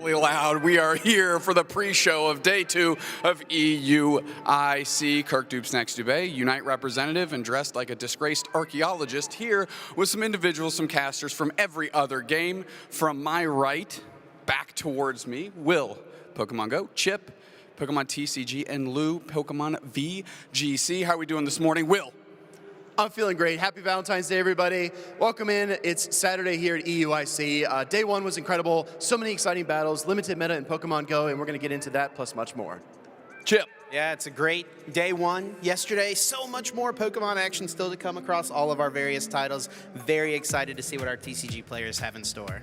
incredibly loud. We are here for the pre-show of day 2 of EUIC. Kirk Dupes Dubé, Unite representative and dressed like a disgraced archaeologist, here with some individuals, some casters from every other game. From my right, back towards me, Will, Pokemon GO, Chip, Pokemon TCG, and Lou, Pokemon VGC. How are we doing this morning? Will. I'm feeling great. Happy Valentine's Day, everybody. Welcome in. It's Saturday here at EUIC. Day 1 was incredible. So many exciting battles, limited meta in Pokemon GO, and we're going to get into that plus much more. Chip. Yeah, it's a great day 1 yesterday. So much more Pokemon action still to come across all of our various titles. Very excited to see what our TCG players have in store.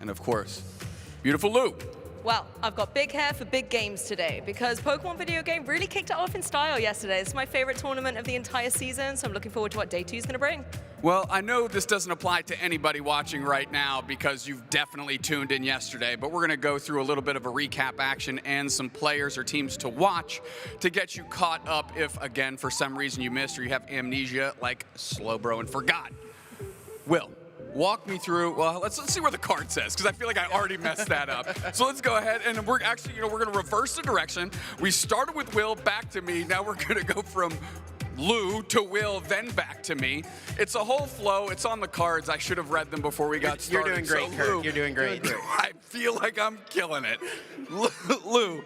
And of course, beautiful Lou. Well, I've got big hair for big games today because Pokemon video game really kicked it off in style yesterday. It's my favorite tournament of the entire season, so I'm looking forward to what day 2 is going to bring. Well, I know this doesn't apply to anybody watching right now because you've definitely tuned in yesterday, but we're going to go through a little bit of a recap action and some players or teams to watch to get you caught up if, again, for some reason you missed or you have amnesia like Slowbro and forgot. Will. Walk me through, well, let's see where the card says, because I feel like I already messed that up. So let's go ahead, and we're actually, we're going to reverse the direction. We started with Will, back to me. Now we're going to go from Lou to Will, then back to me. It's a whole flow. It's on the cards. I should have read them before we got started. You're doing great, so, Lou, Kirk. You're doing great. I feel like I'm killing it. Lou,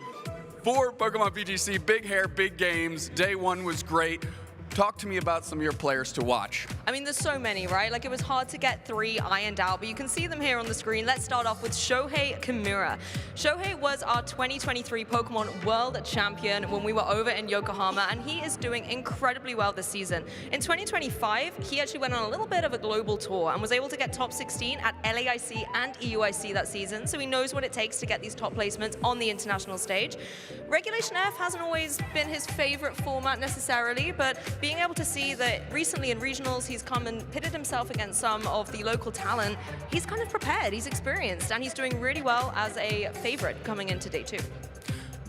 for Pokemon VGC, big hair, big games. Day 1 was great. Talk to me about some of your players to watch. I mean, there's so many, right? Like, it was hard to get 3 ironed out, but you can see them here on the screen. Let's start off with Shohei Kimura. Shohei was our 2023 Pokemon World Champion when we were over in Yokohama, and he is doing incredibly well this season. In 2025, he actually went on a little bit of a global tour and was able to get top 16 at LAIC and EUIC that season, so he knows what it takes to get these top placements on the international stage. Regulation F hasn't always been his favorite format necessarily, but being able to see that recently in regionals he's come and pitted himself against some of the local talent, he's kind of prepared, he's experienced, and he's doing really well as a favorite coming into day 2.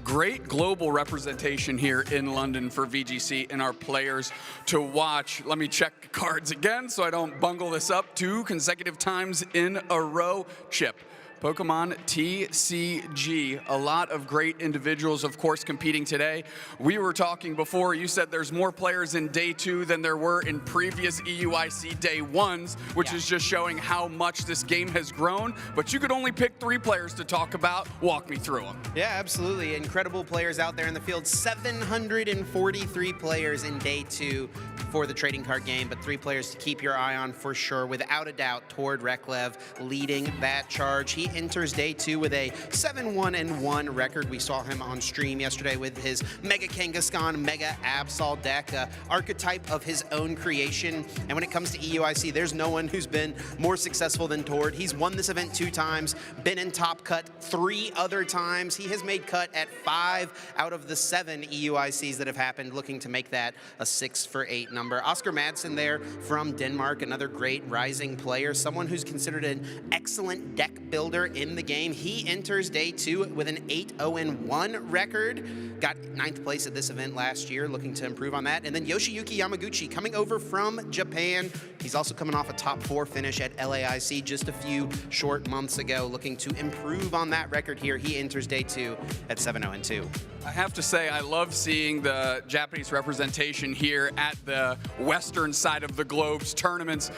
Great global representation here in London for VGC and our players to watch. Let me check cards again so I don't bungle this up 2 consecutive times in a row. Chip. Pokemon TCG, a lot of great individuals, of course, competing today. We were talking before, you said there's more players in day 2 than there were in previous EUIC day 1s, which is just showing how much this game has grown, but you could only pick 3 players to talk about. Walk me through them. Yeah, absolutely. Incredible players out there in the field. 743 players in day 2 for the trading card game, but 3 players to keep your eye on for sure. Without a doubt, Tord Reklev leading that charge. He enters day 2 with a 7-1-1 record. We saw him on stream yesterday with his Mega Kangaskhan, Mega Absol deck, archetype of his own creation. And when it comes to EUIC, there's no one who's been more successful than Tord. He's won this event 2 times, been in top cut 3 other times. He has made cut at 5 out of the 7 EUICs that have happened, looking to make that a 6 for 8 number. Oscar Madsen there from Denmark, another great rising player, someone who's considered an excellent deck builder in the game. He enters day 2 with an 8-0-1 record. Got 9th place at this event last year, looking to improve on that. And then Yoshiyuki Yamaguchi coming over from Japan. He's also coming off a top 4 finish at LAIC just a few short months ago, looking to improve on that record here. He enters day 2 at 7-0-2. I have to say, I love seeing the Japanese representation here at the western side of the globe's tournaments.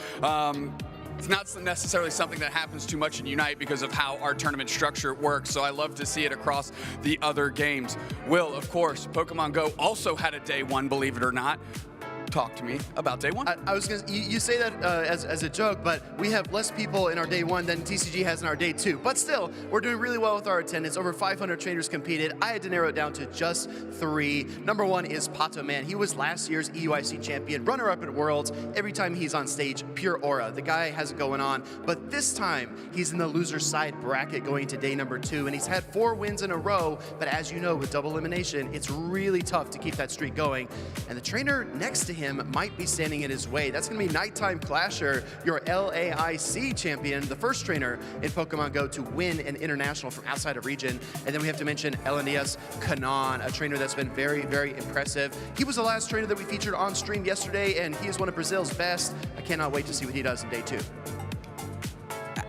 It's not necessarily something that happens too much in Unite because of how our tournament structure works, so I love to see it across the other games. Will, of course, Pokemon GO also had a day 1, believe it or not. Talk to me about day 1. I was gonna, you say that as a joke, but we have less people in our day 1 than TCG has in our day 2. But still, we're doing really well with our attendance. Over 500 trainers competed. I had to narrow it down to just 3. Number 1 is Pato Man. He was last year's EUIC champion, runner-up at Worlds. Every time he's on stage, pure aura. The guy has it going on. But this time, he's in the loser side bracket going into day number 2, and he's had 4 wins in a row. But as you know, with double elimination, it's really tough to keep that streak going. And the trainer next to him might be standing in his way. That's going to be Nighttime Clasher, your LAIC champion, the first trainer in Pokemon GO to win an international from outside of region. And then we have to mention Elenias Kanan, a trainer that's been very, very impressive. He was the last trainer that we featured on stream yesterday, and he is one of Brazil's best. I cannot wait to see what he does in day 2.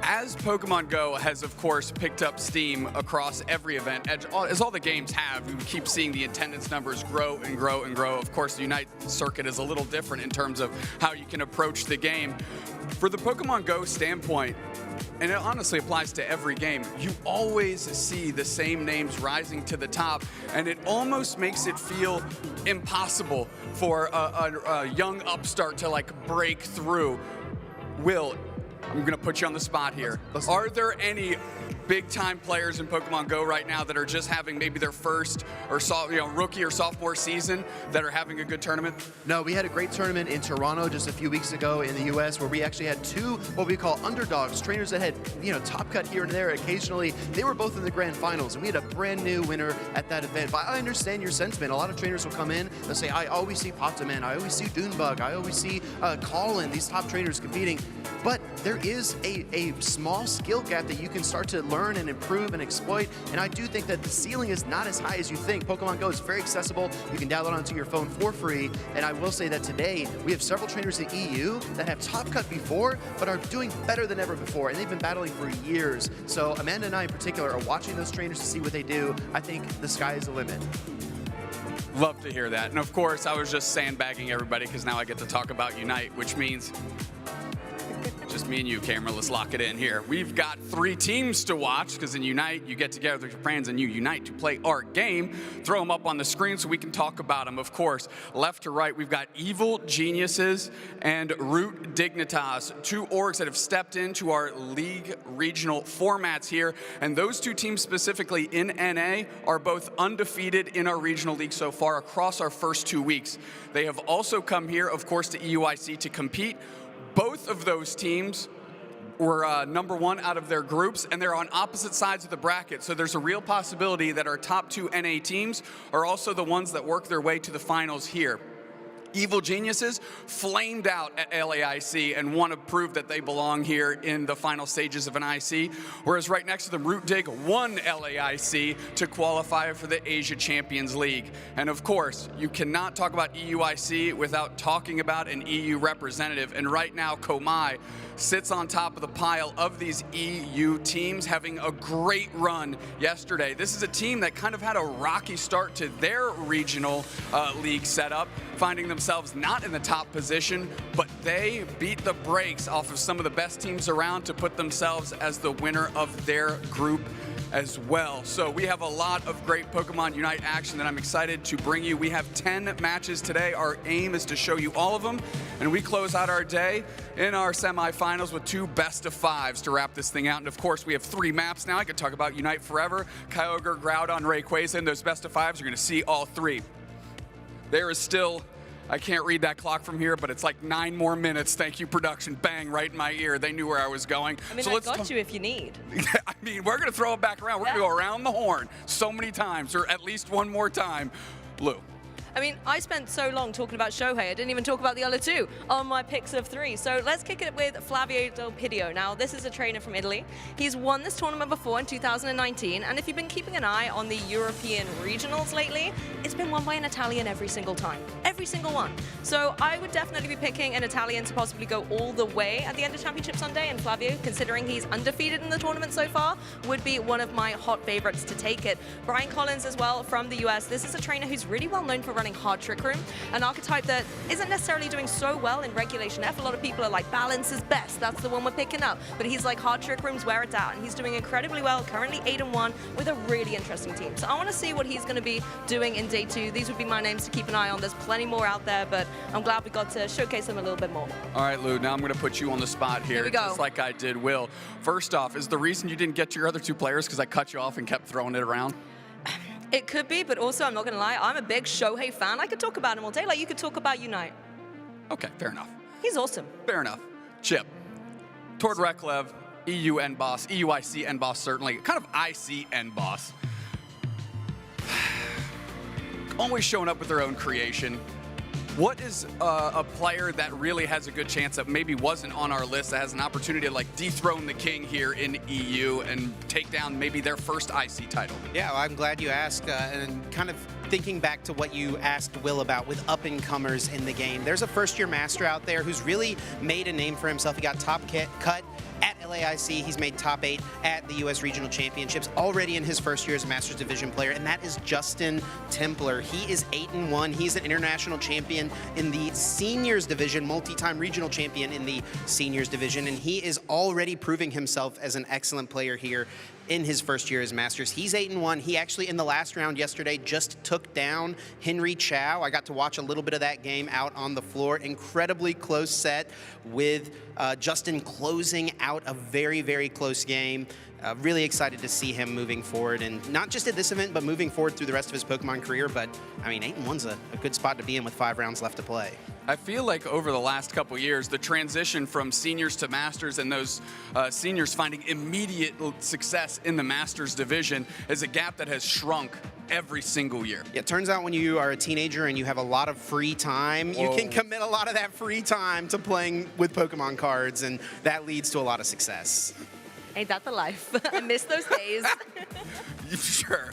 As Pokemon Go has, of course, picked up steam across every event, as all the games have, we keep seeing the attendance numbers grow and grow and grow. Of course, the Unite circuit is a little different in terms of how you can approach the game. For the Pokemon Go standpoint, and it honestly applies to every game, you always see the same names rising to the top, and it almost makes it feel impossible for a young upstart to like break through. Will, I'm gonna put you on the spot here. Are there any big-time players in Pokemon Go right now that are just having maybe their first or rookie or sophomore season that are having a good tournament? No, we had a great tournament in Toronto just a few weeks ago in the US where we actually had two what we call underdogs, trainers that had, top cut here and there occasionally. They were both in the grand finals, and we had a brand new winner at that event. But I understand your sentiment. A lot of trainers will come in, they'll say, I always see Poptaman, I always see Dunebug, I always see Colin, these top trainers competing. But there is a small skill gap that you can start to learn and improve and exploit, and I do think that the ceiling is not as high as you think. Pokemon Go is very accessible. You can download onto your phone for free, and I will say that today we have several trainers in EU that have top cut before, but are doing better than ever before, and they've been battling for years. So Amanda and I in particular are watching those trainers to see what they do. I think the sky is the limit. Love to hear that. And of course, I was just sandbagging everybody because now I get to talk about Unite, which means just me and you, camera. Let's lock it in here. We've got 3 teams to watch because in Unite, you get together with your friends and you unite to play our game. Throw them up on the screen so we can talk about them. Of course, left to right, we've got Evil Geniuses and Root Dignitas, 2 orgs that have stepped into our league regional formats here. And those 2 teams specifically in NA are both undefeated in our regional league so far across our first 2 weeks. They have also come here, of course, to EUIC to compete. Both of those teams were #1 out of their groups, and they're on opposite sides of the bracket. So there's a real possibility that our top 2 NA teams are also the ones that work their way to the finals here. Evil Geniuses flamed out at LAIC and want to prove that they belong here in the final stages of an IC, whereas right next to them, Root Dig won LAIC to qualify for the Asia Champions League. And of course, you cannot talk about EUIC without talking about an EU representative, and right now, Komai sits on top of the pile of these EU teams, having a great run yesterday. This is a team that kind of had a rocky start to their regional league setup, finding themselves not in the top position, but they beat the brakes off of some of the best teams around to put themselves as the winner of their group as well. So we have a lot of great Pokemon Unite action that I'm excited to bring you. We have 10 matches today. Our aim is to show you all of them, and we close out our day in our semifinals with 2 best-of-5s to wrap this thing out. And of course, we have 3 maps now. I could talk about Unite forever. Kyogre, Groudon, Rayquaza, and those best-of-5s. You're going to see all 3. There is still, I can't read that clock from here, but it's like 9 more minutes. Thank you, production. Bang, right in my ear. They knew where I was going. I mean, so I got you if you need. I mean, we're going to throw it back around. We're going to go around the horn so many times, or at least one more time. Lou. I mean, I spent so long talking about Shohei, I didn't even talk about the other 2 on my picks of 3. So let's kick it with Flavio Del Pidio. Now, this is a trainer from Italy. He's won this tournament before in 2019, and if you've been keeping an eye on the European regionals lately, it's been won by an Italian every single time. Every single one. So I would definitely be picking an Italian to possibly go all the way at the end of Championship Sunday, and Flavio, considering he's undefeated in the tournament so far, would be one of my hot favorites to take it. Brian Collins as well from the US. This is a trainer who's really well known for running hard Trick Room, an archetype that isn't necessarily doing so well in Regulation F. A lot of people are like, balance is best, that's the one we're picking up. But he's like, hard Trick Room's where it's at, and he's doing incredibly well, currently 8-1 with a really interesting team. So I want to see what he's going to be doing in day 2. These would be my names to keep an eye on. There's plenty more out there, but I'm glad we got to showcase them a little bit more. All right, Lou, now I'm going to put you on the spot here, we go. just like I did Will. First off, is the reason you didn't get to your other 2 players because I cut you off and kept throwing it around? It could be, but also, I'm not going to lie, I'm a big Shohei fan. I could talk about him all day, like you could talk about Unite. Okay, fair enough. He's awesome. Fair enough. Chip, toward Reklev, EU end boss, EUIC end boss certainly, kind of IC end boss. Always showing up with their own creation. What is a player that really has a good chance that maybe wasn't on our list that has an opportunity to like dethrone the king here in EU and take down maybe their first IC title? Yeah, well, I'm glad you asked, and kind of thinking back to what you asked Will about with up-and-comers in the game. There's a first-year master out there who's really made a name for himself. He got top cut at LAIC. He's made top 8 at the U.S. Regional Championships already in his first year as a Masters Division player, and that is Justin Templer. He is 8-1. He's an international champion in the Seniors Division, multi-time regional champion in the Seniors Division, and he is already proving himself as an excellent player here in his first year as Masters. He's 8-1. He actually, in the last round yesterday, just took down Henry Chow. I got to watch a little bit of that game out on the floor. Incredibly close set with Justin closing out a very, very close game. Really excited to see him moving forward, and not just at this event, but moving forward through the rest of his Pokemon career. But, I mean, 8-1's a good spot to be in with 5 rounds left to play. I feel like over the last couple years, the transition from seniors to masters and those seniors finding immediate success in the masters division is a gap that has shrunk every single year. It turns out when you are a teenager and you have a lot of free time, you can commit a lot of that free time to playing with Pokemon cards, and that leads to a lot of success. Ain't that the life? I miss those days. Sure.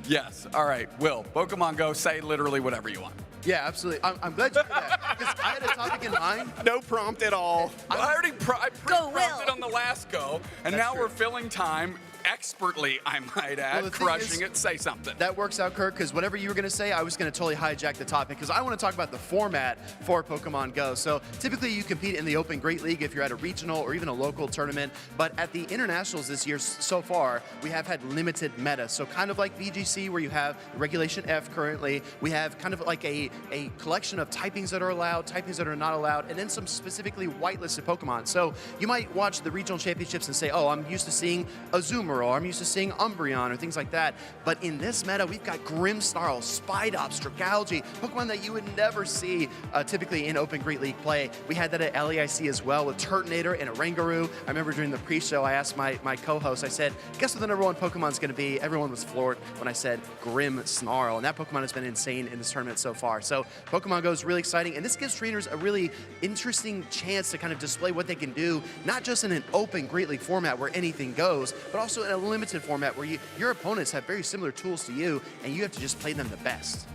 Yes. All right. Will, Pokemon Go, say literally whatever you want. Yeah, absolutely. I'm glad you did that, because I had a topic in mind. No prompt at all. I already Go, prompted Will. on the last go, and That's now true. we're filling time expertly, I might add, Well, the thing crushing is, it. Say something. That works out, Kirk, because whatever you were going to say, I was going to totally hijack the topic, because I want to talk about the format for Pokemon Go. So typically you compete in the Open Great League if you're at a regional or even a local tournament, but at the internationals this year so far, we have had limited meta. So kind of like VGC, where you have Regulation F currently, we have kind of like a collection of typings that are allowed, typings that are not allowed, and then some specifically whitelisted Pokemon. So you might watch the regional championships and say, oh, I'm used to seeing Azumarill, or I'm used to seeing Umbreon, or things like that. But in this meta, we've got Grimmsnarl, Spidops, Dragalge, Pokemon that you would never see typically in Open Great League play. We had that at LAIC as well with Turtonator and Oranguru. I remember during the pre-show, I asked my co-host, I said, guess what the #1 Pokemon's going to be? Everyone was floored when I said Grimmsnarl, and that Pokemon has been insane in this tournament so far. So Pokemon Go is really exciting, and this gives trainers a really interesting chance to kind of display what they can do, not just in an Open Great League format where anything goes, but also in a limited format where your opponents have very similar tools to you, and you have to just play them the best.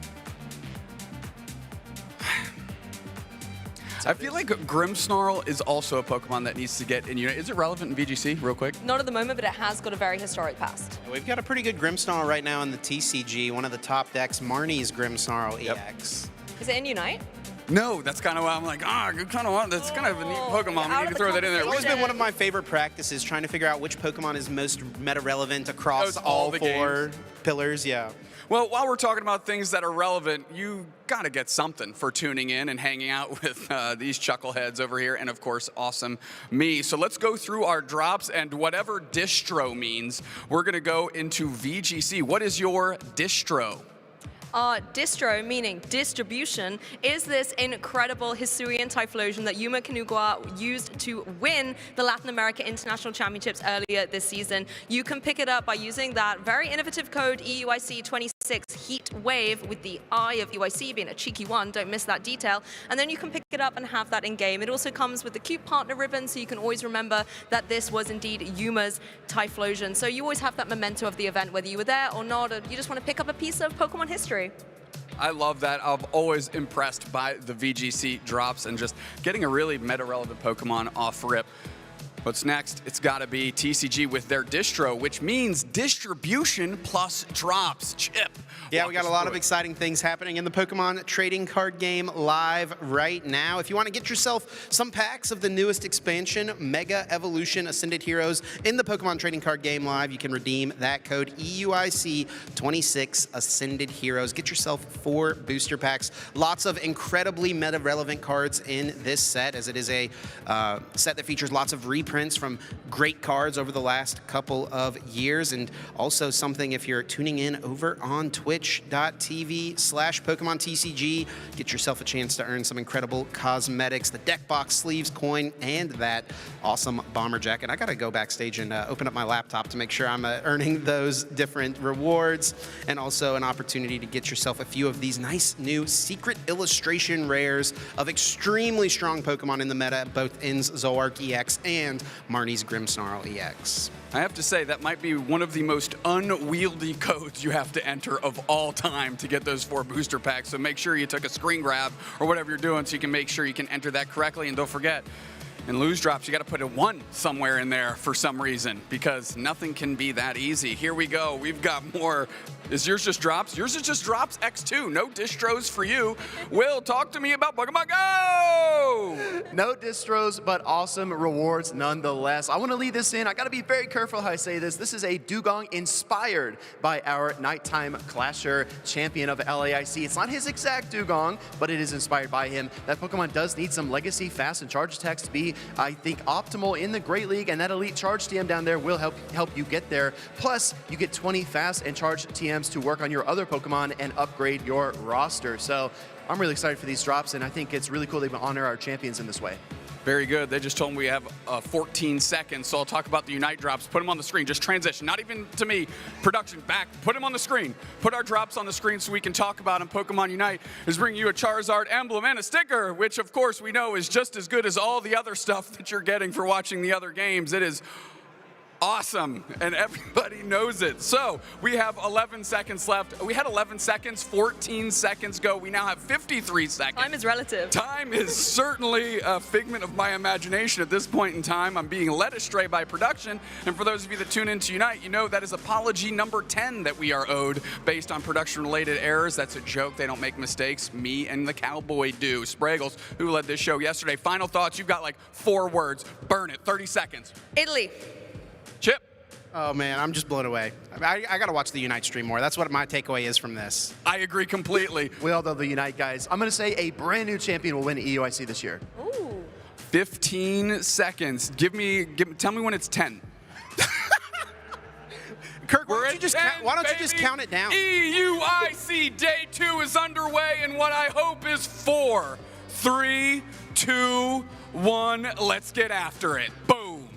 I feel like Grimmsnarl is also a Pokemon that needs to get in Unite. Is it relevant in VGC, real quick? Not at the moment, but it has got a very historic past. We've got a pretty good Grimmsnarl right now in the TCG. One of the top decks, Marnie's Grimmsnarl EX. Is it in Unite? No, that's kind of why I'm like, I kind of want, that's kind of a neat Pokemon. We out need of to the throw that in there. It's always conversation. been one of my favorite practices, trying to figure out which Pokemon is most meta-relevant across Knows all all the 4 games. pillars, yeah. Well, while we're talking about things that are relevant, you got to get something for tuning in and hanging out with these chuckleheads over here, and of course, awesome me. So let's go through our drops, and whatever distro means, we're going to go into VGC. What is your distro? Distro, meaning distribution, is this incredible Hisuian Typhlosion that Yuma Kanagawa used to win the Latin America International Championships earlier this season. You can pick it up by using that very innovative code EUIC26 Heat Wave, with the I of EUIC being a cheeky one, don't miss that detail, and then you can pick it up and have that in game. It also comes with the cute partner ribbon, so you can always remember that this was indeed Yuma's Typhlosion. So you always have that memento of the event, whether you were there or not, or you just want to pick up a piece of Pokemon history. I love that. I'm always impressed by the VGC drops and just getting a really meta-relevant Pokemon off rip. What's next? It's got to be TCG with their distro, which means distribution plus drops. Chip. Yeah, we got a lot of exciting things happening in the Pokemon trading card game live right now. If you want to get yourself some packs of the newest expansion, Mega Evolution Ascended Heroes, in the Pokemon trading card game live, you can redeem that code EUIC26 Ascended Heroes. Get yourself 4 booster packs. Lots of incredibly meta-relevant cards in this set, as it is a set that features lots of reprints from great cards over the last couple of years, and also something, if you're tuning in over on twitch.tv/Pokemon TCG, get yourself a chance to earn some incredible cosmetics, the deck box, sleeves, coin, and that awesome bomber jacket. I gotta go backstage and open up my laptop to make sure I'm earning those different rewards, and also an opportunity to get yourself a few of these nice new secret illustration rares of extremely strong Pokemon in the meta, both In's Zoroark EX and Marnie's Grimmsnarl EX. I have to say, that might be one of the most unwieldy codes you have to enter of all time to get those 4 booster packs. So make sure you took a screen grab or whatever you're doing so you can make sure you can enter that correctly. And don't forget, And lose drops, you got to put a 1 somewhere in there for some reason because nothing can be that easy. Here we go. We've got more. Is yours just drops? Yours is just drops X2. No distros for you. Will, talk to me about Pokemon GO! No distros, but awesome rewards nonetheless. I want to lead this in. I got to be very careful how I say this. This is a Dugong inspired by our Nighttime Clasher champion of LAIC. It's not his exact Dugong, but it is inspired by him. That Pokemon does need some legacy, fast, and charge attacks to be, I think, optimal in the Great League, and that Elite Charge TM down there will help you get there. Plus, you get 20 fast and charge TMs to work on your other Pokemon and upgrade your roster. So I'm really excited for these drops, and I think it's really cool they honor our champions in this way. Very good. They just told me we have 14 seconds, so I'll talk about the Unite drops. Put them on the screen. Just transition. Not even to me. Production, back. Put them on the screen. Put our drops on the screen so we can talk about them. Pokemon Unite is bringing you a Charizard emblem and a sticker, which, of course, we know is just as good as all the other stuff that you're getting for watching the other games. It is awesome, and everybody knows it. So we have 11 seconds left. We had 11 seconds, 14 seconds go. We now have 53 seconds. Time is relative. Time is certainly a figment of my imagination at this point in time. I'm being led astray by production, and for those of you that tune into Unite, you know that is apology number 10 that we are owed based on production-related errors. That's a joke. They don't make mistakes. Me and the cowboy do. Spraggles, who led this show yesterday. Final thoughts. You've got like 4 words. Burn it. 30 seconds. Italy. Chip. Oh man, I'm just blown away. I gotta watch the Unite stream more. That's what my takeaway is from this. I agree completely. We all love the Unite guys. I'm going to say a brand new champion will win EUIC this year. Ooh. 15 seconds. Tell me when it's 10. Kirk, We're why at don't you just 10, why don't you just baby. count it down? EUIC Day 2 is underway, and what I hope is 4, 3, 2, 1. Let's get after it. Boom.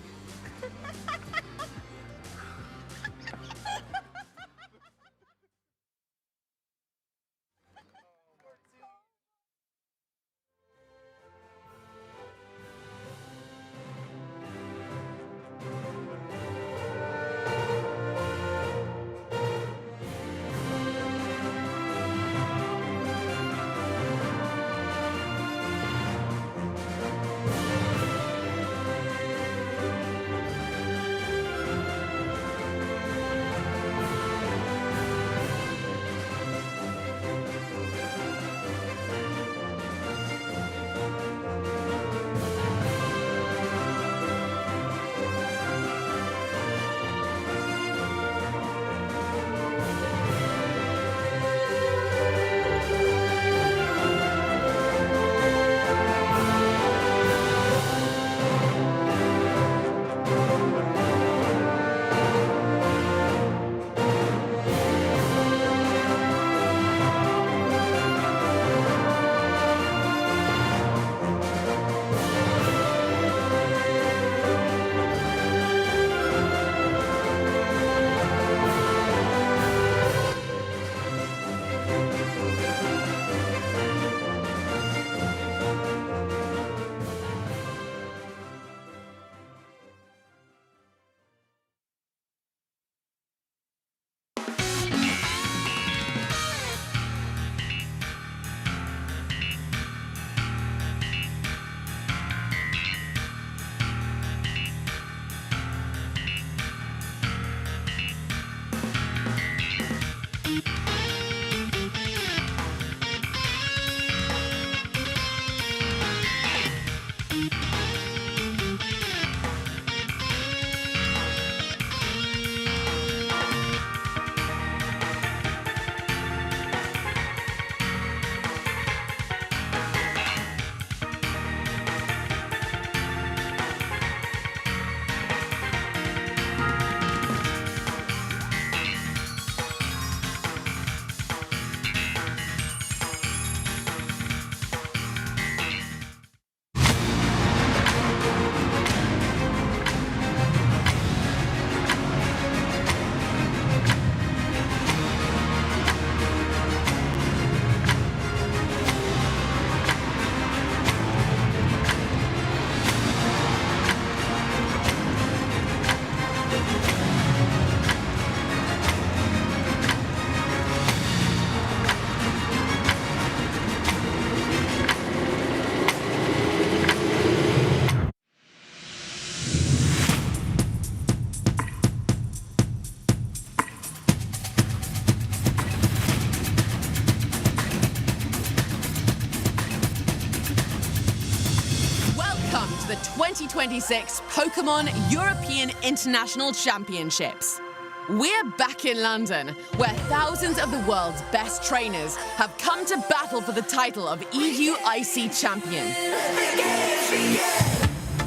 2026 Pokémon European International Championships. We're back in London, where thousands of the world's best trainers have come to battle for the title of EU IC champion.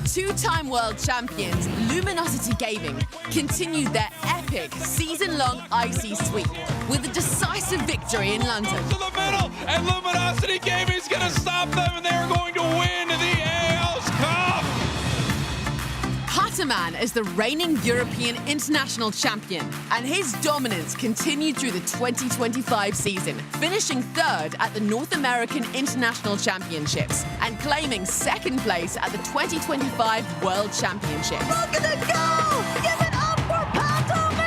Two-time world champions Luminosity Gaming continued their epic season-long IC sweep with a decisive victory in London. To the middle, and Luminosity Gaming is going to stop them, and they're going to win the AL's Cup. Hatterman is the reigning European International Champion, and his dominance continued through the 2025 season, finishing third at the North American International Championships and claiming second place at the 2025 World Championships. Look at it go! Give it up for Hatterman!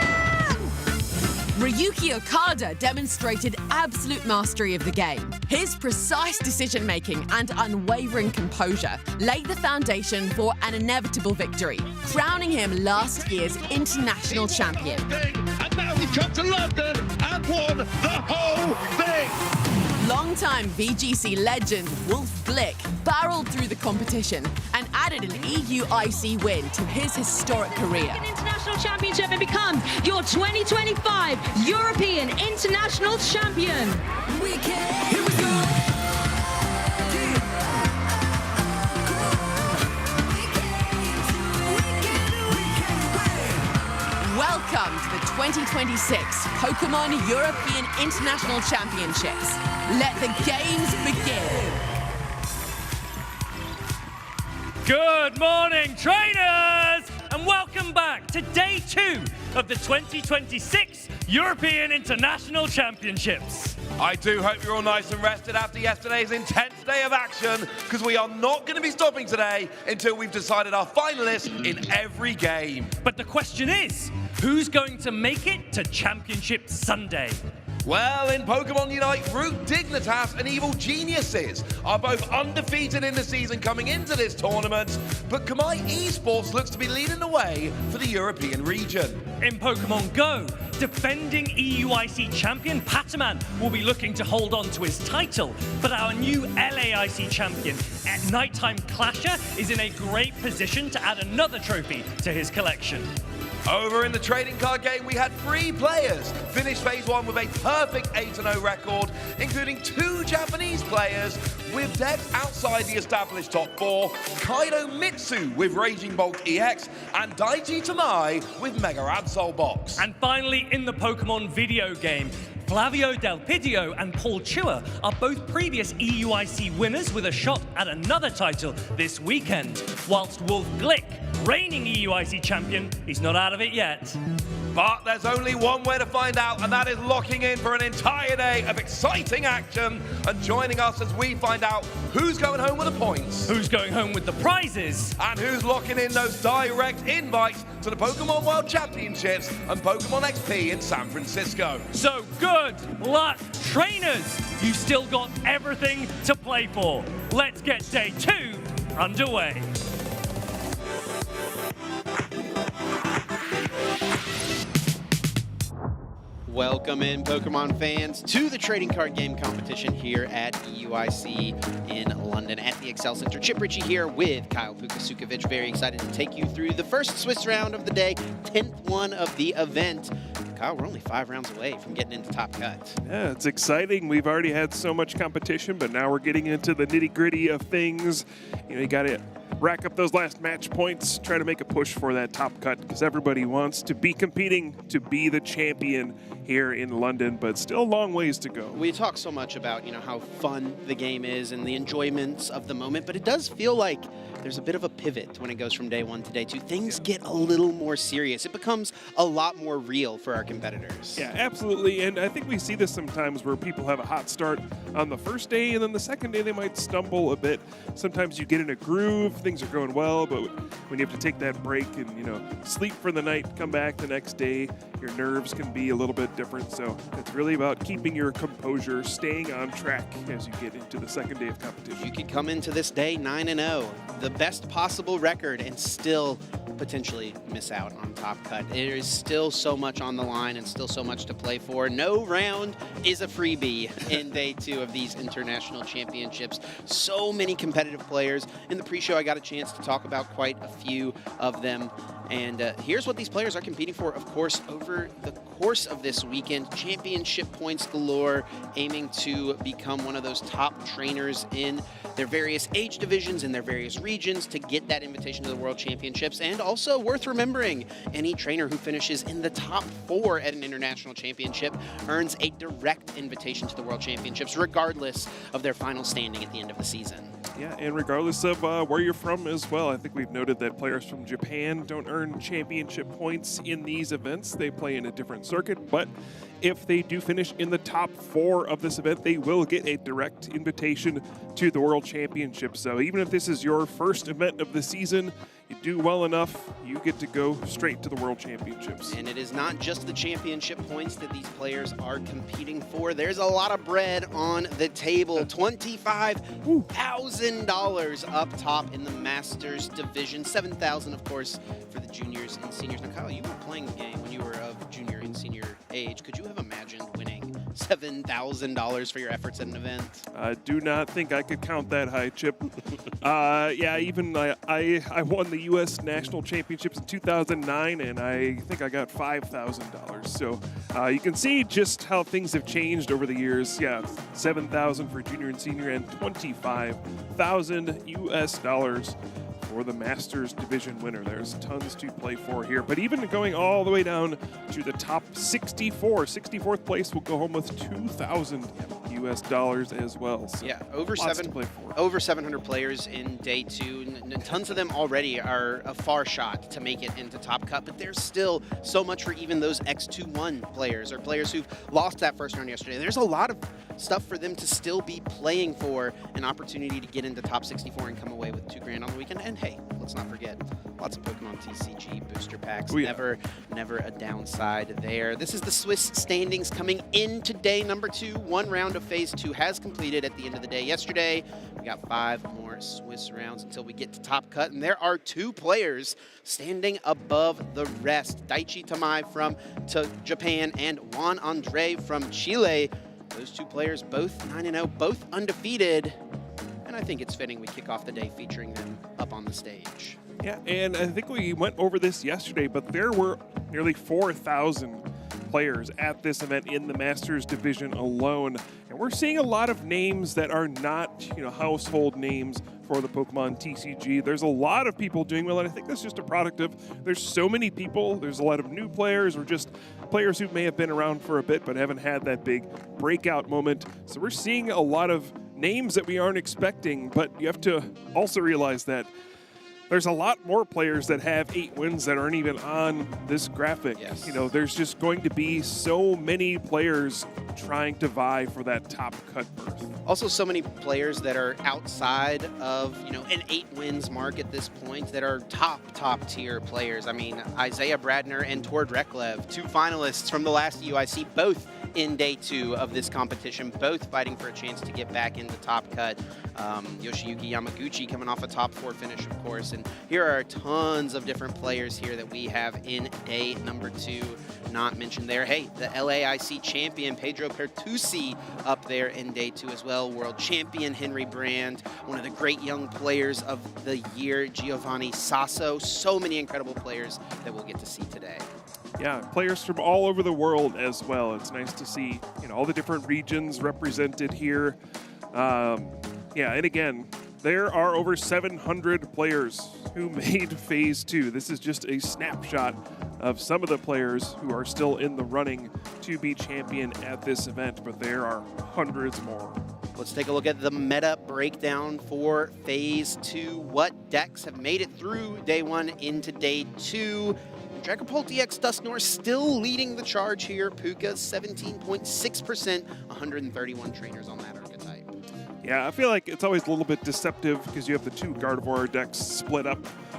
Ryuki Okada demonstrated absolute mastery of the game. His precise decision-making and unwavering composure laid the foundation for an inevitable victory, crowning him last year's international champion. And now he's come to London and won the whole thing. Longtime VGC legend Wolf Glick barreled through the competition and added an EU IC win to his historic career. International Championship and becomes your 2025 European International Champion. Here we go! Welcome to the 2026 Pokémon European International Championships. Let the games begin. Good morning, trainers, and welcome back to day 2 of the 2026 European International Championships. I do hope you're all nice and rested after yesterday's intense day of action, because we are not going to be stopping today until we've decided our finalists in every game. But the question is, who's going to make it to Championship Sunday? Well, in Pokemon Unite, Root, Dignitas, and Evil Geniuses are both undefeated in the season coming into this tournament, but Kamai Esports looks to be leading the way for the European region. In Pokemon GO, defending EUIC champion Patterman will be looking to hold on to his title, but our new LAIC champion, Nighttime Clasher, is in a great position to add another trophy to his collection. Over in the trading card game, we had 3 players finish phase 1 with a perfect 8-0 record, including 2 Japanese players with decks outside the established top 4, Kaido Mitsu with Raging Bolt EX, and Daiji Tamai with Mega Absol Box. And finally, in the Pokemon video game, Flavio Del Pidio and Paul Chua are both previous EUIC winners with a shot at another title this weekend, whilst Wolf Glick, reigning EUIC champion, is not out of it yet. But there's only one way to find out, and that is locking in for an entire day of exciting action and joining us as we find out who's going home with the points, Who's going home with the prizes, and who's locking in those direct invites to the Pokemon World Championships and Pokemon XP in San Francisco. So good luck, trainers! You've still got everything to play for. Let's get day 2 underway. Welcome in, Pokemon fans, to the trading card game competition here at EUIC in London at the Excel Center. Chip Ritchie here with Kyle Pukasukovic. Very excited to take you through the first Swiss round of the day, 10th one of the event. Kyle, we're only 5 rounds away from getting into Top Cut. Yeah, it's exciting. We've already had so much competition, but now we're getting into the nitty-gritty of things. You know, you got to rack up those last match points, try to make a push for that top cut, because everybody wants to be competing to be the champion here in London, but still a long ways to go. We talk so much about, how fun the game is and the enjoyments of the moment, but it does feel like there's a bit of a pivot when it goes from day 1 to day 2. Things get a little more serious. It becomes a lot more real for our competitors. Yeah, absolutely, and I think we see this sometimes where people have a hot start on the first day, and then the second day they might stumble a bit. Sometimes you get in a groove, things are going well, but when you have to take that break and, sleep for the night, come back the next day, your nerves can be a little bit different. So it's really about keeping your composure, staying on track as you get into the second day of competition. You could come into this day 9-0, the best possible record, and still potentially miss out on top cut. There is still so much on the line and still so much to play for. No round is a freebie in day 2 of these international championships. So many competitive players. In the pre-show, I got a chance to talk about quite a few of them. And here's what these players are competing for, of course, over the course of this weekend. Championship points galore, aiming to become one of those top trainers in their various age divisions in their various regions to get that invitation to the World Championships. And also worth remembering, any trainer who finishes in the top 4 at an international championship earns a direct invitation to the World Championships, regardless of their final standing at the end of the season. Yeah, and regardless of where you're from as well, I think we've noted that players from Japan don't earn championship points in these events. They play in a different circuit, but if they do finish in the top 4 of this event, they will get a direct invitation to the World Championship. So even if this is your first event of the season, you do well enough, you get to go straight to the World Championships. And it is not just the championship points that these players are competing for. There's a lot of bread on the table. $25,000 up top in the Masters division. $7,000, of course, for the juniors and seniors. Now, Kyle, you were playing the game when you were of junior and senior age. Could you have imagined winning $7,000 for your efforts at an event? I do not think I could count that high, Chip. Yeah, even I won the U.S. National Championships in 2009, and I think I got $5,000. So you can see just how things have changed over the years. Yeah, $7,000 for junior and senior, and $25,000 U.S. dollars for the Masters division winner. There's tons to play for here, but even going all the way down to the top 64th place will go home with $2,000 U.S. dollars as well. So yeah, over 700 players in day 2, and tons of them already are a far shot to make it into top cut, but there's still so much for even those X2-1 players or players who've lost that first round yesterday. There's a lot of stuff for them to still be playing for, an opportunity to get into top 64 and come away with $2,000 on the weekend. And hey, let's not forget, lots of Pokemon TCG booster packs. Oh, yeah. Never a downside there. This is the Swiss standings coming into day number 2. 1 round of Phase 2 has completed at the end of the day yesterday. We got 5 more Swiss rounds until we get to top cut, and there are 2 players standing above the rest. Daichi Tamai from Japan and Juan Andre from Chile. Those 2 players both 9-0, both undefeated. And I think it's fitting we kick off the day featuring them up on the stage. Yeah, and I think we went over this yesterday, but there were nearly 4,000 players at this event in the Masters division alone. And we're seeing a lot of names that are not, household names for the Pokemon TCG. There's a lot of people doing well, and I think that's just a product of there's so many people. There's a lot of new players or just players who may have been around for a bit but haven't had that big breakout moment. So we're seeing a lot of names that we aren't expecting, but you have to also realize that there's a lot more players that have 8 wins that aren't even on this graphic. Yes. There's just going to be so many players trying to vie for that top cut berth. Also, so many players that are outside of, an 8 wins mark at this point that are top tier players. I mean, Isaiah Bradner and Tord Reklev, 2 finalists from the last UIC, both in day 2 of this competition, both fighting for a chance to get back into top cut. Yoshiyuki Yamaguchi coming off a top 4 finish, of course. And here are tons of different players here that we have in day number 2. Not mentioned there. Hey, the LAIC champion Pedro Pertusi up there in day 2 as well. World champion Henry Brand, one of the great young players of the year, Giovanni Sasso. So many incredible players that we'll get to see today. Yeah, players from all over the world as well. It's nice to see, all the different regions represented here. Yeah, and again, there are over 700 players who made Phase 2. This is just a snapshot of some of the players who are still in the running to be champion at this event, but there are hundreds more. Let's take a look at the meta breakdown for Phase 2. What decks have made it through day 1 into day 2? Dragapult EX Dusknoir still leading the charge here. Puka 17.6%, 131 trainers on that archetype. Yeah, I feel like it's always a little bit deceptive because you have the 2 Gardevoir decks split up.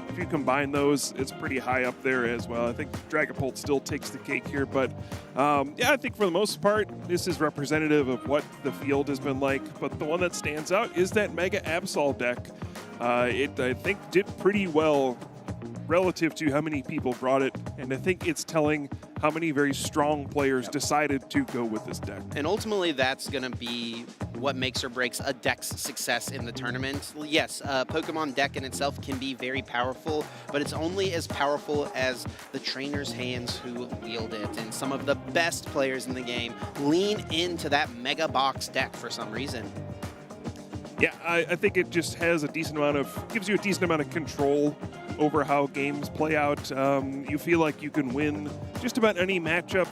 If you combine those, it's pretty high up there as well. I think Dragapult still takes the cake here, but yeah, I think for the most part, this is representative of what the field has been like. But the one that stands out is that Mega Absol deck. It, I think, did pretty well relative to how many people brought it, and I think it's telling how many very strong players decided to go with this deck. And ultimately, that's going to be what makes or breaks a deck's success in the tournament. Yes, Pokemon deck in itself can be very powerful, but it's only as powerful as the trainer's hands who wield it. And some of the best players in the game lean into that Mega Box deck for some reason. Yeah, I think it just has a decent amount of, gives you a decent amount of control over how games play out. You feel like you can win just about any matchup.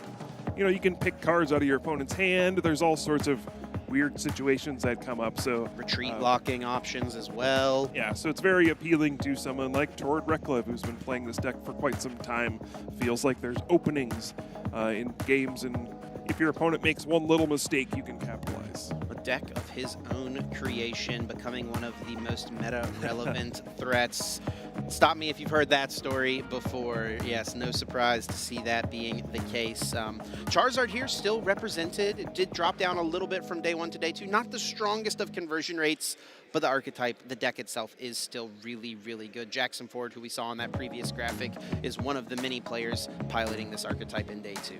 You know, you can pick cards out of your opponent's hand. There's all sorts of weird situations that come up. So retreat blocking options as well. Yeah, so it's very appealing to someone like Tord Reklev, who's been playing this deck for quite some time. Feels like there's openings in games, and if your opponent makes one little mistake, you can capitalize. A deck of his own creation, becoming one of the most meta-relevant threats. Stop me if you've heard that story before. Yes, no surprise to see that being the case. Charizard here still represented. It did drop down a little bit from day 1 to day 2. Not the strongest of conversion rates, but the archetype, the deck itself, is still really, really good. Jackson Ford, who we saw on that previous graphic, is one of the many players piloting this archetype in day 2.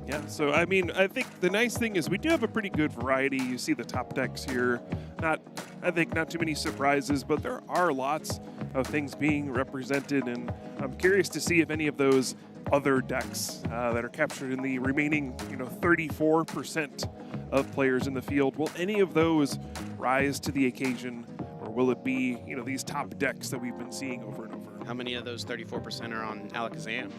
Yeah, so I mean, I think the nice thing is we do have a pretty good variety. You see the top decks here. I think not too many surprises, but there are lots of things being represented, and I'm curious to see if any of those other decks that are captured in the remaining, 34% of players in the field, will any of those rise to the occasion, or will it be, these top decks that we've been seeing over and over? How many of those 34% are on Alakazam?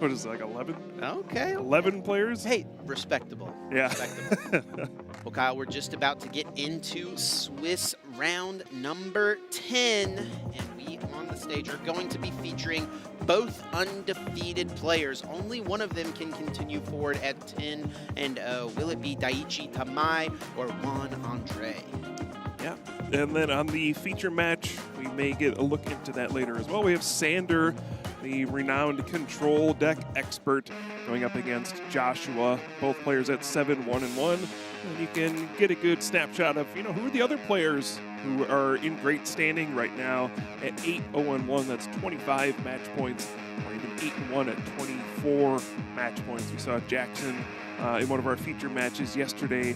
What is it, like 11? Okay. 11 players? Hey, respectable. Yeah. Respectable. Well, Kyle, we're just about to get into Swiss round number 10, and we on the stage are going to be featuring both undefeated players. Only one of them can continue forward at 10-0. Will it be Daichi Tamai or Juan Andre? Yeah, and then on the feature match, we may get a look into that later as well. We have Sander, the renowned control deck expert, going up against Joshua, both players at 7-1-1. And you can get a good snapshot of, who are the other players who are in great standing right now at 8-0-1. That's 25 match points, or even 8-1 at 24 match points. We saw Jackson in one of our feature matches yesterday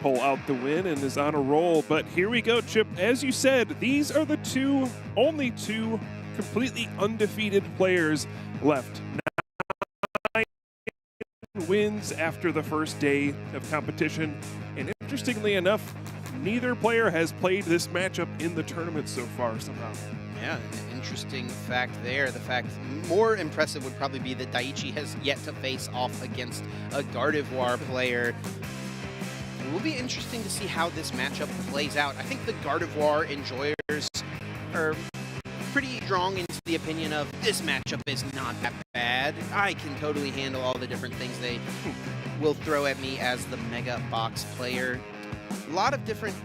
pull out the win and is on a roll. But here we go, Chip. As you said, these are the only two completely undefeated players left. 9 wins after the first day of competition, and interestingly enough, neither player has played this matchup in the tournament so far somehow. Yeah, an interesting fact there. The fact more impressive would probably be that Daichi has yet to face off against a Gardevoir player. It will be interesting to see how this matchup plays out. I think the Gardevoir enjoyers are pretty strong into the opinion of this matchup is not that bad. I can totally handle all the different things they will throw at me as the Mega Box player. A lot of different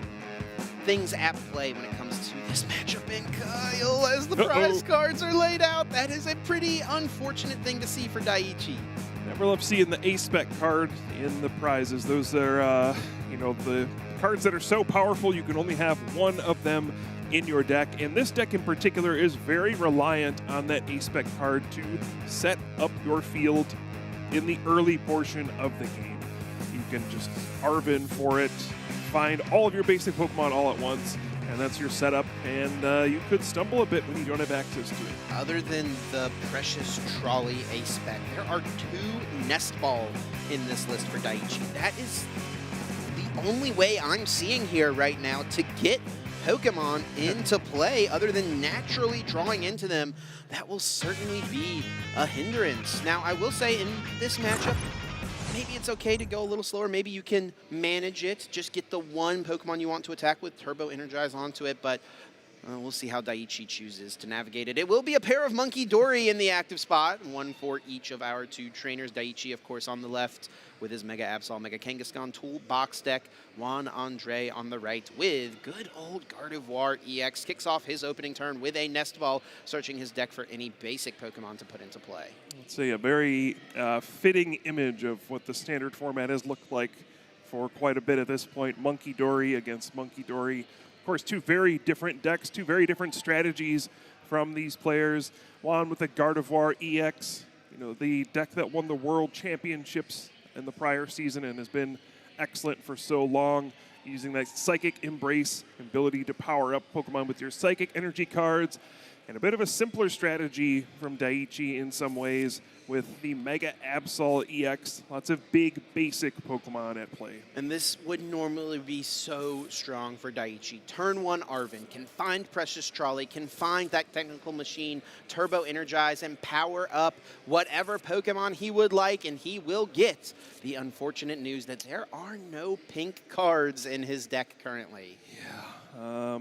things at play when it comes to this matchup. And Kyle, as the prize cards are laid out, that is a pretty unfortunate thing to see for Daichi. Never love seeing the A-Spec card in the prizes. Those are, the cards that are so powerful you can only have one of them in your deck. And this deck in particular is very reliant on that A-Spec card to set up your field in the early portion of the game. You can just Arvin for it, find all of your basic Pokemon all at once, and that's your setup, and you could stumble a bit when you don't have access to it. Other than the precious Trolley A-Spec, there are 2 Nest Ball in this list for Daichi. That is the only way I'm seeing here right now to get Pokemon into play, other than naturally drawing into them. That will certainly be a hindrance. Now, I will say in this matchup, maybe it's okay to go a little slower. Maybe you can manage it. Just get the one Pokemon you want to attack with, Turbo Energize onto it, but we'll see how Daichi chooses to navigate it. It will be a pair of Monkey Dory in the active spot, one for each of our 2 trainers. Daichi, of course, on the left with his Mega Absol, Mega Kangaskhan toolbox deck. Juan Andre on the right with good old Gardevoir EX. Kicks off his opening turn with a Nest Ball, searching his deck for any basic Pokemon to put into play. Let's say a very fitting image of what the standard format has looked like for quite a bit at this point. Monkey Dory against Monkey Dory. Of course, 2 very different decks, 2 very different strategies from these players. Juan with the Gardevoir EX, the deck that won the World Championships in the prior season and has been excellent for so long, using that Psychic Embrace ability to power up Pokemon with your Psychic Energy cards, and a bit of a simpler strategy from Daiichi in some ways with the Mega Absol EX. Lots of big, basic Pokemon at play. And this would normally be so strong for Daiichi. Turn 1 Arven can find Precious Trolley, can find that Technical Machine, Turbo Energize, and power up whatever Pokemon he would like, and he will get the unfortunate news that there are no pink cards in his deck currently. Yeah.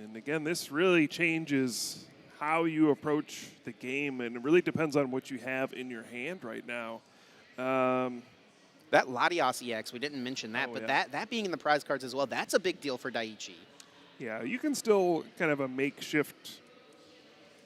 And again, this really changes how you approach the game, and it really depends on what you have in your hand right now. That Latios EX, we didn't mention that, but yeah. that being in the prize cards as well, that's a big deal for Daiichi. Yeah, you can still kind of a makeshift,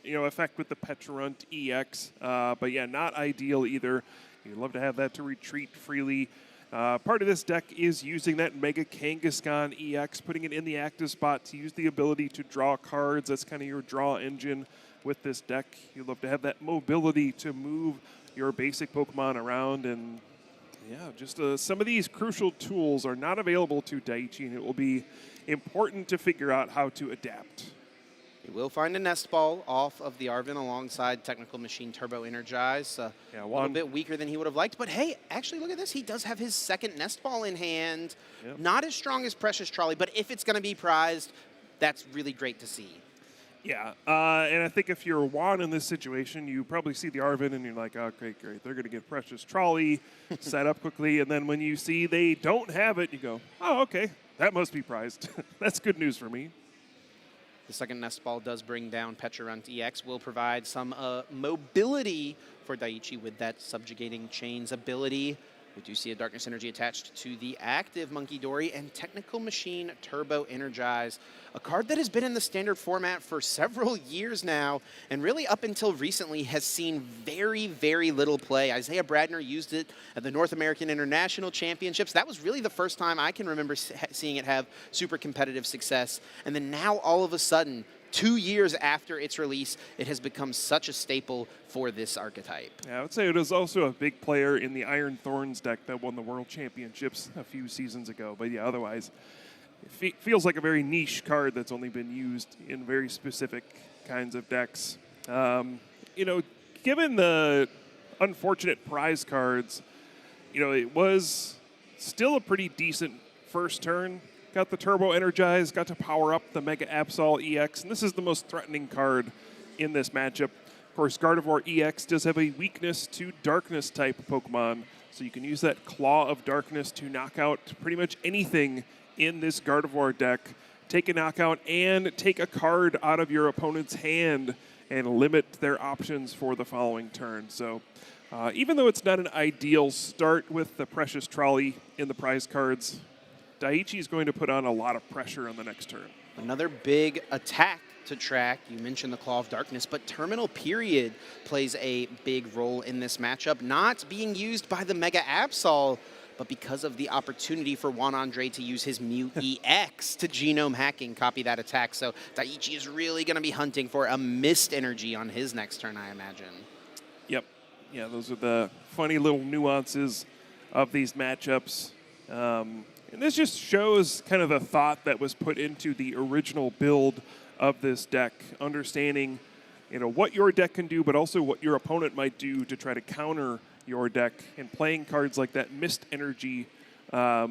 effect with the Pecharunt EX, but yeah, not ideal either. You'd love to have that to retreat freely. Part of this deck is using that Mega Kangaskhan EX, putting it in the active spot to use the ability to draw cards. That's kind of your draw engine with this deck. You'd love to have that mobility to move your basic Pokemon around. And yeah, just some of these crucial tools are not available to Daiichi, and it will be important to figure out how to adapt. He will find a Nest Ball off of the Arven alongside Technical Machine Turbo Energize. A little bit weaker than he would have liked. But hey, actually, look at this. He does have his second Nest Ball in hand. Yep. Not as strong as Precious Trolley, but if it's going to be prized, that's really great to see. Yeah, and I think if you're Juan in this situation, you probably see the Arven and you're like, oh, great. They're going to get Precious Trolley set up quickly. And then when you see they don't have it, you go, oh, okay, that must be prized. That's good news for me. The second Nest Ball does bring down Pecharunt EX, will provide some mobility for Daiichi with that Subjugating Chains ability. We do see a Darkness Energy attached to the active Munkidori and Technical Machine Turbo Energize, a card that has been in the standard format for several years now, and really up until recently has seen very, very little play. Isaiah Bradner used it at the North American International Championships. That was really the first time I can remember seeing it have super competitive success. And then now, all of a sudden, 2 years after its release, it has become such a staple for this archetype. Yeah, I would say it was also a big player in the Iron Thorns deck that won the World Championships a few seasons ago. But yeah, otherwise, it feels like a very niche card that's only been used in very specific kinds of decks. Given the unfortunate prize cards, it was still a pretty decent first turn. Got the Turbo Energize, got to power up the Mega Absol EX, and this is the most threatening card in this matchup. Of course, Gardevoir EX does have a weakness to Darkness-type Pokemon, so you can use that Claw of Darkness to knock out pretty much anything in this Gardevoir deck. Take a knockout and take a card out of your opponent's hand and limit their options for the following turn. So even though it's not an ideal start with the Precious Trolley in the prize cards, Daiichi is going to put on a lot of pressure on the next turn. Another big attack to track. You mentioned the Claw of Darkness, but Terminal Period plays a big role in this matchup, not being used by the Mega Absol, but because of the opportunity for Juan Andre to use his Mew EX to genome hacking, copy that attack. So Daiichi is really going to be hunting for a Mist Energy on his next turn, I imagine. Yep. Yeah, those are the funny little nuances of these matchups. And this just shows kind of the thought that was put into the original build of this deck, understanding, what your deck can do, but also what your opponent might do to try to counter your deck, and playing cards like that Mist Energy, I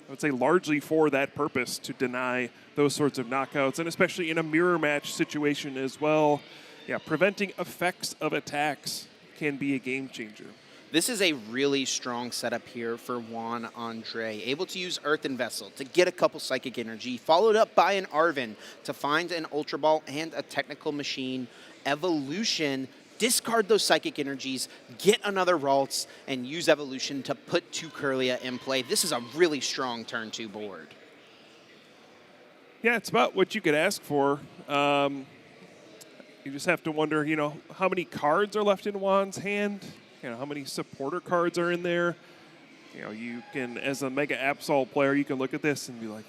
would say largely for that purpose, to deny those sorts of knockouts, and especially in a mirror match situation as well. Yeah, preventing effects of attacks can be a game changer. This is a really strong setup here for Juan Andre. Able to use Earthen Vessel to get a couple Psychic Energy, followed up by an Arven to find an Ultra Ball and a Technical Machine. Evolution, discard those Psychic Energies, get another Ralts, and use Evolution to put 2 Kirlia in play. This is a really strong turn 2 board. Yeah, it's about what you could ask for. You just have to wonder, how many cards are left in Juan's hand? How many supporter cards are in there? You can, as a Mega Absol player, you can look at this and be like,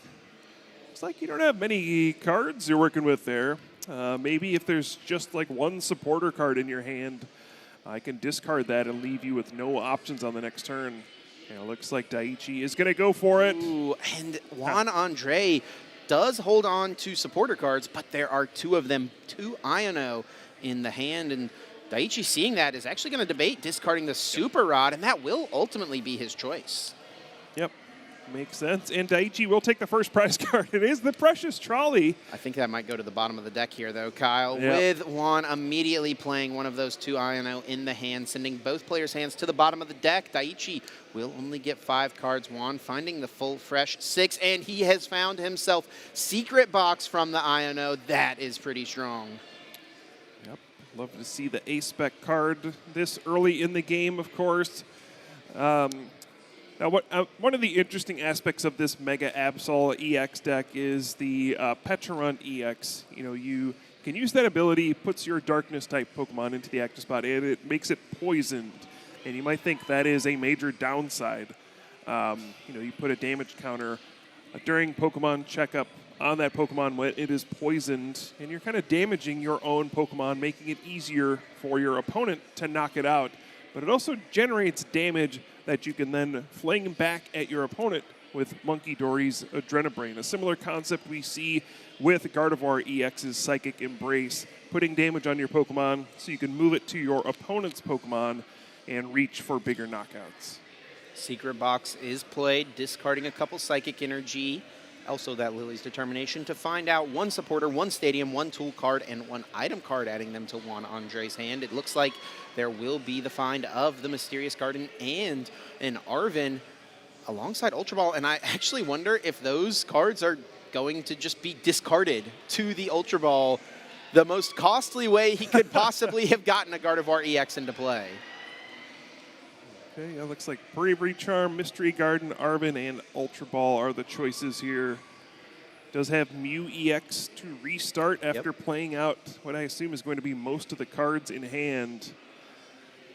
looks like you don't have many cards you're working with there. Maybe if there's just like one supporter card in your hand, I can discard that and leave you with no options on the next turn. Yeah, looks like Daichi is going to go for it. Ooh, and Juan Andre does hold on to supporter cards, but there are two of them, 2 Iono in the hand, and Daichi, seeing that, is actually going to debate discarding the Super Rod, and that will ultimately be his choice. Yep, makes sense. And Daichi will take the first prize card. It is the Precious Trolley. I think that might go to the bottom of the deck here, though, Kyle, Yep. with Juan immediately playing one of those 2 Iono in the hand, sending both players' hands to the bottom of the deck. Daichi will only get 5 cards. Juan finding the full fresh 6, and he has found himself Secret Box from the Iono. That is pretty strong. Yep, love to see the A-Spec card this early in the game, of course. Now, one of the interesting aspects of this Mega Absol EX deck is the Pecharunt EX. You know, you can use that ability, puts your Darkness-type Pokemon into the active spot, and it makes it poisoned. And you might think that is a major downside. You know, you put a damage counter during Pokemon checkup on that Pokemon when it is poisoned, and you're kind of damaging your own Pokemon, making it easier for your opponent to knock it out. But it also generates damage that you can then fling back at your opponent with Monkey Dory's Adrenabrain. A similar concept we see with Gardevoir EX's Psychic Embrace, putting damage on your Pokemon so you can move it to your opponent's Pokemon and reach for bigger knockouts. Secret Box is played, discarding a couple Psychic Energy. Also that Lily's Determination to find out 1 supporter, 1 stadium, 1 tool card, and 1 item card, adding them to Juan Andre's hand. It looks like there will be the find of the Mysterious Garden and an Arven alongside Ultra Ball. And I actually wonder if those cards are going to just be discarded to the Ultra Ball, the most costly way he could possibly have gotten a Gardevoir EX into play. Okay, yeah, looks like Bravery Charm, Mystery Garden, Arven, and Ultra Ball are the choices here. Does have Mew EX to restart after playing out what I assume is going to be most of the cards in hand.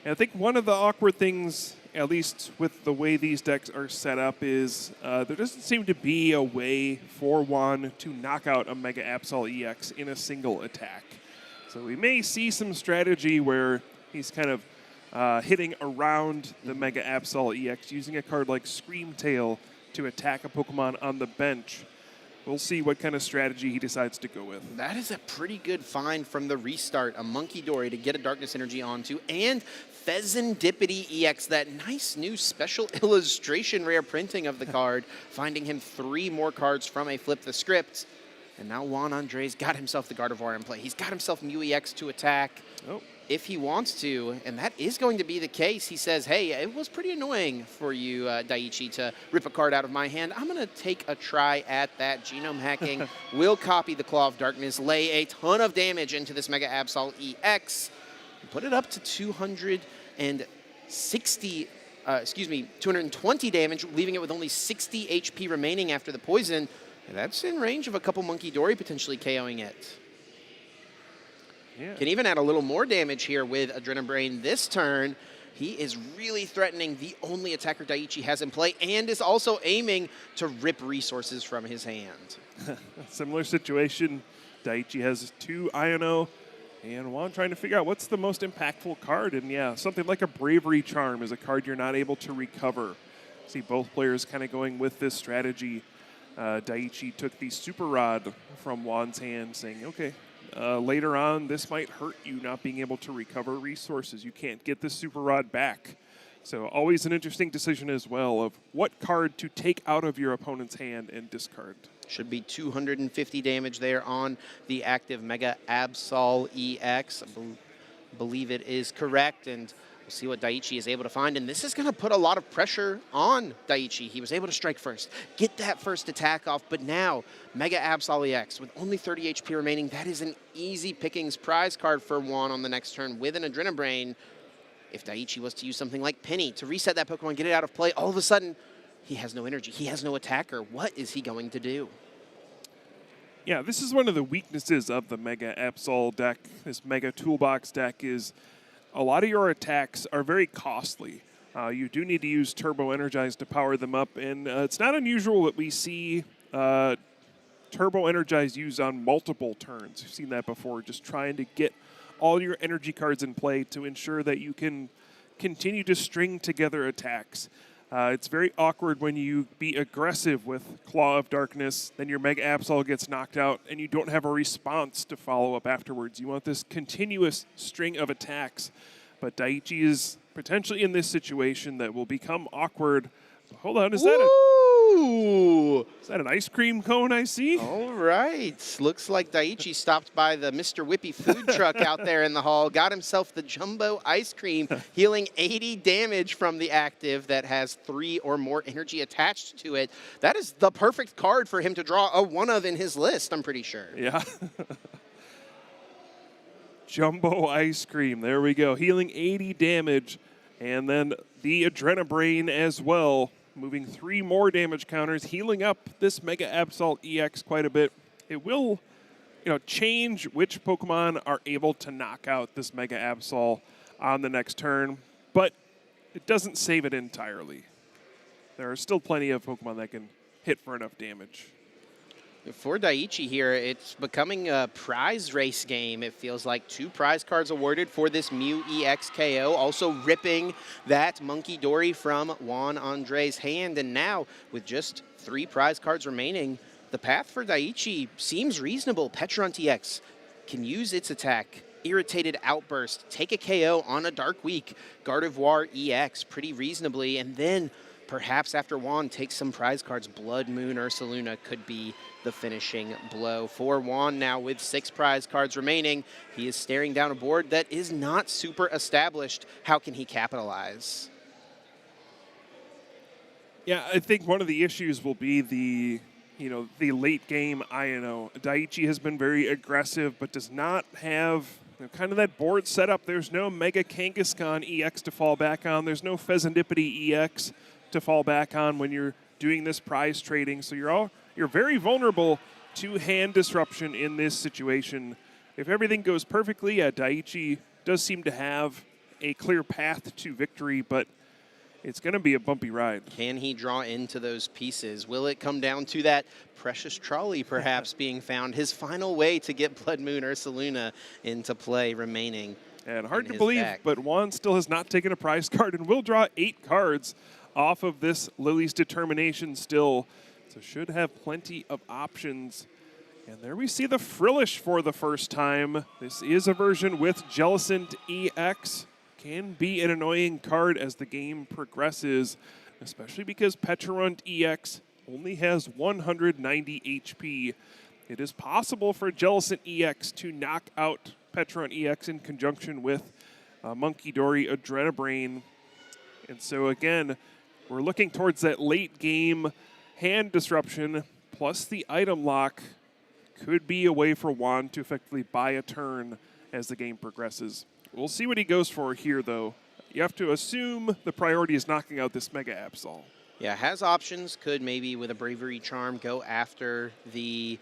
And I think one of the awkward things, at least with the way these decks are set up, is there doesn't seem to be a way for Juan to knock out a Mega Absol EX in a single attack. So we may see some strategy where he's kind of hitting around the Mega Absol EX, using a card like Screamtail to attack a Pokemon on the bench. We'll see what kind of strategy he decides to go with. That is a pretty good find from the restart. A Monkey Dory to get a Darkness Energy onto, and Pheasantipity EX, that nice new special illustration rare printing of the card, finding him 3 more cards from a Flip the Script. And now Juan Andre's got himself the Gardevoir in play. He's got himself Mew EX to attack. Oh. If he wants to, and that is going to be the case. He says, hey, it was pretty annoying for you, Daichi, to rip a card out of my hand. I'm going to take a try at that. Genome hacking will copy the Claw of Darkness, lay a ton of damage into this Mega Absol EX, and put it up to 220 damage, leaving it with only 60 HP remaining after the poison. And that's in range of a couple Monkey Dory potentially KOing it. Yeah. Can even add a little more damage here with Adrenabrain this turn. He is really threatening the only attacker Daichi has in play, and is also aiming to rip resources from his hand. Similar situation. Daichi has 2 Iono, and Juan trying to figure out what's the most impactful card. And yeah, something like a Bravery Charm is a card you're not able to recover. See both players kind of going with this strategy. Daichi took the Super Rod from Juan's hand, saying, okay, later on, this might hurt you not being able to recover resources. You can't get the Super Rod back. So always an interesting decision as well of what card to take out of your opponent's hand and discard. Should be 250 damage there on the active Mega Absol EX. I believe it is correct, and we'll see what Daichi is able to find. And this is going to put a lot of pressure on Daichi. He was able to strike first, get that first attack off, but now Mega Absol EX with only 30 HP remaining. That is an easy pickings prize card for Juan on the next turn with an Adrenabrain. If Daichi was to use something like Penny to reset that Pokemon, get it out of play, all of a sudden, he has no energy. He has no attacker. What is he going to do? Yeah, this is one of the weaknesses of the Mega Absol deck. This Mega Toolbox deck is a lot of your attacks are very costly. You do need to use Turbo Energize to power them up, and it's not unusual that we see 2 Turbo Energize used on multiple turns. You've seen that before, just trying to get all your energy cards in play to ensure that you can continue to string together attacks. It's very awkward when you be aggressive with Claw of Darkness, then your Mega Absol gets knocked out, and you don't have a response to follow up afterwards. You want this continuous string of attacks. But Daiichi is potentially in this situation that will become awkward. Hold on, is that an ice cream cone I see? All right. Looks like Daiichi stopped by the Mr. Whippy food truck out there in the hall, got himself the jumbo ice cream, healing 80 damage from the active that has 3 or more energy attached to it. That is the perfect card for him to draw a one of in his list, I'm pretty sure. Yeah. Jumbo ice cream. There we go. Healing 80 damage. And then the Adrenabrain as well. Moving 3 more damage counters. Healing up this Mega Absol EX quite a bit. It will, change which Pokemon are able to knock out this Mega Absol on the next turn. But it doesn't save it entirely. There are still plenty of Pokemon that can hit for enough damage. For Daiichi here, it's becoming a prize race game. It feels like 2 prize cards awarded for this Mew EX KO, also ripping that Monkey Dory from Juan Andre's hand. And now, with just 3 prize cards remaining, the path for Daiichi seems reasonable. Petron EX can use its attack, Irritated Outburst, take a KO on a Dark Week, Gardevoir EX pretty reasonably, and then perhaps after Juan takes some prize cards, Blood Moon Ursaluna could be the finishing blow. For Juan now with 6 prize cards remaining, he is staring down a board that is not super established. How can he capitalize? Yeah, I think one of the issues will be the late game INO. Daiichi has been very aggressive, but does not have kind of that board setup. There's no Mega Kangaskhan EX to fall back on. There's no Pheasantipity EX to fall back on when you're doing this prize trading. So you're very vulnerable to hand disruption in this situation. If everything goes perfectly, Daiichi does seem to have a clear path to victory, but it's going to be a bumpy ride. Can he draw into those pieces? Will it come down to that precious trolley perhaps being found? His final way to get Blood Moon Ursaluna into play remaining. And hard to believe, but Juan still has not taken a prize card and will draw 8 cards off of this Lily's Determination still. So should have plenty of options. And there we see the Frillish for the first time. This is a version with Jellicent EX. Can be an annoying card as the game progresses, especially because Pecharunt EX only has 190 HP. It is possible for Jellicent EX to knock out Pecharunt EX in conjunction with Monkey Dory Adrenabrain. And so again, we're looking towards that late game hand disruption, plus the item lock could be a way for Juan to effectively buy a turn as the game progresses. We'll see what he goes for here, though. You have to assume the priority is knocking out this Mega Absol. Yeah, has options. Could maybe with a Bravery Charm go after the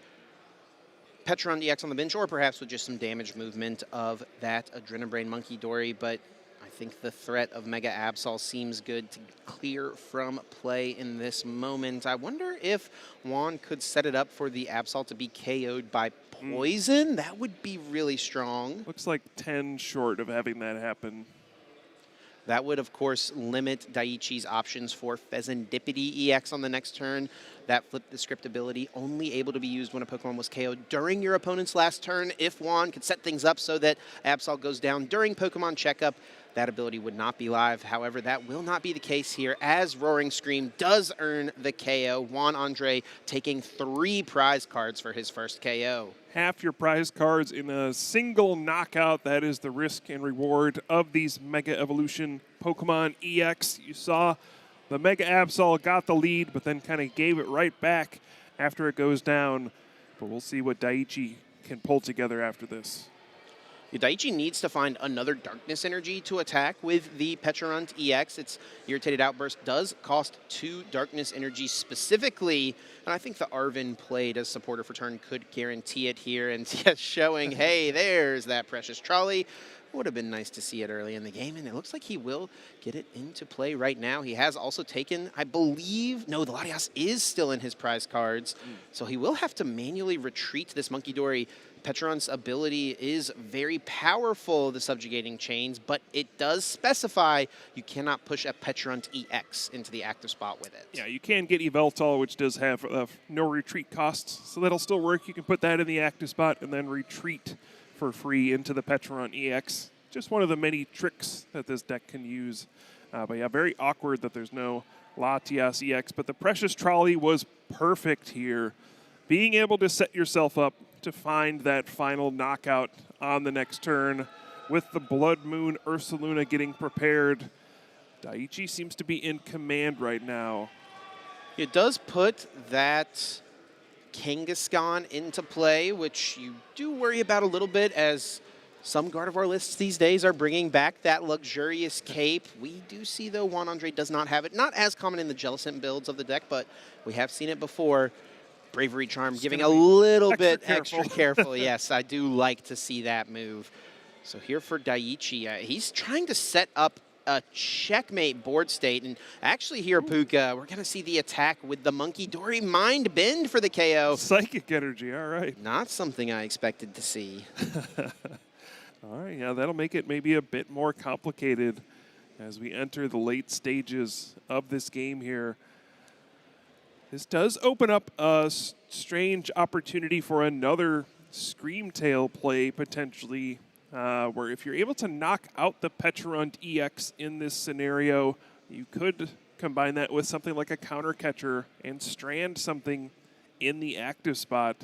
Pecharunt EX on the bench, or perhaps with just some damage movement of that Adrenabrain Monkey Dory. But I think the threat of Mega Absol seems good to clear from play in this moment. I wonder if Juan could set it up for the Absol to be KO'd by poison. That would be really strong. Looks like 10 short of having that happen. That would, of course, limit Daiichi's options for Pheasantipity EX on the next turn. That Flip the Script ability only able to be used when a Pokemon was KO'd during your opponent's last turn. If Juan could set things up so that Absol goes down during Pokemon Checkup, that ability would not be live. However, that will not be the case here, as Roaring Scream does earn the KO. Juan Andre taking 3 prize cards for his first KO. Half your prize cards in a single knockout. That is the risk and reward of these Mega Evolution Pokemon EX. You saw the Mega Absol got the lead, but then kind of gave it right back after it goes down. But we'll see what Daiichi can pull together after this. Daiichi needs to find another Darkness Energy to attack with the Pecharunt EX. Its Irritated Outburst does cost 2 Darkness Energy specifically, and I think the Arven played as supporter for turn could guarantee it here. And yes, showing, hey, there's that Precious Trolley. Would have been nice to see it early in the game, and it looks like he will get it into play right now. He has also taken, I believe, no, the Latias is still in his prize cards, so he will have to manually retreat this Monkey Dory. Petron's ability is very powerful, the subjugating chains, but it does specify you cannot push a Petron EX into the active spot with it. Yeah, you can get Yveltal, which does have no retreat costs, so that'll still work. You can put that in the active spot and then retreat for free into the Petron EX. Just one of the many tricks that this deck can use. But yeah, very awkward that there's no Latias EX, but the Precious Trolley was perfect here. Being able to set yourself up to find that final knockout on the next turn with the Blood Moon Ursaluna getting prepared. Daiichi seems to be in command right now. It does put that Kangaskhan into play, which you do worry about a little bit, as some Gardevoir lists these days are bringing back that luxurious cape. We do see, though, Juan Andre does not have it. Not as common in the Jellicent builds of the deck, but we have seen it before. Bravery Charm giving a little bit extra careful. Yes, I do like to see that move. So here for Daiichi, he's trying to set up a checkmate board state. And actually here, Puka, we're going to see the attack with the Monkey Dory Mind Bend for the KO. Psychic energy, all right. Not something I expected to see. All right, yeah, that'll make it maybe a bit more complicated as we enter the late stages of this game here. This does open up a strange opportunity for another Screamtail play, potentially, where if you're able to knock out the Petron EX in this scenario, you could combine that with something like a counter catcher and strand something in the active spot.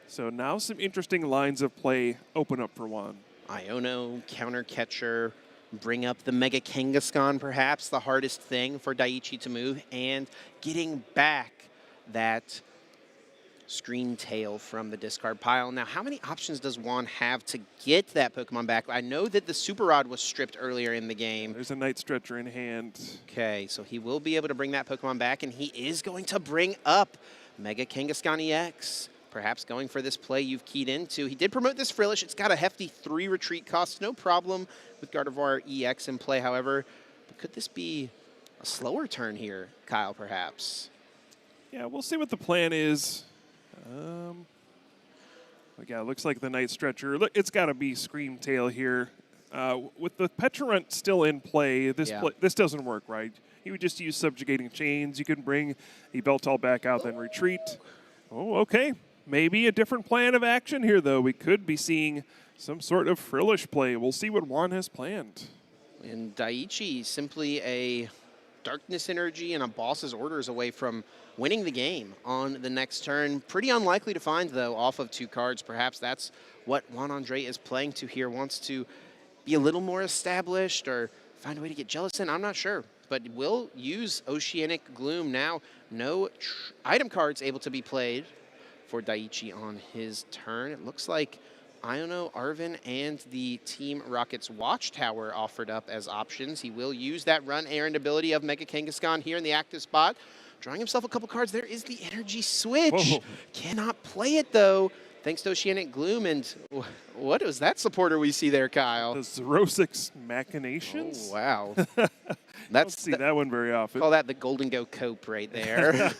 So now some interesting lines of play open up for Juan. Iono, counter catcher, bring up the Mega Kangaskhan, perhaps the hardest thing for Daiichi to move, and getting back that Screamtail from the discard pile. Now, how many options does Juan have to get that Pokemon back? I know that the Super Rod was stripped earlier in the game. There's a Night Stretcher in hand. Okay, so he will be able to bring that Pokemon back, and he is going to bring up Mega Kangaskhan EX. Perhaps going for this play you've keyed into. He did promote this Frillish. It's got a hefty 3 retreat cost. No problem with Gardevoir EX in play, however. But could this be a slower turn here, Kyle, perhaps? Yeah, we'll see what the plan is. Yeah, it looks like the Night Stretcher. Look, it's got to be Screamtail here. With the Petulant still in play, this doesn't work, right? You would just use Subjugating Chains. You can bring the Yveltal back out, then retreat. Oh, okay. Maybe a different plan of action here, though. We could be seeing some sort of Frillish play. We'll see what Juan has planned. And Daiichi, simply a Darkness Energy and a Boss's Orders away from winning the game on the next turn. Pretty unlikely to find, though, off of 2 cards. Perhaps that's what Juan Andre is playing to here. Wants to be a little more established or find a way to get Jellicent. I'm not sure. But will use Oceanic Gloom now. No item cards able to be played for Daiichi on his turn. It looks like Iono, Arven, and the Team Rocket's Watchtower offered up as options. He will use that run errand ability of Mega Kangaskhan here in the active spot. Drawing himself a couple cards. There is the Energy Switch. Whoa. Cannot play it, though, thanks to Oceanic Gloom. And what was that supporter we see there, Kyle? The Xerosix Machinations? Oh, wow. Don't see that one very often. Call that the Golden Go Cope right there.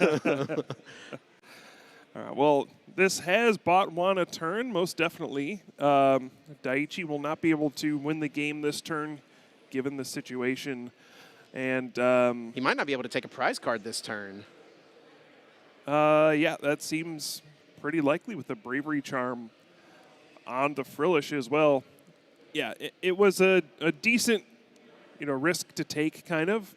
Well, this has bought Juan a turn, most definitely. Daiichi will not be able to win the game this turn, given the situation. And he might not be able to take a prize card this turn. Yeah, that seems pretty likely with the Bravery Charm on the Frillish as well. Yeah, it was a decent, risk to take, kind of.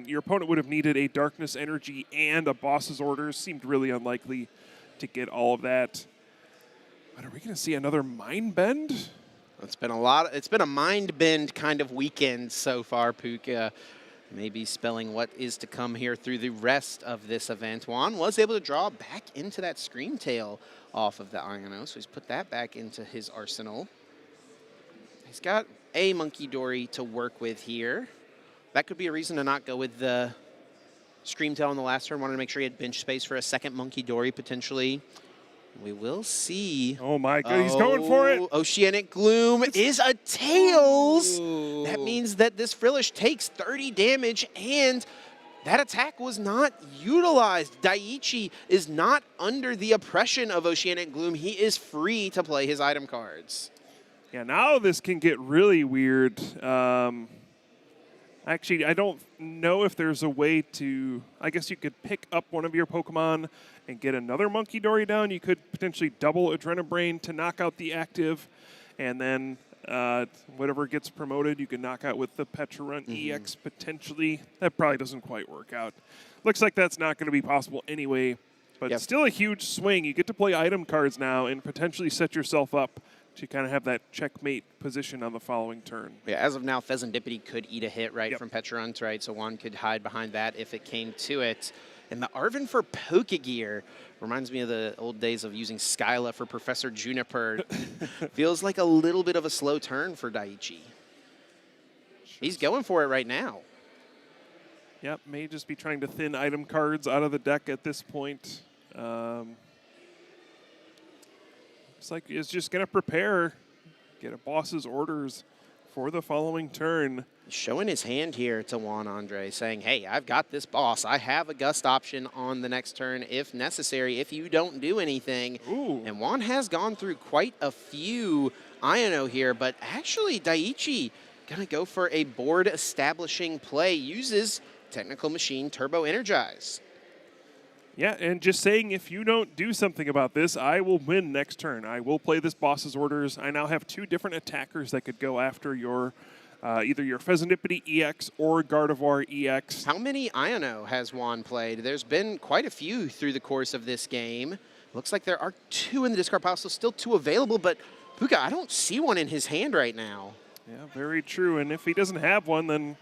Your opponent would have needed a Darkness Energy and a Boss's Orders. Seemed really unlikely to get all of that. But are we going to see another Mind Bend? It's been a Mind Bend kind of weekend so far, Puka. Maybe spelling what is to come here through the rest of this event. Juan was able to draw back into that Screamtail off of the Iono, so he's put that back into his arsenal. He's got a Monkey Dory to work with here. That could be a reason to not go with the Screamtail on the last turn. Wanted to make sure he had bench space for a second Monkey Dory, potentially. We will see. Oh my god, he's going for it. Oceanic Gloom is a Tails. That means that this Frillish takes 30 damage, and that attack was not utilized. Daiichi is not under the oppression of Oceanic Gloom. He is free to play his item cards. Yeah, now this can get really weird. Actually, I don't know if there's a way to... I guess you could pick up one of your Pokemon and get another Monkey Dory down. You could potentially double Adrenabrain to knock out the active, and then whatever gets promoted, you can knock out with the Pecharunt EX potentially. That probably doesn't quite work out. Looks like that's not going to be possible anyway, but it's still a huge swing. You get to play item cards now and potentially set yourself up to kind of have that checkmate position on the following turn. Yeah, as of now, Pheasantipity could eat a hit, right, from Pecharunt, right? So Juan could hide behind that if it came to it. And the Arven for Pokegear reminds me of the old days of using Skyla for Professor Juniper. Feels like a little bit of a slow turn for Daiichi. He's going for it right now. Yep, may just be trying to thin item cards out of the deck at this point. It's like it's just going to prepare, get a boss's orders for the following turn. Showing his hand here to Juan Andre, saying, hey, I've got this boss. I have a gust option on the next turn if necessary, if you don't do anything. Ooh. And Juan has gone through quite a few Iono here, but actually Daiichi going to go for a board establishing play, uses Technical Machine Turbo Energize. Yeah, and just saying if you don't do something about this, I will win next turn. I will play this boss's orders. I now have two different attackers that could go after your either your Pheasantipity EX or Gardevoir EX. How many Iono has Juan played? There's been quite a few through the course of this game. Looks like there are two in the discard pile, so still two available, but Puka, I don't see one in his hand right now. Yeah, very true. And if he doesn't have one, then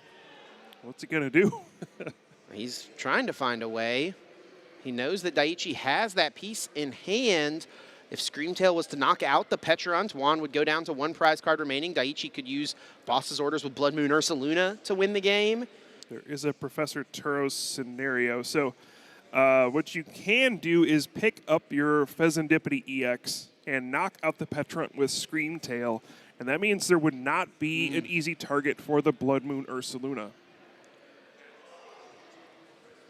what's he going to do? He's trying to find a way. He knows that Daiichi has that piece in hand. If Screamtail was to knock out the Pecharunt, Juan would go down to one prize card remaining. Daiichi could use boss's orders with Blood Moon Ursaluna to win the game. There is a Professor Turos scenario. So what you can do is pick up your Pheasantipity EX and knock out the Pecharunt with Screamtail. And that means there would not be an easy target for the Blood Moon Ursaluna.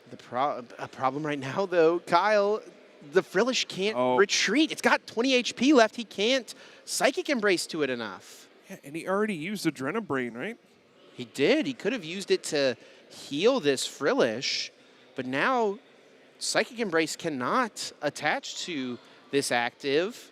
A problem right now, though, Kyle, the Frillish can't retreat. It's got 20 HP left. He can't Psychic Embrace to it enough. Yeah, and he already used Adrenabrain, right? He did. He could have used it to heal this Frillish, but now Psychic Embrace cannot attach to this active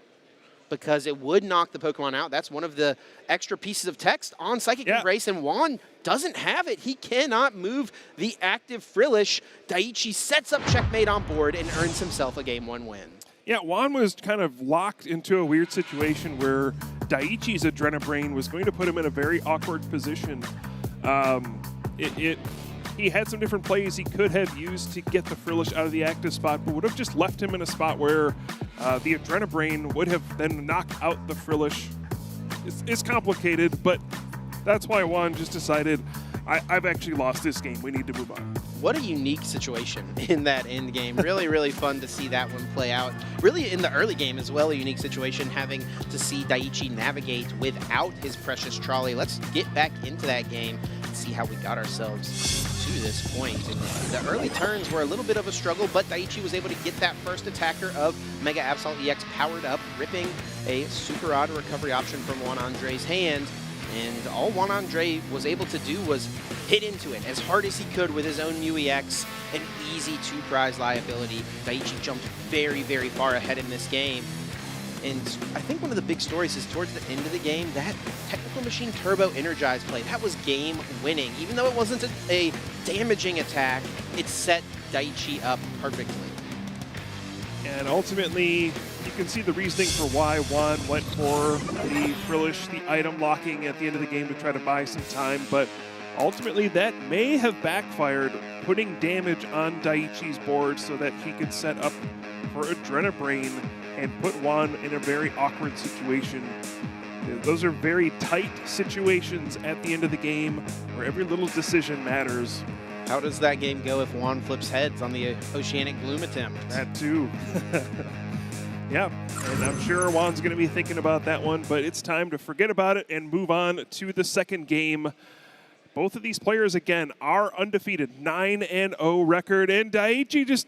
because it would knock the Pokemon out. That's one of the extra pieces of text on Psychic Embrace, and Juan doesn't have it. He cannot move the active Frillish. Daiichi sets up checkmate on board and earns himself a Game 1 win. Yeah, Juan was kind of locked into a weird situation where Daiichi's Adrenabrain was going to put him in a very awkward position. He had some different plays he could have used to get the Frillish out of the active spot, but would have just left him in a spot where the Adrenabrain would have then knocked out the Frillish. It's complicated, but that's why Juan just decided, I've actually lost this game. We need to move on. What a unique situation in that end game. Really, really fun to see that one play out. Really in the early game as well, a unique situation having to see Daiichi navigate without his precious trolley. Let's get back into that game and see how we got ourselves to this point. And the early turns were a little bit of a struggle, but Daiichi was able to get that first attacker of Mega Absol EX powered up, ripping a super odd recovery option from Juan Andre's hand. And all Juan Andre was able to do was hit into it as hard as he could with his own Mew EX, an easy two-prize liability. Daiichi jumped very, very far ahead in this game. And I think one of the big stories is towards the end of the game, that Technical Machine Turbo Energize play, that was game-winning. Even though it wasn't a damaging attack, it set Daiichi up perfectly. And ultimately, you can see the reasoning for why Juan went for the Frillish, the item locking at the end of the game to try to buy some time, but ultimately that may have backfired, putting damage on Daiichi's board so that he could set up for Adrenabrain and put Juan in a very awkward situation. Those are very tight situations at the end of the game where every little decision matters. How does that game go if Juan flips heads on the Oceanic Gloom attempt? That too. Yeah, and I'm sure Juan's going to be thinking about that one, but it's time to forget about it and move on to the second game. Both of these players, again, are undefeated, 9-0 record, and Daichi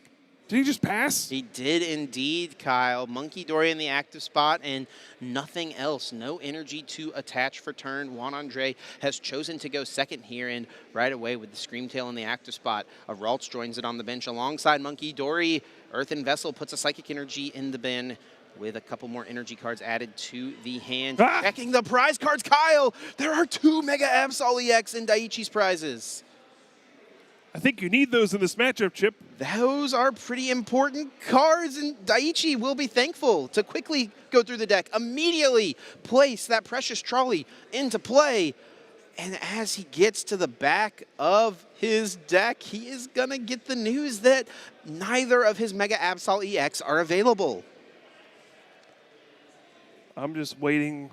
did he just pass? He did indeed, Kyle. Monkey Dory in the active spot and nothing else. No energy to attach for turn. Juan Andre has chosen to go second here, and right away with the Screamtail in the active spot, Ralts joins it on the bench alongside Monkey Dory. Earthen Vessel puts a Psychic Energy in the bin with a couple more energy cards added to the hand. Checking the prize cards, Kyle! There are 2 Mega Absol EX in Daiichi's prizes. I think you need those in this matchup, Chip. Those are pretty important cards, and Daiichi will be thankful to quickly go through the deck, immediately place that precious trolley into play, and as he gets to the back of his deck, he is going to get the news that neither of his Mega Absol EX are available. I'm just waiting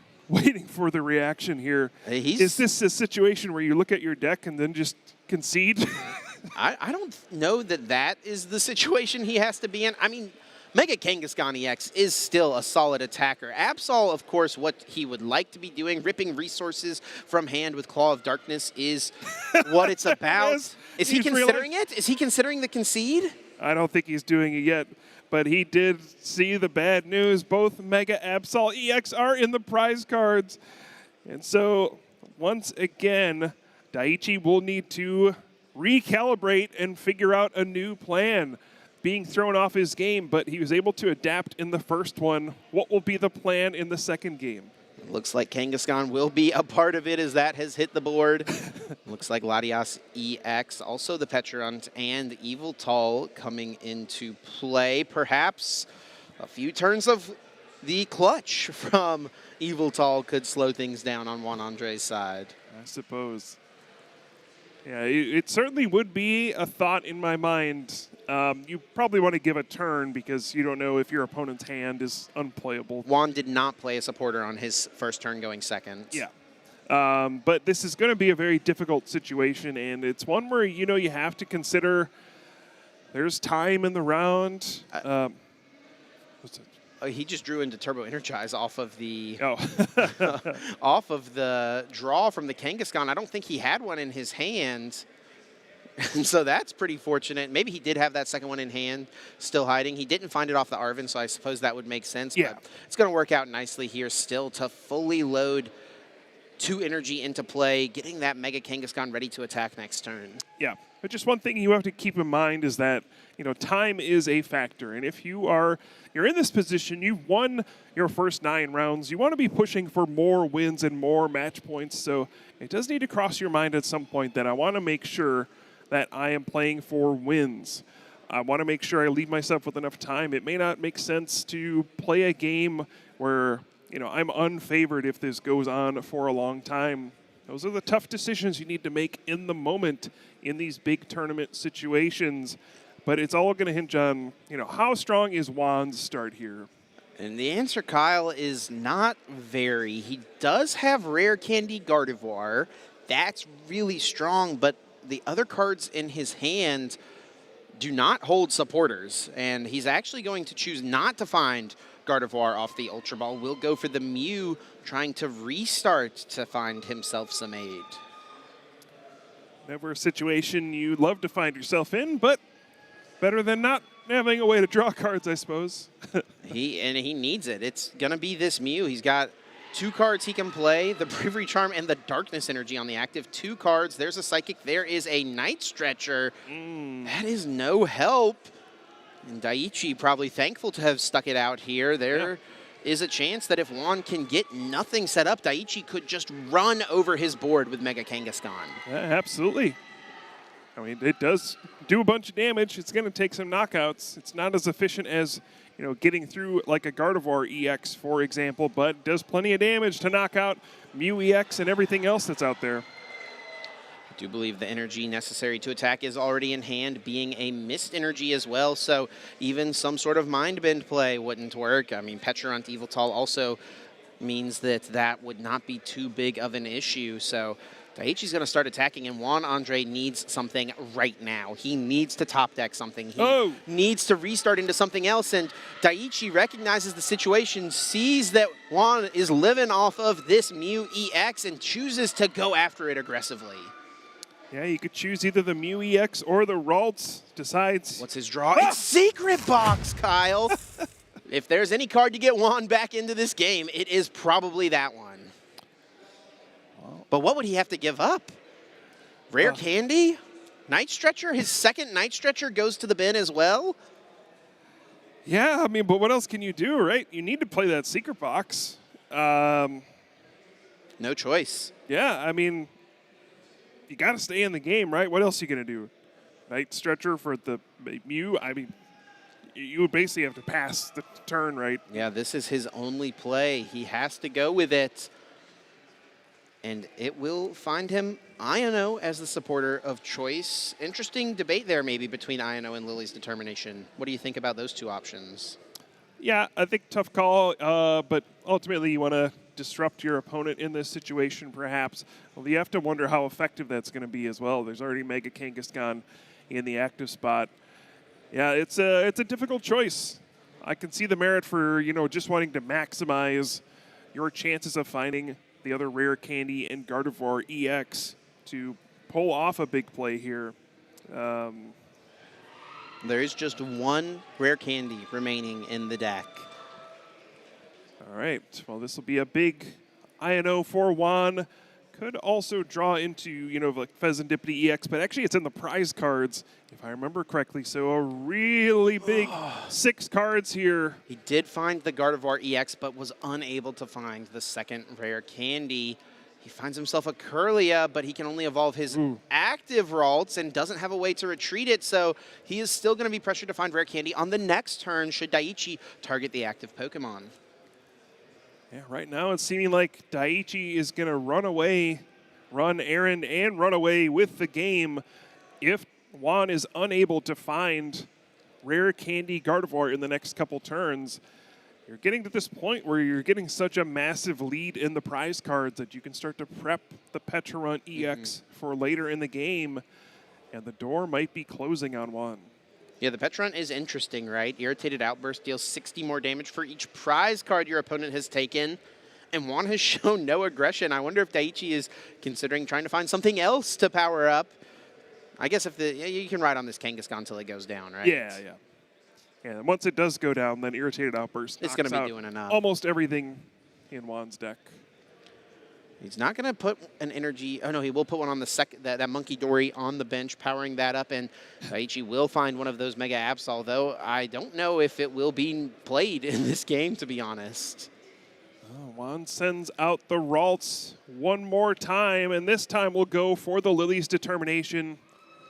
for the reaction here. Is this a situation where you look at your deck and then just concede? I don't know that is the situation he has to be in. I mean, Mega Kangaskhan EX is still a solid attacker. Absol, of course, what he would like to be doing, ripping resources from hand with Claw of Darkness is what it's about. Yes, is he considering it? Is he considering the concede? I don't think he's doing it yet, but he did see the bad news. Both Mega Absol EX are in the prize cards. And so, once again, Daiichi will need to recalibrate and figure out a new plan. Being thrown off his game, but he was able to adapt in the first one. What will be the plan in the second game? Looks like Kangaskhan will be a part of it as that has hit the board. Looks like Latias EX, also the Petulant and Yveltal coming into play. Perhaps a few turns of the clutch from Yveltal could slow things down on Juan Andre's side. I suppose. Yeah, it certainly would be a thought in my mind. You probably want to give a turn because you don't know if your opponent's hand is unplayable. Juan did not play a supporter on his first turn going second. Yeah. But this is going to be a very difficult situation, and it's one where, you know, you have to consider there's time in the round. What's it? He just drew into Turbo Energize off of the Oh. off of the draw from the Kangaskhan. I don't think he had one in his hand. And so that's pretty fortunate. Maybe he did have that second one in hand, still hiding. He didn't find it off the Arven, so I suppose that would make sense. Yeah. But it's going to work out nicely here still to fully load 2 energy into play, getting that Mega Kangaskhan ready to attack next turn. Yeah, but just one thing you have to keep in mind is that, you know, time is a factor. And if you're in this position, you've won your first 9 rounds, you want to be pushing for more wins and more match points. So it does need to cross your mind at some point that I want to make sure that I am playing for wins. I want to make sure I leave myself with enough time. It may not make sense to play a game where, you know, I'm unfavored if this goes on for a long time. Those are the tough decisions you need to make in the moment in these big tournament situations. But it's all going to hinge on, you know, how strong is Juan's start here? And the answer, Kyle, is not very. He does have Rare Candy Gardevoir. That's really strong, but the other cards in his hand do not hold supporters. And he's actually going to choose not to find Gardevoir off the Ultra Ball. Will go for the Mew, trying to restart to find himself some aid. Never a situation you'd love to find yourself in, but better than not having a way to draw cards, I suppose. He needs it. It's going to be this Mew. He's got 2 cards he can play, the Bravery Charm and the Darkness Energy on the active. 2 cards. There's a Psychic. There is a Night Stretcher. That is no help. And Daiichi probably thankful to have stuck it out here. There is a chance that if Juan can get nothing set up, Daiichi could just run over his board with Mega Kangaskhan. Yeah, absolutely. I mean, it does do a bunch of damage. It's going to take some knockouts. It's not as efficient as, you know, getting through like a Gardevoir EX, for example, but does plenty of damage to knock out Mew EX and everything else that's out there. I do believe the energy necessary to attack is already in hand, being a mist energy as well, so even some sort of Mind Bend play wouldn't work. I mean, Petulant Yveltal also means that that would not be too big of an issue, so Daiichi's going to start attacking, and Juan Andre needs something right now. He needs to top deck something. He needs to restart into something else, and Daiichi recognizes the situation, sees that Juan is living off of this Mew EX, and chooses to go after it aggressively. Yeah, you could choose either the Mew EX or the Ralts. Decides. What's his draw? It's Secret Box, Kyle. If there's any card to get Juan back into this game, it is probably that one. But what would he have to give up? Rare Candy? Night Stretcher? His second Night Stretcher goes to the bin as well? Yeah, I mean, but what else can you do, right? You need to play that Secret Box. No choice. Yeah, I mean, you got to stay in the game, right? What else are you going to do? Night Stretcher for the Mew? I mean, you would basically have to pass the turn, right? Yeah, this is his only play. He has to go with it. And it will find him Iono as the supporter of choice. Interesting debate there maybe between Iono and Lily's Determination. What do you think about those two options? Yeah, I think tough call, but ultimately you want to disrupt your opponent in this situation perhaps. Well, you have to wonder how effective that's going to be as well. There's already Mega Kangaskhan in the active spot. Yeah, it's a difficult choice. I can see the merit for, just wanting to maximize your chances of finding the other Rare Candy and Gardevoir EX to pull off a big play here. There is just one Rare Candy remaining in the deck. All right, well, this will be a big Iono for Juan. Could also draw into, like Pheasantipity EX, but actually it's in the prize cards, if I remember correctly. So a really big 6 cards here. He did find the Gardevoir EX, but was unable to find the second Rare Candy. He finds himself a Kirlia, but he can only evolve his active Ralts and doesn't have a way to retreat it, so he is still going to be pressured to find Rare Candy on the next turn should Daiichi target the active Pokemon. Yeah, right now it's seeming like Daiichi is going to run errand and run away with the game if Juan is unable to find Rare Candy Gardevoir in the next couple turns. You're getting to this point where you're getting such a massive lead in the prize cards that you can start to prep the Pecharunt EX for later in the game, and the door might be closing on Juan. Yeah, the Pecharunt is interesting, right? Irritated Outburst deals 60 more damage for each prize card your opponent has taken, and Juan has shown no aggression. I wonder if Daiichi is considering trying to find something else to power up. I guess if you can ride on this Kangaskhan until it goes down, right? Yeah. And once it does go down, then Irritated Outburst it's going to be doing enough. Almost everything in Juan's deck. He's not going to put an energy. Oh no, he will put one on the second that Monkey Dory on the bench, powering that up, and Daiichi will find one of those Mega Absol. Though I don't know if it will be played in this game, to be honest. Oh, Juan sends out the Ralts one more time, and this time we'll go for the Lily's Determination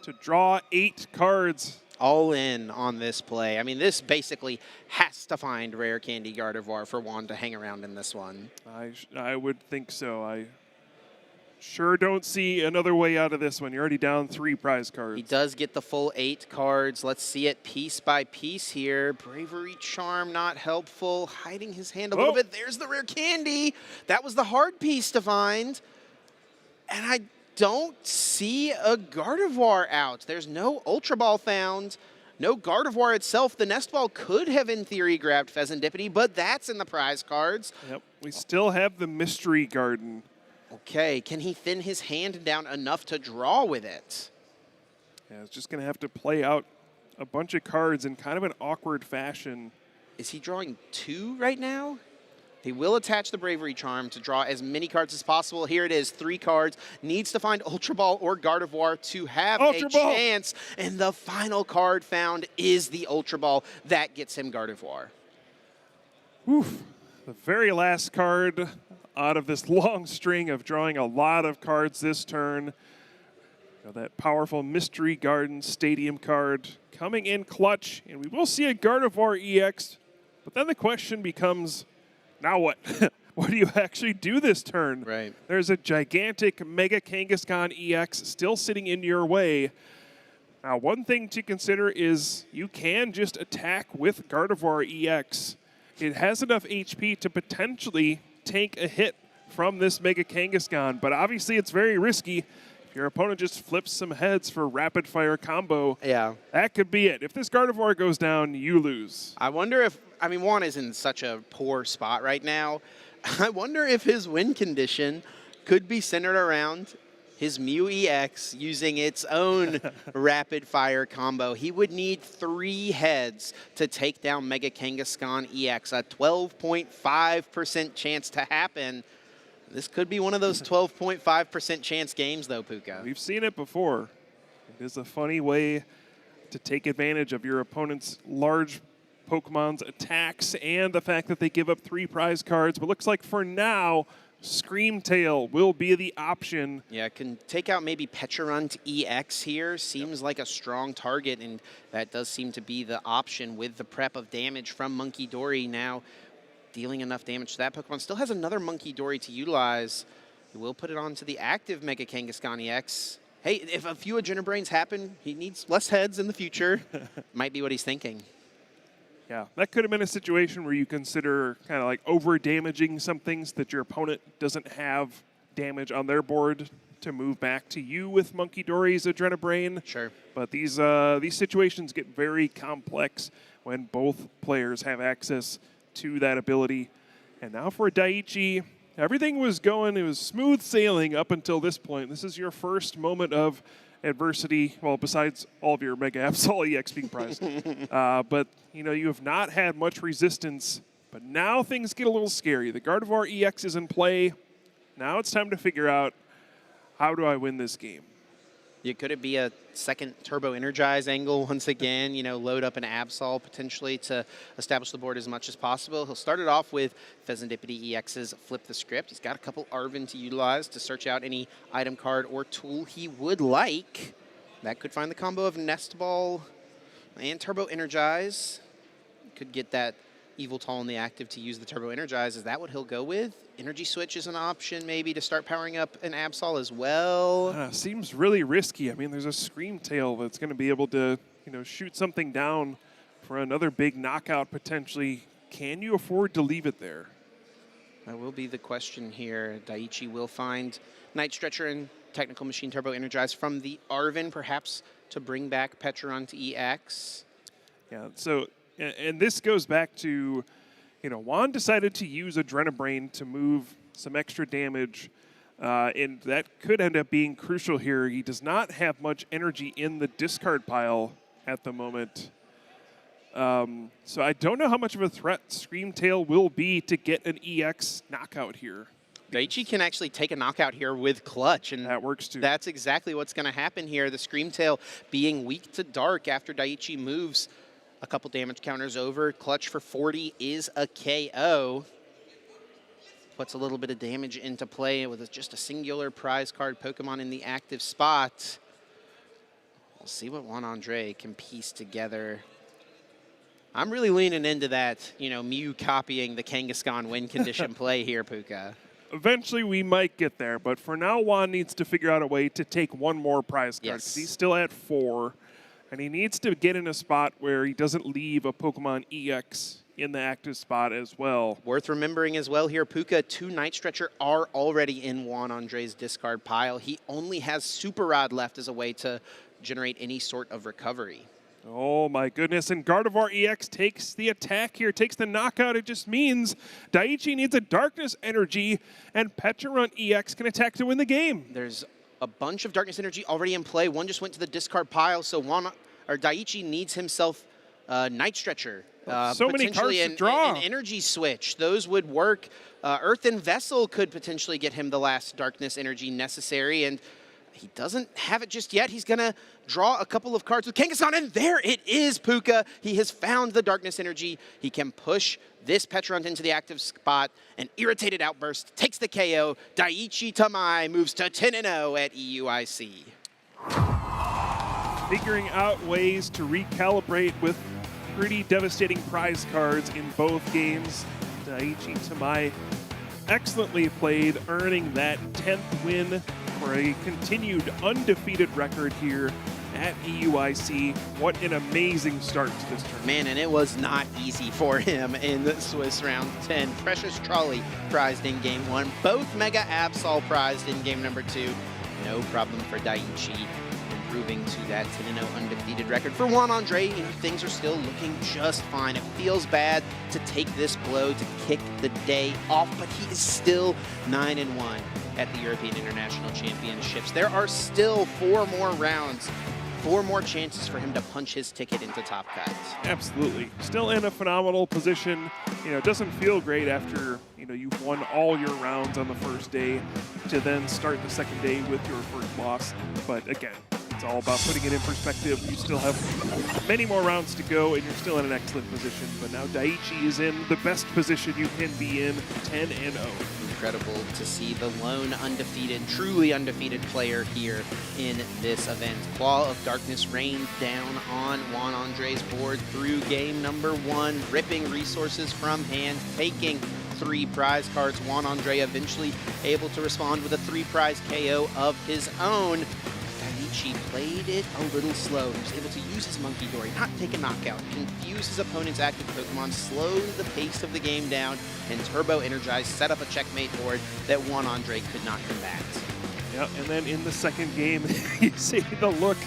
to draw 8 cards. All in on this play. I mean, this basically has to find Rare Candy Gardevoir for Juan to hang around in this one. I would think so. I sure don't see another way out of this one. You're already down 3 prize cards. He does get the full 8 cards. Let's see it piece by piece here. Bravery Charm, not helpful. Hiding his hand a little bit. There's the Rare Candy. That was the hard piece to find. And I don't see a Gardevoir out. There's no Ultra Ball found. No Gardevoir itself. The Nest Ball could have, in theory, grabbed Pheasantipity, but that's in the prize cards. Yep. We still have the Mystery Garden. Okay, can he thin his hand down enough to draw with it? Yeah, it's just going to have to play out a bunch of cards in kind of an awkward fashion. Is he drawing 2 right now? He will attach the Bravery Charm to draw as many cards as possible. Here it is, 3 cards. Needs to find Ultra Ball or Gardevoir to have a chance. And the final card found is the Ultra Ball. That gets him Gardevoir. Oof. The very last card out of this long string of drawing a lot of cards this turn. That powerful Mystery Garden Stadium card coming in clutch. And we will see a Gardevoir EX. But then the question becomes, now what? What do you actually do this turn? Right. There's a gigantic Mega Kangaskhan EX still sitting in your way. Now, one thing to consider is you can just attack with Gardevoir EX. It has enough HP to potentially take a hit from this Mega Kangaskhan, but obviously it's very risky. If your opponent just flips some heads for rapid fire combo, that could be it. If this Gardevoir goes down, you lose. I wonder if, I mean, Juan is in such a poor spot right now. I wonder if his win condition could be centered around his Mew EX using its own rapid fire combo. He would need 3 heads to take down Mega Kangaskhan EX, a 12.5% chance to happen. This could be one of those 12.5% chance games, though, Puka. We've seen it before. It is a funny way to take advantage of your opponent's large Pokemon's attacks and the fact that they give up 3 prize cards. But looks like for now, Screamtail will be the option. Yeah, can take out maybe Pecharunt EX here. Seems like a strong target, and that does seem to be the option with the prep of damage from Monkey Dory now dealing enough damage to that Pokemon. Still has another Monkey Dory to utilize. He will put it onto the active Mega Kangaskhan EX. Hey, if a few Agenda Brains happen, he needs less heads in the future. Might be what he's thinking. Yeah, that could have been a situation where you consider kind of like over-damaging some things that your opponent doesn't have damage on their board to move back to you with Monkey Dory's Adrenabrain. Sure. But these situations get very complex when both players have access to that ability. And now for Daiichi, everything was going, it was smooth sailing up until this point. This is your first moment of adversity, well, besides all of your Mega Absol EX being prized. But, you know, you have not had much resistance, but now things get a little scary. The Gardevoir EX is in play. Now it's time to figure out, how do I win this game? Could it be a second Turbo Energize angle once again? You know, load up an Absol potentially to establish the board as much as possible. He'll start it off with Pheasantipity EX's Flip the Script. He's got a couple Arven to utilize to search out any item card or tool he would like. That could find the combo of Nest Ball and Turbo Energize. Could get that Eviltal in the active to use the Turbo Energize. Is that what he'll go with? Energy Switch is an option maybe to start powering up an Absol as well. Seems really risky. I mean, there's a Screamtail that's going to be able to, you know, shoot something down for another big knockout potentially. Can you afford to leave it there? That will be the question here. Daiichi will find Night Stretcher and Technical Machine Turbo Energize from the Arven, perhaps to bring back Pecharunt EX. Yeah, so, and this goes back to, you know, Juan decided to use Adrenabrain to move some extra damage, and that could end up being crucial here. He does not have much energy in the discard pile at the moment. So I don't know how much of a threat Screamtail will be to get an EX knockout here. Daiichi can actually take a knockout here with Clutch, and that works too. That's exactly what's going to happen here. The Screamtail being weak to Dark after Daiichi moves a couple damage counters over. Clutch for 40 is a KO. Puts a little bit of damage into play with just a singular prize card Pokemon in the active spot. We'll see what Juan Andre can piece together. I'm really leaning into that, you know, Mew copying the Kangaskhan win condition play here, Puka. Eventually we might get there, but for now Juan needs to figure out a way to take one more prize card. Yes. He's still at 4. And he needs to get in a spot where he doesn't leave a Pokemon EX in the active spot as well. Worth remembering as well here, Puka, 2 Night Stretcher are already in Juan Andre's discard pile. He only has Super Rod left as a way to generate any sort of recovery. Oh my goodness, and Gardevoir EX takes the attack here, takes the knockout. It just means Daiichi needs a Darkness Energy, and Pecharunt EX can attack to win the game. There's a bunch of Darkness Energy already in play. One just went to the discard pile, so Daiichi needs himself Night Stretcher. So many cards to draw. An Energy Switch. Those would work. Earthen Vessel could potentially get him the last Darkness Energy necessary, and he doesn't have it just yet. He's going to draw a couple of cards with Kangaskhan, and there it is, Puka. He has found the Darkness Energy. He can push this Pecharunt into the active spot. An Irritated Outburst takes the KO. Daiichi Tamai moves to 10-0 at EUIC. Figuring out ways to recalibrate with pretty devastating prize cards in both games. Daiichi Tamai excellently played, earning that 10th win for a continued undefeated record here at EUIC. What an amazing start to this tournament. Man, and it was not easy for him in the Swiss round 10. Precious Trolley prized in game 1. Both Mega Absol prized in game number 2. No problem for Daiichi, improving to that 10-0 undefeated record. For Juan Andre, things are still looking just fine. It feels bad to take this blow, to kick the day off, but he is still 9-1 at the European International Championships. There are still 4 more rounds, 4 more chances for him to punch his ticket into top cuts. Absolutely. Still in a phenomenal position. It doesn't feel great after, you've won all your rounds on the first day to then start the second day with your first loss. But again, it's all about putting it in perspective. You still have many more rounds to go, and you're still in an excellent position. But now Daiichi is in the best position you can be in, 10-0. Incredible to see the lone undefeated, truly undefeated player here in this event. Claw of Darkness rained down on Juan Andre's board through game number 1, ripping resources from hand, taking 3 prize cards. Juan Andre eventually able to respond with a 3-prize KO of his own. Daiichi played it a little slow. He was able to use his Monkey Dory, not take a knockout, confuse his opponent's active Pokemon, slow the pace of the game down, and Turbo Energize set up a checkmate board that Juan Andre could not combat. Yep, and then in the second game, you see the look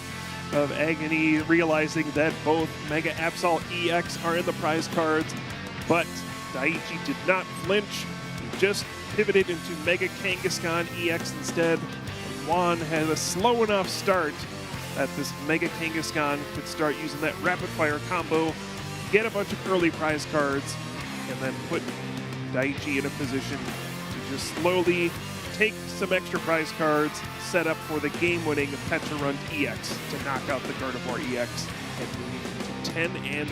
of agony, realizing that both Mega Absol EX are in the prize cards, but Daiichi did not flinch. He just pivoted into Mega Kangaskhan EX instead. Juan had a slow enough start that this Mega Kangaskhan could start using that rapid fire combo, get a bunch of early prize cards, and then put Daiichi in a position to just slowly take some extra prize cards, set up for the game-winning Pecharunt EX to knock out the Gardevoir EX and move to 10-0.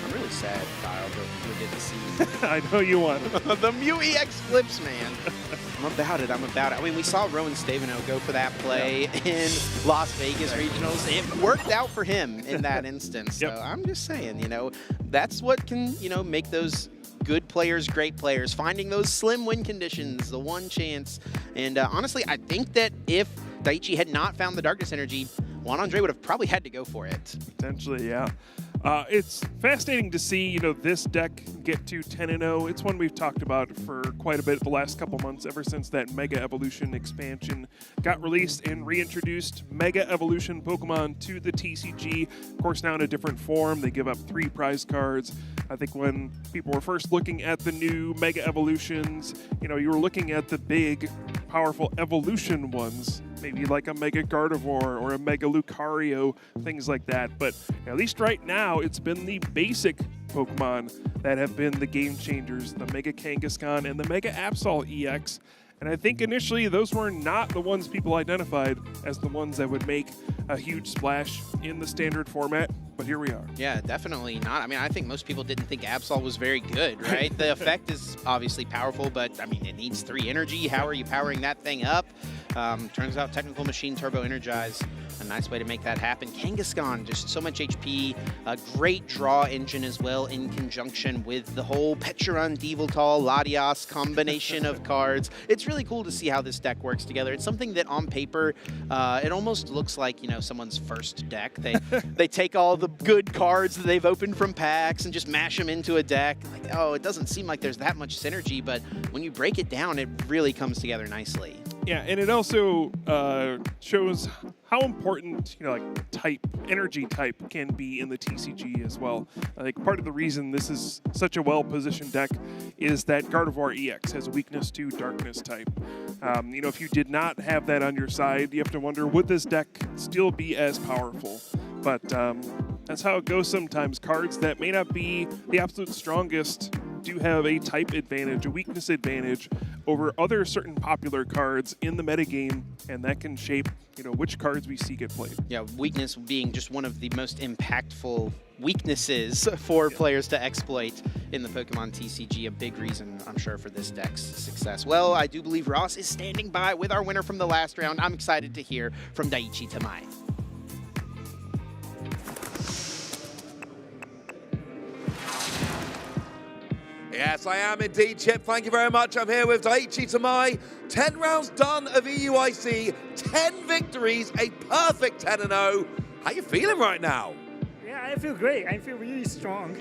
I'm really sad, Kyle, that we get to see I know you want it. the Mew EX flips, man. I'm about it. I mean, we saw Rowan Stavino go for that play in Las Vegas Regionals. It worked out for him in that instance. So I'm just saying, that's what can, make those good players great players. Finding those slim win conditions, the one chance. And honestly, I think that if Daiichi had not found the Darkness Energy, Juan Andre would have probably had to go for it. Potentially, yeah. It's fascinating to see, this deck get to 10-0. It's one we've talked about for quite a bit the last couple months, ever since that Mega Evolution expansion got released and reintroduced Mega Evolution Pokemon to the TCG. Of course, now in a different form. They give up 3 prize cards. I think when people were first looking at the new Mega Evolutions, you were looking at the big, powerful evolution ones, maybe like a Mega Gardevoir or a Mega Lucario, things like that. But at least right now, it's been the basic Pokemon that have been the game changers, the Mega Kangaskhan and the Mega Absol EX. And I think initially those were not the ones people identified as the ones that would make a huge splash in the standard format, but here we are. Yeah, definitely not. I mean, I think most people didn't think Absol was very good, right? The effect is obviously powerful, but I mean, it needs 3 energy. How are you powering that thing up? Turns out Technical Machine Turbo Energize, a nice way to make that happen. Kangaskhan, just so much HP, a great draw engine as well in conjunction with the whole Pecharunt, Yveltal, Latias combination of cards. It's really cool to see how this deck works together. It's something that on paper, it almost looks like, someone's first deck. They take all the good cards that they've opened from packs and just mash them into a deck. Like, oh, it doesn't seem like there's that much synergy, but when you break it down, it really comes together nicely. Yeah, and it also shows how important, energy type can be in the TCG as well. I think part of the reason this is such a well-positioned deck is that Gardevoir EX has a weakness to darkness type. If you did not have that on your side, you have to wonder, would this deck still be as powerful? But that's how it goes sometimes. Cards that may not be the absolute strongest do have a type advantage, a weakness advantage over other certain popular cards in the metagame, and that can shape, which cards we see get played. Yeah, weakness being just one of the most impactful weaknesses for players to exploit in the Pokemon TCG. A big reason, I'm sure, for this deck's success. Well, I do believe Ross is standing by with our winner from the last round. I'm excited to hear from Daiichi Tamai. Yes, I am indeed, Chip. Thank you very much. I'm here with Daiichi Tamai. 10 rounds done of EUIC, 10 victories, a perfect 10-0. How you feeling right now? Yeah, I feel great. I feel really strong.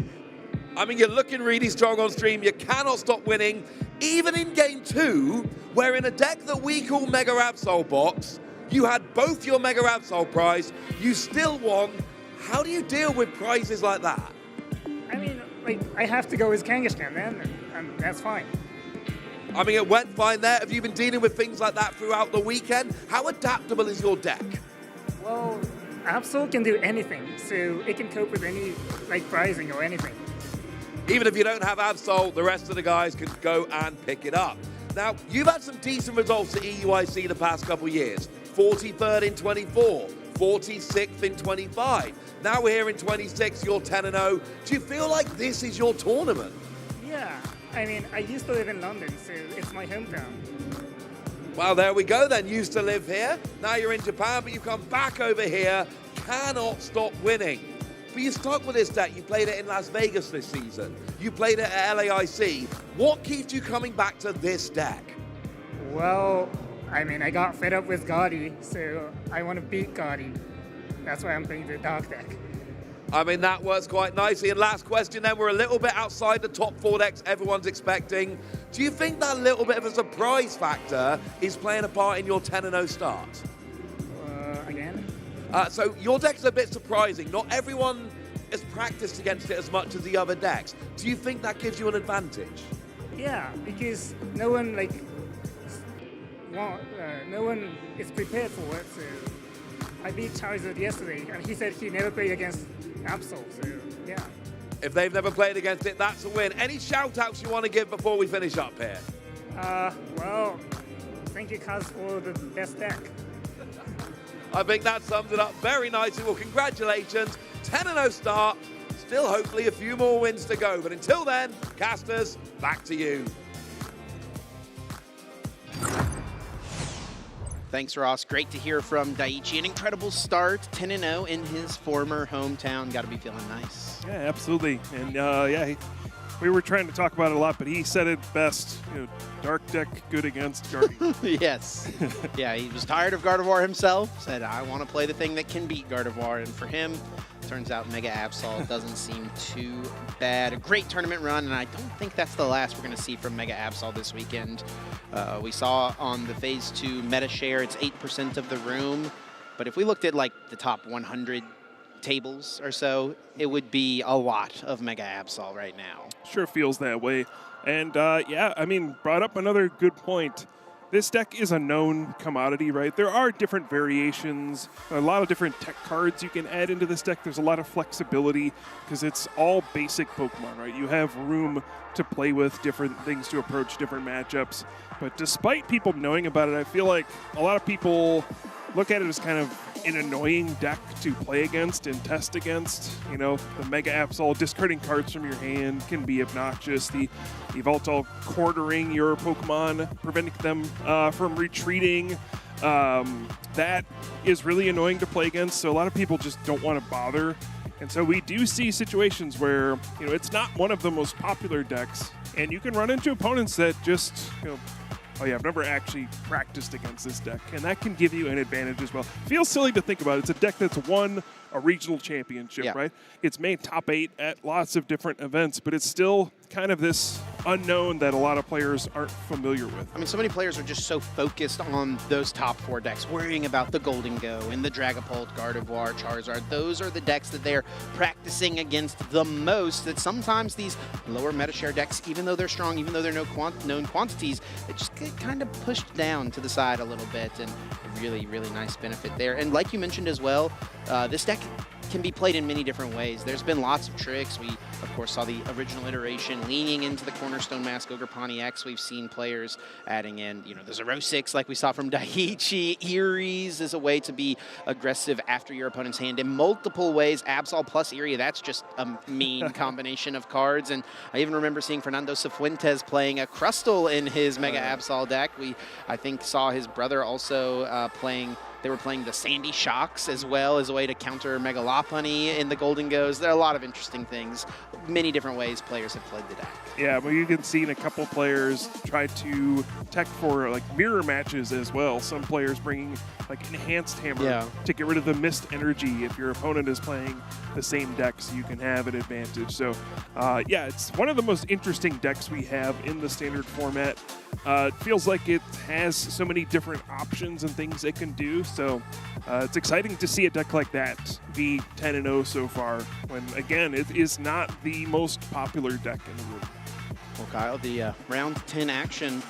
I mean, you're looking really strong on stream. You cannot stop winning. Even in game 2, where in a deck that we call Mega Absol Box, you had both your Mega Absol prize, you still won. How do you deal with prizes like that? I mean, like, I have to go with Kangaskhan then, and that's fine. I mean, it went fine there. Have you been dealing with things like that throughout the weekend? How adaptable is your deck? Well, Absol can do anything, so it can cope with any, like, prizing or anything. Even if you don't have Absol, the rest of the guys can go and pick it up. Now, you've had some decent results at EUIC the past couple years. 43rd in 24, 46th in 25. Now we're here in 26, you're 10-0. Do you feel like this is your tournament? Yeah, I mean, I used to live in London, so it's my hometown. Well, there we go then. Used to live here. Now you're in Japan, but you come back over here. Cannot stop winning. But you stuck with this deck. You played it in Las Vegas this season. You played it at LAIC. What keeps you coming back to this deck? Well, I mean, I got fed up with Gotti, so I want to beat Gotti. That's why I'm playing the Dark deck. I mean, that works quite nicely. And last question then, we're a little bit outside the top 4 decks everyone's expecting. Do you think that little bit of a surprise factor is playing a part in your 10-0 start? Again? So your deck's a bit surprising. Not everyone has practiced against it as much as the other decks. Do you think that gives you an advantage? Yeah, because no one no one is prepared for it. So I beat Charizard yesterday, and he said he never played against Absol. So yeah. If they've never played against it, that's a win. Any shout-outs you want to give before we finish up here? Well, thank you, Kaz, for the best deck. I think that sums it up very nicely. Well, congratulations. 10-0 start. Still hopefully a few more wins to go. But until then, casters, back to you. Thanks, Ross. Great to hear from Daiichi. An incredible start, 10-0 in his former hometown. Got to be feeling nice. Yeah, absolutely. And yeah, we were trying to talk about it a lot, but he said it best. You know, Dark deck good against Guardian. Yes. Yeah, he was tired of Gardevoir himself. Said, I want to play the thing that can beat Gardevoir. And for him, turns out Mega Absol doesn't seem too bad. A great tournament run, and I don't think that's the last we're going to see from Mega Absol this weekend. We saw on the Phase 2 meta share, it's 8% of the room. But if we looked at like the top 100 tables or so, it would be a lot of Mega Absol right now. Sure feels that way. And yeah, I mean, brought up another good point. This deck is a known commodity, right? There are different variations, a lot of different tech cards you can add into this deck. There's a lot of flexibility because it's all basic Pokemon, right? You have room to play with, different things to approach different matchups. But despite people knowing about it, I feel like a lot of people look at it as kind of an annoying deck to play against and test against. You know, the Mega Absol, discarding cards from your hand can be obnoxious. The Yveltal quartering your Pokemon, preventing them from retreating. That is really annoying to play against, so a lot of people just don't want to bother. And so we do see situations where, you know, it's not one of the most popular decks, and you can run into opponents that just, you know, oh yeah, I've never actually practiced against this deck, and that can give you an advantage as well. Feels silly to think about. It's a deck that's won a regional championship, right? It's made top 8 at lots of different events, but it's still kind of this unknown that a lot of players aren't familiar with. I mean, so many players are just so focused on those top 4 decks, worrying about the Golden Go and the Dragapult, Gardevoir, Charizard. Those are the decks that they're practicing against the most, that sometimes these lower meta share decks, even though they're strong, even though they're known quantities, they just get kind of pushed down to the side a little bit, and really, really nice benefit there. And like you mentioned as well, this deck can be played in many different ways. There's been lots of tricks. We, of course, saw the original iteration leaning into the Cornerstone Mask Ogre X. We've seen players adding in, you know, the Zero 6 like we saw from Daiichi. Eerie's is a way to be aggressive after your opponent's hand in multiple ways. Absol plus Eerie, that's just a mean combination of cards. And I even remember seeing Fernando Cifuentes playing a Crustle in his Mega Absol deck. We, I think, saw his brother also playing They were playing the Sandy Shocks as well as a way to counter Mega Lopunny in the Golden Goes. There are a lot of interesting things. Many different ways players have played the deck. Yeah, but you can see a couple players try to tech for like mirror matches as well. Some players bringing like enhanced hammer to get rid of the missed energy if your opponent is playing the same deck, so you can have an advantage. So yeah, it's one of the most interesting decks we have in the standard format. It feels like it has so many different options and things it can do. So it's exciting to see a deck like that be 10-0 so far, when again, it is not the most popular deck in the room. Well, Kyle, the round 10 action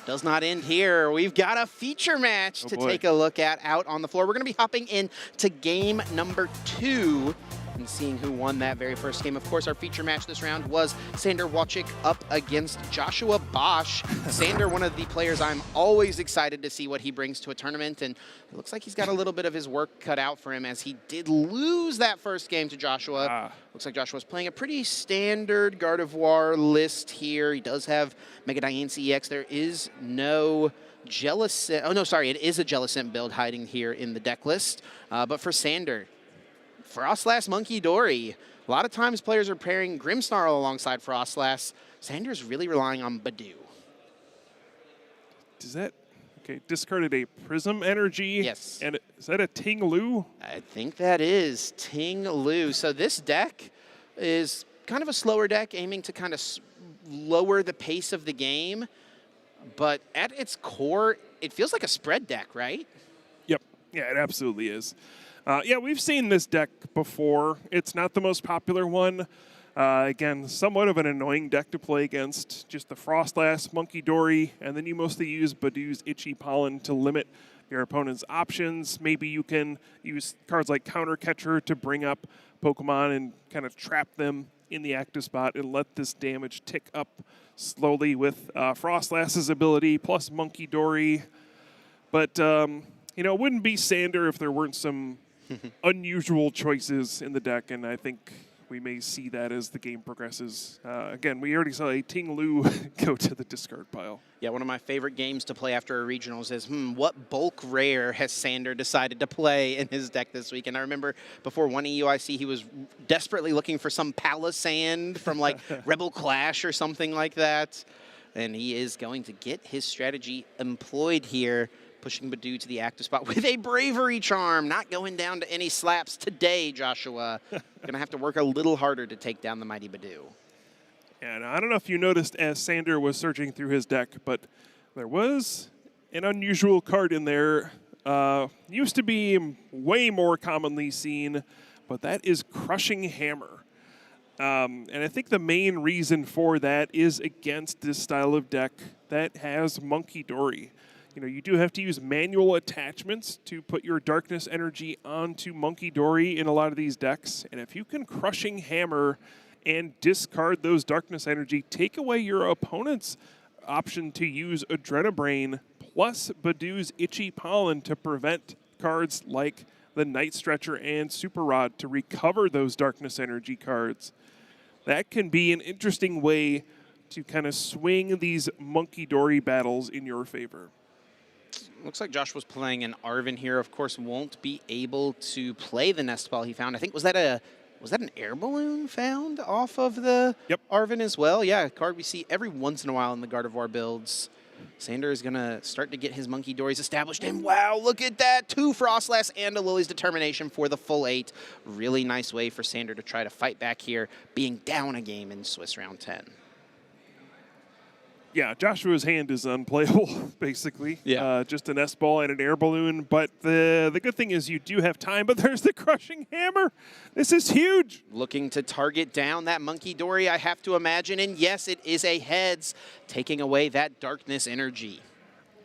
does not end here. We've got a feature match to take a look at out on the floor. We're going to be hopping into game number 2 and seeing who won that very first game. Of course, our feature match this round was Sander Wachik up against Joshua Bosch. Sander, one of the players I'm always excited to see what he brings to a tournament, and it looks like he's got a little bit of his work cut out for him, as he did lose that first game to Joshua. Looks like Joshua's playing a pretty standard Gardevoir list here. He does have Mega Diancie EX. There is no Jellicent. Oh, no, sorry. It is a Jellicent build hiding here in the deck list. But for Sander, Frostlass Monkey Dory. A lot of times players are pairing Grimmsnarl alongside Frostlass. Sander's really relying on Badoo. Does that... Okay, discarded a Prism Energy. Yes. And is that a Ting Lu? I think that is Ting Lu. So this deck is kind of a slower deck, aiming to kind of lower the pace of the game. But at its core, it feels like a spread deck, right? Yep. Yeah, it absolutely is. Yeah, we've seen this deck before. It's not the most popular one. Again, somewhat of an annoying deck to play against. Just the Frostlass, Monkey Dory, and then you mostly use Badoo's Itchy Pollen to limit your opponent's options. Maybe you can use cards like Counter Catcher to bring up Pokemon and kind of trap them in the active spot and let this damage tick up slowly with Frostlass's ability plus Monkey Dory. But, you know, it wouldn't be Sander if there weren't some unusual choices in the deck, and I think we may see that as the game progresses. Again, we already saw a Ting Lu go to the discard pile. Yeah, one of my favorite games to play after a regionals is, what bulk rare has Sander decided to play in his deck this week? And I remember before one EUIC, he was desperately looking for some Palisand from like Rebel Clash or something like that. And he is going to get his strategy employed here, pushing Badoo to the active spot with a Bravery Charm. Not going down to any slaps today, Joshua. Going to have to work a little harder to take down the mighty Badoo. And I don't know if you noticed as Sander was searching through his deck, but there was an unusual card in there. Used to be way more commonly seen, but that is Crushing Hammer. And I think the main reason for that is against this style of deck that has Monkey Dory. You know, you do have to use manual attachments to put your Darkness Energy onto Monkey Dory in a lot of these decks. And if you can Crushing Hammer and discard those Darkness Energy, take away your opponent's option to use Adrenabrain plus Badoo's Itchy Pollen to prevent cards like the Night Stretcher and Super Rod to recover those Darkness Energy cards. That can be an interesting way to kind of swing these Monkey Dory battles in your favor. Looks like Josh was playing an Arven here. Of course, won't be able to play the Nest Ball he found. I think, was that an air balloon found off of the Arven as well? Yeah, a card we see every once in a while in the Gardevoir builds. Sander is going to start to get his Monkey Dories established. And wow, look at that. 2 Frostlass and a Lily's Determination for the full 8. Really nice way for Sander to try to fight back here, being down a game in Swiss round 10. Yeah, Joshua's hand is unplayable, basically. Yeah. Just an S-ball and an air balloon. But the good thing is you do have time, but there's the Crushing Hammer. This is huge. Looking to target down that Monkey Dory, I have to imagine. And yes, it is a heads, taking away that Darkness Energy.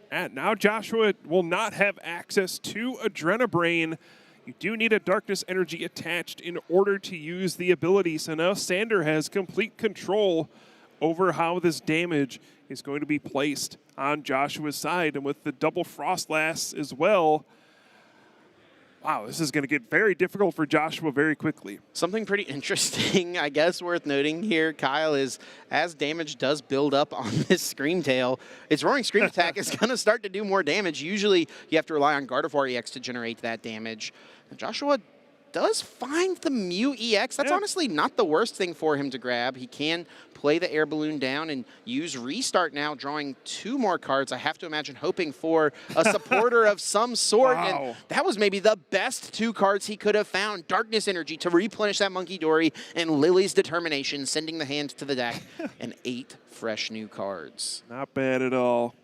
And now Joshua will not have access to Adrenabrain. You do need a Darkness Energy attached in order to use the ability. So now Sander has complete control over how this damage is going to be placed on Joshua's side. And with the double Frostlass as well, Wow, this is going to get very difficult for Joshua very quickly. Something pretty interesting, I guess, worth noting here, Kyle, is as damage does build up on this Screamtail, its Roaring Scream attack is going to start to do more damage. Usually, you have to rely on Gardevoir EX to generate that damage. And Joshua does find the Mew EX. That's honestly not the worst thing for him to grab. He can play the air balloon down and use Restart now, drawing 2 more cards. I have to imagine hoping for a supporter of some sort. Wow. And that was maybe the best 2 cards he could have found. Darkness Energy to replenish that Monkey Dory, and Lily's Determination, sending the hand to the deck, and 8 fresh new cards. Not bad at all.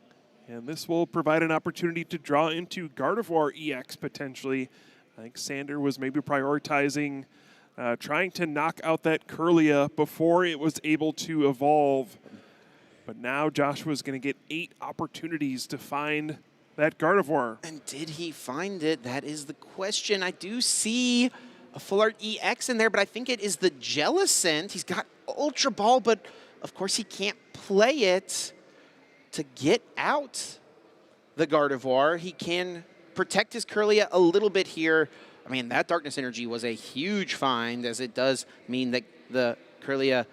And this will provide an opportunity to draw into Gardevoir EX potentially. I think Sander was maybe prioritizing trying to knock out that Kirlia before it was able to evolve. But now Joshua's going to get 8 opportunities to find that Gardevoir. And did he find it? That is the question. I do see a Full Art EX in there, but I think it is the Jellicent. He's got Ultra Ball, but of course he can't play it to get out the Gardevoir. He can protect his Kirlia a little bit here. I mean, that Darkness Energy was a huge find, as it does mean that the Kirlia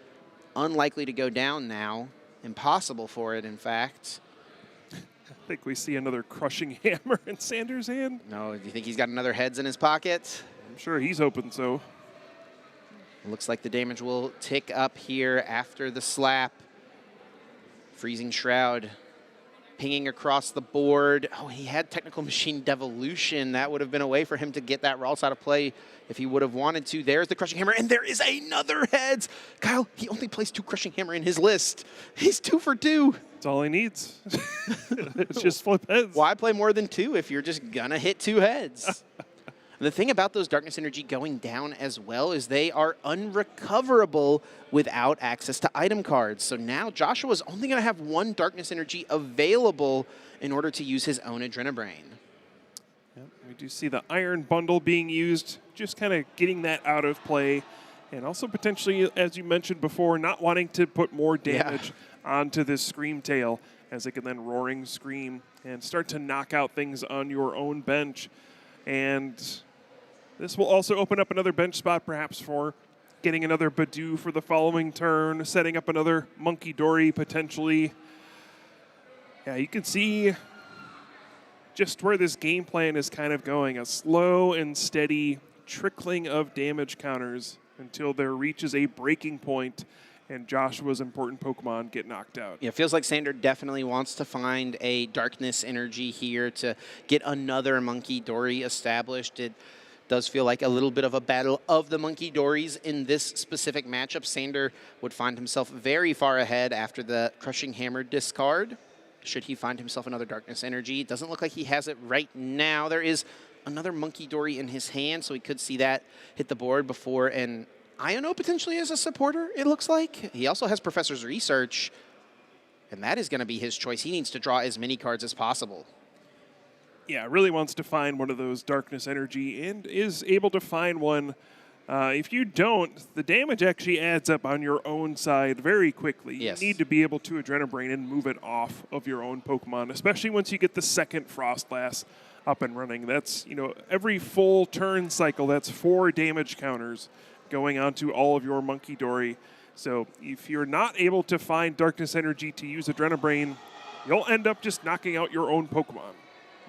unlikely to go down now. Impossible for it, in fact. I think we see another Crushing Hammer in Sander's hand. No, do you think he's got another heads in his pocket? I'm sure he's hoping so. Looks like the damage will tick up here after the slap. Freezing Shroud pinging across the board. Oh, he had Technical Machine Devolution. That would have been a way for him to get that Ralts out of play if he would have wanted to. There's the Crushing Hammer, and there is another heads. Kyle, he only plays 2 Crushing Hammer in his list. He's 2 for 2. That's all he needs. It's just flip heads. Why play more than 2 if you're just gonna hit 2 heads? The thing about those Darkness Energy going down as well is they are unrecoverable without access to item cards. So now Joshua's only going to have 1 Darkness Energy available in order to use his own Adrenabrain. Yep, we do see the Iron Bundle being used, just kind of getting that out of play. And also potentially, as you mentioned before, not wanting to put more damage onto this Screamtail, as it can then Roaring Scream and start to knock out things on your own bench. And this will also open up another bench spot, perhaps for getting another Badoo for the following turn, setting up another Monkey Dory potentially. Yeah, you can see just where this game plan is kind of going. A slow and steady trickling of damage counters until there reaches a breaking point and Joshua's important Pokemon get knocked out. Yeah, it feels like Sander definitely wants to find a Darkness Energy here to get another Monkey Dory established. It does feel like a little bit of a battle of the Monkey Dories in this specific matchup. Sander would find himself very far ahead after the Crushing Hammer discard. Should he find himself another Darkness Energy? It doesn't look like he has it right now. There is another Monkey Dory in his hand, so we could see that hit the board before an Iono potentially as a supporter, it looks like. He also has Professor's Research, and that is going to be his choice. He needs to draw as many cards as possible. Yeah, really wants to find one of those Darkness Energy and is able to find one. If you don't, the damage actually adds up on your own side very quickly. Yes. You need to be able to Adrenabrain and move it off of your own Pokemon, especially once you get the second Frostlass up and running. That's, you know, every full turn cycle, that's 4 damage counters going onto all of your Monkey Dory. So if you're not able to find Darkness Energy to use Adrenabrain, you'll end up just knocking out your own Pokemon.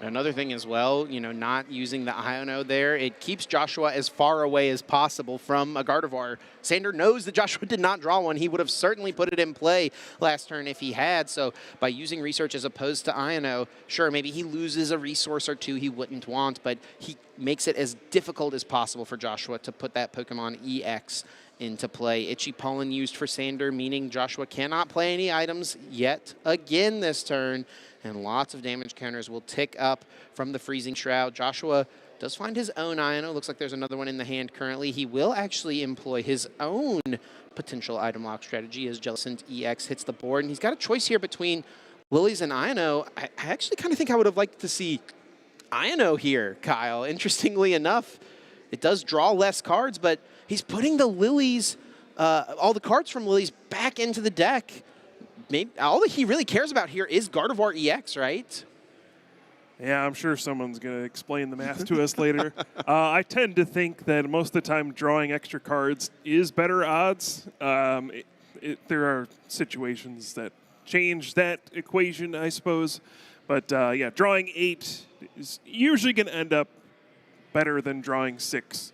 Another thing as well, you know, not using the Iono there, it keeps Joshua as far away as possible from a Gardevoir. Sander knows that Joshua did not draw one. He would have certainly put it in play last turn if he had. So by using Research as opposed to Iono, sure, maybe he loses a resource or 2 he wouldn't want, but he makes it as difficult as possible for Joshua to put that Pokemon EX into play. Itchy Pollen used for Sander, meaning Joshua cannot play any items yet again this turn. And lots of damage counters will tick up from the Freezing Shroud. Joshua does find his own Iono. Looks like there's another one in the hand currently. He will actually employ his own potential item lock strategy as Jellicent EX hits the board. And he's got a choice here between Lilies and Iono. I actually kind of think I would have liked to see Iono here, Kyle. Interestingly enough, it does draw less cards, but he's putting the Lilies, all the cards from Lilies back into the deck. Maybe all that he really cares about here is Gardevoir EX, right? Yeah, I'm sure someone's going to explain the math to us later. I tend to think that most of the time drawing extra cards is better odds. There are situations that change that equation, I suppose. But yeah, drawing 8 is usually going to end up better than drawing 6,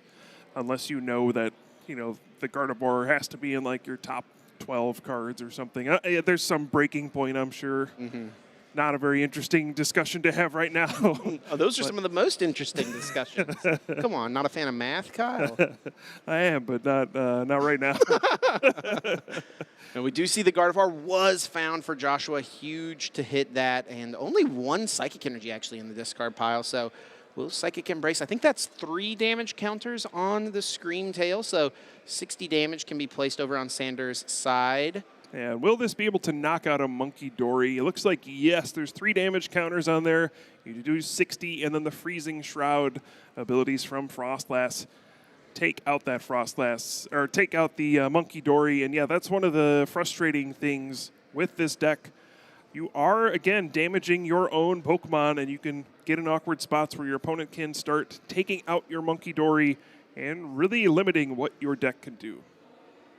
unless you know that, the Gardevoir has to be in like your top 12 cards or something. There's some breaking point, I'm sure. Mm-hmm. Not a very interesting discussion to have right now. Oh, those are some of the most interesting discussions. Come on, not a fan of math, Kyle? I am, but not right now. And we do see the Gardevoir was found for Joshua. Huge to hit that, and only 1 Psychic Energy actually in the discard pile. So will Psychic Embrace, I think that's 3 damage counters on the Scream Tail. So 60 damage can be placed over on Sanders' side. And will this be able to knock out a Monkey Dory? It looks like yes, there's 3 damage counters on there. You do 60, and then the Freezing Shroud abilities from Frostlass take out that Frostlass, or take out the Monkey Dory. And yeah, that's one of the frustrating things with this deck. You are, again, damaging your own Pokemon, and you can get in awkward spots where your opponent can start taking out your Monkey Dory and really limiting what your deck can do.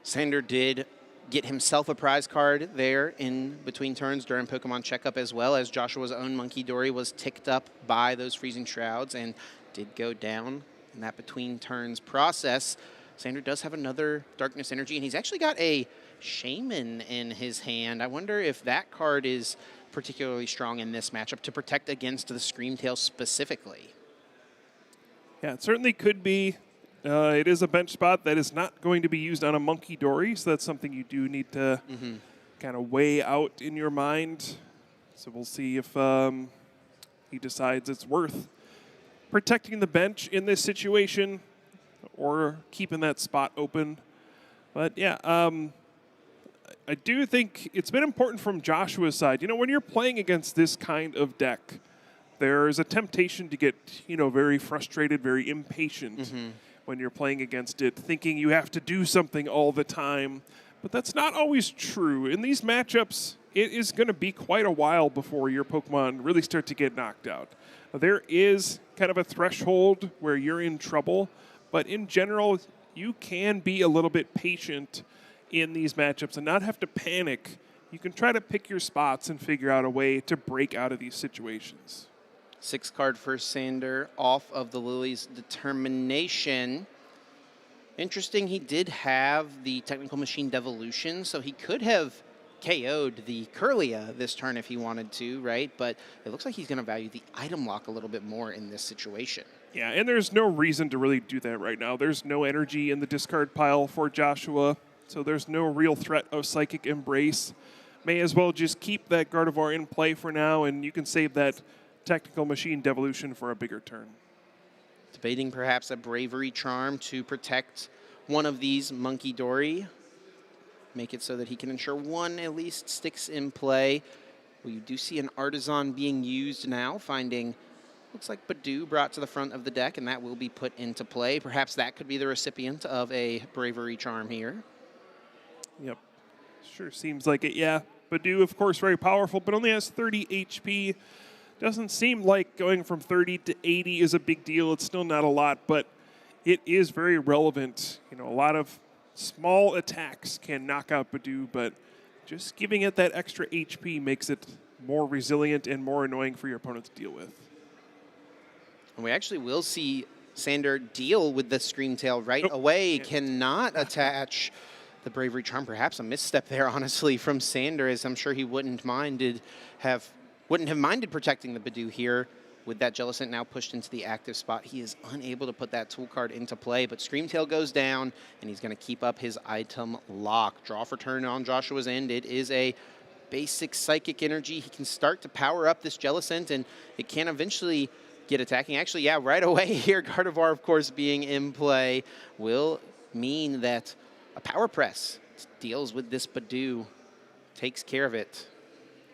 Sander did get himself a prize card there in between turns during Pokemon Checkup, as well as Joshua's own Monkey Dory was ticked up by those Freezing Shrouds and did go down in that between turns process. Sander does have another Darkness Energy, and he's actually got a Shaman in his hand. I wonder if that card is particularly strong in this matchup to protect against the Screamtail specifically. Yeah, it certainly could be. It is a bench spot that is not going to be used on a Monkey Dory, so that's something you do need to kind of weigh out in your mind. So we'll see if he decides it's worth protecting the bench in this situation or keeping that spot open. But yeah, I do think it's been important from Joshua's side. When you're playing against this kind of deck, there's a temptation to get, very frustrated, very impatient. When you're playing against it, thinking you have to do something all the time. But that's not always true. In these matchups, it is going to be quite a while before your Pokemon really start to get knocked out. There is kind of a threshold where you're in trouble, but in general, you can be a little bit patient in these matchups and not have to panic. You can try to pick your spots and figure out a way to break out of these situations. 6 card for Sander off of the Lily's Determination. Interesting, he did have the Technical Machine Devolution, so he could have KO'd the Kirlia this turn if he wanted to, right? But it looks like he's going to value the item lock a little bit more in this situation. Yeah, and there's no reason to really do that right now. There's no energy in the discard pile for Joshua, so there's no real threat of Psychic Embrace. May as well just keep that Gardevoir in play for now, and you can save that Technical Machine Devolution for a bigger turn. Debating perhaps a Bravery Charm to protect one of these Monkey Dory. Make it so that he can ensure one at least sticks in play. Well, you do see an Artisan being used now, finding, looks like Badoo brought to the front of the deck, and that will be put into play. Perhaps that could be the recipient of a Bravery Charm here. Yep. Sure seems like it, yeah. Badoo, of course, very powerful, but only has 30 HP. Doesn't seem like going from 30 to 80 is a big deal. It's still not a lot, but it is very relevant. A lot of small attacks can knock out Badoo, but just giving it that extra HP makes it more resilient and more annoying for your opponent to deal with. And we actually will see Sander deal with the Screamtail right away. Cannot attach the Bravery Charm. Perhaps a misstep there, honestly, from Sander, as I'm sure he wouldn't have minded protecting the Badoo here. With that Jellicent now pushed into the active spot, he is unable to put that tool card into play, but Screamtail goes down, and he's going to keep up his item lock. Draw for turn on Joshua's end. It is a basic Psychic Energy. He can start to power up this Jellicent, and it can eventually get attacking. Actually, yeah, right away here, Gardevoir, of course, being in play, will mean that a Power Press deals with this Badoo, takes care of it.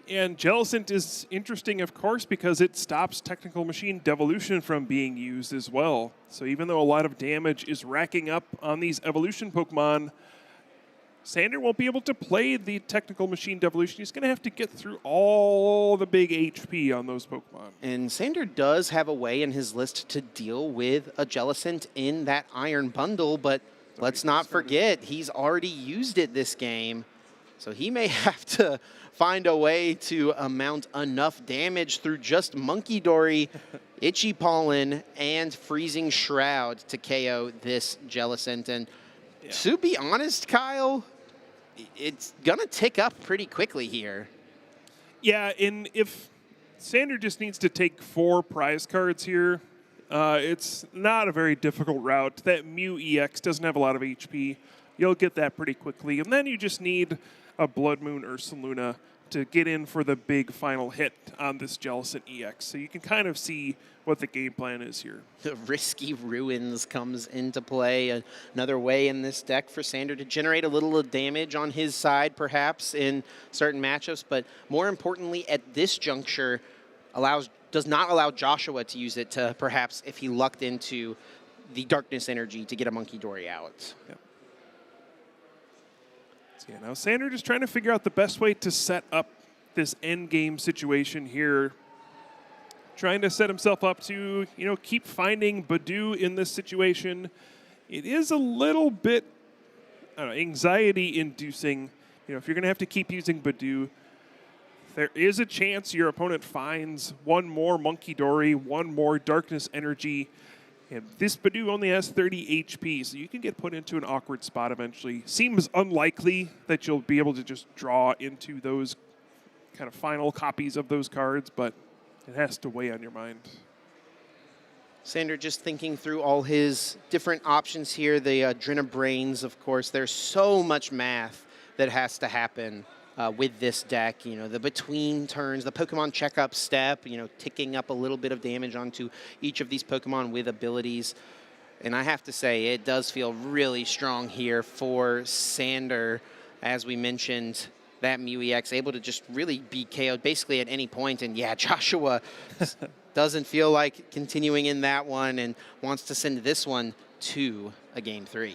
And Jellicent is interesting, of course, because it stops Technical Machine Devolution from being used as well. So even though a lot of damage is racking up on these evolution Pokemon, Sander won't be able to play the technical machine devolution. He's going to have to get through all the big HP on those Pokemon. And Sander does have a way in his list to deal with a Jellicent in that Iron Bundle, but let's not forget, he's already used it this game. So he may have to find a way to amount enough damage through just Monkey Dory, Itchy Pollen, and Freezing Shroud to KO this Jellicent. And to be honest, Kyle, it's going to tick up pretty quickly here. Yeah, and if Sander just needs to take 4 prize cards here, it's not a very difficult route. That Mew EX doesn't have a lot of HP. You'll get that pretty quickly. And then you just need a Blood Moon Ursaluna to get in for the big final hit on this Jellicent EX. So you can kind of see what the game plan is here. The Risky Ruins comes into play. Another way in this deck for Sander to generate a little damage on his side, perhaps, in certain matchups. But more importantly, at this juncture, does not allow Joshua to use it to perhaps, if he lucked into the Darkness Energy, to get a Monkey Dory out. Yep. So yeah, now Sander just trying to figure out the best way to set up this end game situation here. Trying to set himself up to, keep finding Badoo in this situation. It is a little bit anxiety-inducing. If you're going to have to keep using Badoo, there is a chance your opponent finds one more Monkey Dory, one more Darkness Energy. And this Badoo only has 30 HP, so you can get put into an awkward spot eventually. Seems unlikely that you'll be able to just draw into those kind of final copies of those cards, but it has to weigh on your mind. Sander just thinking through all his different options here. The Adrena Brains, of course. There's so much math that has to happen with this deck. The between turns, the Pokemon checkup step, ticking up a little bit of damage onto each of these Pokemon with abilities. And I have to say, it does feel really strong here for Sander. As we mentioned, that Mew EX able to just really be KO'd basically at any point. And yeah, Joshua doesn't feel like continuing in that one and wants to send this one to a Game 3.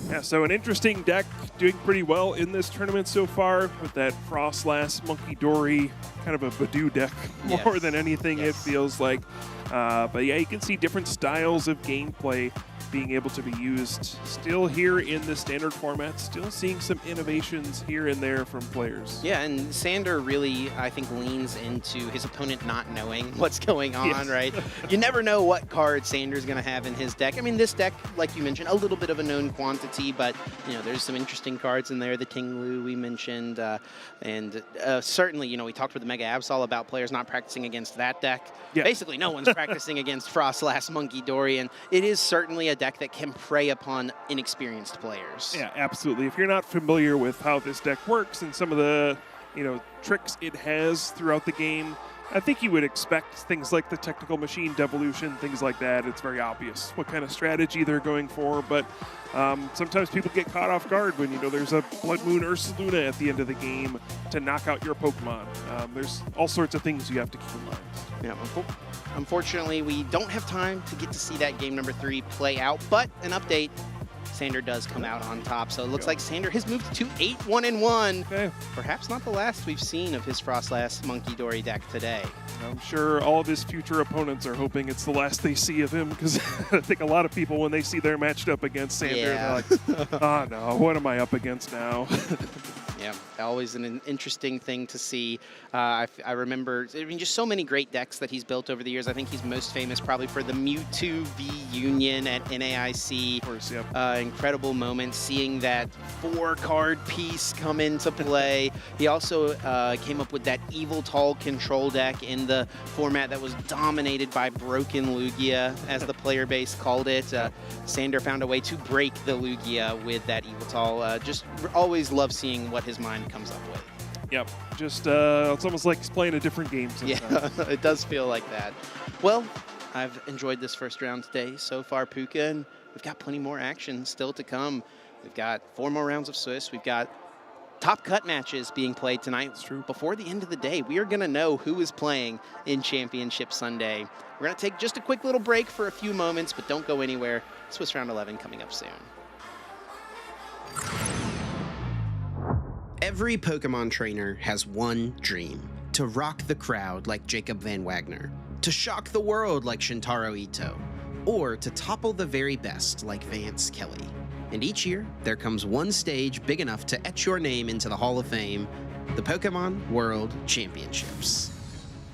Yeah, so an interesting deck doing pretty well in this tournament so far with that Frostlass, Monkey Dory, kind of a Badoo deck more than anything it feels like. But yeah, you can see different styles of gameplay being able to be used still here in the standard format, still seeing some innovations here and there from players. Yeah, and Sander really, I think, leans into his opponent not knowing what's going on, right? You never know what card Sander's going to have in his deck. I mean, this deck, like you mentioned, a little bit of a known quantity, but, there's some interesting cards in there. The Tinglu we mentioned, and certainly, we talked with the Mega Absol about players not practicing against that deck. Yeah. Basically, no one's practicing against Frostlass, Monkey Dory, and it is certainly a deck that can prey upon inexperienced players. Yeah, absolutely. If you're not familiar with how this deck works and some of the, tricks it has throughout the game, I think you would expect things like the technical machine devolution, things like that. It's very obvious what kind of strategy they're going for, but sometimes people get caught off guard when, there's a Blood Moon Ursaluna at the end of the game to knock out your Pokemon. There's all sorts of things you have to keep in mind. Yeah, unfortunately, we don't have time to get to see that game number 3 play out, but an update, Sander does come out on top. So it looks like Sander has moved to 8-1-1. Okay. Perhaps not the last we've seen of his Frostlass Monkey Dory deck today. I'm sure all of his future opponents are hoping it's the last they see of him, because I think a lot of people, when they see they're matched up against Sander, they're like, oh no, what am I up against now? Yeah, always an interesting thing to see. I remember, just so many great decks that he's built over the years. I think he's most famous probably for the Mewtwo V Union at NAIC. Of course, yeah. Incredible moment seeing that 4-card piece come into play. He also came up with that Eviltal control deck in the format that was dominated by Broken Lugia, as the player base called it. Sander found a way to break the Lugia with that Eviltal. Just always love seeing what his mind comes up with. Yep, just it's almost like playing a different game sometimes. Yeah, it does feel like that. Well, I've enjoyed this first round today so far, Puka, and we've got plenty more action still to come. We've got 4 more rounds of Swiss. We've got top cut matches being played tonight. That's true. Before the end of the day, we are going to know who is playing in Championship Sunday. We're going to take just a quick little break for a few moments, but don't go anywhere. Swiss Round 11 coming up soon. Every Pokemon trainer has one dream: to rock the crowd like Jacob Van Wagner, to shock the world like Shintaro Ito, or to topple the very best like Vance Kelly. And each year, there comes one stage big enough to etch your name into the Hall of Fame, the Pokemon World Championships.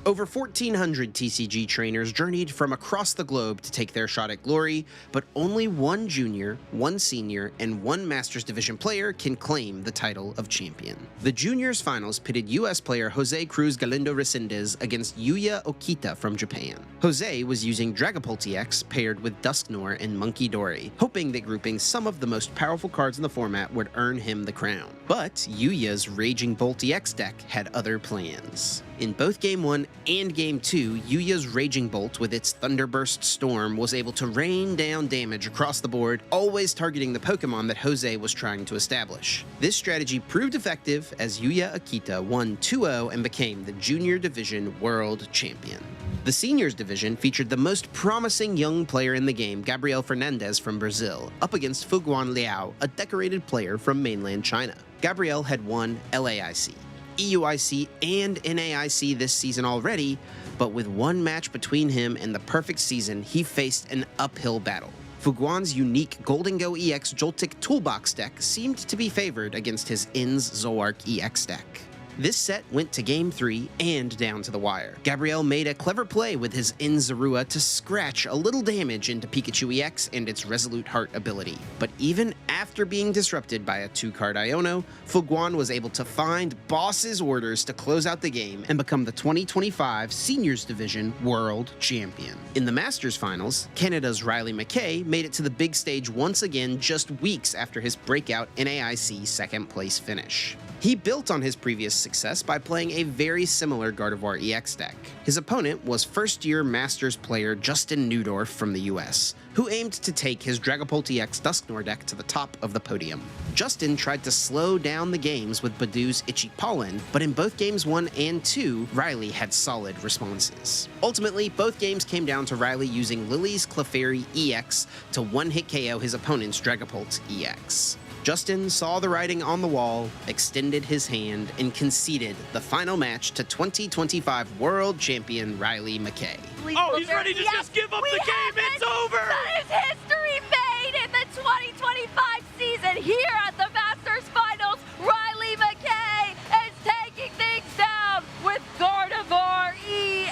Over 1,400 TCG trainers journeyed from across the globe to take their shot at glory, but only one junior, one senior, and one Masters Division player can claim the title of champion. The juniors finals pitted US player Jose Cruz Galindo Resendez against Yuya Okita from Japan. Jose was using Dragapult EX paired with Dusknoir and Monkey Dory, hoping that grouping some of the most powerful cards in the format would earn him the crown. But Yuya's Raging Bolt EX deck had other plans. In both Game 1 and Game 2, Yuya's Raging Bolt with its Thunderburst Storm was able to rain down damage across the board, always targeting the Pokemon that Jose was trying to establish. This strategy proved effective as Yuya Okita won 2-0 and became the Junior Division World Champion. The Seniors Division featured the most promising young player in the game, Gabriel Fernandez from Brazil, up against Fuguan Liao, a decorated player from mainland China. Gabriel had won LAIC, EUIC, and NAIC this season already, but with one match between him and the perfect season, he faced an uphill battle. Fuguan's unique Golden Go EX Joltik Toolbox deck seemed to be favored against his INS Zoroark EX deck. This set went to Game 3 and down to the wire. Gabriel made a clever play with his Inzarua to scratch a little damage into Pikachu EX and its Resolute Heart ability. But even after being disrupted by a 2-card Iono, Fuguan was able to find Boss's orders to close out the game and become the 2025 Seniors Division World Champion. In the Masters Finals, Canada's Riley McKay made it to the big stage once again just weeks after his breakout NAIC second place finish. He built on his previous success by playing a very similar Gardevoir EX deck. His opponent was first-year Masters player Justin Neudorf from the US, who aimed to take his Dragapult EX Dusknoir deck to the top of the podium. Justin tried to slow down the games with Badoo's Itchy Pollen, but in both games 1 and 2, Riley had solid responses. Ultimately, both games came down to Riley using Lily's Clefairy EX to one-hit KO his opponent's Dragapult EX. Justin saw the writing on the wall, extended his hand, and conceded the final match to 2025 World Champion Riley McKay. Oh, he's ready to just give up the game. It's over. That is history made in the 2025 season here at the Masters Finals. Riley McKay is taking things down with Gardevoir EX.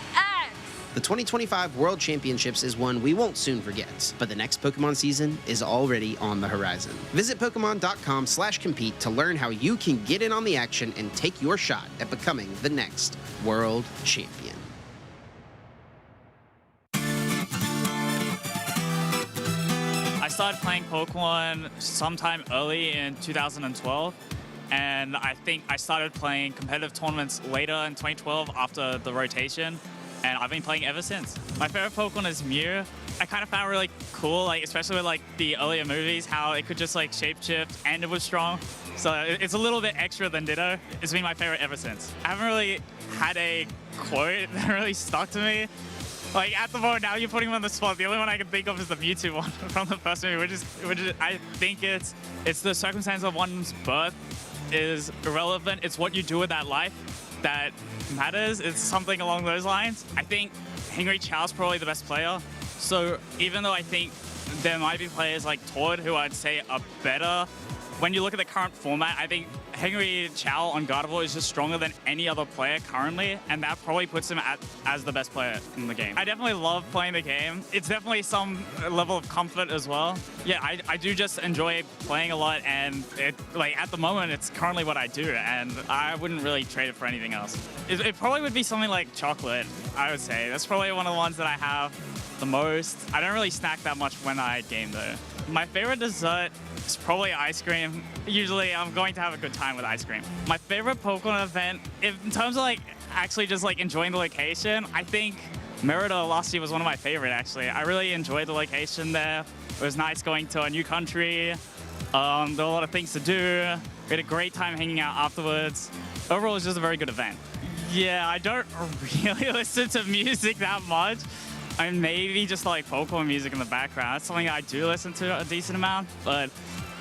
The 2025 World Championships is one we won't soon forget, but the next Pokemon season is already on the horizon. Visit Pokemon.com/compete to learn how you can get in on the action and take your shot at becoming the next World Champion. I started playing Pokemon sometime early in 2012, and I think I started playing competitive tournaments later in 2012 after the rotation. And I've been playing ever since. My favorite Pokemon is Mew. I kind of found it really cool, like especially with like the earlier movies, how it could just like shapeshift and it was strong. So it's a little bit extra than Ditto. It's been my favorite ever since. I haven't really had a quote that really stuck to me. Like at the moment, now you're putting me on the spot. The only one I can think of is the Mewtwo one from the first movie, which is I think it's the circumstance of one's birth is irrelevant. It's what you do with that life that matters. It's something along those lines. I think Henry Chow's probably the best player. So even though I think there might be players like Todd who I'd say are better, when you look at the current format, I think Henry Chow on Gardevoir is just stronger than any other player currently, and that probably puts him as the best player in the game. I definitely love playing the game. It's definitely some level of comfort as well. Yeah, I do just enjoy playing a lot, and like at the moment, it's currently what I do, and I wouldn't really trade it for anything else. It probably would be something like chocolate, I would say. That's probably one of the ones that I have the most. I don't really snack that much when I game though. My favorite dessert is probably ice cream. Usually I'm going to have a good time with ice cream. My favorite Pokemon event, in terms of like actually just like enjoying the location, I think Merida last year was one of my favorite actually. I really enjoyed the location there. It was nice going to a new country. There were a lot of things to do. We had a great time hanging out afterwards. Overall, it was just a very good event. Yeah, I don't really listen to music that much. I mean, maybe just like Pokemon music in the background. That's something I do listen to a decent amount, but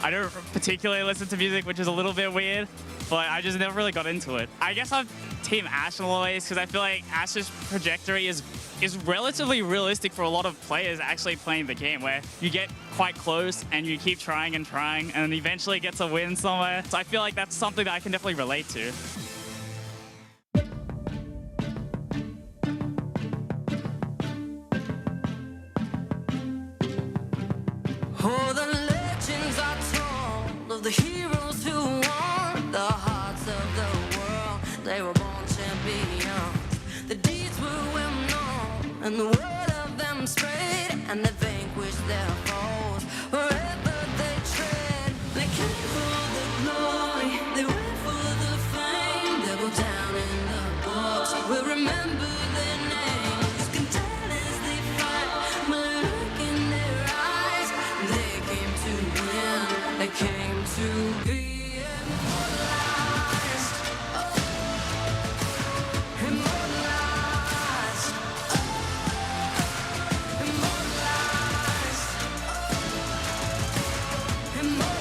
I don't particularly listen to music, which is a little bit weird, but I just never really got into it. I guess I'm Team Ash in a lot of ways because I feel like Ash's trajectory is relatively realistic for a lot of players actually playing the game, where you get quite close and you keep trying and trying and eventually gets a win somewhere. So I feel like that's something that I can definitely relate to. Oh, the legends are told of the heroes who won the hearts of the world. They were born champions. The deeds were well known, and the word of them spread, and they vanquished their foes. Wherever they tread, they came for the glory, they went for the fame. They go down in the books. We'll remember their names. Can tell as they fight, but look in their eyes. They came to win. They came to be immortalized. Immortalized. Immortalized. Immortalized.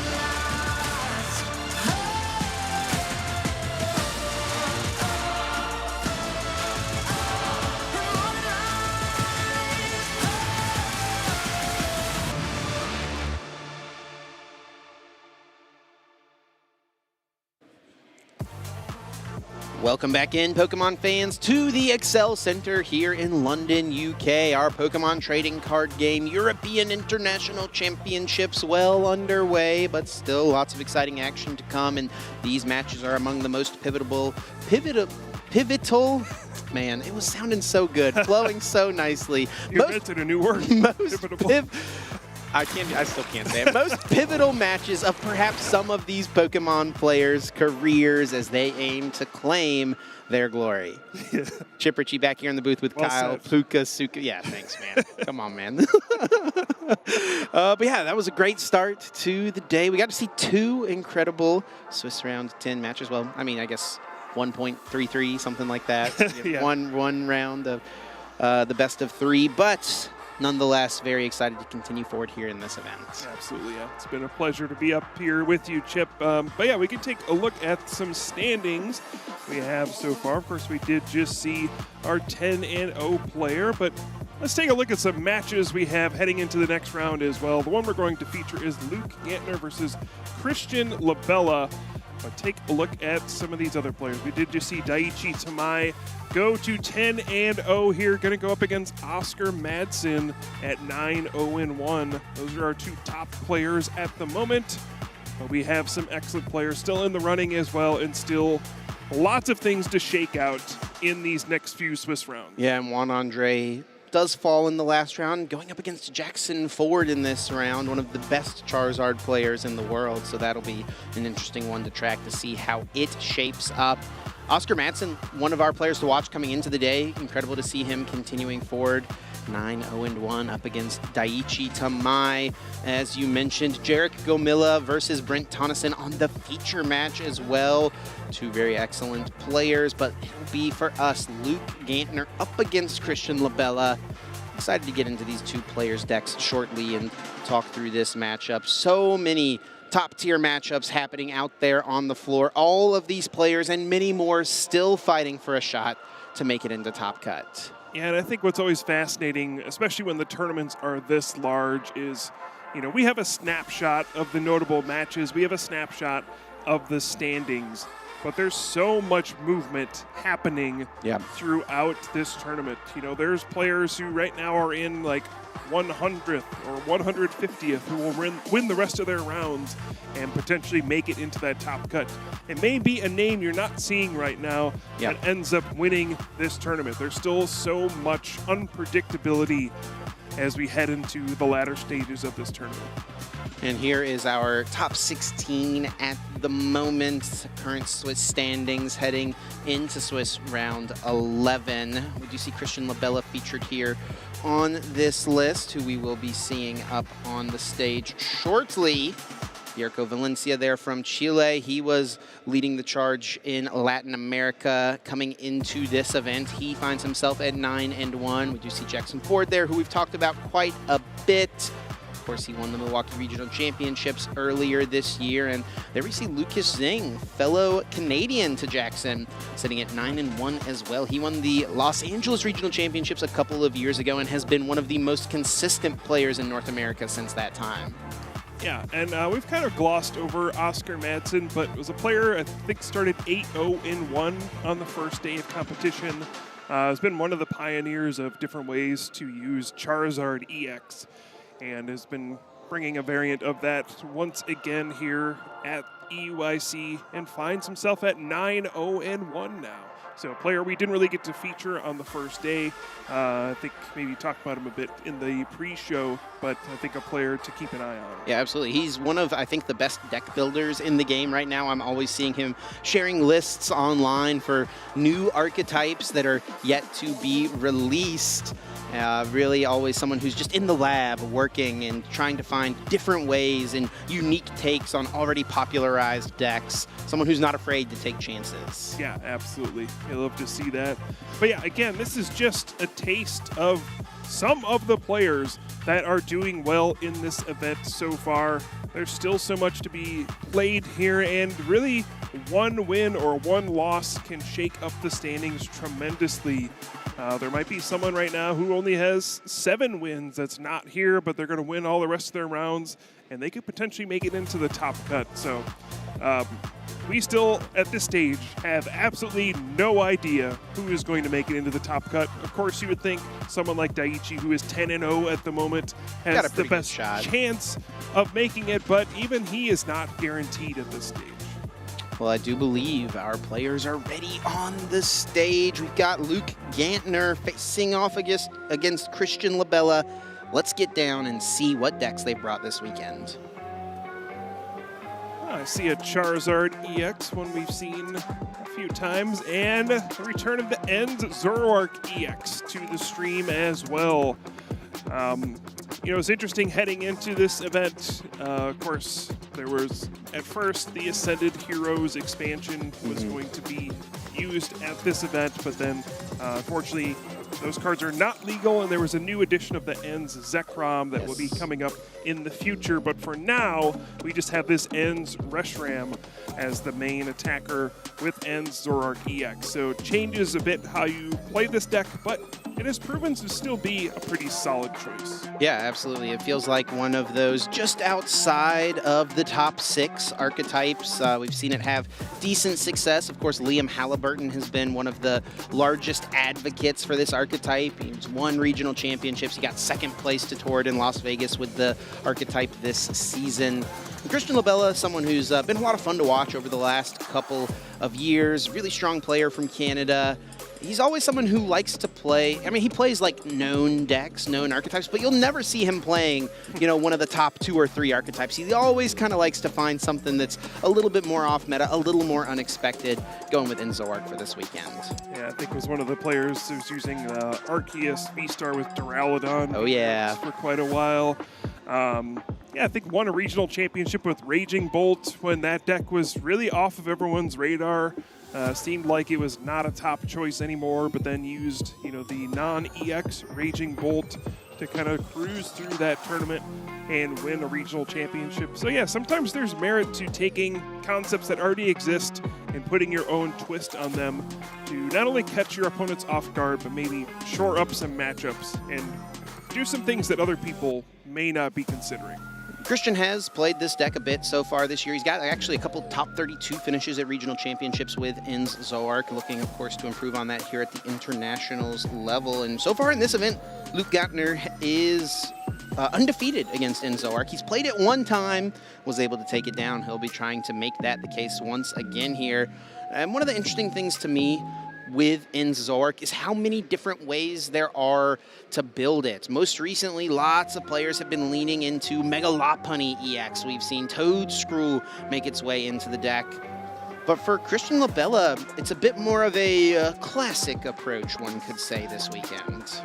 Welcome back in, Pokemon fans, to the Excel Center here in London, UK. Our Pokemon trading card game European International Championships well underway, but still lots of exciting action to come, and these matches are among the most pivotal, man, it was sounding so good, flowing so nicely. You invented a new word. I still can't say it. Most pivotal matches of perhaps some of these Pokemon players' careers as they aim to claim their glory. Yeah. Chip Ritchie back here in the booth with Kyle, Puka, Suka. Yeah, thanks, man. Come on, man. But yeah, that was a great start to the day. We got to see two incredible Swiss Round 10 matches. Well, I mean, I guess 1.33, something like that. Yeah. One round of the best of three, but nonetheless, very excited to continue forward here in this event. Absolutely, yeah. It's been a pleasure to be up here with you, Chip. But yeah, we can take a look at some standings we have so far. Of course, we did just see our 10-0 player, but let's take a look at some matches we have heading into the next round as well. The one we're going to feature is Luke Gantner versus Christian Labella. But take a look at some of these other players. We did just see Daiichi Tamai go to 10-0 here. Going to go up against Oscar Madsen at 9-0-1. Those are our two top players at the moment. But we have some excellent players still in the running as well, and still lots of things to shake out in these next few Swiss rounds. Yeah, and Juan Andre does fall in the last round, going up against Jackson Ford in this round, one of the best Charizard players in the world, so that'll be an interesting one to track to see how it shapes up. Oscar Madsen, one of our players to watch coming into the day. Incredible to see him continuing forward. 9-0-1 up against Daiichi Tamai. As you mentioned, Jarek Gomilla versus Brent Tonneson on the feature match as well. Two very excellent players, but it'll be for us, Luke Gantner up against Christian Labella. Excited to get into these two players' decks shortly and talk through this matchup. So many top-tier matchups happening out there on the floor. All of these players and many more still fighting for a shot to make it into Top Cut. Yeah, and I think what's always fascinating, especially when the tournaments are this large, is, you know, we have a snapshot of the notable matches. We have a snapshot of the standings. But there's so much movement happening throughout this tournament. You know, there's players who right now are in like 100th or 150th who will win the rest of their rounds and potentially make it into that top cut. It may be a name you're not seeing right now that ends up winning this tournament. There's still so much unpredictability as we head into the latter stages of this tournament. And here is our top 16 at the moment. Current Swiss standings heading into Swiss round 11. We do see Christian Labella featured here on this list, who we will be seeing up on the stage shortly. Yerko Valencia there from Chile. He was leading the charge in Latin America coming into this event. He finds himself at 9-1. We do see Jackson Ford there, who we've talked about quite a bit. course, he won the Milwaukee Regional Championships earlier this year. And there we see Lucas Zing, fellow Canadian to Jackson, sitting at 9-1 as well. He won the Los Angeles Regional Championships a couple of years ago and has been one of the most consistent players in North America since that time. Yeah, and we've kind of glossed over Oscar Madsen, but was a player I think started 8-0-1 on the first day of competition. Has been one of the pioneers of different ways to use Charizard EX, and has been bringing a variant of that once again here at EUIC, and finds himself at 9-0-1 now. So a player we didn't really get to feature on the first day. I think maybe talked about him a bit in the pre-show, but I think a player to keep an eye on. Yeah, absolutely. He's one of, I think, the best deck builders in the game right now. I'm always seeing him sharing lists online for new archetypes that are yet to be released. Really always someone who's just in the lab working and trying to find different ways and unique takes on already popularized decks. Someone who's not afraid to take chances. Yeah, absolutely. I love to see that. But yeah, again, this is just a taste of some of the players that are doing well in this event so far. There's still so much to be played here, and really one win or one loss can shake up the standings tremendously. There might be someone right now who only has 7 wins that's not here, but they're going to win all the rest of their rounds, and they could potentially make it into the top cut. So we still, at this stage, have absolutely no idea who is going to make it into the top cut. Of course, you would think someone like Daiichi, who is 10-0 at the moment, has the best chance of making it, but even he is not guaranteed at this stage. Well, I do believe our players are ready on the stage. We've got Luke Gantner facing off against Christian Labella. Let's get down and see what decks they brought this weekend. I see a Charizard EX, one we've seen a few times, and the return of the Ends Zoroark EX to the stream as well. You know, it's interesting heading into this event. Of course, there was, at first, the Ascended Heroes expansion was going to be used at this event, but then, unfortunately, those cards are not legal, and there was a new edition of the Ends Zekrom that will be coming up in the future. But for now, we just have this Ends Reshiram as the main attacker with Ends Zoroark EX. So it changes a bit how you play this deck, but it has proven to still be a pretty solid choice. Yeah, absolutely. It feels like one of those just outside of the top 6 archetypes. We've seen it have decent success. Of course, Liam Halliburton has been one of the largest advocates for this archetype. He's won regional championships. He got 2nd place to Tord in Las Vegas with the archetype this season. And Christian Labella, someone who's been a lot of fun to watch over the last couple of years. Really strong player from Canada. He's always someone who likes to play, I mean, he plays like known decks, known archetypes, but you'll never see him playing, you know, one of the top 2 or 3 archetypes. He always kind of likes to find something that's a little bit more off meta, a little more unexpected, going with Zoroark for this weekend. Yeah, I think was one of the players who's using Arceus V-Star with Duraludon. Oh, yeah. For quite a while. Yeah, I think won a regional championship with Raging Bolt when that deck was really off of everyone's radar. Seemed like it was not a top choice anymore, but then used, you know, the non-EX Raging Bolt to kind of cruise through that tournament and win a regional championship. So yeah, sometimes there's merit to taking concepts that already exist and putting your own twist on them to not only catch your opponents off guard, but maybe shore up some matchups and do some things that other people may not be considering. Christian has played this deck a bit so far this year. He's got actually a couple top 32 finishes at regional championships with Ends Zoroark, looking, of course, to improve on that here at the internationals level. And so far in this event, Luke Gantner is undefeated against Ends Zoroark. He's played it one time, was able to take it down. He'll be trying to make that the case once again here. And one of the interesting things to me with Ends Zoroark is how many different ways there are to build it. Most recently, lots of players have been leaning into Mega Lopunny EX. We've seen Toadscrew make its way into the deck. But for Christian Labella, it's a bit more of a classic approach, one could say, this weekend.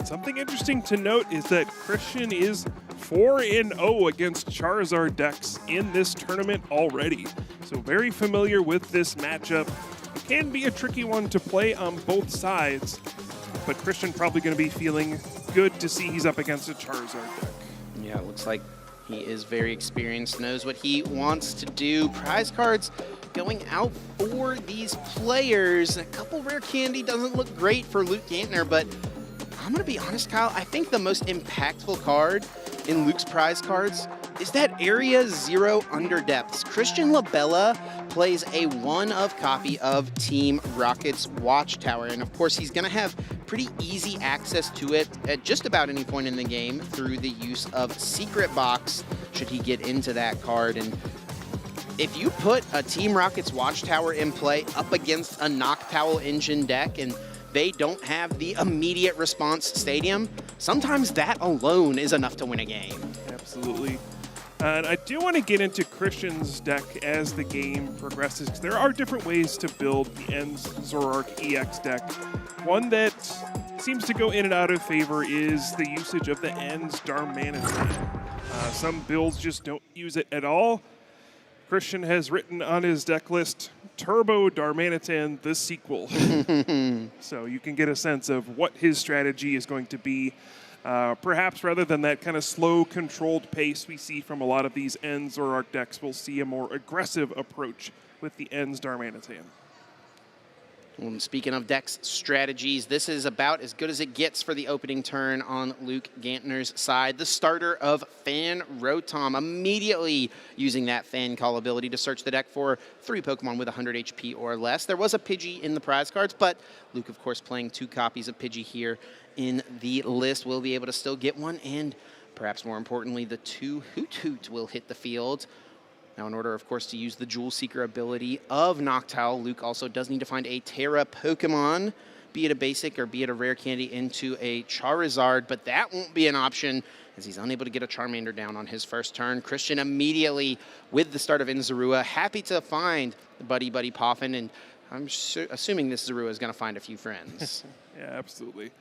Something interesting to note is that Christian is 4-0 against Charizard decks in this tournament already. So very familiar with this matchup. It can be a tricky one to play on both sides, but Christian probably going to be feeling good to see he's up against a Charizard deck. Yeah, it looks like he is very experienced, knows what he wants to do. Prize cards going out for these players. A couple rare candy doesn't look great for Luke Gantner, but I'm going to be honest, Kyle, I think the most impactful card in Luke's prize cards is that Area 0 Underdepths. Christian Labella plays a one-of copy of Team Rocket's Watchtower, and of course he's going to have pretty easy access to it at just about any point in the game through the use of Secret Box, should he get into that card. And if you put a Team Rocket's Watchtower in play up against a Noctowl Engine deck and they don't have the immediate response stadium, sometimes that alone is enough to win a game. Absolutely. And I do want to get into Christian's deck as the game progresses, because there are different ways to build the Ends Zoroark EX deck. One that seems to go in and out of favor is the usage of the Ends Darmanitan. Some builds just don't use it at all. Christian has written on his deck list, Turbo Darmanitan, the sequel. So you can get a sense of what his strategy is going to be. Perhaps rather than that kind of slow, controlled pace we see from a lot of these Ends Zoroark decks, we'll see a more aggressive approach with the Ends Darmanitan. Well, speaking of decks strategies, this is about as good as it gets for the opening turn on Luke Gantner's side. The starter of Fan Rotom, immediately using that Fan Call ability to search the deck for 3 Pokemon with 100 HP or less. There was a Pidgey in the prize cards, but Luke, of course, playing 2 copies of Pidgey here in the list, will be able to still get one, and perhaps more importantly, the 2 Hoot Hoot will hit the field. Now, in order, of course, to use the Jewel Seeker ability of Noctowl, Luke also does need to find a Terra Pokemon, be it a basic or be it a rare candy, into a Charizard, but that won't be an option as he's unable to get a Charmander down on his first turn. Christian immediately, with the start of Inzarua, happy to find Buddy Poffin, and I'm assuming this Zorua is going to find a few friends. Yeah, absolutely.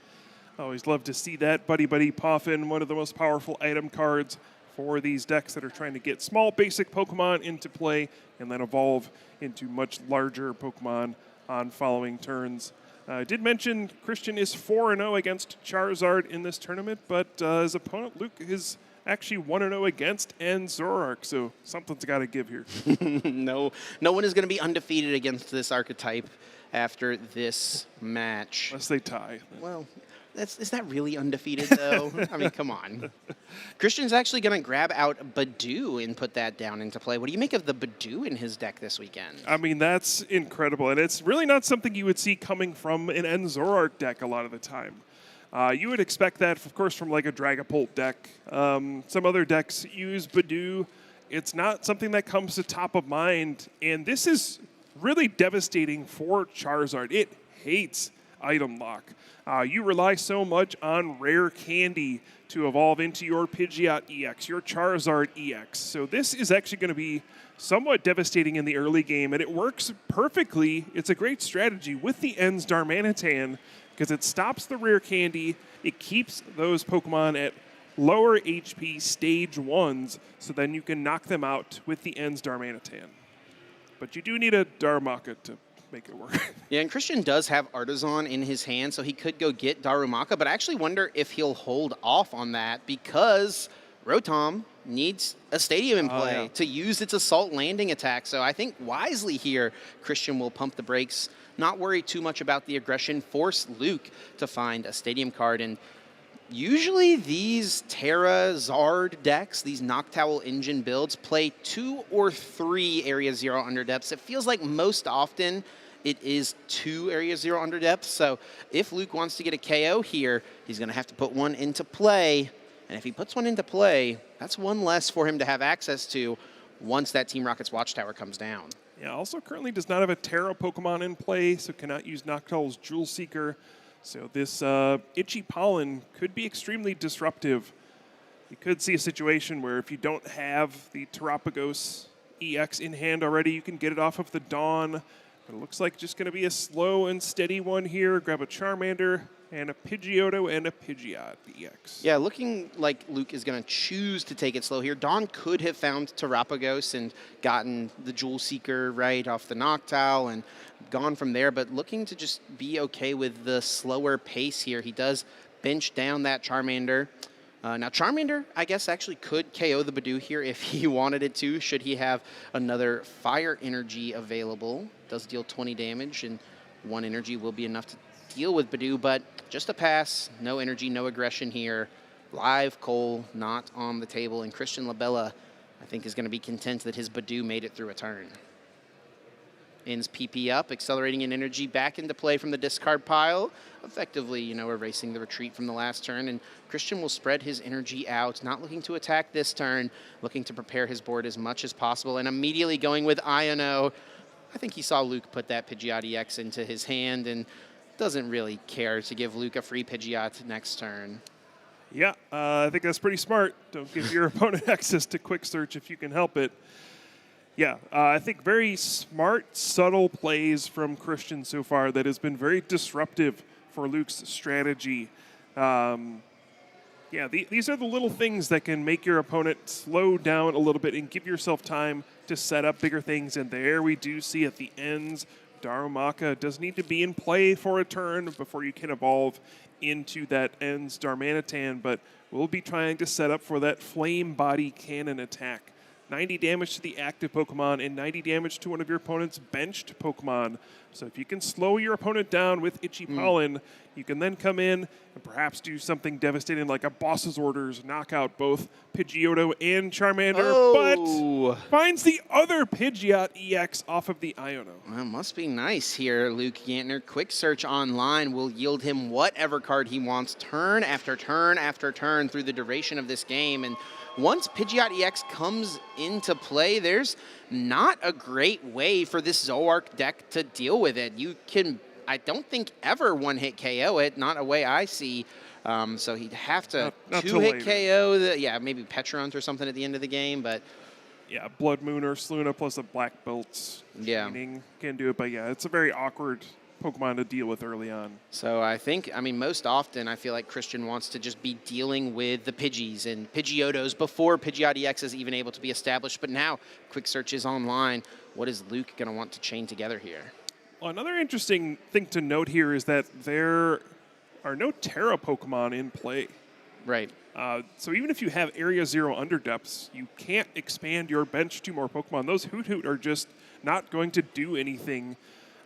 Always love to see that. Buddy Poffin, one of the most powerful item cards for these decks that are trying to get small basic Pokemon into play and then evolve into much larger Pokemon on following turns. I did mention Christian is 4-0 against Charizard in this tournament, but his opponent Luke is actually 1-0 against Ends Zoroark, so something's got to give here. No one is going to be undefeated against this archetype after this match. Unless they tie. Well, is that really undefeated, though? I mean, come on. Christian's actually going to grab out Badoo and put that down into play. What do you make of the Badoo in his deck this weekend? I mean, that's incredible, and it's really not something you would see coming from an Ends Zoroark deck a lot of the time. You would expect that, of course, from like a Dragapult deck. Some other decks use Badoo. It's not something that comes to top of mind, and this is really devastating for Charizard. It hates item lock. You rely so much on rare candy to evolve into your Pidgeot EX, your Charizard EX. So this is actually going to be somewhat devastating in the early game, and it works perfectly. It's a great strategy with the Ends Darmanitan because it stops the rare candy. It keeps those Pokemon at lower HP stage 1s, so then you can knock them out with the Ends Darmanitan. But you do need a Darumaka to make it work. Yeah, and Christian does have Artisan in his hand, so he could go get Darumaka, but I actually wonder if he'll hold off on that because Rotom needs a stadium in play to use its Assault Landing attack. So I think wisely here, Christian will pump the brakes, not worry too much about the aggression, force Luke to find a stadium card. And usually these Terra Zard decks, these Noctowl Engine builds, play 2 or 3 Area 0 Underdepths. It feels like most often it is 2 Area 0 Underdepths. So if Luke wants to get a KO here, he's going to have to put one into play. And if he puts one into play, that's one less for him to have access to once that Team Rocket's Watchtower comes down. Yeah, also currently does not have a Terra Pokemon in play, so cannot use Noctowl's Jewel Seeker. So this Itchy Pollen could be extremely disruptive. You could see a situation where if you don't have the Terapagos EX in hand already, you can get it off of the Dawn. But it looks like just going to be a slow and steady one here. Grab a Charmander and a Pidgeotto and a Pidgeot EX. Yeah, looking like Luke is going to choose to take it slow here. Dawn could have found Terapagos and gotten the Jewel Seeker right off the Noctowl and gone from there, but looking to just be okay with the slower pace here. He does bench down that Charmander. Now, Charmander, I guess, actually could KO the Badoo here if he wanted it to, should he have another Fire Energy available. Does deal 20 damage, and 1 energy will be enough to deal with Badoo, but just a pass. No energy, no aggression here. Live Coal not on the table, and Christian Labella, I think, is going to be content that his Badoo made it through a turn. Ins PP up, accelerating in energy back into play from the discard pile, effectively, you know, erasing the retreat from the last turn, and Christian will spread his energy out, not looking to attack this turn, looking to prepare his board as much as possible, and immediately going with Iono. I think he saw Luke put that Pidgeot EX into his hand and doesn't really care to give Luke a free Pidgeot next turn. Yeah, I think that's pretty smart. Don't give your opponent access to quick search if you can help it. Yeah, I think very smart, subtle plays from Christian so far that has been very disruptive for Luke's strategy. Yeah, these are the little things that can make your opponent slow down a little bit and give yourself time to set up bigger things. And there we do see at the ends, Darumaka does need to be in play for a turn before you can evolve into that ends Darmanitan, but we'll be trying to set up for that Flame Body Cannon attack. 90 damage to the active Pokemon and 90 damage to one of your opponent's benched Pokemon. So if you can slow your opponent down with Itchy Pollen, you can then come in and perhaps do something devastating like a Boss's Orders, knock out both Pidgeotto and Charmander, but finds the other Pidgeot EX off of the Iono. Well, must be nice here, Luke Gantner. Quick Search online will yield him whatever card he wants turn after turn after turn through the duration of this game, and once Pidgeot EX comes into play, there's not a great way for this Zoroark deck to deal with it. You can, I don't think, ever one-hit KO it, not a way I see. So he'd have to two-hit KO, maybe Petrunt or something at the end of the game, but... Yeah, Blood Moon or Sluna plus a Black Belt can do it, but yeah, it's a very awkward Pokemon to deal with early on. So I think, I mean, most often I feel like Christian wants to just be dealing with the Pidgeys and Pidgeottos before Pidgeot EX is even able to be established. But now Quick Search is online. What is Luke going to want to chain together here? Well, another interesting thing to note here is that there are no Terra Pokemon in play. Right. So even if you have Area 0 Underdepths, you can't expand your bench to more Pokemon. Those Hoot are just not going to do anything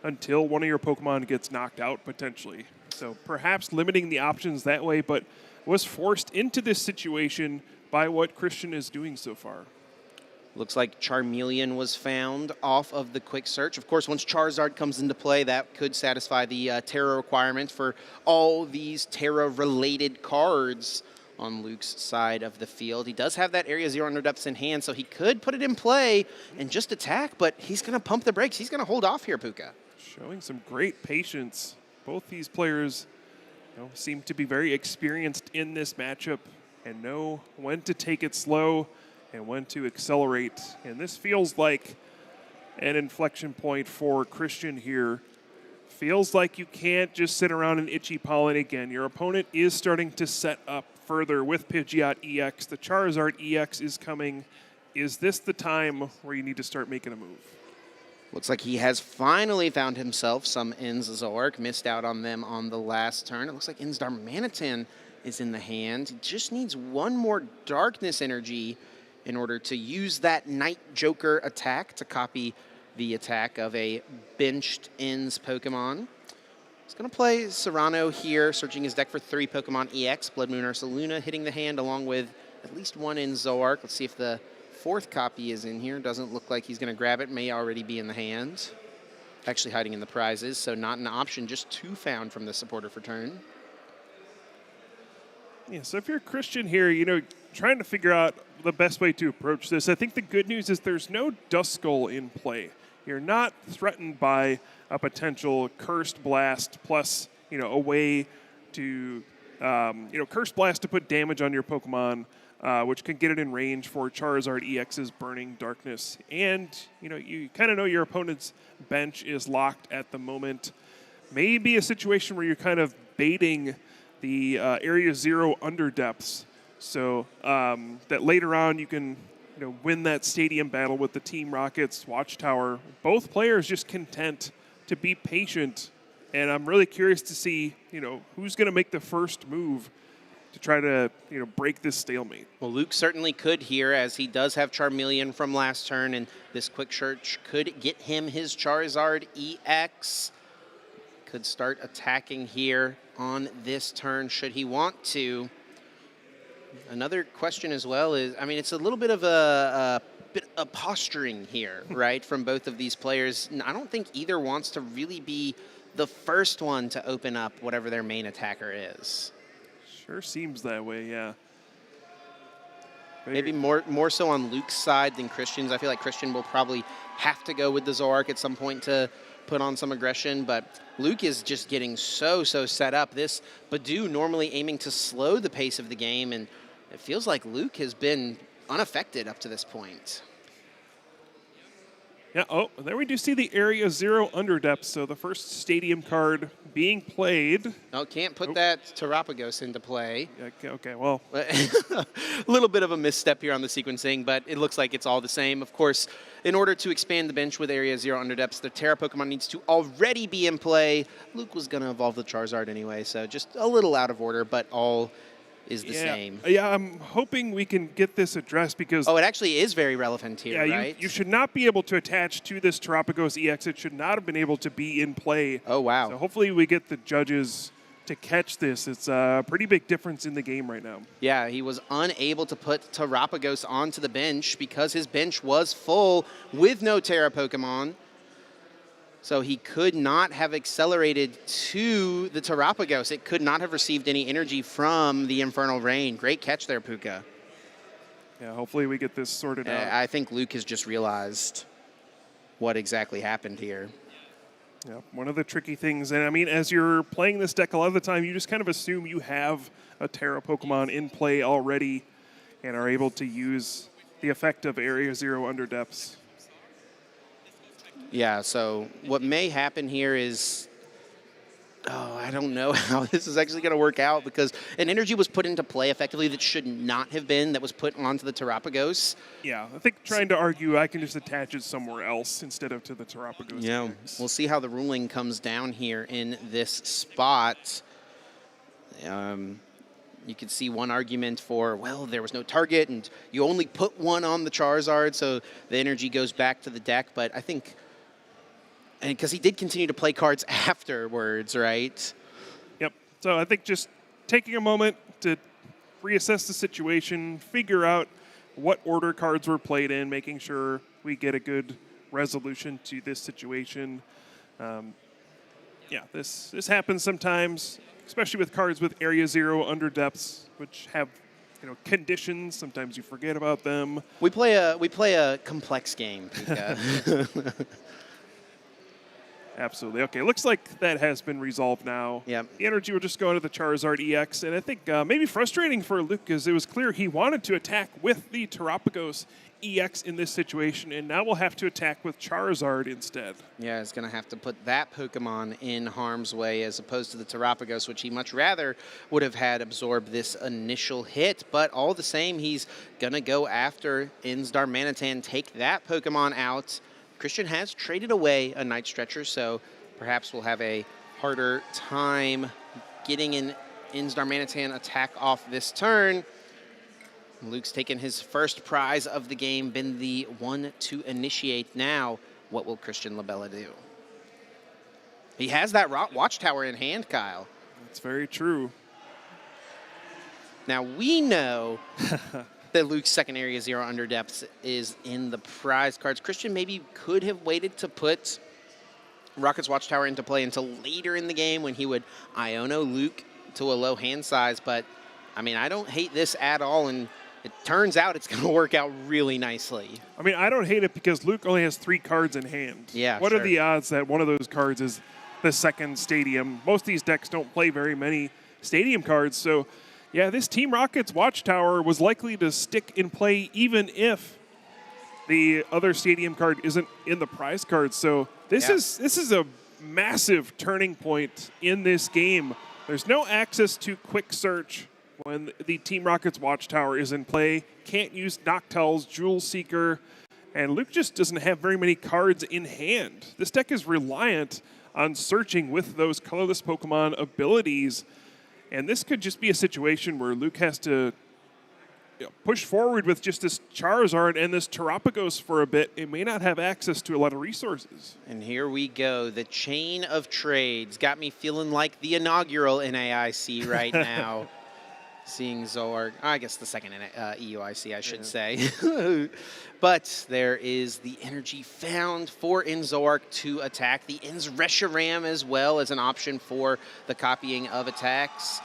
until one of your Pokemon gets knocked out, potentially. So perhaps limiting the options that way, but was forced into this situation by what Christian is doing so far. Looks like Charmeleon was found off of the Quick Search. Of course, once Charizard comes into play, that could satisfy the Terra requirement for all these Terra-related cards on Luke's side of the field. He does have that Area 0 Underdepths in hand, so he could put it in play and just attack, but he's going to pump the brakes. He's going to hold off here, Puka. Showing some great patience. Both these players seem to be very experienced in this matchup and know when to take it slow and when to accelerate. And this feels like an inflection point for Christian here. Feels like you can't just sit around and Itchy Pollen again. Your opponent is starting to set up further with Pidgeot EX. The Charizard EX is coming. Is this the time where you need to start making a move? Looks like he has finally found himself some Ins Zoroark. Missed out on them on the last turn. It looks like Ins Darmanitan is in the hand. He just needs one more Darkness Energy in order to use that Night Joker attack to copy the attack of a benched Ins Pokemon. He's going to play Serrano here, searching his deck for 3 Pokemon EX. Blood Moon Ursa Luna hitting the hand along with at least one Ins Zoroark. Let's see if the 4th copy is in here. Doesn't look like he's going to grab it. May already be in the hand. Actually hiding in the prizes, so not an option. Just 2 found from the supporter for turn. Yeah, so if you're a Christian here, trying to figure out the best way to approach this, I think the good news is there's no Duskull in play. You're not threatened by a potential Cursed Blast plus, a way to, Cursed Blast to put damage on your Pokemon, which can get it in range for Charizard EX's Burning Darkness. And, you kind of know your opponent's bench is locked at the moment. Maybe a situation where you're kind of baiting the Area 0 Underdepths so that later on you can win that stadium battle with the Team Rockets Watchtower. Both players just content to be patient, and I'm really curious to see who's going to make the first move to try to break this stalemate. Well, Luke certainly could here, as he does have Charmeleon from last turn, and this quick search could get him his Charizard EX. Could start attacking here on this turn should he want to. Another question as well is, I mean, it's a little bit of a posturing here, right, from both of these players. I don't think either wants to really be the first one to open up whatever their main attacker is. Sure seems that way, yeah. Maybe more so on Luke's side than Christian's. I feel like Christian will probably have to go with the Zoroark at some point to put on some aggression, but Luke is just getting so set up. This Badoo normally aiming to slow the pace of the game, and it feels like Luke has been unaffected up to this point. Yeah, oh, there we do see the Area 0 Underdepth, so the first stadium card being played. Oh, can't put that Terapagos into play. Okay, well. A little bit of a misstep here on the sequencing, but it looks like it's all the same. Of course, in order to expand the bench with Area 0 Underdepths, the Terra Pokemon needs to already be in play. Luke was going to evolve the Charizard anyway, so just a little out of order, but all is the same. Yeah, I'm hoping we can get this addressed because... Oh, it actually is very relevant here, right? You should not be able to attach to this Terapagos EX. It should not have been able to be in play. Oh, wow. So hopefully we get the judges to catch this. It's a pretty big difference in the game right now. Yeah, he was unable to put Terapagos onto the bench because his bench was full with no Terra Pokemon. So he could not have accelerated to the Terapagos. It could not have received any energy from the Infernal Rain. Great catch there, Puka. Yeah, hopefully we get this sorted out. I think Luke has just realized what exactly happened here. Yeah, one of the tricky things, and I mean, as you're playing this deck, a lot of the time you just kind of assume you have a Terra Pokemon in play already and are able to use the effect of Area 0 Underdepths. Yeah, so what may happen here is, I don't know how this is actually going to work out because an energy was put into play effectively that should not have been, that was put onto the Terapagos. Yeah, I think trying to argue I can just attach it somewhere else instead of to the Terapagos. Yeah, we'll see how the ruling comes down here in this spot. You could see one argument for, well, there was no target and you only put one on the Charizard, so the energy goes back to the deck, but I think... And because he did continue to play cards afterwards, right? Yep. So I think just taking a moment to reassess the situation, figure out what order cards were played in, making sure we get a good resolution to this situation. Yeah, this happens sometimes, especially with cards with Area 0 Underdepths, which have conditions. Sometimes you forget about them. We play a complex game. Absolutely. Okay, looks like that has been resolved now. Yeah. The energy will just go into the Charizard EX, and I think maybe frustrating for Luke because it was clear he wanted to attack with the Terapagos EX in this situation, and now we'll have to attack with Charizard instead. Yeah, he's going to have to put that Pokemon in harm's way as opposed to the Terapagos, which he much rather would have had absorb this initial hit. But all the same, he's going to go after Insdarmanitan, take that Pokemon out. Christian has traded away a Night Stretcher, so perhaps we'll have a harder time getting an Insdarmanitan attack off this turn. Luke's taken his first prize of the game, been the one to initiate. Now, what will Christian Labella do? He has that Watchtower in hand, Kyle. That's very true. Now, we know that Luke's second Area 0 Underdepths is in the prize cards. Christian maybe could have waited to put Rocket's Watchtower into play until later in the game when he would Iono Luke to a low hand size, but I mean, I don't hate this at all, and it turns out it's going to work out really nicely. I mean, I don't hate it because Luke only has 3 cards in hand. Yeah, What are the odds that one of those cards is the second Stadium? Most of these decks don't play very many Stadium cards, so yeah, this Team Rocket's Watchtower was likely to stick in play even if the other Stadium card isn't in the prize card. So this is a massive turning point in this game. There's no access to quick search when the Team Rocket's Watchtower is in play. Can't use Noctowl's Jewel Seeker, and Luke just doesn't have very many cards in hand. This deck is reliant on searching with those colorless Pokemon abilities. And this could just be a situation where Luke has to push forward with just this Charizard and this Terapagos for a bit. It may not have access to a lot of resources. And here we go. The chain of trades got me feeling like the inaugural NAIC right now. Seeing Zoroark, I guess the second EUIC, I should say. But there is the energy found for Zoroark to attack. The Reshiram as well as an option for the copying of attacks.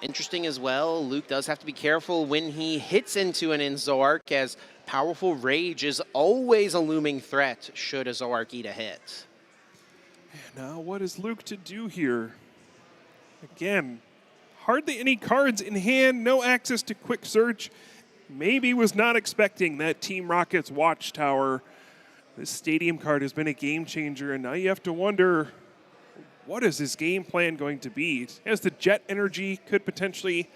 Interesting as well, Luke does have to be careful when he hits into an Zoroark, as powerful Rage is always a looming threat should a Zoroark eat a hit. Now what is Luke to do here? Again, hardly any cards in hand, no access to quick search. Maybe was not expecting that Team Rocket's Watchtower. This stadium card has been a game changer, and now you have to wonder, what is his game plan going to be? As the Jet Energy could potentially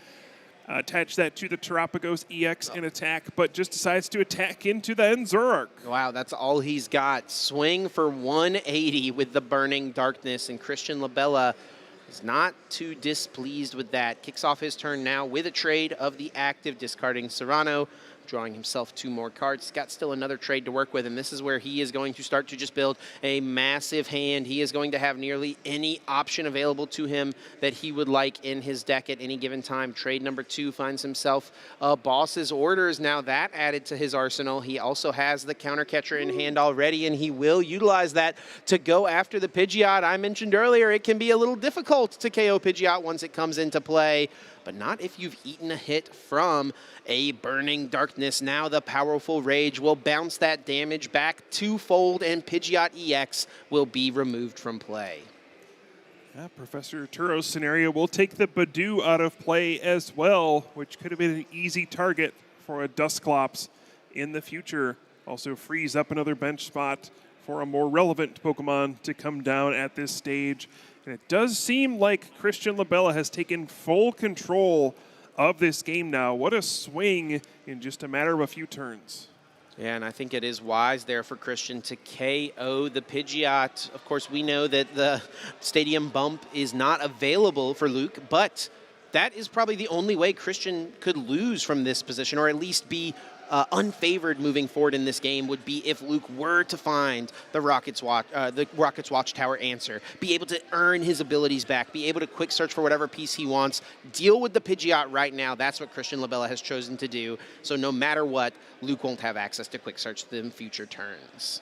attach that to the Terapagos EX and attack, but just decides to attack into the Zoroark. Wow, that's all he's got. Swing for 180 with the Burning Darkness, and Christian Labella is not too displeased with that. Kicks off his turn now with a trade of the active, discarding Serrano, drawing himself 2 more cards. He's got still another trade to work with, and this is where he is going to start to just build a massive hand. He is going to have nearly any option available to him that he would like in his deck at any given time. Trade number 2 finds himself Boss's Orders. Now that added to his arsenal. He also has the counter catcher in hand already, and he will utilize that to go after the Pidgeot. I mentioned earlier it can be a little difficult to KO Pidgeot once it comes into play, but not if you've eaten a hit from a Burning Darkness. Now the powerful Rage will bounce that damage back 2-fold, and Pidgeot EX will be removed from play. Yeah, Professor Turo's scenario will take the Badoo out of play as well, which could have been an easy target for a Dusclops in the future. Also frees up another bench spot for a more relevant Pokemon to come down at this stage. And it does seem like Christian Labella has taken full control of this game now. What a swing in just a matter of a few turns. Yeah, and I think it is wise there for Christian to KO the Pidgeot. Of course, we know that the Stadium Bump is not available for Luke, but that is probably the only way Christian could lose from this position, or at least be unfavored moving forward in this game, would be if Luke were to find the Rocket's Watchtower answer, be able to earn his abilities back, be able to quick search for whatever piece he wants, deal with the Pidgeot right now. That's what Christian Labella has chosen to do. So no matter what, Luke won't have access to quick search in future turns.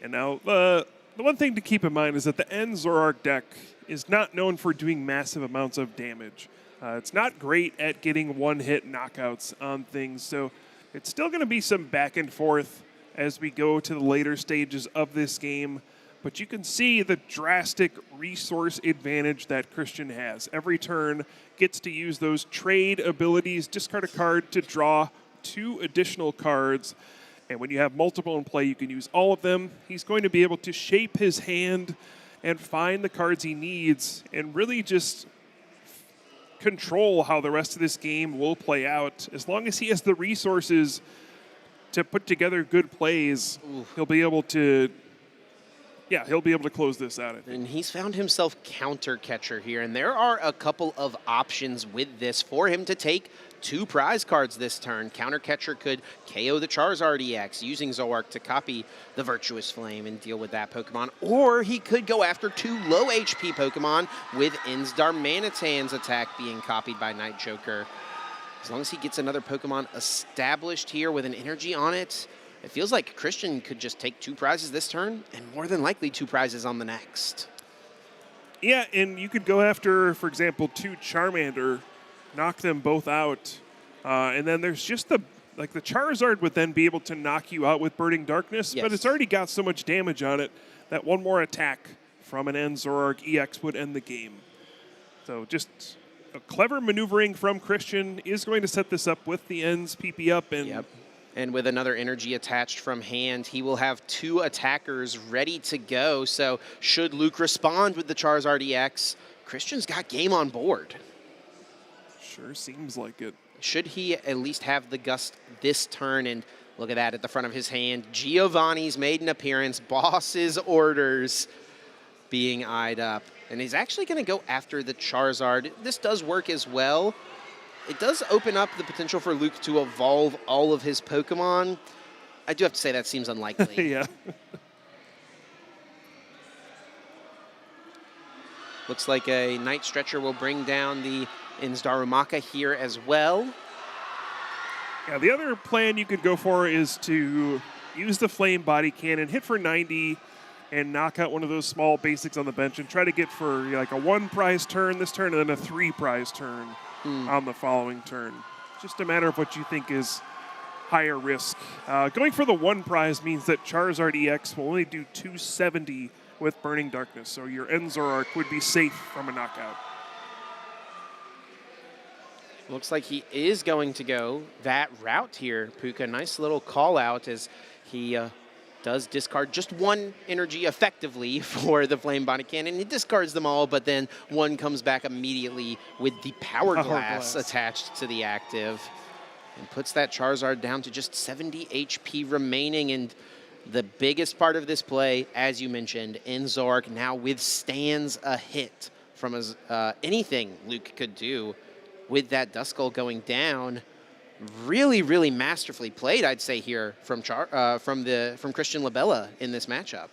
And now the one thing to keep in mind is that the Zoroark deck is not known for doing massive amounts of damage. It's not great at getting one-hit knockouts on things, so it's still going to be some back and forth as we go to the later stages of this game. But you can see the drastic resource advantage that Christian has. Every turn gets to use those trade abilities, discard a card to draw 2 additional cards. And when you have multiple in play, you can use all of them. He's going to be able to shape his hand and find the cards he needs and really just control how the rest of this game will play out. As long as he has the resources to put together good plays, he'll be able to close this out. And he's found himself counter catcher here, and there are a couple of options with this for him to take 2 prize cards this turn. Counter catcher could KO the Charizard EX using Zoroark to copy the Virtuous Flame and deal with that Pokemon, or he could go after 2 low HP Pokemon with Darmanitan's attack being copied by Night Joker. As long as he gets another Pokemon established here with an energy on it, it feels like Christian could just take 2 prizes this turn and more than likely 2 prizes on the next. Yeah, and you could go after, for example, 2 Charmander, knock them both out, and then there's just the Charizard would then be able to knock you out with Burning Darkness, yes, but it's already got so much damage on it that one more attack from an Zoroark EX would end the game. So just a clever maneuvering from Christian is going to set this up with the Ends PP up, and yep. And with another energy attached from hand, he will have 2 attackers ready to go. So should Luke respond with the Charizard EX, Christian's got game on board. Sure seems like it. Should he at least have the Gust this turn? And look at that at the front of his hand. Giovanni's made an appearance. Boss's Orders being eyed up. And he's actually going to go after the Charizard. This does work as well. It does open up the potential for Luke to evolve all of his Pokemon. I do have to say that seems unlikely. Yeah. Looks like a Night Stretcher will bring down the Inzdarumaka here as well. Yeah, the other plan you could go for is to use the Flame Body Cannon, hit for 90, and knock out one of those small basics on the bench and try to get for like a 1 prize turn this turn and then a 3 prize turn on the following turn. Just a matter of what you think is higher risk. Going for the 1 prize means that Charizard EX will only do 270 with Burning Darkness, so your Enzorark would be safe from a knockout. Looks like he is going to go that route here, Puka. Nice little call out as he does discard just 1 energy effectively for the Flame Body Cannon. He discards them all, but then 1 comes back immediately with the Power Glass attached to the active and puts that Charizard down to just 70 HP remaining. And the biggest part of this play, as you mentioned, Enzorark now withstands a hit from anything Luke could do with that Duskull going down. Really, really masterfully played, I'd say, here from Christian Labella in this matchup.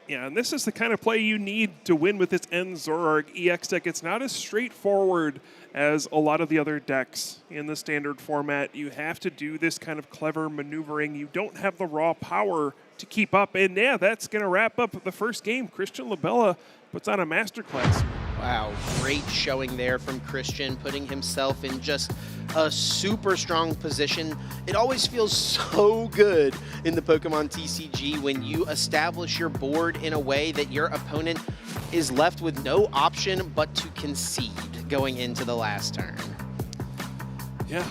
Yeah, and this is the kind of play you need to win with this Enzorark EX deck. It's not as straightforward as a lot of the other decks in the standard format. You have to do this kind of clever maneuvering. You don't have the raw power to keep up. And yeah, that's going to wrap up the first game. Christian Labella puts on a masterclass. Wow, great showing there from Christian, putting himself in just a super strong position. It always feels so good in the Pokemon TCG when you establish your board in a way that your opponent is left with no option but to concede going into the last turn. Yeah,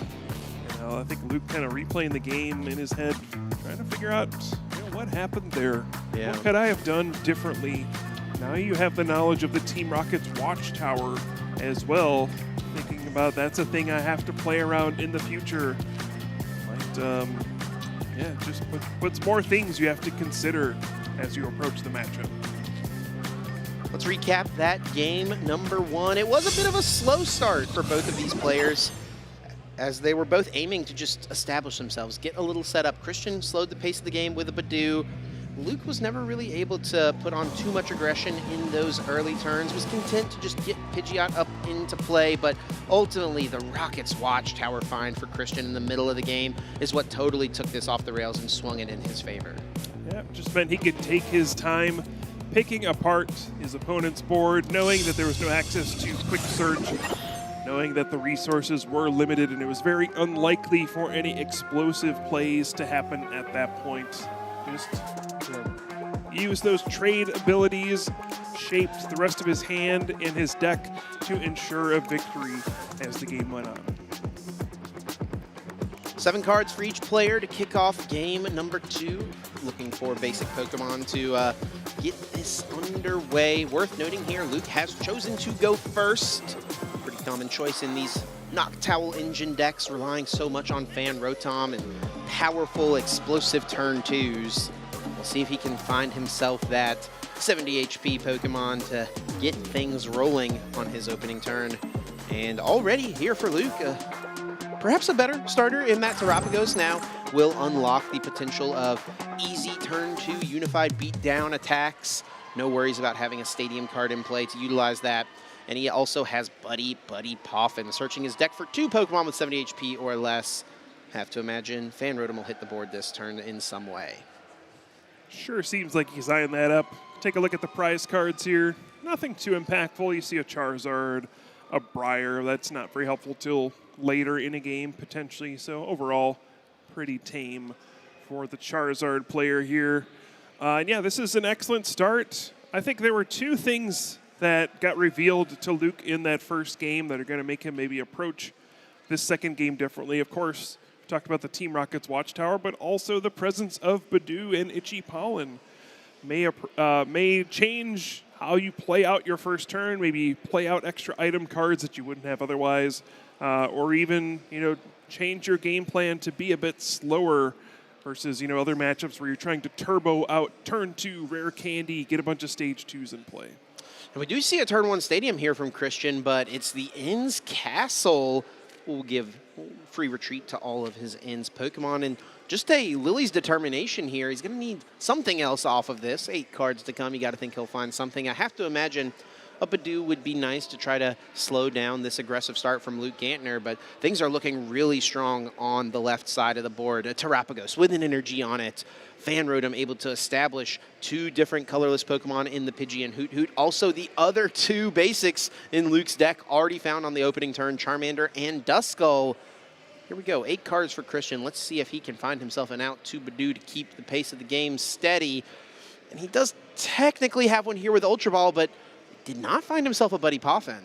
I think Luke kind of replaying the game in his head, trying to figure out what happened there. Yeah. What could I have done differently? Now you have the knowledge of the Team Rocket's Watchtower as well. Thinking about that's a thing I have to play around in the future. But yeah, just puts more things you have to consider as you approach the matchup. Let's recap that game number 1. It was a bit of a slow start for both of these players as they were both aiming to just establish themselves, get a little set up. Christian slowed the pace of the game with a Badoo. Luke was never really able to put on too much aggression in those early turns, was content to just get Pidgeot up into play, but ultimately the Rocket's Watchtower find for Christian in the middle of the game is what totally took this off the rails and swung it in his favor. Yeah, just meant he could take his time picking apart his opponent's board, knowing that there was no access to Quick Search, knowing that the resources were limited, and it was very unlikely for any explosive plays to happen at that point. Just use those trade abilities, shaped the rest of his hand and his deck to ensure a victory as the game went on. 7 cards for each player to kick off game number 2. Looking for basic Pokemon to get this underway. Worth noting here, Luke has chosen to go first. Pretty common choice in these Noctowl engine decks, relying so much on Fan Rotom and powerful, explosive turn 2s. We'll see if he can find himself that 70 HP Pokemon to get things rolling on his opening turn. And already here for Luke, perhaps a better starter in that Terapagos now will unlock the potential of easy turn 2 unified beatdown attacks. No worries about having a Stadium card in play to utilize that. And he also has Buddy Poffin, searching his deck for 2 Pokemon with 70 HP or less. Have to imagine Fan Rotom will hit the board this turn in some way. Sure seems like he's eyeing that up. Take a look at the prize cards here. Nothing too impactful. You see a Charizard, a Briar. That's not very helpful till later in a game, potentially. So overall, pretty tame for the Charizard player here. And yeah, this is an excellent start. I think there were 2 things that got revealed to Luke in that first game that are going to make him maybe approach this second game differently. Of course, we talked about the Team Rocket's Watchtower, but also the presence of Badoo and Itchy Pollen may change how you play out your first turn, maybe play out extra item cards that you wouldn't have otherwise, or even, change your game plan to be a bit slower versus, other matchups where you're trying to turbo out turn 2, rare candy, get a bunch of stage 2s in play. And we do see a turn 1 stadium here from Christian, but it's the Inn's Castle who will give free retreat to all of his Inn's Pokemon. And just a Lily's determination here. He's going to need something else off of this. 8 cards to come. You got to think he'll find something. I have to imagine a Badoo would be nice to try to slow down this aggressive start from Luke Gantner, but things are looking really strong on the left side of the board. A Terapagos with an energy on it. Fan Rotom able to establish 2 different colorless Pokemon in the Pidgey and Hoot Hoot. Also, the other 2 basics in Luke's deck already found on the opening turn, Charmander and Duskull. Here we go, 8 cards for Christian. Let's see if he can find himself an out to Badoo to keep the pace of the game steady. And he does technically have one here with Ultra Ball, but did not find himself a Buddy Poffin.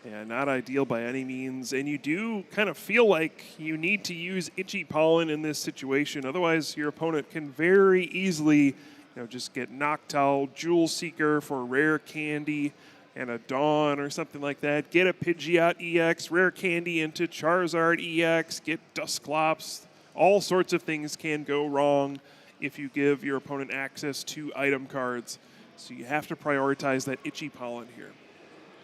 Yeah, not ideal by any means. And you do kind of feel like you need to use Itchy Pollen in this situation. Otherwise, your opponent can very easily, just get Noctowl, Jewel Seeker for Rare Candy and a Dawn or something like that. Get a Pidgeot EX, Rare Candy into Charizard EX, get Dusclops. All sorts of things can go wrong if you give your opponent access to item cards. So you have to prioritize that Itchy Pollen here.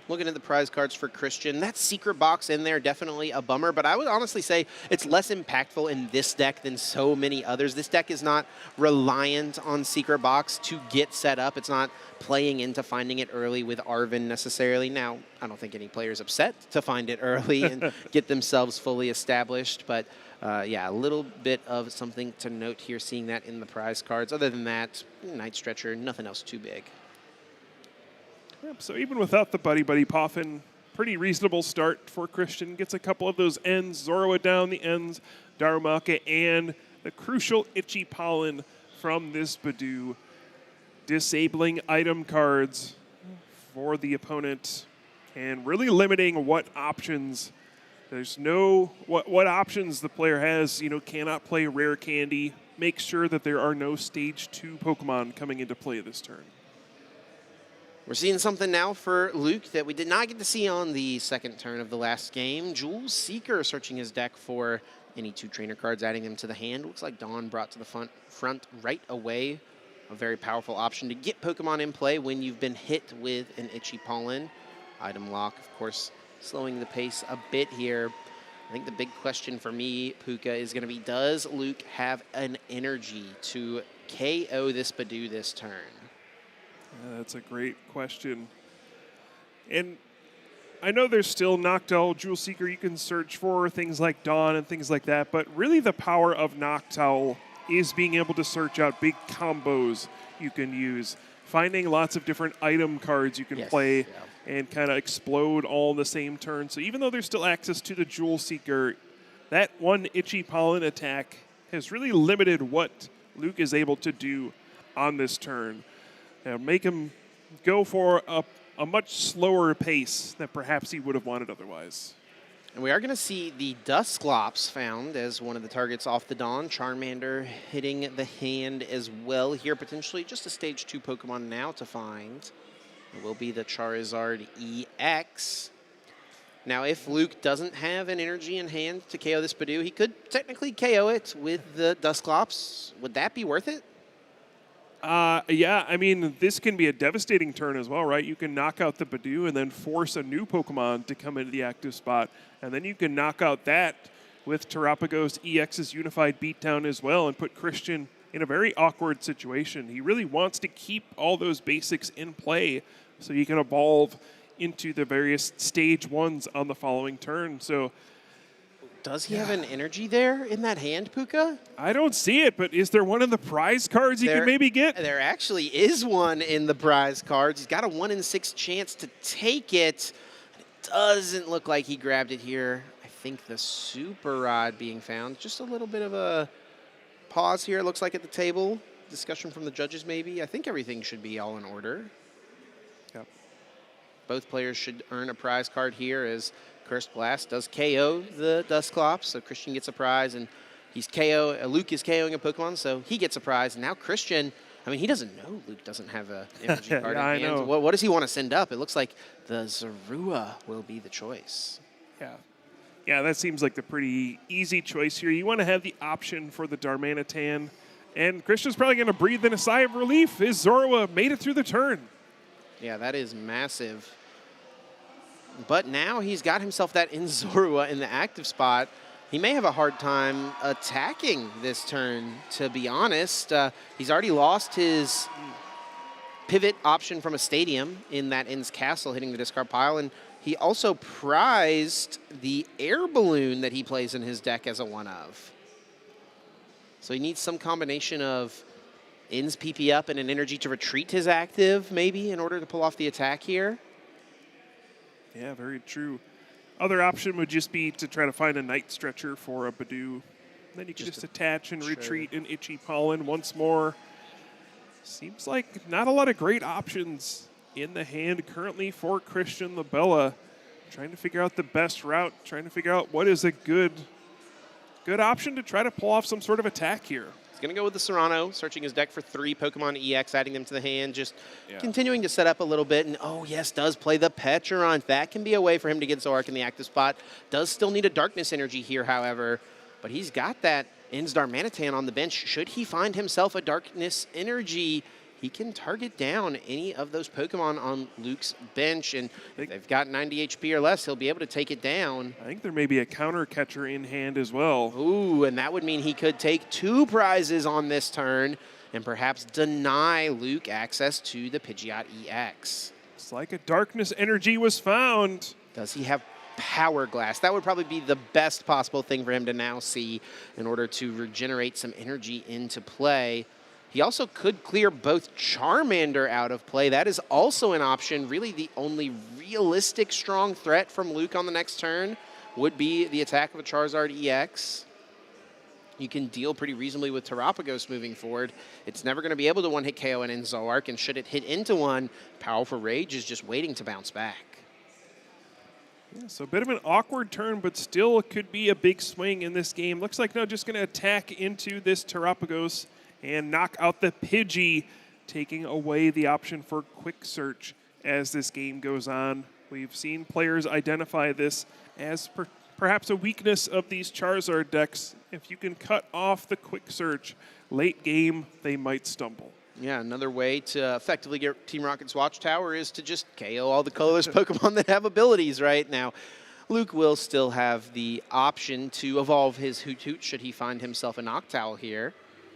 Looking at the prize cards for Christian, that secret box in there, definitely a bummer, but I would honestly say it's less impactful in this deck than so many others. This deck is not reliant on secret box to get set up. It's not playing into finding it early with Arven necessarily. Now, I don't think any player is upset to find it early and get themselves fully established, but yeah, a little bit of something to note here, seeing that in the prize cards. Other than that, Night Stretcher, nothing else too big. Yep, so even without the Buddy Poffin, pretty reasonable start for Christian. Gets a couple of those ends, Zorua down the ends, Darumaka, and the crucial Itchy Pollen from this Badoo. Disabling item cards for the opponent and really limiting what options. There's no, what options the player has, cannot play Rare Candy. Make sure that there are no Stage 2 Pokemon coming into play this turn. We're seeing something now for Luke that we did not get to see on the second turn of the last game. Jewel Seeker searching his deck for any 2 trainer cards, adding them to the hand. Looks like Dawn brought to the front right away. A very powerful option to get Pokemon in play when you've been hit with an Itchy Pollen. Item lock, of course, slowing the pace a bit here. I think the big question for me, Puka, is going to be, does Luke have an energy to KO this Badoo this turn? That's a great question. And I know there's still Noctowl, Jewel Seeker you can search for, things like Dawn and things like that, but really the power of Noctowl is being able to search out big combos you can use. Finding lots of different item cards you can play and kind of explode all in the same turn. So even though there's still access to the Jewel Seeker, that one Itchy Pollen attack has really limited what Luke is able to do on this turn. Make him go for a much slower pace than perhaps he would have wanted otherwise. And we are going to see the Dusclops found as one of the targets off the Dawn. Charmander hitting the hand as well here, potentially just a Stage 2 Pokemon now to find. It will be the Charizard EX. Now, if Luke doesn't have an energy in hand to KO this Badoo, he could technically KO it with the Dusclops. Would that be worth it? Yeah, I mean, this can be a devastating turn as well, right? You can knock out the Badoo and then force a new Pokemon to come into the active spot. And then you can knock out that with Terapagos EX's Unified Beatdown as well and put Christian in a very awkward situation. He really wants to keep all those basics in play so he can evolve into the various Stage 1s on the following turn. So, does he have an energy there in that hand, Puka? I don't see it, but is there one in the prize cards he can maybe get? There actually is one in the prize cards. He's got a 1 in 6 chance to take it. It doesn't look like he grabbed it here. I think the Super Rod being found. Just a little bit of a pause here, it looks like, at the table. Discussion from the judges, maybe. I think everything should be all in order. Yep. Both players should earn a prize card here as Cursed Blast does KO the Dusclops, so Christian gets a prize, and Luke is KOing a Pokemon, so he gets a prize. And now Christian, I mean, he doesn't know Luke doesn't have an energy card in hand. Know. What does he want to send up? It looks like the Zorua will be the choice. Yeah, that seems like the pretty easy choice here. You want to have the option for the Darmanitan, and Christian's probably going to breathe in a sigh of relief. His Zorua made it through the turn. Yeah, that is massive. But now he's got himself that Inzorua in the active spot. He may have a hard time attacking this turn, to be honest. He's already lost his pivot option from a stadium in that In's Castle, hitting the discard pile, and he also prized the air balloon that he plays in his deck as a one-of. So he needs some combination of In's PP up and an energy to retreat his active, maybe, in order to pull off the attack here. Yeah, very true. Other option would just be to try to find a Night Stretcher for a Badoo. Then you can just attach and retreat an Itchy Pollen once more. Seems like not a lot of great options in the hand currently for Christian Labella. Trying to figure out the best route, trying to figure out what is a good option to try to pull off some sort of attack here. He's going to go with the Serrano, searching his deck for 3 Pokemon EX, adding them to the hand, just continuing to set up a little bit. And, oh, yes, does play the Petron. That can be a way for him to get Zoroark in the active spot. Does still need a Darkness Energy here, however. But he's got that In's Darmanitan on the bench. Should he find himself a Darkness Energy, he can target down any of those Pokemon on Luke's bench. And if they've got 90 HP or less, he'll be able to take it down. I think there may be a counter catcher in hand as well. Ooh, and that would mean he could take 2 prizes on this turn and perhaps deny Luke access to the Pidgeot EX. It's like a Darkness Energy was found. Does he have Power Glass? That would probably be the best possible thing for him to now see in order to regenerate some energy into play. He also could clear both Charmander out of play. That is also an option. Really, the only realistic strong threat from Luke on the next turn would be the attack of a Charizard EX. You can deal pretty reasonably with Terapagos moving forward. It's never going to be able to one-hit KO an Zoroark, and should it hit into one, Powerful Rage is just waiting to bounce back. Yeah, so a bit of an awkward turn, but still could be a big swing in this game. Looks like no, just going to attack into this Terapagos and knock out the Pidgey, taking away the option for Quick Search as this game goes on. We've seen players identify this as perhaps a weakness of these Charizard decks. If you can cut off the Quick Search late game, they might stumble. Yeah, another way to effectively get Team Rocket's Watchtower is to just KO all the colorless Pokemon that have abilities right now. Luke will still have the option to evolve his Hoot Hoot should he find himself a Noctowl here.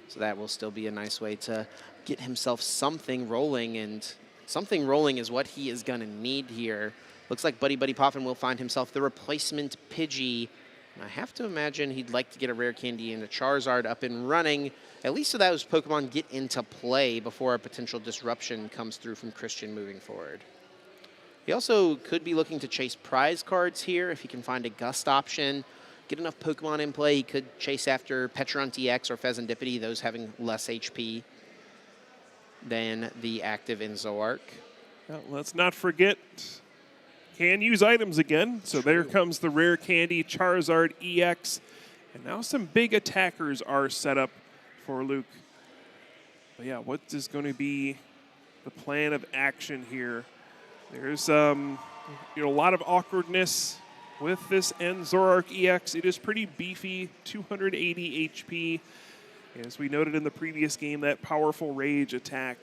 So that will still be a nice way to get himself something rolling, and something rolling is what he is going to need here. Looks like Buddy Poffin will find himself the replacement Pidgey. And I have to imagine he'd like to get a Rare Candy and a Charizard up and running, at least so that those Pokemon get into play before a potential disruption comes through from Christian moving forward. He also could be looking to chase prize cards here if he can find a Gust option. Get enough Pokemon in play, he could chase after Petron TX or Pheasantipity, those having less HP than the active Zoroark. Well, let's not forget, can use items again. So there comes the Rare Candy Charizard EX. And now some big attackers are set up for Luke. But yeah, what is going to be the plan of action here? There's a lot of awkwardness with this Zoroark EX. It is pretty beefy, 280 HP. As we noted in the previous game, that Powerful Rage attack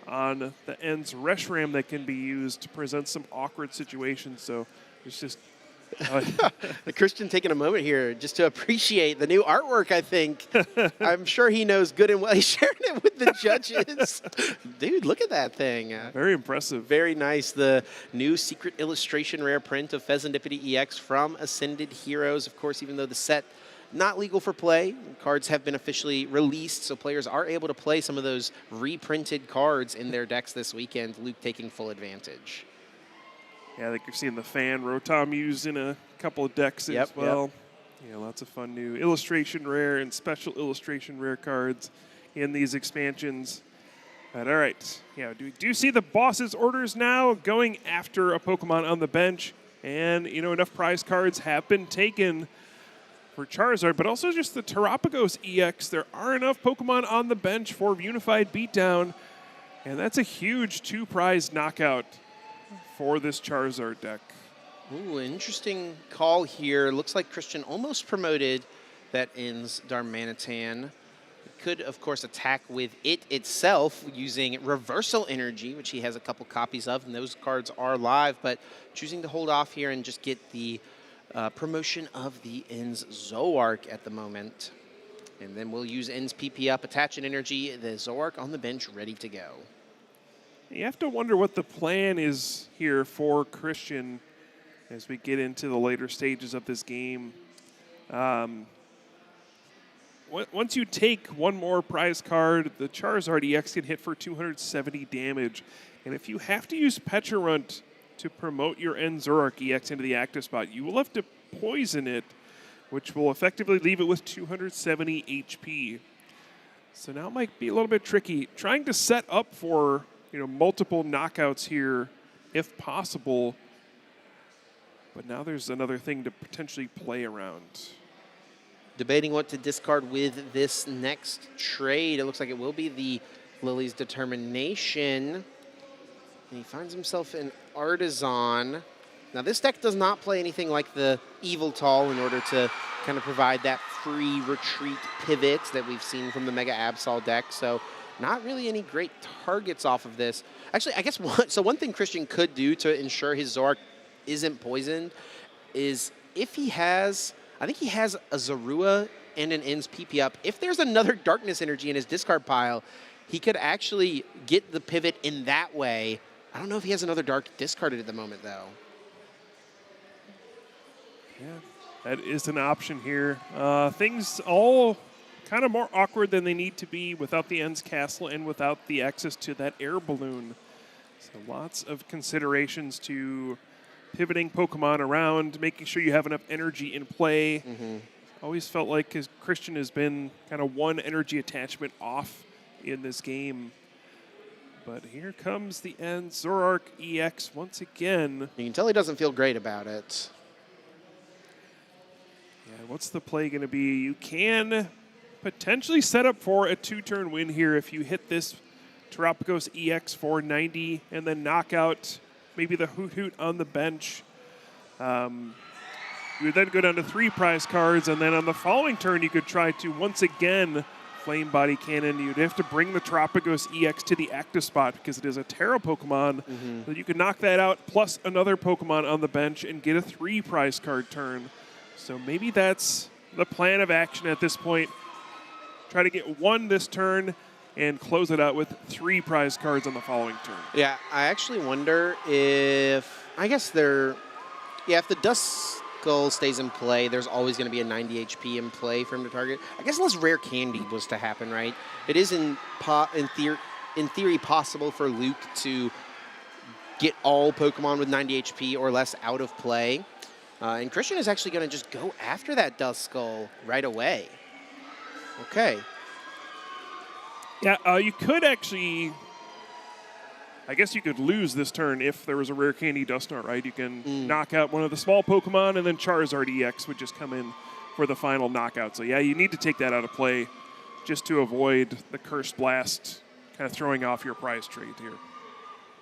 on the N's Reshiram that can be used to present some awkward situations. So it's just... The Christian taking a moment here just to appreciate the new artwork, I think. I'm sure he knows good and well. He's sharing it with the judges. Dude, look at that thing. Very impressive. Very nice. The new secret illustration rare print of Pheasantipity EX from Ascended Heroes. Of course, even though the set not legal for play, cards have been officially released, so players are able to play some of those reprinted cards in their decks this weekend. Luke taking full advantage. Yeah, I think you're seeing the fan Rotom used in a couple of decks as well. Yeah, lots of fun new illustration rare and special illustration rare cards in these expansions. But all right, yeah, we do see the boss's orders now going after a Pokemon on the bench, and enough prize cards have been taken for Charizard, but also just the Terapagos EX. There are enough Pokemon on the bench for Unified Beatdown, and that's a huge 2-prize knockout for this Charizard deck. Ooh, interesting call here. Looks like Christian almost promoted that In's Darmanitan. could, of course, attack with it itself using Reversal Energy, which he has a couple copies of, and those cards are live, but choosing to hold off here and just get the promotion of the Ends Zoroark at the moment. And then we'll use Ends PP up, attach an energy, the Zoroark on the bench, ready to go. You have to wonder what the plan is here for Christian as we get into the later stages of this game. Once you take one more prize card, the Charizard EX can hit for 270 damage. And if you have to use Pecharunt to promote your End Zoroark EX into the active spot, you will have to poison it, which will effectively leave it with 270 HP. So now it might be a little bit tricky. Trying to set up for multiple knockouts here, if possible. But now there's another thing to potentially play around. Debating what to discard with this next trade. It looks like it will be the Lily's Determination. And he finds himself an Artisan. Now, this deck does not play anything like the Eviltal in order to kind of provide that free retreat pivot that we've seen from the Mega Absol deck. So not really any great targets off of this. Actually, I guess one thing Christian could do to ensure his Zoroark isn't poisoned is if he has, I think he has a Zorua and an Ends PP up. If there's another Darkness Energy in his discard pile, he could actually get the pivot in that way. I don't know if he has another Dark discarded at the moment, though. Yeah, that is an option here. Things all kind of more awkward than they need to be without the Ends Castle and without the access to that air balloon. So lots of considerations to pivoting Pokemon around, making sure you have enough energy in play. Always felt like Christian has been kind of one energy attachment off in this game. But here comes the Ends Zoroark EX once again. You can tell he doesn't feel great about it. Yeah, what's the play going to be? You can potentially set up for a 2-turn win here if you hit this Terapagos EX for 90 and then knock out maybe the Hoot Hoot on the bench. You would then go down to 3 prize cards, and then on the following turn you could try to once again Flame Body Cannon. You'd have to bring the Terapagos EX to the active spot because it is a Terra Pokemon. So you could knock that out plus another Pokemon on the bench and get a 3 prize card turn. So maybe that's the plan of action at this point. Try to get 1 this turn and close it out with 3 prize cards on the following turn. Yeah, I actually wonder if, if the Dust Skull stays in play, there's always going to be a 90 HP in play for him to target. I guess unless Rare Candy was to happen, right? It is in theory possible for Luke to get all Pokemon with 90 HP or less out of play. And Christian is actually going to just go after that Dust Skull right away. Okay. Yeah, you could actually, I guess you could lose this turn if there was a Rare Candy Dusknoir, right? You can knock out one of the small Pokemon, and then Charizard EX would just come in for the final knockout. So yeah, you need to take that out of play just to avoid the Curse Blast kind of throwing off your prize trade here.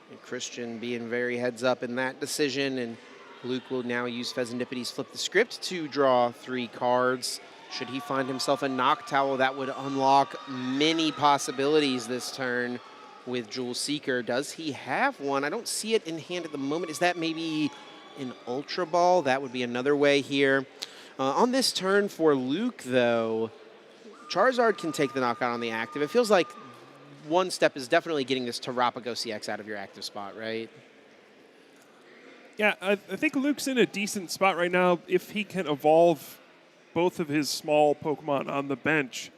And Christian being very heads up in that decision, and Luke will now use Phesandipity's Flip the Script to draw 3 cards. Should he find himself a Noctowl, that would unlock many possibilities this turn with Jewel Seeker. Does he have one? I don't see it in hand at the moment. Is that maybe an Ultra Ball? That would be another way here. On this turn for Luke, though, Charizard can take the knockout on the active. It feels like one step is definitely getting this Terapagos EX out of your active spot, right? Yeah, I think Luke's in a decent spot right now if he can evolve both of his small Pokemon on the bench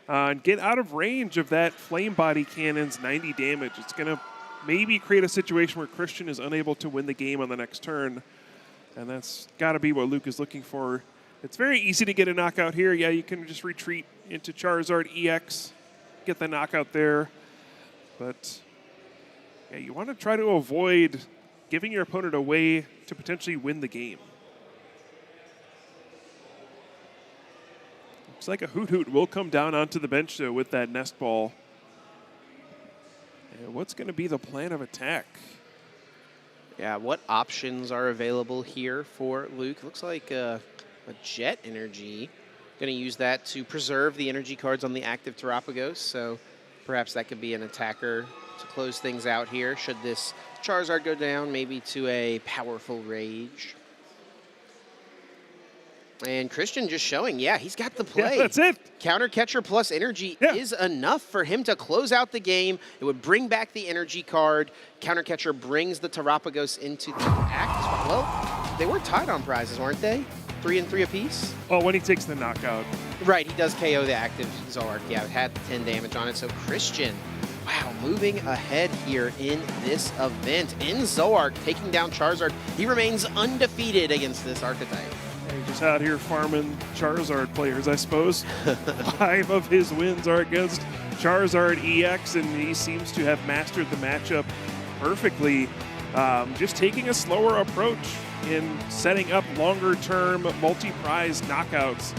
and get out of range of that Flame Body Cannon's 90 damage. It's going to maybe create a situation where Christian is unable to win the game on the next turn, and that's got to be what Luke is looking for. It's very easy to get a knockout here. Yeah, you can just retreat into Charizard EX, get the knockout there, but yeah, you want to try to avoid giving your opponent a way to potentially win the game. Looks like a Hoot Hoot will come down onto the bench, though, with that Nest Ball. And what's going to be the plan of attack? Yeah, what options are available here for Luke? Looks like a Jet Energy. Going to use that to preserve the energy cards on the active Terapagos, so perhaps that could be an attacker to close things out here. Should this Charizard go down, maybe to a powerful Rage. And Christian just showing, yeah, he's got the play. Yeah, that's it. Counter Catcher plus energy is enough for him to close out the game. It would bring back the energy card. Counter Catcher brings the Terapagos into the act. Well, they were tied on prizes, weren't they? 3 and 3 apiece? Oh, when he takes the knockout. Right, he does KO the active Zoroark. Yeah, it had 10 damage on it. So Christian, wow, moving ahead here in this event. In Zoroark, taking down Charizard. He remains undefeated against this archetype. He's just out here farming Charizard players, I suppose. 5 of his wins are against Charizard EX, and he seems to have mastered the matchup perfectly. Just taking a slower approach in setting up longer-term multi-prize knockouts.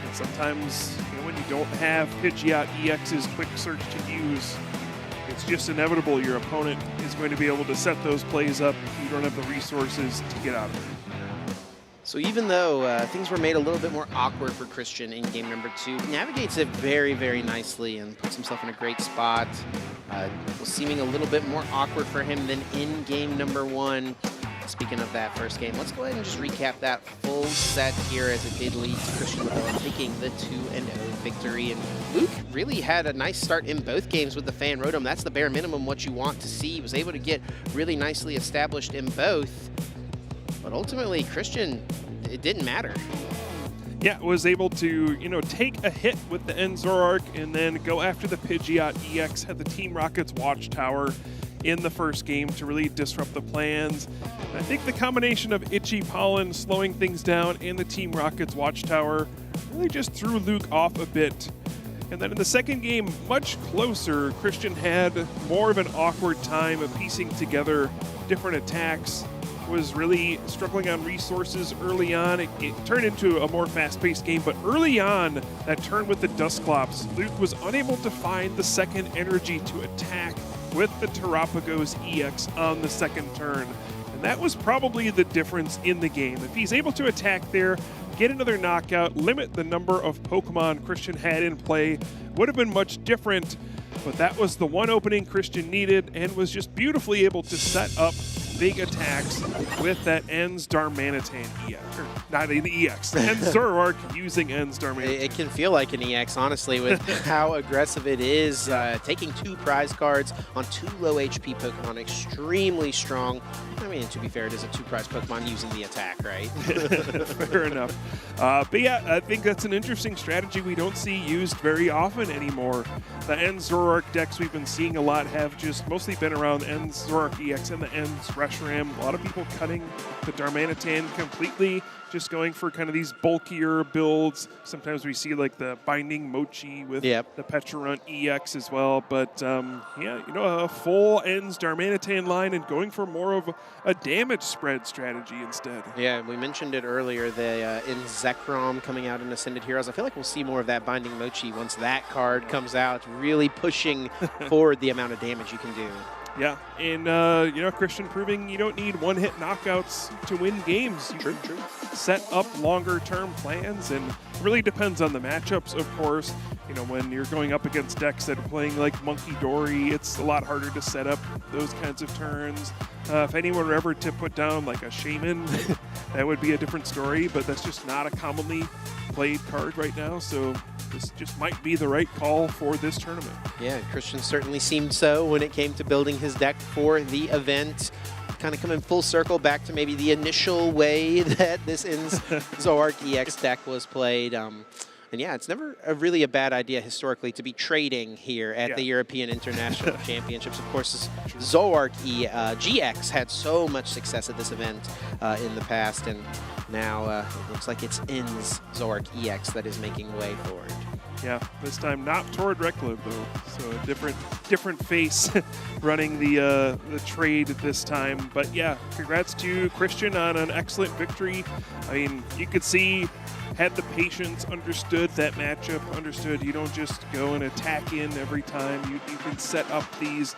And sometimes, when you don't have Pidgeot EX's quick search to use, it's just inevitable your opponent is going to be able to set those plays up if you don't have the resources to get out of it. So even though things were made a little bit more awkward for Christian in game number 2, he navigates it very, very nicely and puts himself in a great spot. Was seeming a little bit more awkward for him than in game number 1. Speaking of that first game, let's go ahead and just recap that full set here as it did lead to Christian Lavelle taking the 2-0 victory. And Luke really had a nice start in both games with the Fan Rotom. That's the bare minimum what you want to see. He was able to get really nicely established in both. But ultimately, Christian, it didn't matter. Yeah, was able to, take a hit with the End Zoroark and then go after the Pidgeot EX, had the Team Rocket's Watchtower in the first game to really disrupt the plans. And I think the combination of Itchy Pollen slowing things down and the Team Rocket's Watchtower really just threw Luke off a bit. And then in the second game, much closer, Christian had more of an awkward time of piecing together different attacks. Was really struggling on resources early on. It turned into a more fast-paced game, but early on, that turn with the Dusclops, Luke was unable to find the second energy to attack with the Terapagos EX on the second turn. And that was probably the difference in the game. If he's able to attack there, get another knockout, limit the number of Pokemon Christian had in play, would have been much different. But that was the one opening Christian needed and was just beautifully able to set up big attacks with that Ens Darmanitan EX. Or not an EX, Ens Zoroark using Ens Darmanitan. It can feel like an EX, honestly, with how aggressive it is. Taking 2 prize cards on 2 low HP Pokemon, extremely strong. I mean, to be fair, it is a 2 prize Pokemon using the attack, right? Fair enough. But yeah, I think that's an interesting strategy we don't see used very often anymore. The Ens Zoroark decks we've been seeing a lot have just mostly been around Ens Zoroark EX and the Ens Reshiram. A lot of people cutting the Darmanitan completely, just going for kind of these bulkier builds. Sometimes we see like the Binding Mochi with the Pecharunt EX as well. But yeah, a full Ens Darmanitan line and going for more of a damage spread strategy instead. Yeah, we mentioned it earlier, the in Zekrom coming out in Ascended Heroes. I feel like we'll see more of that Binding Mochi once that card comes out, really pushing forward the amount of damage you can do. Yeah, and Christian proving you don't need one-hit knockouts to win games. You True. set up longer-term plans, and it really depends on the matchups, of course. When you're going up against decks that are playing like Monkey Dory, it's a lot harder to set up those kinds of turns. If anyone were ever to put down like a Shaman, that would be a different story, but that's just not a commonly played card right now, so this just might be the right call for this tournament. Yeah, Christian certainly seemed so when it came to building his deck for the event. Kind of coming full circle back to maybe the initial way that this Zoroark EX deck was played. And yeah, it's never really a bad idea historically to be trading here at the European International Championships. Of course, Zoroark GX had so much success at this event in the past, and now it looks like it's Ens Zoroark EX that is making way forward. Yeah, this time not toward Reclib though, so a different face running the trade this time. But yeah, congrats to Christian on an excellent victory. I mean, you could see had the patience, understood that matchup, understood you don't just go and attack in every time. You can set up these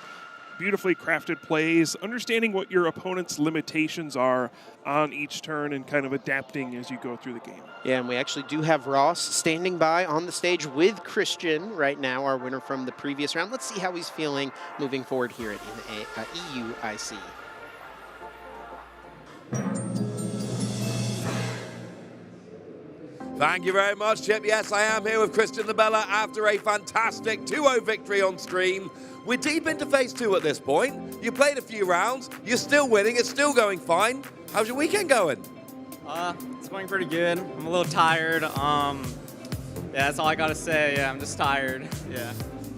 beautifully crafted plays, understanding what your opponent's limitations are on each turn and kind of adapting as you go through the game. Yeah, and we actually do have Ross standing by on the stage with Christian right now, our winner from the previous round. Let's see how he's feeling moving forward here in EUIC. Thank you very much, Chip. Yes, I am here with Christian Labella after a fantastic 2-0 victory on stream. We're deep into phase 2 at this point. You played a few rounds. You're still winning. It's still going fine. How's your weekend going? It's going pretty good. I'm a little tired. Yeah, that's all I gotta say. Yeah, I'm just tired. Yeah.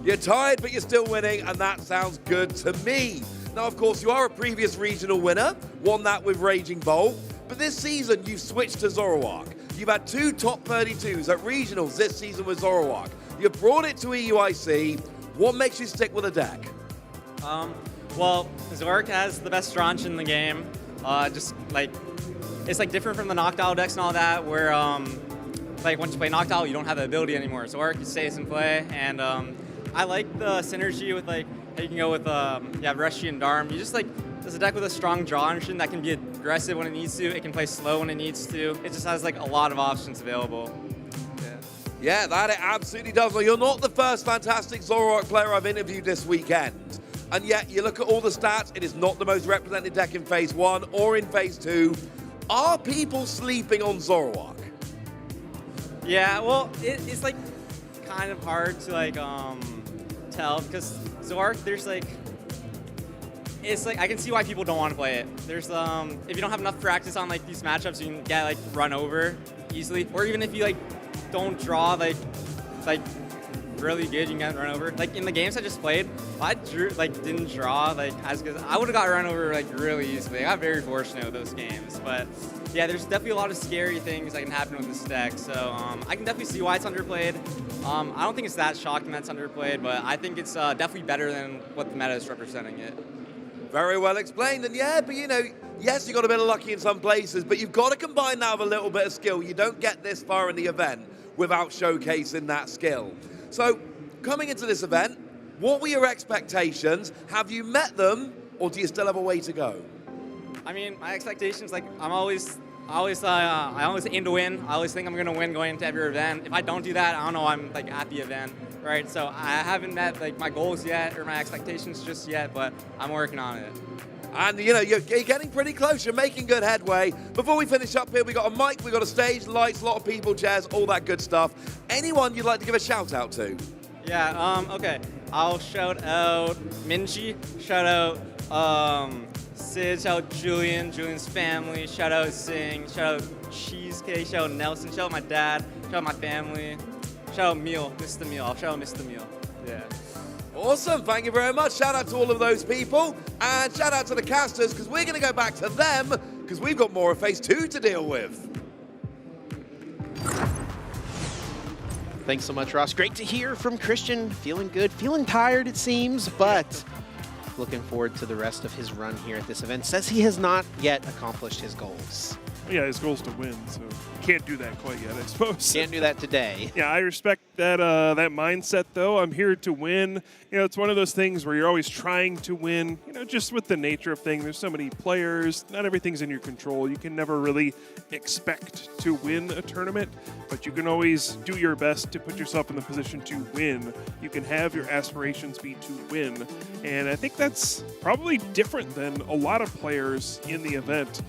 You're tired, but you're still winning, and that sounds good to me. Now, of course, you are a previous regional winner, won that with Raging Bolt, but this season you've switched to Zoroark. You've had 2 top 32s at regionals this season with Zoroark. You brought it to EUIC. What makes you stick with a deck? Well, Zoroark has the best Stronch in the game. Just like, it's like different from the Noctowl decks and all that, where like once you play Noctowl, you don't have the ability anymore. Zoroark stays in play, and I like the synergy with like how you can go with Reshi and Darm. You just like, there's a deck with a strong draw engine that can be aggressive when it needs to. It can play slow when it needs to. It just has like a lot of options available. Yeah, that it absolutely does. Well, you're not the first fantastic Zoroark player I've interviewed this weekend. And yet, you look at all the stats, it is not the most represented deck in phase 1 or in phase 2. Are people sleeping on Zoroark? Yeah, well, it's like kind of hard to like tell, because Zoroark, there's like, it's like, I can see why people don't want to play it. There's if you don't have enough practice on like these matchups, you can get like run over easily, or even if you like don't draw like really good, you can get run over. Like in the games I just played, I didn't draw like as good. I would have got run over like really easily. I got very fortunate with those games, but yeah, there's definitely a lot of scary things that can happen with this deck. So I can definitely see why it's underplayed. I don't think it's that shocking that it's underplayed, but I think it's definitely better than what the meta is representing it. Very well explained, and yeah, but you know, yes, you got a bit of lucky in some places, but you've got to combine that with a little bit of skill. You don't get this far in the event without showcasing that skill. So, coming into this event, what were your expectations? Have you met them, or do you still have a way to go? I mean, my expectations, like, I always aim to win. I always think I'm gonna win going into every event. If I don't do that, I don't know, I'm like at the event, right? So I haven't met like my goals yet or my expectations just yet, but I'm working on it. And you know, you're getting pretty close. You're making good headway. Before we finish up here, we got a mic, we got a stage, lights, a lot of people, chairs, all that good stuff. Anyone you'd like to give a shout out to? Yeah. Okay. I'll shout out Minji. Shout out Sid. Shout out Julian's family. Shout out Sing. Shout out Cheesecake. Shout out Nelson. Shout out my dad. Shout out my family. Shout out Meal, Mr. Meal. I'll shout out Mr. Meal. Yeah. Awesome, thank you very much. Shout out to all of those people, and shout out to the casters, because we're going to go back to them, because we've got more of phase 2 to deal with. Thanks so much, Ross. Great to hear from Christian. Feeling good, feeling tired, it seems, but looking forward to the rest of his run here at this event. Says he has not yet accomplished his goals. Yeah, his goal is to win, so can't do that quite yet, I suppose. Can't do that today. Yeah, I respect that that mindset, though. I'm here to win. You know, it's one of those things where you're always trying to win, you know, just with the nature of things. There's so many players. Not everything's in your control. You can never really expect to win a tournament, but you can always do your best to put yourself in the position to win. You can have your aspirations be to win, and I think that's probably different than a lot of players in the event.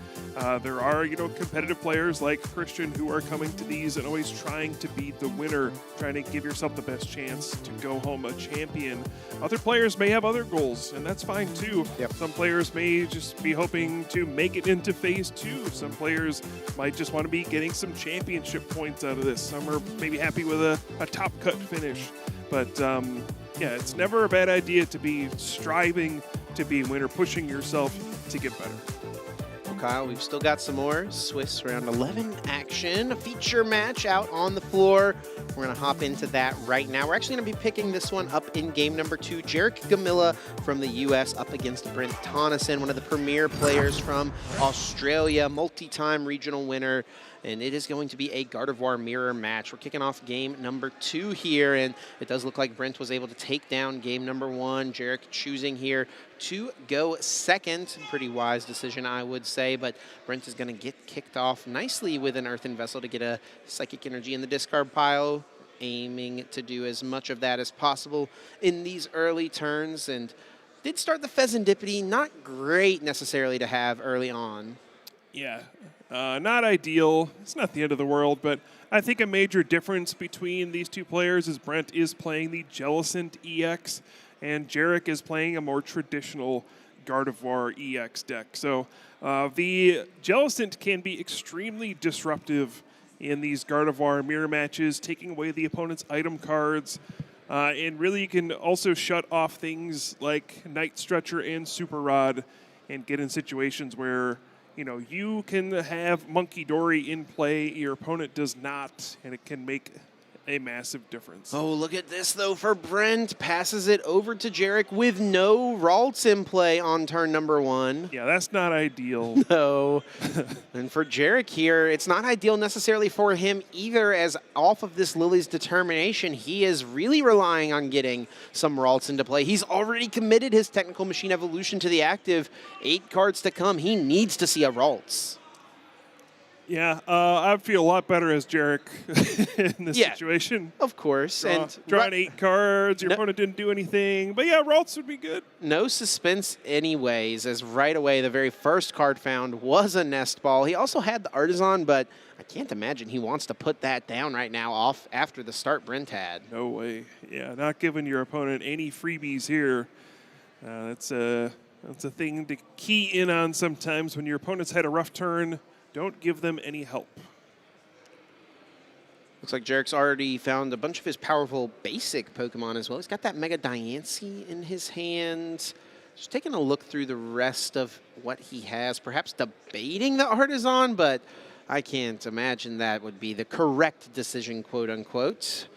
There are, you know, competitive players like Christian who are coming to these and always trying to be the winner, trying to give yourself the best chance to go home a champion. Other players may have other goals, and that's fine too. Yep. Some players may just be hoping to make it into phase 2. Some players might just want to be getting some championship points out of this. Some are maybe happy with a top cut finish. But yeah, it's never a bad idea to be striving to be a winner, pushing yourself to get better. Kyle, we've still got some more Swiss round 11 action. action, a feature match out on the floor. We're going to hop into that right now. We're actually going to be picking this one up in game number 2. Jarek Gamilla from the U.S. up against Brent Tonneson, one of the premier players from Australia, multi-time regional winner. And it is going to be a Gardevoir mirror match. We're kicking off game number 2 here, and it does look like Brent was able to take down game number 1. Jarek choosing here to go second. Pretty wise decision, I would say, but Brent is going to get kicked off nicely with an Earthen Vessel to get a Psychic Energy in the discard pile, aiming to do as much of that as possible in these early turns, and did start the Pheasantipity. Not great necessarily to have early on. Yeah, not ideal. It's not the end of the world, but I think a major difference between these two players is Brent is playing the Jellicent EX, and Jarek is playing a more traditional Gardevoir EX deck. So the Jellicent can be extremely disruptive in these Gardevoir mirror matches, taking away the opponent's item cards, and really you can also shut off things like Night Stretcher and Super Rod and get in situations where you can have Monkey Dory in play, your opponent does not, and it can make a massive difference. Oh, look at this, though, for Brent. Passes it over to Jarek with no Ralts in play on turn number 1. Yeah, that's not ideal. No. And for Jarek here, it's not ideal necessarily for him either, as off of this Lily's Determination, he is really relying on getting some Ralts into play. He's already committed his Technical Machine Evolution to the active. 8 cards to come. He needs to see a Ralts. Yeah, I feel a lot better as Jarek in this situation. Of course. Drawing 8 cards, your opponent didn't do anything. But yeah, Ralts would be good. No suspense anyways, as right away the very first card found was a Nest Ball. He also had the Artisan, but I can't imagine he wants to put that down right now off after the start Brent had. No way. Yeah, not giving your opponent any freebies here. That's a thing to key in on sometimes when your opponent's had a rough turn. Don't give them any help. Looks like Jarek's already found a bunch of his powerful basic Pokemon as well. He's got that Mega Diancie in his hands. Just taking a look through the rest of what he has, perhaps debating the Artisan, but I can't imagine that would be the correct decision, quote unquote.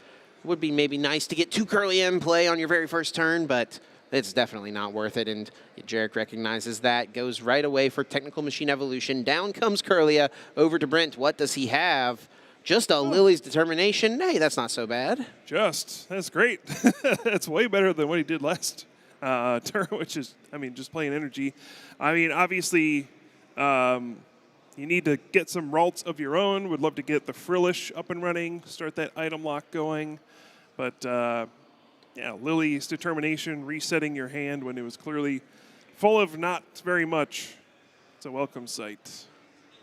Would be maybe nice to get 2 Kirlia in play on your very first turn, but it's definitely not worth it, and Jarek recognizes that. Goes right away for Technical Machine Evolution. Down comes Kirlia over to Brent. What does he have? Just a Lily's Determination. Hey, that's not so bad. That's great. That's way better than what he did last turn, which is, just playing energy. Obviously, you need to get some Ralts of your own. Would love to get the Frillish up and running, start that item lock going, but yeah, Lily's Determination, resetting your hand when it was clearly full of not very much. It's a welcome sight.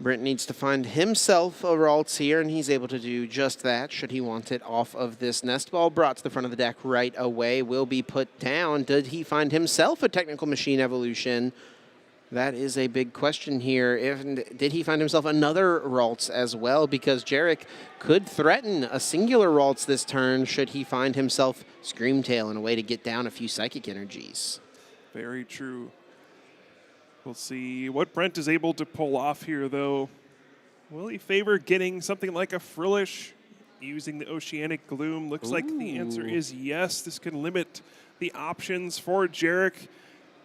Brent needs to find himself a Ralts here, and he's able to do just that, should he want it off of this Nest Ball. Brought to the front of the deck right away, will be put down. Did he find himself a Technical Machine Evolution? That is a big question here. Did he find himself another Ralts as well? Because Jarek could threaten a singular Ralts this turn should he find himself Screamtail in a way to get down a few Psychic Energies. Very true. We'll see what Brent is able to pull off here, though. Will he favor getting something like a Frillish using the Oceanic Gloom? Looks like the answer is yes. This can limit the options for Jarek.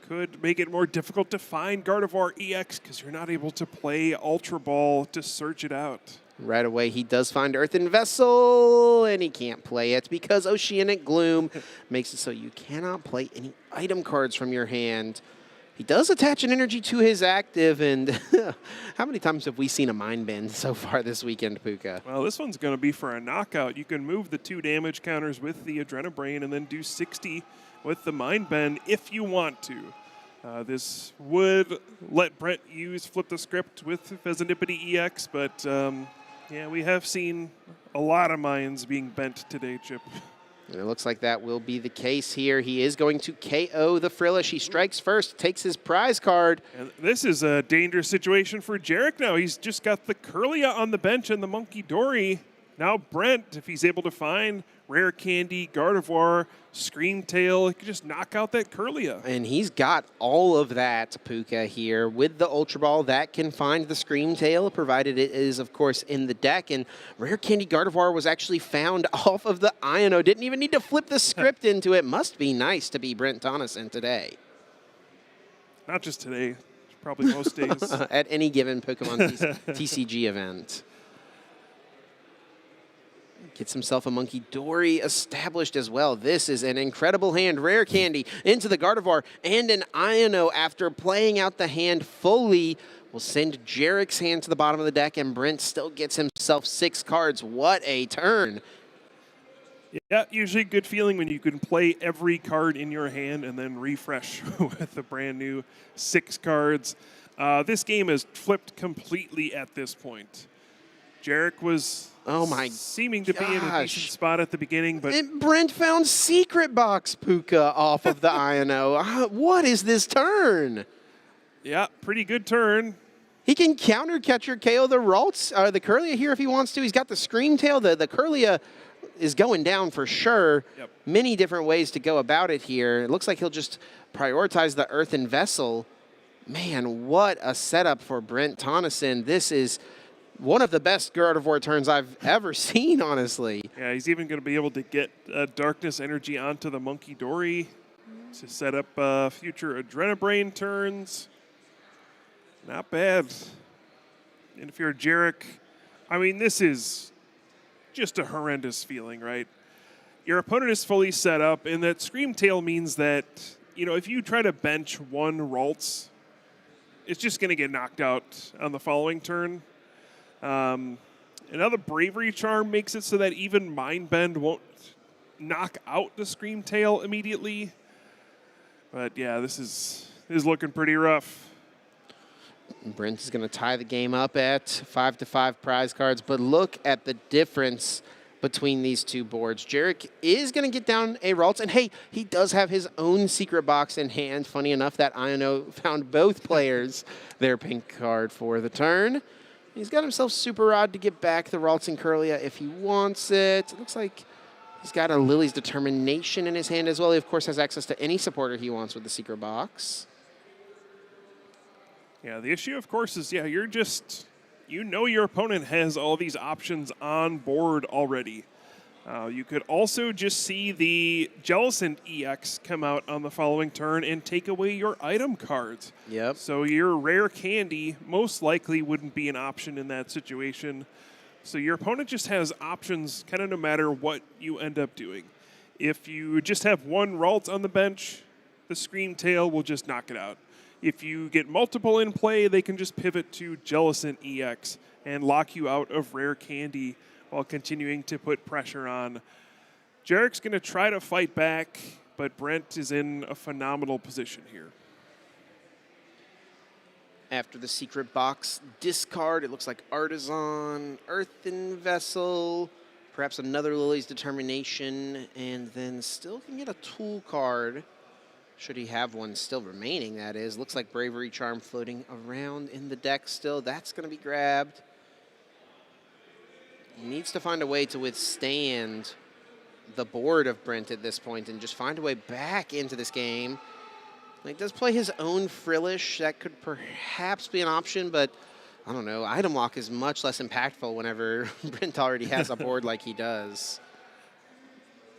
Could make it more difficult to find Gardevoir EX because you're not able to play Ultra Ball to search it out. Right away, he does find Earthen Vessel, and he can't play it because Oceanic Gloom makes it so you cannot play any item cards from your hand. He does attach an energy to his active, and how many times have we seen a Mind Bend so far this weekend, Puka? Well, this one's going to be for a knockout. You can move the 2 damage counters with the Adrenabrain and then do 60 with the Mind Bend if you want to. This would let Brent use Flip the Script with Pheasantipity EX, but yeah, we have seen a lot of minds being bent today, Chip. And it looks like that will be the case here. He is going to KO the Frillish. He strikes first, takes his prize card. And this is a dangerous situation for Jarek now. He's just got the Kirlia on the bench and the Monkey Dory. Now Brent, if he's able to find Rare Candy, Gardevoir, Screamtail, he can just knock out that Kirlia. And he's got all of that, Puka, here. With the Ultra Ball, that can find the Screamtail, provided it is, of course, in the deck. And Rare Candy Gardevoir was actually found off of the Iono. Didn't even need to flip the script into it. Must be nice to be Brent Tonneson today. Not just today, probably most days. At any given Pokemon TCG event. Gets himself a Monkey Dory established as well. This is an incredible hand. Rare Candy into the Gardevoir and an Iono after playing out the hand fully. Will send Jarek's hand to the bottom of the deck, and Brent still gets himself 6 cards. What a turn. Yeah, usually a good feeling when you can play every card in your hand and then refresh with a brand new 6 cards. This game has flipped completely at this point. Jarek was seeming to be in a decent spot at the beginning, but and Brent found Secret Box Puka off of the Iono. What is this turn? Yeah, pretty good turn. He can counter catcher KO the the Kirlia here if he wants to. He's got the Screamtail. The Kirlia is going down for sure. Yep. Many different ways to go about it here. It looks like he'll just prioritize the Earthen Vessel. Man, what a setup for Brent Tonneson. This is one of the best Gardevoir turns I've ever seen, honestly. Yeah, he's even going to be able to get Darkness Energy onto the Monkey Dory to set up future Adrenabrain turns. Not bad. And if you're Jarek, I mean, this is just a horrendous feeling, right? Your opponent is fully set up, and that Screamtail means that, you know, if you try to bench one Ralts, it's just going to get knocked out on the following turn. Another Bravery Charm makes it so that even Mind Bend won't knock out the Screamtail immediately. But yeah, this is looking pretty rough. Brent is going to tie the game up at 5-5 prize cards, but look at the difference between these two boards. Jarek is going to get down a Ralts, and hey, he does have his own Secret Box in hand. Funny enough, that Iono found both players their pink card for the turn. He's got himself Super Rod to get back the Ralts and Kirlia if he wants it. It looks like he's got a Lily's Determination in his hand as well. He, of course, has access to any supporter he wants with the Secret Box. Yeah, the issue, of course, is, you know your opponent has all these options on board already. You could also just see the Jellicent EX come out on the following turn and take away your item cards. Yep. So your Rare Candy most likely wouldn't be an option in that situation. So your opponent just has options kind of no matter what you end up doing. If you just have one Ralt on the bench, the Screamtail will just knock it out. If you get multiple in play, they can just pivot to Jellicent EX and lock you out of Rare Candy while continuing to put pressure on. Jarek's going to try to fight back, but Brent is in a phenomenal position here. After the Secret Box discard, it looks like Artisan, Earthen Vessel, perhaps another Lily's Determination, and then still can get a tool card. Should he have one still remaining, that is. Looks like Bravery Charm floating around in the deck still. That's going to be grabbed. He needs to find a way to withstand the board of Brent at this point and just find a way back into this game. He does play his own Frillish. That could perhaps be an option, but I don't know. Item lock is much less impactful whenever Brent already has a board like he does.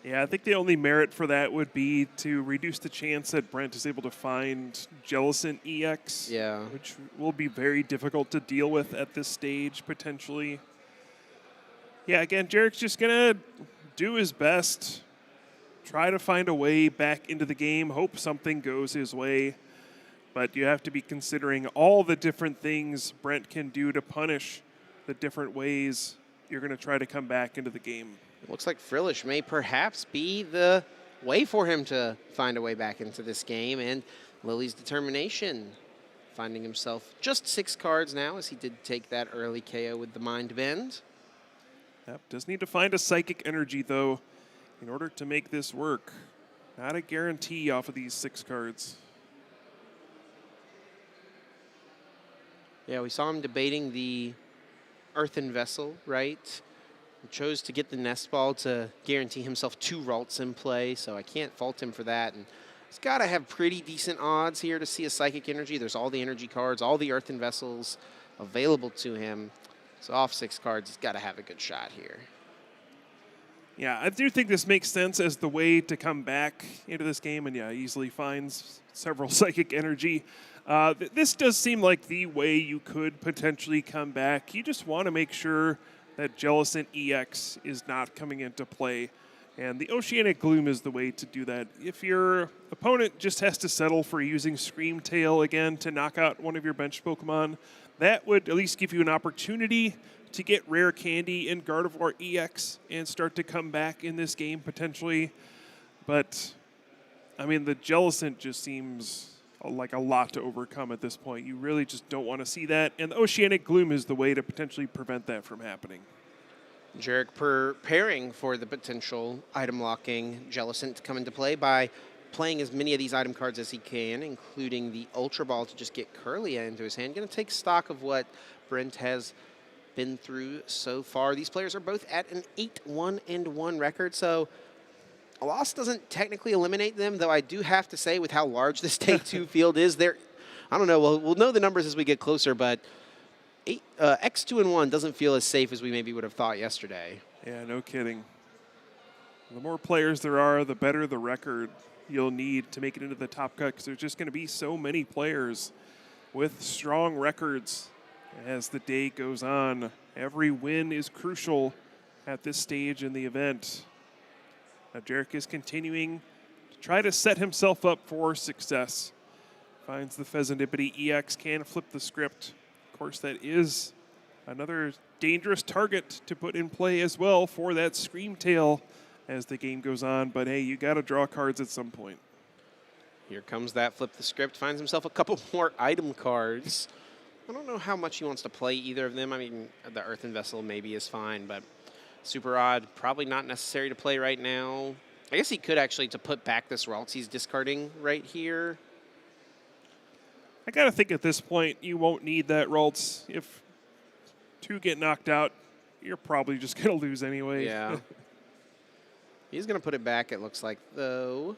Yeah, I think the only merit for that would be to reduce the chance that Brent is able to find Jellicent EX, which will be very difficult to deal with at this stage, potentially. Yeah, again, Jarek's just going to do his best, try to find a way back into the game, hope something goes his way. But you have to be considering all the different things Brent can do to punish the different ways you're going to try to come back into the game. It looks like Frillish may perhaps be the way for him to find a way back into this game, and Lily's Determination finding himself just 6 cards now, as he did take that early KO with the Mind Bend. Yep, does need to find a Psychic Energy, though, in order to make this work. Not a guarantee off of these 6 cards. Yeah, we saw him debating the Earthen Vessel, right? He chose to get the Nest Ball to guarantee himself 2 Ralts in play, so I can't fault him for that. And he's got to have pretty decent odds here to see a Psychic Energy. There's all the energy cards, all the Earthen Vessels available to him. So off 6 cards, he's got to have a good shot here. Yeah, I do think this makes sense as the way to come back into this game, and yeah, easily finds several Psychic Energy. This does seem like the way you could potentially come back. You just want to make sure that Jellicent EX is not coming into play. And the Oceanic Gloom is the way to do that. If your opponent just has to settle for using Screamtail again to knock out one of your bench Pokemon, that would at least give you an opportunity to get Rare Candy in Gardevoir EX and start to come back in this game potentially. But, I mean, the Jellicent just seems like a lot to overcome at this point. You really just don't want to see that. And the Oceanic Gloom is the way to potentially prevent that from happening. Jarek preparing for the potential item locking Jellicent to come into play by playing as many of these item cards as he can, including the Ultra Ball to just get Kirlia into his hand. Going to take stock of what Brent has been through so far. These players are both at an 8-1-1 record, so a loss doesn't technically eliminate them, though I do have to say with how large this Day 2 field is, I don't know, we'll know the numbers as we get closer, but X2-1 doesn't feel as safe as we maybe would have thought yesterday. Yeah, no kidding. The more players there are, the better the record you'll need to make it into the top cut, because there's just going to be so many players with strong records as the day goes on. Every win is crucial at this stage in the event. Now, Jarek is continuing to try to set himself up for success. Finds the Pheasantipity EX, can flip the script. Of course, that is another dangerous target to put in play as well for that Screamtail as the game goes on. But hey, you got to draw cards at some point. Here comes that flip the script. Finds himself a couple more item cards. I don't know how much he wants to play either of them. I mean, the Earthen Vessel maybe is fine, but Super Odd, probably not necessary to play right now. I guess he could actually to put back this Ralts he's discarding right here. I got to think at this point you won't need that Ralts. If 2 get knocked out, you're probably just going to lose anyway. Yeah. He's going to put it back, it looks like, though.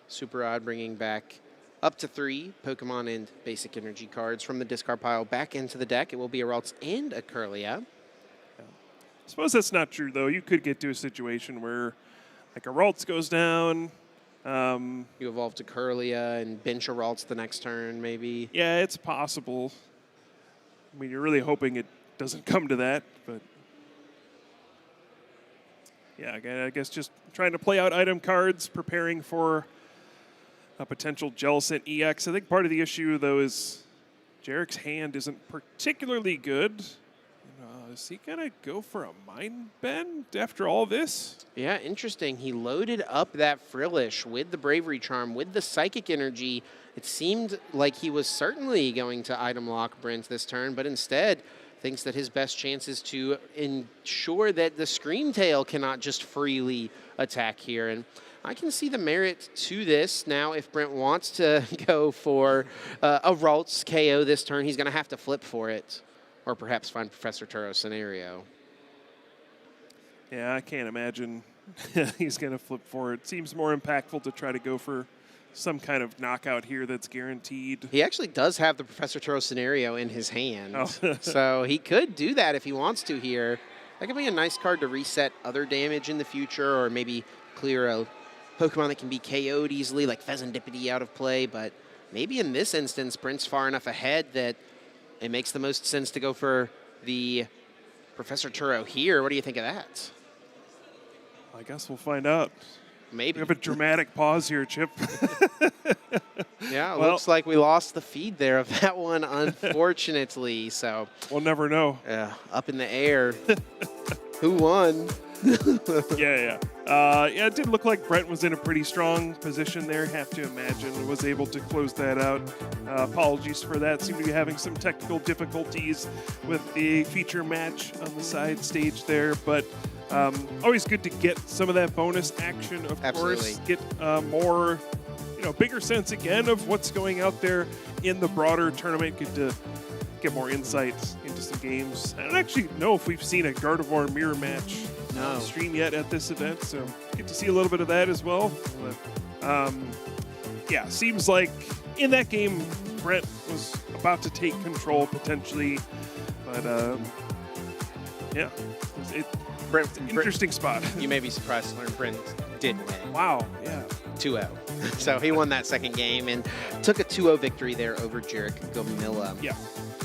Super Odd bringing back up to 3 Pokemon and Basic Energy cards from the discard pile back into the deck. It will be a Ralts and a Kirlia. I suppose that's not true, though. You could get to a situation where, like, a Ralts goes down. You evolve to Kirlia and bench a Ralts the next turn, maybe. Yeah, it's possible. I mean, you're really hoping it doesn't come to that, but yeah, I guess just trying to play out item cards, preparing for a potential Jellicent EX. I think part of the issue, though, is Jarek's hand isn't particularly good. Is he going to go for a Mind Bend after all this? Yeah, interesting. He loaded up that Frillish with the Bravery Charm, with the Psychic Energy. It seemed like he was certainly going to item lock Brent this turn, but instead thinks that his best chance is to ensure that the Screamtail cannot just freely attack here. And I can see the merit to this. Now, if Brent wants to go for a Ralts KO this turn, he's going to have to flip for it. Or perhaps find Professor Turo's scenario. Yeah, I can't imagine he's going to flip for it. Seems more impactful to try to go for some kind of knockout here that's guaranteed. He actually does have the Professor Turo scenario in his hand. Oh. So he could do that if he wants to here. That could be a nice card to reset other damage in the future, or maybe clear a Pokemon that can be KO'd easily, like Pheasantipity out of play. But maybe in this instance, Brent's far enough ahead that it makes the most sense to go for the Professor Turo here. What do you think of that? I guess we'll find out. Maybe. We have a dramatic pause here, Chip. Yeah, it looks like we lost the feed there of that one, unfortunately. So we'll never know. Up in the air. Who won? Yeah, it did look like Brent was in a pretty strong position there, have to imagine. Was able to close that out. Apologies for that. Seem to be having some technical difficulties with the feature match on the side stage there, but always good to get some of that bonus action, of course. Get more, bigger sense again of what's going out there in the broader tournament. Good to get more insight into some games. I don't actually know if we've seen a Gardevoir mirror match on stream yet at this event, so get to see a little bit of that as well. But yeah, seems like in that game, Brent was about to take control potentially, but yeah, it's an interesting spot. You may be surprised to learn Brent did win. Wow, yeah. 2-0. So he won that second game and took a 2-0 victory there over Jarek Gomilla. Yeah.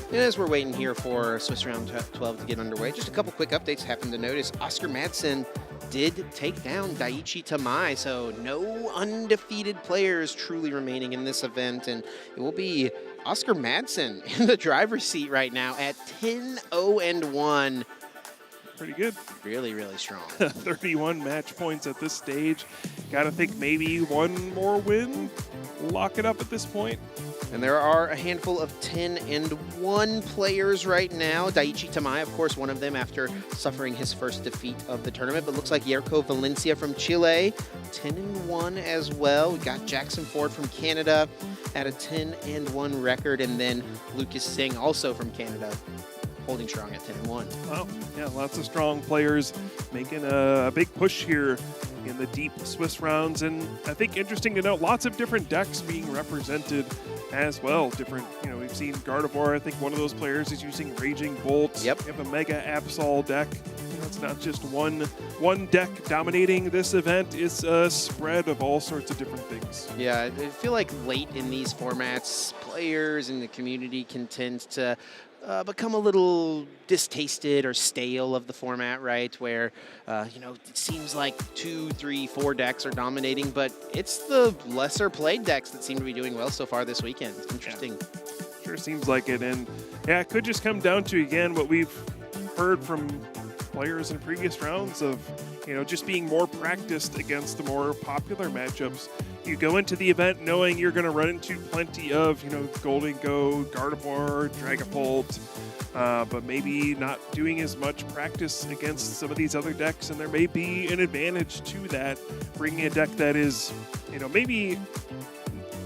And as we're waiting here for Swiss Round 12 to get underway, just a couple quick updates happened to notice. Oscar Madsen did take down Daiichi Tamai, so no undefeated players truly remaining in this event, and it will be Oscar Madsen in the driver's seat right now at 10-0-1. Pretty good. Really, really strong. 31 match points at this stage. Gotta think maybe one more win, lock it up at this point. And there are a handful of 10-1 players right now. Daiichi Tamai, of course, one of them after suffering his first defeat of the tournament. But looks like Yerko Valencia from Chile, 10-1 as well. We got Jackson Ford from Canada at a 10-1 record. And then Lucas Singh, also from Canada, holding strong at 10-1. Well, yeah, lots of strong players making a big push here in the deep Swiss rounds. And I think interesting to note, lots of different decks being represented as well. Different, we've seen Gardevoir. I think one of those players is using Raging Bolt. Yep. We have a Mega Absol deck. It's not just one deck dominating this event. It's a spread of all sorts of different things. Yeah, I feel like late in these formats, players in the community can tend to become a little distasted or stale of the format, right? Where, it seems like 2, 3, 4 decks are dominating, but it's the lesser played decks that seem to be doing well so far this weekend. It's interesting. Yeah. Sure seems like it. And yeah, it could just come down to, again, what we've heard from players in previous rounds of, just being more practiced against the more popular matchups. You go into the event knowing you're going to run into plenty of, Golden Go, Gardevoir, Dragapult, but maybe not doing as much practice against some of these other decks, and there may be an advantage to that, bringing a deck that is, maybe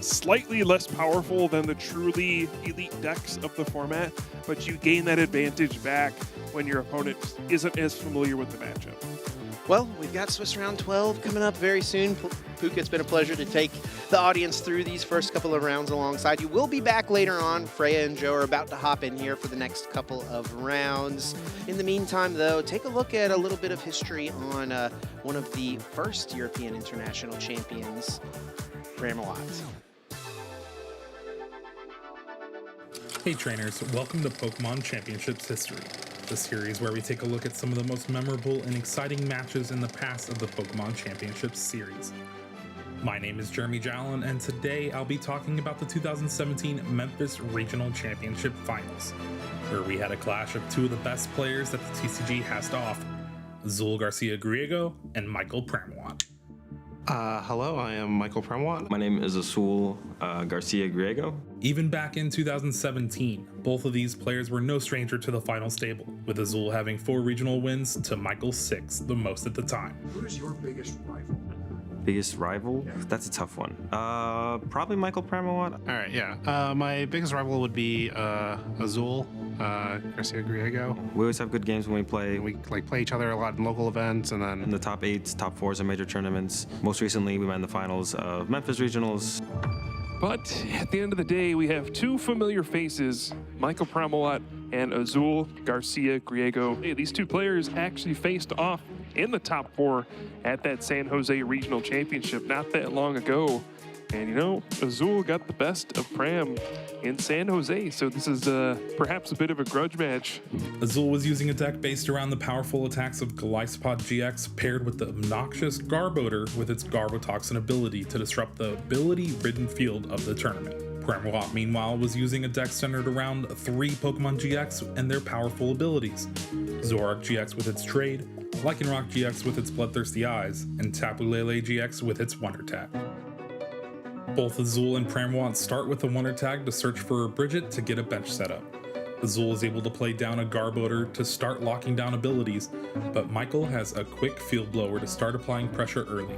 slightly less powerful than the truly elite decks of the format, but you gain that advantage back when your opponent isn't as familiar with the matchup. Well, we've got Swiss Round 12 coming up very soon. Puka, it's been a pleasure to take the audience through these first couple of rounds alongside you. We'll be back later on. Freya and Joe are about to hop in here for the next couple of rounds. In the meantime, though, take a look at a little bit of history on one of the first European International Champions, Pramawat. Hey trainers, welcome to Pokemon Championships History, the series where we take a look at some of the most memorable and exciting matches in the past of the Pokemon Championships series. My name is Jeremy Jallin, and today I'll be talking about the 2017 Memphis Regional Championship Finals, where we had a clash of two of the best players that the TCG has to offer, Azul Garcia-Griego and Michael Pramawat. Hello, I am Michael Pramawat. My name is Azul Garcia-Griego. Even back in 2017, both of these players were no stranger to the finals table, with Azul having 4 regional wins to Michael's 6, the most at the time. Who is your biggest rival? Biggest rival? Yeah. That's a tough one. Probably Michael Pramawat. All right, yeah. My biggest rival would be Azul Garcia-Griego. We always have good games when we play. We play each other a lot in local events, and then in the top 8s, top 4s in major tournaments. Most recently, we met in the finals of Memphis Regionals. But at the end of the day, we have 2 familiar faces, Michael Pramawat and Azul Garcia-Griego. Hey, these 2 players actually faced off in the top 4 at that San Jose Regional Championship not that long ago. And Azul got the best of Pram in San Jose, so this is perhaps a bit of a grudge match. Azul was using a deck based around the powerful attacks of Golisopod GX paired with the obnoxious Garbodor with its Garbotoxin ability to disrupt the ability-ridden field of the tournament. Pramawat, meanwhile, was using a deck centered around 3 Pokemon GX and their powerful abilities, Zoroark GX with its trade, Lycanroc GX with its bloodthirsty eyes, and Tapu Lele GX with its Wonder Tag. Both Azul and Pramawat start with a Wonder Tag to search for Bridget to get a bench set up. Azul is able to play down a Garbodor to start locking down abilities, but Michael has a quick Field Blower to start applying pressure early.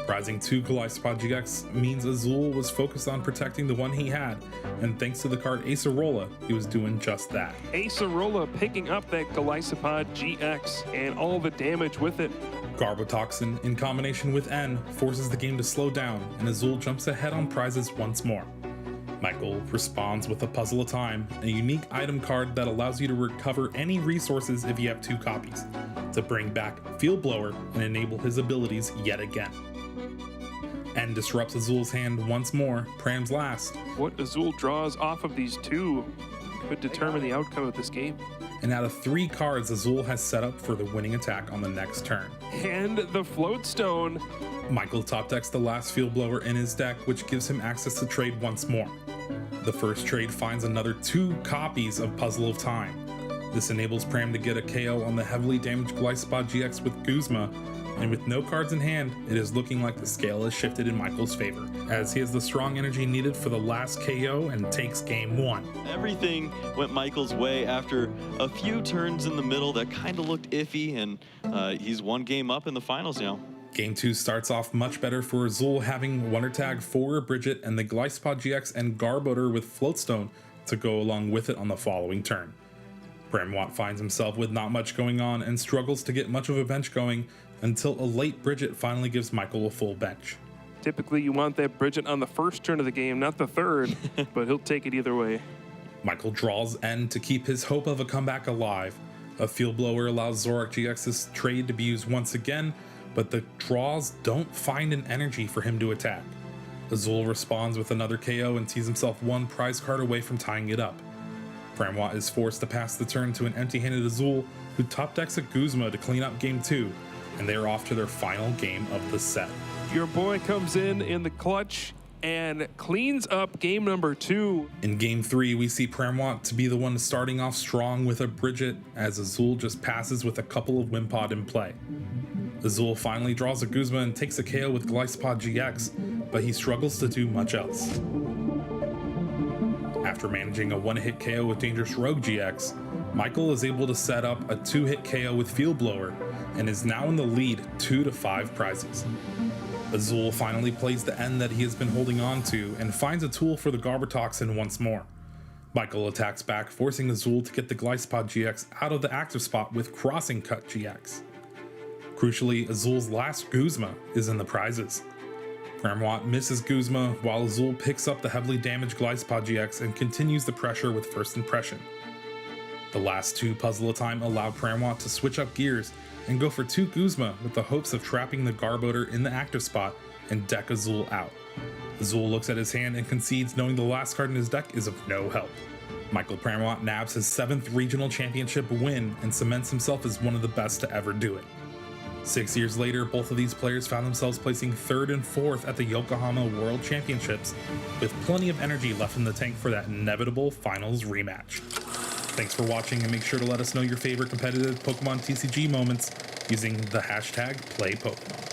Rising 2 Glyspod GX means Azul was focused on protecting the one he had, and thanks to the card Acerola, he was doing just that. Acerola picking up that Glycopod GX and all the damage with it. Garbotoxin, in combination with N, forces the game to slow down, and Azul jumps ahead on prizes once more. Michael responds with a Puzzle of Time, a unique item card that allows you to recover any resources if you have 2 copies, to bring back Field Blower and enable his abilities yet again. N disrupts Azul's hand once more, Pram's last. What Azul draws off of these 2 could determine the outcome of this game. And out of 3 cards Azul has set up for the winning attack on the next turn. And the Floatstone. Michael top decks the last Field Blower in his deck, which gives him access to trade once more. The first trade finds another 2 copies of Puzzle of Time. This enables Pram to get a KO on the heavily damaged Glycopod GX with Guzma, and with no cards in hand, it is looking like the scale has shifted in Michael's favor, as he has the strong energy needed for the last KO and takes game 1. Everything went Michael's way after a few turns in the middle that kind of looked iffy, and he's 1 game up in the finals now. Game 2 starts off much better for Azul, having Wonder Tag for Bridget and the Glycopod GX and Garboter with Floatstone to go along with it on the following turn. Bramwatt finds himself with not much going on and struggles to get much of a bench going until a late Bridget finally gives Michael a full bench. Typically you want that Bridget on the first turn of the game, not the third, but he'll take it either way. Michael draws N to keep his hope of a comeback alive. A Field Blower allows Zorak GX's trade to be used once again, but the draws don't find an energy for him to attack. Azul responds with another KO and sees himself 1 prize card away from tying it up. Bramwatt is forced to pass the turn to an empty-handed Azul, who top decks a Guzma to clean up game 2, and they are off to their final game of the set. Your boy comes in the clutch and cleans up game number 2. In game 3, we see Bramwatt to be the one starting off strong with a Bridget, as Azul just passes with a couple of Wimpod in play. Azul finally draws a Guzma and takes a KO with Glycopod GX, but he struggles to do much else. After managing a 1-hit KO with Dangerous Rogue GX, Michael is able to set up a 2-hit KO with Field Blower and is now in the lead 2 to 5 prizes. Azul finally plays the end that he has been holding on to and finds a tool for the Garbotoxin once more. Michael attacks back, forcing Azul to get the Glycopod GX out of the active spot with Crossing Cut GX. Crucially, Azul's last Guzma is in the prizes. Bramwatt misses Guzma while Azul picks up the heavily damaged Glycopod GX and continues the pressure with First Impression. The last 2 Puzzle of Time allow Bramwatt to switch up gears and go for 2 Guzma with the hopes of trapping the Garboter in the active spot and deck Azul out. Azul looks at his hand and concedes, knowing the last card in his deck is of no help. Michael Bramwatt nabs his 7th regional championship win and cements himself as one of the best to ever do it. 6 years later, both of these players found themselves placing 3rd and 4th at the Yokohama World Championships, with plenty of energy left in the tank for that inevitable finals rematch. Thanks for watching, and make sure to let us know your favorite competitive Pokemon TCG moments using the hashtag #PlayPokemon.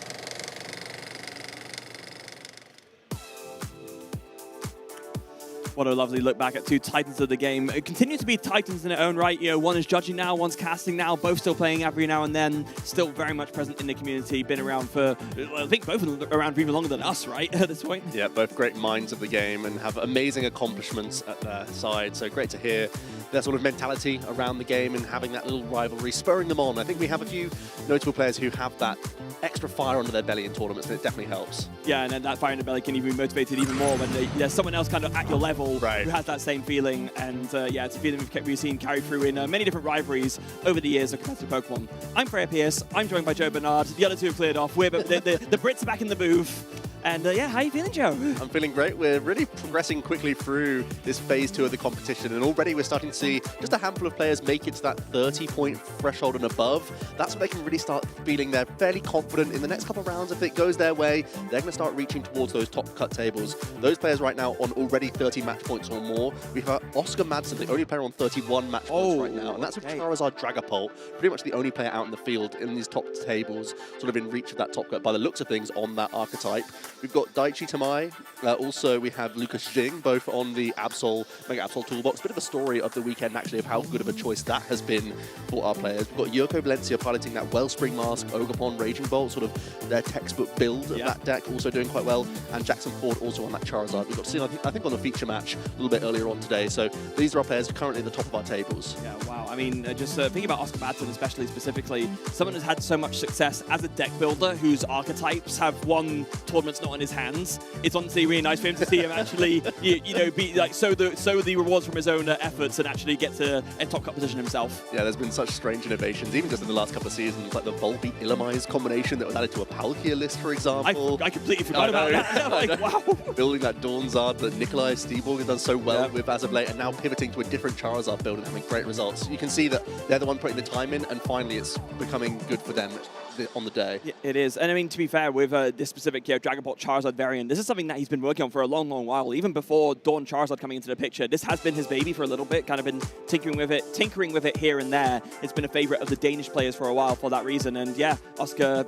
What a lovely look back at 2 titans of the game. It continue to be titans in their own right. You know, one is judging now, one's casting now, both still playing every now and then, still very much present in the community, been around for, I think both of them around for even longer than us, right, at this point? Yeah, both great minds of the game and have amazing accomplishments at their side, so great to hear their sort of mentality around the game and having that little rivalry, spurring them on. I think we have a few notable players who have that extra fire under their belly in tournaments, and it definitely helps. Yeah, and then that fire in the belly can even be motivated even more when there's someone else kind of at your level who has that same feeling. And yeah, it's a feeling we've seen carry through in many different rivalries over the years of competitive Pokemon. I'm Freya Pierce. I'm joined by Joe Bernard. The other 2 have cleared off. We're the Brits are back in the booth. And yeah, how are you feeling, Joe? I'm feeling great. We're really progressing quickly through this phase 2 of the competition, and already we're starting to see just a handful of players make it to that 30-point threshold and above. That's when they can really start feeling they're fairly confident in the next couple of rounds. If it goes their way, they're going to start reaching towards those top cut tables. Those players right now on already 30 match points or more. We have Oscar Madsen, the only player on 31 match points right now, and that's with Charizard Dragapult, pretty much the only player out in the field in these top tables, sort of in reach of that top cut by the looks of things on that archetype. We've got Daichi Tamai. Also, we have Lucas Jing, both on the Mega Absol Toolbox. Bit of a story of the weekend, actually, of how good of a choice that has been for our players. We've got Yurko Valencia piloting that Wellspring Mask, Ogerpon, Raging Bolt, sort of their textbook build of that deck, also doing quite well. And Jackson Ford also on that Charizard. We've got seen, I think, on the feature match a little bit earlier on today. So these are our players currently at the top of our tables. Yeah, wow. I mean, just thinking about Oscar Badson, especially specifically, someone who's had so much success as a deck builder whose archetypes have won tournaments not in his hands. It's honestly really nice for him to see him actually, you know, be like sow the rewards from his own efforts and actually get to a top cut position himself. Yeah, there's been such strange innovations, even just in the last couple of seasons, like the Volbeat Illumise combination that was added to a Palkia list, for example. I completely forgot about that. Like, wow. Building that Dawnzard that Nikolai Steeborg has done so well with as of late, and now pivoting to a different Charizard build and having great results. You can see that they're the one putting the time in, and finally it's becoming good for them on the day. Yeah, it is. And I mean, to be fair, with this specific Dragon Ball Charizard variant, this is something that he's been working on for a long, long while. Even before Dawn Charizard coming into the picture, this has been his baby for a little bit, kind of been tinkering with it here and there. It's been a favorite of the Danish players for a while for that reason. And yeah, Oscar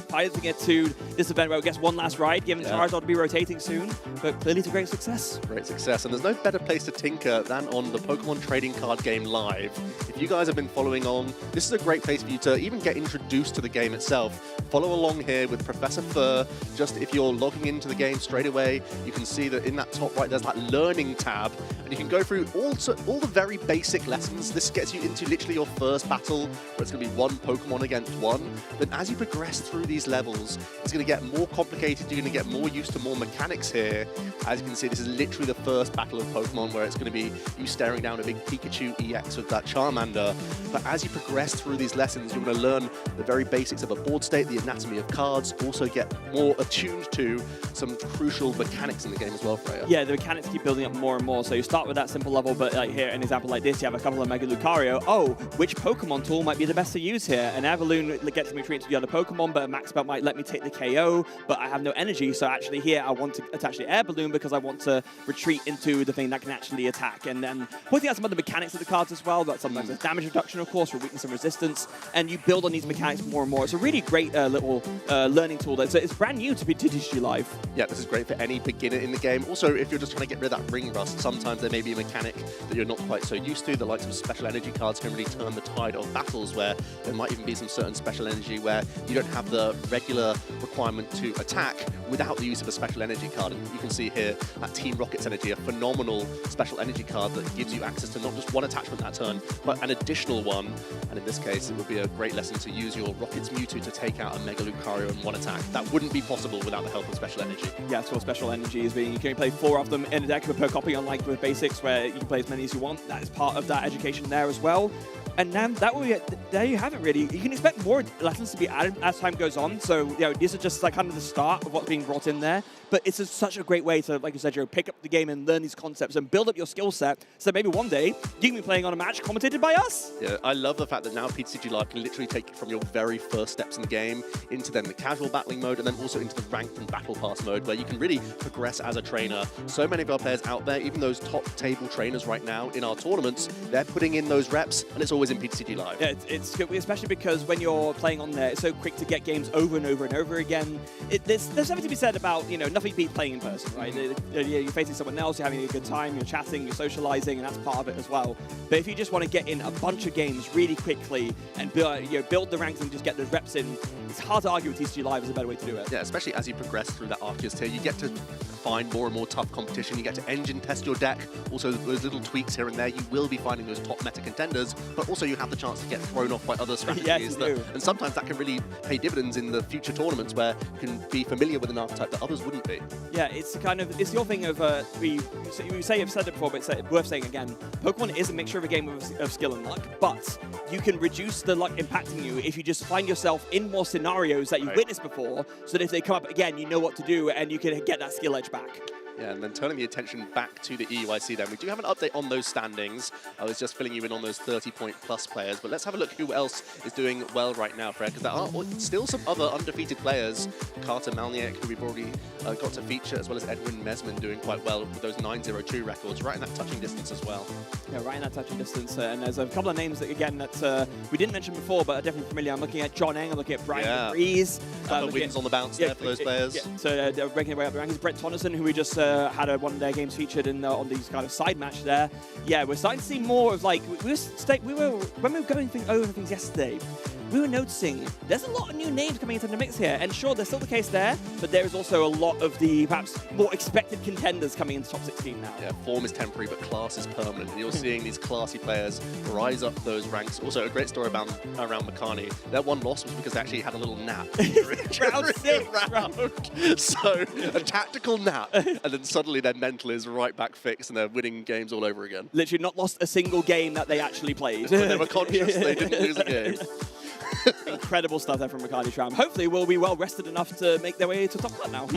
piloting it to this event where it gets one last ride, given Charizard to be rotating soon, but clearly it's a great success. Great success. And there's no better place to tinker than on the Pokemon trading card game live. If you guys have been following on, this is a great place for you to even get introduced to the game itself. Follow along here with Professor Fur. Just if you're logging into the game straight away, you can see that in that top right, there's that learning tab, and you can go through all the very basic lessons. This gets you into literally your first battle, where it's going to be one Pokemon against one. But as you progress through these levels, it's going to get more complicated. You're going to get more used to more mechanics here. As you can see, this is literally the first battle of Pokemon, where it's going to be you staring down a big Pikachu EX with that Charmander. But as you progress through these lessons, you're going to learn the very basics of a board state, the anatomy of cards, also get more attuned to some crucial mechanics in the game as well, Freya. Yeah, the mechanics keep building up more and more. So you start with that simple level, but like here, an example like this, you have a couple of Mega Lucario. Oh, which Pokemon tool might be the best to use here? An Everloon gets me treated to the other Pokemon, but a Max Belt might let me take the KO, but I have no energy. So actually here, I want to attach the Air Balloon because I want to retreat into the thing that can actually attack. And then pointing out some other mechanics of the cards as well, that sometimes there's damage reduction, of course, for weakness and resistance, and you build on these mechanics more and more. It's a really great little learning tool. It's brand new to TCG Live. Yeah, this is great for any beginner in the game. Also, if you're just trying to get rid of that ring rust, sometimes there may be a mechanic that you're not quite so used to. The likes of special energy cards can really turn the tide of battles, where there might even be some certain special energy where you don't have the regular requirement to attack without the use of a special energy card. And you can see here that Team Rocket's energy, a phenomenal special energy card that gives you access to not just one attachment that turn, but an additional one. And in this case, it would be a great lesson to use your Rocket's Mewtwo to take out a Mega Lucario in one attack. That wouldn't be possible without the help of special energy. Yeah, so special energy is being, you can play 4 of them in a deck per copy, unlike with basics where you can play as many as you want. That is part of that education there as well. And now that will be, there you have it really. You can expect more lessons to be added as time goes on. So, you know, these are just like kind of the start of what's being brought in there. But it's such a great way to, like you said, Joe, pick up the game and learn these concepts and build up your skill set. So maybe one day you can be playing on a match commentated by us. Yeah, I love the fact that now TCG Live can literally take you from your very first steps in the game into then the casual battling mode, and then also into the ranked and battle pass mode, where you can really progress as a trainer. So many of our players out there, even those top table trainers right now in our tournaments, they're putting in those reps, and it's always in TCG Live. Yeah, it's good, especially because when you're playing on there, it's so quick to get games over and over and over again. There's something to be said about, you know, nothing beats playing in person, right? You're facing someone else, you're having a good time, you're chatting, you're socializing, and that's part of it as well. But if you just want to get in a bunch of games really quickly and build the ranks and just get those reps in, it's hard to argue with TCG Live is a better way to do it. Yeah, especially as you progress through that Arceus tier, you get to find more and more tough competition. You get to engine test your deck. Also, those little tweaks here and there, you will be finding those top meta contenders, but also you have the chance to get thrown off by other strategies. Yes, and sometimes that can really pay dividends in the future tournaments, where you can be familiar with an archetype that others wouldn't be. Yeah, it's kind of, it's your thing of, we say I've said it before, but it's worth saying again. Pokemon is a mixture of a game of skill and luck, but you can reduce the luck impacting you if you just find yourself in more scenarios that you've witnessed before, so that if they come up again, you know what to do and you can get that skill edge back. Yeah, and then turning the attention back to the EUIC then. We do have an update on those standings. I was just filling you in on those 30-point-plus players, but let's have a look who else is doing well right now, Fred, because there are still some other undefeated players. Carter Malniak, who we've already got to feature, as well as Edwin Mesman doing quite well with those 9-0-2 records, right in that touching distance as well. Yeah, right in that touching distance. And there's a couple of names that, again, that we didn't mention before, but are definitely familiar. I'm looking at John Eng, I'm looking at Brian Breeze. A couple of wins on the bounce there for those players. Yeah. So they're breaking their way up the rankings. Brett Tonneson, who we just had one of their games featured in on these kind of side match there. Yeah, we're starting to see more of like when we were going over things yesterday, we were noticing there's a lot of new names coming into the mix here, and sure, there's still the case there, but there is also a lot of the perhaps more expected contenders coming into top 16 now. Yeah, form is temporary, but class is permanent, and you're seeing these classy players rise up those ranks. Also, a great story around Makani. Their one loss was because they actually had a little nap. round 6. So, a tactical nap, and then suddenly their mental is right back fixed, and they're winning games all over again. Literally not lost a single game that they actually played. When they were conscious, they didn't lose a game. Incredible stuff there from Makani Shram. Hopefully we'll be well rested enough to make their way to top cut now.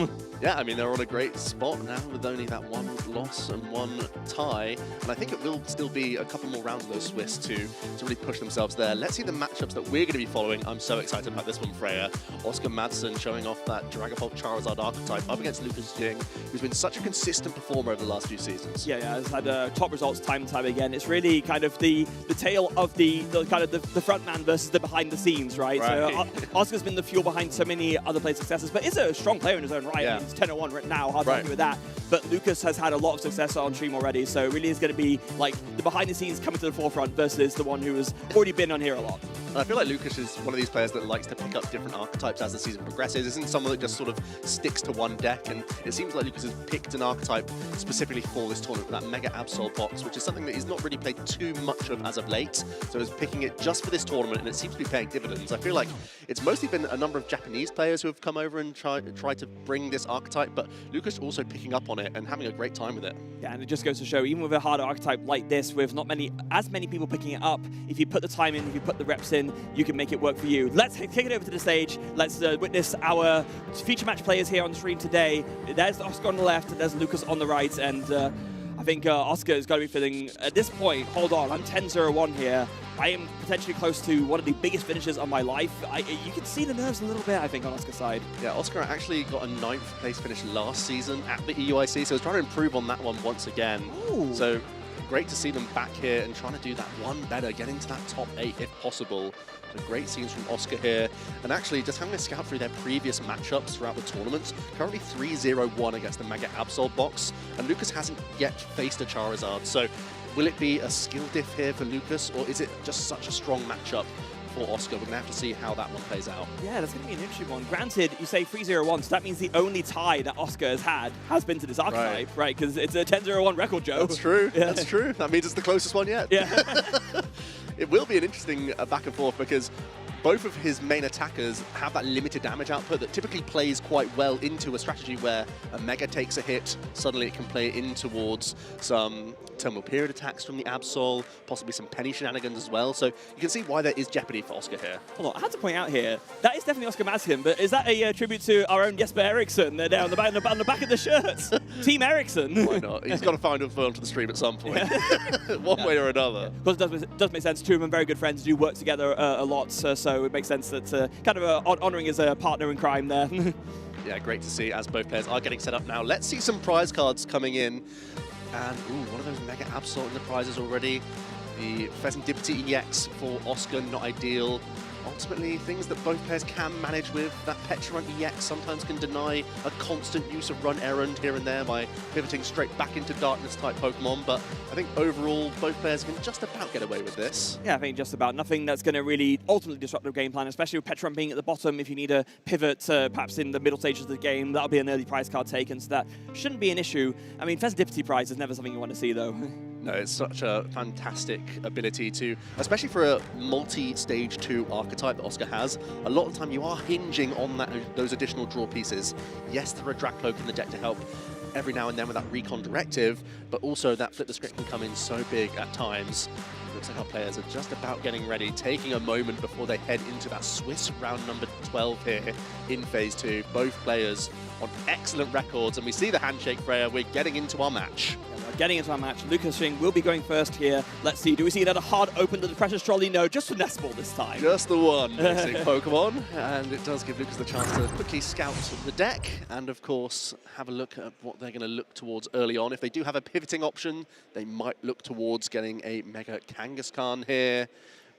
Yeah, I mean, they're on a great spot now with only that one loss and one tie. And I think it will still be a couple more rounds of those Swiss to really push themselves there. Let's see the matchups that we're going to be following. I'm so excited about this one, Freya. Oscar Madsen showing off that Dragapult Charizard archetype up against Lucas Jing, who's been such a consistent performer over the last few seasons. Yeah, has had top results time and time again. It's really kind of the tale of the kind of the front man versus the behind the scenes, right? So Oscar's been the fuel behind so many other players' successes, but is a strong player in his own right. Yeah. I mean, he's 10-1 right now, hard to argue with that. But Lucas has had a lot of success on stream already, so it really is going to be like the behind the scenes coming to the forefront versus the one who has already been on here a lot. And I feel like Lucas is one of these players that likes to pick up different archetypes as the season progresses. Isn't someone that just sort of sticks to one deck, and it seems like Lucas has picked an archetype specifically for this tournament, that Mega Absol box, which is something that he's not really played too much of as of late. So he's picking it just for this tournament, and it seems to be paying dividends. I feel like it's mostly been a number of Japanese players who have come over and tried to bring this archetype, but Lucas also picking up on it and having a great time with it. Yeah, and it just goes to show, even with a harder archetype like this, with not as many people picking it up, if you put the time in, if you put the reps in, you can make it work for you. Let's kick it over to the stage. Let's witness our feature match players here on the stream today. There's Oscar on the left, there's Lucas on the right, and I think Oscar is going to be feeling, at this point, hold on, I'm 10-0-1 here. I am potentially close to one of the biggest finishes of my life. You can see the nerves a little bit, I think, on Oscar's side. Yeah, Oscar actually got a 9th place finish last season at the EUIC, so he's trying to improve on that one once again. Ooh. So great to see them back here and trying to do that one better, get into that top 8 if possible. So great scenes from Oscar here, and actually just having a scout through their previous matchups throughout the tournaments, currently 3-0-1 against the Mega Absol box, and Lucas hasn't yet faced a Charizard. So will it be a skill diff here for Lucas, or is it just such a strong matchup for Oscar? We're going to have to see how that one plays out. Yeah, that's going to be an interesting one. Granted, you say 3-0-1, so that means the only tie that Oscar has been to this archetype, right? Because it's a 10-0-1 record, Joe. That's true. Yeah. That's true. That means it's the closest one yet. Yeah. It will be an interesting back and forth, because both of his main attackers have that limited damage output that typically plays quite well into a strategy where a Mega takes a hit, suddenly it can play in towards some terminal period attacks from the Absol, possibly some Penny shenanigans as well. So you can see why there is jeopardy for Oscar here. Hold on, I have to point out here, that is definitely Oscar Madsen, but is that a tribute to our own Jesper Eriksson there down on the back of the shirts? Team Eriksson. Why not? He's got to find a firm to the stream at some point, one way or another. Because it does make sense. Two of them very good friends, do work together a lot, so it makes sense that kind of honouring his partner in crime there. Yeah, great to see as both pairs are getting set up now. Let's see some prize cards coming in. And, ooh, one of those Mega Absol in the prizes already. The Pheasantipity EX for Oscar, not ideal. Ultimately, things that both pairs can manage with. That Petrarch EX sometimes can deny a constant use of Run Errand here and there by pivoting straight back into Darkness-type Pokemon, but I think overall, both pairs can just about get away with this. Yeah, I think just about. Nothing that's going to really ultimately disrupt the game plan, especially with Petrarch being at the bottom. If you need a pivot perhaps in the middle stages of the game, that'll be an early prize card taken, so that shouldn't be an issue. I mean, Pheasantipity prize is never something you want to see, though. No, it's such a fantastic ability to, especially for a multi-stage 2 archetype that Oscar has, a lot of the time you are hinging on those additional draw pieces. Yes, there are Dracloak in the deck to help every now and then with that recon directive, but also that flip the script can come in so big at times. Looks like our players are just about getting ready, taking a moment before they head into that Swiss round number 12 here in Phase 2. Both players on excellent records, and we see the handshake, Freya. We're getting into our match. Getting into our match, Lucas Shing will be going first here. Let's see, do we see another hard open to the Precious Trolley? No, just for Nestball this time. Just the one basic Pokemon, and it does give Lucas the chance to quickly scout the deck and, of course, have a look at what they're going to look towards early on. If they do have a pivoting option, they might look towards getting a Mega Kangaskhan here.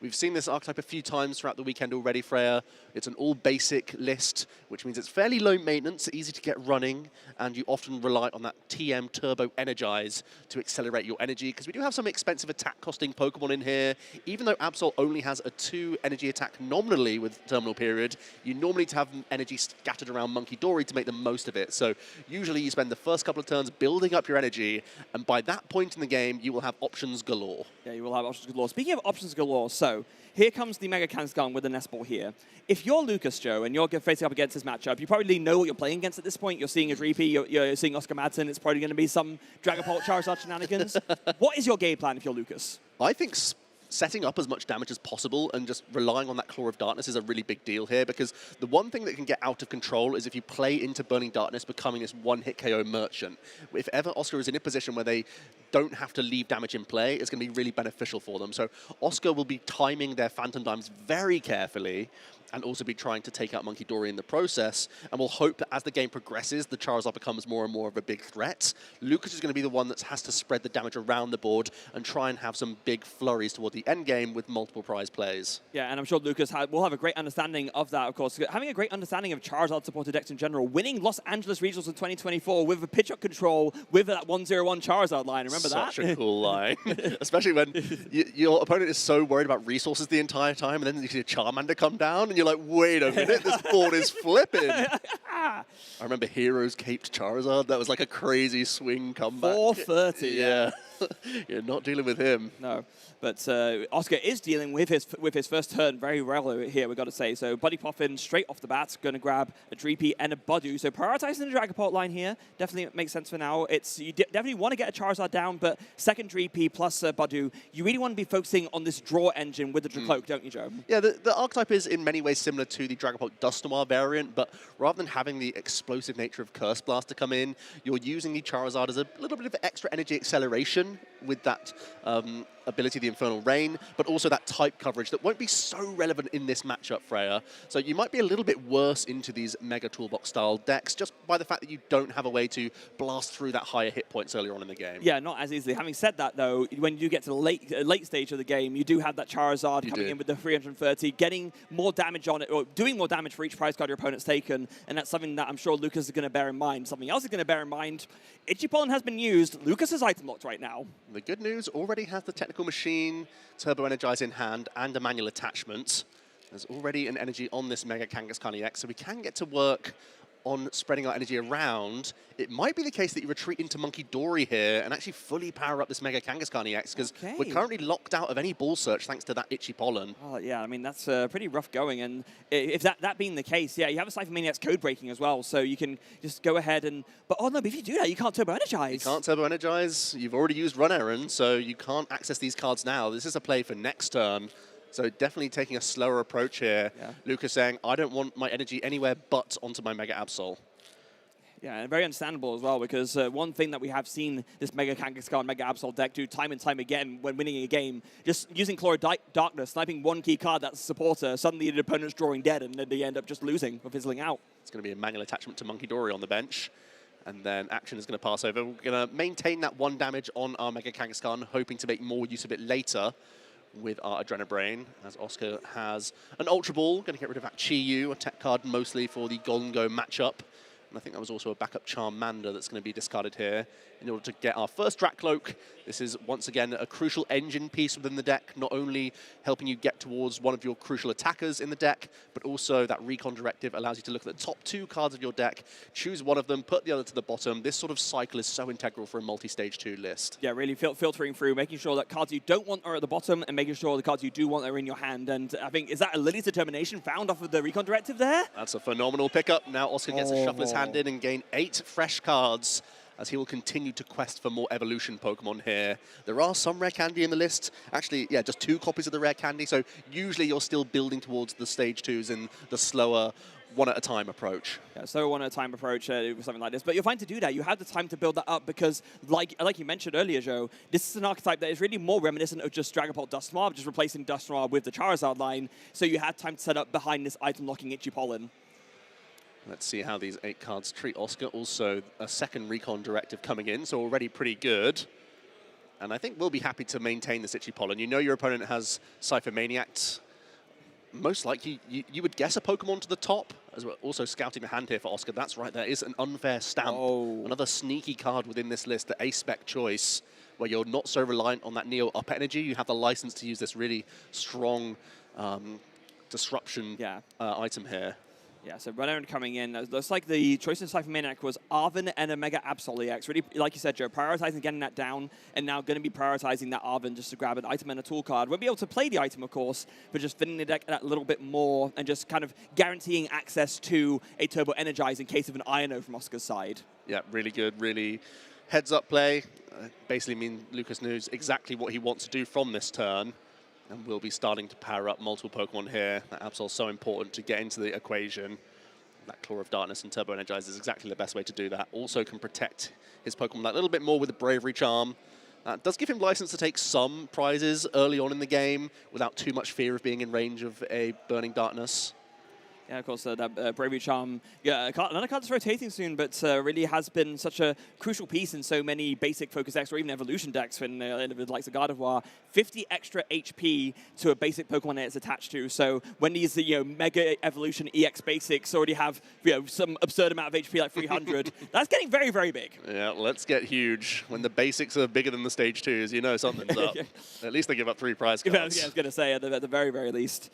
We've seen this archetype a few times throughout the weekend already, Freya. It's an all-basic list, which means it's fairly low maintenance, easy to get running, and you often rely on that TM Turbo Energize to accelerate your energy, because we do have some expensive attack-costing Pokemon in here. Even though Absol only has a 2 energy attack nominally with Terminal Period, you normally need to have energy scattered around Monkey Dory to make the most of it. So usually you spend the first couple of turns building up your energy, and by that point in the game, you will have options galore. Yeah, you will have options galore. Speaking of options galore, so here comes the Mega Kangaskhan with the Nestball here. If you're Lucas, Joe, and you're facing up against this matchup, you probably know what you're playing against at this point. You're seeing a Dreepy, you're seeing Oscar Madsen. It's probably going to be some Dragapult Charizard shenanigans. What is your game plan if you're Lucas? I think setting up as much damage as possible and just relying on that Claw of Darkness is a really big deal here, because the one thing that can get out of control is if you play into Burning Darkness becoming this one-hit KO merchant. If ever Oscar is in a position where they don't have to leave damage in play, it's going to be really beneficial for them. So Oscar will be timing their Phantom Dimes very carefully and also be trying to take out Monkey Dory in the process, and we'll hope that as the game progresses, the Charizard becomes more and more of a big threat. Lucas is going to be the one that has to spread the damage around the board and try and have some big flurries toward the end game with multiple prize plays. Yeah, and I'm sure Lucas will have a great understanding of that, of course. Having a great understanding of Charizard-supported decks in general, winning Los Angeles Regionals in 2024 with a pitch-up control with that 101 Charizard line, remember that? Such a cool line, especially when your opponent is so worried about resources the entire time, and then you see a Charmander come down, and you're like, wait a minute, this board is flipping. I remember Heroes caped Charizard. That was like a crazy swing comeback. 430. Yeah. You're not dealing with him. No, but Oscar is dealing with his first turn very well here, we've got to say. So Buddy Poffin straight off the bat, going to grab a Dreepy and a Budu. So prioritizing the Dragapult line here definitely makes sense for now. You definitely want to get a Charizard down, but second Dreepy plus Budu, you really want to be focusing on this draw engine with the Dracloak, don't you, Joe? Yeah, the archetype is in many ways similar to the Dragapult Dustoir variant, but rather than having the explosive nature of Curse Blast to come in, you're using the Charizard as a little bit of extra energy acceleration with that ability, the Infernal Rain, but also that type coverage that won't be so relevant in this matchup, Freya. So you might be a little bit worse into these Mega Toolbox-style decks just by the fact that you don't have a way to blast through that higher hit points earlier on in the game. Yeah, not as easily. Having said that, though, when you get to the late stage of the game, you do have that Charizard coming in with the 330, getting more damage on it, or doing more damage for each prize card your opponent's taken, and that's something that I'm sure Lucas is going to bear in mind. Something else is going to bear in mind, Itchy Pollen has been used. Lucas is item locked right now. The good news, already has the Technical Machine, Turbo Energize in hand, and a manual attachment. There's already an energy on this Mega Kangaskhan EX, so we can get to work on spreading our energy around. It might be the case that you retreat into Monkey Dory here and actually fully power up this Mega Kangaskhan EX, because we're currently locked out of any ball search thanks to that Itchy Pollen. Oh, yeah, I mean, that's pretty rough going, and if that being the case, yeah, you have a Cypher Maniac's code breaking as well, so you can just go ahead and... But, oh, no, but if you do that, you can't Turbo Energize. You can't Turbo Energize. You've already used Run Errand, so you can't access these cards now. This is a play for next turn. So definitely taking a slower approach here. Yeah. Lucas saying, I don't want my energy anywhere but onto my Mega Absol. Yeah, and very understandable as well, because one thing that we have seen this Mega Kangaskhan, Mega Absol deck do time and time again when winning a game, just using Claw of Darkness, sniping one key card that's a supporter, suddenly the opponent's drawing dead, and then they end up just losing or fizzling out. It's going to be a manual attachment to Monkey Dory on the bench. And then action is going to pass over. We're going to maintain that 1 damage on our Mega Kangaskhan, hoping to make more use of it later with our Adrenabrain, as Oscar has an Ultra Ball, going to get rid of that Chi-Yu, a tech card mostly for the Golden Go matchup. And I think that was also a backup Charmander that's going to be discarded here in order to get our first Dracloak. This is, once again, a crucial engine piece within the deck, not only helping you get towards one of your crucial attackers in the deck, but also that Recon Directive allows you to look at the top 2 cards of your deck, choose one of them, put the other to the bottom. This sort of cycle is so integral for a multi-stage 2 list. Yeah, really filtering through, making sure that cards you don't want are at the bottom and making sure the cards you do want are in your hand. And I think, is that a Lily's Determination found off of the Recon Directive there? That's a phenomenal pickup. Now Oscar gets to shuffle his hand in and gain 8 fresh cards as he will continue to quest for more evolution Pokemon here. There are some rare candy in the list. Actually, yeah, just 2 copies of the rare candy, so usually you're still building towards the stage 2s in the slower one-at-a-time approach. Yeah, so one-at-a-time approach with something like this. But you're fine to do that. You have the time to build that up because, like you mentioned earlier, Joe, this is an archetype that is really more reminiscent of just Dragapult Dusknoir, just replacing Dusknoir with the Charizard line. So you had time to set up behind this item-locking Itchy Pollen. Let's see how these 8 cards treat Oscar. Also, a second Recon Directive coming in, so already pretty good. And I think we'll be happy to maintain this Itchy Pollen. You know your opponent has Cypher Maniac. Most likely, you would guess a Pokemon to the top, as we're also scouting the hand here for Oscar. That's right, there is an Unfair Stamp. Oh. Another sneaky card within this list, the A-Spec choice, where you're not so reliant on that Neo Up energy. You have the license to use this really strong disruption item here. Yeah, so Runner coming in. Looks like the choice in Cypher Maniac was Arven and a Mega Absol EX. Really, like you said, Joe, prioritizing getting that down, and now going to be prioritizing that Arven just to grab an item and a tool card. Won't be able to play the item, of course, but just filling the deck that little bit more and just kind of guaranteeing access to a Turbo Energize in case of an Iono from Oscar's side. Yeah, really good, really heads-up play. Basically mean Lucas knows exactly what he wants to do from this turn. And we'll be starting to power up multiple Pokemon here. That Absol's so important to get into the equation. That Claw of Darkness and Turbo Energize is exactly the best way to do that. Also can protect his Pokemon that little bit more with the Bravery Charm. Does give him license to take some prizes early on in the game without too much fear of being in range of a Burning Darkness. Yeah, of course, that Bravery Charm. Yeah, another card that's rotating soon, but really has been such a crucial piece in so many basic focus decks or even evolution decks when the likes of Gardevoir. 50 extra HP to a basic Pokemon that it's attached to. So when these Mega Evolution EX basics already have some absurd amount of HP, like 300, that's getting very, very big. Yeah, let's get huge. When the basics are bigger than the stage 2s, you know something's up. At least they give up 3 prize cards. Yeah, I was going to say, at the very, very least.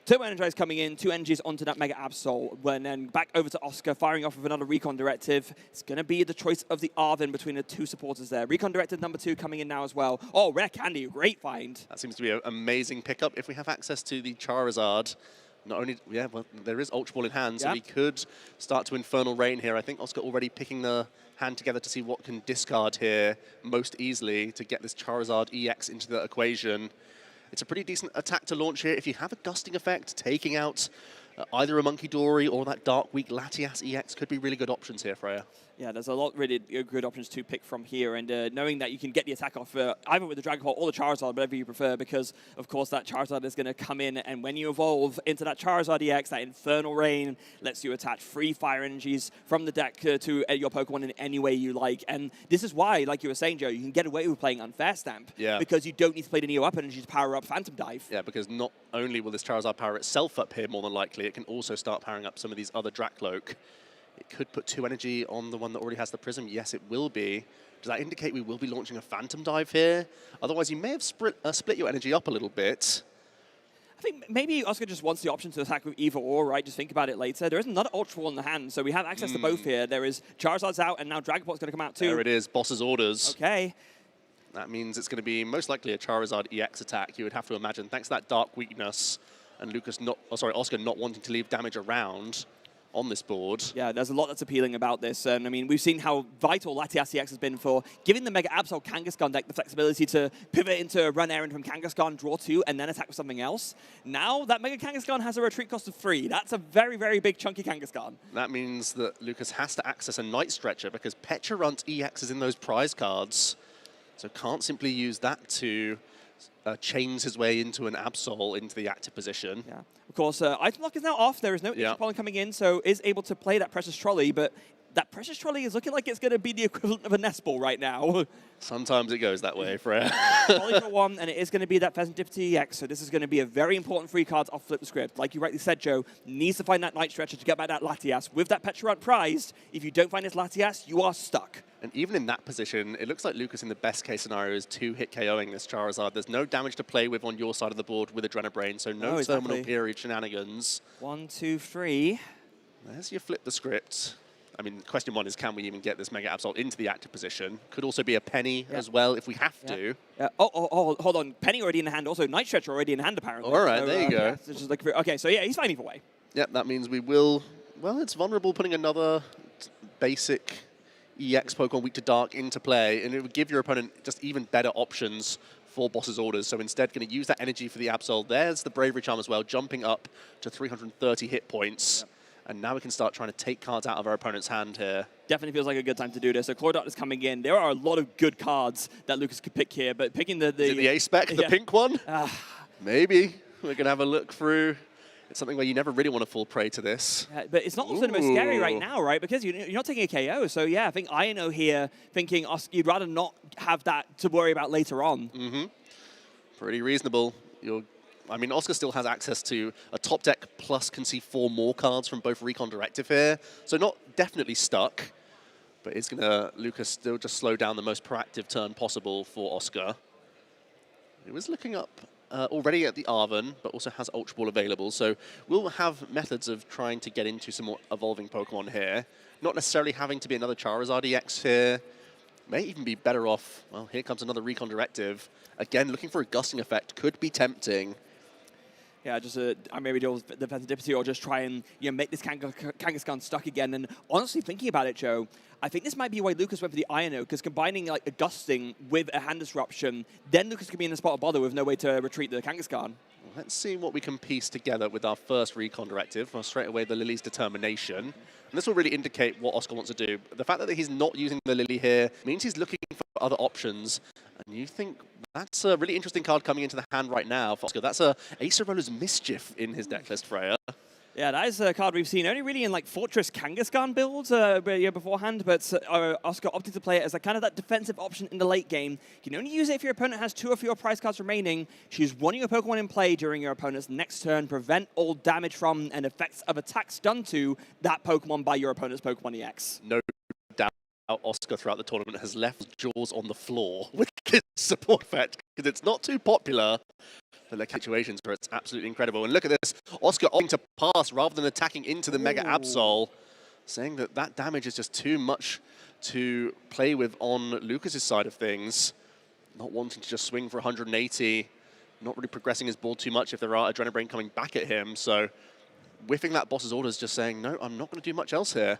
Turbo Energize coming in, 2 energies onto that Mega Absol, and then back over to Oscar, firing off with another Recon Directive. It's going to be the choice of the Arven between the 2 supporters there. Recon Directive number 2 coming in now as well. Oh, rare candy, great find. That seems to be an amazing pickup. If we have access to the Charizard, not only, well, there is Ultra Ball in hand, so we could start to Infernal Rain here. I think Oscar already picking the hand together to see what can discard here most easily to get this Charizard EX into the equation. It's a pretty decent attack to launch here. If you have a Gusting Effect, taking out either a Monkey Dory or that Dark Weak Latias EX could be really good options here, Freya. Yeah, there's a lot really good options to pick from here, and knowing that you can get the attack off either with the Dragapult or the Charizard, whatever you prefer, because, of course, that Charizard is going to come in, and when you evolve into that Charizard EX, that Infernal Rain lets you attach free fire energies from the deck to your Pokemon in any way you like, and this is why, like you were saying, Joe, you can get away with playing Unfair Stamp, because you don't need to play the Neo Up energy to power up Phantom Dive. Yeah, because not only will this Charizard power itself up here more than likely, it can also start powering up some of these other Dracloak. It could put 2 energy on the one that already has the Prism. Yes, it will be. Does that indicate we will be launching a Phantom Dive here? Otherwise, you may have split your energy up a little bit. I think maybe Oscar just wants the option to attack with either or, right? Just think about it later. There is another Ultra Ball in the hand, so we have access to both here. There is Charizard's out, and now Dragapult's going to come out too. There it is, Boss's orders. Okay. That means it's going to be most likely a Charizard EX attack, you would have to imagine, thanks to that Dark Weakness and Oscar not wanting to leave damage around on this board. Yeah, there's a lot that's appealing about this. And I mean, we've seen how vital Latias EX has been for giving the Mega Absol Kangaskhan deck the flexibility to pivot into a run errand from Kangaskhan, draw 2, and then attack with something else. Now, that Mega Kangaskhan has a retreat cost of 3. That's a very, very big, chunky Kangaskhan. That means that Lucas has to access a Night Stretcher because Pecharunt EX is in those prize cards, so can't simply use that to chains his way into an Absol into the active position. Yeah. Of course, item lock is now off. There is no Itchy Pollen coming in, so is able to play that Precious Trolley, but that Precious Trolley is looking like it's going to be the equivalent of a Nest Ball right now. Sometimes it goes that way, Freya. Trolley for 1, and it is going to be that Pheasant Diffity EX, so this is going to be a very important free card off Flip the Script. Like you rightly said, Joe, needs to find that Night Stretcher to get back that Latias. With that Pecharunt prized, if you don't find this Latias, you are stuck. And even in that position, it looks like Lucas in the best case scenario is 2-hit KOing this Charizard. There's no damage to play with on your side of the board with Adrenabrain, so no terminal period shenanigans. 1, 2, 3. There's your Flip the Script. I mean, question 1 is, can we even get this Mega Absol into the active position? Could also be a Penny as well, if we have to. Oh, hold on. Penny already in the hand. Also, Night Stretcher already in hand, apparently. All right, there you go. Yeah, so just like, okay, so yeah, he's fine either way. Yep, that means we will... Well, it's vulnerable putting another basic EX Pokemon Weak to Dark into play, and it would give your opponent just even better options for Boss's Orders. So instead, going to use that energy for the Absol. There's the Bravery Charm as well, jumping up to 330 hit points. Yep. And now we can start trying to take cards out of our opponent's hand here. Definitely feels like a good time to do this. So Chlordot is coming in. There are a lot of good cards that Lucas could pick here, but picking the A-Spec, the pink one? Maybe. We're going to have a look through. It's something where you never really want to fall prey to this. Yeah, but it's not also the most scary right now, right? Because you're not taking a KO. So yeah, I think Ino here thinking you'd rather not have that to worry about later on. Mm-hmm. Pretty reasonable. I mean, Oscar still has access to a top deck, plus can see 4 more cards from both Recon Directive here. So not definitely stuck, but it's going to, Lucas, still just slow down the most proactive turn possible for Oscar. He was looking up already at the Arven, but also has Ultra Ball available. So we'll have methods of trying to get into some more evolving Pokemon here. Not necessarily having to be another Charizard EX here. May even be better off, well, here comes another Recon Directive. Again, looking for a gusting effect could be tempting. Yeah, just maybe do Defensive Dipity or just try and make this Kangaskhan stuck again. And honestly, thinking about it, Joe, I think this might be why Lucas went for the Ino, because combining like a Gusting with a Hand Disruption, then Lucas could be in a spot of bother with no way to retreat the Kangaskhan. Let's see what we can piece together with our first Recon Directive. Well, straight away, the Lily's Determination. And this will really indicate what Oscar wants to do. The fact that he's not using the Lily here means he's looking for other options. And you think that's a really interesting card coming into the hand right now for Oscar. That's a Acerola's Mischief in his deck list, Freya. Yeah, that is a card we've seen only really in like Fortress Kangaskhan builds beforehand, but Oscar opted to play it as a kind of that defensive option in the late game. You can only use it if your opponent has 2 or fewer prize cards remaining. Choose one of your Pokemon in play during your opponent's next turn. Prevent all damage from and effects of attacks done to that Pokemon by your opponent's Pokemon EX. No doubt Oscar throughout the tournament has left Jaws on the floor with this support effect, because it's not too popular. But the situations where it's absolutely incredible. And look at this, Oscar opting to pass rather than attacking into the Mega Absol, saying that that damage is just too much to play with on Lucas's side of things. Not wanting to just swing for 180, not really progressing his board too much if there are Adrenabrain coming back at him. So whiffing that Boss's Orders, just saying, no, I'm not going to do much else here.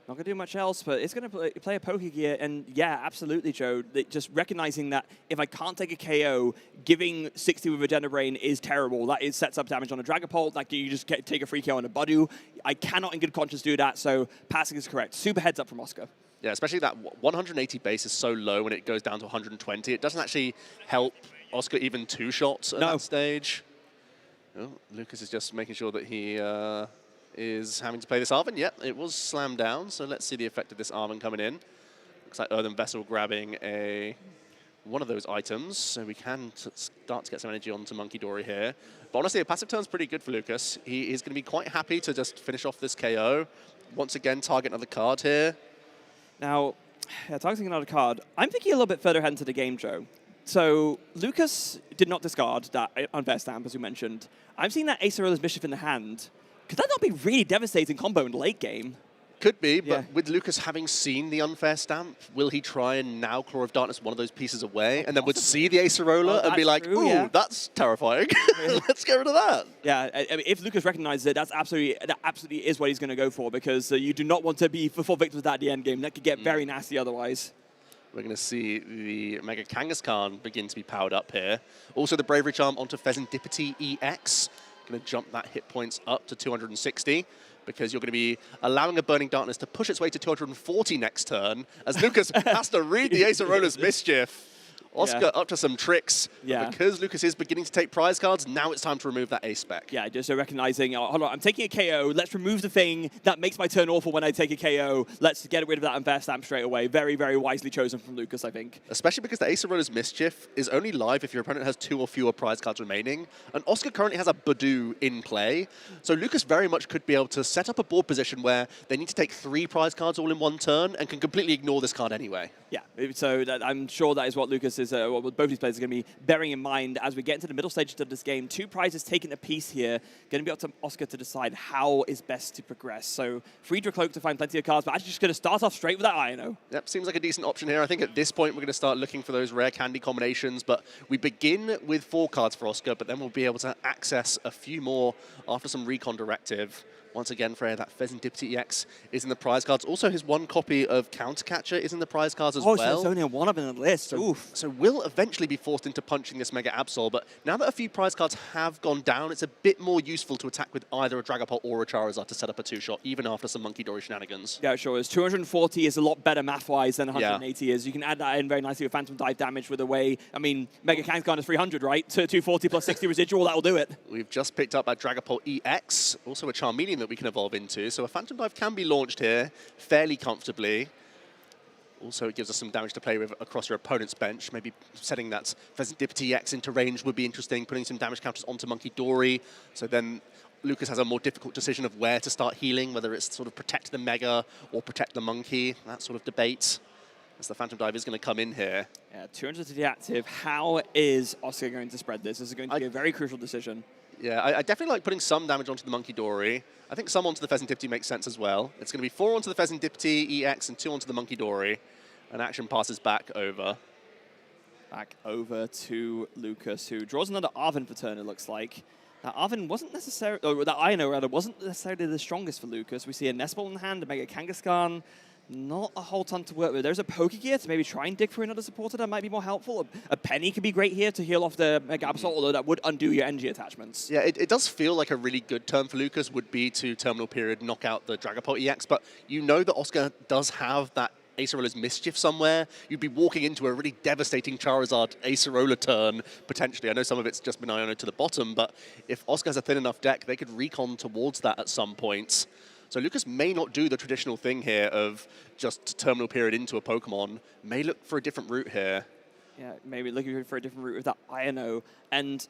Not going to do much else, but it's going to play a Pokegear, and yeah, absolutely, Joe. Just recognizing that if I can't take a KO, giving 60 with a Adrenabrain is terrible. That sets up damage on a Dragapult. Like, you just take a free KO on a Budu. I cannot in good conscience do that, so passing is correct. Super heads up from Oscar. Yeah, especially that 180 base is so low when it goes down to 120. It doesn't actually help Oscar even 2 shots at that stage. Oh, Lucas is just making sure that he is having to play this Arven. Yep, it was slammed down, so let's see the effect of this Arven coming in. Looks like Earthen Vessel grabbing one of those items, so we can start to get some energy onto Monkey Dory here. But honestly, a passive turn's pretty good for Lucas. He is going to be quite happy to just finish off this KO. Once again, target another card here. Now, targeting another card, I'm thinking a little bit further ahead into the game, Joe. So Lucas did not discard that Unfair Stamp, as you mentioned. I'm seeing that Acerola's Mischief in the hand. Could that not be really devastating combo in the late game? Could be, but with Lucas having seen the Unfair Stamp, will he try and now Claw of Darkness one of those pieces away, and then would see the Acerola and be like, ooh, that's terrifying. Let's get rid of that. Yeah, I mean, if Lucas recognizes it, that absolutely is what he's going to go for, because you do not want to be full victims of that at the end game. That could get very nasty otherwise. We're going to see the Mega Kangaskhan begin to be powered up here. Also the Bravery Charm onto Pheasantipity EX. Going to jump that hit points up to 260, because you're going to be allowing a Burning Darkness to push its way to 240 next turn, as Lucas has to read the Acerola's Mischief. Oscar up to some tricks. Yeah. Because Lucas is beginning to take prize cards, now it's time to remove that A-Spec. Yeah, just recognizing, hold on, I'm taking a KO. Let's remove the thing that makes my turn awful when I take a KO. Let's get rid of that Unfair Stamp straight away. Very, very wisely chosen from Lucas, I think. Especially because the Acerola's Mischief is only live if your opponent has 2 or fewer prize cards remaining. And Oscar currently has a Budu in play. So Lucas very much could be able to set up a board position where they need to take 3 prize cards all in one turn and can completely ignore this card anyway. Yeah, so I'm sure that is what Lucas is, what both these players are going to be bearing in mind as we get into the middle stages of this game. 2 prizes taken apiece here. Going to be up to Oscar to decide how is best to progress. So Friedrich Cloak to find plenty of cards, but actually just going to start off straight with that Ino. Yep, seems like a decent option here. I think at this point we're going to start looking for those rare candy combinations, but we begin with 4 cards for Oscar, but then we'll be able to access a few more after some Recon Directive. Once again, Freya, that Pheasantipity EX is in the prize cards. Also, his one copy of Countercatcher is in the prize cards as well. So it's only a one of in the list. So will eventually be forced into punching this Mega Absol, but now that a few prize cards have gone down, it's a bit more useful to attack with either a Dragapult or a Charizard to set up a two-shot, even after some Monkey Dory shenanigans. Yeah, sure is. 240 is a lot better math-wise than 180 is. You can add that in very nicely with Phantom Dive damage with a way. I mean, Mega Kangaskhan is 300, right? So 240 plus 60 residual, that'll do it. We've just picked up a Dragapult EX, also a Charmeleon that we can evolve into. So a Phantom Dive can be launched here fairly comfortably. Also, it gives us some damage to play with across your opponent's bench. Maybe setting that Pheasantipity EX into range would be interesting, putting some damage counters onto Monkey Dory. So then Lucas has a more difficult decision of where to start healing, whether it's sort of protect the Mega or protect the Monkey, that sort of debate. As the Phantom Dive is going to come in here. Yeah, 200 to the active. How is Oscar going to spread this? This is going to be a very crucial decision. Yeah, I definitely like putting some damage onto the Monkey Dory. I think some onto the Pheasantipity makes sense as well. It's going to be 4 onto the Pheasantipity EX and 2 onto the Monkey Dory. And action passes back over. Back over to Lucas, who draws another Arven for turn, it looks like. That Arven wasn't necessarily, or that Ino rather, wasn't necessarily the strongest for Lucas. We see a Nest Ball in hand, a Mega Kangaskhan. Not a whole ton to work with. There's a Pokegear to maybe try and dig for another supporter that might be more helpful. A Penny could be great here to heal off the Mega Absol, although that would undo your energy attachments. Yeah, it does feel like a really good turn for Lucas would be to Terminal Period, knock out the Dragapult EX, but you know that Oscar does have that Acerola's Mischief somewhere. You'd be walking into a really devastating Charizard Acerola turn, potentially. I know some of it's just been Iono to the bottom, but if Oscar has a thin enough deck, they could recon towards that at some point. So Lucas may not do the traditional thing here of just Terminal Period into a Pokemon. May look for a different route here. Yeah, maybe looking for a different route with that Iono. And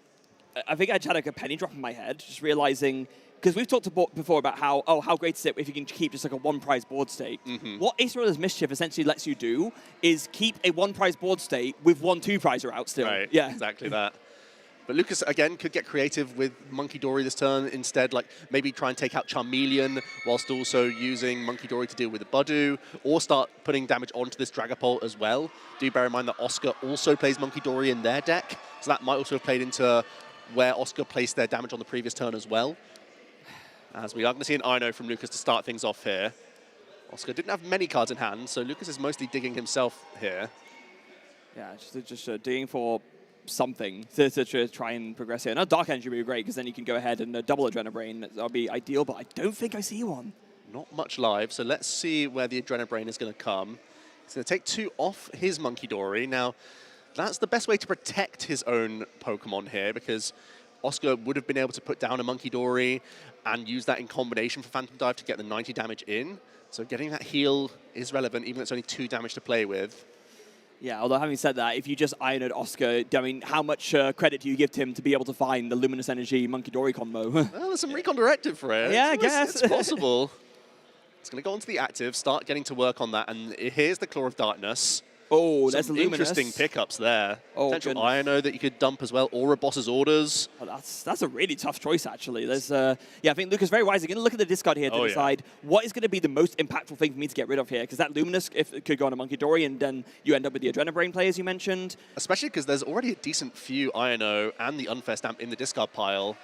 I think I just had like a penny drop in my head, just realizing, because we've talked before about how great is it if you can keep just like a one prize board state. What Acerola's Mischief essentially lets you do is keep a one prize board state with 1 2-prizer out still. Right, yeah, exactly that. But Lucas, again, could get creative with Monkey Dory this turn instead, like maybe try and take out Charmeleon whilst also using Monkey Dory to deal with the Budu, or start putting damage onto this Dragapult as well. Do bear in mind that Oscar also plays Monkey Dory in their deck, so that might also have played into where Oscar placed their damage on the previous turn as well. As we are going to see an Ino from Lucas to start things off here. Oscar didn't have many cards in hand, so Lucas is mostly digging himself here. Yeah, just digging for something to try and progress here. Now, Dark Energy would be great, because then you can go ahead and double Adrenabrain. That'll be ideal, but I don't think I see one. Not much live, so let's see where the Adrenabrain is going to come. He's going to take 2 off his Monkey Dory. Now, that's the best way to protect his own Pokemon here, because Oscar would have been able to put down a Monkey Dory and use that in combination for Phantom Dive to get the 90 damage in. So getting that heal is relevant, even though it's only 2 damage to play with. Yeah, although having said that, if you just Ionoed Oscar, I mean, how much credit do you give to him to be able to find the Luminous Energy Monkey Dory combo? Well, there's some recon directive for it. Yeah, I guess. It's possible. It's going to go onto the active, start getting to work on that, and here's the Claw of Darkness. Oh, there's a Luminous. Interesting pickups there. Oh, potential Iono that you could dump as well, or a Boss's Orders. Oh, that's a really tough choice, actually. There's, yeah, I think Lucas very wisely going to look at the discard here to decide what is going to be the most impactful thing for me to get rid of here, because that Luminous it could go on a Monkey Dory, and then you end up with the Adrenabrain play, as you mentioned. Especially because there's already a decent few Iono and the Unfair Stamp in the discard pile.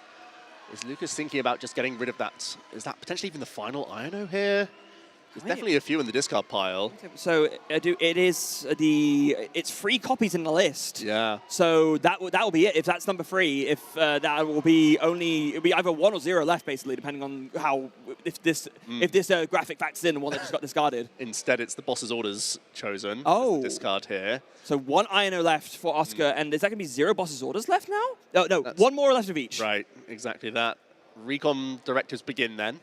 Is Lucas thinking about just getting rid of that? Is that potentially even the final Iono here? There's definitely a few in the discard pile. So it's 3 copies in the list. Yeah. So that will be it. If that's number 3, if that will be it'll be either 1 or 0 left, basically, depending on how if this graphic factors in the one that just got discarded. Instead, it's the Boss's Orders chosen. Oh. Discard here. So 1 Iono left for Oscar, and is that going to be 0 Boss's Orders left now? No, 1 more left of each. Right, exactly that. Recon directives begin then.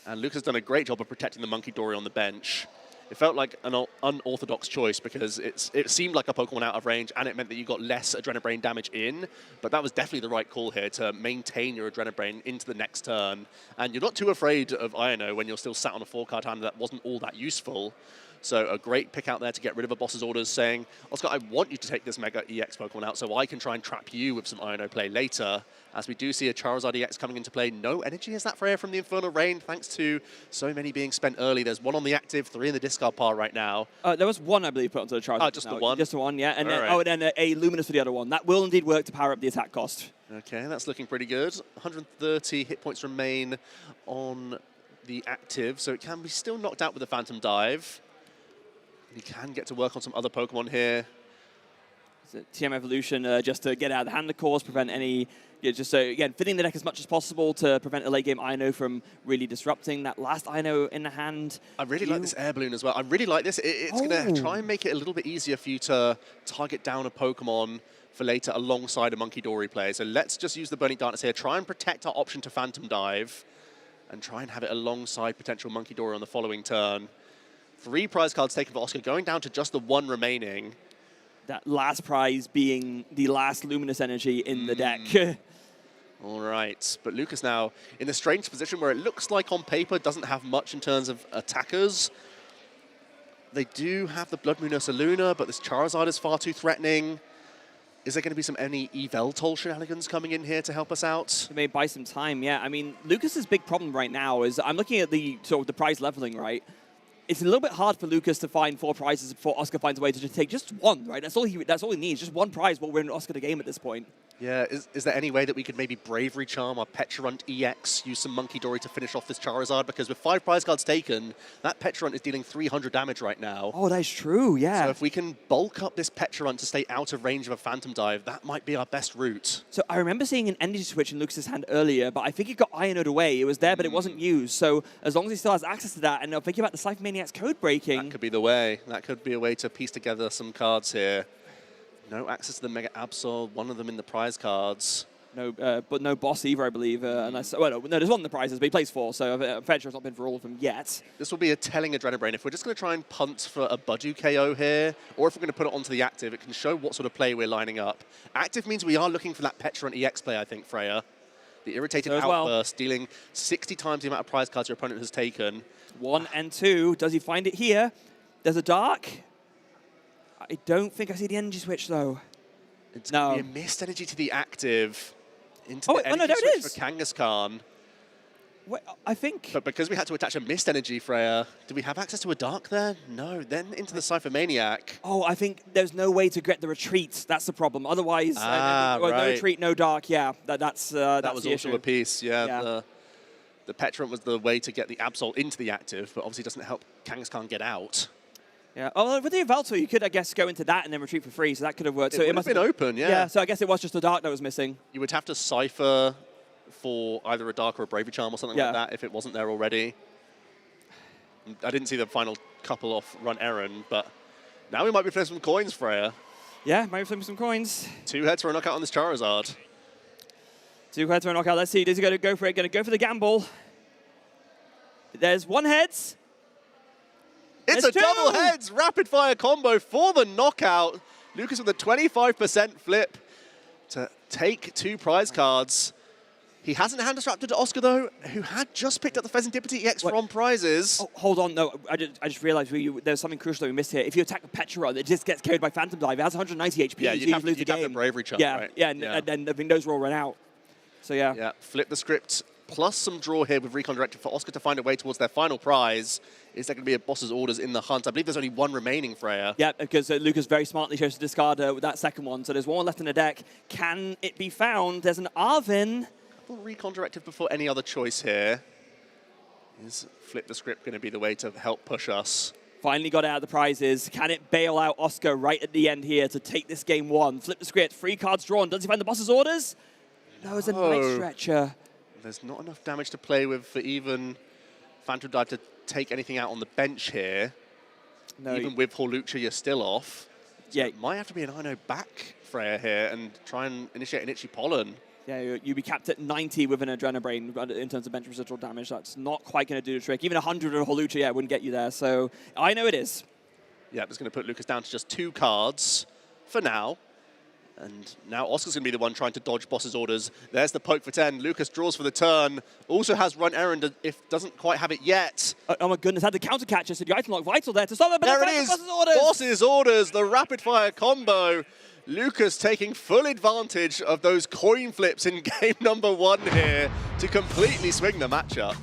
And Lucas has done a great job of protecting the Monkey Dory on the bench. It felt like an unorthodox choice because it seemed like a Pokemon out of range, and it meant that you got less Adrenabrain damage in, but that was definitely the right call here to maintain your Adrenabrain into the next turn. And you're not too afraid of Iono when you're still sat on a 4-card hand that wasn't all that useful. So a great pick out there to get rid of a Boss's Orders, saying, Oscar, I want you to take this Mega EX Pokemon out so I can try and trap you with some Iono play later. As we do see a Charizard EX coming into play. No energy is that Freya from the Infernal Rain, thanks to so many being spent early. There's 1 on the active, 3 in the discard pile right now. There was 1, I believe, put onto the Charizard. Just the 1? Just the 1, yeah. And then, right. and then a Luminous for the other one. That will indeed work to power up the attack cost. Okay, that's looking pretty good. 130 hit points remain on the active, so it can be still knocked out with the Phantom Dive. He can get to work on some other Pokemon here. TM Evolution just to get out of the hand, of course, prevent any, again, fitting the deck as much as possible to prevent a late game Ino from really disrupting that last Ino in the hand. I really like this Air Balloon as well. I really like this. It's going to try and make it a little bit easier for you to target down a Pokemon for later alongside a Monkey Dory play. So let's just use the Burning Darkness here, try and protect our option to Phantom Dive, and try and have it alongside potential Monkey Dory on the following turn. 3 prize cards taken for Oscar, going down to just the 1 remaining. That last prize being the last Luminous Energy in the deck. All right, but Lucas now in a strange position where it looks like on paper doesn't have much in terms of attackers. They do have the Blood Moon Ursaluna, but this Charizard is far too threatening. Is there going to be any Yveltal shenanigans coming in here to help us out? It may buy some time, yeah. I mean, Lucas's big problem right now is I'm looking at the prize leveling, right? It's a little bit hard for Lucas to find 4 prizes before Oscar finds a way to just take just 1, right? That's all he needs, just 1 prize will win Oscar the game at this point. Yeah, is there any way that we could maybe Bravery Charm our Petrarunt EX, use some Monkey Dory to finish off this Charizard? Because with 5 prize cards taken, that Petrarunt is dealing 300 damage right now. Oh, that's true, yeah. So if we can bulk up this Petrarunt to stay out of range of a Phantom Dive, that might be our best route. So I remember seeing an energy switch in Lucas's hand earlier, but I think it got Ionoed away. It was there, but it wasn't used. So as long as he still has access to that, and I'm thinking about the Cypher Maniac's code breaking. That could be the way. That could be a way to piece together some cards here. No access to the Mega Absol, one of them in the prize cards. No, but no boss either, I believe. Unless, well, no, there's one in the prizes, but he plays 4, so I'm fairly sure it's not been for all of them yet. This will be a telling Adrenabrain. If we're just going to try and punt for a Budu KO here, or if we're going to put it onto the active, it can show what sort of play we're lining up. Active means we are looking for that Petrarunt EX play, I think, Freya. The Irritated Outburst, dealing 60 times the amount of prize cards your opponent has taken. 1 and 2. Does he find it here? There's a Dark. I don't think I see the energy switch, though. It's going to be a missed energy to the active. Into the energy switch for Kangaskhan. Wait, I think... But because we had to attach a missed energy, Freya, do we have access to a Dark there? No. Then into the Cypher Maniac. Oh, I think there's no way to get the retreat. That's the problem. Otherwise, right. No retreat, no Dark. Yeah, that's that was the also issue. a piece. Yeah. The Petrarunt was the way to get the Absol into the active, but obviously doesn't help Kangaskhan get out. Yeah. Oh, with the Yveltal, you could, I guess, go into that and then retreat for free, so that could have worked. It must have been open, yeah. Yeah, so I guess it was just the Dark that was missing. You would have to Cypher for either a Dark or a Bravery Charm or something like that if it wasn't there already. I didn't see the final couple off Run Errand, but now we might be flipping some coins, Freya. Yeah, might be flipping some coins. 2 heads for a knockout on this Charizard. 2 heads for a knockout. Let's see, is he going to go for it? Going to go for the gamble. There's 1 heads. It's a double heads rapid fire combo for the knockout. Lucas with a 25% flip to take 2 prize cards. He hasn't hand disrupted to Oscar, though, who had just picked up the Pheasantipity EX from prizes. Oh, hold on, no, I just realized there's something crucial that we missed here. If you attack a Petrarunt, it just gets carried by Phantom Dive. It has 190 HP. Yeah, you'd have lose the game. the Bravery Charm, right? Yeah, and then I think those will all run out. So yeah. Yeah, flip the script, plus some draw here with Recon Directive for Oscar to find a way towards their final prize. Is there going to be a boss's orders in the hunt? I believe there's only 1 remaining, Freya. Yeah, because Lucas very smartly chose to discard with that second one. So there's 1 left in the deck. Can it be found? There's an Arvin. Recon Directive before any other choice here. Is flip the script going to be the way to help push us? Finally got out of the prizes. Can it bail out Oscar right at the end here to take this game 1? Flip the script, 3 cards drawn. Does he find the boss's orders? No, it's a Night Stretcher. There's not enough damage to play with for even Phantom Dive to take anything out on the bench here. No, even with Hawlucha, you're still off. So yeah, it might have to be an Ino back, Freya, here, and try and initiate an Itchy Pollen. Yeah, you'd be capped at 90 with an Adrenabrain in terms of bench residual damage. That's not quite going to do the trick. Even 100 of Hawlucha, yeah, wouldn't get you there. So I know it is. Yeah, it's going to put Lucas down to just 2 cards for now. And now Oscar's going to be the one trying to dodge boss's orders. There's the poke for 10. Lucas draws for the turn. Also has Run Errand if doesn't quite have it yet. Oh my goodness, had the counter catcher, so the item lock vital there to stop it. But there it is. Boss's orders, the rapid fire combo. Lucas taking full advantage of those coin flips in game number 1 here to completely swing the matchup.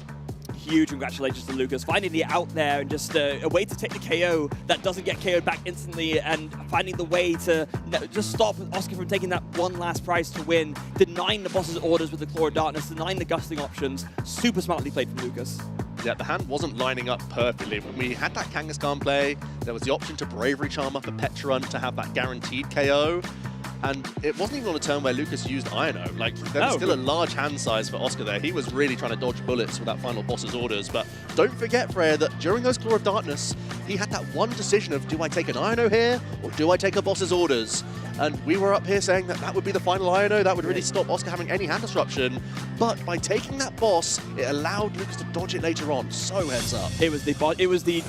huge congratulations to Lucas. Finding the out there and just a way to take the KO that doesn't get KO'd back instantly, and finding the way to just stop Oscar from taking that one last prize to win, denying the boss's orders with the Claw of Darkness, denying the gusting options. Super smartly played from Lucas. Yeah, the hand wasn't lining up perfectly. When we had that Kangaskhan play, there was the option to Bravery Charm up a Petrun to have that guaranteed KO. And it wasn't even on a turn where Lucas used Ino. Like, there was still a large hand size for Oscar there. He was really trying to dodge bullets with that final boss's orders. But don't forget, Freya, that during those Claw of Darkness, he had that one decision of, do I take an Ino here, or do I take a boss's orders? And we were up here saying that that would be the final Ino. That would really stop Oscar having any hand disruption. But by taking that boss, it allowed Lucas to dodge it later on. So heads up. It was the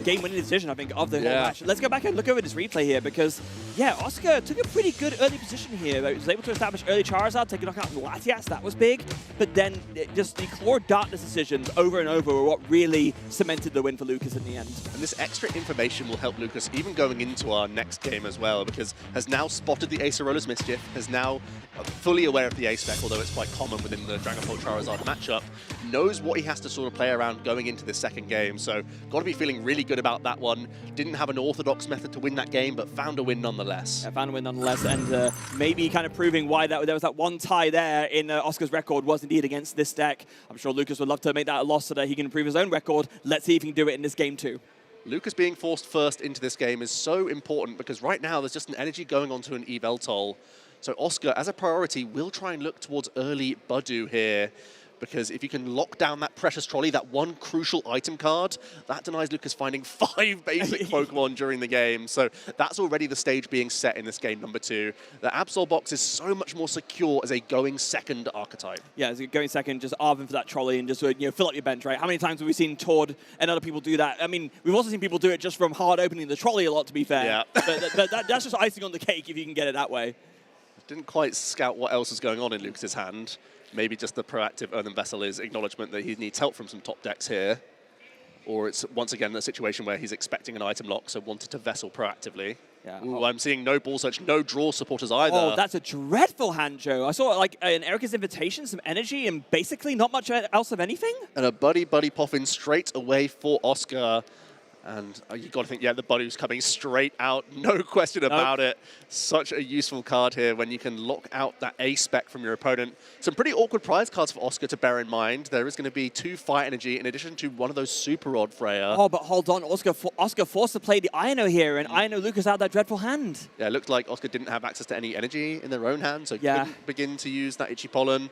game-winning decision, I think, of the whole match. Let's go back and look over this replay here because, yeah, Oscar took a pretty good early position here. He was able to establish early Charizard, take a knockout from Latias. That was big. But then just the Claw of Darkness decisions over and over were what really cemented the win for Lucas in the end. And this extra information will help Lucas even going into our next game as well, because has now spotted the Acerola's Mischief, is now fully aware of the A-Spec, although it's quite common within the Dragonbolt Charizard matchup, knows what he has to sort of play around going into this second game. So got to be feeling really good about that one. Didn't have an orthodox method to win that game, but found a win nonetheless. Yeah, found a win nonetheless, and maybe kind of proving why there was that one tie there in Oscar's record was indeed against this deck. I'm sure Lucas would love to make that a loss so that he can improve his own record. Let's see if he can do it in this game too. Lucas being forced first into this game is so important because right now there's just an energy going onto an Yveltal. So Oscar, as a priority, will try and look towards early Budu here, because if you can lock down that Precious Trolley, that one crucial item card, that denies Lucas finding 5 basic Pokemon during the game. So that's already the stage being set in this game number 2. The Absol box is so much more secure as a going second archetype. Yeah, as a going second, just Arvin for that Trolley and just fill up your bench, right? How many times have we seen Tord and other people do that? I mean, we've also seen people do it just from hard opening the Trolley a lot, to be fair. Yeah. but that's just icing on the cake if you can get it that way. Didn't quite scout what else was going on in Lucas's hand. Maybe just the proactive Earthen Vessel is acknowledgement that he needs help from some top decks here. Or it's, once again, a situation where he's expecting an item lock, so wanted to Vessel proactively. Yeah. Ooh, I'm seeing no Ball Search, no draw supporters either. Oh, that's a dreadful hand, Joe. I saw like an Erica's Invitation, some energy, and basically not much else of anything. And a Buddy Poffin straight away for Oscar. And you got to think, yeah, the Budu's coming straight out, no question about it. Such a useful card here when you can lock out that A-Spec from your opponent. Some pretty awkward prize cards for Oscar to bear in mind. There is going to be 2 Fire Energy in addition to one of those Super Rod, Freya. Oh, but hold on. Oscar forced to play the Ino here, and Ino Lucas out that dreadful hand. Yeah, it looked like Oscar didn't have access to any energy in their own hand, so couldn't begin to use that Itchy Pollen.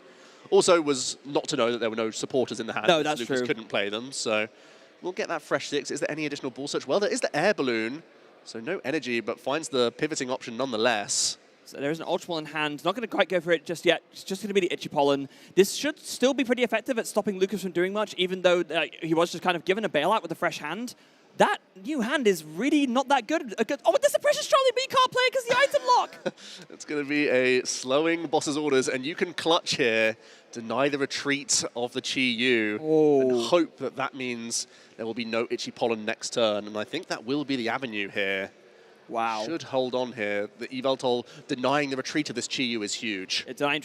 Also was not to know that there were no supporters in the hand. No, that's Lucas true. Couldn't play them, so we'll get that fresh 6. Is there any additional Ball Search? Well, there is the Air Balloon, so no energy, but finds the pivoting option nonetheless. So there is an Ultra Ball in hand. Not going to quite go for it just yet. It's just going to be the Itchy Pollen. This should still be pretty effective at stopping Lucas from doing much, even though he was just kind of given a bailout with a fresh hand. That new hand is really not that good. Oh, but there's a Precious Trolley, but you can't play it because the item lock. It's going to be a slowing boss's orders, and you can clutch here, deny the retreat of the Chi-Yu, and hope that that means there will be no Itchy Pollen next turn. And I think that will be the avenue here. Wow. Should hold on here. The Yveltal denying the retreat of this Chi-Yu is huge. Denying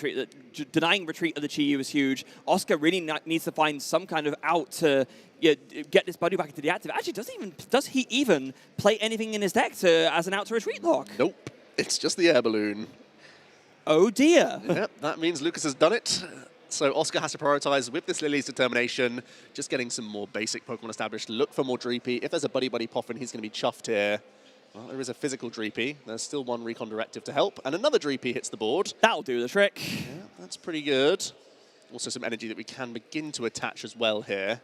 retreat of the Chi-Yu is huge. Oscar really needs to find some kind of out to get this Budu back into the active. Actually, does he even play anything in his deck as an out to retreat lock? Nope. It's just the Air Balloon. Oh dear. Yep, that means Lucas has done it. So Oscar has to prioritize with this Lily's Determination, just getting some more basic Pokemon established. Look for more Dreepy. If there's a Buddy Poffin, he's going to be chuffed here. Well, there is a physical Dreepy. There's still one Recon Directive to help, and another Dreepy hits the board. That'll do the trick. Yeah, that's pretty good. Also some energy that we can begin to attach as well here.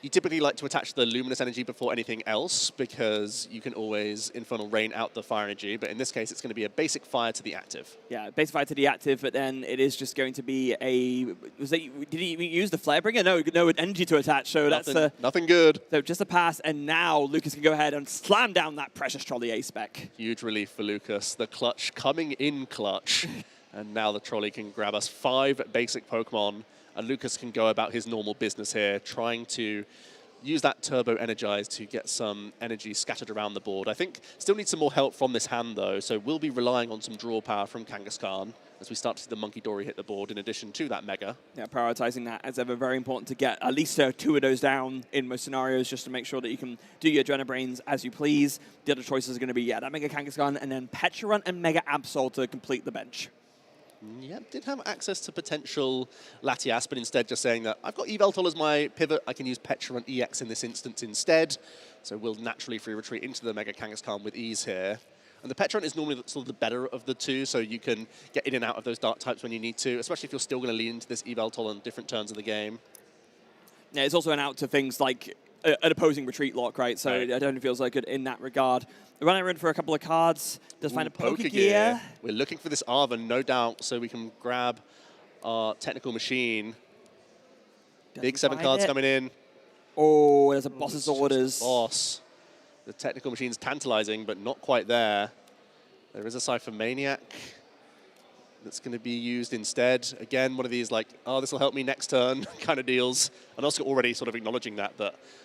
You typically like to attach the Luminous Energy before anything else because you can always Infernal Rain out the Fire Energy, but in this case it's going to be a basic Fire to the active. Yeah, basic Fire to the active, but then it is just going to be a... did he use the Flare Bringer? No energy to attach, so that's... Nothing good. So just a pass, and now Lucas can go ahead and slam down that Precious Trolley A-Spec. Huge relief for Lucas. The clutch coming in clutch, and now the Trolley can grab us 5 basic Pokemon. And Lucas can go about his normal business here, trying to use that Turbo Energize to get some energy scattered around the board. I think still needs some more help from this hand, though, so we'll be relying on some draw power from Kangaskhan. as we start to see the Monkey Dory hit the board in addition to that Mega. Yeah, prioritizing that as ever, very important to get at least 2 of those down in most scenarios, just to make sure that you can do your Adrenabrains as you please. The other choices are going to be, yeah, that Mega Kangaskhan and then Pecharunt and Mega Absol to complete the bench. Yeah, did have access to potential Latias, but instead just saying that I've got Yveltal as my pivot, I can use Pecharunt EX in this instance instead. So we'll naturally free retreat into the Mega Kangaskhan with ease here. And the Pecharunt is normally sort of the better of the two, so you can get in and out of those dark types when you need to, especially if you're still going to lean into this Yveltal on different turns of the game. Yeah, it's also an out to things like an opposing retreat lock, right? So Right. I don't feel so good in that regard. Run around for a couple of cards. Does find a Pokegear. We're looking for this Arven, no doubt, so we can grab our technical machine. Big 7 cards coming in. Oh, there's a boss's orders. Boss. The technical machine's tantalizing, but not quite there. There is a Cypher Maniac that's going to be used instead. Again, one of these like, oh, this will help me next turn kind of deals. And Oscar already sort of acknowledging that,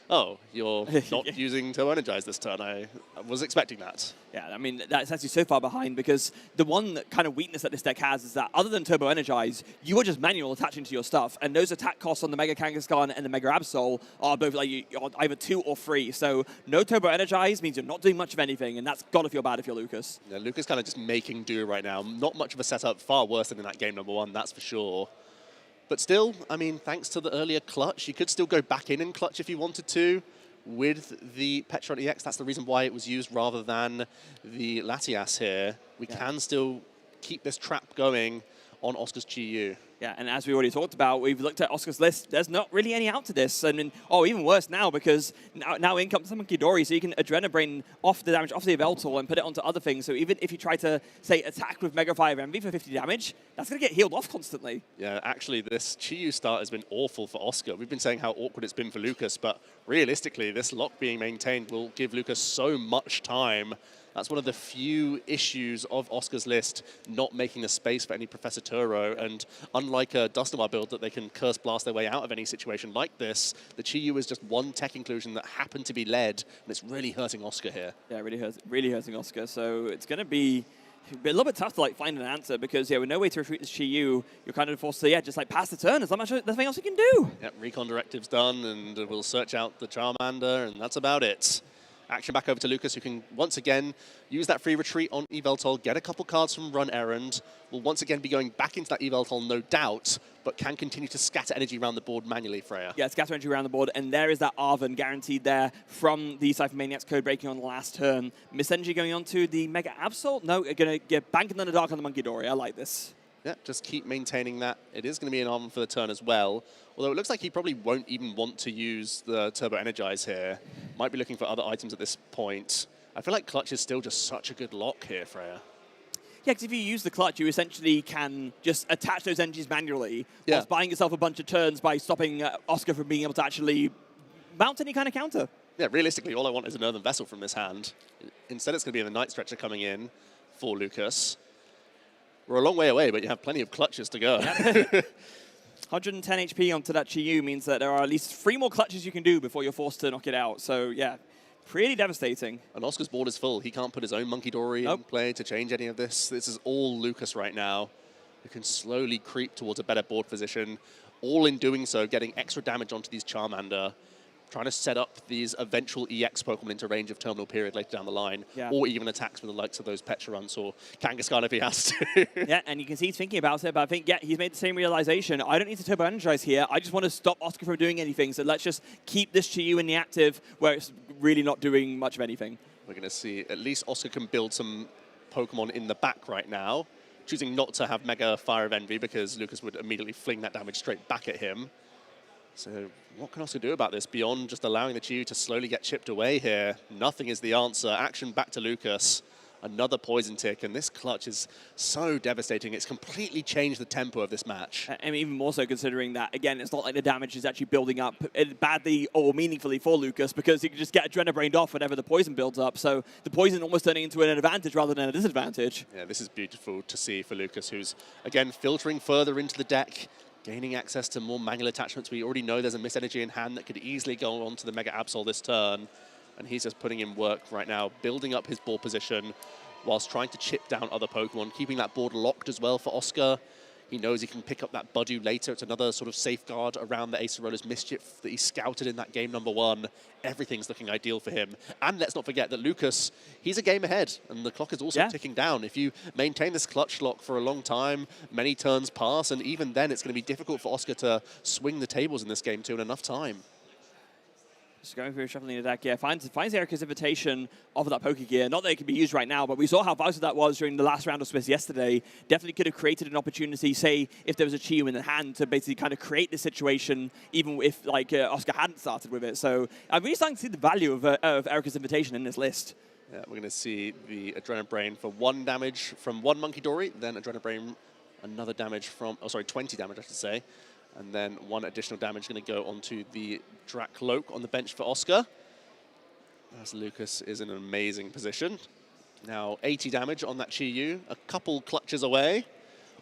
oh, you're not using Turbo Energize this turn. I was expecting that. Yeah, I mean, that's actually so far behind because the one kind of weakness that this deck has is that other than Turbo Energize, you are just manual attaching to your stuff. And those attack costs on the Mega Kangaskhan and the Mega Absol are both like either 2 or 3. So no Turbo Energize means you're not doing much of anything, and that's got to feel bad if you're Lucas. Yeah, Lucas kind of just making do right now. Not much of a setup, far worse than in that game number 1, that's for sure. But still, I mean, thanks to the earlier clutch, you could still go back in and clutch if you wanted to with the Pecharunt EX. That's the reason why it was used rather than the Latias here. We can still keep this trap going on Oscar's Chi-Yu. Yeah, and as we already talked about, we've looked at Oscar's list. There's not really any out to this. I mean, even worse now, because now in comes the Monkey Dory, so you can Adrenabrain off the damage off the Yveltal and put it onto other things. So even if you try to, say, attack with Mega Fire Envy for 50 damage, that's going to get healed off constantly. Yeah, actually, this Chi-Yu start has been awful for Oscar. We've been saying how awkward it's been for Lucas, but realistically, this lock being maintained will give Lucas so much time. That's one of the few issues of Oscar's list, not making the space for any Professor Turo. And unlike a Dusknoir build that they can Curse Blast their way out of any situation like this, the Chi-Yu is just one tech inclusion that happened to be led, and it's really hurting Oscar here. Yeah, really hurting Oscar. So it's going to be a little bit tough to find an answer because, with no way to retreat this Chi-Yu, you're kind of forced to, just pass the turn. There's not much nothing else you can do. Yep, Recon Directive's done, and we'll search out the Charmander, and that's about it. Action back over to Lucas, who can once again use that free retreat on Yveltal, get a couple cards from Run Errand. Will once again be going back into that Yveltal, no doubt, but can continue to scatter energy around the board manually, Freya. Yeah, scatter energy around the board, and there is that Arven guaranteed there from the Cypher Maniac's code breaking on the last turn. Miss Energy going on to the Mega Absol. No, going to get Banking on the Dark on the Monkey Dory. I like this. Yeah, just keep maintaining that. It is going to be an Arven for the turn as well. Although it looks like he probably won't even want to use the Turbo Energize here. Might be looking for other items at this point. I feel like Clutch is still just such a good lock here, Freya. Yeah, because if you use the Clutch, you essentially can just attach those energies manually, whilst buying yourself a bunch of turns by stopping Oscar from being able to actually mount any kind of counter. Yeah, realistically, all I want is an Earthen Vessel from this hand. Instead, it's going to be the Night Stretcher coming in for Lucas. We're a long way away, but you have plenty of clutches to go. 110 HP onto that Chi-Yu means that there are at least 3 more clutches you can do before you're forced to knock it out. So, yeah, pretty devastating. And Oscar's board is full. He can't put his own Monkey Dory in play to change any of this. This is all Lucas right now, who can slowly creep towards a better board position, all in doing so, getting extra damage onto these Charmander, trying to set up these eventual EX Pokemon into range of Terminal Period later down the line, or even attacks with the likes of those Petrarunts or Kangaskhan if he has to. Yeah, and you can see he's thinking about it, but I think, he's made the same realization. I don't need to Turbo Energize here. I just want to stop Oscar from doing anything, so let's just keep this Chi-Yu in the active where it's really not doing much of anything. We're going to see at least Oscar can build some Pokemon in the back right now, choosing not to have Mega Fire of Envy because Lucas would immediately fling that damage straight back at him. So what can Oscar do about this beyond just allowing the Chi-Yu to slowly get chipped away here? Nothing is the answer. Action back to Lucas. Another poison tick, and this clutch is so devastating. It's completely changed the tempo of this match. And even more so considering that, again, it's not like the damage is actually building up badly or meaningfully for Lucas because you can just get Adrenabrained off whenever the poison builds up. So the poison almost turning into an advantage rather than a disadvantage. Yeah, this is beautiful to see for Lucas, who's, again, filtering further into the deck, gaining access to more manual attachments. We already know there's a Miss Energy in hand that could easily go on to the Mega Absol this turn. And he's just putting in work right now, building up his ball position, whilst trying to chip down other Pokemon, keeping that board locked as well for Oscar. He knows he can pick up that Budew later. It's another sort of safeguard around the Acerolas Mischief that he scouted in that game number 1. Everything's looking ideal for him. And let's not forget that Lucas, he's a game ahead, and the clock is also ticking down. If you maintain this clutch lock for a long time, many turns pass, and even then it's going to be difficult for Oscar to swing the tables in this game too in enough time. Just going through shuffling the deck, finds Erica's invitation off of that Pokegear. Not that it can be used right now, but we saw how vital that was during the last round of Swiss yesterday. Definitely could have created an opportunity, say, if there was a Chi-Yu in the hand, to basically kind of create this situation, even if like Oscar hadn't started with it. So I'm really starting to see the value of Erica's invitation in this list. Yeah, we're going to see the Adrenabrain for 1 damage from one Monkey Dory, then Adrenabrain another damage from, 20 damage I should say. And then 1 additional damage going to go onto the Dracloak on the bench for Oscar. As Lucas is in an amazing position. Now 80 damage on that Chi-Yu, a couple clutches away.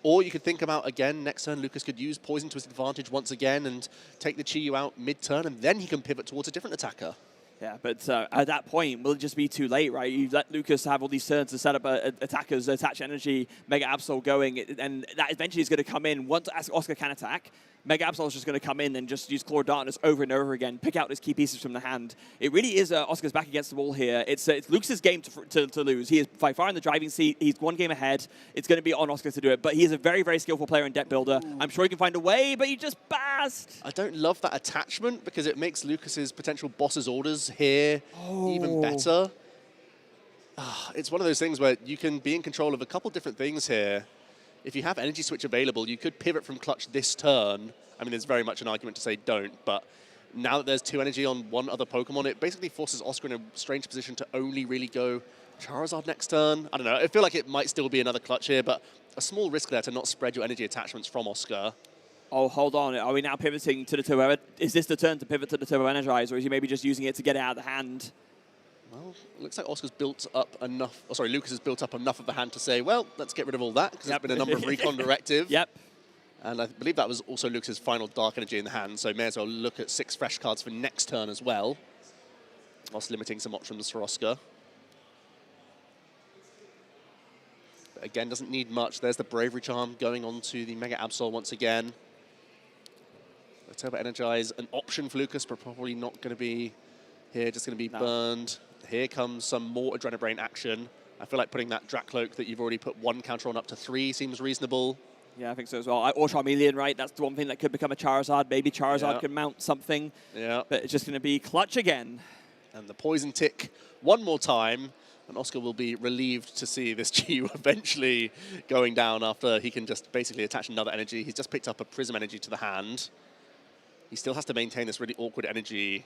Or you could think about, again, next turn Lucas could use Poison to his advantage once again and take the Chi-Yu out mid-turn, and then he can pivot towards a different attacker. Yeah, but at that point, will it just be too late, right? You let Lucas have all these turns to set up attackers, attach energy, Mega Absol going, and that eventually is going to come in. Once Oscar can attack, Mega Absol is just going to come in and just use Claw of Darkness over and over again, pick out his key pieces from the hand. It really is Oscar's back against the wall here. It's Lucas's game to lose. He is by far in the driving seat. He's 1 game ahead. It's going to be on Oscar to do it, but he is a very, very skillful player and deck builder. I'm sure he can find a way, but he just passed. I don't love that attachment because it makes Lucas's potential boss's orders here even better. It's one of those things where you can be in control of a couple different things here. If you have Energy Switch available, you could pivot from Clutch this turn. I mean, there's very much an argument to say don't, but now that there's 2 energy on 1 other Pokemon, it basically forces Oscar in a strange position to only really go Charizard next turn. I don't know. I feel like it might still be another Clutch here, but a small risk there to not spread your energy attachments from Oscar. Oh, hold on. Are we now pivoting to the Turbo? Is this the turn to pivot to the Turbo Energize, or is he maybe just using it to get it out of the hand? Well, it looks like Oscar's built up enough, Lucas has built up enough of the hand to say, well, let's get rid of all that, because there's been a number of recon directive. Yep. And I believe that was also Lucas's final Dark Energy in the hand, so may as well look at 6 fresh cards for next turn as well, whilst limiting some options for Oscar. But again, doesn't need much. There's the Bravery Charm going on to the Mega Absol once again. The Turbo Energize, an option for Lucas, but probably not going to be here, just going to be burned. Here comes some more Adrenabrain action. I feel like putting that Dracloak that you've already put 1 counter on up to 3 seems reasonable. Yeah, I think so as well. Or Charmeleon, right? That's the one thing that could become a Charizard. Maybe Charizard can mount something. Yeah. But it's just going to be Clutch again. And the Poison Tick 1 more time. And Oscar will be relieved to see this Chi-Yu eventually going down after he can just basically attach another energy. He's just picked up a Prism Energy to the hand. He still has to maintain this really awkward energy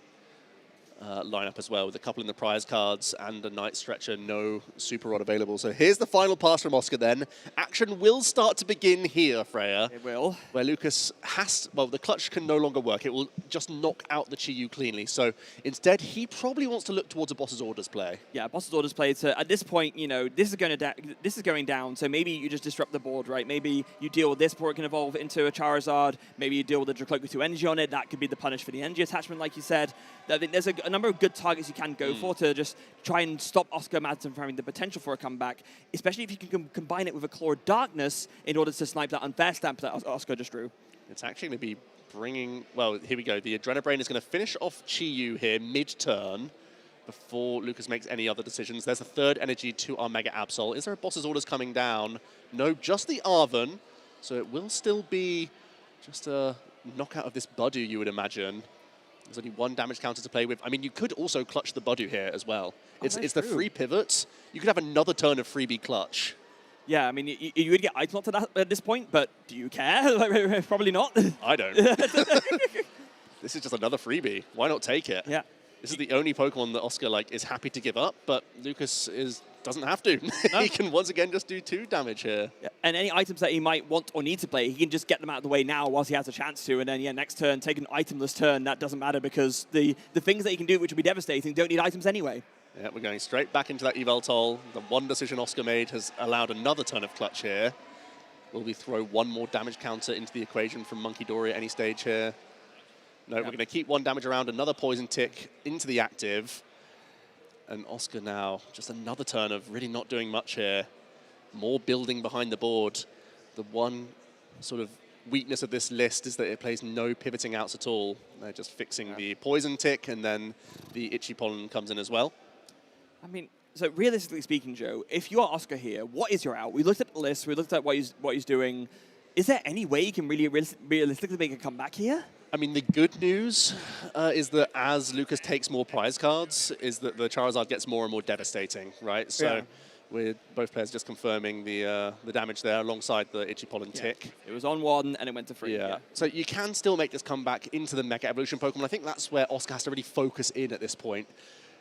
lineup as well, with a couple in the prize cards and a Night Stretcher, no Super Rod available. So here's the final pass from Oscar then. Action will start to begin here, Freya. It will. Where Lucas has, well, the Clutch can no longer work. It will just knock out the Chi-Yu cleanly. So instead, he probably wants to look towards a Boss's Orders play. Yeah, Boss's Orders play. So at this point, you know, this is going down. So maybe you just disrupt the board, right? Maybe you deal with this before it can evolve into a Charizard. Maybe you deal with the Dracloak with 2 energy on it. That could be the punish for the energy attachment, like you said. I think there's a number of good targets you can go for to just try and stop Oscar Madsen from having the potential for a comeback, especially if you can combine it with a Claw of Darkness in order to snipe that unfair stamp that Oscar just drew. It's actually going to be bringing, well, here we go. The Adrenabrain is going to finish off Chi-Yu here mid-turn before Lucas makes any other decisions. There's a 3rd energy to our Mega Absol. Is there a Boss's Orders coming down? No, just the Arven. So it will still be just a knockout of this Budew, you would imagine. There's only 1 damage counter to play with. I mean, you could also clutch the Budew here as well. It's the free pivot. You could have another turn of freebie clutch. Yeah, I mean, you would get item to that at this point, but do you care? Probably not. I don't. This is just another freebie. Why not take it? Yeah. This is the only Pokemon that Oscar is happy to give up, but Lucas doesn't have to. No. He can once again just do 2 damage here. Yeah. And any items that he might want or need to play, he can just get them out of the way now whilst he has a chance to. And then, yeah, next turn, take an itemless turn. That doesn't matter because the things that he can do, which would be devastating, don't need items anyway. Yeah, we're going straight back into that Yveltal. The 1 decision Oscar made has allowed another turn of clutch here. Will we throw 1 more damage counter into the equation from Monkey Dory at any stage here? No, we're going to keep 1 damage around, another Poison Tick into the active. And Oscar now, just another turn of really not doing much here. More building behind the board. The one sort of weakness of this list is that it plays no pivoting outs at all. They're just fixing the poison tick, and then the itchy pollen comes in as well. I mean, so realistically speaking, Joe, if you are Oscar here, what is your out? We looked at the list, we looked at what he's doing. Is there any way you can really realistically make a comeback here? I mean, the good news is that as Lucas takes more prize cards, is that the Charizard gets more and more devastating, right? So we're both players just confirming the damage there alongside the itchy pollen tick. It was on 1 and it went to 3. Yeah. So you can still make this comeback into the Mega Evolution Pokemon. I think that's where Oscar has to really focus in at this point.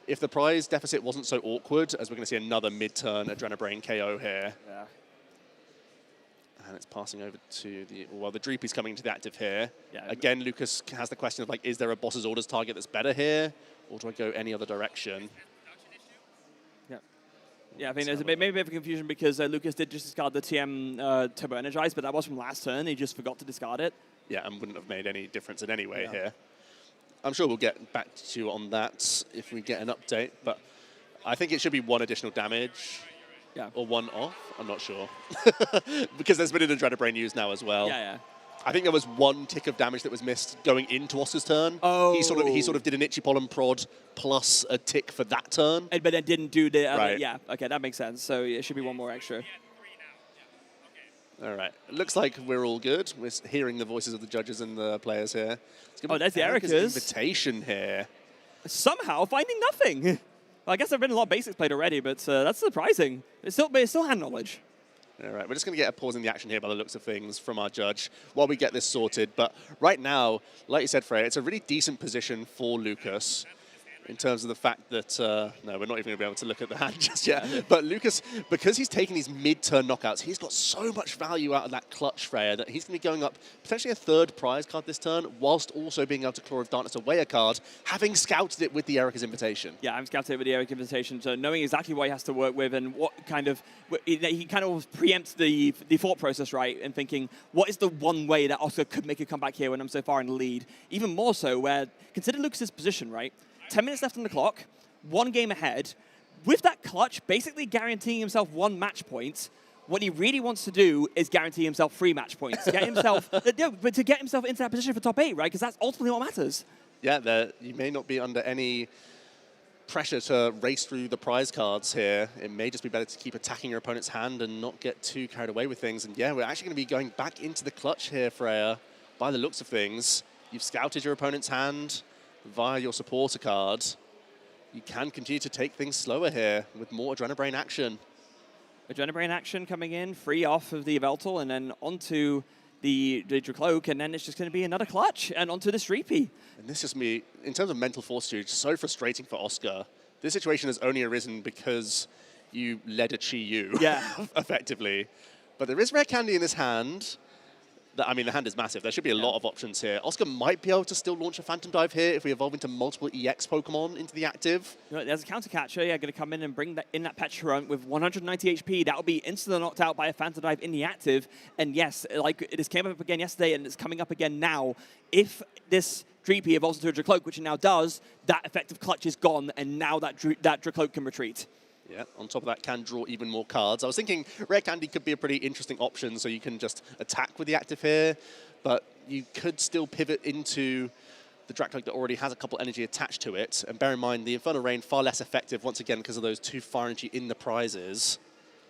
If the prize deficit wasn't so awkward, as we're going to see another mid-turn Adrenabrain KO here. Yeah. And it's passing over to the... Well, the Dreepy's coming into the active here. Yeah. Again, Lucas has the question of, like, is there a boss's orders target that's better here? Or do I go any other direction? Yeah, I think there's maybe a bit of confusion because Lucas did just discard the TM Turbo Energize, but that was from last turn. He just forgot to discard it. Yeah, and wouldn't have made any difference in any way here. I'm sure we'll get back to you on that if we get an update, but I think it should be 1 additional damage. Yeah. Or 1 off. I'm not sure. Because there's been an Adrenabrain used now as well. Yeah. I think there was 1 tick of damage that was missed going into Oscar's turn. Oh. He sort of did an itchy pollen prod plus a tick for that turn. But then didn't do the other, Right. yeah, okay, that makes sense. So it should be 1 more extra. All right. It looks like we're all good. We're hearing the voices of the judges and the players here. Oh, there's the Erica's Erica's. invitation here. Somehow finding nothing. Well, I guess there have been a lot of basics played already, but that's surprising. It's still hand knowledge. All right, we're just going to get a pause in the action here by the looks of things from our judge while we get this sorted. But right now, like you said, Freya, it's a really decent position for Lucas in terms of the fact that, no, we're not even going to be able to look at the hand just yet. But Lucas, because he's taking these mid-turn knockouts, he's got so much value out of that clutch, Freya, that he's going to be going up potentially a 3rd prize card this turn, whilst also being able to Claw of Darkness away a card, having scouted it with the Erica's Invitation. Yeah, I'm scouted with the Eric Invitation, so knowing exactly what he has to work with and what kind of... He kind of preempts the thought process, right, and thinking, what is the one way that Oscar could make a comeback here when I'm so far in the lead? Even more so where, consider Lucas's position, right? 10 minutes left on the clock, 1 game ahead. With that clutch, basically guaranteeing himself 1 match point. What he really wants to do is guarantee himself 3 match points. To get himself, but to get himself into that position for top 8, right? Because that's ultimately what matters. Yeah, you may not be under any pressure to race through the prize cards here. It may just be better to keep attacking your opponent's hand and not get too carried away with things. And yeah, we're actually going to be going back into the clutch here, Freya. By the looks of things, you've scouted your opponent's hand via your supporter card. You can continue to take things slower here with more Adrenabrain action. Adrenabrain action coming in, free off of the Yveltal, and then onto the Dracloak, and then it's just going to be another clutch, and onto the Streepy. And this just me, in terms of mental fortitude, so frustrating for Oscar. This situation has only arisen because you led a Chi-Yu, effectively. But there is rare candy in this hand. I mean, the hand is massive. There should be a lot of options here. Oscar might be able to still launch a Phantom Dive here if we evolve into multiple EX Pokemon into the active. There's a counter catcher, going to come in and bring that Pecharunt with 190 HP. That will be instantly knocked out by a Phantom Dive in the active. And yes, like it just came up again yesterday, and it's coming up again now. If this Dreepy evolves into a Dracloak, which it now does, that effective clutch is gone, and now that Dracloak can retreat. Yeah, on top of that, can draw even more cards. I was thinking Rare Candy could be a pretty interesting option, so you can just attack with the active here, but you could still pivot into the Dracloak that already has a couple energy attached to it. And bear in mind, the Infernal Rain far less effective, once again, because of those 2 fire energy in the prizes.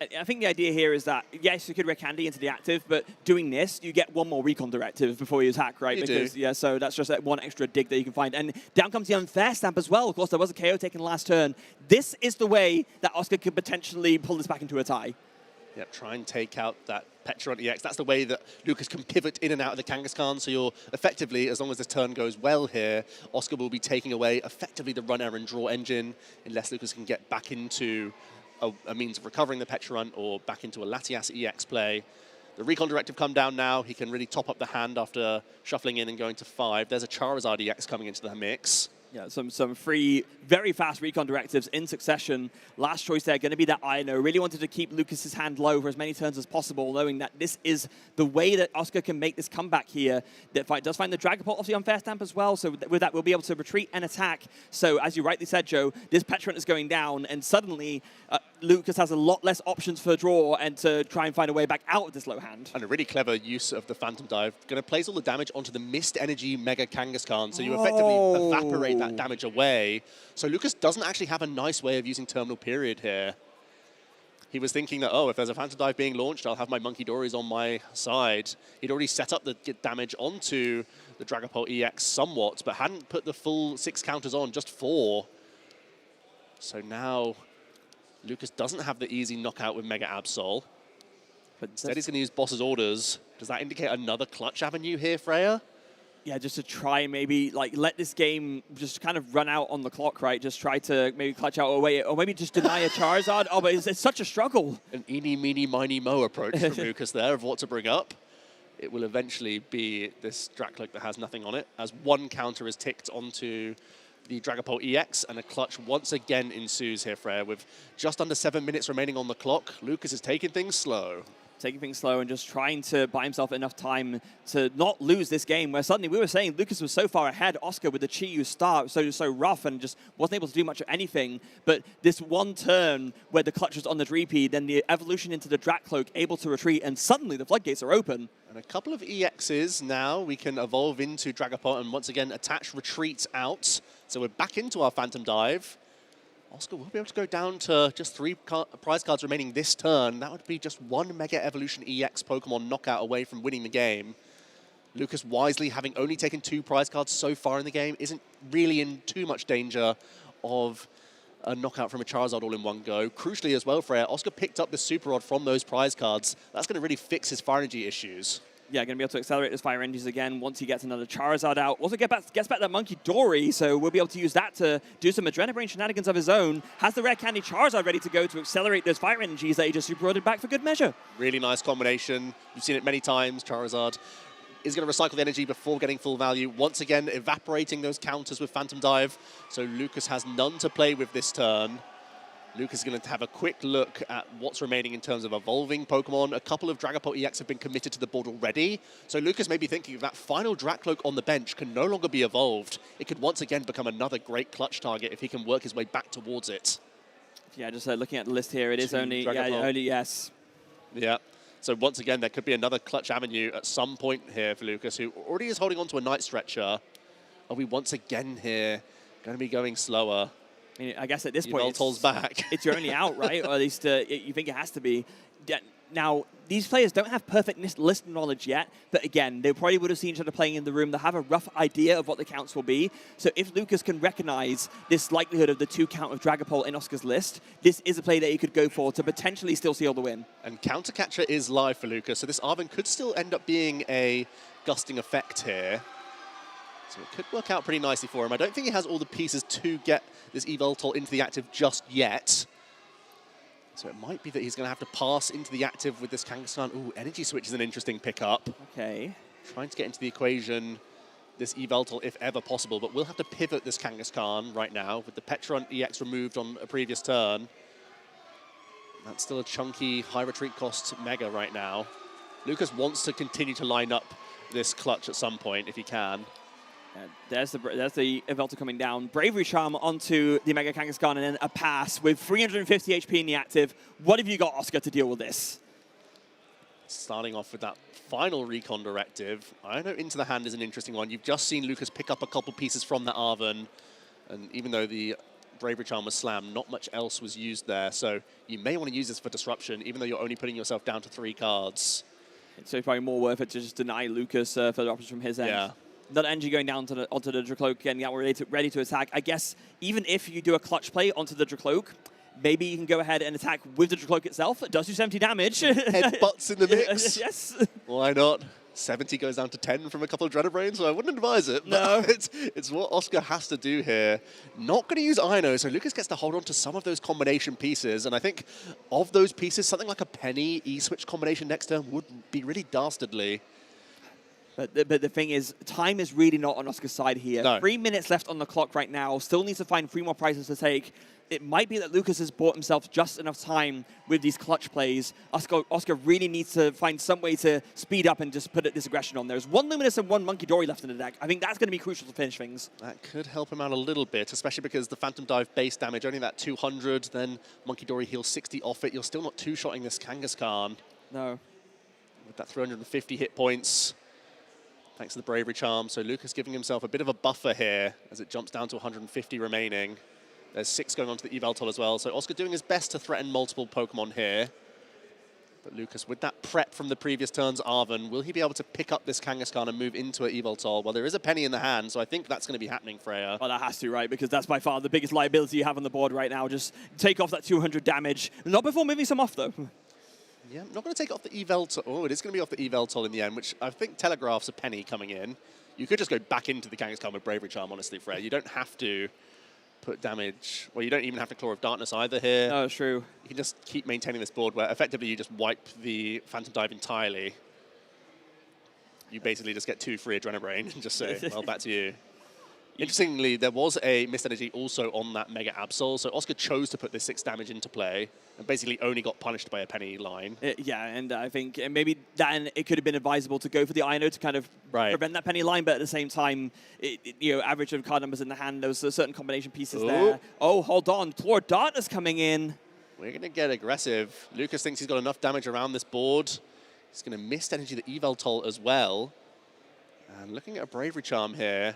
I think the idea here is that, yes, you could Rare Candy into the active, but doing this, you get 1 more Recon Directive before you attack, right? You do. So that's just that 1 extra dig that you can find. And down comes the Unfair Stamp as well. Of course, there was a KO taken last turn. This is the way that Oscar could potentially pull this back into a tie. Yep, try and take out that Pecharunt EX. That's the way that Lucas can pivot in and out of the Kangaskhan. So you're effectively, as long as this turn goes well here, Oscar will be taking away effectively the run, error, and draw engine, unless Lucas can get back into a means of recovering the Pecharunt or back into a Latias EX play. The Recon Directive come down now. He can really top up the hand after shuffling in and going to 5. There's a Charizard EX coming into the mix. Yeah, some free, very fast recon directives in succession. Last choice there, going to be that INO. Really wanted to keep Lucas's hand low for as many turns as possible, knowing that this is the way that Oscar can make this comeback here. That fight does find the Dragapult off the unfair stamp as well, so with that we'll be able to retreat and attack. So as you rightly said, Joe, this Petrant is going down, and suddenly Lucas has a lot less options for draw and to try and find a way back out of this low hand. And a really clever use of the Phantom Dive. Going to place all the damage onto the Mist Energy Mega Kangaskhan, so you effectively evaporate that damage away. So Lucas doesn't actually have a nice way of using Terminal Period here. He was thinking that, oh, if there's a Phantom Dive being launched, I'll have my Monkey Dories on my side. He'd already set up the damage onto the Dragapult EX somewhat, but hadn't put the full 6 counters on, just 4. So now Lucas doesn't have the easy knockout with Mega Absol. But instead he's going to use Boss's Orders. Does that indicate another clutch avenue here, Freya? Yeah, just to try and maybe like let this game just kind of run out on the clock, right? Just try to maybe clutch out away, or maybe just deny a Charizard. Oh, but it's such a struggle. An eeny, meeny, miny, mo approach from Lucas there of what to bring up. It will eventually be this Dracloak that has nothing on it, as one counter is ticked onto the Dragapult EX, and a clutch once again ensues here, Freya. With just under 7 minutes remaining on the clock, Lucas is taking things slow. Taking things slow and just trying to buy himself enough time to not lose this game, where suddenly we were saying Lucas was so far ahead, Oscar with the Chi-Yu start, so rough and just wasn't able to do much of anything. But this one turn where the clutch was on the Dreepy, then the evolution into the Dracloak, able to retreat, and suddenly the floodgates are open. And a couple of EXs now we can evolve into Dragapult and once again attach retreats out. So we're back into our Phantom Dive. Oscar will be able to go down to just 3 prize cards remaining this turn. That would be just 1 Mega Evolution EX Pokemon knockout away from winning the game. Lucas wisely, having only taken 2 prize cards so far in the game, isn't really in too much danger of a knockout from a Charizard all in one go. Crucially as well, Freya, Oscar picked up the Super Rod from those prize cards. That's going to really fix his Fire Energy issues. Yeah, going to be able to accelerate his Fire Energies again once he gets another Charizard out. Also gets back that Monkey Dory, so we'll be able to use that to do some Adrenabrain shenanigans of his own. Has the Rare Candy Charizard ready to go to accelerate those Fire Energies that he just Super Rodded back for good measure. Really nice combination. You've seen it many times. Charizard is going to recycle the energy before getting full value. Once again, evaporating those counters with Phantom Dive. So Lucas has none to play with this turn. Lucas is going to have a quick look at what's remaining in terms of evolving Pokemon. A couple of Dragapult EX have been committed to the board already. So Lucas may be thinking that final Dracloak on the bench can no longer be evolved. It could once again become another great clutch target if he can work his way back towards it. Yeah, just looking at the list here, it is only yes. Yeah. So once again, there could be another clutch avenue at some point here for Lucas, who already is holding on to a Night Stretcher. Are we once again here going to be going slower? I mean, I guess at this point, it's your only out, right? Or at least you think it has to be. Now, these players don't have perfect list knowledge yet, but again, they probably would have seen each other playing in the room. They have a rough idea of what the counts will be. So if Lucas can recognize this likelihood of the 2 count of Dragapult in Oscar's list, this is a play that he could go for to potentially still seal the win. And Counter Catcher is live for Lucas, so this Arven could still end up being a gusting effect here. So it could work out pretty nicely for him. I don't think he has all the pieces to get this Yveltal into the active just yet. So it might be that he's going to have to pass into the active with this Kangaskhan. Ooh, Energy Switch is an interesting pickup. Okay. Trying to get into the equation this Yveltal if ever possible, but we'll have to pivot this Kangaskhan right now with the Petron EX removed on a previous turn. That's still a chunky high retreat cost Mega right now. Lucas wants to continue to line up this clutch at some point if he can. There's the Yveltal coming down. Bravery Charm onto the Mega Kangaskhan and then a pass with 350 HP in the active. What have you got, Oscar, to deal with this? Starting off with that final Recon Directive. I know Into the Hand is an interesting one. You've just seen Lucas pick up a couple pieces from that Arven, and even though the Bravery Charm was slammed, not much else was used there. So you may want to use this for disruption, even though you're only putting yourself down to 3 cards. So it's probably more worth it to just deny Lucas further options from his end. Yeah. That energy going down onto the Dracloak, getting out ready to attack. I guess even if you do a clutch play onto the Dracloak, maybe you can go ahead and attack with the Dracloak itself. It does do 70 damage. Headbutts in the mix. Yes. Why not? 70 goes down to 10 from a couple of Drenabrains, so I wouldn't advise it. No. It's what Oscar has to do here. Not going to use Ino, so Lucas gets to hold on to some of those combination pieces, and I think of those pieces, something like a Penny E-Switch combination next turn would be really dastardly. But the thing is, time is really not on Oscar's side here. No. 3 minutes left on the clock right now. Still needs to find 3 more prizes to take. It might be that Lucas has bought himself just enough time with these clutch plays. Oscar really needs to find some way to speed up and just put this aggression on. There's 1 Luminous and 1 Monkey Dory left in the deck. I think that's going to be crucial to finish things. That could help him out a little bit, especially because the Phantom Dive base damage, only that 200, then Monkey Dory heals 60 off it. You're still not two-shotting this Kangaskhan. No. With that 350 hit points, thanks to the Bravery Charm. So Lucas giving himself a bit of a buffer here as it jumps down to 150 remaining. There's 6 going on to the Yveltal as well. So Oscar doing his best to threaten multiple Pokemon here. But Lucas, with that prep from the previous turns, Arven, will he be able to pick up this Kangaskhan and move into an Yveltal? Well, there is a penny in the hand, so I think that's going to be happening, Freya. Well, that has to, right? Because that's by far the biggest liability you have on the board right now. Just take off that 200 damage. Not before moving some off, though. Yeah, I'm not going to take off the Yveltal. Oh, it is going to be off the Yveltal in the end, which I think telegraphs a penny coming in. You could just go back into the Kangaskhan with Bravery Charm, honestly, Freya. You don't have to put damage. Well, you don't even have to Claw of Darkness either here. No, it's true. You can just keep maintaining this board where effectively you just wipe the Phantom Dive entirely. You basically just get 2 free Adrenabrain and just say, well, back to you. Interestingly, there was a Mist Energy also on that Mega Absol, so Oscar chose to put this 6 damage into play and basically only got punished by a penny line. Yeah, and I think maybe then it could have been advisable to go for the Ino to kind of prevent that penny line, but at the same time, average of card numbers in the hand, there's certain combination pieces there. Oh, hold on, Claw of Darkness coming in. We're going to get aggressive. Lucas thinks he's got enough damage around this board. He's going to Mist Energy the Yveltal as well. And looking at a Bravery Charm here,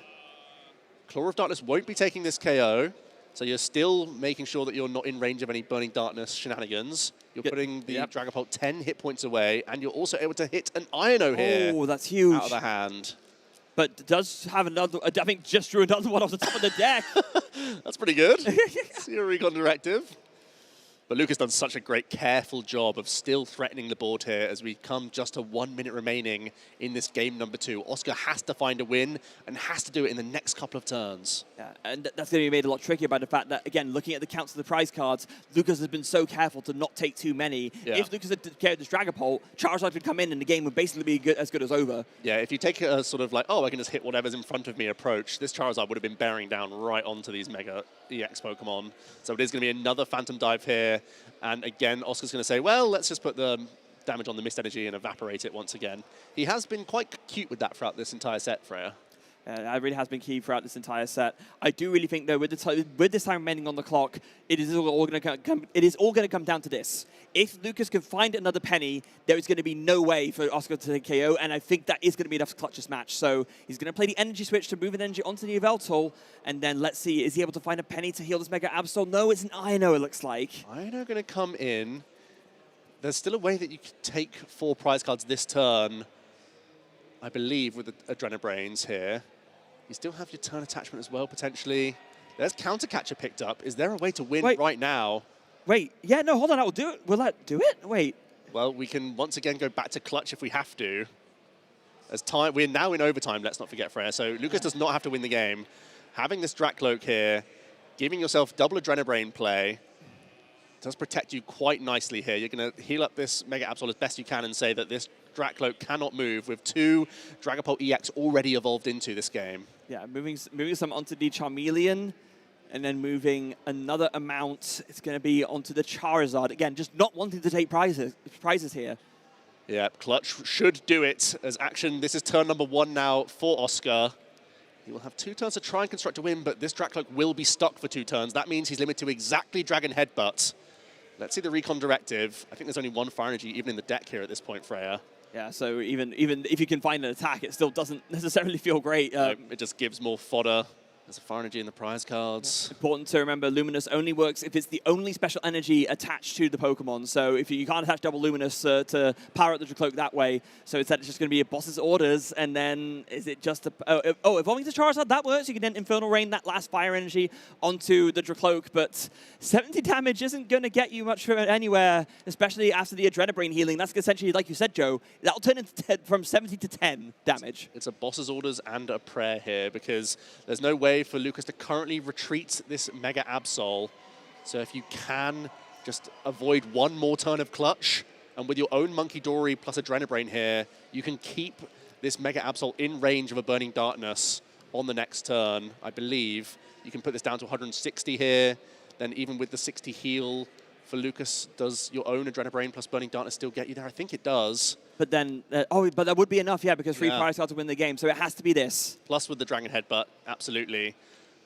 Claw of Darkness won't be taking this KO, so you're still making sure that you're not in range of any Burning Darkness shenanigans. You're putting the Dragapult 10 hit points away, and you're also able to hit an Ino here. Oh, that's huge. Out of the hand. But does have another, I think just drew another one off the top of the deck. That's pretty good. See a Recon Directive. But Lucas done such a great, careful job of still threatening the board here as we come just to 1 minute remaining in this game number 2. Oscar has to find a win and has to do it in the next couple of turns. Yeah, and that's going to be made a lot trickier by the fact that, again, looking at the counts of the prize cards, Lucas has been so careful to not take too many. Yeah. If Lucas had carried this Dragapult, Charizard could come in and the game would basically be as good as over. Yeah, if you take a sort of like, oh, I can just hit whatever's in front of me approach, this Charizard would have been bearing down right onto these Mega EX Pokemon. So it is going to be another Phantom Dive here. And again, Oscar's going to say, well, let's just put the damage on the Mist Energy and evaporate it once again. He has been quite cute with that throughout this entire set, Freya. That really has been key throughout this entire set. I do really think, though, with this time remaining on the clock, it is all going to come down to this. If Lucas can find another penny, there is going to be no way for Oscar to take KO, and I think that is going to be enough to clutch this match. So he's going to play the energy switch to move an energy onto the Yveltal, and then let's see, is he able to find a penny to heal this Mega Absol? No, it's an Ino, it looks like. Ino going to come in. There's still a way that you could take 4 prize cards this turn, I believe, with the Adrenabrains here. You still have your turn attachment as well, potentially. There's Counter Catcher picked up. Is there a way to win right now? Wait, yeah, no, hold on, I'll do it. Will that do it? Wait. Well, we can once again go back to clutch if we have to. As time, we're now in overtime, let's not forget, Freya. So Lucas does not have to win the game. Having this Dracloak here, giving yourself double Adrenabrain play, does protect you quite nicely here. You're going to heal up this Mega Absol as best you can and say that this Dracloak cannot move with 2 Dragapult EX already evolved into this game. Yeah, moving some onto the Charmeleon, and then moving another amount. It's going to be onto the Charizard. Again, just not wanting to take prizes here. Yeah, clutch should do it as action. This is turn number 1 now for Oscar. He will have 2 turns to try and construct a win, but this Dracloak will be stuck for 2 turns. That means he's limited to exactly Dragon Headbutt. Let's see the Recon Directive. I think there's only 1 Fire Energy even in the deck here at this point, Freya. Yeah, so even if you can find an attack, it still doesn't necessarily feel great. It just gives more fodder. There's a Fire Energy in the prize cards. Important to remember, Luminous only works if it's the only special energy attached to the Pokemon. So if you can't attach double Luminous to power up the Dracloak that way, so instead it's just going to be a boss's orders, and then is it just evolving to Charizard, that works. You can then Infernal Rain that last Fire Energy onto the Dracloak, but 70 damage isn't going to get you much from anywhere, especially after the Adrenabrain healing. That's essentially, like you said, Joe, that'll turn into from 70 to 10 damage. It's a boss's orders and a prayer here, because there's no way for Lucas to currently retreat this Mega Absol. So if you can just avoid 1 more turn of clutch, and with your own Monkey Dory plus Adrenabrain here, you can keep this Mega Absol in range of a Burning Darkness on the next turn, I believe. You can put this down to 160 here. Then even with the 60 heal for Lucas, does your own Adrenabrain plus Burning Darkness still get you there? I think it does. But then, but that would be enough, yeah, because free prize card to win the game, so it has to be this. Plus with the Dragon Headbutt, absolutely.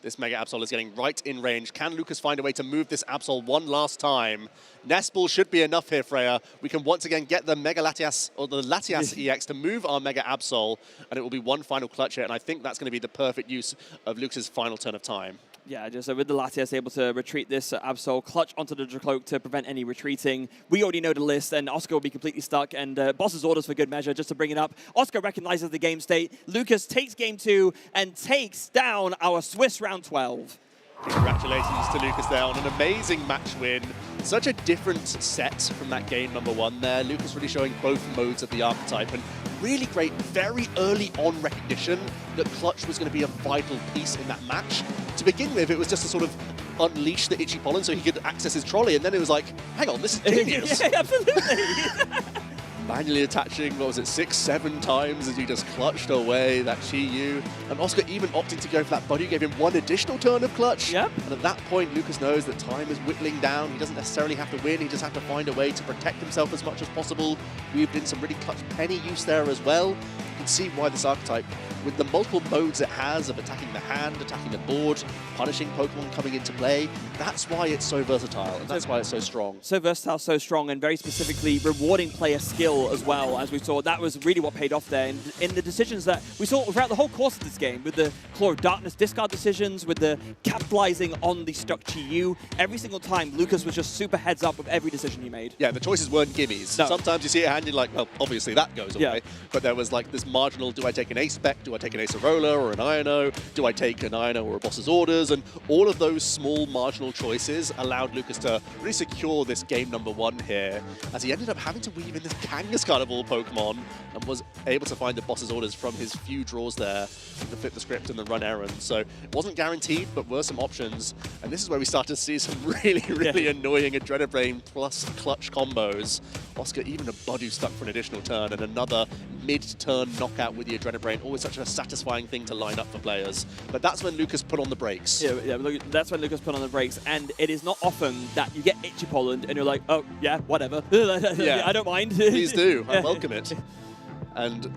This Mega Absol is getting right in range. Can Lucas find a way to move this Absol one last time? Nest Ball should be enough here, Freya. We can once again get the Mega Latias, or the Latias EX to move our Mega Absol, and it will be one final clutch here, and I think that's going to be the perfect use of Lucas's final turn of time. Yeah, just with the Latias able to retreat this Absol, clutch onto the Dracloak to prevent any retreating. We already know the list, and Oscar will be completely stuck, and Boss's orders for good measure, just to bring it up. Oscar recognizes the game state. Lucas takes game 2 and takes down our Swiss round 12. Congratulations to Lucas there on an amazing match win. Such a different set from that game number 1 there. Lucas really showing both modes of the archetype, and really great, very early on recognition that clutch was going to be a vital piece in that match. To begin with, it was just to sort of unleash the itchy pollen so he could access his trolley, and then it was like, hang on, this is genius. Yeah, absolutely. Manually attaching, what was it, 6-7 times as he just clutched away that Chi-Yu. And Oscar even opting to go for that buddy, gave him one additional turn of clutch. Yep. And at that point, Lucas knows that time is whittling down. He doesn't necessarily have to win, he just has to find a way to protect himself as much as possible. We've done some really clutch penny use there as well. You can see why this archetype, with the multiple modes it has of attacking the hand, attacking the board, punishing Pokemon coming into play, that's why it's so versatile, and that's why it's so strong. So versatile, so strong, and very specifically rewarding player skill as well, as we saw. That was really what paid off there in the decisions that we saw throughout the whole course of this game, with the Claw of Darkness discard decisions, with the capitalizing on the stuck Chi-Yu. Every single time, Lucas was just super heads up with every decision he made. Yeah, the choices weren't gimmies. No. Sometimes you see a hand, you're like, well, obviously that goes away. Yeah. But there was like this marginal, do I take an Ace Spec, do I take an Ace Arola or an Iono, do I take an Iono or a Boss's Orders? And all of those small marginal choices allowed Lucas to really secure this game number 1 here, as he ended up having to weave in this Kangaskhan of all Pokemon, and was able to find the Boss's Orders from his few draws there to flip the script and then run errands. So it wasn't guaranteed, but were some options. And this is where we start to see some really annoying Adrenabrain plus clutch combos. Oscar even a Budu stuck for an additional turn, and another mid-turn knockout with the Adrenabrain. Always such a satisfying thing to line up for players. But that's when Lucas put on the brakes. Yeah, that's when Lucas put on the brakes, and it is not often that you get itchy pollen and you're like, oh, yeah, whatever. Yeah. I don't mind. Please do. I welcome it. And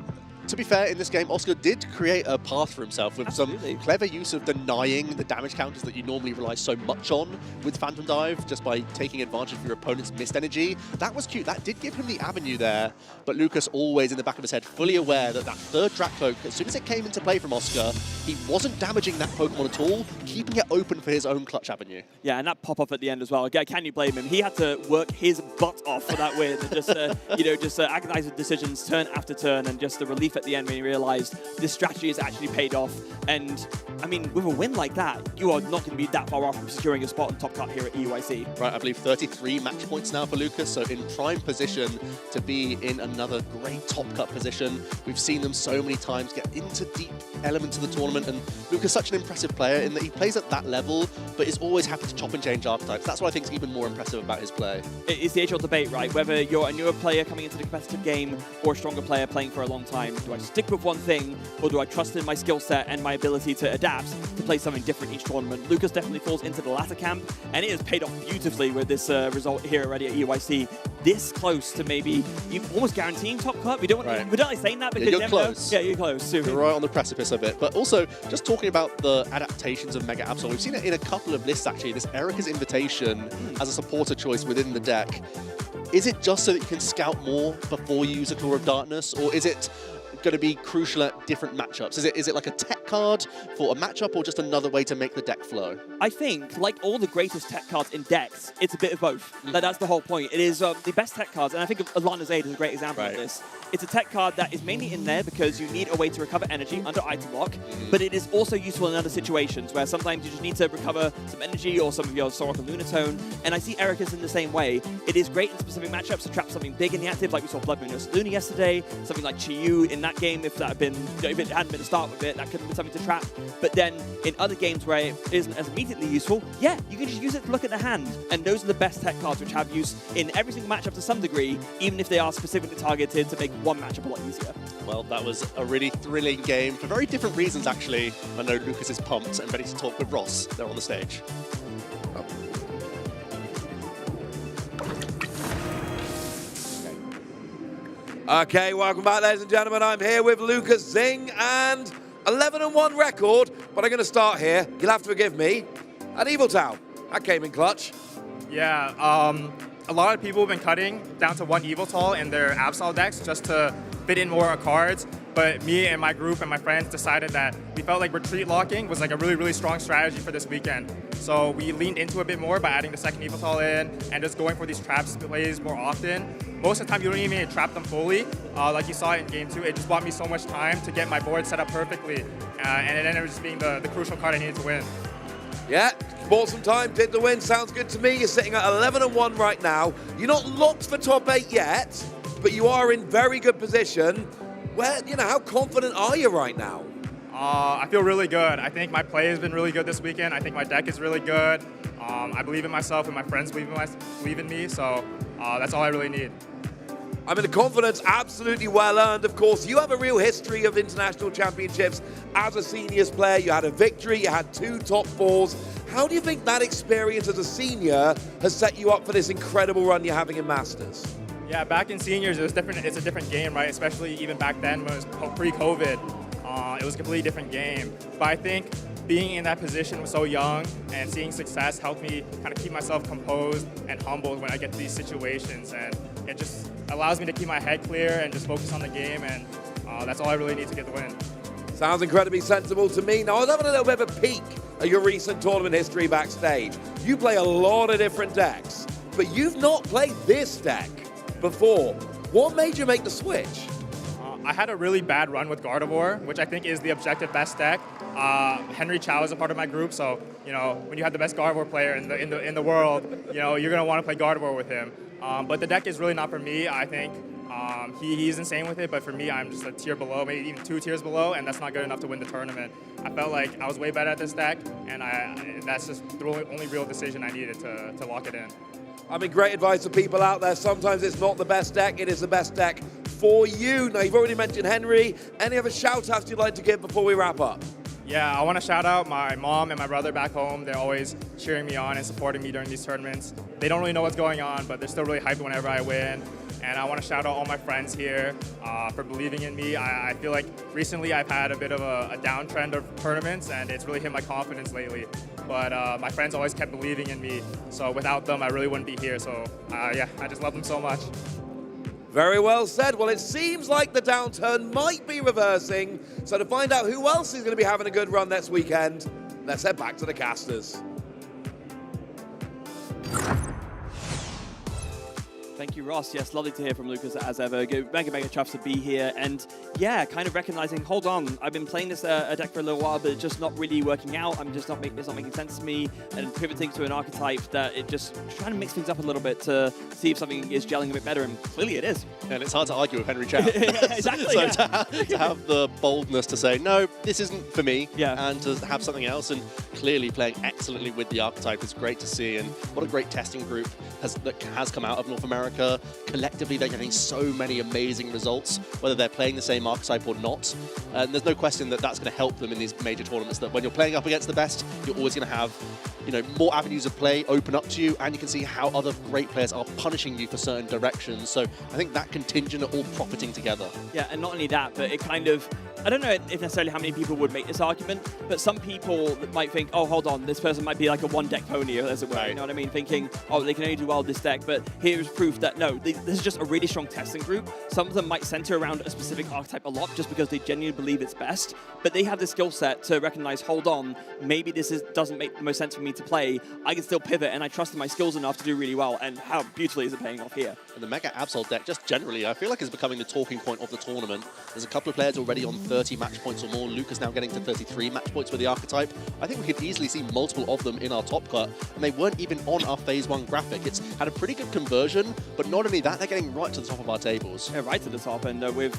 to be fair, in this game, Oscar did create a path for himself with some clever use of denying the damage counters that you normally rely so much on with Phantom Dive, just by taking advantage of your opponent's missed energy. That was cute. That did give him the avenue there, but Lucas always in the back of his head, fully aware that that third Dracloak, as soon as it came into play from Oscar, he wasn't damaging that Pokemon at all, keeping it open for his own clutch avenue. Yeah, and that pop-off at the end as well. Can you blame him? He had to work his butt off for that win, and just agonize with decisions turn after turn, and just the relief at the end when he realized this strategy has actually paid off. And I mean, with a win like that, you are not going to be that far off from securing a spot on top cut here at EUIC. Right, I believe 33 match points now for Lucas, so in prime position to be in another great top cut position. We've seen them so many times get into deep elements of the tournament, and Lucas is such an impressive player in that he plays at that level, but is always happy to chop and change archetypes. That's what I think is even more impressive about his play. It's the age-old debate, right? Whether you're a newer player coming into the competitive game or a stronger player playing for a long time. Do I stick with one thing, or do I trust in my skill set and my ability to adapt to play something different each tournament? Lucas definitely falls into the latter camp, and it has paid off beautifully with this result here already at EUIC. This close to maybe you almost guaranteeing top cut. We don't want we're not saying that because you're close. Yeah, you're close. You're right on the precipice of it. But also, just talking about the adaptations of Mega Absol, we've seen it in a couple of lists actually. This Erica's Invitation as a supporter choice within the deck. Is it just so that you can scout more before you use a Claw of Darkness, or is it going to be crucial at different matchups? Is it like a tech card for a matchup, or just another way to make the deck flow? I think, like all the greatest tech cards in decks, it's a bit of both. That's the whole point. It is the best tech cards, and I think Alana's Aid is a great example of this. It's a tech card that is mainly in there because you need a way to recover energy under item lock, but it is also useful in other situations where sometimes you just need to recover some energy or some of your Sorok and Lunatone, and I see Erika's in the same way. It is great in specific matchups to trap something big in the active, like we saw Blood Moon vs. Luna yesterday, something like Chi-Yu in that game. If it hadn't been a start with it, that could have been something to trap. But then in other games where it isn't as immediately useful, yeah, you can just use it to look at the hand. And those are the best tech cards which have use in every single matchup to some degree, even if they are specifically targeted to make one matchup a lot easier. Well, that was a really thrilling game for very different reasons, actually. I know Lucas is pumped and ready to talk with Ross. They're on the stage. Okay, welcome back, ladies and gentlemen. I'm here with Lucas Zing and 11-1 record, but I'm going to start here. You'll have to forgive me. An Evil Town. That came in clutch. Yeah, a lot of people have been cutting down to 1 Evil Tall in their Absol decks just to fit in more cards. But me and my group and my friends decided that we felt like retreat locking was like a really, really strong strategy for this weekend. So we leaned into it a bit more by adding the 2nd Evil Tall in and just going for these traps plays more often. Most of the time, you don't even need to trap them fully. Like you saw in Game 2, it just bought me so much time to get my board set up perfectly. And it ended up just being the crucial card I needed to win. Yeah, bought some time, did the win. Sounds good to me. You're sitting at 11-1 right now. You're not locked for top 8 yet, but you are in very good position. How confident are you right now? I feel really good. I think my play has been really good this weekend. I think my deck is really good. I believe in myself and my friends believe in me, so that's all I really need. I mean, the confidence absolutely well earned. Of course, you have a real history of international championships as a seniors player. You had a victory, you had 2 top 4s. How do you think that experience as a senior has set you up for this incredible run you're having in Masters? Yeah, back in seniors, it's a different game, right? Especially even back then when it was pre-COVID, it was a completely different game. But I think being in that position so young and seeing success helped me kind of keep myself composed and humbled when I get to these situations. And it just allows me to keep my head clear and just focus on the game. And that's all I really need to get the win. Sounds incredibly sensible to me. Now, I was having a little bit of a peek at your recent tournament history backstage. You play a lot of different decks, but you've not played this deck before. What made you make the switch? I had a really bad run with Gardevoir, which I think is the objective best deck. Henry Chow is a part of my group, so when you have the best Gardevoir player in the world, you're gonna want to play Gardevoir with him. But the deck is really not for me. I think he's insane with it, but for me, I'm just a tier below, maybe even 2 tiers below, and that's not good enough to win the tournament. I felt like I was way better at this deck, and that's just the only real decision I needed to lock it in. I mean, great advice for people out there. Sometimes it's not the best deck, it is the best deck for you. Now, you've already mentioned Henry. Any other shout-outs you'd like to give before we wrap up? Yeah, I want to shout out my mom and my brother back home. They're always cheering me on and supporting me during these tournaments. They don't really know what's going on, but they're still really hyped whenever I win. And I want to shout out all my friends here for believing in me. I feel like recently I've had a bit of a downtrend of tournaments, and it's really hit my confidence lately. But my friends always kept believing in me, so without them, I really wouldn't be here. So yeah, I just love them so much. Very well said. Well, it seems like the downturn might be reversing. So to find out who else is going to be having a good run next weekend, let's head back to the casters. Thank you, Ross. Yes, lovely to hear from Lucas as ever. Mega chuffed to be here. And yeah, kind of recognizing, hold on, I've been playing this deck for a little while, but it's just not really working out. It's not making sense to me. And pivoting to an archetype that it just trying to mix things up a little bit to see if something is gelling a bit better. And clearly it is. And it's hard to argue with Henry Chow. Yeah, exactly. So yeah. to have the boldness to say, no, this isn't for me, and to have something else, and clearly playing excellently with the archetype is great to see. And what a great testing group that has come out of North America. Collectively, they're getting so many amazing results, whether they're playing the same archetype or not. And there's no question that that's going to help them in these major tournaments, that when you're playing up against the best, you're always going to have more avenues of play open up to you, and you can see how other great players are punishing you for certain directions. So I think that contingent are all profiting together. Yeah, and not only that, but it kind of, I don't know if necessarily how many people would make this argument, but some people might think, oh, hold on, this person might be like a one-deck pony, as it were, you know what I mean? Thinking, oh, they can only do well with this deck, but here's proof that, no, this is just a really strong testing group. Some of them might center around a specific archetype a lot just because they genuinely believe it's best, but they have the skill set to recognize, hold on, maybe this doesn't make the most sense for me to play. I can still pivot, and I trust in my skills enough to do really well, and how beautifully is it paying off here? And the Mega Absol deck, just generally, I feel like is becoming the talking point of the tournament. There's a couple of players already on 30 match points or more. Lucas now getting to 33 match points with the archetype. I think we could easily see multiple of them in our top cut, and they weren't even on our Phase 1 graphic. It's had a pretty good conversion, but not only that, they're getting right to the top of our tables. Yeah, right to the top, and with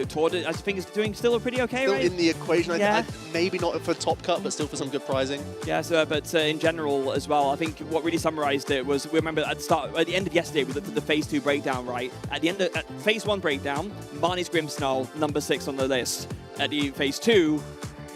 Tord, I think is doing still a pretty okay, still right? in the equation, yeah. maybe not for top cut, but still for some good prizing. Yeah, so, but in general as well. I think what really summarized it was, we remember at the end of yesterday, we looked at the Phase 2 breakdown, right? At the end of Phase 1 breakdown, Marnie's Grimmsnarl, number 6 on the list. At the Phase 2,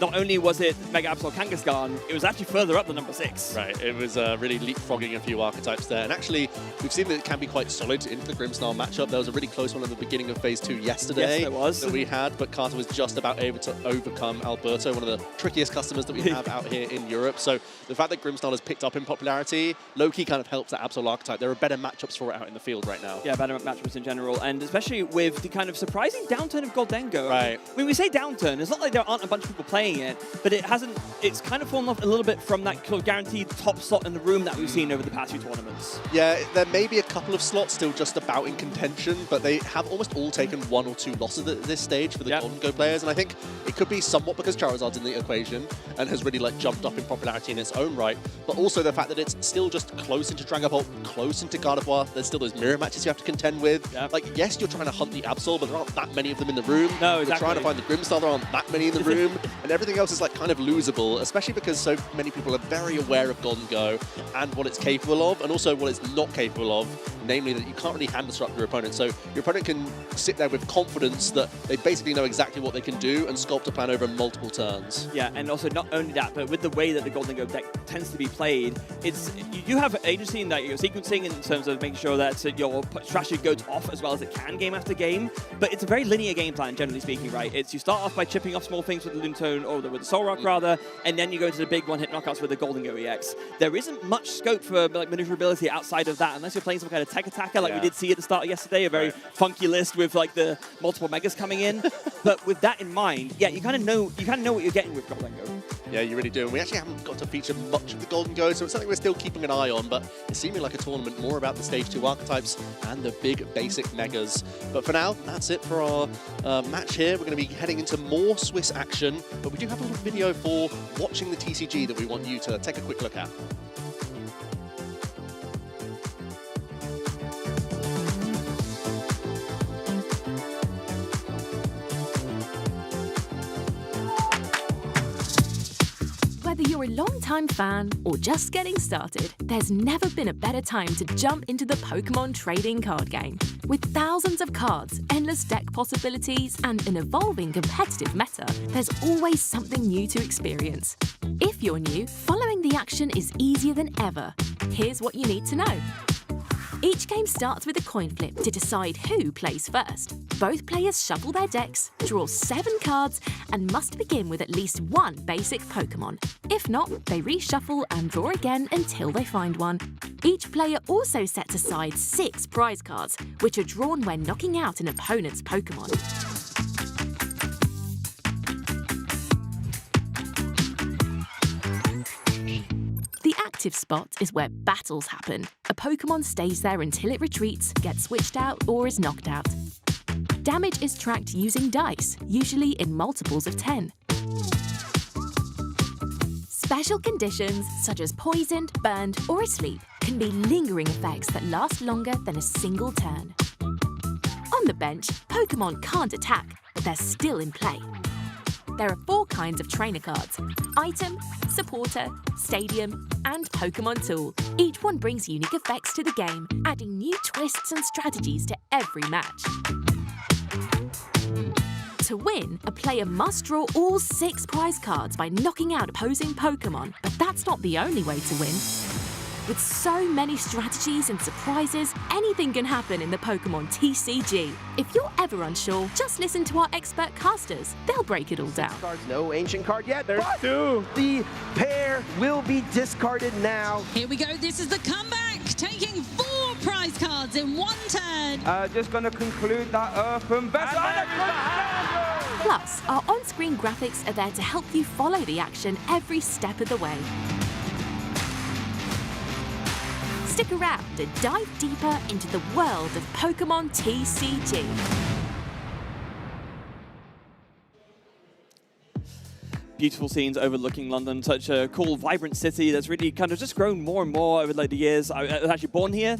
not only was it Mega Absol Kangaskhan, it was actually further up than number 6. Right, it was really leapfrogging a few archetypes there. And actually, we've seen that it can be quite solid into the Grimmsnarl matchup. There was a really close one at the beginning of Phase 2 yesterday. Yes, there was. That we had, but Carter was just about able to overcome Alberto, one of the trickiest customers that we have out here in Europe. So the fact that Grimmsnarl has picked up in popularity, low-key kind of helps that Absol archetype. There are better matchups for it out in the field right now. Yeah, better matchups in general, and especially with the kind of surprising downturn of Goldengo. Right. I mean, we say downturn, it's not like there aren't a bunch of people playing it, but it's kind of fallen off a little bit from that kind of guaranteed top slot in the room that we've seen over the past few tournaments. Yeah, there may be a couple of slots still just about in contention, but they have almost all taken 1 or 2 losses at this stage for the Golden Go players, and I think it could be somewhat because Charizard's in the equation and has really like jumped up in popularity in its own right, but also the fact that it's still just close into Dragapult, close into Gardevoir. There's still those mirror matches you have to contend with. Like, yes, you're trying to hunt the Absol, but there aren't that many of them in the room. No, exactly. You're trying to find the Grimmsnarl, there aren't that many in the room, and everything else is like kind of losable, especially because so many people are very aware of Golden Go and what it's capable of, and also what it's not capable of, namely that you can't really hand disrupt your opponent. So your opponent can sit there with confidence that they basically know exactly what they can do and sculpt a plan over multiple turns. Yeah, and also not only that, but with the way that the Golden Go deck tends to be played, you do have agency in that you're sequencing in terms of making sure that your strategy goes off as well as it can game after game, but it's a very linear game plan, generally speaking, right? It's you start off by chipping off small things with the Lunetone, or with the Soul Rock rather, and then you go into the big one-hit knockouts with the Golden Go EX. There isn't much scope for like maneuverability outside of that, unless you're playing some kind of tech attacker like we did see at the start of yesterday, a very funky list with like the multiple megas coming in. But with that in mind, yeah, you kind of know what you're getting with Golden Go. Yeah, you really do. And we actually haven't got to feature much of the Golden Go, so it's something we're still keeping an eye on, but it's seeming like a tournament more about the Stage 2 archetypes and the big basic megas. But for now, that's it for our match here. We're going to be heading into more Swiss action, but we do have a little video for watching the TCG that we want you to take a quick look at. Whether you're a long-time fan or just getting started, there's never been a better time to jump into the Pokémon trading card game. With thousands of cards, endless deck possibilities, and an evolving competitive meta, there's always something new to experience. If you're new, following the action is easier than ever. Here's what you need to know. Each game starts with a coin flip to decide who plays first. Both players shuffle their decks, draw 7 cards, and must begin with at least 1 basic Pokémon. If not, they reshuffle and draw again until they find one. Each player also sets aside 6 prize cards, which are drawn when knocking out an opponent's Pokémon. The active spot is where battles happen. A Pokémon stays there until it retreats, gets switched out, or is knocked out. Damage is tracked using dice, usually in multiples of 10. Special conditions, such as poisoned, burned, or asleep, can be lingering effects that last longer than a single turn. On the bench, Pokémon can't attack, but they're still in play. There are 4 kinds of trainer cards: Item, Supporter, Stadium, and Pokémon Tool. Each one brings unique effects to the game, adding new twists and strategies to every match. To win, a player must draw all 6 prize cards by knocking out opposing Pokémon, but that's not the only way to win. With so many strategies and surprises, anything can happen in the Pokémon TCG. If you're ever unsure, just listen to our expert casters. They'll break it all down. No ancient card yet. There's 2. The pair will be discarded now. Here we go. This is the comeback, taking 4 prize cards in 1 turn. Just going to conclude that open vessel. Plus, our on-screen graphics are there to help you follow the action every step of the way. Stick around and dive deeper into the world of Pokémon TCG. Beautiful scenes overlooking London, such a cool, vibrant city that's really kind of just grown more and more over like the years. I was actually born here,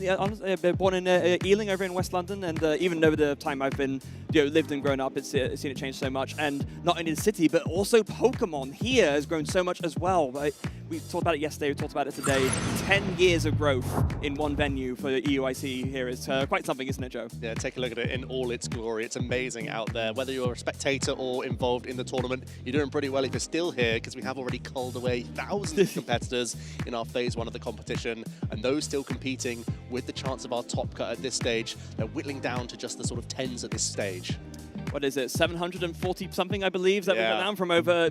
born in Ealing over in West London, and even over the time I've been lived and grown up, it's seen it change so much. And not only the city, but also Pokemon here has grown so much as well. Right? We talked about it yesterday, we talked about it today. 10 years of growth in one venue for the EUIC here is quite something, isn't it, Joe? Yeah, take a look at it in all its glory. It's amazing out there. Whether you're a spectator or involved in the tournament, you're doing pretty well if you're still here, because we have already culled away thousands of competitors in our phase 1 of the competition, and those still competing with the chance of our top cut at this stage. They're whittling down to just the sort of 10s at this stage. What is it, 740 something, I believe, that we went down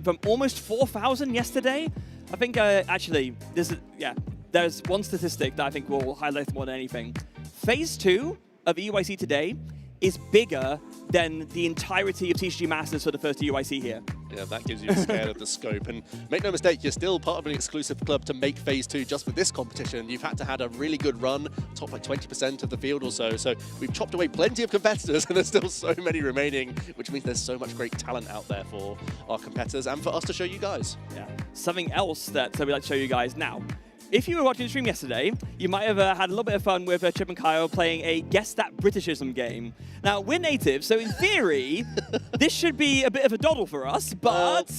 from almost 4,000 yesterday. I think actually, there's one statistic that I think will highlight more than anything. Phase 2 of EUIC today is bigger than the entirety of TCG Masters for the first EUIC here. Yeah, that gives you a scale of the scope. And make no mistake, you're still part of an exclusive club to make Phase 2 just for this competition. You've had to have a really good run, top like 20% of the field or so. So we've chopped away plenty of competitors, and there's still so many remaining, which means there's so much great talent out there for our competitors and for us to show you guys. Yeah. Something else that we'd like to show you guys now. If you were watching the stream yesterday, you might have had a little bit of fun with Chip and Kyle playing a Guess That Britishism game. Now, we're native, so in theory, this should be a bit of a doddle for us, but...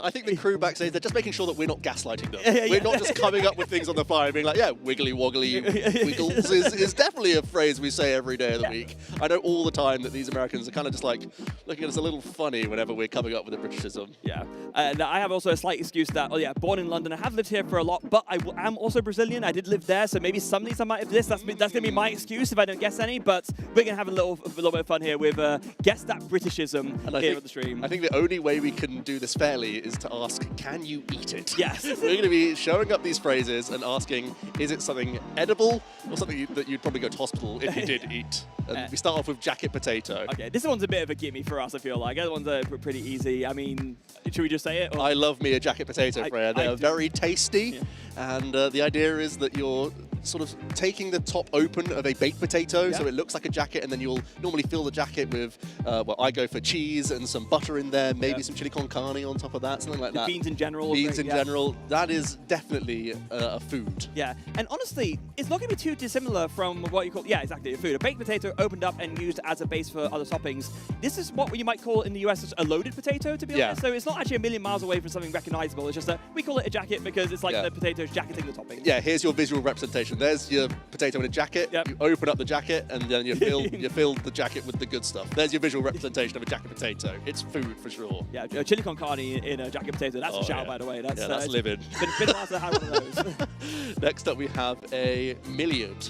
I think the crew backstage, they're just making sure that we're not gaslighting them. We're not just coming up with things on the fly and being like, yeah, wiggly woggly wiggles is definitely a phrase we say every day of the week. I know all the time that these Americans are kind of just like looking at us a little funny whenever we're coming up with a Britishism. Yeah. I have also a slight excuse that, born in London, I have lived here for a lot, but I am also Brazilian. I did live there, so maybe some of these I might have missed. That's going to be my excuse if I don't guess any, but we're going to have a little bit of fun here with Guess That Britishism here on the stream. I think the only way we can do this fairly is to ask, can you eat it? Yes. We're going to be showing up these phrases and asking, is it something edible or something that you'd probably go to hospital if you did eat? And we start off with jacket potato. Okay, this one's a bit of a gimme for us, I feel like. Other ones are pretty easy. I mean, should we just say it? Or? I love me a jacket potato, Freya. They are very tasty, and the idea is that you're sort of taking the top open of a baked potato, so it looks like a jacket, and then you'll normally fill the jacket with, well, I go for cheese and some butter in there, maybe some chili con carne on top of that, something like that. Beans in general. Beans in general. That is definitely a food. Yeah, and honestly, it's not going to be too dissimilar from what you call, exactly, a food. A baked potato opened up and used as a base for other toppings. This is what you might call in the US a loaded potato, to be honest. So it's not actually a million miles away from something recognizable. It's just that we call it a jacket because it's like the potato's jacketing the topping. Yeah, here's your visual representation. There's your potato in a jacket. You open up the jacket, and then you fill the jacket with the good stuff. There's your visual representation of a jacket potato. It's food for sure. Yeah, chili con carne in a jacket potato. That's a shout, by the way. That's livid. Been a while to have one of those. Next up, we have a milliard.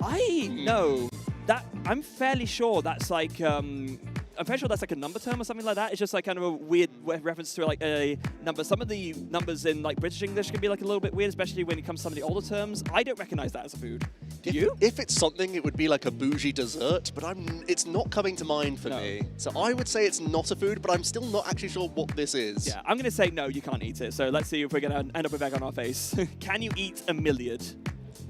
I know that. I'm fairly sure that's like. I'm pretty sure that's like a number term or something like that. It's just like kind of a weird reference to like a number. Some of the numbers in like British English can be like a little bit weird, especially when it comes to some of the older terms. I don't recognize that as a food. Do you? If it's something, it would be like a bougie dessert, but it's not coming to mind for me. So I would say it's not a food, but I'm still not actually sure what this is. Yeah, I'm going to say no, you can't eat it. So let's see if we're going to end up with egg on our face. Can you eat a milliard?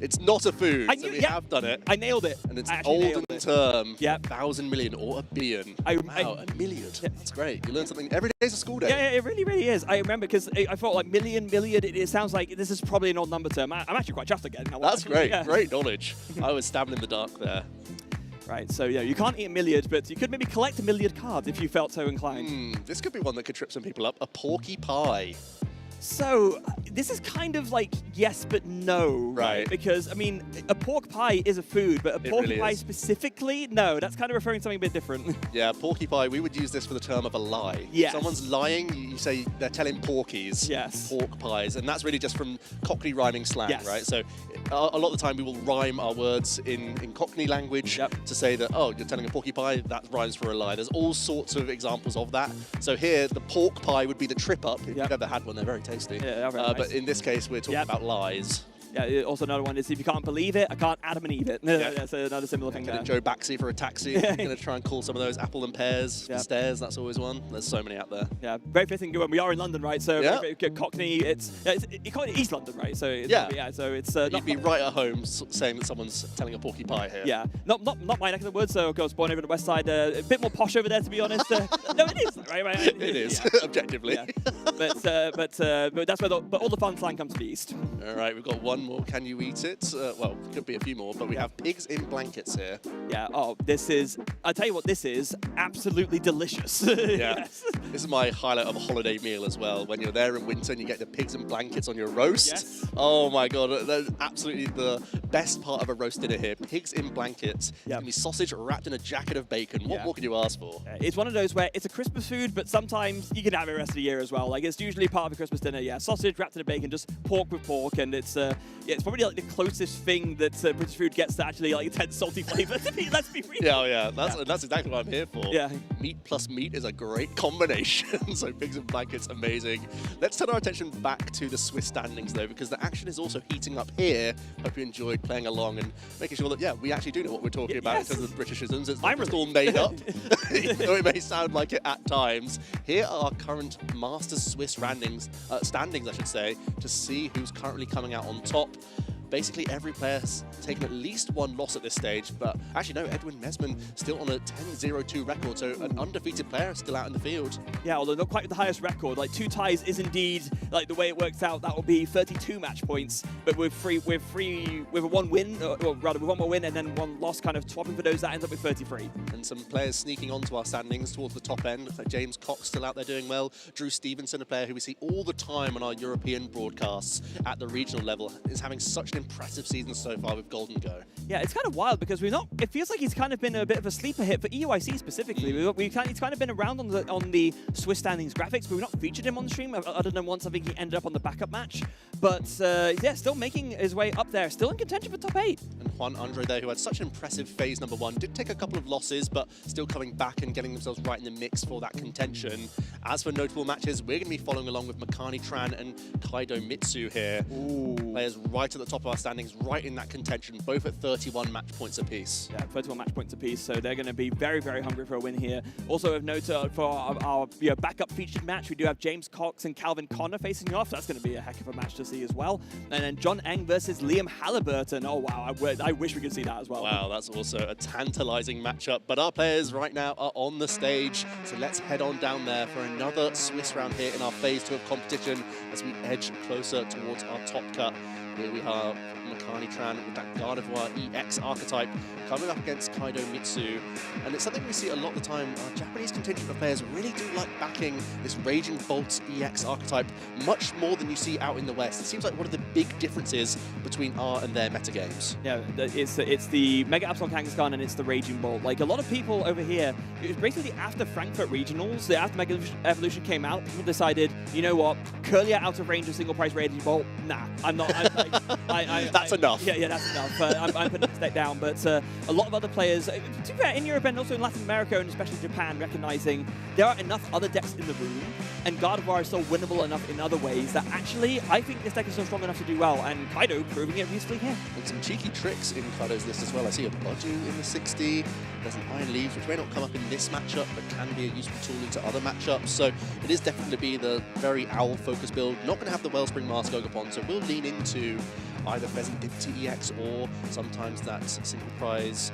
It's not a food, so we have done it. I nailed it. And it's an olden term. 1,000 million or a billion. Wow, a milliard. That's great. You learn something every day. Is a school day. Yeah, it really, really is. I remember because I thought like milliard, it sounds like this is probably an old number term. I'm actually quite chuffed again. That's great. Great knowledge. I was stabbing in the dark there. Right, so you can't eat a milliard, but you could maybe collect a milliard cards if you felt so inclined. This could be one that could trip some people up. A porky pie. So, this is kind of like yes but no, right? Because, I mean, a pork pie is a food, but a porky pie specifically, no, that's kind of referring to something a bit different. Yeah, porky pie, we would use this for the term of a lie. Yes. If someone's lying, you say they're telling porkies. Yes. Pork pies, and that's really just from Cockney rhyming slang, right? So, a lot of the time we will rhyme our words in Cockney language to say that, oh, you're telling a porky pie, that rhymes for a lie. There's all sorts of examples of that. So here, the pork pie would be the trip up. If you've ever had one, they're very tasty. Yeah, very nice. But in this case, we're talking about lies. Yeah, also another one is if you can't believe it, I can't Adam and Eve it. That's another similar thing there. Joe Baxi for a taxi. You're going to try and call some of those apple and pears for stairs. That's always one. There's so many out there. Yeah, very fitting. When we are in London, right? So Cockney, you call it East London, right? So so it's you'd be right at home saying that someone's telling a porky pie here. Yeah, not my neck of the woods. So of course, born over the west side, a bit more posh over there, to be honest. No, it is, right? It is objectively. Yeah. But that's where all the fun slang comes to the east. All right, we've got one more Can You Eat It? Well, could be a few more, but we have pigs in blankets here. Yeah, oh, this is, I'll tell you what this is, absolutely delicious. Yeah, Yes. this is my highlight of a holiday meal as well. When you're there in winter and you get the pigs in blankets on your roast. Yes. Oh my God, that's absolutely the best part of a roast dinner here. Pigs in blankets. It's gonna be sausage wrapped in a jacket of bacon. What more could you ask for? It's one of those where it's a Christmas food, but sometimes you can have it the rest of the year as well. Like, it's usually part of a Christmas dinner, yeah. Sausage wrapped in a bacon, just pork with pork, and it's it's probably like the closest thing that British food gets to actually like intense salty flavor. Let's be real. Yeah, that's exactly what I'm here for. Yeah. Meat plus meat is a great combination. So pigs and blankets, amazing. Let's turn our attention back to the Swiss standings though, because the action is also heating up here. Hope you enjoyed playing along and making sure that, yeah, we actually do know what we're talking about in terms of Britishisms. It's not just all made up, though it may sound like it at times. Here are our current Masters Swiss standings, I should say, to see who's currently coming out on top. Basically, every player's taken at least one loss at this stage, but actually, no, Edwin Mesman still on a 10-0-2 record, so an undefeated player still out in the field. Yeah, although not quite the highest record. Like, 2 ties is indeed, like, the way it works out, that will be 32 match points, but with a one win, or rather with one more win and then one loss, kind of swapping for those, that ends up with 33. And some players sneaking onto our standings towards the top end. Looks like James Cox still out there doing well. Drew Stevenson, a player who we see all the time on our European broadcasts at the regional level, is having such an impressive season so far with Golden Go. Yeah, it's kind of wild because it feels like he's kind of been a bit of a sleeper hit for EUIC specifically. He's kind of been around on the Swiss standings graphics, but we've not featured him on the stream other than once. I think he ended up on the backup match. But yeah, still making his way up there, still in contention for top 8. And Juan Andre there, who had such an impressive phase number 1, did take a couple of losses, but still coming back and getting themselves right in the mix for that contention. As for notable matches, we're going to be following along with Makani Tran and Kaido Mitsu here. Ooh. Players right at the top of our standings, right in that contention, both at 31 match points apiece. Yeah, 31 match points apiece, so they're going to be very, very hungry for a win here. Also of note for our backup featured match, we do have James Cox and Calvin Connor facing off. That's going to be a heck of a match to see as well. And then John Eng versus Liam Halliburton. Oh, wow, I wish we could see that as well. Wow, that's also a tantalizing matchup. But our players right now are on the stage, so let's head on down there for another Swiss round here in our phase 2 of competition as we edge closer towards our top cut. Here we have Makani Tran with that Gardevoir EX archetype coming up against Kaido Mitsu. And it's something we see a lot of the time. Our Japanese contingent of players really do like backing this Raging Bolt EX archetype much more than you see out in the West. It seems like one of the big differences between our and their metagames. Yeah, it's the Mega Absol Kangaskhan and it's the Raging Bolt. Like, a lot of people over here, it was basically after Frankfurt Regionals, after Mega Evolution came out, people decided, you know what, Curlier out of range of single price Raging Bolt, nah, I'm not. That's enough. Yeah, that's enough. I'm putting the step down. But a lot of other players, to be fair, in Europe and also in Latin America and especially Japan, recognizing there are enough other decks in the room, and Gardevoir is still winnable enough in other ways that actually I think this deck is still strong enough to do well, and Kaido proving it recently here. And some cheeky tricks in Kaido's list as well. I see a Budu in the 60. There's an Iron Leaves, which may not come up in this matchup, but can be a useful tool into other matchups. So it is definitely be the very owl-focused build. Not going to have the Wellspring Mask Ogapon, so we'll lean into either Pheasant Dipty EX or sometimes that single prize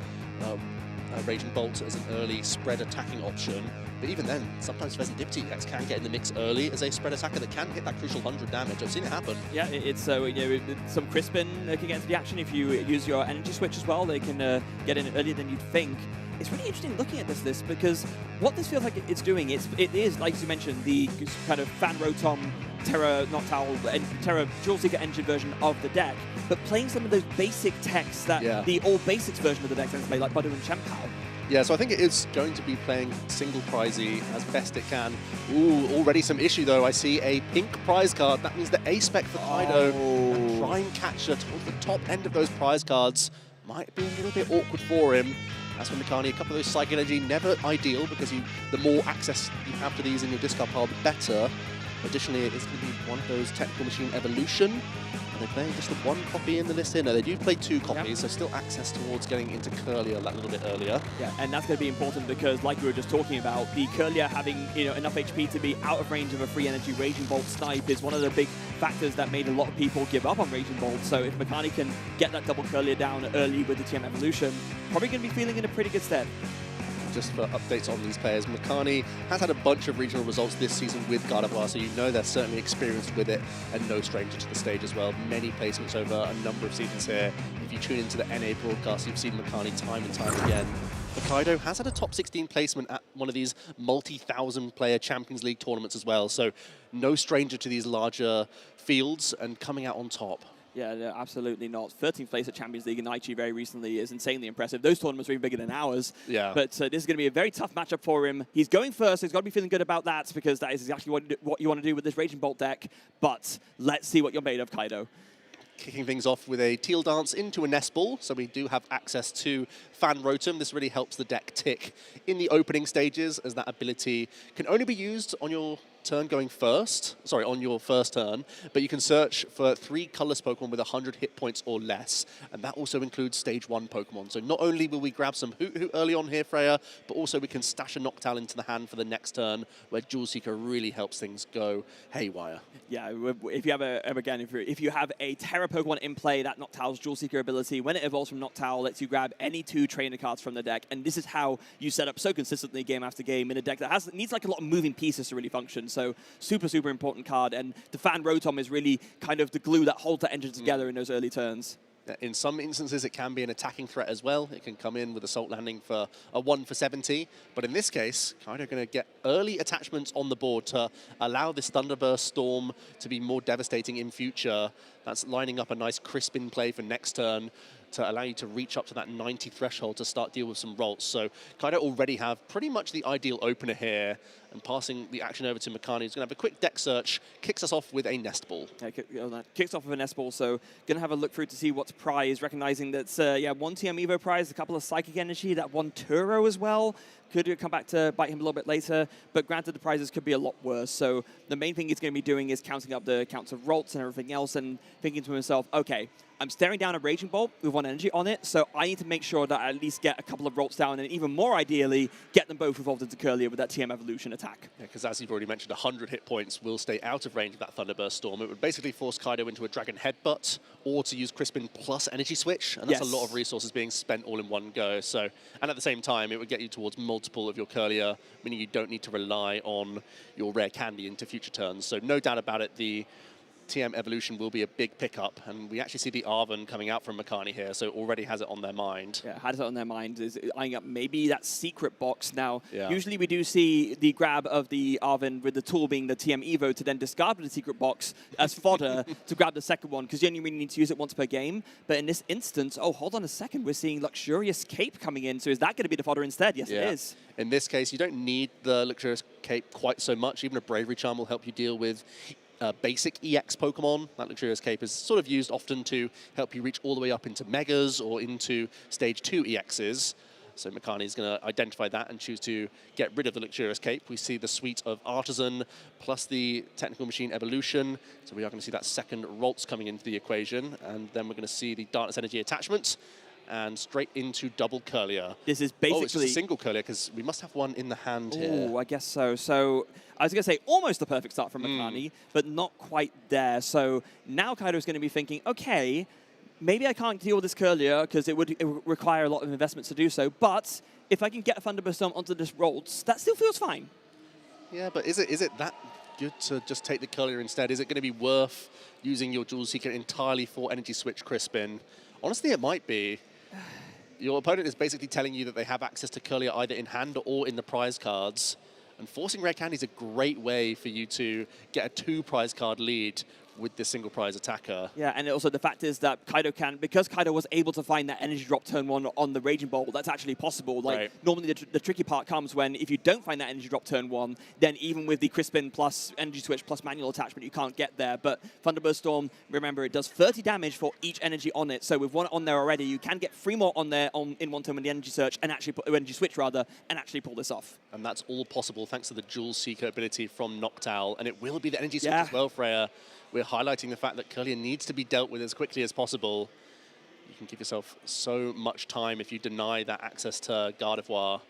Raging Bolt as an early spread attacking option. But even then, sometimes Pheasant Dipty EX can get in the mix early as a spread attacker that can hit that crucial 100 damage. I've seen it happen. Yeah, it's some Crispin can get into the action if you use your energy switch as well. They can get in earlier than you'd think. It's really interesting looking at this list because what this feels like it's doing, it is, like you mentioned, the kind of Fan Rotom, Terra Noctowl, and Terra Jewel Seeker engine version of the deck, but playing some of those basic techs that the all basics version of the deck tends to play, like Budu and Chempao. Yeah, so I think it is going to be playing single prizey as best it can. Ooh, already some issue though. I see a pink prize card. That means the A-Spec for Kaido. And Prime Catcher towards the top end of those prize cards might be a little bit awkward for him. As for Makani, a couple of those Psychic Energy, never ideal because the more access you have to these in your discard pile, the better. Additionally, it's going to be one of those Technical Machine Evolution. Are they playing just the one copy in the list here? No, they do play 2 copies, so still access towards getting into Curlier that little bit earlier. Yeah, and that's going to be important because, like we were just talking about, the Curlier having enough HP to be out of range of a free energy Raging Bolt snipe is one of the big factors that made a lot of people give up on Raging Bolt. So if Makani can get that double Curlier down early with the TM Evolution, probably going to be feeling in a pretty good stead. just for updates on these players, Makani has had a bunch of regional results this season with Gardevoir, so you know they're certainly experienced with it and no stranger to the stage as well. Many placements over a number of seasons here. If you tune into the NA broadcast, you've seen Makani time and time again. Hokkaido has had a top 16 placement at one of these multi-thousand player Champions League tournaments as well, so no stranger to these larger fields and coming out on top. Yeah, no, absolutely not. 13th place at Champions League in Aichi very recently is insanely impressive. Those tournaments are even bigger than ours. Yeah. But this is going to be a very tough matchup for him. He's going first, so he's got to be feeling good about that because that is exactly what you want to do with this Raging Bolt deck. But let's see what you're made of, Kaido. Kicking things off with a Teal Dance into a Nest Ball, so we do have access to Fan Rotom. This really helps the deck tick in the opening stages, as that ability can only be used on your turn going first, sorry, on your first turn, but you can search for 3 colorless Pokemon with 100 hit points or less, and that also includes Stage 1 Pokemon. So not only will we grab some Hoot early on here, Freya, but also we can stash a Noctowl into the hand for the next turn, where Jewel Seeker really helps things go haywire. Yeah, if you have if you have a Terra Pokemon in play, that Noctowl's Jewel Seeker ability, when it evolves from Noctowl, lets you grab any 2 trainer cards from the deck, and this is how you set up so consistently game after game in a deck that needs like a lot of moving pieces to really function. So super, super important card. And the Fan Rotom is really kind of the glue that holds that engine together in those early turns. In some instances, it can be an attacking threat as well. It can come in with Assault Landing for a 1 for 70. But in this case, kind of going to get early attachments on the board to allow this Thunderburst Storm to be more devastating in future. That's lining up a nice Crispin play for next turn to allow you to reach up to that 90 threshold to start deal with some rolls. So Kaido already have pretty much the ideal opener here, and passing the action over to Makani, who's going to have a quick deck search, kicks us off with a Nest Ball. Yeah, kicks off with a Nest Ball, so going to have a look through to see what's prize, recognizing that's, 1 TM Evo prize, a couple of Psychic Energy, that 1 Turo as well. Could come back to bite him a little bit later, but granted the prizes could be a lot worse. So the main thing he's going to be doing is counting up the counts of Rolts and everything else and thinking to himself, okay, I'm staring down a Raging Bolt with 1 energy on it, so I need to make sure that I at least get a couple of Rolts down, and even more ideally, get them both evolved into Curlier with that TM Evolution attack. Yeah, because as you've already mentioned, 100 hit points will stay out of range of that Thunderburst Storm. It would basically force Kaido into a Dragon Headbutt, or to use Crispin plus Energy Switch, and that's a lot of resources being spent all in one go. So, and at the same time, it would get you towards multiple of your Curlier, meaning you don't need to rely on your Rare Candy into future turns. So no doubt about it, the TM Evolution will be a big pickup, and we actually see the Arven coming out from Makani here, so already has it on their mind. Yeah, has it on their mind, is eyeing up maybe that secret box. Now, usually we do see the grab of the Arven with the tool being the TM Evo to then discard the secret box as fodder to grab the second one, because you only really need to use it once per game. But in this instance, oh, hold on a second, we're seeing Luxurious Cape coming in, so is that going to be the fodder instead? Yes, it is. In this case, you don't need the Luxurious Cape quite so much. Even a Bravery Charm will help you deal with basic EX Pokemon. That Luxurious Cape is sort of used often to help you reach all the way up into Megas or into Stage 2 EXs. So Makani is going to identify that and choose to get rid of the Luxurious Cape. We see the suite of Artisan plus the Technical Machine Evolution. So we are going to see that second Rolts coming into the equation. And then we're going to see the Darkness Energy attachment and straight into double Curlier. This is basically... Oh, it's just a single Curlier, because we must have one in the hand here. Oh, I guess so. So I was going to say almost the perfect start from Makani, but not quite there. So now Kaido's going to be thinking, okay, maybe I can't deal with this Curlier because it would require a lot of investments to do so, but if I can get a Thunderburst Storm onto this Rolts, that still feels fine. Yeah, but is it that good to just take the Curlier instead? Is it going to be worth using your Jewel Seeker entirely for Energy Switch Crispin? Honestly, it might be. Your opponent is basically telling you that they have access to Curlier either in hand or in the prize cards. And forcing Rare Candy is a great way for you to get a 2 prize card lead with this single prize attacker. Yeah, and also the fact is that Kaido can, because Kaido was able to find that energy drop turn 1 on the Raging Bolt, that's actually possible. Like, normally the tricky part comes when if you don't find that energy drop turn 1, then even with the Crispin plus Energy Switch plus manual attachment, you can't get there. But Thunderburst Storm, remember, it does 30 damage for each energy on it. So with 1 on there already, you can get 3 more on there in one turn with the Energy Search and actually put Energy Switch rather, and actually pull this off. And that's all possible thanks to the Jewel Seeker ability from Noctowl, and it will be the Energy Switch as well, Freya. We're highlighting the fact that Curlier needs to be dealt with as quickly as possible. You can give yourself so much time if you deny that access to Gardevoir.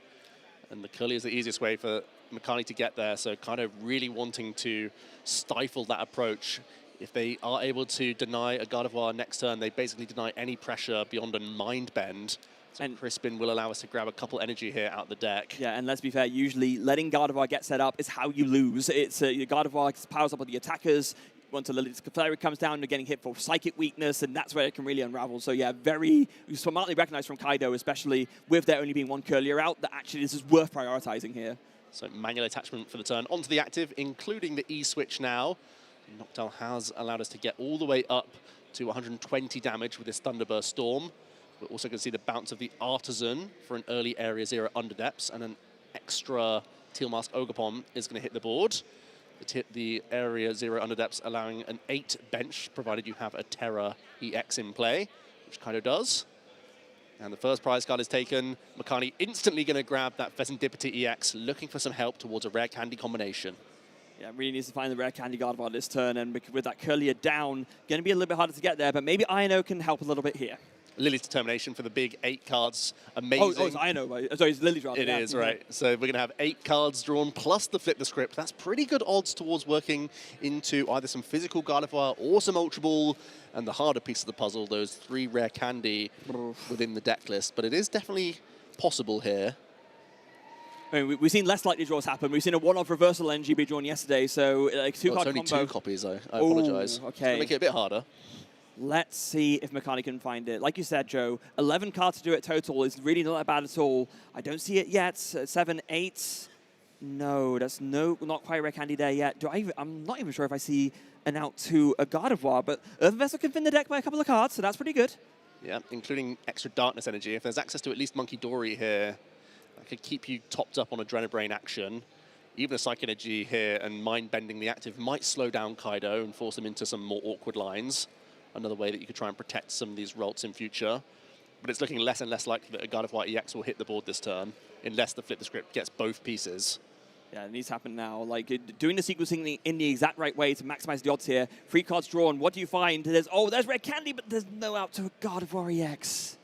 And the Curlier is the easiest way for Makani to get there, so kind of really wanting to stifle that approach. If they are able to deny a Gardevoir next turn, they basically deny any pressure beyond a Mind Bend. So Crispin will allow us to grab a couple energy here out the deck. Yeah, and let's be fair, usually letting Gardevoir get set up is how you lose. It's your Gardevoir powers up with the attackers. Once a Lilith's Clefairy comes down, you're getting hit for psychic weakness, and that's where it can really unravel. So yeah, very smartly recognized from Kaido, especially with there only being one Curlier out, that actually this is worth prioritizing here. So manual attachment for the turn. Onto the active, including the E-switch now. Noctowl has allowed us to get all the way up to 120 damage with this Thunderburst Storm. We're also going to see the bounce of the Artisan for an early Area 0 Underdepths, and an extra Teal Mask Ogerpon is going to hit the board. The Area 0 Underdepths allowing an 8 bench, provided you have a Terra EX in play, which Kaido does. And the first prize card is taken. Makani instantly going to grab that Pheasantipity EX, looking for some help towards a rare candy combination. Yeah, really needs to find the rare candy Gardevoir this turn, and with that Curlier down, going to be a little bit harder to get there, but maybe Ino can help a little bit here. Lily's Determination for the big 8 cards. Amazing. Oh, it's Ino, right? Sorry, it's Lily's rather. It is, right. So we're going to have 8 cards drawn plus the Flip the Script. That's pretty good odds towards working into either some physical Gardevoir or some Ultra Ball, and the harder piece of the puzzle, those 3 rare candy within the deck list. But it is definitely possible here. I mean, we've seen less likely draws happen. We've seen a one-off reversal energy be drawn yesterday, so like 2 card it's only combo. 2 copies, though. I apologize. Okay. It's going to make it a bit harder. Let's see if Makani can find it. Like you said, Joe, 11 cards to do it total is really not that bad at all. I don't see it yet. 7, 8. No, that's not quite rare candy there yet. I'm not even sure if I see an out to a Gardevoir, but Earthen Vessel can fin the deck by a couple of cards, so that's pretty good. Yeah, including extra Darkness energy. If there's access to at least Monkey Dory here, that could keep you topped up on Adrenabrain action. Even a Psych Energy here and Mind Bending the active might slow down Kaido and force him into some more awkward lines. Another way that you could try and protect some of these Rolts in future. But it's looking less and less likely that a Gardevoir EX will hit the board this turn, unless the Flip the Script gets both pieces. Yeah, it needs to happen now. Like, doing the sequencing in the exact right way to maximize the odds here. 3 cards drawn. What do you find? There's rare candy, but there's no out to a Gardevoir EX.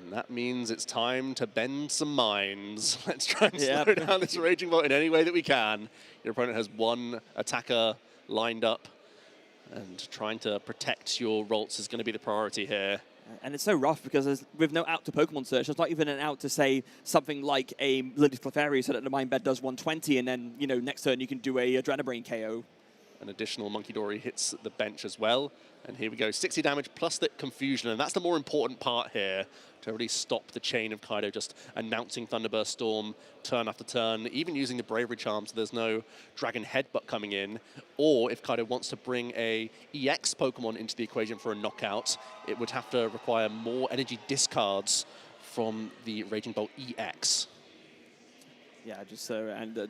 And that means it's time to bend some minds. Let's try and slow down this Raging Bolt in any way that we can. Your opponent has 1 attacker lined up, and trying to protect your Rolts is going to be the priority here. And it's so rough because with no out to Pokemon Search, there's not even an out to say something like a Lilith's Clefairy so that the Mind Bed does 120, and then, you know, next turn you can do a Adrenabrain KO. An additional Monkey Dory hits the bench as well. And here we go, 60 damage plus the Confusion, and that's the more important part here, to really stop the chain of Kaido just announcing Thunderburst Storm turn after turn, even using the Bravery Charm so there's no Dragon Headbutt coming in. Or if Kaido wants to bring a EX Pokemon into the equation for a knockout, it would have to require more energy discards from the Raging Bolt EX. Yeah, just so, and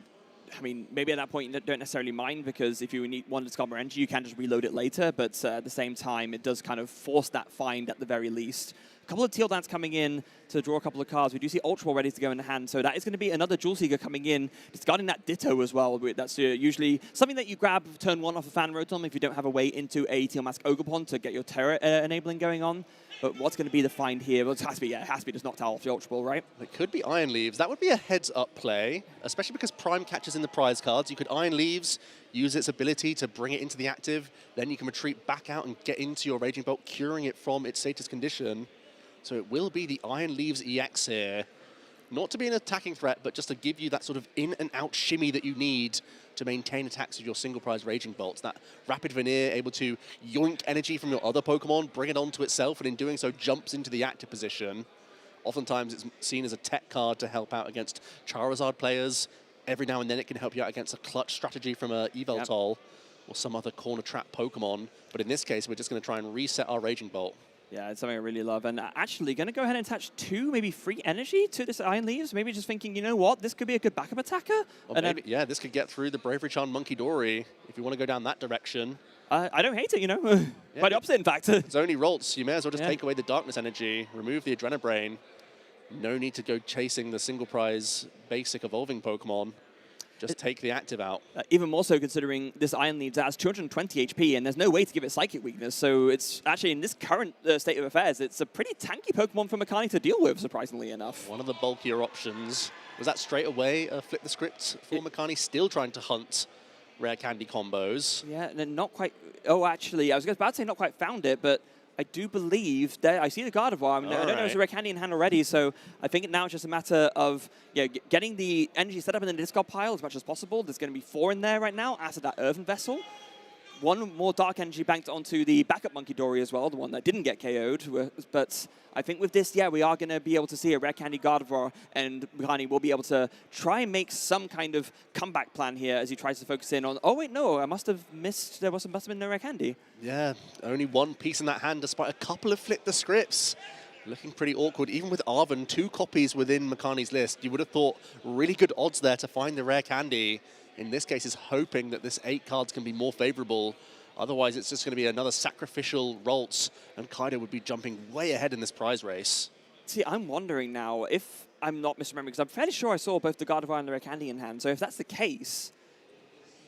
I mean, maybe at that point you don't necessarily mind, because if you want to discard more energy, you can just reload it later, but at the same time, it does kind of force that find at the very least. A couple of Teal Dance coming in to draw a couple of cards. We do see Ultra Ball ready to go in the hand, so that is going to be another Jewel Seeker coming in, discarding that Ditto as well. That's usually something that you grab turn 1 off a Fan Rotom if you don't have a way into a Teal Mask Ogerpon to get your Terra enabling going on. But what's going to be the find here? Well, it has to be just Noctowl off the Ultra Ball, right? It could be Iron Leaves. That would be a heads-up play, especially because Prime catches in the prize cards. You could Iron Leaves, use its ability to bring it into the active, then you can retreat back out and get into your Raging Bolt, curing it from its status condition. So it will be the Iron Leaves EX here. Not to be an attacking threat, but just to give you that sort of in and out shimmy that you need to maintain attacks with your single prize Raging Bolts. That Rapid Veneer able to yoink energy from your other Pokemon, bring it onto itself, and in doing so jumps into the active position. Oftentimes it's seen as a tech card to help out against Charizard players. Every now and then it can help you out against a clutch strategy from a Yveltal or some other corner trap Pokemon. But in this case, we're just going to try and reset our Raging Bolt. Yeah, it's something I really love. And actually, going to go ahead and attach 2, maybe 3 energy to this Iron Leaves. Maybe just thinking, you know what, this could be a good backup attacker. Or maybe, yeah, this could get through the Bravery Charm Monkey Dory if you want to go down that direction. I don't hate it, you know. Quite the opposite, in fact. It's only Rolts. You may as well just take away the Darkness energy, remove the Adrenabrain. No need to go chasing the single prize basic evolving Pokemon. Just take the active out. Even more so considering this Iron Leaves has 220 HP, and there's no way to give it Psychic Weakness. So it's actually, in this current state of affairs, it's a pretty tanky Pokemon for Makani to deal with, surprisingly enough. One of the bulkier options. Was that straight away a Flip the Script for Makani? Still trying to hunt rare candy combos. Yeah, and then not quite... Oh, actually, I was about to say not quite found it, but I do believe that I see the Gardevoir. I don't know if there's a Rare Candy in hand already, so I think now it's just a matter of getting the energy set up in the discard pile as much as possible. There's going to be 4 in there right now after that Earthen Vessel. 1 more Dark Energy banked onto the backup Monkey Dory as well, the one that didn't get KO'd. But I think with this, we are going to be able to see a Rare Candy Gardevoir, and Mikani will be able to try and make some kind of comeback plan here as he tries to focus in on, oh wait, no, I must have missed, must have been no Rare Candy. Yeah, only 1 piece in that hand despite a couple of flip the scripts. Looking pretty awkward, even with Arven, 2 copies within Mikani's list. You would have thought really good odds there to find the Rare Candy. In this case, is hoping that this 8 cards can be more favorable. Otherwise, it's just going to be another sacrificial Ralts, and Kaido would be jumping way ahead in this prize race. See, I'm wondering now, if I'm not misremembering, because I'm fairly sure I saw both the Gardevoir and the Rare Candy in hand, so if that's the case,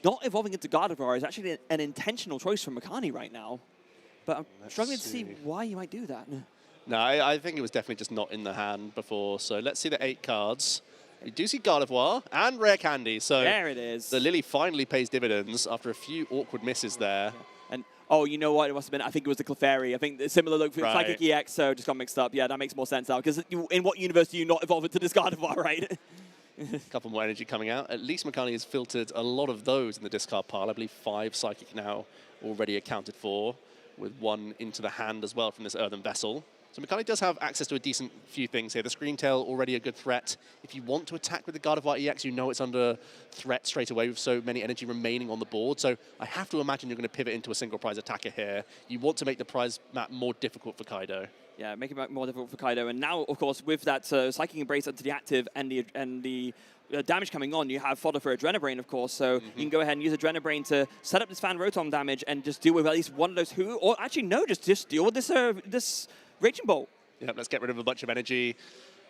not evolving into Gardevoir is actually an intentional choice from Mikani right now. But I'm struggling to see why you might do that. No, I think it was definitely just not in the hand before, so let's see the 8 cards. We do see Gardevoir and Rare Candy, so there it is. The Lily finally pays dividends after a few awkward misses there. And oh, you know what? It must have been. I think it was the Clefairy. I think the similar look for Psychic EX, so just got mixed up. Yeah, that makes more sense now. Because in what universe do you not evolve into this Gardevoir, right? A couple more energy coming out. At least Mikani has filtered a lot of those in the discard pile. I believe 5 Psychic now already accounted for, with 1 into the hand as well from this Earthen Vessel. So Mikani does have access to a decent few things here. The Scream Tail, already a good threat. If you want to attack with the Gardevoir EX, you know it's under threat straight away with so many energy remaining on the board. So I have to imagine you're going to pivot into a single prize attacker here. You want to make the prize map more difficult for Kaido. Yeah, make it more difficult for Kaido. And now, of course, with that Psychic Embrace into the active and the damage coming on, you have fodder for Adrenabrain, of course, so you can go ahead and use Adrenabrain to set up this Fan Rotom damage and just deal with at least one of those or actually, no, just deal with this Raging Bolt. Yeah, let's get rid of a bunch of energy.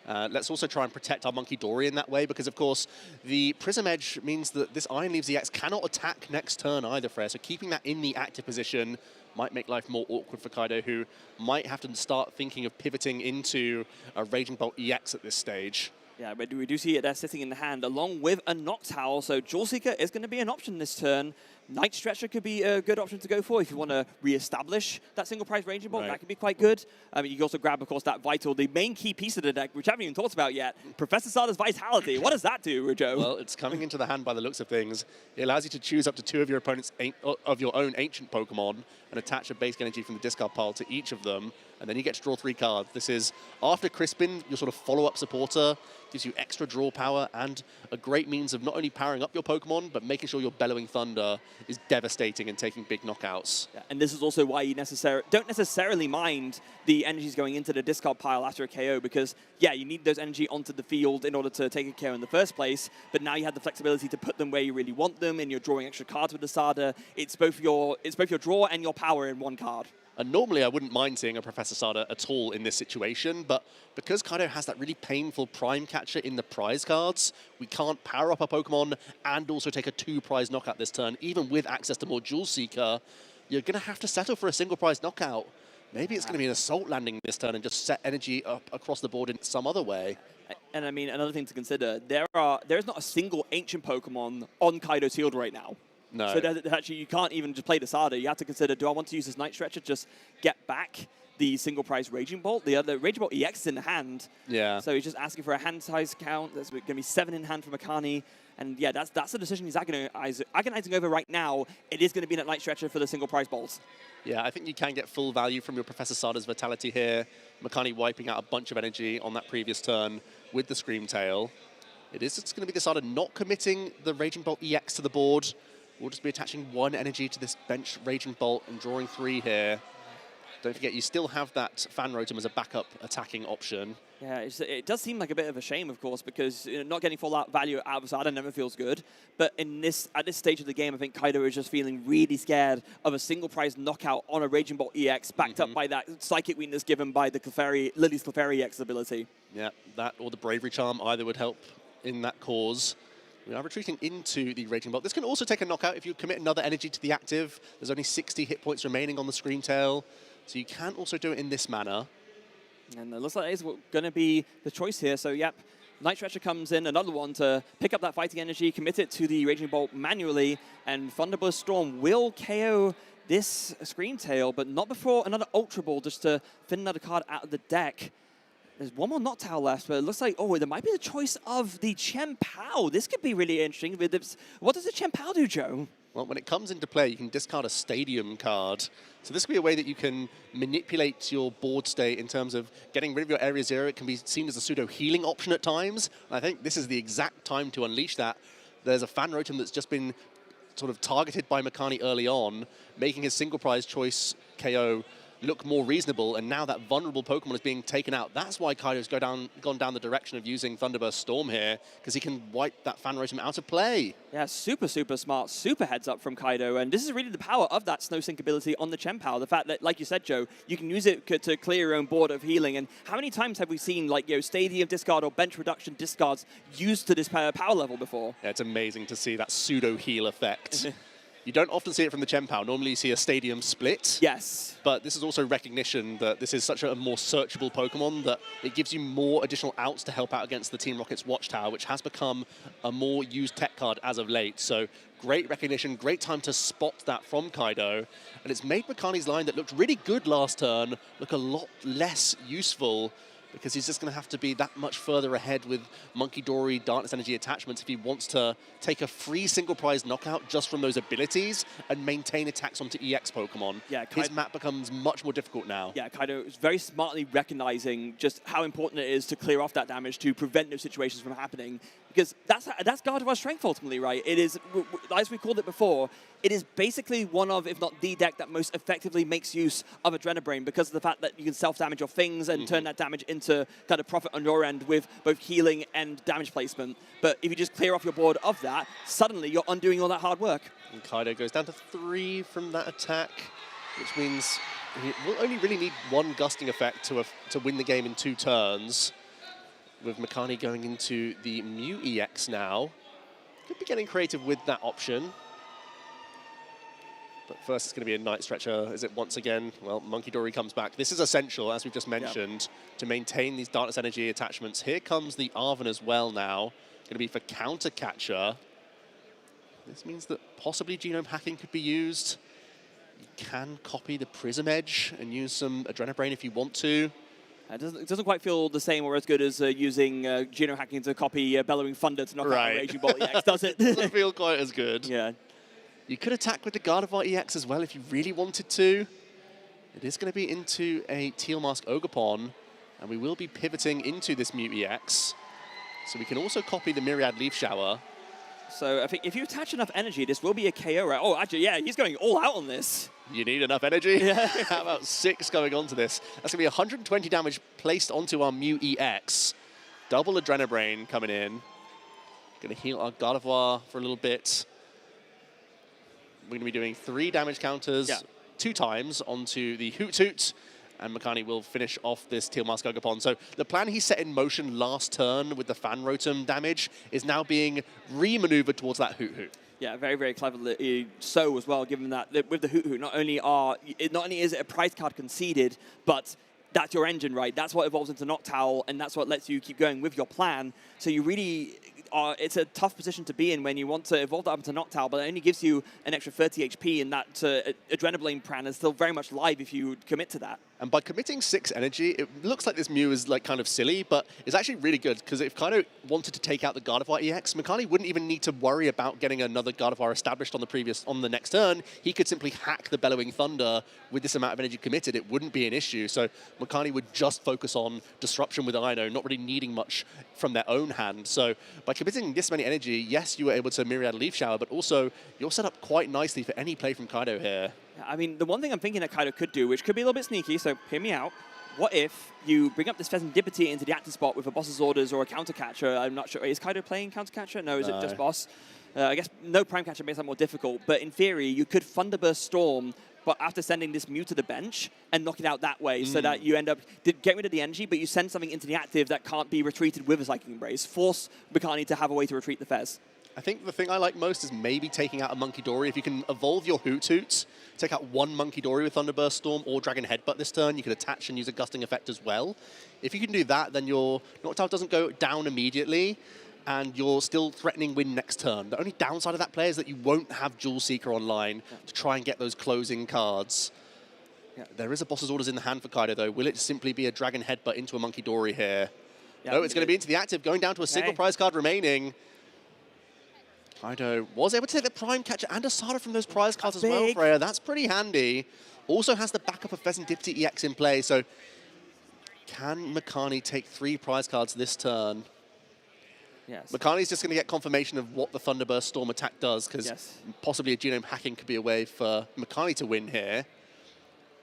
Let's also try and protect our Monkey Dory in that way, because, of course, the Prism Edge means that this Iron Leaves EX cannot attack next turn either, Freya, so keeping that in the active position might make life more awkward for Kaido, who might have to start thinking of pivoting into a Raging Bolt EX at this stage. Yeah, but we do see it there sitting in the hand, along with a Noctowl, so Jewel Seeker is going to be an option this turn. Night Stretcher could be a good option to go for if you want to re-establish that single prize Raging Bolt. That could be quite good. You can also grab, of course, that Vital, the main key piece of the deck, which I haven't even talked about yet. Professor Sada's Vitality. What does that do, Joe? Well, it's coming into the hand by the looks of things. It allows you to choose up to 2 of your opponent's of your own ancient Pokemon and attach a basic energy from the discard pile to each of them, and then you get to draw 3 cards. This is, after Crispin, your sort of follow-up supporter, gives you extra draw power and a great means of not only powering up your Pokemon, but making sure your Bellowing Thunder is devastating and taking big knockouts. Yeah, and this is also why you don't necessarily mind the energies going into the discard pile after a KO, because, yeah, you need those energy onto the field in order to take a KO in the first place, but now you have the flexibility to put them where you really want them, and you're drawing extra cards with the Sada. It's both your draw and your power in one card. And normally I wouldn't mind seeing a Professor Sada at all in this situation, but because Kaido has that really painful Prime Catcher in the prize cards, we can't power up our Pokemon and also take a 2 prize knockout this turn. Even with access to more Jewel Seeker, you're going to have to settle for a single prize knockout. Maybe it's going to be an Assault Landing this turn and just set energy up across the board in some other way. And I mean, another thing to consider, there is not a single ancient Pokemon on Kaido's field right now. No. So actually, you can't even just play the Sada. You have to consider, do I want to use this Night Stretcher, just get back the single prize Raging Bolt? The other Raging Bolt EX is in the hand. Yeah. So he's just asking for a hand size count. There's going to be 7 in hand for Mikani. And yeah, that's the decision he's agonizing over right now. It is going to be that Night Stretcher for the single prize bolts. Yeah, I think you can get full value from your Professor Sada's Vitality here. Mikani wiping out a bunch of energy on that previous turn with the Scream Tail. It's going to be the Sada not committing the Raging Bolt EX to the board. We'll just be attaching 1 energy to this bench Raging Bolt and drawing 3 here. Don't forget, you still have that Fan Rotom as a backup attacking option. Yeah, it does seem like a bit of a shame, of course, because not getting full value out of Sada never feels good. But at this stage of the game, I think Kaido is just feeling really scared of a single prize knockout on a Raging Bolt EX, backed up by that Psychic weakness given by the Lily's Clefairy EX ability. Yeah, that or the Bravery Charm either would help in that cause. We are retreating into the Raging Bolt. This can also take a knockout if you commit another energy to the active. There's only 60 hit points remaining on the Scream Tail, so you can also do it in this manner. And it looks like it's going to be the choice here. So, yep, Night Stretcher comes in, another one to pick up that fighting energy, commit it to the Raging Bolt manually, and Thunderburst Storm will KO this Scream Tail, but not before another Ultra Ball just to fit another card out of the deck. There's one more Noctowl left, but it looks like, oh, there might be the choice of the Chen Pao. This could be really interesting. What does the Chen Pao do, Joe? Well, when it comes into play, you can discard a Stadium card. So this could be a way that you can manipulate your board state in terms of getting rid of your Area 0. It can be seen as a pseudo-healing option at times. And I think this is the exact time to unleash that. There's a Fan Rotom that's just been sort of targeted by Makani early on, making his single prize choice KO look more reasonable, and now that vulnerable Pokemon is being taken out. That's why Kaido's gone down the direction of using Thunderburst Storm here, because he can wipe that Fan Rotom out of play. Yeah, super, super smart, super heads up from Kaido, and this is really the power of that Snow Sync ability on the Chen Pao. The fact that, like you said, Joe, you can use it to clear your own board of healing, and how many times have we seen, like, Stadium discard or bench reduction discards used to this power level before? Yeah, it's amazing to see that pseudo-heal effect. You don't often see it from the Chen Pao. Normally you see a Stadium split. Yes. But this is also recognition that this is such a more searchable Pokemon that it gives you more additional outs to help out against the Team Rocket's Watchtower, which has become a more used tech card as of late. So great recognition, great time to spot that from Kaido. And it's made Makani's line that looked really good last turn look a lot less useful, because he's just going to have to be that much further ahead with Monkey Dory, Darkness Energy attachments if he wants to take a free single prize knockout just from those abilities and maintain attacks onto EX Pokemon. Yeah, his map becomes much more difficult now. Yeah, Kaido is very smartly recognizing just how important it is to clear off that damage to prevent those situations from happening, because that's Gardevoir's strength ultimately, right? It is, as we called it before, it is basically one of, if not the deck that most effectively makes use of Adrenabrain, because of the fact that you can self-damage your things and turn that damage into kind of profit on your end with both healing and damage placement. But if you just clear off your board of that, suddenly you're undoing all that hard work. And Kaido goes down to 3 from that attack, which means he will only really need one gusting effect to win the game in 2 turns. With Makani going into the Mew EX now. Could be getting creative with that option. But first it's going to be a Night Stretcher. Is it once again? Well, Monkey Dory comes back. This is essential, as we've just mentioned, to maintain these Darkness Energy attachments. Here comes the Arven as well now. Going to be for Counter Catcher. This means that possibly Genome Hacking could be used. You can copy the Prism Edge and use some Adrenabrain if you want to. It doesn't quite feel the same or as good as using Genome Hacking to copy Bellowing Thunder to knock out a Raging Bolt EX, does it? Doesn't feel quite as good. Yeah. You could attack with the Gardevoir EX as well if you really wanted to. It is going to be into a Teal Mask Ogerpon, and we will be pivoting into this Mew EX. So we can also copy the Myriad Leaf Shower. So I think if you attach enough energy, this will be a KO, right? Oh, actually, yeah, he's going all out on this. You need enough energy? Yeah. How about 6 going onto this? That's going to be 120 damage placed onto our Mew EX. Double Adrenabrain coming in. Going to heal our Gardevoir for a little bit. We're going to be doing 3 damage counters 2 times onto the Hoot Hoot, and Makani will finish off this Teal Mask Ogerpon. So the plan he set in motion last turn with the Fan Rotom damage is now being re-maneuvered towards that Hoot Hoot. Yeah, very, very cleverly so as well, given that with the Hoot Hoot, not only is it a prize card conceded, but that's your engine, right? That's what evolves into Noctowl, and that's what lets you keep going with your plan. So you really it's a tough position to be in when you want to evolve that up into Noctowl, but it only gives you an extra 30 HP, and that Adrenaline plan is still very much live if you commit to that. And by committing 6 energy, it looks like this Mew is like kind of silly, but it's actually really good, because if Kaido wanted to take out the Gardevoir EX, Makani wouldn't even need to worry about getting another Gardevoir established on the next turn. He could simply hack the Bellowing Thunder with this amount of energy committed. It wouldn't be an issue. So Makani would just focus on disruption with Ino, not really needing much from their own hand. So by committing this many energy, yes, you were able to Myriad Leaf Shower, but also you're set up quite nicely for any play from Kaido here. I mean, the one thing I'm thinking that Kaido could do, which could be a little bit sneaky, so hear me out. What if you bring up this Pheasantipity into the active spot with a Boss's Orders or a Counter Catcher? I'm not sure. Is Kaido playing Counter Catcher? No, is it just Boss? I guess no Prime Catcher makes that more difficult, but in theory, you could Thunderburst Storm, but after sending this Mew to the bench and knock it out that way, so that you end up getting rid of the energy, but you send something into the active that can't be retreated with a Psychic Embrace. Force Makani to have a way to retreat the Fez. I think the thing I like most is maybe taking out a Monkey Dory. If you can evolve your Hoot Hoots, take out one Monkey Dory with Thunderburst Storm or Dragon Headbutt this turn, you can attach and use a Gusting Effect as well. If you can do that, then your Noctowl doesn't go down immediately, and you're still threatening win next turn. The only downside of that play is that you won't have Jewel Seeker online to try and get those closing cards. Yeah, there is a boss's orders in the hand for Kaido, though. Will it simply be a Dragon Headbutt into a Monkey Dory here? Yeah, no, it's going to be into the active, going down to a single prize card remaining. Kaido was able to take the Prime Catcher and Asada from those prize cards as well, Freya. That's pretty handy. Also has the backup of Pheasantipity EX in play, so can Makani take 3 prize cards this turn? Yes. Makani's just going to get confirmation of what the Thunderburst Storm attack does, because possibly a genome hacking could be a way for Makani to win here.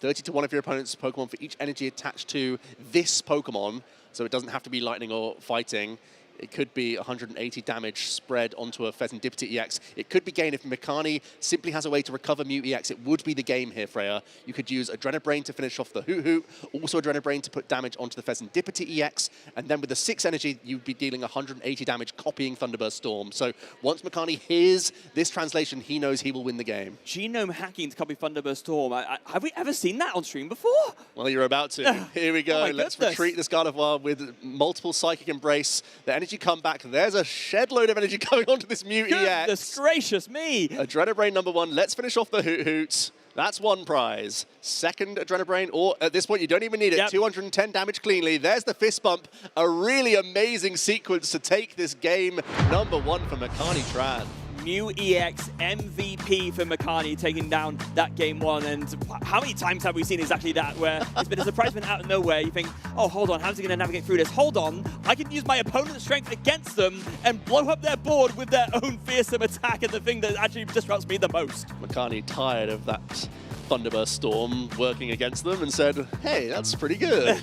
30-1 of your opponent's Pokemon for each energy attached to this Pokemon, so it doesn't have to be lightning or fighting. It could be 180 damage spread onto a Pheasantipity EX. It could be gain if Makani simply has a way to recover Mew EX. It would be the game here, Freya. You could use Adrenabrain to finish off the Hoot, also Adrenabrain to put damage onto the Pheasantipity EX, and then with the 6 energy, you'd be dealing 180 damage copying Thunderburst Storm. So once Makani hears this translation, he knows he will win the game. Genome hacking to copy Thunderburst Storm. Have we ever seen that on stream before? Well, you're about to. Here we go. Let's retreat this Gardevoir with multiple Psychic Embrace. The energy come back. There's a shed load of energy coming onto this Mew EX. Goodness gracious me. Adrenabrain number 1. Let's finish off the Hoot. That's 1 prize. Second Adrenabrain, or at this point, you don't even need it. 210 damage cleanly. There's the fist bump. A really amazing sequence to take this game number 1 for Makani Tran. Mew EX MVP for Makani taking down that game 1. And how many times have we seen exactly that, where it's been a surprisement out of nowhere? You think, oh, hold on, how's he going to navigate through this? Hold on, I can use my opponent's strength against them and blow up their board with their own fearsome attack, and the thing that actually disrupts me the most. Makani tired of that Thunderburst Storm working against them and said, hey, that's pretty good.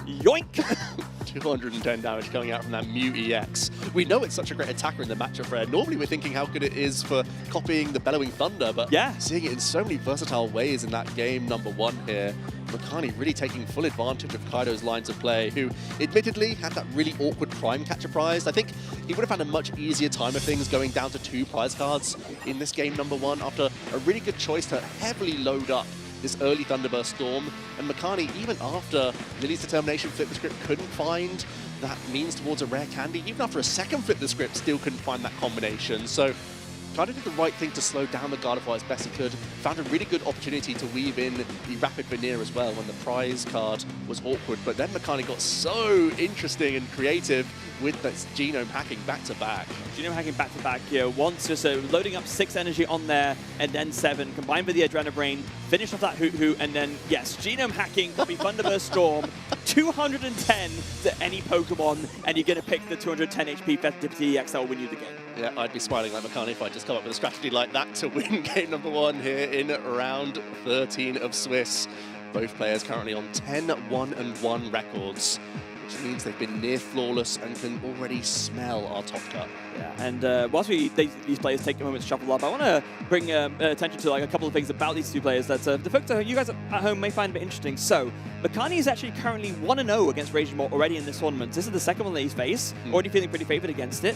Yoink! 210 damage coming out from that Mew EX. We know it's such a great attacker in the matchup, Fred. Normally we're thinking how good it is for copying the Bellowing Thunder, but seeing it in so many versatile ways in that game number 1 here. Makani really taking full advantage of Kaido's lines of play, who admittedly had that really awkward Prime Catcher prize. I think he would have had a much easier time of things going down to 2 prize cards in this game number 1 after a really good choice to heavily load up this early Thunderburst Storm. And Makani, even after Lily's Determination Flip the Script, couldn't find that means towards a rare candy. Even after a second Flip the Script, still couldn't find that combination. So Kaido did the right thing to slow down the Gardevoir as best he could. Found a really good opportunity to weave in the Rapid Veneer as well when the prize card was awkward. But then Makani got so interesting and creative with this genome hacking back-to-back. Genome hacking back-to-back here. Once just loading up 6 energy on there, and then 7, combined with the Adrenabrain, finish off that Hoot, and then, yes, genome hacking, copy Thunderburst Storm, 210 to any Pokemon, and you're going to pick the 210 HP Pheasantipity EX that will win you the game. Yeah, I'd be smiling like Makani if I just come up with a strategy like that to win game number 1 here in round 13 of Swiss. Both players currently on 10-1-1 records, which means they've been near flawless and can already smell our top cut. Yeah, and whilst these players take a moment to shuffle up, I want to bring attention to a couple of things about these 2 players that the folks you guys at home may find a bit interesting. So, Makani is actually currently 1-0 against Raging Ball already in this tournament. This is the second one that he's faced, already feeling pretty favored against it.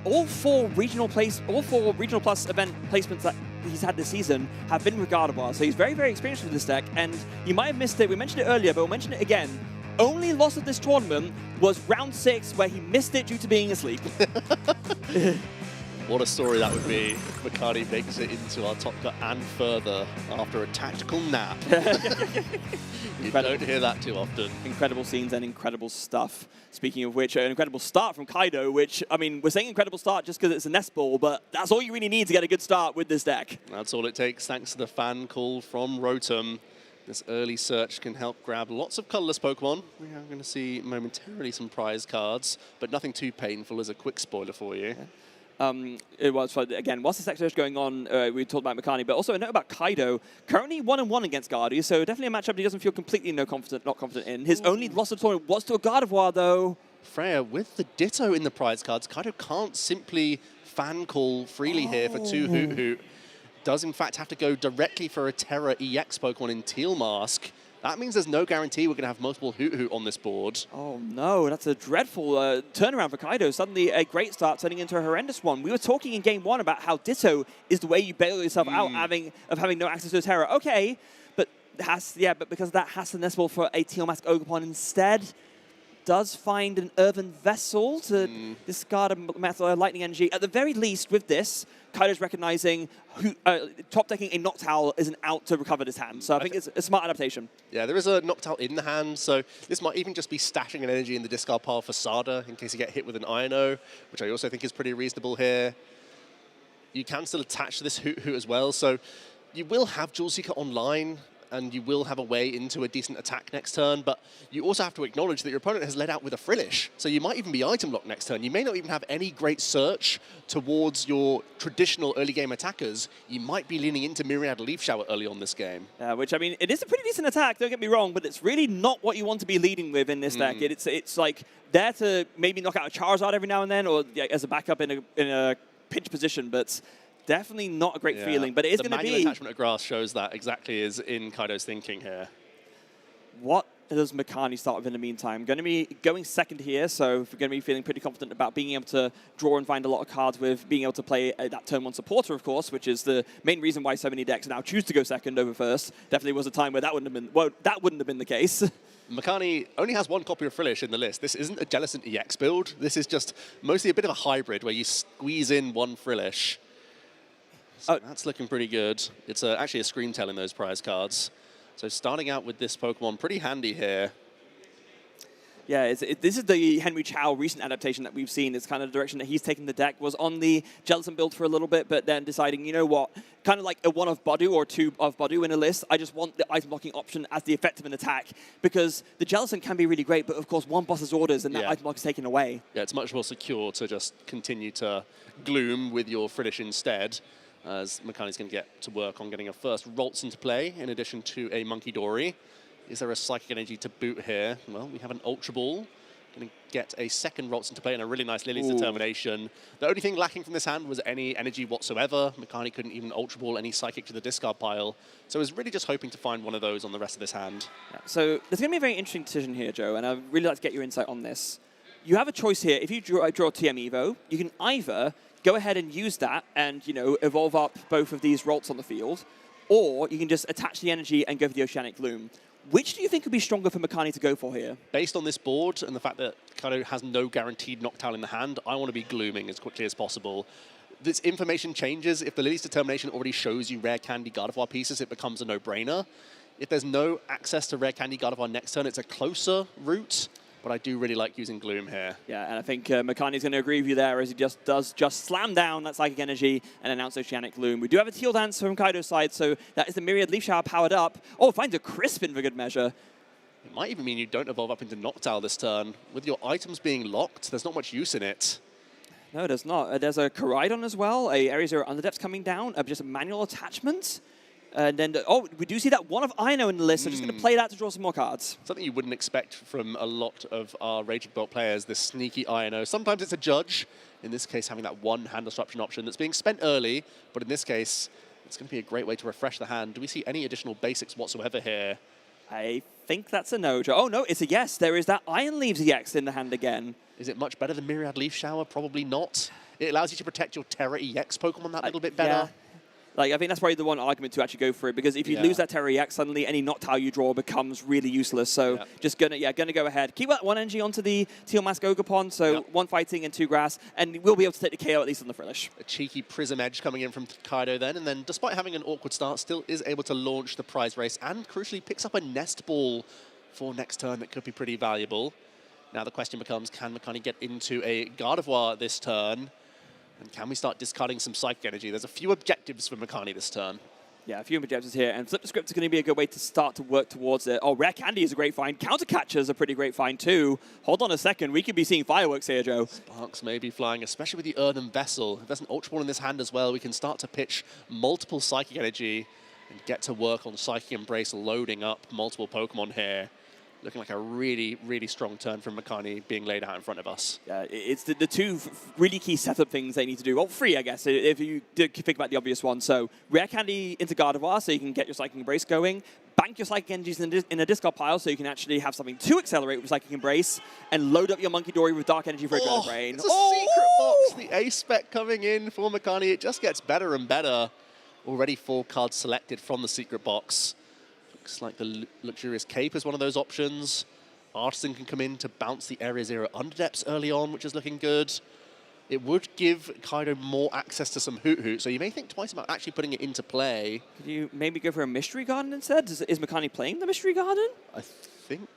All four regional plus event placements that he's had this season have been with Gardevoir, so he's very, very experienced with this deck. And you might have missed it. We mentioned it earlier, but we'll mention it again. Only loss of this tournament was round 6, where he missed it due to being asleep. What a story that would be. Makani makes it into our top cut and further after a tactical nap. You don't hear that too often. Incredible scenes and incredible stuff. Speaking of which, an incredible start from Kaido, which, I mean, we're saying incredible start just because it's a nest ball, but that's all you really need to get a good start with this deck. That's all it takes, thanks to the fan call from Rotom. This early search can help grab lots of colorless Pokemon. We are going to see momentarily some prize cards, but nothing too painful as a quick spoiler for you. It was, again, whilst the sex search going on, we talked about Makani, but also a note about Kaido. Currently 1-1 against Guardy, so definitely a matchup he doesn't feel completely not confident in. His only loss of the tournament was to a Gardevoir, though. Freya, with the Ditto in the prize cards, Kaido can't simply fan call freely here for 2 Hoot. Does in fact have to go directly for a Terra EX Pokemon in Teal Mask. That means there's no guarantee we're going to have multiple Hoot on this board. Oh no, that's a dreadful turnaround for Kaido. Suddenly a great start turning into a horrendous one. We were talking in game 1 about how Ditto is the way you bail yourself out of having no access to a Terra. Okay, but because of that has to nest ball for a Teal Mask Ogerpon instead. does find an earthen vessel to discard a lightning energy. At the very least, with this, Kaido's recognizing top decking a Noctowl isn't out to recover this hand. So I think it's a smart adaptation. Yeah, there is a Noctowl in the hand, so this might even just be stashing an energy in the discard pile for Sada in case you get hit with an Ino, which I also think is pretty reasonable here. You can still attach to this Hoot as well, so you will have Jewel Seeker online, and you will have a way into a decent attack next turn, but you also have to acknowledge that your opponent has led out with a Frillish, so you might even be item locked next turn. You may not even have any great search towards your traditional early game attackers. You might be leaning into Myriad Leaf Shower early on this game. Which, I mean, it is a pretty decent attack, don't get me wrong, but it's really not what you want to be leading with in this deck. It's like there to maybe knock out a Charizard every now and then, or as a backup in a pinch position, but definitely not a great feeling, but it is going to be... The manual attachment of grass shows that exactly is in Kaido's thinking here. What does Makani start with in the meantime? Going to be going second here, so we're going to be feeling pretty confident about being able to draw and find a lot of cards with being able to play that turn one supporter, of course, which is the main reason why so many decks now choose to go second over first. Definitely was a time where that wouldn't have been the case. Makani only has one copy of Frillish in the list. This isn't a Jellicent EX build. This is just mostly a bit of a hybrid where you squeeze in one Frillish. So that's looking pretty good. It's actually a Scream Tail in those prize cards. So starting out with this Pokemon, pretty handy here. Yeah, this is the Henry Chow recent adaptation that we've seen. It's kind of the direction that he's taken the deck. Was on the Jellicent build for a little bit, but then deciding, you know what, kind of like a one of Badu or two of Badu in a list, I just want the item blocking option as the effective an attack, because the Jellicent can be really great, but of course one boss's orders and that item block is taken away. Yeah, it's much more secure to just continue to Gloom with your Frillish instead, as Makani's going to get to work on getting a first Ralts into play, in addition to a Monkey Dory. Is there a Psychic Energy to boot here? Well, we have an Ultra Ball. Going to get a second Ralts into play and a really nice Lily's Determination. The only thing lacking from this hand was any energy whatsoever. Makani couldn't even Ultra Ball any Psychic to the discard pile. So I was really just hoping to find one of those on the rest of this hand. Yeah, so there's going to be a very interesting decision here, Joe, and I'd really like to get your insight on this. You have a choice here. If you draw TM Evo, you can either go ahead and use that and, you know, evolve up both of these Ralts on the field, or you can just attach the energy and go for the Oceanic Gloom. Which do you think would be stronger for Makani to go for here? Based on this board and the fact that Kaido has no guaranteed Noctowl in the hand, I want to be glooming as quickly as possible. This information changes. If the Lily's Determination already shows you rare candy Gardevoir pieces, it becomes a no-brainer. If there's no access to rare candy Gardevoir next turn, it's a closer route. But I do really like using Gloom here. Yeah, and I think Makani's going to agree with you there, as he just slam down that Psychic Energy and announce Oceanic Gloom. We do have a Teal Dance from Kaido's side, so that is the Myriad Leaf Shower powered up. Oh, finds a Crispin for good measure. It might even mean you don't evolve up into Noctowl this turn. With your items being locked, there's not much use in it. No, there's not. There's a Koraidon as well, a Area Zero Underdepths coming down, just a manual attachment. And then, we do see that one of Ino in the list, so just going to play that to draw some more cards. Something you wouldn't expect from a lot of our Raging Bolt players, this sneaky Ino. Sometimes it's a Judge, in this case having that one hand disruption option that's being spent early, but in this case, it's going to be a great way to refresh the hand. Do we see any additional basics whatsoever here? I think that's a no, Joe. Oh, no, it's a yes. There is that Iron Leaves EX in the hand again. Is it much better than Myriad Leaf Shower? Probably not. It allows you to protect your Terra EX Pokemon that little bit better. Yeah. Like, I think that's probably the one argument to actually go for it, because if you lose that Terra EX, suddenly any Noctowl you draw becomes really useless. So just gonna go ahead. Keep that one energy onto the Teal Mask Ogopon, so one fighting and two grass, and we'll be able to take the KO at least on the Frillish. A cheeky Prism Edge coming in from Kaido then, and then despite having an awkward start, still is able to launch the prize race, and crucially picks up a Nest Ball for next turn that could be pretty valuable. Now the question becomes, can Makani get into a Gardevoir this turn? And can we start discarding some Psychic Energy? There's a few objectives for Makani this turn. Yeah, a few objectives here. And Flip the Script is going to be a good way to start to work towards it. Oh, Rare Candy is a great find. Counter Catcher is a pretty great find too. Hold on a second. We could be seeing fireworks here, Joe. Sparks may be flying, especially with the Earthen Vessel. If there's an Ultra Ball in this hand as well, we can start to pitch multiple Psychic Energy and get to work on Psychic Embrace, loading up multiple Pokemon here. Looking like a really, really strong turn from Makani being laid out in front of us. Yeah, it's the two really key setup things they need to do. Well, three, I guess, if you think about the obvious one. So, Rare Candy into Gardevoir, so you can get your Psychic Embrace going. Bank your Psychic Energies in a discard pile, so you can actually have something to accelerate with Psychic Embrace, and load up your Monkey Dory with Dark Energy for a Dread Brain. It's a secret box. The Ace spec coming in for Makani. It just gets better and better. Already 4 cards selected from the secret box. Looks like the Luxurious Cape is one of those options. Artisan can come in to bounce the Area 0 Underdepths early on, which is looking good. It would give Kaido more access to some Hoot Hoot, so you may think twice about actually putting it into play. Could you maybe go for a Mystery Garden instead? Is Makani playing the Mystery Garden? I think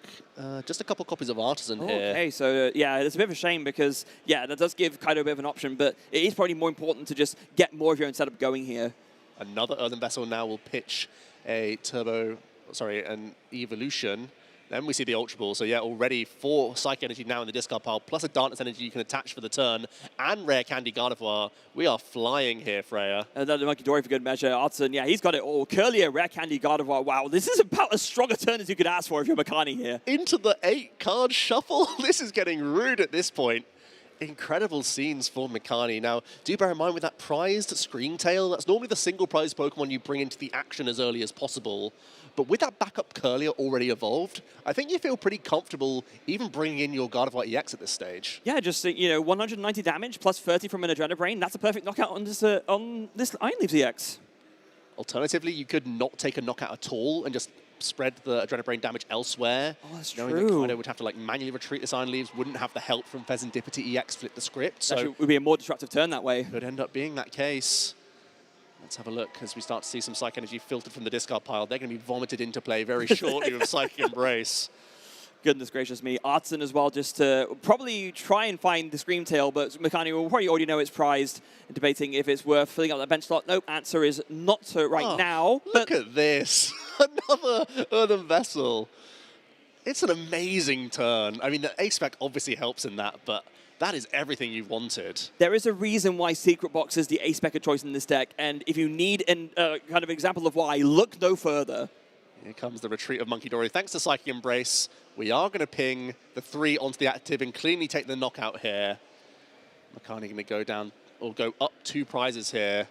just a couple copies of Artisan here. Okay, so yeah, it's a bit of a shame because, yeah, that does give Kaido a bit of an option, but it is probably more important to just get more of your own setup going here. Another Earthen Vessel now will pitch an Evolution. Then we see the Ultra Ball. So yeah, already 4 Psychic Energy now in the discard pile, plus a Darkness Energy you can attach for the turn, and Rare Candy Gardevoir. We are flying here, Freya. Another Monkey Dory for good measure. Artisan, yeah, he's got it all. Curlier, Rare Candy Gardevoir. Wow, this is about as strong a turn as you could ask for if you're Makani here. Into the 8-card shuffle. This is getting rude at this point. Incredible scenes for Makani. Now, do bear in mind with that prized Screamtail, that's normally the single prize Pokemon you bring into the action as early as possible. But with that backup Curlier already evolved, I think you feel pretty comfortable even bringing in your Gardevoir EX at this stage. Yeah, just, 190 damage plus 30 from an Adrenabrain. That's a perfect knockout on this Iron Leaves EX. Alternatively, you could not take a knockout at all and just spread the Adrenabrain damage elsewhere. Oh, that's knowing true. that Kaido would have to manually retreat this Iron Leaves, wouldn't have the help from Pheasantipity EX flip the script. So it would be a more disruptive turn that way. Could end up being that case. Let's have a look as we start to see some Psychic Energy filtered from the discard pile. They're going to be vomited into play very shortly with Psychic Embrace. Goodness gracious me. Artisan as well, just to probably try and find the Screamtail, but Makani will probably already know it's prized. Debating if it's worth filling up that bench slot. Nope, answer is not so right now. Look at this. Another Earthen Vessel. It's an amazing turn. I mean, the A-Spec obviously helps in that, but that is everything you wanted. There is a reason why Secret Box is the A-Spec of choice in this deck, and if you need an kind of example of why, look no further. Here comes the retreat of Monkey Dory. Thanks to Psychic Embrace, we are going to ping the 3 onto the active and cleanly take the knockout here. Makani going to go down, or go up 2 prizes here.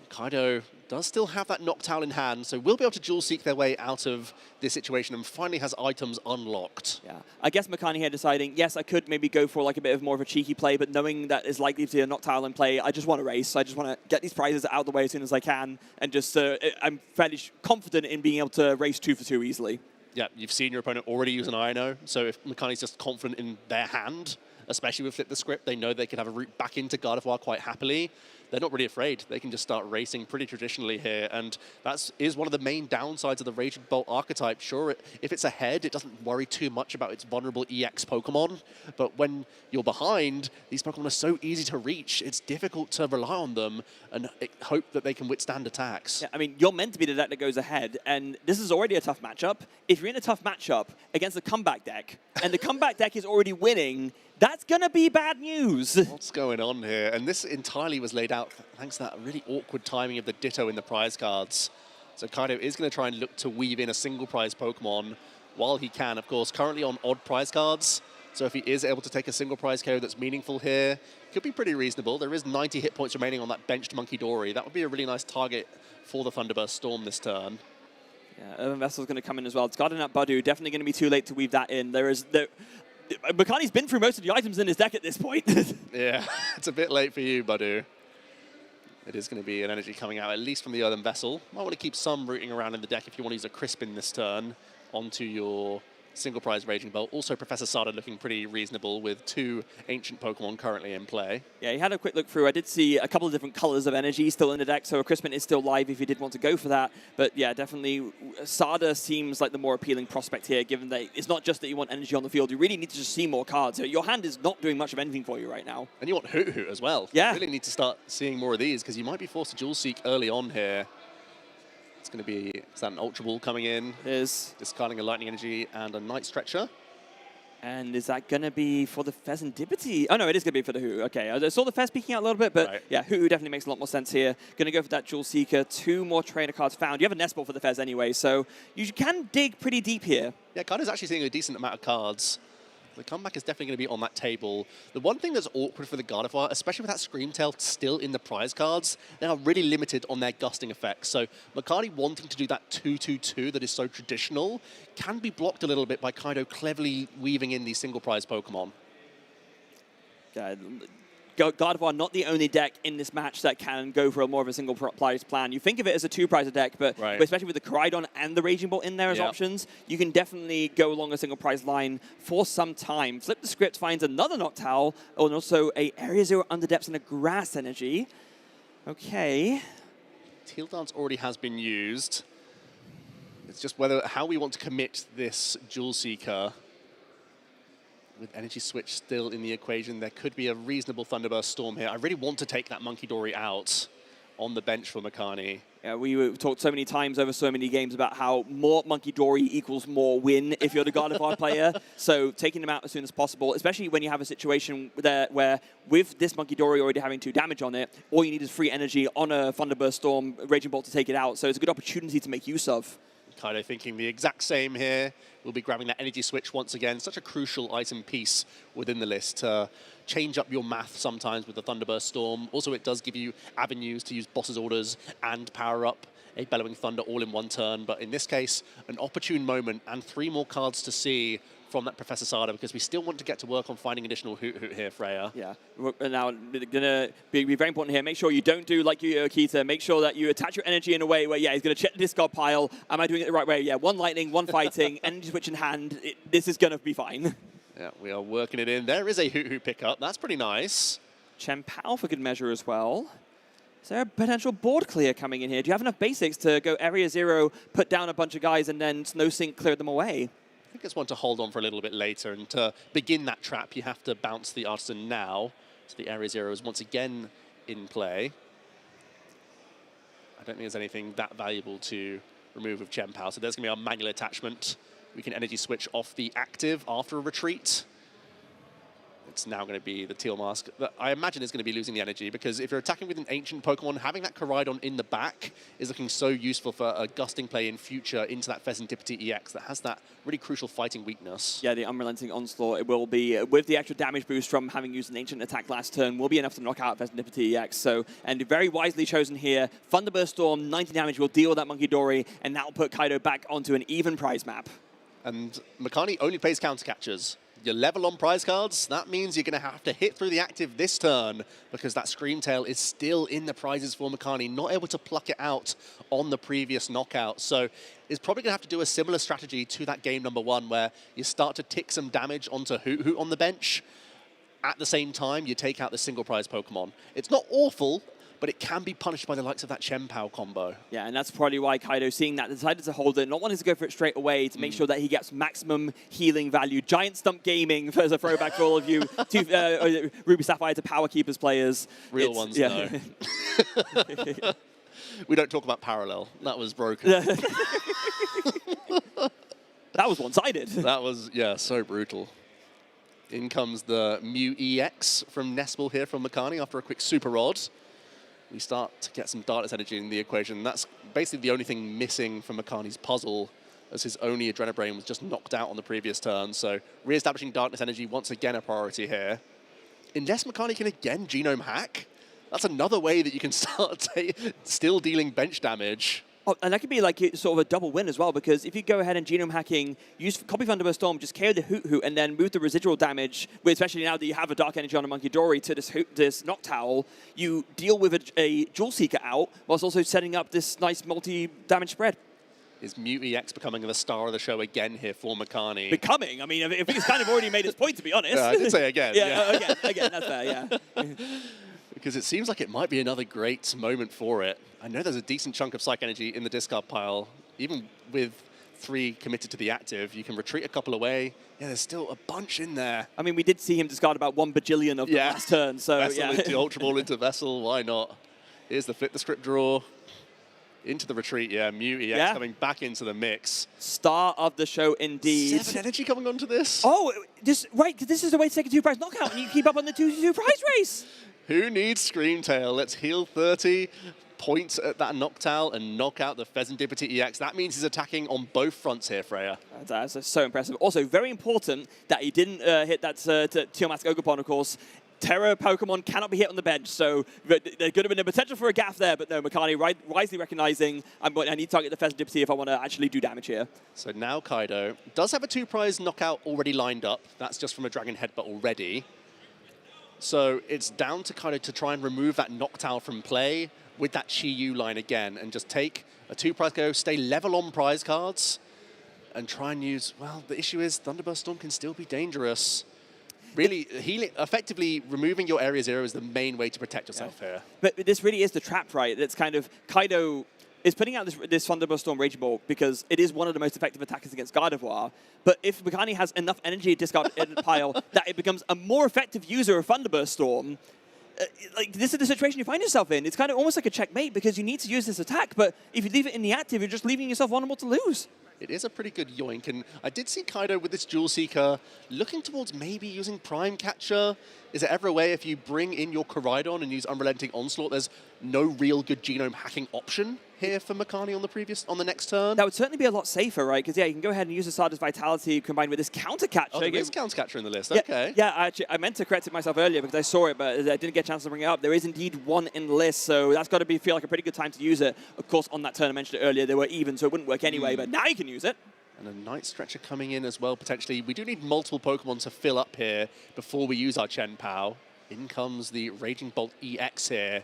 Kaido does still have that Noctowl in hand, so we'll be able to dual seek their way out of this situation and finally has items unlocked. Yeah, I guess Makani here deciding, yes, I could maybe go for a bit of more of a cheeky play, but knowing that is likely to be a Noctowl in play, I just want to race. I just want to get these prizes out of the way as soon as I can, and just I'm fairly confident in being able to race 2 for 2 easily. Yeah, you've seen your opponent already use an INO, so if Makani's just confident in their hand, especially with Flip the Script, they know they can have a route back into Gardevoir quite happily. They're not really afraid. They can just start racing pretty traditionally here, and that is one of the main downsides of the Raging Bolt archetype. Sure, if it's ahead, it doesn't worry too much about its vulnerable EX Pokemon, but when you're behind, these Pokemon are so easy to reach, it's difficult to rely on them and hope that they can withstand attacks. Yeah, I mean, you're meant to be the deck that goes ahead, and this is already a tough matchup. If you're in a tough matchup against a comeback deck, and the comeback deck is already winning, that's going to be bad news. What's going on here? And this entirely was laid out thanks to that really awkward timing of the Ditto in the prize cards. So Kaido is going to try and look to weave in a single prize Pokemon while he can, of course, currently on odd prize cards. So if he is able to take a single prize KO that's meaningful here, could be pretty reasonable. There is 90 hit points remaining on that benched Monkey Dory. That would be a really nice target for the Thunderburst Storm this turn. Yeah, Earthen Vessel's going to come in as well. It's Garden at Badu. Definitely going to be too late to weave that in. Makani's been through most of the items in his deck at this point. Yeah, it's a bit late for you, Badu. It is going to be an energy coming out, at least from the Earthen Vessel. Might want to keep some rooting around in the deck if you want to use a Crispin this turn onto your single prize Raging Bolt. Also, Professor Sada looking pretty reasonable with 2 ancient Pokemon currently in play. Yeah, he had a quick look through. I did see a couple of different colors of energy still in the deck, so a Crispin is still live if you did want to go for that. But yeah, definitely Sada seems like the more appealing prospect here, given that it's not just that you want energy on the field, you really need to just see more cards. So your hand is not doing much of anything for you right now. And you want Hoot Hoot as well. Yeah. You really need to start seeing more of these, because you might be forced to dual seek early on here. It's going to be, is that an Ultra Ball coming in? It is. Discarding a Lightning Energy and a Night Stretcher. And is that going to be for the Pheasantipity? Oh, no, it is going to be for the Hoo. Okay, I saw the Fez peeking out a little bit, but yeah, Hoo definitely makes a lot more sense here. Going to go for that Jewel Seeker. 2 more trainer cards found. You have a Nest Ball for the Fez anyway, so you can dig pretty deep here. Yeah, Kaido's actually seeing a decent amount of cards. The comeback is definitely going to be on that table. The one thing that's awkward for the Gardevoir, especially with that Screamtail still in the prize cards, they are really limited on their gusting effects. So Makani wanting to do that 2-2-2 that is so traditional can be blocked a little bit by Kaido cleverly weaving in these single prize Pokemon. Yeah, Gardevoir not the only deck in this match that can go for more of a single prize plan. You think of it as a two-prizer deck, but especially with the Koraidon and the Raging Bolt in there as options, you can definitely go along a single prize line for some time. Flip the Script finds another Noctowl, and also a Area Zero Underdepths and a Grass Energy. Okay. Teal Dance already has been used. It's just how we want to commit this Jewel Seeker. With Energy Switch still in the equation, there could be a reasonable Thunderburst Storm here. I really want to take that Monkey Dory out on the bench for Makani. Yeah, we've talked so many times over so many games about how more Monkey Dory equals more win if you're the Gardevoir player. So taking them out as soon as possible, especially when you have a situation there where with this Monkey Dory already having 2 damage on it, all you need is free energy on a Thunderburst Storm, Raging Bolt to take it out. So it's a good opportunity to make use of. Kaido thinking the exact same here. We'll be grabbing that Energy Switch once again. Such a crucial item piece within the list to change up your math sometimes with the Thunderburst Storm. Also, it does give you avenues to use Boss's Orders and power up a Bellowing Thunder all in one turn. But in this case, an opportune moment and 3 more cards to see from that Professor Sada, because we still want to get to work on finding additional Hoot Hoot here, Freya. Yeah, now going to be very important here. Make sure you don't do like you, Akita. Make sure that you attach your energy in a way where, he's going to check the discard pile. Am I doing it the right way? Yeah, 1 lightning, 1 fighting, Energy Switch in hand. This is going to be fine. Yeah, we are working it in. There is a Hoot Hoot pickup. That's pretty nice. Chien-Pao for good measure as well. Is there a potential board clear coming in here? Do you have enough basics to go Area 0, put down a bunch of guys, and then Snow Sync clear them away? I think it's one to hold on for a little bit later, and to begin that trap, you have to bounce the Artisan now. So the Area 0 is once again in play. I don't think there's anything that valuable to remove with Chien-Pao, so there's going to be our manual attachment. We can Energy Switch off the active after a retreat. It's now going to be the Teal Mask. I imagine it's going to be losing the energy, because if you're attacking with an ancient Pokemon, having that Koraidon in the back is looking so useful for a gusting play in future into that Pheasantipity EX that has that really crucial fighting weakness. Yeah, the Unrelenting Onslaught, it will be, with the extra damage boost from having used an ancient attack last turn, will be enough to knock out Pheasantipity EX. So, and very wisely chosen here. Thunderburst Storm, 90 damage will deal with that Monkey Dory, and that will put Kaido back onto an even prize map. And Makani only plays counter catchers. You're level on prize cards, that means you're going to have to hit through the active this turn, because that Screamtail is still in the prizes for Makani, not able to pluck it out on the previous knockout. So it's probably going to have to do a similar strategy to that game number 1, where you start to tick some damage onto Hoot Hoot on the bench. At the same time, you take out the single prize Pokemon. It's not awful, but it can be punished by the likes of that Chien-Pao combo. Yeah, and that's probably why Kaido, seeing that, decided to hold it, not wanting to go for it straight away to make sure that he gets maximum healing value. Giant Stump Gaming, as a throwback for all of you, Ruby Sapphire to Power Keepers players. Real ones, though. We don't talk about Parallel. That was broken. That was one-sided. That was, yeah, so brutal. In comes the Mew EX from Nespel here from Makani after a quick Super Rod. We start to get some Darkness energy in the equation. That's basically the only thing missing from Makani's puzzle, as his only Adrenabrain was just knocked out on the previous turn. So re-establishing Darkness energy once again a priority here. Unless Makani can again Genome Hack, that's another way that you can start still dealing bench damage. Oh, and that could be like sort of a double win as well, because if you go ahead and Genome Hacking, use Copy Thunderburst Storm, just KO the Hoot Hoot, and then move the residual damage, especially now that you have a Dark Energy on a Monkey Dory, to this Noctowl, you deal with a Jewel Seeker out, whilst also setting up this nice multi-damage spread. Is Mew EX becoming the star of the show again here for Makani? Becoming? I mean, I think he's kind of already made his point, to be honest. Yeah, I did say again. Again, that's fair, yeah. Because it seems like it might be another great moment for it. I know there's a decent chunk of Psych Energy in the discard pile. Even with 3 committed to the active, you can retreat a couple away. Yeah, there's still a bunch in there. I mean, we did see him discard about 1 bajillion of the last turn, so Vessel into Ultra Ball into Vessel, why not? Here's the Flip the Script draw. Into the retreat, yeah. Mew EX coming back into the mix. Star of the show, indeed. 7 energy coming onto this. Oh, right, because this is the way to take a 2-prize knockout, and you keep up on the 2-2 prize race. Who needs Screamtail? Let's heal 30, point at that Noctowl, and knock out the Pheasantipity EX. That means he's attacking on both fronts here, Freya. That's so impressive. Also, very important that he didn't hit that Teal Mask Ogerpon, of course. Terra Pokemon cannot be hit on the bench, so there could have been a potential for a gaff there, but no, Makani wisely recognizing I need to target the Pheasantipity if I want to actually do damage here. So now Kaido does have a 2-prize knockout already lined up. That's just from a Dragon Headbutt already. So it's down to kind of to try and remove that Noctowl from play with that Chi-Yu line again and just take a 2-prize go, stay level on prize cards, and try and use, well, the issue is Thunderburst Storm can still be dangerous. Really, healing, effectively removing your Area 0 is the main way to protect yourself here. But this really is the trap, right? That's kind of Kaido is putting out this Thunderburst Storm Raging Bolt because it is one of the most effective attackers against Gardevoir. But if Makani has enough energy to discard in the pile that it becomes a more effective user of Thunderburst Storm, like this is the situation you find yourself in. It's kind of almost like a checkmate because you need to use this attack, but if you leave it in the active, you're just leaving yourself vulnerable to lose. It is a pretty good yoink, and I did see Kaido with this Jewel Seeker looking towards maybe using Prime Catcher. Is there ever a way if you bring in your Koraidon and use Unrelenting Onslaught, there's no real good genome hacking option here for Makani on the next turn? That would certainly be a lot safer, right? Because, yeah, you can go ahead and use the Stardust Vitality combined with this Counter Catcher. Oh, there is Counter Catcher in the list, yeah, okay. Yeah, I meant to correct it myself earlier because I saw it, but I didn't get a chance to bring it up. There is indeed one in the list, so that's got to feel like a pretty good time to use it. Of course, on that turn I mentioned it earlier, they were even, so it wouldn't work anyway, but now you can use it. And a Night Stretcher coming in as well, potentially. We do need multiple Pokemon to fill up here before we use our Chen Pao. In comes the Raging Bolt EX here. It's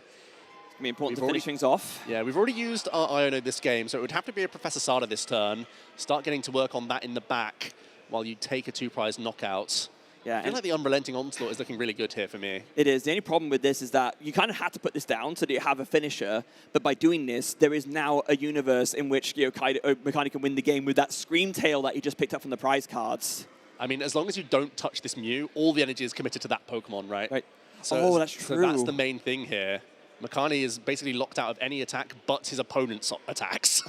going to be important to finish things off. Yeah, we've already used our Iono this game, so it would have to be a Professor Sada this turn. Start getting to work on that in the back while you take a 2-prize knockout. Yeah, I feel like the Unrelenting Onslaught is looking really good here for me. It is. The only problem with this is that you kind of had to put this down so that you have a finisher, but by doing this, there is now a universe in which Makani can win the game with that Scream Tail that he just picked up from the prize cards. I mean, as long as you don't touch this Mew, all the energy is committed to that Pokemon, right? Right. So, that's true. So that's the main thing here. Makani is basically locked out of any attack but his opponent's attacks.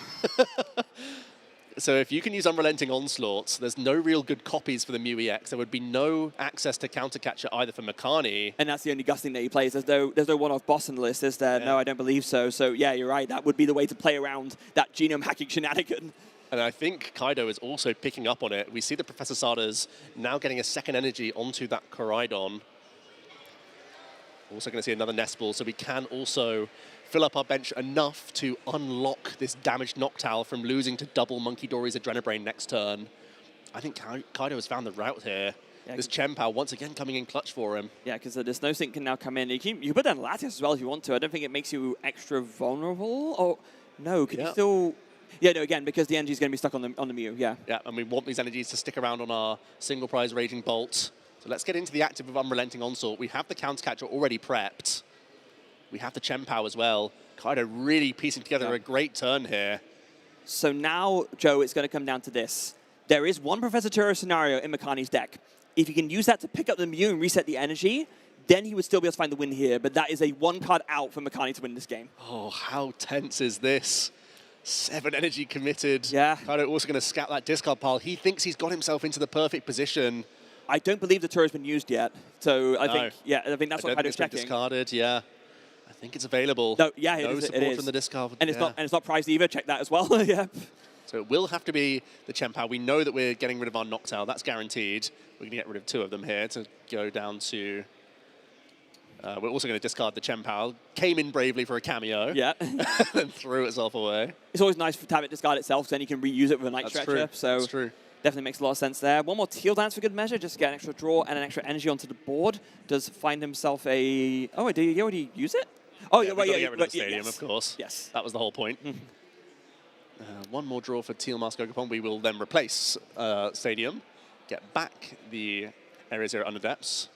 So if you can use Unrelenting Onslaughts, there's no real good copies for the Mew EX. There would be no access to Counter Catcher either for Makani. And that's the only Gusting that he plays. There's no one-off boss in the list, is there? Yeah. No, I don't believe so. So yeah, you're right. That would be the way to play around that genome hacking shenanigan. And I think Kaido is also picking up on it. We see the Professor Sadas now getting a second energy onto that Koraidon. Also going to see another Nest Ball, so we can also fill up our bench enough to unlock this damaged Noctowl from losing to double Monkey Dory's Adrenabrain next turn. I think Kaido has found the route here. Yeah, this Chen Pao once again coming in clutch for him. Yeah, because the Snow Sync can now come in. You can put down Latias as well if you want to. I don't think it makes you extra vulnerable. Oh, no, can you still... Yeah, no, again, because the energy is going to be stuck on the Mew, yeah. Yeah, and we want these energies to stick around on our single prize Raging Bolt. So let's get into the active of Unrelenting Onslaught. We have the Counter Catcher already prepped. We have the Chen Pao as well. Kaido really piecing together a great turn here. So now, Joe, it's going to come down to this. There is one Professor Turo scenario in Makani's deck. If you can use that to pick up the Mew and reset the energy, then he would still be able to find the win here. But that is a one card out for Makani to win this game. Oh, how tense is this? 7 energy committed. Yeah. Kaido also going to scout that discard pile. He thinks he's got himself into the perfect position. I don't believe the Turo's been used yet. So I think, yeah, I think that's what Kaido's checking. Discarded, yeah. I think it's available. No, yeah, no support from the discard. And it's not prized either. Check that as well. Yeah. So it will have to be the Chen Pao. We know that we're getting rid of our Noctowl. That's guaranteed. We're going to get rid of 2 of them here to go down to... we're also going to discard the Chen Pao. Came in bravely for a cameo. Yeah. And threw itself away. It's always nice to have it discard itself, so then you can reuse it with a Night Stretcher. True. So that's true. Definitely makes a lot of sense there. One more Teal Dance for good measure, just to get an extra draw and an extra energy onto the board. Does find himself a... Oh, did he already use it? Oh, yeah, right, yeah. Get rid of the Stadium, yes. Of course. Yes. That was the whole point. One more draw for Teal Mask Ogapon. We will then replace Stadium, get back the Area 0 Under Depths.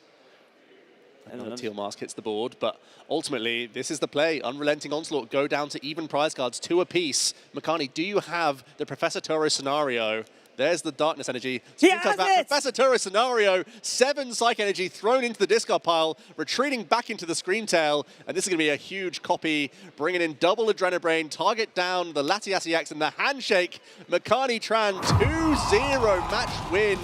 Another Teal Mask hits the board, but ultimately, this is the play. Unrelenting Onslaught go down to even prize cards, 2 apiece. Makani, do you have the Professor Turo scenario? There's the Darkness energy. Professor Turo scenario, 7 Psych energy thrown into the discard pile, retreating back into the Scream Tail, and this is going to be a huge copy, bringing in double Adrenabrain, target down the Latias EX and the handshake. Makani Tran, 2-0 match win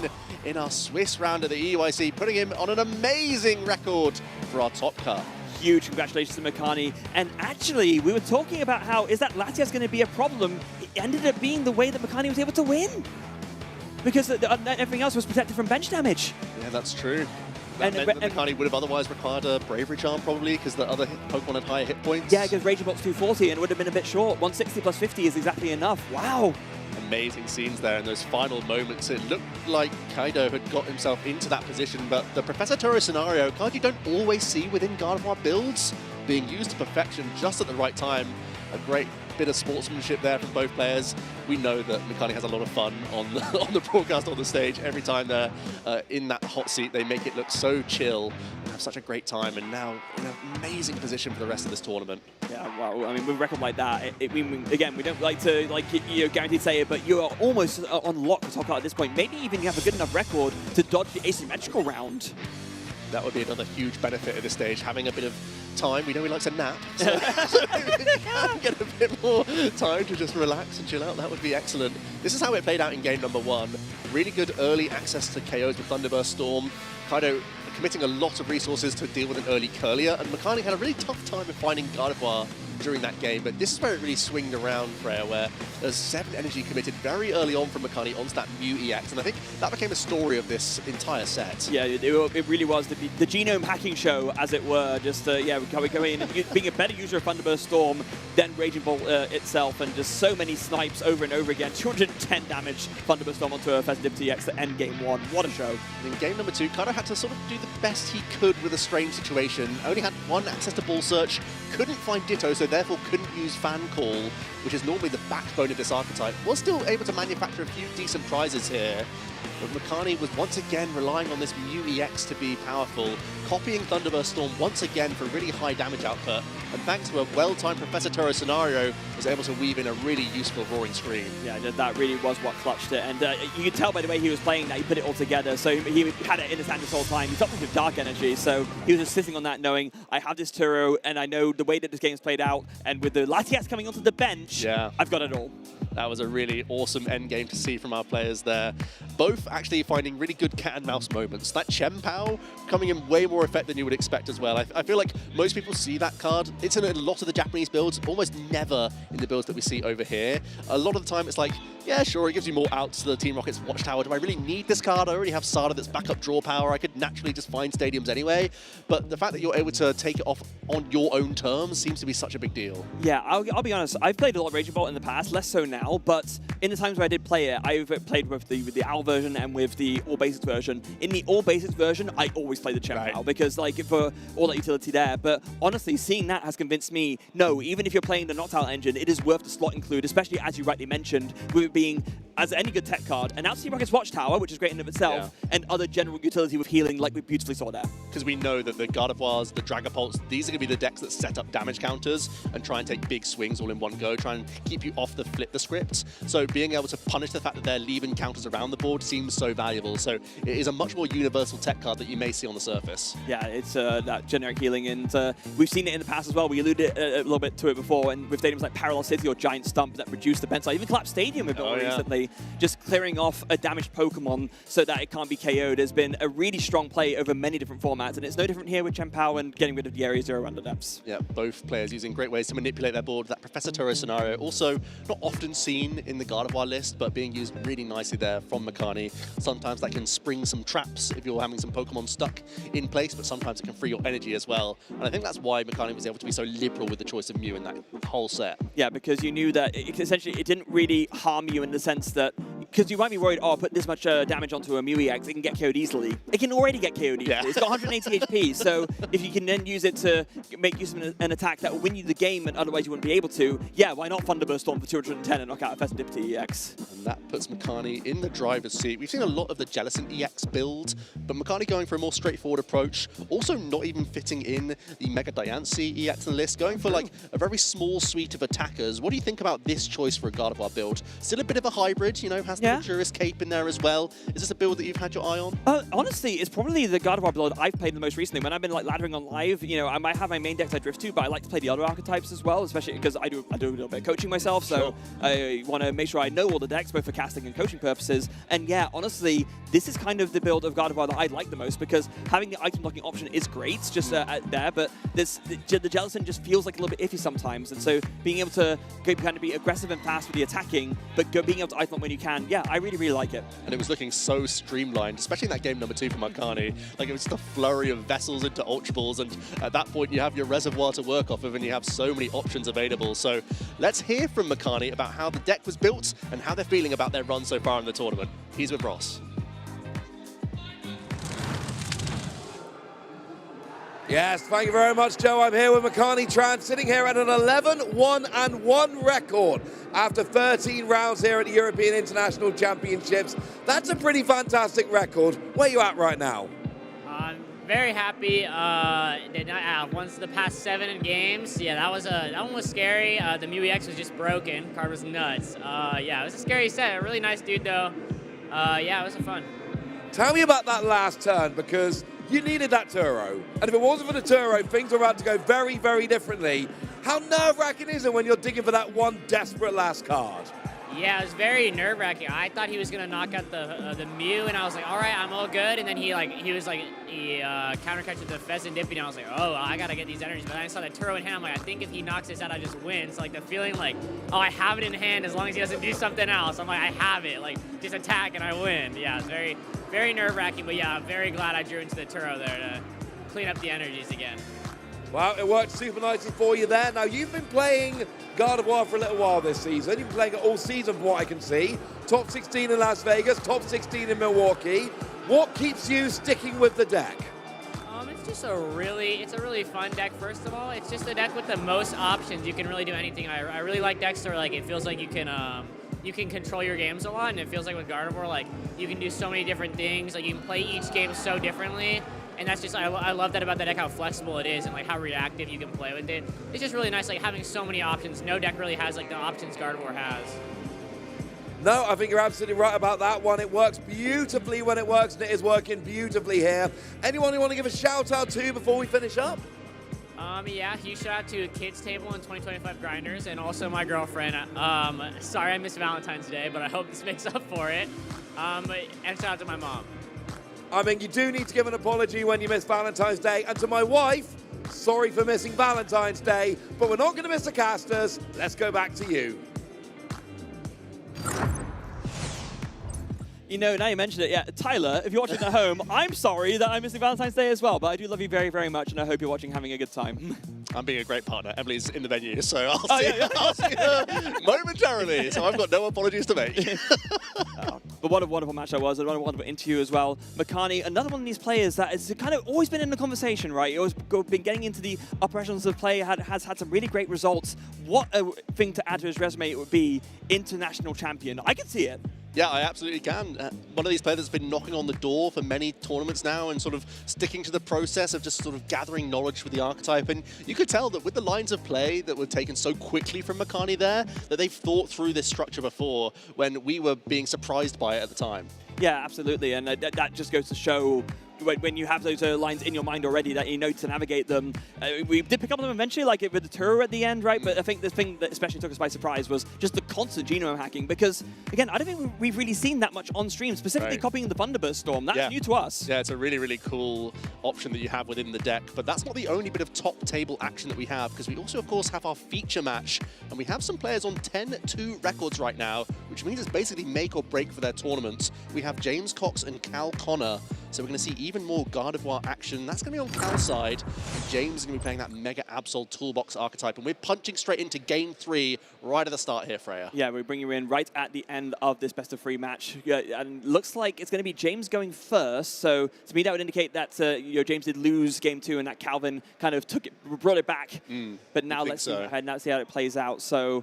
in our Swiss round of the EUIC, putting him on an amazing record for our top cut. Huge congratulations to Makani. And actually, we were talking about how, is that Latias going to be a problem? It ended up being the way that Makani was able to win. Because everything else was protected from bench damage. Yeah, that's true. That meant that Makani would have otherwise required a Bravery Charm, probably, because the other Pokemon had higher hit points. Yeah, because Raging Bolt's 240 and it would have been a bit short. 160 plus 50 is exactly enough. Wow. And Amazing scenes there in those final moments. It looked like Kaido had got himself into that position, but the Professor Turo scenario, card you don't always see within Gardevoir builds, being used to perfection just at the right time. A great bit of sportsmanship there from both players. We know that Mikani has a lot of fun on the broadcast, on the stage. Every time they're in that hot seat, they make it look so chill and have such a great time, and now in an amazing position for the rest of this tournament. Yeah, well, I mean, with a record like that, again, we don't like to guarantee say it, but you're almost on lock for top card at this point. Maybe even you have a good enough record to dodge the asymmetrical round. That would be another huge benefit at this stage, having a bit of time. We know he likes a nap, so get a bit more time to just relax and chill out. That would be excellent. This is how it played out in game number 1. Really good early access to KOs with Thunderburst Storm. Kaido committing a lot of resources to deal with an early Curlier, and Mikani had a really tough time in finding Gardevoir during that game, but this is where it really swinged around, Freya, where there's 7 energy committed very early on from Mikani onto that Mew EX, and I think that became a story of this entire set. Yeah, it really was the genome hacking show, as it were. Just, yeah, going in, being a better user of Thunderburst Storm than Raging Bolt itself, and just so many snipes over and over again. 210 damage Thunderburst Storm onto a Festivity EX to end game 1. What a show. In game number 2, Kaido had to sort of do the best he could with a strange situation. Only had 1 access to Ball Search, couldn't find Ditto, so therefore couldn't use Fan Call, which is normally the backbone of this archetype. Was still able to manufacture a few decent prizes here, but Mikani was once again relying on this Mew EX to be powerful, copying Thunderburst Storm once again for really high damage output, and thanks to a well-timed Professor Turo scenario, was able to weave in a really useful Roaring Scream. Yeah, that really was what clutched it, and you could tell by the way he was playing that he put it all together, so he had it in his hand this whole time. He's up with Dark Energy, so he was just sitting on that knowing, I have this Turo, and I know the way that this game's played out, and with the Latias coming onto the bench, yeah, I've got it all. That was a really awesome end game to see from our players there. Both actually finding really good cat and mouse moments. That Chien-Pao coming in way more effect than you would expect as well. I feel like most people see that card. It's in a lot of the Japanese builds, almost never in the builds that we see over here. A lot of the time it's like, yeah, sure, it gives you more outs to the Team Rocket's Watchtower. Do I really need this card? I already have Sada that's backup draw power. I could naturally just find stadiums anyway. But the fact that you're able to take it off on your own terms seems to be such a big deal. Yeah, I'll be honest. I've played a lot of Raging Bolt in the past, less so now, but in the times where I did play it, I've played with the Owl version and with the All Basics version. In the All Basics version, I always play the Chien-Pao because, like, for all that utility there. But honestly, seeing that has convinced me, no, even if you're playing the Knocked Out engine, it is worth the slot include, especially as you rightly mentioned, with it being, as any good tech card, and now Team Rocket's Watchtower, which is great in and of itself, and other general utility with healing, like we beautifully saw there. Because we know that the Gardevoirs, the Dragapults, these are going to be the decks that set up damage counters and try and take big swings all in one go, try and keep you off the flip the script. So being able to punish the fact that they're leaving counters around the board seems so valuable. So it is a much more universal tech card that you may see on the surface. Yeah, it's that generic healing, and we've seen it in the past as well. We alluded a little bit to it before, and with stadiums like Parallel City or Giant Stump that reduce the bench. Even Collapse Stadium we've built recently, just clearing off a damaged Pokemon so that it can't be KO'd has been a really strong play over many different formats, and it's no different here with Chien-Pao and getting rid of the Area Zero Under Depths. Yeah, both players using great ways to manipulate their board. That Professor Turo scenario, also not often seen in the Gardevoir list, but being used really nicely there from Mikani. Sometimes that can spring some traps if you're having some Pokemon stuck in place, but sometimes it can free your energy as well. And I think that's why Mikani was able to be so liberal with the choice of Mew in that whole set. Yeah, because you knew that essentially it didn't really harm you in the sense that, because you might be worried, oh, I'll put this much damage onto a Mew EX, it can get KO'd easily. It can already get KO'd easily. It's got 180 HP, so if you can then use it to make use of an attack that will win you the game and otherwise you wouldn't be able to, yeah, why not Thunderburst Storm for 210 and knock out a Festivity EX? And that puts Mikani in the driver's seat. We've seen a lot of the Jellicent EX build, but Mikani going for a more straightforward approach, also not even fitting in the Mega Diancie EX in the list, going for like a very small suite of attackers. What do you think about this choice for a Gardevoir build? Still a bit of a hybrid, you know, has the Luxurious Cape in there as well. Is this a build that you've had your eye on? Honestly, it's probably the Gardevoir build I've played the most recently. When I've been like laddering on live, you know, I might have my main decks I drift to, but I like to play the other archetypes as well, especially because I do a little bit of coaching myself, so I want to make sure I know all the decks, both for casting and coaching purposes. And yeah, honestly, this is kind of the build of Gardevoir that I like the most, because having the item locking option is great, just there, but the Jellicent just feels like a little bit iffy sometimes, and so being able to kind of be aggressive and fast with the attacking, but being able to item lock when you can, yeah, I really, really like it. And it was looking so streamlined, especially in that game number 2 for Makani. Like, it was just a flurry of vessels into Ultra Balls, and at that point you have your reservoir to work off of, and you have so many options available. So let's hear from Makani about how the deck was built and how they're feeling about their run so far in the tournament. He's with Ross. Yes, thank you very much, Joe. I'm here with Makani Tran, sitting here at an 11-1-1 record after 13 rounds here at the European International Championships. That's a pretty fantastic record. Where are you at right now? I'm very happy. Once the past 7 games, yeah, that one was scary. The Mew EX was just broken. Card was nuts. Yeah, it was a scary set. A really nice dude, though. Yeah, it was fun. Tell me about that last turn, because you needed that Turo. And if it wasn't for the Turo, things were about to go very, very differently. How nerve-wracking is it when you're digging for that one desperate last card? Yeah, it was very nerve-wracking. I thought he was gonna knock out the Mew, and I was like, all right, I'm all good. And then he counter-catched the Pheasant Dippy, and I was like, oh, I gotta get these energies. But then I saw that Turo in hand. I'm like, I think if he knocks this out, I just win. So like the feeling like, oh, I have it in hand as long as he doesn't do something else. I'm like, I have it. Like, just attack and I win. Yeah, it's very, very nerve-wracking. But yeah, I'm very glad I drew into the Turo there to clean up the energies again. Well, it worked super nicely for you there. Now, you've been playing God of War for a little while this season. You've been playing it all season, from what I can see. Top 16 in Las Vegas, top 16 in Milwaukee. What keeps you sticking with the deck? It's a really fun deck. First of all, it's just a deck with the most options. You can really do anything. I really like decks where like it feels like you can control your games a lot, and it feels like with Gardevoir, like you can do so many different things. Like you can play each game so differently. And that's just, I love that about the deck, how flexible it is and like how reactive you can play with it. It's just really nice, like having so many options. No deck really has like the options Gardevoir has. No, I think you're absolutely right about that one. It works beautifully when it works, and it is working beautifully here. Anyone you want to give a shout out to before we finish up? Yeah, huge shout out to Kids Table and 2025 Grinders, and also my girlfriend. Sorry I missed Valentine's Day, but I hope this makes up for it. And shout out to my mom. I mean, you do need to give an apology when you miss Valentine's Day. And to my wife, sorry for missing Valentine's Day, but we're not going to miss the casters. Let's go back to you. You know, now you mentioned it, yeah, Tyler, if you're watching at home, I'm sorry that I'm missing Valentine's Day as well, but I do love you very, very much, and I hope you're watching having a good time. I'm being a great partner. Emily's in the venue, so I'll see her momentarily, so I've got no apologies to make. But what a wonderful match that was, and what a wonderful interview as well. Makani, another one of these players that has kind of always been in the conversation, right? He's always been getting into the upper echelons of play, has had some really great results. What a thing to add to his resume it would be, international champion. I can see it. Yeah, I absolutely can. One of these players that's been knocking on the door for many tournaments now and sort of sticking to the process of just sort of gathering knowledge with the archetype. And you could tell that with the lines of play that were taken so quickly from Makani there, that they've thought through this structure before when we were being surprised by it at the time. Yeah, absolutely. And that just goes to show when you have those lines in your mind already that you know to navigate them. We did pick up on them eventually, like with the Turo at the end, right? But I think the thing that especially took us by surprise was just the constant genome hacking, because, again, I don't think we've really seen that much on stream, specifically copying the Thunderburst Storm. That's new to us. Yeah, it's a really, really cool option that you have within the deck, but that's not the only bit of top table action that we have, because we also, of course, have our feature match, and we have some players on 10-2 records right now, which means it's basically make or break for their tournaments. We have James Cox and Cal Connor, so we're going to see even more Gardevoir action. That's going to be on Cal's side. And James is going to be playing that Mega Absol Toolbox archetype. And we're punching straight into Game 3 right at the start here, Freya. Yeah, we bring you in right at the end of this best-of-3 match. Yeah, and looks like it's going to be James going first. So to me, that would indicate that James did lose Game 2 and that Calvin kind of brought it back. But now let's see how it plays out. So...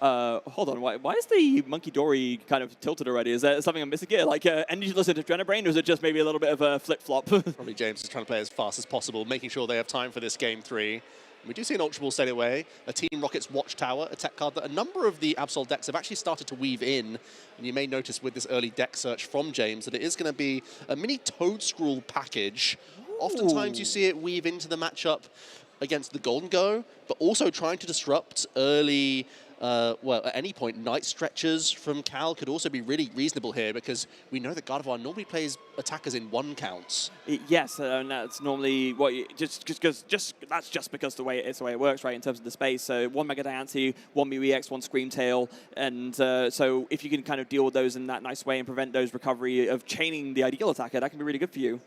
hold on, why is the Monkey Dory kind of tilted already? Is there something I'm missing here? Like energy loss into Adrenabrain, or is it just maybe a little bit of a flip-flop? Probably James is trying to play as fast as possible, making sure they have time for this Game 3. We do see an Ultra Ball stayed away, a Team Rocket's Watchtower, a tech card that a number of the Absol decks have actually started to weave in. And you may notice with this early deck search from James that it is going to be a mini Toad Scroll package. Oftentimes you see it weave into the matchup. against the Golden Go, but also trying to disrupt early, well, at any point, night stretches from Cal could also be really reasonable here, because we know that Gardevoir normally plays attackers in 1 counts. Yes, and that's normally what you, that's just because the way it works, right, in terms of the space. So 1 Mega Diancie, 1 Mew EX, 1 Screamtail, and so if you can kind of deal with those in that nice way and prevent those recovery of chaining the ideal attacker, that can be really good for you.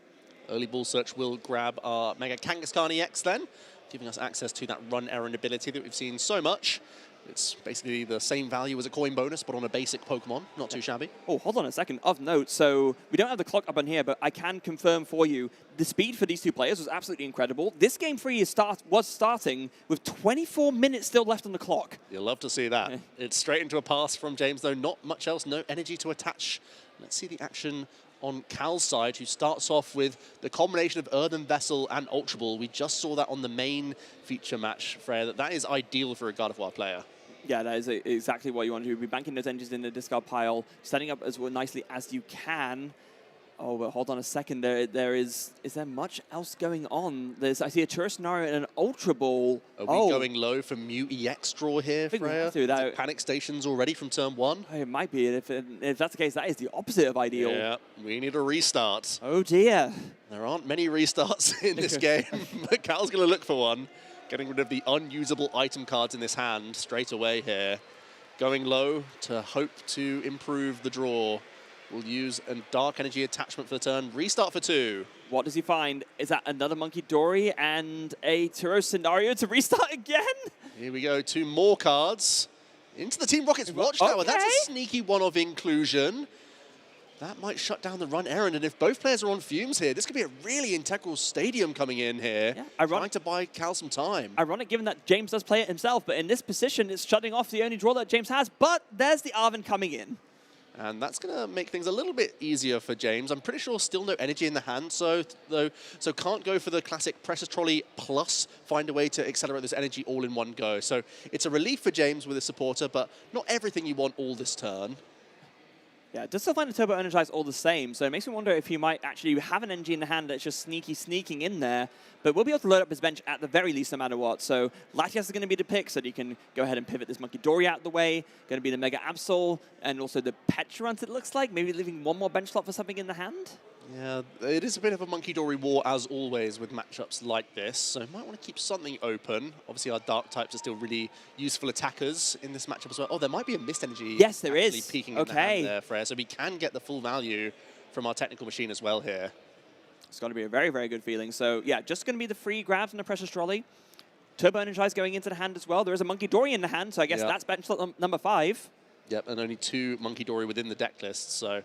Early Ball Search will grab our Mega Kangaskhan EX then, giving us access to that run errand ability that we've seen so much. It's basically the same value as a coin bonus, but on a basic Pokemon. Not too shabby. Oh, hold on a second. Of note, so we don't have the clock up on here, but I can confirm for you, the speed for these two players was absolutely incredible. This game 3 was starting with 24 minutes still left on the clock. You'll love to see that. It's straight into a pass from James, though. Not much else. No energy to attach. Let's see the action on Cal's side, who starts off with the combination of Earthen Vessel and Ultra Ball. We just saw that on the main feature match, Freya. That is ideal for a Gardevoir player. Yeah, that is exactly what you want to do. Be banking those engines in the discard pile, setting up as nicely as you can. Oh, but hold on a second. Is there much else going on? I see a Tourist Scenario and an Ultra Ball. Are we going low for Mew EX draw here, Freya? Panic stations already from turn 1? It might be. If that's the case, that is the opposite of ideal. Yeah, we need a restart. Oh, dear. There aren't many restarts in this game, but Cal's going to look for one. Getting rid of the unusable item cards in this hand straight away here. Going low to hope to improve the draw. We'll use a Dark Energy attachment for the turn. Restart for 2. What does he find? Is that another Monkey Dory and a Turo Scenario to restart again? Here we go. 2 more cards. Into the Team Rocket's Watchtower. Okay. That's a sneaky one of inclusion. That might shut down the run errand, and if both players are on fumes here, this could be a really integral stadium coming in here, trying to buy Cal some time. Ironic given that James does play it himself, but in this position, it's shutting off the only draw that James has, but there's the Arven coming in. And that's going to make things a little bit easier for James. I'm pretty sure still no energy in the hand, so can't go for the classic Precious Trolley plus find a way to accelerate this energy all in one go. So it's a relief for James with a supporter, but not everything you want all this turn. Yeah, it does still find the Turbo Energize all the same, so it makes me wonder if he might actually have an energy in the hand that's just sneaking in there, but we'll be able to load up his bench at the very least no matter what. So Latias is going to be the pick, so that you can go ahead and pivot this Monkey Dory out of the way. Going to be the Mega Absol, and also the Petulant, it looks like, maybe leaving one more bench slot for something in the hand. Yeah, it is a bit of a Monkey Dory war, as always, with matchups like this, so might want to keep something open. Obviously, our Dark types are still really useful attackers in this matchup as well. Oh, there might be a Mist Energy. Yes, there is. Peeking in the hand there, Freya, so we can get the full value from our technical machine as well here. It's going to be a very, very good feeling. So, yeah, just going to be the free grabs and the Precious Trolley. Turbo Energize going into the hand as well. There is a Monkey Dory in the hand, so I guess that's bench slot number 5. Yep, and only 2 Monkey Dory within the deck list, so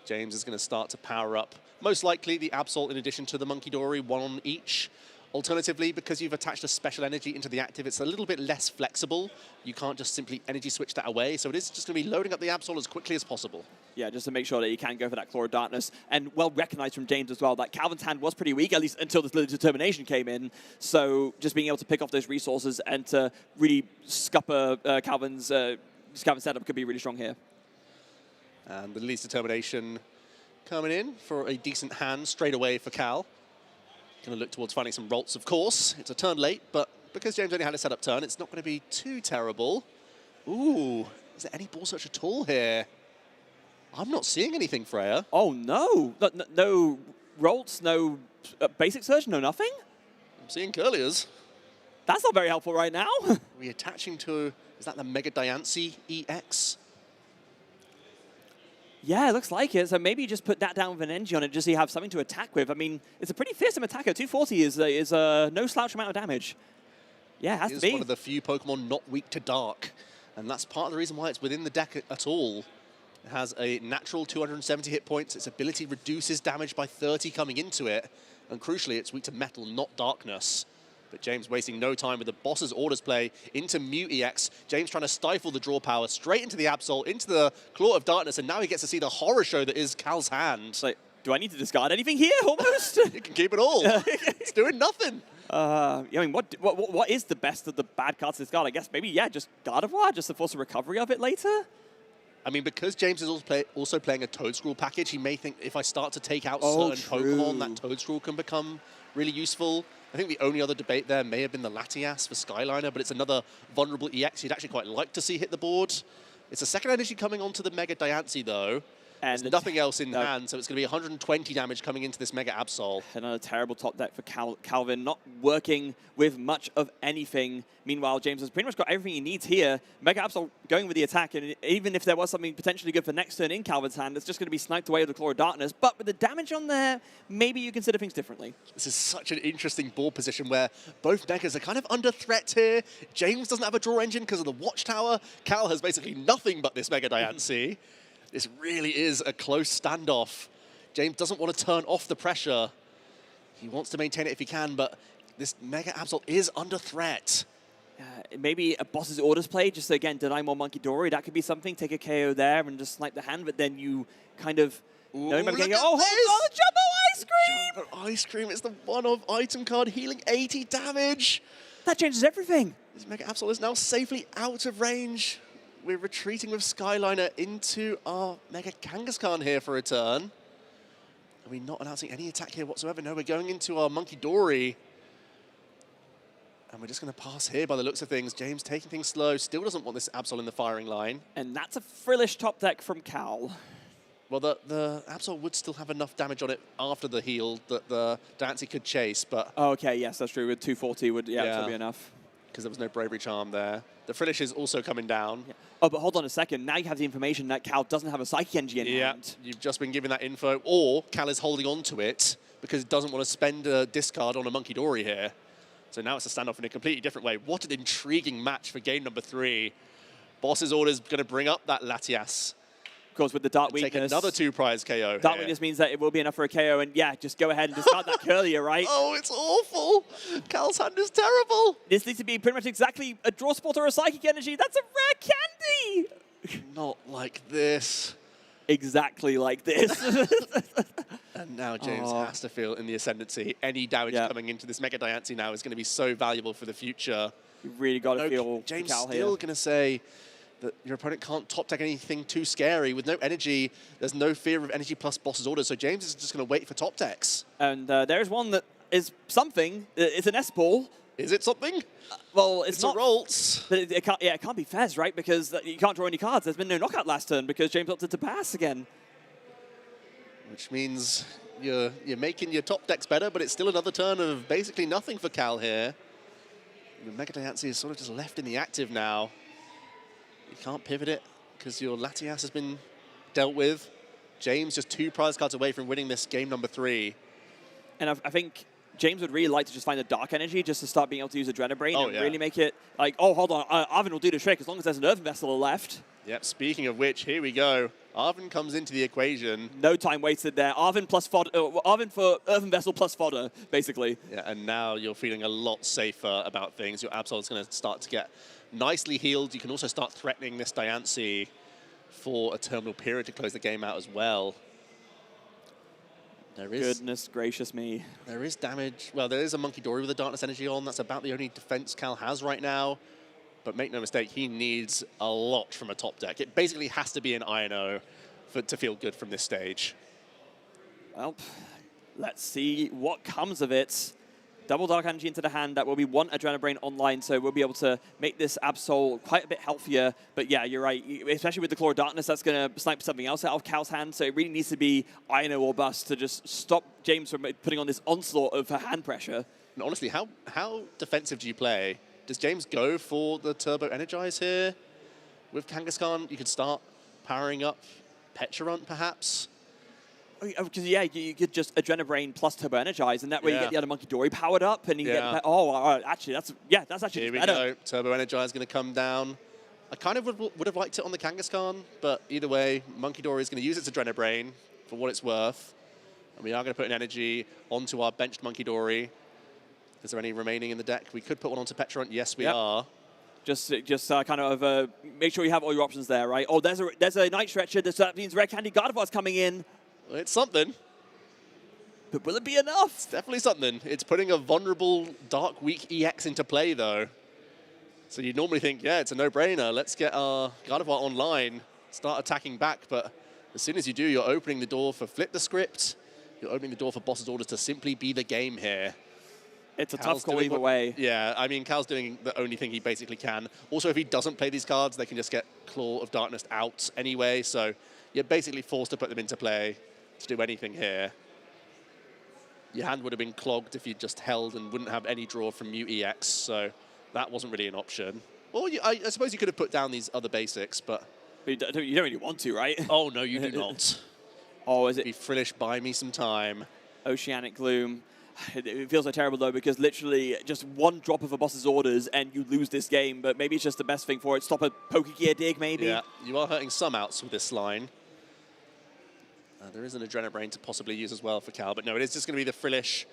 James is going to start to power up. Most likely the Absol in addition to the Monkey Dory, 1 on each. Alternatively, because you've attached a special energy into the active, it's a little bit less flexible. You can't just simply energy switch that away, so it is just going to be loading up the Absol as quickly as possible. Yeah, just to make sure that you can go for that Claw of Darkness. And well recognized from James as well that Calvin's hand was pretty weak, at least until this Little Determination came in. So just being able to pick off those resources and to really scupper Calvin's setup could be really strong here. And the Least Determination coming in for a decent hand straight away for Cal. Going to look towards finding some Rolts, of course. It's a turn late, but because James only had a setup turn, it's not going to be too terrible. Ooh, is there any Ball Search at all here? I'm not seeing anything, Freya. Oh, no. No Rolts, no Basic Search, no nothing? I'm seeing Curliers. That's not very helpful right now. Are we attaching to, is that the Mega Diancie EX? Yeah, it looks like it. So maybe you just put that down with an energy on it just so you have something to attack with. I mean, it's a pretty fearsome attacker. 240 is no slouch amount of damage. Yeah, it has to be. It's one of the few Pokemon not weak to Dark. And that's part of the reason why it's within the deck at all. It has a natural 270 hit points. Its ability reduces damage by 30 coming into it. And crucially, it's weak to Metal, not Darkness. But James wasting no time with the boss's orders play into Mew EX. James trying to stifle the draw power straight into the Absol, into the Claw of Darkness, and now he gets to see the horror show that is Cal's hand. It's like, do I need to discard anything here, almost? You can keep it all. It's doing nothing. I mean, what is the best of the bad cards to discard? I guess maybe, yeah, just Gardevoir, just to force a recovery of it later? I mean, because James is also playing a Toadscruel package, he may think if I start to take out certain Pokemon, that Toadscruel can become really useful. I think the only other debate there may have been the Latias for Skyliner, but it's another vulnerable EX you'd actually quite like to see hit the board. It's a second energy coming onto the Mega Diancie, though. And there's nothing else in hand, so it's going to be 120 damage coming into this Mega Absol. Another terrible top deck for Calvin, not working with much of anything. Meanwhile, James has pretty much got everything he needs here. Mega Absol going with the attack, and even if there was something potentially good for next turn in Calvin's hand, it's just going to be sniped away with the Claw of Darkness. But with the damage on there, maybe you consider things differently. This is such an interesting board position where both Megas are kind of under threat here. James doesn't have a draw engine because of the Watchtower. Cal has basically nothing but this Mega Diancie. This really is a close standoff. James doesn't want to turn off the pressure. He wants to maintain it if he can, but this Mega Absol is under threat. Maybe a boss's orders play, just to, again, deny more Monkey Dory. That could be something. Take a KO there and just snipe the hand, but then you kind of... Ooh, oh, hold on, the Jumbo Ice Cream! Jumbo Ice Cream is the one-off item card, healing 80 damage. That changes everything. This Mega Absol is now safely out of range. We're retreating with Skyliner into our Mega Kangaskhan here for a turn. Are we not announcing any attack here whatsoever? No, we're going into our Monkey Dory. And we're just going to pass here by the looks of things. James taking things slow, still doesn't want this Absol in the firing line. And that's a frillish top deck from Cal. Well, the Absol would still have enough damage on it after the heal that the Diancie could chase, but... Oh, okay, yes, that's true. With 240 would, that'll be enough. Because there was no Bravery Charm there. The Frillish is also coming down. Yeah. Oh, but hold on a second. Now you have the information that Cal doesn't have a Psychic Energy in hand. You've just been given that info. Or Cal is holding on to it because it doesn't want to spend a discard on a Monkey Dory here. So now it's a standoff in a completely different way. What an intriguing match for game number 3. Boss's Order is going to bring up that Latias. Of course, with the Dark Weakness. Take another 2-prize KO Dark Weakness means that it will be enough for a KO, and yeah, just go ahead and discard that Curlier, right? Oh, it's awful. Cal's hand is terrible. This needs to be pretty much exactly a Draw Spot or a Psychic Energy. That's a rare candy! Not like this. Exactly like this. And now James has to feel in the ascendancy. Any damage coming into this Mega Diancie now is going to be so valuable for the future. You really got to feel James Cal still going to say that your opponent can't top deck anything too scary. With no energy, there's no fear of energy plus boss's orders, so James is just going to wait for top decks. And there is one that is something. It's an S-Ball. Is it something? Well, it's not. A Roltz. But it can't be Fez, right? Because you can't draw any cards. There's been no knockout last turn because James opted to pass again. Which means you're making your top decks better, but it's still another turn of basically nothing for Cal here. The Mega Diancie is sort of just left in the active now. You can't pivot it because your Latias has been dealt with. James just 2 prize cards away from winning this game number 3. And I think James would really like to just find the Dark Energy just to start being able to use Adrenabrain and really make it like, oh, hold on, Arvin will do the trick as long as there's an Earthen Vessel left. Yep, speaking of which, here we go. Arvin comes into the equation. No time wasted there. Arvin plus fodder, Arvin for Earthen Vessel plus fodder, basically. Yeah, and now you're feeling a lot safer about things. Your Absol's going to start to get nicely healed. You can also start threatening this Diancie for a terminal period to close the game out as well. There is... Goodness gracious me. There is damage. Well, there is a Monkey Dory with a Darkness Energy on. That's about the only defense Cal has right now. But make no mistake, he needs a lot from a top deck. It basically has to be an INO to feel good from this stage. Well, let's see what comes of it. Double Dark Energy into the hand. That will be 1 Adrenabrain online, so we'll be able to make this Absol quite a bit healthier. But yeah, you're right. Especially with the Claw of Darkness, that's going to snipe something else out of Cal's hand. So it really needs to be INO or bust to just stop James from putting on this onslaught of hand pressure. And honestly, how defensive do you play? Does James go for the Turbo Energize here? With Kangaskhan, you could start powering up Petulant, perhaps? Because, yeah, you could just Adrenabrain plus Turbo Energize, and that way you get the other Monkey Dory powered up, and you get... Oh, actually, that's actually Here we better. go. Turbo Energize is going to come down. I kind of would have liked it on the Kangaskhan, but either way, Monkey Dory is going to use its Adrenabrain for what it's worth. And we are going to put an energy onto our benched Monkey Dory. Is there any remaining in the deck? We could put one onto Petulant. Yes, we are. Just kind of make sure you have all your options there, right? Oh, there's a Night Stretcher. That means Red Candy Gardevoir's coming in. Well, it's something. But will it be enough? It's definitely something. It's putting a vulnerable Dark Weak EX into play, though. So you'd normally think, yeah, it's a no-brainer. Let's get our Gardevoir online, start attacking back. But as soon as you do, you're opening the door for Flip the Script. You're opening the door for Boss's Orders to simply be the game here. It's a Cal's tough call doing either way. Yeah, I mean, Cal's doing the only thing he basically can. Also, if he doesn't play these cards, they can just get Claw of Darkness out anyway, so you're basically forced to put them into play to do anything here. Your hand would have been clogged if you just held and wouldn't have any draw from Mute EX, so that wasn't really an option. Or I suppose you could have put down these other basics, but... You don't really want to, right? Oh, no, you do not. Oh, is it? Be Frillish, buy me some time. Oceanic Gloom. It feels so terrible, though, because literally just one drop of a boss's orders and you lose this game, but maybe it's just the best thing for it. Stop a Pokegear dig, maybe? Yeah, you are hurting some outs with this line. There is an Adrenabrain to possibly use as well for Cal, but no, it is just going to be the Frillish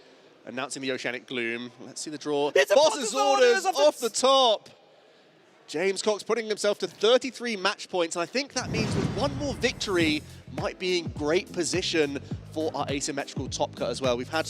announcing the Oceanic Gloom. Let's see the draw. It's Boss's orders off the top. James Cox putting himself to 33 match points, and I think that means with one more victory, might be in great position for our asymmetrical top cut as well. We've had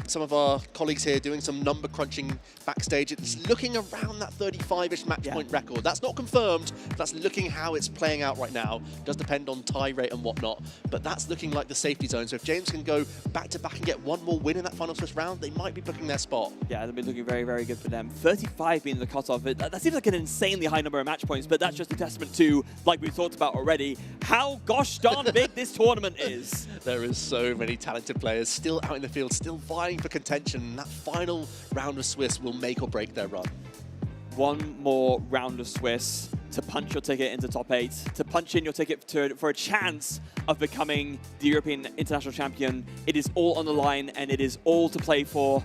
some of our colleagues here doing some number crunching backstage. It's looking around that 35-ish match point record. That's not confirmed. That's looking how it's playing out right now. It does depend on tie rate and whatnot, but that's looking like the safety zone. So if James can go back-to-back and get one more win in that final Swiss round, they might be booking their spot. Yeah, they'll be looking very, very good for them. 35 being the cutoff. That seems like an insanely high number of match points, but that's just a testament to, like we've talked about already, how gosh darn big this tournament is. There is so many talented players still out in the field, still vying for contention, and that final round of Swiss will make or break their run. One more round of Swiss to punch your ticket into top 8, to punch in your ticket for a chance of becoming the European International Champion. It is all on the line, and it is all to play for.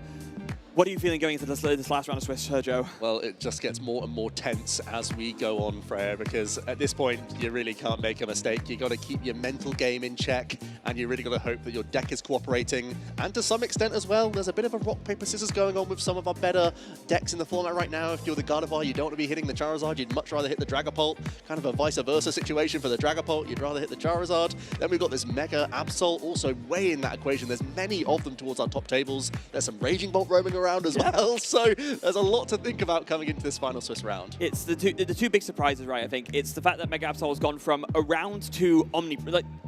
What are you feeling going into this last round of Swiss, Sergio? Well, it just gets more and more tense as we go on, Freya, because at this point, you really can't make a mistake. You got to keep your mental game in check, and you really got to hope that your deck is cooperating. And to some extent as well, there's a bit of a rock, paper, scissors going on with some of our better decks in the format right now. If you're the Gardevoir, you don't want to be hitting the Charizard. You'd much rather hit the Dragapult. Kind of a vice versa situation for the Dragapult. You'd rather hit the Charizard. Then we've got this Mega Absol also way in that equation. There's many of them towards our top tables. There's some Raging Bolt roaming around as well. So there's a lot to think about coming into this final Swiss round. It's the two big surprises, right? I think it's the fact that Mega Absol has gone from around to Omni,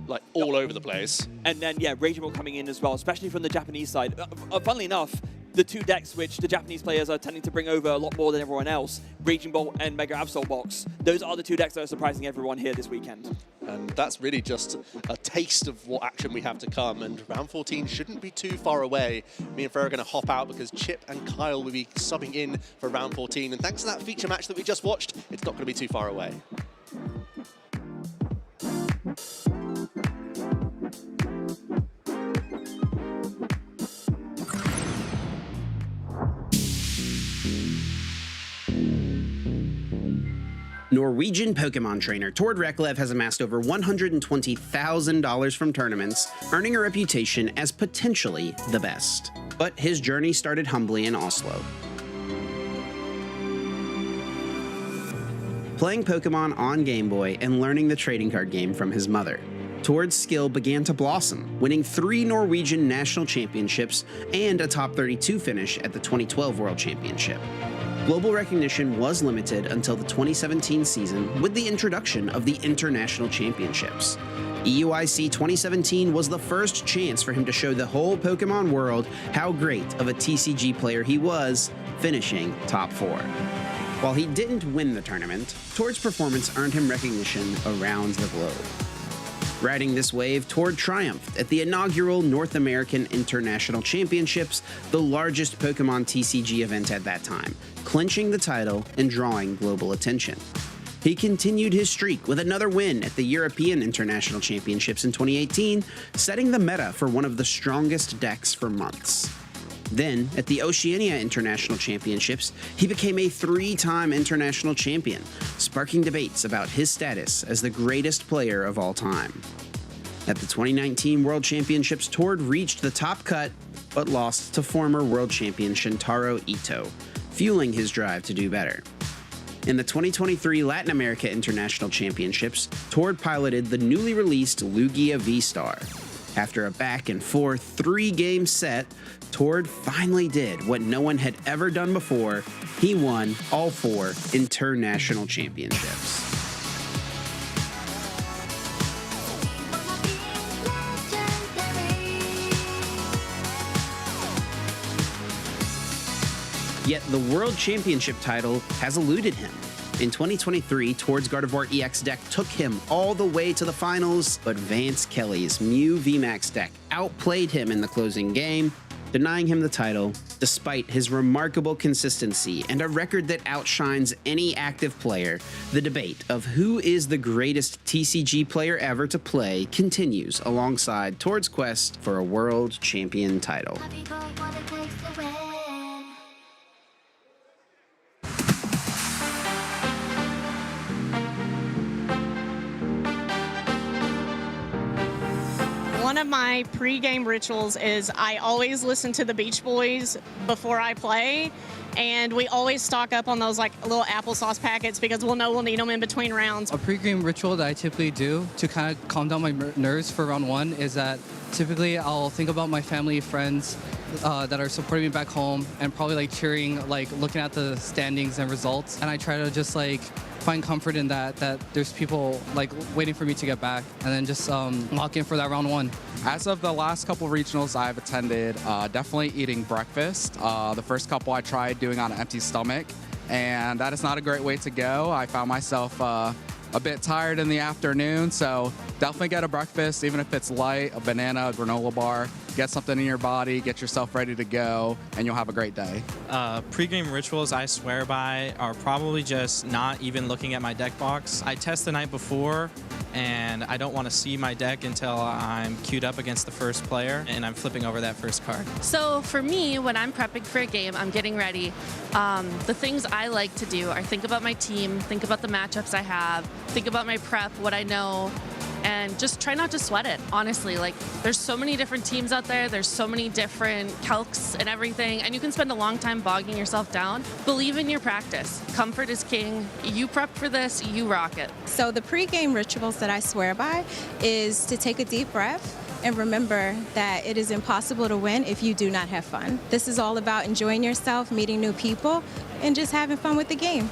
like all over the place, and then Raging Ball coming in as well, especially from the Japanese side. Funnily enough, the two decks which the Japanese players are tending to bring over a lot more than everyone else, Raging Ball and Mega Absol Box, those are the two decks that are surprising everyone here this weekend. And that's really just a taste of what action we have to come, and round 14 shouldn't be too far away. Me and Freya are going to hop out because Chip and Kyle will be subbing in for round 14, and thanks to that feature match that we just watched, it's not going to be too far away. Norwegian Pokemon trainer Tord Reklev has amassed over $120,000 from tournaments, earning a reputation as potentially the best. But his journey started humbly in Oslo. Playing Pokemon on Game Boy and learning the trading card game from his mother. Tord's skill began to blossom, winning 3 Norwegian national championships and a top 32 finish at the 2012 World Championship. Global recognition was limited until the 2017 season with the introduction of the International Championships. EUIC 2017 was the first chance for him to show the whole Pokemon world how great of a TCG player he was, finishing top 4. While he didn't win the tournament, Tord's performance earned him recognition around the globe. Riding this wave, Tord triumphed at the inaugural North American International Championships, the largest Pokemon TCG event at that time, clinching the title and drawing global attention. He continued his streak with another win at the European International Championships in 2018, setting the meta for one of the strongest decks for months. Then, at the Oceania International Championships, he became a 3-time international champion, sparking debates about his status as the greatest player of all time. At the 2019 World Championships, Tord reached the top cut, but lost to former world champion Shintaro Ito, fueling his drive to do better. In the 2023 Latin America International Championships, Tord piloted the newly released Lugia V-Star. After a back-and-forth 3-game set, Tord finally did what no one had ever done before. He won all 4 international championships. Yet the World Championship title has eluded him. In 2023, Tord's Gardevoir EX deck took him all the way to the finals, but Vance Kelly's Mew VMAX deck outplayed him in the closing game, denying him the title despite his remarkable consistency and a record that outshines any active player. The debate of who is the greatest TCG player ever to play continues alongside Tord's quest for a world champion title. One of my pre-game rituals is I always listen to the Beach Boys before I play, and we always stock up on those like little applesauce packets because we'll know we'll need them in between rounds. A pre-game ritual that I typically do to kind of calm down my nerves for round one is that typically I'll think about my family, friends that are supporting me back home and probably like cheering, like looking at the standings and results, and I try to just like find comfort in that there's people like waiting for me to get back, and then just lock in for that round one. As of the last couple regionals I've attended, definitely eating breakfast. The first couple I tried doing on an empty stomach, and that is not a great way to go. I found myself a bit tired in the afternoon, so definitely get a breakfast, even if it's light, a banana, a granola bar. Get something in your body, get yourself ready to go, and you'll have a great day. Pre-game rituals I swear by are probably just not even looking at my deck box. I test the night before, and I don't want to see my deck until I'm queued up against the first player, and I'm flipping over that first card. So for me, when I'm prepping for a game, I'm getting ready. The things I like to do are think about my team, think about the matchups I have, think about my prep, what I know, and just try not to sweat it, honestly. Like, there's so many different teams out there, there's so many different calcs and everything, and you can spend a long time bogging yourself down. Believe in your practice. Comfort is king. You prep for this, you rock it. So the pre-game rituals that I swear by is to take a deep breath and remember that it is impossible to win if you do not have fun. This is all about enjoying yourself, meeting new people, and just having fun with the game.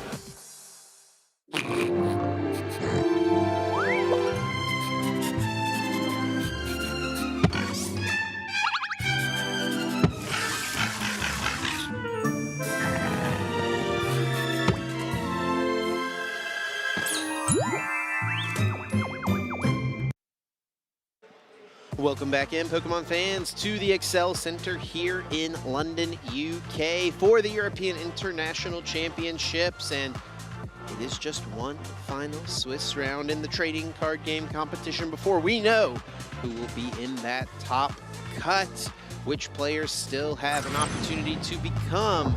Welcome back in, Pokemon fans, to the Excel Center here in London, UK for the European International Championships, and it is just one final Swiss round in the trading card game competition before we know who will be in that top cut. Which players still have an opportunity to become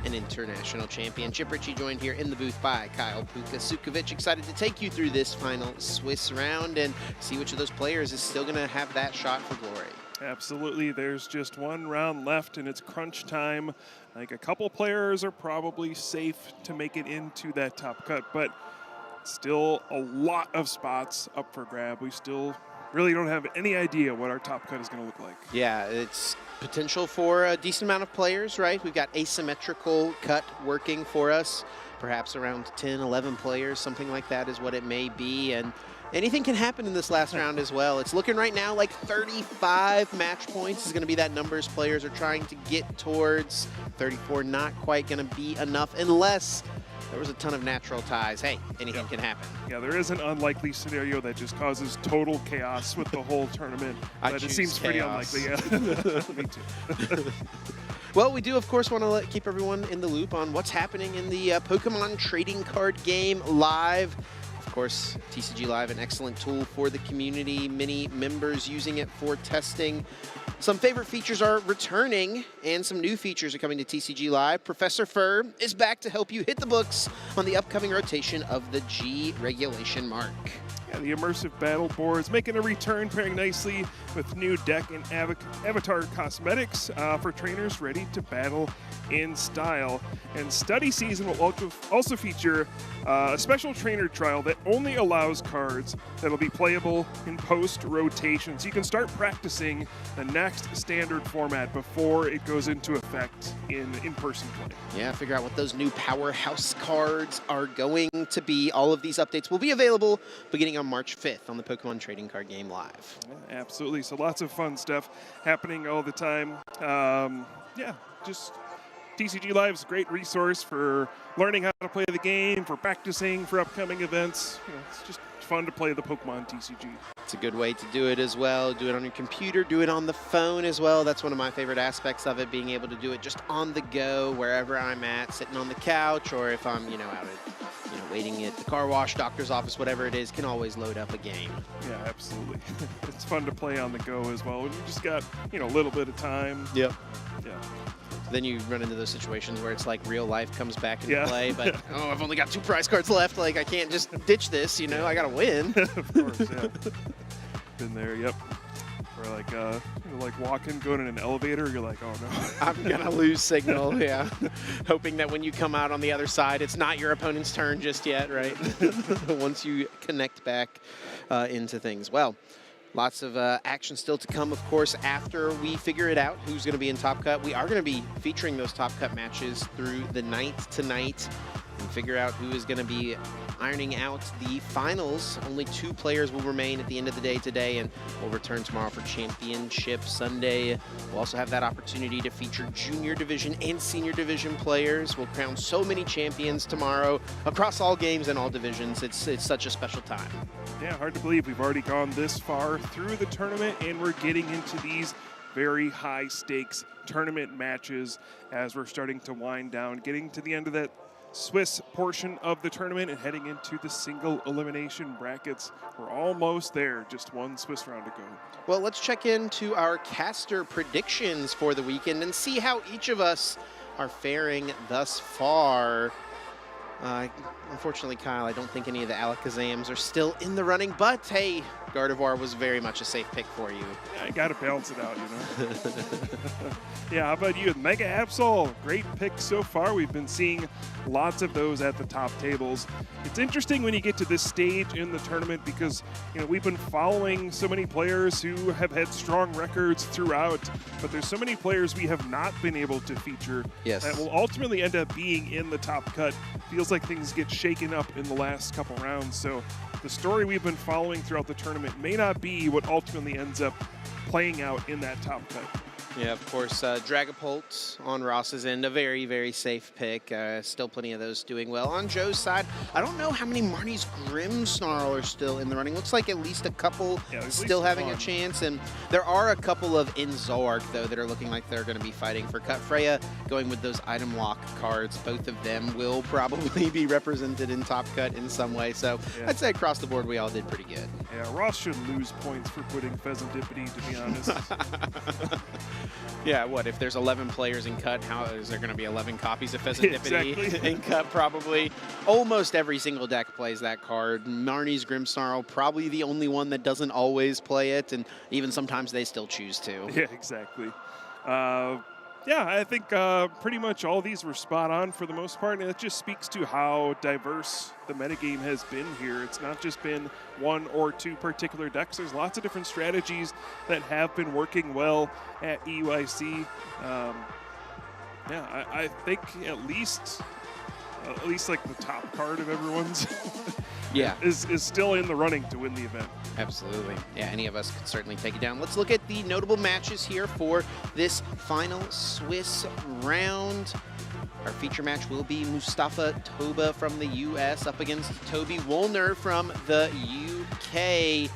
an international champion. Chip Ritchie joined here in the booth by Kyle Puka-Sukovic. Excited to take you through this final Swiss round and see which of those players is still going to have that shot for glory. Absolutely. There's just one round left and it's crunch time. Like, a couple players are probably safe to make it into that top cut, but still a lot of spots up for grab. We still really don't have any idea what our top cut is going to look like. Yeah, it's potential for a decent amount of players, right? We've got asymmetrical cut working for us, perhaps around 10, 11 players, something like that is what it may be. And anything can happen in this last round as well. It's looking right now like 35 match points is going to be that numbers players are trying to get towards. 34 not quite going to be enough unless there was a ton of natural ties. Hey, anything can happen. Yeah, there is an unlikely scenario that just causes total chaos with the whole tournament. But it seems pretty unlikely. Yeah. Me too. Well, we do, of course, want to keep everyone in the loop on what's happening in the Pokemon trading card game live. Of course, TCG Live, an excellent tool for the community. Many members using it for testing. Some favorite features are returning, and some new features are coming to TCG Live. Professor Fur is back to help you hit the books on the upcoming rotation of the G regulation mark. Yeah, the immersive battle boards making a return, pairing nicely with new deck and avatar cosmetics for trainers ready to battle in style. And study season will also feature a special trainer trial that only allows cards that will be playable in post-rotation. So you can start practicing the next standard format before it goes into effect in in-person play. Yeah, figure out what those new powerhouse cards are going to be. All of these updates will be available beginning on March 5th on the Pokemon Trading Card Game Live. Yeah, absolutely. So lots of fun stuff happening all the time. Yeah, just TCG Live is a great resource for learning how to play the game, for practicing, for upcoming events. It's just fun to play the Pokemon TCG. It's a good way to do it as well. Do it on your computer, do it on the phone as well. That's one of my favorite aspects of it, being able to do it just on the go, wherever I'm at, sitting on the couch, or if I'm, out at, waiting at the car wash, doctor's office, whatever it is, can always load up a game. Yeah, absolutely. It's fun to play on the go as well. When you just got, a little bit of time. Yep. Yeah. Then you run into those situations where it's like real life comes back into Yeah. play, but I've only got 2 prize cards left. Like, I can't just ditch this, I got to win. Of course, yeah. Been there, yep. Or like walking, going in an elevator, you're like, oh no. I'm going to lose signal, yeah. Hoping that when you come out on the other side, it's not your opponent's turn just yet, right? Once you connect back into things. Well, lots of action still to come, of course, after we figure it out who's going to be in Top Cut. We are going to be featuring those Top Cut matches through the night tonight and figure out who is going to be ironing out the finals. Only 2 players will remain at the end of the day today, and we'll return tomorrow for Championship Sunday. We'll also have that opportunity to feature Junior Division and Senior Division players. We'll crown so many champions tomorrow across all games and all divisions. It's such a special time. Yeah, hard to believe we've already gone this far through the tournament, and we're getting into these very high stakes tournament matches as we're starting to wind down, getting to the end of that Swiss portion of the tournament and heading into the single elimination brackets. We're almost there, just 1 Swiss round to go. Well, let's check into our caster predictions for the weekend and see how each of us are faring thus far. Unfortunately, Kyle, I don't think any of the Alakazams are still in the running, but hey, Gardevoir was very much a safe pick for you. Yeah, I gotta balance it out, Yeah, how about you? Mega Absol, great pick so far. We've been seeing lots of those at the top tables. It's interesting when you get to this stage in the tournament because, we've been following so many players who have had strong records throughout, but there's so many players we have not been able to feature that will ultimately end up being in the Top Cut. Feels like things get shaken up in the last couple rounds, so the story we've been following throughout the tournament may not be what ultimately ends up playing out in that Top Cut. Yeah, of course, Dragapult on Ross's end, a very, very safe pick. Still plenty of those doing well. On Joe's side, I don't know how many Marnie's Grimmsnarl are still in the running. Looks like at least a couple still having a chance, and there are a couple of in Zoroark, though, that are looking like they're going to be fighting for cut. Freya going with those item lock cards. Both of them will probably be represented in Top Cut in some way, so I'd say across the board we all did pretty good. Yeah, Ross should lose points for putting Pheasantipity, to be honest. Yeah, what, if there's 11 players in Cut, how is there going to be 11 copies of Pheasantipity in Cut? Probably. Almost every single deck plays that card. Marnie's Grimmsnarl, probably the only one that doesn't always play it, and even sometimes they still choose to. Yeah, exactly. Yeah, I think pretty much all these were spot on for the most part, and it just speaks to how diverse the metagame has been here. It's not just been 1 or 2 particular decks. There's lots of different strategies that have been working well at EUIC. Yeah, I think at least like the top card of everyone's is still in the running to win the event. Absolutely. Yeah, any of us could certainly take it down. Let's look at the notable matches here for this final Swiss round. Our feature match will be Mustafa Toba from the US up against Toby Woolner from the UK.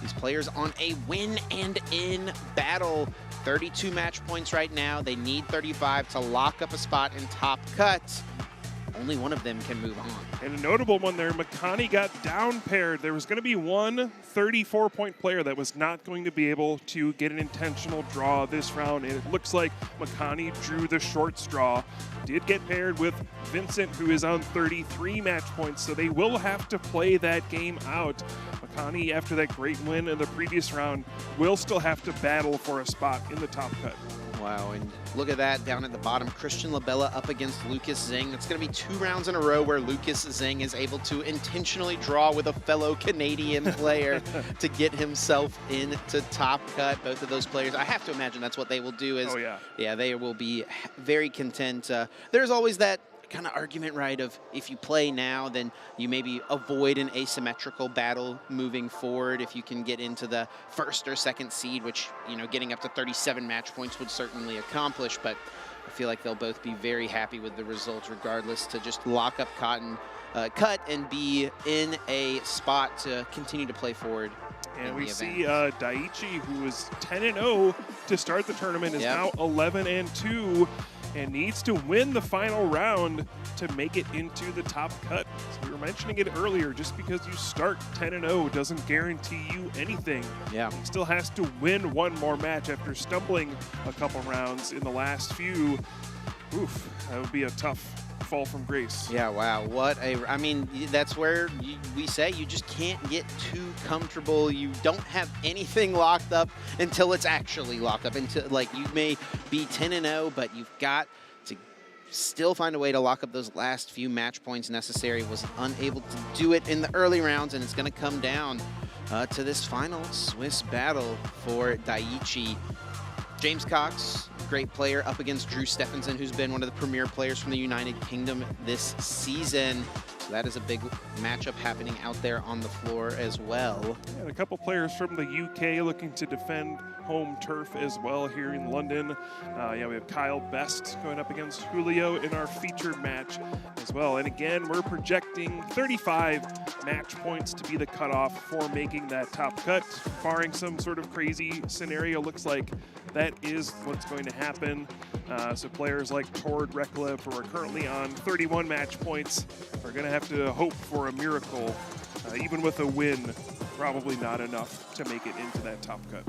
These players on a win and in battle. 32 match points right now. They need 35 to lock up a spot in Top Cut. Only one of them can move on. And a notable one there, Makani got down paired. There was going to be one 34-point player that was not going to be able to get an intentional draw this round, and it looks like Makani drew the short straw. Did get paired with Vincent, who is on 33 match points, so they will have to play that game out. Makani, after that great win in the previous round, will still have to battle for a spot in the Top Cut. Wow, and look at that down at the bottom. Christian Labella up against Lucas Zing. It's going to be 2 rounds in a row where Lucas Zing is able to intentionally draw with a fellow Canadian player to get himself into Top Cut. Both of those players, I have to imagine that's what they will do. Is, yeah, they will be very content. There's always that kind of argument, right, of if you play now, then you maybe avoid an asymmetrical battle moving forward if you can get into the 1st or 2nd seed, which, you know, getting up to 37 match points would certainly accomplish. But I feel like they'll both be very happy with the result regardless, to just lock up Cut and be in a spot to continue to play forward. And we see Daiichi, who was 10-0 to start the tournament, is now 11-2 and needs to win the final round to make it into the top cut. So we were mentioning it earlier, just because you start 10-0 doesn't guarantee you anything. Yeah. He still has to win one more match after stumbling a couple rounds in the last few. Oof, that would be a tough fall from grace. Yeah, wow. I mean, that's where we say you just can't get too comfortable. You don't have anything locked up until it's actually locked up. Until, like, you may be 10-0, but you've got to still find a way to lock up those last few match points necessary. Was unable to do it in the early rounds, and it's going to come down to this final Swiss battle for Daiichi. James Cox, great player, up against Drew Stephenson, who's been one of the premier players from the United Kingdom this season. So that is a big matchup happening out there on the floor as well. And a couple players from the UK looking to defend home turf as well here in London. Yeah, we have Kyle Best going up against Julio in our featured match as well. And again, we're projecting 35 match points to be the cutoff for making that top cut. Barring some sort of crazy scenario, looks like that is what's going to happen. So players like Tord Reklev, who are currently on 31 match points, are going to have to hope for a miracle. Even with a win, probably not enough to make it into that top cut.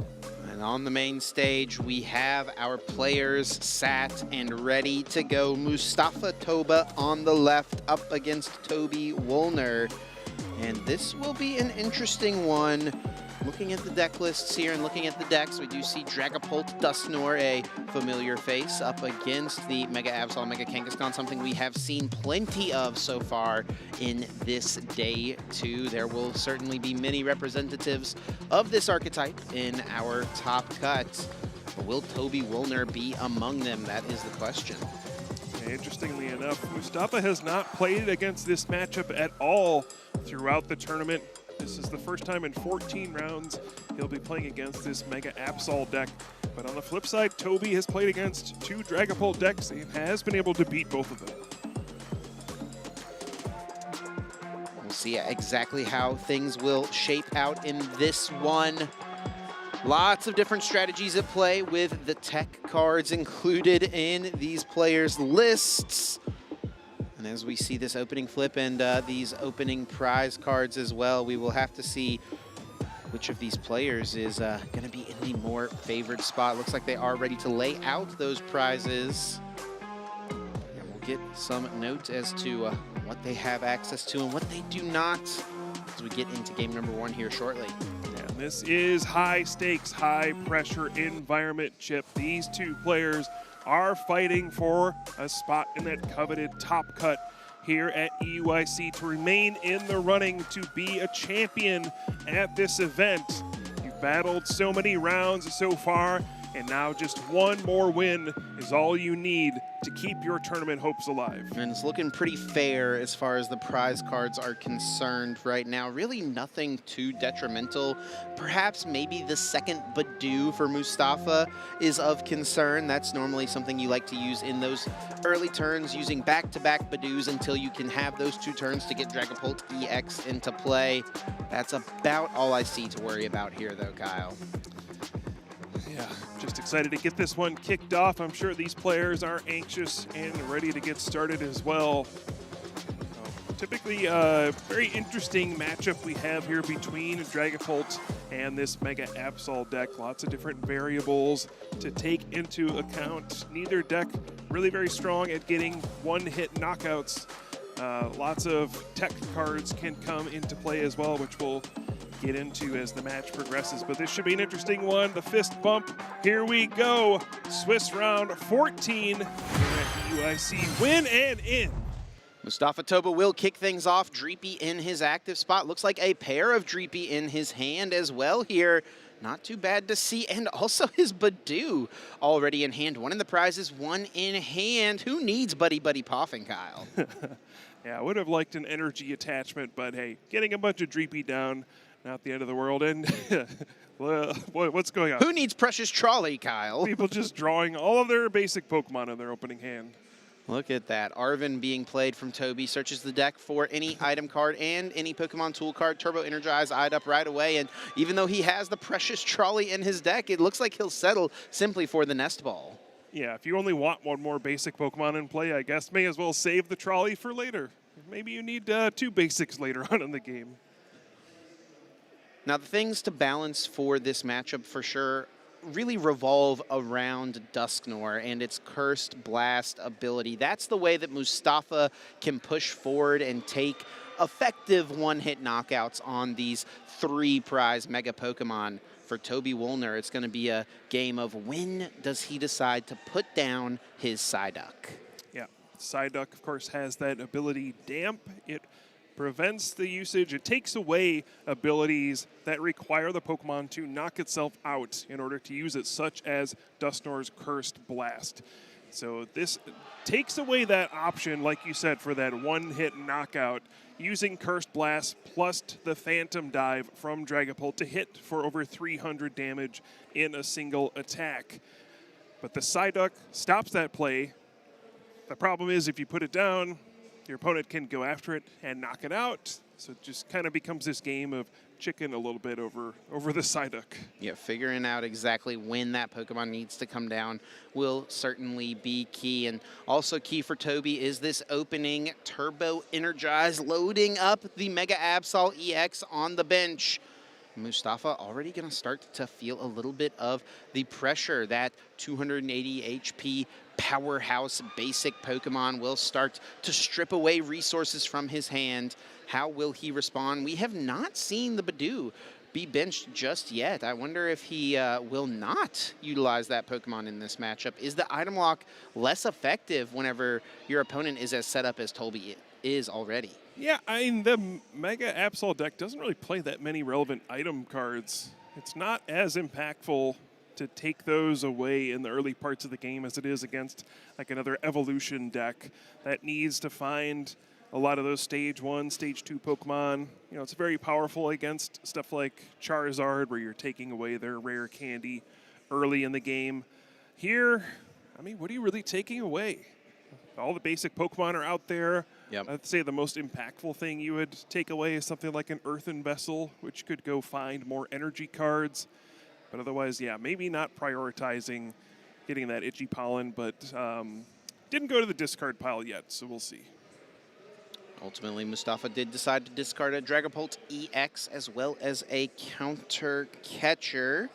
And on the main stage, we have our players sat and ready to go. Mustafa Toba on the left, up against Toby Woolner. And this will be an interesting one. Looking at the deck lists here and looking at the decks, we do see Dragapult Dusknoir, a familiar face, up against the Mega Absol, Mega Kangaskhan, something we have seen plenty of so far in this day 2. There will certainly be many representatives of this archetype in our top cut. But will Toby Woolner be among them? That is the question. Interestingly enough, Mustafa has not played against this matchup at all throughout the tournament. This is the first time in 14 rounds he'll be playing against this Mega Absol deck. But on the flip side, Toby has played against 2 Dragapult decks and has been able to beat both of them. We'll see exactly how things will shape out in this one. Lots of different strategies at play with the tech cards included in these players' lists. And as we see this opening flip and these opening prize cards as well, we will have to see which of these players is going to be in the more favored spot. Looks like they are ready to lay out those prizes. And we'll get some note as to what they have access to and what they do not as we get into game number 1 here shortly. And this is high stakes, high pressure environment, Chip. These 2 players are fighting for a spot in that coveted top cut here at EUIC to remain in the running to be a champion at this event. You've battled so many rounds so far, and now just one more win is all you need to keep your tournament hopes alive. And it's looking pretty fair as far as the prize cards are concerned right now. Really nothing too detrimental. Perhaps maybe the second Badoo for Mustafa is of concern. That's normally something you like to use in those early turns, using back-to-back Badoos until you can have those 2 turns to get Dragapult EX into play. That's about all I see to worry about here, though, Kyle. Yeah, just excited to get this one kicked off. I'm sure these players are anxious and ready to get started as well. Typically a very interesting matchup we have here between Dragapult and this Mega Absol deck. Lots of different variables to take into account. Neither deck really very strong at getting one-hit knockouts. Lots of tech cards can come into play as well, which we'll get into as the match progresses. But this should be an interesting one. The fist bump. Here we go. Swiss round 14 here at UIC. Win and in. Mustafa Toba will kick things off. Dreepy in his active spot. Looks like a pair of Dreepy in his hand as well here. Not too bad to see. And also his Badoo already in hand. One in the prizes, one in hand. Who needs Buddy Buddy Poffin, Kyle? Yeah, I would have liked an energy attachment, but hey, getting a bunch of Dreepy down, Not the end of the world. And what's going on? Who needs Precious Trolley, Kyle? People just drawing all of their basic Pokemon in their opening hand. Look at that. Arvin being played from Toby. Searches the deck for any item card and any Pokemon tool card. Turbo Energize eyed up right away. And even though he has the Precious Trolley in his deck, it looks like he'll settle simply for the Nest Ball. Yeah, if you only want one more basic Pokemon in play, I guess may as well save the Trolley for later. Maybe you need 2 basics later on in the game. Now, the things to balance for this matchup for sure really revolve around Dusknoir and its Cursed Blast ability. That's the way that Mustafa can push forward and take effective one-hit knockouts on these 3 prize Mega Pokemon. For Toby Woolner, it's going to be a game of when does he decide to put down his Psyduck. Yeah, Psyduck, of course, has that ability Damp. It prevents the usage. It takes away abilities that require the Pokemon to knock itself out in order to use it, such as Dusknoir's Cursed Blast. So this takes away that option, like you said, for that one-hit knockout, using Cursed Blast plus the Phantom Dive from Dragapult to hit for over 300 damage in a single attack. But the Psyduck stops that play. The problem is if you put it down, your opponent can go after it and knock it out. So it just kind of becomes this game of chicken a little bit over the Psyduck. Yeah, figuring out exactly when that Pokemon needs to come down will certainly be key. And also key for Toby is this opening Turbo Energize, loading up the Mega Absol EX on the bench. Mustafa already going to start to feel a little bit of the pressure. That 280 HP powerhouse basic Pokemon will start to strip away resources from his hand. How will he respond? We have not seen the Badoo be benched just yet. I wonder if he will not utilize that Pokemon in this matchup. Is the item lock less effective whenever your opponent is as set up as Toby is already? Yeah, I mean, the Mega Absol deck doesn't really play that many relevant item cards. It's not as impactful to take those away in the early parts of the game as it is against like another evolution deck that needs to find a lot of those stage 1, stage 2 Pokemon. You know, it's very powerful against stuff like Charizard, where you're taking away their rare candy early in the game. Here, I mean, what are you really taking away? All the basic Pokemon are out there. Yep. I'd say the most impactful thing you would take away is something like an Earthen Vessel, which could go find more energy cards. But otherwise, yeah, maybe not prioritizing getting that itchy pollen, but didn't go to the discard pile yet, so we'll see. Ultimately, Mustafa did decide to discard a Dragapult EX as well as a Counter Catcher.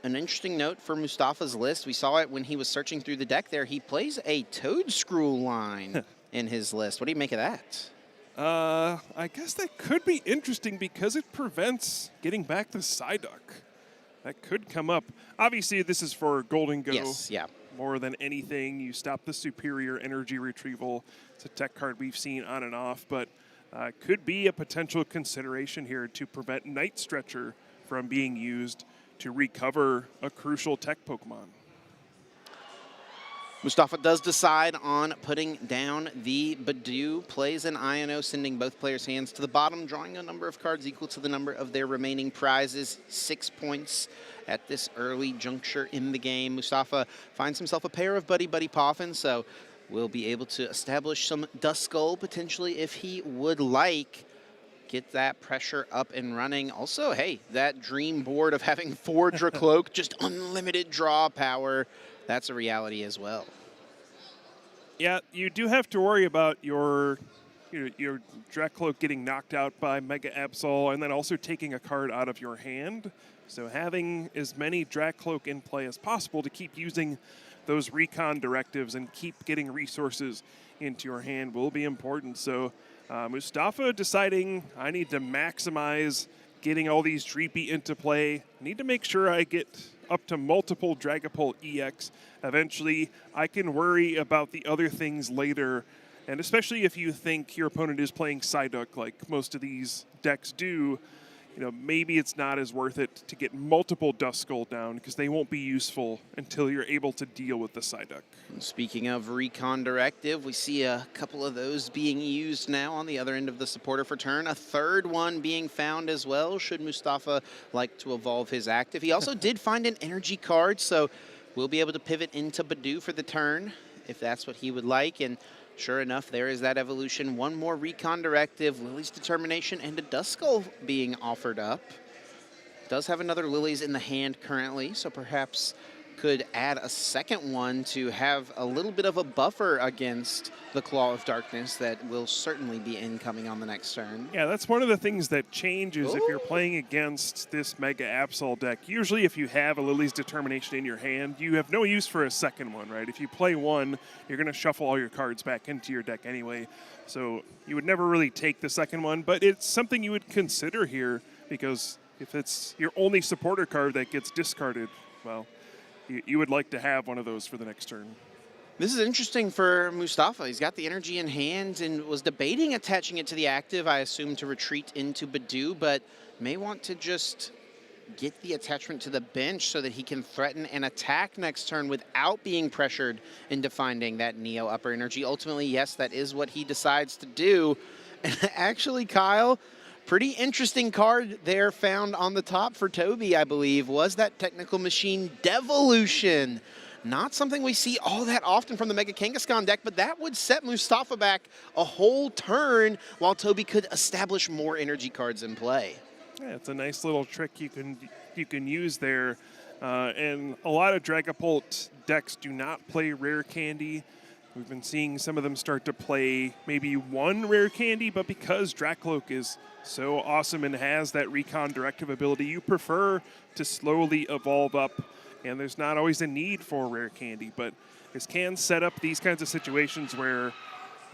An interesting note for Mustafa's list, we saw it when he was searching through the deck there. He plays a Toedscrew line in his list. What do you make of that? I guess that could be interesting because it prevents getting back the Psyduck. That could come up. Obviously, this is for Golden Go. Yes, yeah. More than anything, you stop the superior energy retrieval. It's a tech card we've seen on and off, but could be a potential consideration here to prevent Night Stretcher from being used to recover a crucial tech Pokemon. Mustafa does decide on putting down the Badoo, plays an Iono, sending both players' hands to the bottom, drawing a number of cards equal to the number of their remaining prizes, 6 points at this early juncture in the game. Mustafa finds himself a pair of Buddy Poffin, so will be able to establish some Duskull potentially if he would like. Get that pressure up and running. Also, hey, that dream board of having 4 Dracloak, just unlimited draw power, that's a reality as well. Yeah, you do have to worry about your Dracloak getting knocked out by Mega Absol and then also taking a card out of your hand. So having as many Dracloak in play as possible to keep using those recon directives and keep getting resources into your hand will be important. So Mustafa deciding I need to maximize getting all these Dreepy into play. I need to make sure I get up to multiple Dragapult EX. Eventually, I can worry about the other things later. And especially if you think your opponent is playing Psyduck, like most of these decks do, maybe it's not as worth it to get multiple Duskull down because they won't be useful until you're able to deal with the Psyduck. Speaking of Recon Directive, we see a couple of those being used now on the other end of the supporter for turn. A third one being found as well, should Mustafa like to evolve his active. He also did find an energy card, so we'll be able to pivot into Badoo for the turn if that's what he would like. And sure enough, there is that evolution. One more Recon Directive, Lily's Determination, and a Duskull being offered up. Does have another Lily's in the hand currently, so perhaps could add a second one to have a little bit of a buffer against the Claw of Darkness that will certainly be incoming on the next turn. Yeah, that's one of the things that changes if you're playing against this Mega Absol deck. Usually if you have a Lily's Determination in your hand, you have no use for a second one, right? If you play one, you're going to shuffle all your cards back into your deck anyway. So you would never really take the second one, but it's something you would consider here because if it's your only supporter card that gets discarded, well, you would like to have one of those for the next turn. This is interesting for Mustafa. He's got the energy in hand and was debating attaching it to the active, I assume, to retreat into Badoo, but may want to just get the attachment to the bench so that he can threaten and attack next turn without being pressured into finding that Neo upper energy. Ultimately, yes, that is what he decides to do. And actually, Kyle, pretty interesting card there found on the top for Toby, I believe, was that Technical Machine Devolution. Not something we see all that often from the Mega Kangaskhan deck, but that would set Mustafa back a whole turn while Toby could establish more energy cards in play. Yeah, it's a nice little trick you can use there. And a lot of Dragapult decks do not play Rare Candy. We've been seeing some of them start to play maybe one Rare Candy, but because Dracloak is so awesome and has that Recon Directive ability, you prefer to slowly evolve up, and there's not always a need for Rare Candy, but this can set up these kinds of situations where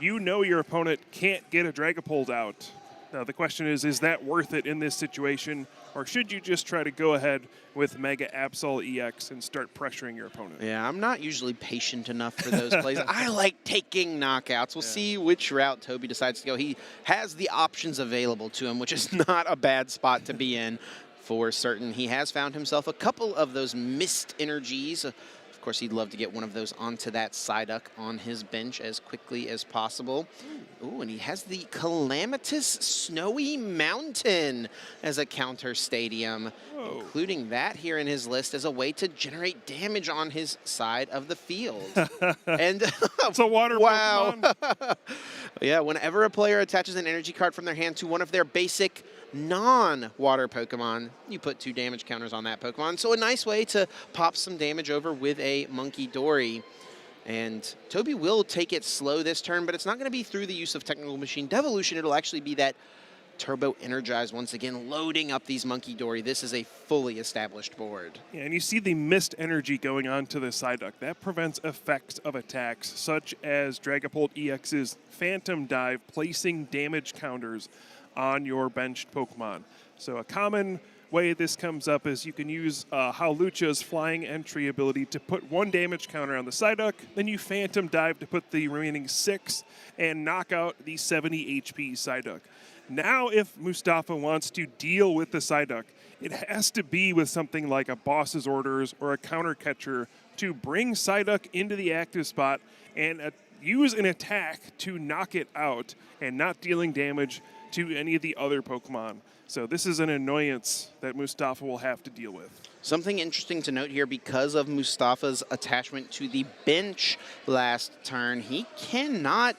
your opponent can't get a Dragapult out. Now the question is that worth it in this situation, or should you just try to go ahead with Mega Absol EX and start pressuring your opponent? Yeah, I'm not usually patient enough for those plays. I like taking knockouts. We'll see which route Toby decides to go. He has the options available to him, which is not a bad spot to be in for certain. He has found himself a couple of those missed energies. Of course, he'd love to get one of those onto that Psyduck on his bench as quickly as possible. Ooh, and he has the Calamitous Snowy Mountain as a counter stadium, including that here in his list as a way to generate damage on his side of the field. And it's a water Pokemon. Yeah, whenever a player attaches an energy card from their hand to one of their basic non-water Pokemon, you put 2 damage counters on that Pokemon. So a nice way to pop some damage over with a Monkey Dory. And Toby will take it slow this turn, but it's not going to be through the use of Technical Machine Devolution. It'll actually be that Turbo Energize once again, loading up these Monkey Dory. This is a fully established board. Yeah, and you see the missed energy going on to the Psyduck. That prevents effects of attacks, such as Dragapult EX's Phantom Dive, placing damage counters on your benched Pokemon. So a common way this comes up is you can use Hawlucha's Flying Entry ability to put 1 damage counter on the Psyduck, then you Phantom Dive to put the remaining 6 and knock out the 70 HP Psyduck. Now if Mustafa wants to deal with the Psyduck, it has to be with something like a Boss's Orders or a Counter Catcher to bring Psyduck into the active spot and use an attack to knock it out and not dealing damage to any of the other Pokemon. So this is an annoyance that Mustafa will have to deal with. Something interesting to note here, because of Mustafa's attachment to the bench last turn, he cannot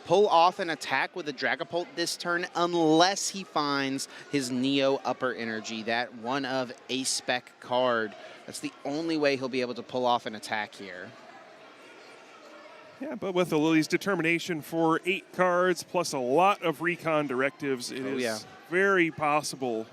pull off an attack with a Dragapult this turn unless he finds his Neo Upper Energy, that one of a spec card. That's the only way he'll be able to pull off an attack here. Yeah, but with the Lily's Determination for 8 cards plus a lot of Recon Directives, it is very possible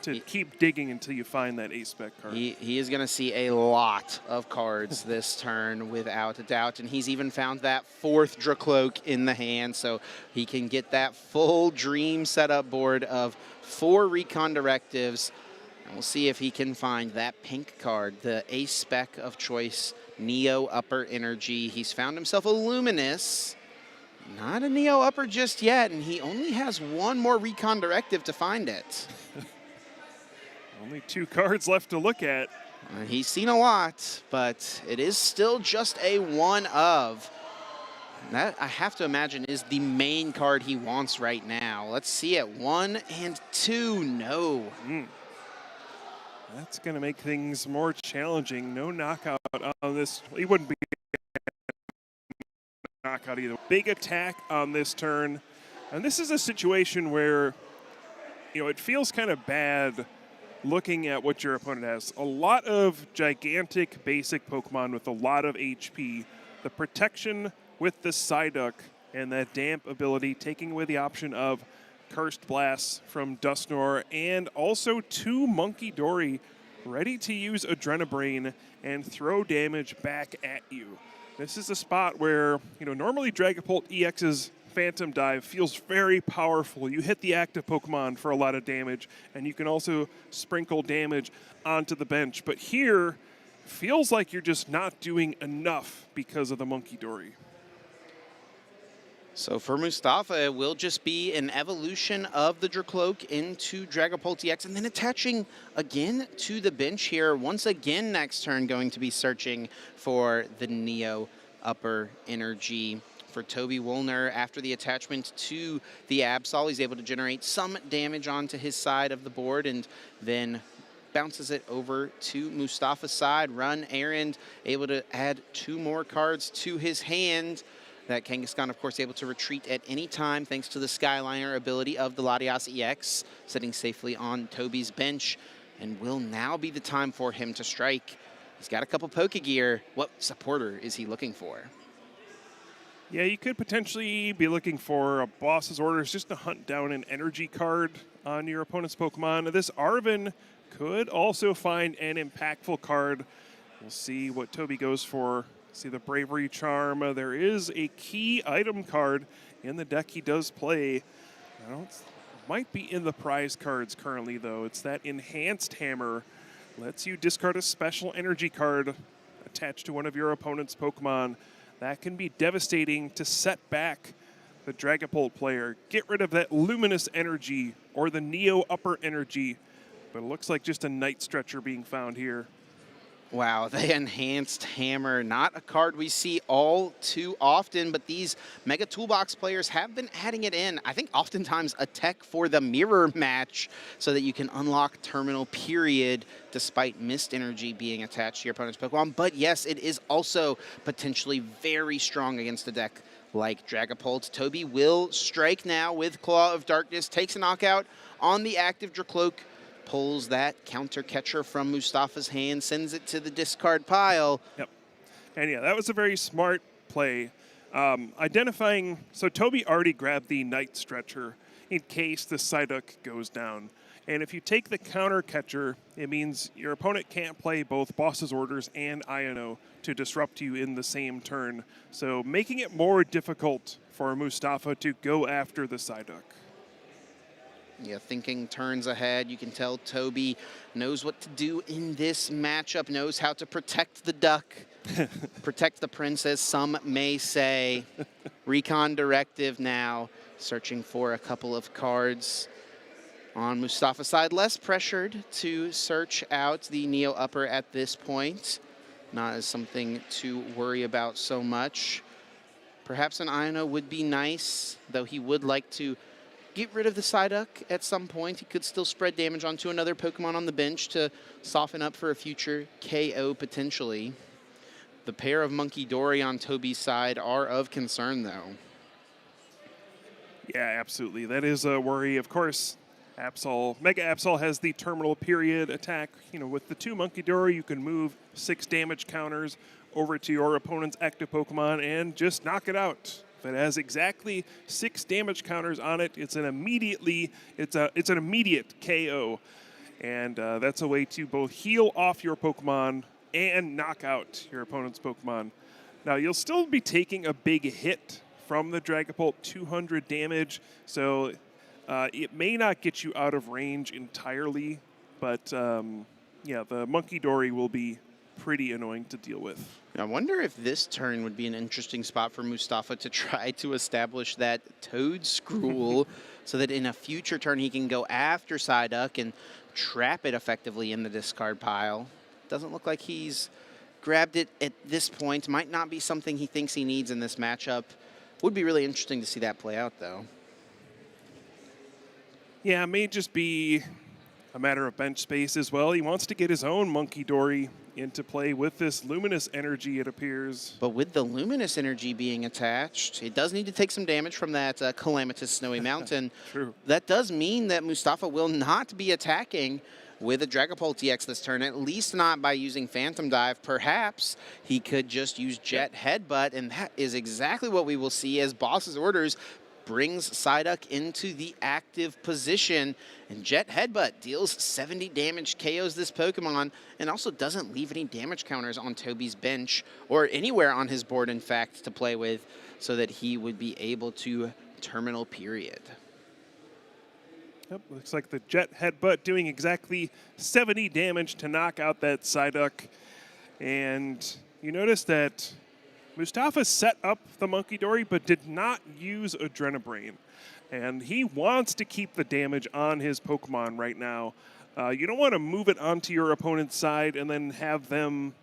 to keep digging until you find that A-Spec card. He is going to see a lot of cards this turn, without a doubt, and he's even found that 4th Dracloak in the hand, so he can get that full dream setup board of 4 Recon Directives, and we'll see if he can find that pink card, the A-Spec of choice, Neo Upper Energy. He's found himself a Luminous. Not a Neo Upper just yet, and he only has 1 more Recon Directive to find it. Only 2 cards left to look at. He's seen a lot, but it is still just a 1 of. That, I have to imagine, is the main card he wants right now. Let's see it. 1 and 2, no. That's going to make things more challenging. No knockout on this. He wouldn't be knockout either. Big attack on this turn. And this is a situation where, you know, it feels kind of bad looking at what your opponent has. A lot of gigantic basic Pokemon with a lot of HP. The protection with the Psyduck and that damp ability, taking away the option of Cursed Blast from Dusknoir, and also 2 Monkey Dory ready to use Adrenabrain and throw damage back at you. This is a spot where, you know, normally Dragapult EX's Phantom Dive feels very powerful. You hit the active Pokemon for a lot of damage, and you can also sprinkle damage onto the bench. But here, feels like you're just not doing enough because of the Monkey Dory. So for Mustafa, it will just be an evolution of the Dracloak into Dragapult EX, and then attaching again to the bench here. Once again, next turn, going to be searching for the Neo Upper Energy. For Toby Woolner, after the attachment to the Absol, he's able to generate some damage onto his side of the board, and then bounces it over to Mustafa's side. Run errand, able to add 2 more cards to his hand. That Kangaskhan, of course, able to retreat at any time thanks to the Skyliner ability of the Latias EX, sitting safely on Toby's bench, and will now be the time for him to strike. He's got a couple Pokegear. What supporter is he looking for? Yeah, you could potentially be looking for a boss's orders just to hunt down an energy card on your opponent's Pokemon. This Arven could also find an impactful card. We'll see what Toby goes for. See the Bravery Charm. There is a key item card in the deck he does play. I don't, might be in the prize cards currently, though. It's that Enhanced Hammer. Lets you discard a special energy card attached to one of your opponent's Pokemon. That can be devastating to set back the Dragapult player. Get rid of that Luminous Energy or the Neo Upper Energy. But it looks like just a Night Stretcher being found here. Wow, the Enhanced Hammer, not a card we see all too often, but these Mega Toolbox players have been adding it in. I think oftentimes a tech for the mirror match so that you can unlock Terminal Period despite Mist Energy being attached to your opponent's Pokemon. But yes, it is also potentially very strong against a deck like Dragapult. Toby will strike now with Claw of Darkness, takes a knockout on the active Dracloak, pulls that counter catcher from Mustafa's hand, sends it to the discard pile. Yep. And yeah, that was a very smart play. Identifying, so Toby already grabbed the Night Stretcher in case the Psyduck goes down. And if you take the counter catcher, it means your opponent can't play both Boss's Orders and Iono to disrupt you in the same turn. So making it more difficult for Mustafa to go after the Psyduck. Yeah, thinking turns ahead. You can tell Toby knows what to do in this matchup, knows how to protect the duck, protect the princess, some may say. Recon Directive now, searching for a couple of cards on Mustafa's side. Less pressured to search out the Neo Upper at this point. Not as something to worry about so much. Perhaps an Iono would be nice, though he would like to get rid of the Psyduck at some point. He could still spread damage onto another Pokemon on the bench to soften up for a future KO potentially. The pair of Monkey Dory on Toby's side are of concern, though. Yeah, absolutely. That is a worry. Of course, Absol, Mega Absol has the Terminal Period attack. You know, with the 2 Monkey Dory, you can move 6 damage counters over to your opponent's active Pokemon and just knock it out. If it has exactly 6 damage counters on it, it's an immediate KO. And that's a way to both heal off your Pokemon and knock out your opponent's Pokemon. Now, you'll still be taking a big hit from the Dragapult, 200 damage, so it may not get you out of range entirely, but yeah, the Monkey Dory will be pretty annoying to deal with. I wonder if this turn would be an interesting spot for Mustafa to try to establish that Toad Scrool so that in a future turn he can go after Psyduck and trap it effectively in the discard pile. Doesn't look like he's grabbed it at this point. Might not be something he thinks he needs in this matchup. Would be really interesting to see that play out, though. Yeah, it may just be a matter of bench space as well. He wants to get his own Monkey Dory into play with this Luminous Energy, it appears. But with the Luminous Energy being attached, it does need to take some damage from that Calamitous Snowy Mountain. True. That does mean that Mustafa will not be attacking with a Dragapult EX this turn, at least not by using Phantom Dive. Perhaps he could just use Jet Headbutt, and that is exactly what we will see as Boss's Orders brings Psyduck into the active position. And Jet Headbutt deals 70 damage, KOs this Pokemon, and also doesn't leave any damage counters on Toby's bench, or anywhere on his board, in fact, to play with, so that he would be able to terminal period. Yep, looks like the Jet Headbutt doing exactly 70 damage to knock out that Psyduck. And you notice that Mustafa set up the Monkey Dory, but did not use Adrenabrain. And he wants to keep the damage on his Pokemon right now. You don't want to move it onto your opponent's side and then have them,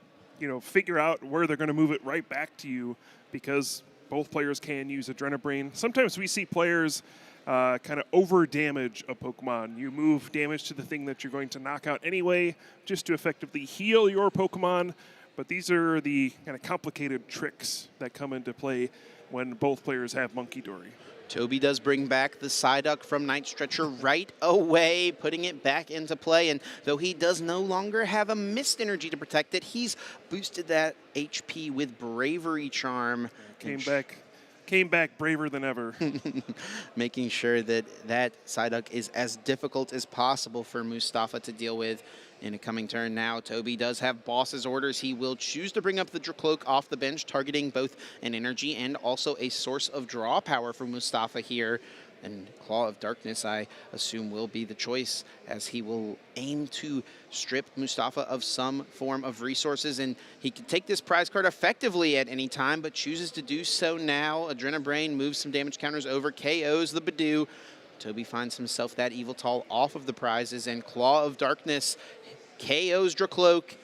figure out where they're going to move it right back to you, because both players can use Adrenabrain. Sometimes we see players kind of over-damage a Pokemon. You move damage to the thing that you're going to knock out anyway, just to effectively heal your Pokemon. But these are the kind of complicated tricks that come into play when both players have Monkey Dory. Toby does bring back the Psyduck from Night Stretcher right away, putting it back into play. And though he does no longer have a Mist Energy to protect it, he's boosted that HP with Bravery Charm. Came back braver than ever. Making sure that that Psyduck is as difficult as possible for Mustafa to deal with in a coming turn. Now, Toby does have Boss's Orders. He will choose to bring up the Dracloak off the bench, targeting both an energy and also a source of draw power for Mustafa here. And Claw of Darkness, I assume, will be the choice, as he will aim to strip Mustafa of some form of resources. And he can take this prize card effectively at any time, but chooses to do so now. Adrenabrain moves some damage counters over, KOs the Badoo. Toby finds himself that Yveltal off of the prizes, and Claw of Darkness KOs Dracloak.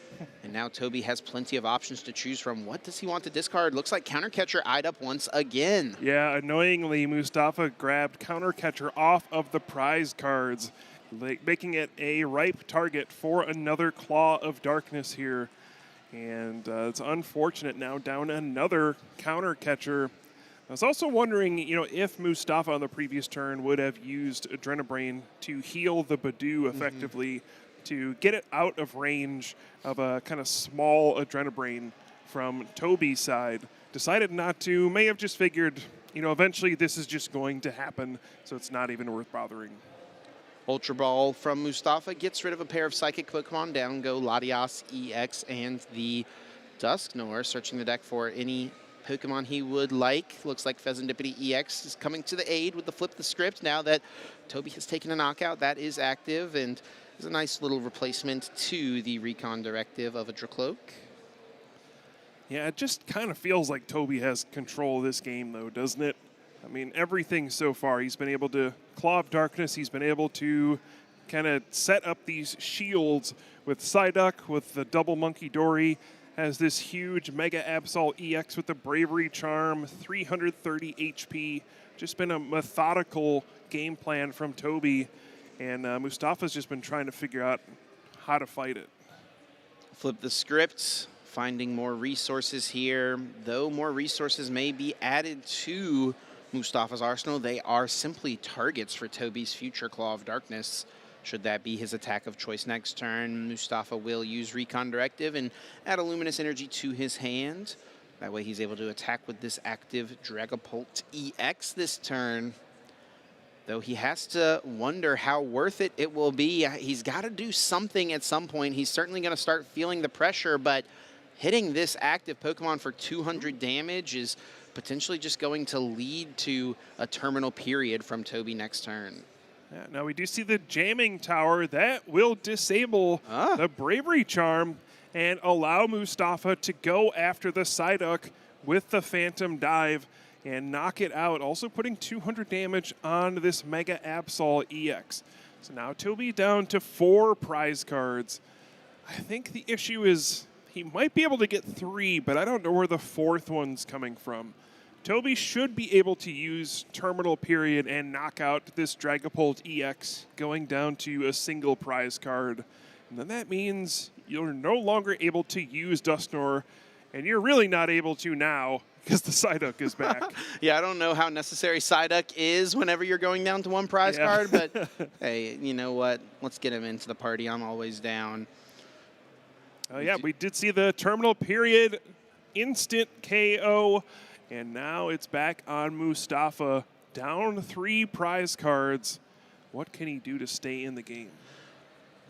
And now Toby has plenty of options to choose from. What does he want to discard? Looks like Counter Catcher eyed up once again. Yeah, annoyingly, Mustafa grabbed Counter Catcher off of the prize cards, making it a ripe target for another Claw of Darkness here. And it's unfortunate, now down another Counter Catcher. I was also wondering, if Mustafa on the previous turn would have used Adrenabrain to heal the Badoo effectively, to get it out of range of a kind of small Adrenabrain from Toby's side. Decided not to, may have just figured, eventually this is just going to happen, so it's not even worth bothering. Ultra Ball from Mustafa gets rid of a pair of Psychic Pokemon. Down go Latias EX and the Dusknoir, searching the deck for any Pokemon he would like. Looks like Pheasantipity EX is coming to the aid with the Flip the Script. Now that Toby has taken a knockout, that is active, and is a nice little replacement to the Recon Directive of a Dracloak. Yeah, it just kind of feels like Toby has control of this game, though, doesn't it? I mean, everything so far. He's been able to Claw of Darkness. He's been able to kind of set up these shields with Psyduck, with the double Monkey Dory. Has this huge Mega Absol EX with the Bravery Charm, 330 HP. Just been a methodical game plan from Toby. And Mustafa's just been trying to figure out how to fight it. Flip the script, finding more resources here. Though more resources may be added to Mustafa's arsenal, they are simply targets for Toby's future Claw of Darkness. Should that be his attack of choice next turn, Mustafa will use Recon Directive and add a Luminous Energy to his hand. That way he's able to attack with this active Dragapult EX this turn. Though he has to wonder how worth it will be. He's got to do something at some point. He's certainly going to start feeling the pressure, but hitting this active Pokemon for 200 damage is potentially just going to lead to a terminal period from Toby next turn. Yeah, now we do see the Jamming Tower. That will disable the Bravery Charm. and allow Mustafa to go after the Psyduck with the Phantom Dive and knock it out, also putting 200 damage on this Mega Absol EX. So now Toby down to 4 prize cards. I think the issue is he might be able to get 3, but I don't know where the 4th one's coming from. Toby should be able to use Terminal Period and knock out this Dragapult EX, going down to a single prize card. And then that means you're no longer able to use Dusknoir, and you're really not able to now because the Psyduck is back. Yeah, I don't know how necessary Psyduck is whenever you're going down to 1 prize card, but hey, you know what? Let's get him into the party. I'm always down. Yeah, we did see the Terminal Period instant KO, and now it's back on Mustafa. Down 3 prize cards. What can he do to stay in the game?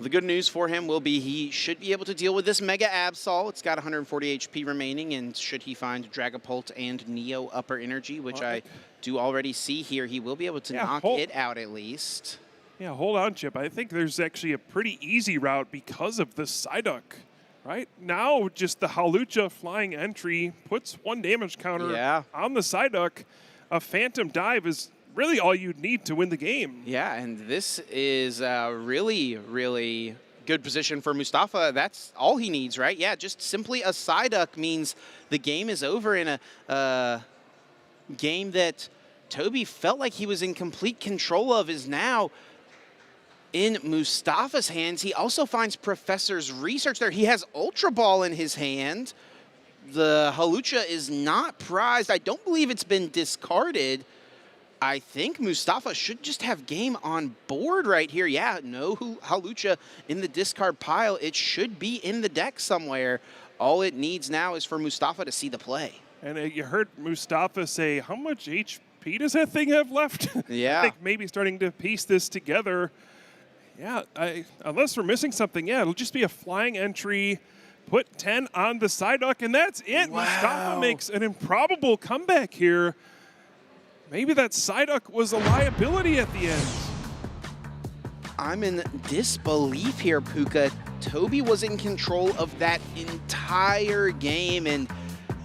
The good news for him will be he should be able to deal with this Mega Absol. It's got 140 HP remaining, and should he find Dragapult and Neo Upper Energy, which I do already see here, he will be able to knock it out at least. Yeah, hold on, Chip. I think there's actually a pretty easy route because of the Psyduck, right? Now just the Hawlucha flying entry puts 1 damage counter on the Psyduck. A Phantom Dive is really all you need to win the game. Yeah, and this is a really, really good position for Mustafa. That's all he needs, right? Yeah, just simply a Psyduck means the game is over in a game that Toby felt like he was in complete control of is now in Mustafa's hands. He also finds Professor's Research there. He has Ultra Ball in his hand. The Hawlucha is not prized. I don't believe it's been discarded. I think Mustafa should just have game on board right here. Yeah, no Hawlucha in the discard pile. It should be in the deck somewhere. All it needs now is for Mustafa to see the play. And you heard Mustafa say, how much HP does that thing have left? Yeah. I think maybe starting to piece this together. Yeah, unless we're missing something, yeah, it'll just be a flying entry, put 10 on the Psyduck, and that's it. Wow. Mustafa makes an improbable comeback here. Maybe that Psyduck was a liability at the end. I'm in disbelief here, Puka. Toby was in control of that entire game, and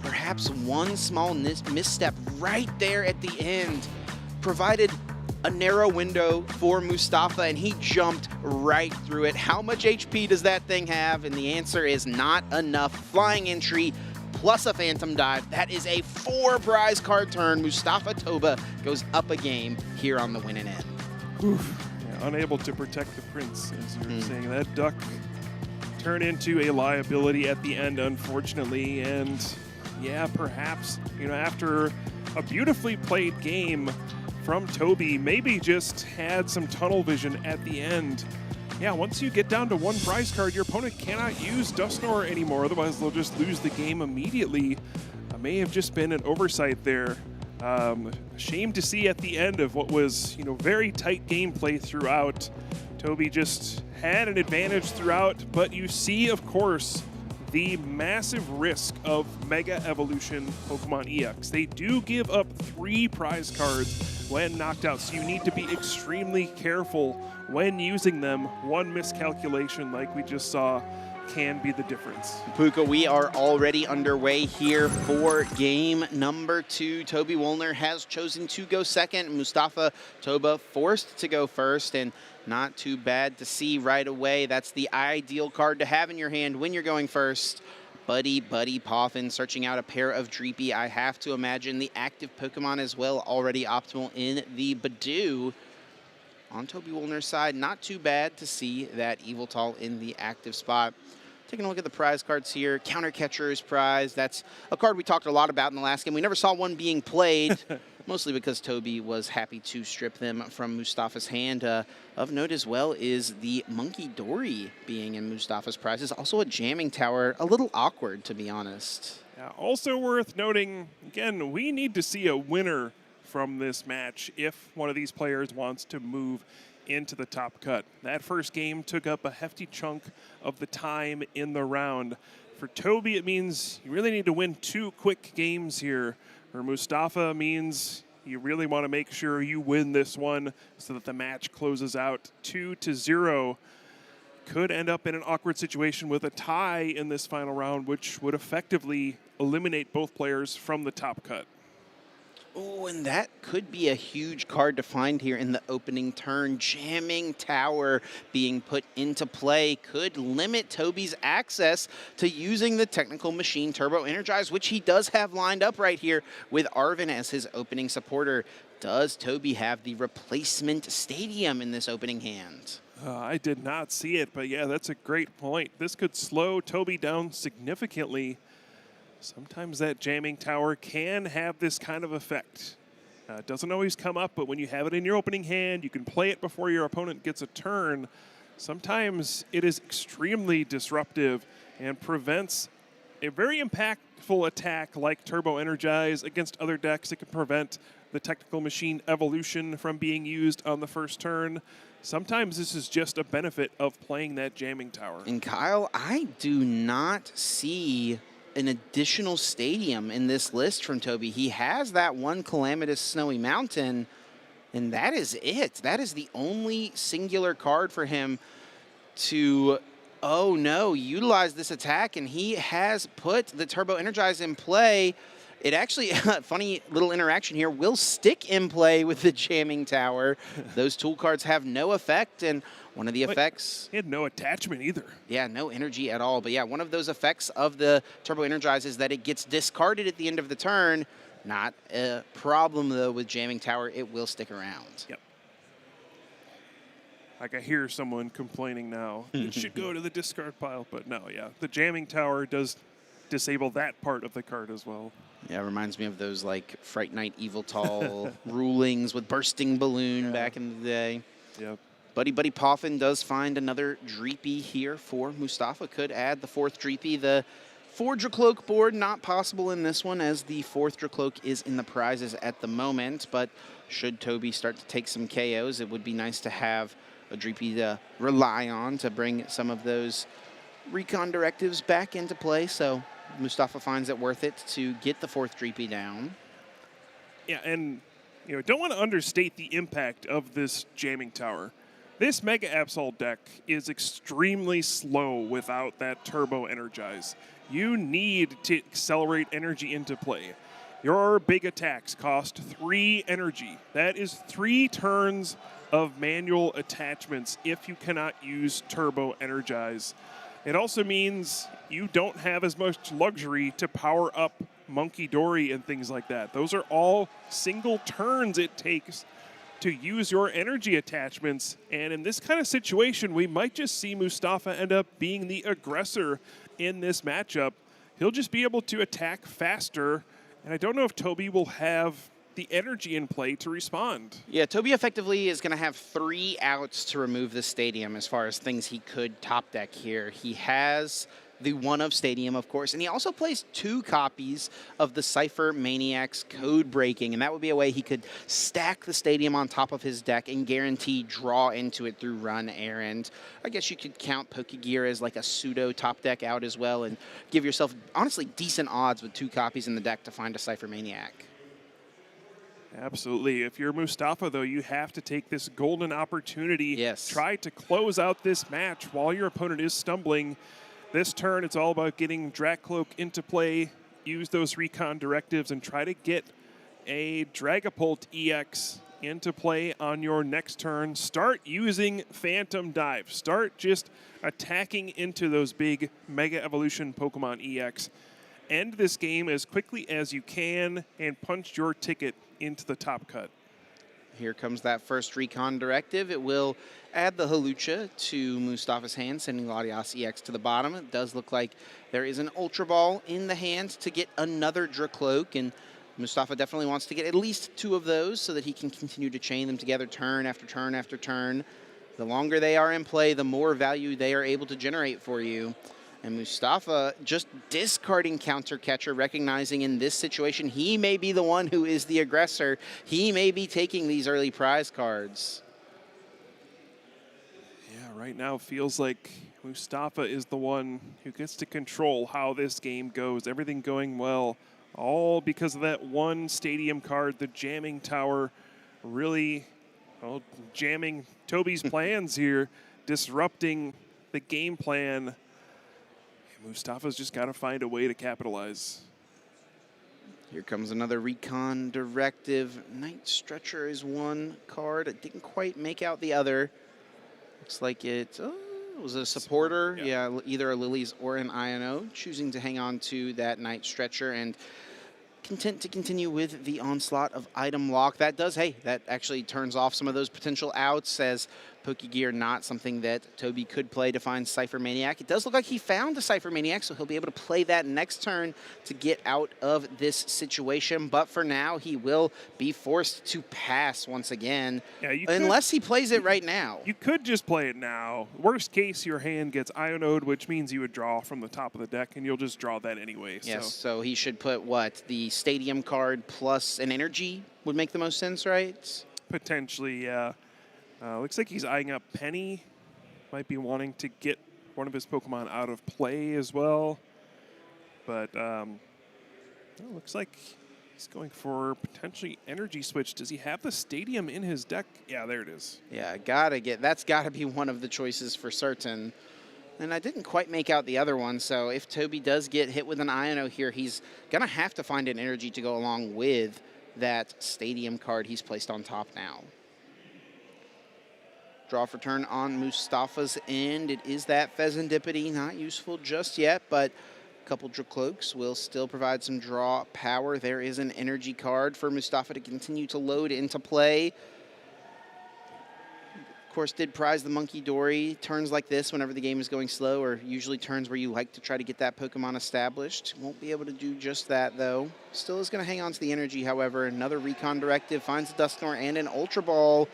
perhaps one small misstep right there at the end provided a narrow window for Mustafa, and he jumped right through it. How much HP does that thing have? And the answer is not enough. Flying entry plus a Phantom Dive. That is a 4 prize card turn. Mustafa Toba goes up a game here on the winning end. Oof. Yeah, unable to protect the prince, as you're saying. That duck turned into a liability at the end, unfortunately. And yeah, perhaps, you know, after a beautifully played game from Toby, maybe just had some tunnel vision at the end. Yeah, once you get down to 1 prize card, your opponent cannot use Dusknoir anymore, otherwise they'll just lose the game immediately. May have just been an oversight there. Shame to see at the end of what was, you know, very tight gameplay throughout. Toby just had an advantage throughout, but you see, of course, the massive risk of Mega Evolution Pokemon EX. They do give up 3 prize cards when knocked out, so you need to be extremely careful when using them. One miscalculation, like we just saw, can be the difference. Puka, we are already underway here for game number 2. Toby Woolner has chosen to go second. Mustafa Toba forced to go first, and not too bad to see right away. That's the ideal card to have in your hand when you're going first. Buddy Poffin searching out a pair of Dreepy. I have to imagine the active Pokemon as well, already optimal in the Badoo. On Toby Woolner's side, not too bad to see that Yveltal in the active spot. Taking a look at the prize cards here. Counter Catcher's prize. That's a card we talked a lot about in the last game. We never saw one being played, mostly because Toby was happy to strip them from Mustafa's hand. Of note as well is the Monkey Dory being in Mustafa's prizes. Also a Jamming Tower. A little awkward, to be honest. Yeah, also worth noting, again, we need to see a winner from this match if one of these players wants to move into the top cut. That first game took up a hefty chunk of the time in the round. For Toby, it means you really need to win 2 quick games here. For Mustafa, means you really want to make sure you win this one so that the match closes out 2-0. could end up in an awkward situation with a tie in this final round, which would effectively eliminate both players from the top cut. Oh, and that could be a huge card to find here in the opening turn. Jamming Tower being put into play could limit Toby's access to using the Technical Machine Turbo Energize, which he does have lined up right here with Arvin as his opening supporter. Does Toby have the replacement stadium in this opening hand? I did not see it, but yeah, that's a great point. This could slow Toby down significantly. Sometimes that Jamming Tower can have this kind of effect. It doesn't always come up, but when you have it in your opening hand, you can play it before your opponent gets a turn. Sometimes it is extremely disruptive and prevents a very impactful attack like Turbo Energize against other decks. It can prevent the Technical Machine Evolution from being used on the first turn. Sometimes this is just a benefit of playing that Jamming Tower. And Kyle, I do not see an additional stadium in this list from Toby. He has that one Calamitous Snowy Mountain, and that is it. That is the only singular card for him to, oh no, utilize this attack, and he has put the Turbo Energize in play. It actually, funny little interaction here, will stick in play with the Jamming Tower. Those tool cards have no effect, and one of the effects... He had no attachment either. Yeah, no energy at all. But yeah, one of those effects of the Turbo Energize is that it gets discarded at the end of the turn. Not a problem, though, with Jamming Tower. It will stick around. Yep. Like I hear someone complaining now, it should go to the discard pile. But no, yeah, the Jamming Tower does disable that part of the card as well. Yeah, it reminds me of those like Fright Night Eviltal rulings with Bursting Balloon back in the day. Yep. Buddy Poffin does find another Dreepy here for Mustafa. Could add the fourth Dreepy. The 4 Dracloak board, not possible in this one as the 4th Dracloak is in the prizes at the moment. But should Toby start to take some KOs, it would be nice to have a Dreepy to rely on to bring some of those recon directives back into play. So Mustafa finds it worth it to get the 4th Dreepy down. Yeah, and don't want to understate the impact of this Jamming Tower. This Mega Absol deck is extremely slow without that Turbo Energize. You need to accelerate energy into play. Your big attacks cost 3 energy. That is 3 turns of manual attachments if you cannot use Turbo Energize. It also means you don't have as much luxury to power up Monkey Dory and things like that. Those are all single turns it takes to use your energy attachments. And in this kind of situation, we might just see Mustafa end up being the aggressor in this matchup. He'll just be able to attack faster. And I don't know if Toby will have the energy in play to respond. Yeah, Toby effectively is going to have 3 outs to remove the stadium as far as things he could top deck here. He has the 1 of Stadium, of course, and he also plays 2 copies of the Cypher Maniac's Code Breaking, and that would be a way he could stack the Stadium on top of his deck and guarantee draw into it through Run Errand. I guess you could count Pokegear as like a pseudo top deck out as well and give yourself, honestly, decent odds with 2 copies in the deck to find a Cypher Maniac. Absolutely. If you're Mustafa, though, you have to take this golden opportunity. Yes. Try to close out this match while your opponent is stumbling. This turn, it's all about getting Dracloak into play, use those recon directives, and try to get a Dragapult EX into play on your next turn. Start using Phantom Dive. Start just attacking into those big Mega Evolution Pokemon EX. End this game as quickly as you can and punch your ticket into the top cut. Here comes that first recon directive. It will add the Hawlucha to Mustafa's hand, sending Latias EX to the bottom. It does look like there is an Ultra Ball in the hand to get another Dracloak, and Mustafa definitely wants to get at least 2 of those so that he can continue to chain them together turn after turn after turn. The longer they are in play, the more value they are able to generate for you. And Mustafa just discarding Counter Catcher, recognizing in this situation he may be the one who is the aggressor. He may be taking these early prize cards. Yeah, right now feels like Mustafa is the one who gets to control how this game goes. Everything going well, all because of that one stadium card, the Jamming Tower, really jamming Toby's plans here, disrupting the game plan, Mustafa's just got to find a way to capitalize. Here comes another Recon Directive. Night Stretcher is one card. It didn't quite make out the other. Looks like it was a supporter. Yeah, either a Lilies or an INO. Choosing to hang on to that Night Stretcher and content to continue with the onslaught of item lock. That does, hey, that actually turns off some of those potential outs as Pokegear not something that Toby could play to find Cypher Maniac. It does look like he found the Cypher Maniac, so he'll be able to play that next turn to get out of this situation. But for now, he will be forced to pass once again, unless he plays it right now. You could just play it now. Worst case, your hand gets Ionode, which means you would draw from the top of the deck, and you'll just draw that anyway. Yes, so he should put, what, the Stadium card plus an energy would make the most sense, right? Potentially, yeah. Looks like he's eyeing up Penny. Might be wanting to get one of his Pokemon out of play as well. But looks like he's going for potentially Energy Switch. Does he have the Stadium in his deck? Yeah, there it is. Yeah, that's gotta be one of the choices for certain. And I didn't quite make out the other one, so if Toby does get hit with an INO here, he's gonna have to find an energy to go along with that Stadium card he's placed on top now. Draw for turn on Mustafa's end. It is that Pheasantipity, not useful just yet, but a couple Dracloaks will still provide some draw power. There is an energy card for Mustafa to continue to load into play. Of course, did prize the Monkey Dory. Turns like this, whenever the game is going slow, are usually turns where you like to try to get that Pokemon established. Won't be able to do just that, though. Still is going to hang on to the energy, however. Another Recon Directive finds a Dusknoir and an Ultra Ball.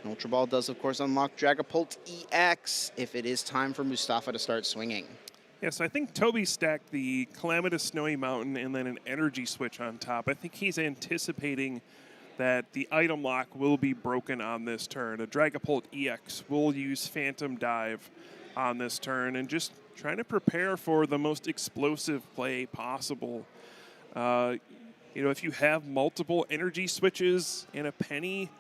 An Ultra Ball does, of course, unlock Dragapult EX if it is time for Mustafa to start swinging. Yeah, so I think Toby stacked the Calamitous Snowy Mountain and then an Energy Switch on top. I think he's anticipating that the item lock will be broken on this turn. A Dragapult EX will use Phantom Dive on this turn and just trying to prepare for the most explosive play possible. If you have multiple Energy Switches and a Penny,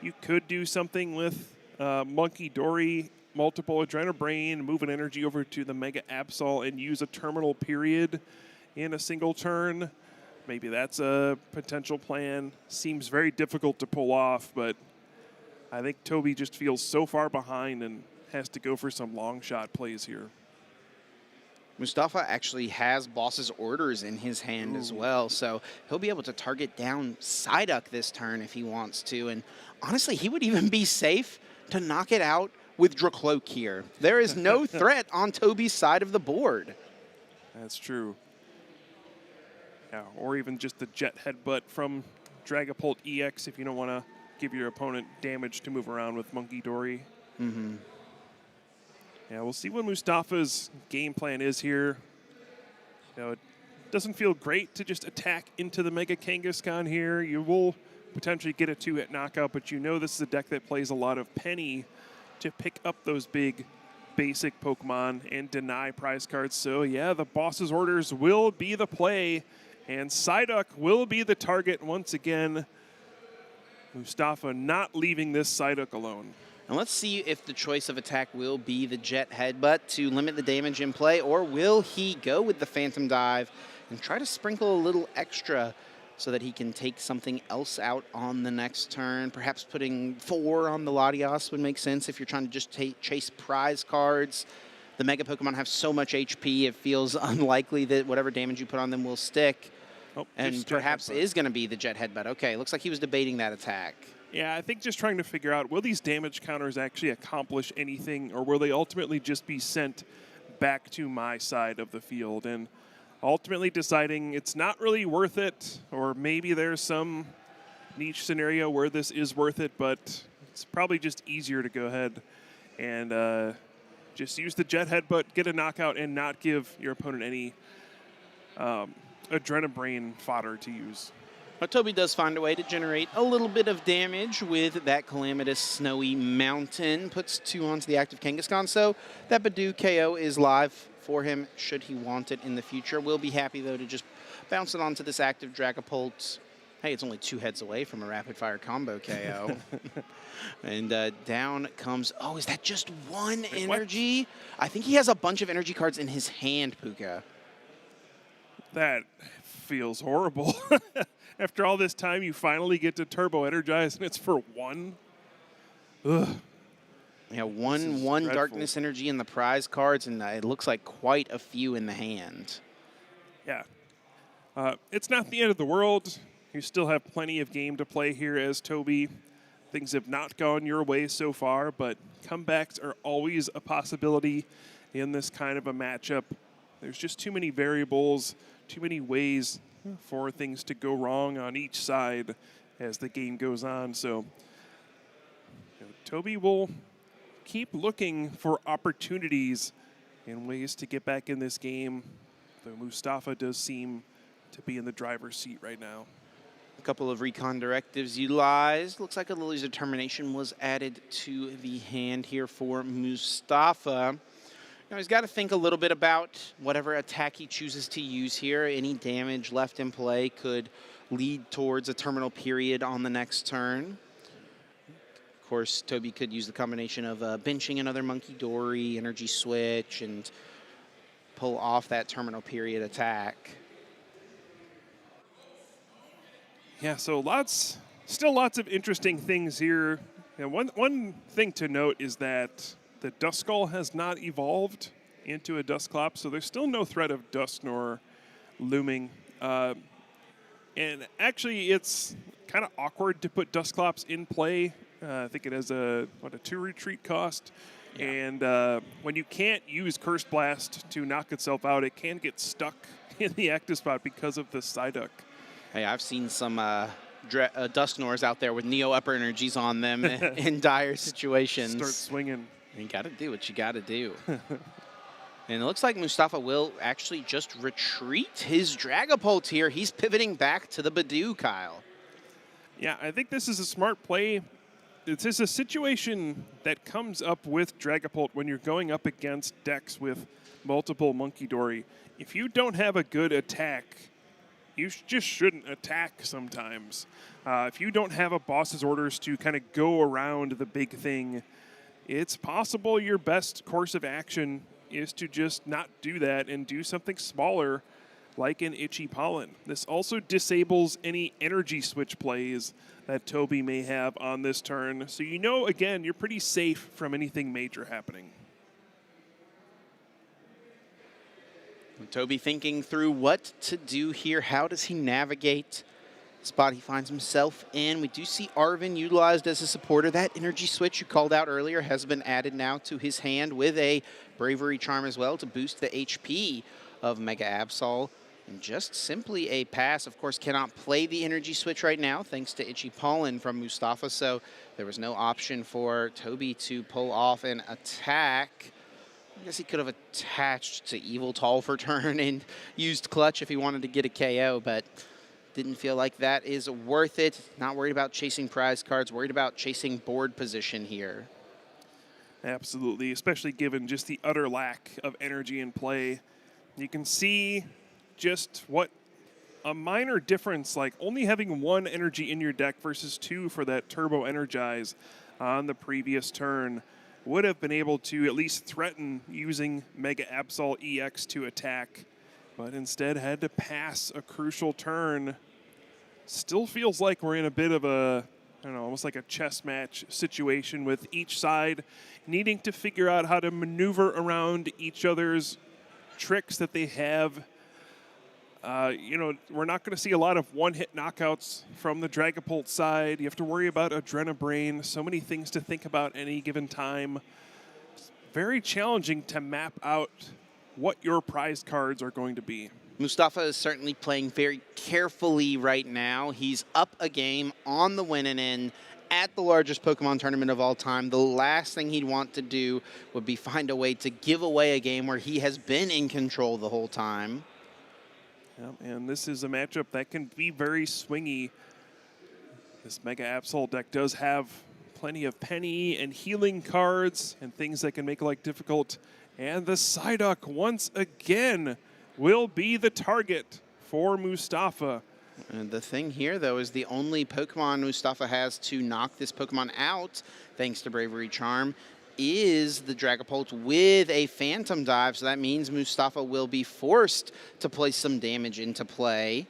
you could do something with Monkey Dory, multiple Adrenabrain, move an energy over to the Mega Absol and use a terminal period in a single turn. Maybe that's a potential plan. Seems very difficult to pull off, but I think Toby just feels so far behind and has to go for some long shot plays here. Mustafa actually has Boss's Orders in his hand as well, so he'll be able to target down Psyduck this turn if he wants to. And honestly, he would even be safe to knock it out with Dracloak here. There is no threat on Toby's side of the board. That's true. Yeah, or even just the Jet Headbutt from Dragapult EX if you don't want to give your opponent damage to move around with Monkey Dory. Mm-hmm. Yeah, we'll see what Mustafa's game plan is here. It doesn't feel great to just attack into the Mega Kangaskhan here. You will potentially get a 2-hit knockout, but you know this is a deck that plays a lot of Penny to pick up those big basic Pokemon and deny prize cards. So yeah, the Boss's Orders will be the play, and Psyduck will be the target once again. Mustafa not leaving this Psyduck alone. And let's see if the choice of attack will be the Jet Headbutt to limit the damage in play, or will he go with the Phantom Dive and try to sprinkle a little extra so that he can take something else out on the next turn. Perhaps putting 4 on the Latias would make sense if you're trying to just chase prize cards. The Mega Pokemon have so much HP, it feels unlikely that whatever damage you put on them will stick. And perhaps is going to be the Jet Headbutt. Okay, looks like he was debating that attack. Yeah, I think just trying to figure out, will these damage counters actually accomplish anything, or will they ultimately just be sent back to my side of the field? And ultimately deciding it's not really worth it, or maybe there's some niche scenario where this is worth it, but it's probably just easier to go ahead and just use the Jet Headbutt, get a knockout, and not give your opponent any Adrenabrain fodder to use. But Toby does find a way to generate a little bit of damage with that Calamitous Snowy Mountain. Puts 2 onto the active Kangaskhan, so that Badoo KO is live for him should he want it in the future. We'll be happy, though, to just bounce it onto this active Dragapult. Hey, it's only 2 heads away from a rapid-fire combo KO. And down comes, oh, is that just 1 energy? What? I think he has a bunch of energy cards in his hand, Puka. That feels horrible. After all this time, you finally get to turbo energize, and it's for 1. Ugh. Yeah, one darkness energy in the prize cards, and it looks like quite a few in the hand. Yeah. It's not the end of the world. You still have plenty of game to play here as Toby. Things have not gone your way so far, but comebacks are always a possibility in this kind of a matchup. There's just too many variables, too many ways for things to go wrong on each side as the game goes on. So Toby will keep looking for opportunities and ways to get back in this game, though Mustafa does seem to be in the driver's seat right now. A couple of recon directives utilized. Looks like a Lily's Determination was added to the hand here for Mustafa. Now he's got to think a little bit about whatever attack he chooses to use here. Any damage left in play could lead towards a terminal period on the next turn. Of course, Toby could use the combination of benching another Monkey Dory, Energy Switch, and pull off that terminal period attack. Yeah, so still lots of interesting things here. And one thing to note is that the Duskull has not evolved into a Dusclops, so there's still no threat of Dusknoir looming. And actually, it's kind of awkward to put Dusclops in play. I think it has a 2 retreat cost. Yeah. And when you can't use Curse Blast to knock itself out, it can get stuck in the active spot because of the Psyduck. Hey, I've seen some Dusknoirs out there with Neo Upper Energies on them in dire situations. Start swinging. You got to do what you got to do. And it looks like Mustafa will actually just retreat his Dragapult here. He's pivoting back to the Badoo, Kyle. Yeah, I think this is a smart play. This is a situation that comes up with Dragapult when you're going up against decks with multiple Monkey Dory. If you don't have a good attack, you just shouldn't attack sometimes. If you don't have a boss's orders to kind of go around the big thing, it's possible your best course of action is to just not do that and do something smaller like an Itchy Pollen. This also disables any energy switch plays that Toby may have on this turn. So you know, again, you're pretty safe from anything major happening. Toby thinking through what to do here. How does he navigate the spot he finds himself in? We do see Arven utilized as a supporter. That energy switch you called out earlier has been added now to his hand with a Bravery Charm as well to boost the HP of Mega Absol. And just simply a pass. Of course, cannot play the energy switch right now thanks to Itchy Pollen from Mustafa, so there was no option for Toby to pull off an attack. I guess he could have attached to Evil Tall for turn and used Clutch if he wanted to get a KO, but didn't feel like that is worth it. Not worried about chasing prize cards, worried about chasing board position here. Absolutely, especially given just the utter lack of energy in play. You can see just what a minor difference, like only having 1 energy in your deck versus 2 for that Turbo Energize on the previous turn would have been able to at least threaten using Mega Absol EX to attack, but instead had to pass a crucial turn. Still feels like we're in a bit of a, I don't know, almost like a chess match situation with each side needing to figure out how to maneuver around each other's tricks that they have. You know, we're not going to see a lot of one-hit knockouts from the Dragapult side. You have to worry about Adrenabrain. So many things to think about any given time. It's very challenging to map out what your prize cards are going to be. Mustafa is certainly playing very carefully right now. He's up a game on the winning end at the largest Pokemon tournament of all time. The last thing he'd want to do would be find a way to give away a game where he has been in control the whole time. Yeah, and this is a matchup that can be very swingy. This Mega Absol deck does have plenty of penny and healing cards and things that can make life difficult. And the Psyduck once again will be the target for Mustafa. And the thing here, though, is the only Pokemon Mustafa has to knock this Pokemon out, thanks to Bravery Charm, is the Dragapult with a Phantom Dive. So that means Mustafa will be forced to place some damage into play.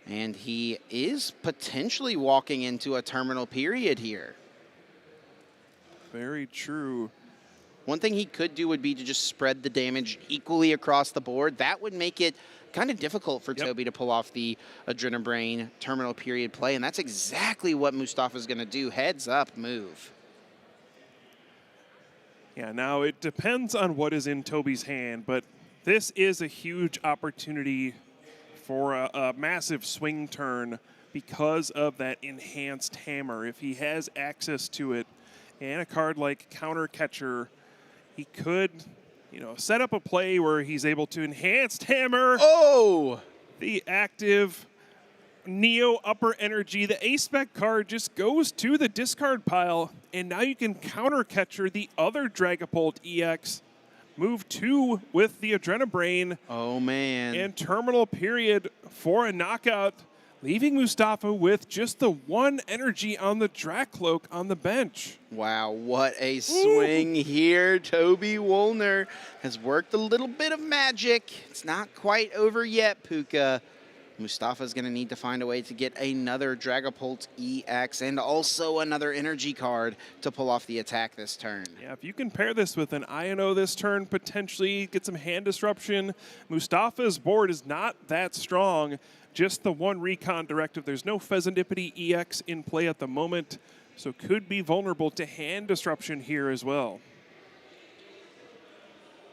And he is potentially walking into a terminal period here. Very true. One thing he could do would be to just spread the damage equally across the board. That would make it kind of difficult for Toby to pull off the Adrenabrain terminal period play, and that's exactly what Mustafa's going to do. Heads up move. Yeah, now it depends on what is in Toby's hand, but this is a huge opportunity for a massive swing turn because of that enhanced hammer. If he has access to it and a card like Counter Catcher, he could, set up a play where he's able to enhanced hammer. Oh! The active Neo Upper Energy. The A-Spec card just goes to the discard pile, and now you can Counter Catcher the other Dragapult EX. Move 2 with the Adrenabrain. Oh, man. And terminal period for a knockout, leaving Mustafa with just the 1 energy on the Dracloak on the bench. Wow, what a swing here. Toby Woolner has worked a little bit of magic. It's not quite over yet, Puka. Mustafa's going to need to find a way to get another Dragapult EX and also another energy card to pull off the attack this turn. Yeah, if you can pair this with an INO this turn, potentially get some hand disruption. Mustafa's board is not that strong. Just the 1 recon directive. There's no Pheasantipity EX in play at the moment, so could be vulnerable to hand disruption here as well.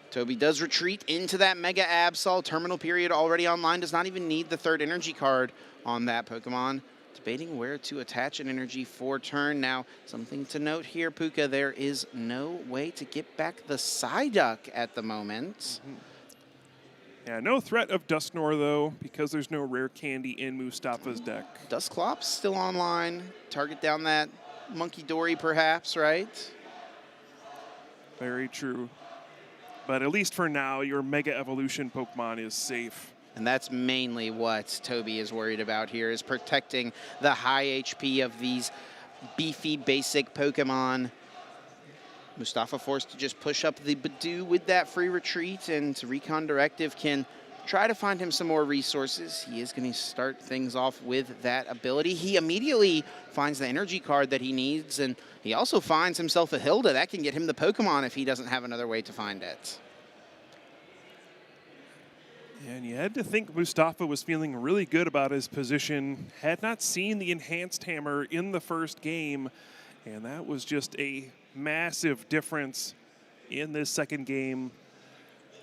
Toby does retreat into that Mega Absol. Terminal period already online. Does not even need the 3rd energy card on that Pokemon. Debating where to attach an energy for turn. Now, something to note here, Puka, there is no way to get back the Psyduck at the moment. Yeah, no threat of Dusknoir, though, because there's no rare candy in Mustafa's deck. Dusclops still online. Target down that Monkey Dory, perhaps, right? Very true. But at least for now, your Mega Evolution Pokemon is safe. And that's mainly what Toby is worried about here, is protecting the high HP of these beefy, basic Pokemon. Mustafa forced to just push up the Badoo with that free retreat, and Recon Directive can try to find him some more resources. He is going to start things off with that ability. He immediately finds the energy card that he needs, and he also finds himself a Hilda. That can get him the Pokemon if he doesn't have another way to find it. And you had to think Mustafa was feeling really good about his position. Had not seen the enhanced hammer in the first game, and that was just a massive difference in this second game.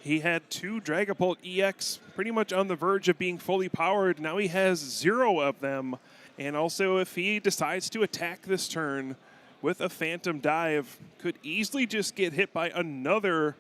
He had 2 Dragapult EX pretty much on the verge of being fully powered. Now he has 0 of them. And also, if he decides to attack this turn with a Phantom Dive, could easily just get hit by another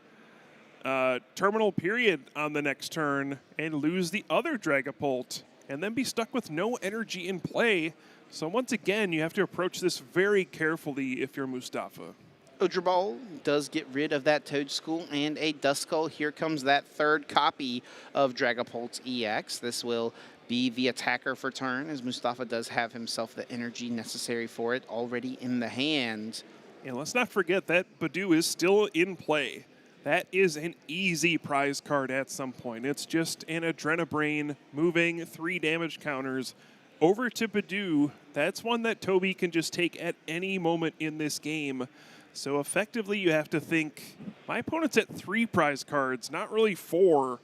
terminal period on the next turn and lose the other Dragapult and then be stuck with no energy in play. So once again, you have to approach this very carefully if you're Mustafa. Odriball does get rid of that Toedscool and a Duskull. Here comes that 3rd copy of Dragapult EX. This will be the attacker for turn, as Mustafa does have himself the energy necessary for it already in the hand. And let's not forget that Badoo is still in play. That is an easy prize card at some point. It's just an Adrenabrain moving 3 damage counters over to Badoo. That's one that Toby can just take at any moment in this game. So effectively, you have to think, my opponent's at 3 prize cards, not really 4,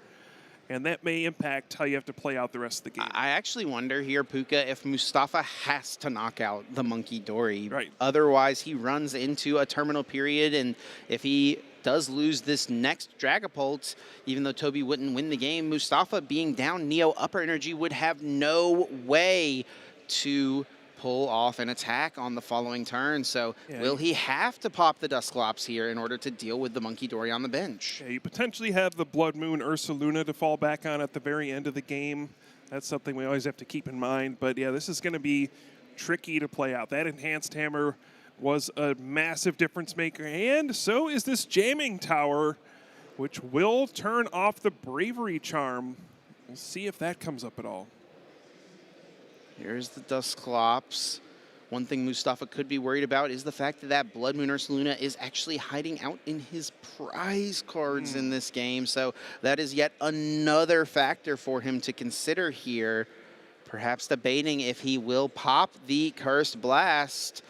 and that may impact how you have to play out the rest of the game. I actually wonder here, Puka, if Mustafa has to knock out the Monkey Dory. Right. Otherwise, he runs into a terminal period, and if he does lose this next Dragapult, even though Toby wouldn't win the game, Mustafa being down Neo Upper Energy would have no way to pull off an attack on the following turn. So will he have to pop the Dusclops here in order to deal with the Monkey Dory on the bench? Yeah, you potentially have the Blood Moon Ursaluna to fall back on at the very end of the game. That's something we always have to keep in mind. But yeah, this is going to be tricky to play out. That enhanced hammer was a massive difference maker, and so is this Jamming Tower, which will turn off the Bravery Charm. We'll see if that comes up at all. Here's the Dusclops. One thing Mustafa could be worried about is the fact that that Blood Moon Ursaluna is actually hiding out in his prize cards in this game. So that is yet another factor for him to consider here. Perhaps debating if he will pop the Cursed Blast.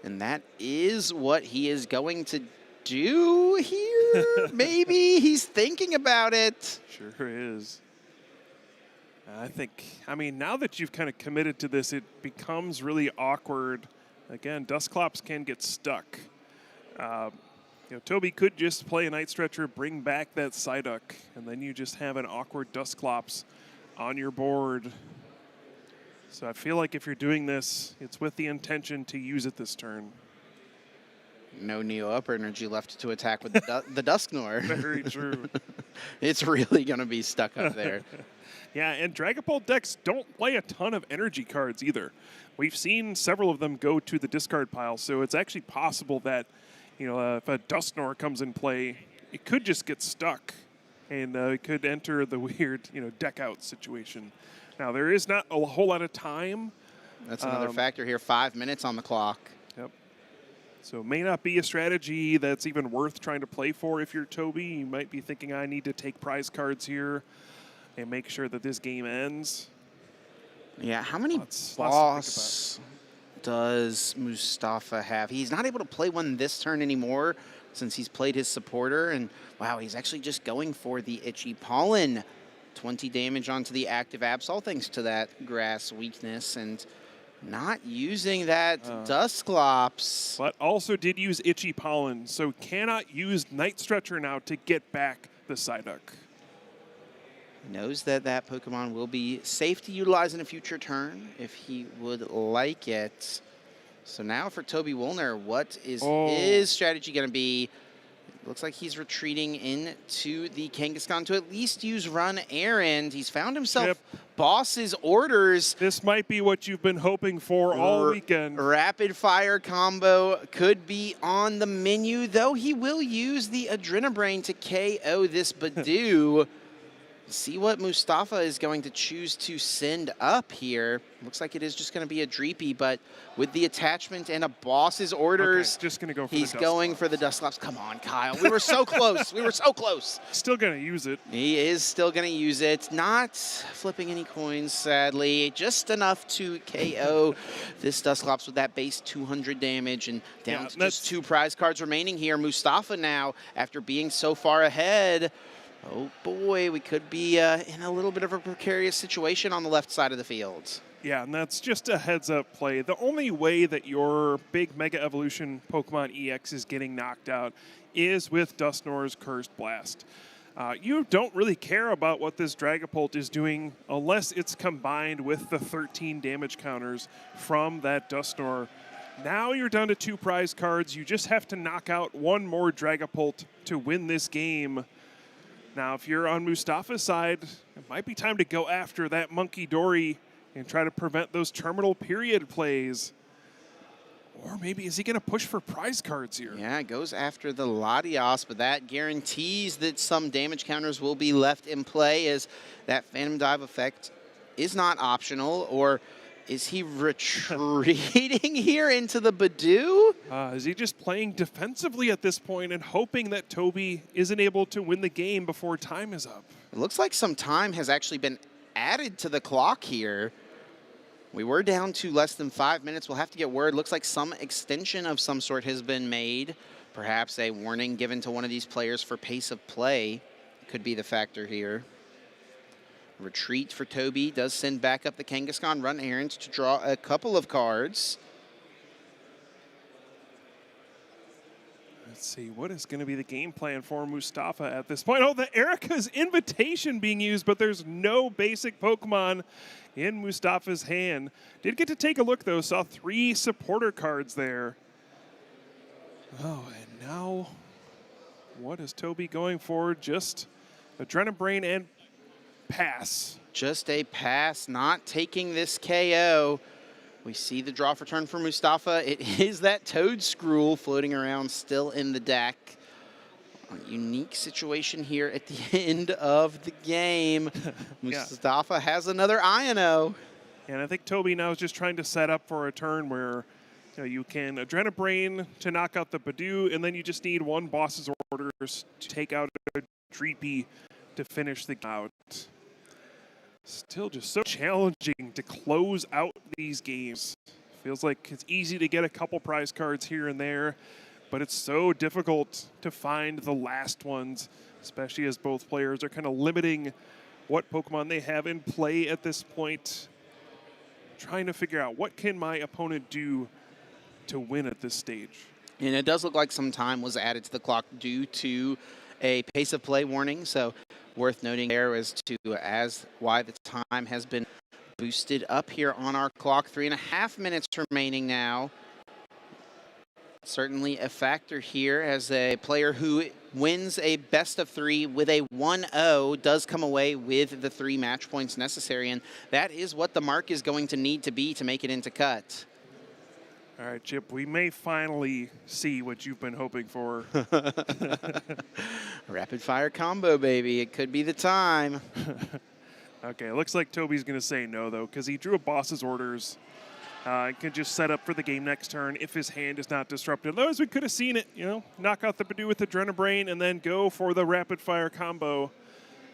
And that is what he is going to do here. Maybe he's thinking about it. Sure is. I mean, now that you've kind of committed to this, it becomes really awkward. Again, Dusclops can get stuck. Toby could just play a Night Stretcher, bring back that Psyduck, and then you just have an awkward Dusclops on your board. So I feel like if you're doing this, it's with the intention to use it this turn. No Neo Upper Energy left to attack with the Dusknoir. Very true. It's really going to be stuck up there. Yeah, and Dragapult decks don't play a ton of energy cards either. We've seen several of them go to the discard pile, so it's actually possible that, if a Dusknoir comes in play, it could just get stuck, and it could enter the weird, deck out situation. Now, there is not a whole lot of time. That's another factor here. 5 minutes on the clock. Yep. So it may not be a strategy that's even worth trying to play for if you're Toby. You might be thinking, I need to take prize cards here and make sure that this game ends. Yeah, how many boss does Mustafa have? He's not able to play one this turn anymore since he's played his supporter. And wow, he's actually just going for the Itchy Pollen. 20 damage onto the active Absol thanks to that grass weakness. And not using that Dusclops. But also did use Itchy Pollen, so cannot use Night Stretcher now to get back the Psyduck. Knows that that Pokemon will be safe to utilize in a future turn if he would like it. So now for Toby Woolner, what is his strategy going to be? Looks like he's retreating into the Kangaskhan to at least use Run Errand. He's found himself Boss's Orders. This might be what you've been hoping for all weekend. Rapid Fire combo could be on the menu, though he will use the Adrenabrain to KO this Badoo. See what Mustafa is going to choose to send up here. Looks like it is just going to be a Dreepy, but with the attachment and a Boss's Orders, just going to go for he's going for the Dusclops. Come on, Kyle. We were so close. We were so close. Still going to use it. He is still going to use it. Not flipping any coins, sadly. Just enough to KO this Dusclops with that base 200 damage and down to just 2 prize cards remaining here. Mustafa now, after being so far ahead, oh boy, we could be in a little bit of a precarious situation on the left side of the field. Yeah, and that's just a heads-up play. The only way that your big Mega Evolution Pokemon EX is getting knocked out is with Dusknoir's Cursed Blast. You don't really care about what this Dragapult is doing unless it's combined with the 13 damage counters from that Dusknoir. Now you're down to 2 prize cards. You just have to knock out one more Dragapult to win this game. Now, if you're on Mustafa's side, it might be time to go after that Monkey Dory and try to prevent those terminal period plays. Or maybe is he going to push for prize cards here? Yeah, goes after the Latios, but that guarantees that some damage counters will be left in play as that Phantom Dive effect is not optional. Or is he retreating here into the Badoo? Is he just playing defensively at this point and hoping that Toby isn't able to win the game before time is up? It looks like some time has actually been added to the clock here. We were down to less than 5 minutes. We'll have to get word. Looks like some extension of some sort has been made. Perhaps a warning given to one of these players for pace of play could be the factor here. Retreat for Toby does send back up the Kangaskhan Run Errand to draw a couple of cards. Let's see, what is going to be the game plan for Mustafa at this point? Oh, the Erica's Invitation being used, but there's no basic Pokemon in Mustafa's hand. Did get to take a look, though. Saw 3 supporter cards there. Oh, and now what is Toby going for? Just Adrenabrain and pass. Just a pass, not taking this KO. We see the draw for turn for Mustafa. It is that Toad Scroll floating around still in the deck. A unique situation here at the end of the game. Mustafa has another Iono. And I think Toby now is just trying to set up for a turn where you can Adrenabrain to knock out the Badoo, and then you just need one boss's orders to take out a Dreepy to finish the game out. Still just so challenging to close out these games. Feels like it's easy to get a couple prize cards here and there, but it's so difficult to find the last ones, especially as both players are kind of limiting what Pokemon they have in play at this point. Trying to figure out what can my opponent do to win at this stage. And it does look like some time was added to the clock due to a pace of play warning, so worth noting there as to why the time has been boosted up here on our clock. 3.5 minutes remaining now. Certainly a factor here as a player who wins a best of 3 with a 1-0 does come away with the 3 match points necessary, and that is what the mark is going to need to be to make it into cut. All right, Chip, we may finally see what you've been hoping for. Rapid fire combo, baby. It could be the time. Okay, it looks like Toby's going to say no, though, because he drew a boss's orders. Can just set up for the game next turn if his hand is not disrupted. Otherwise, we could have seen it, knock out the Badoo with the Adrenabrain and then go for the rapid fire combo.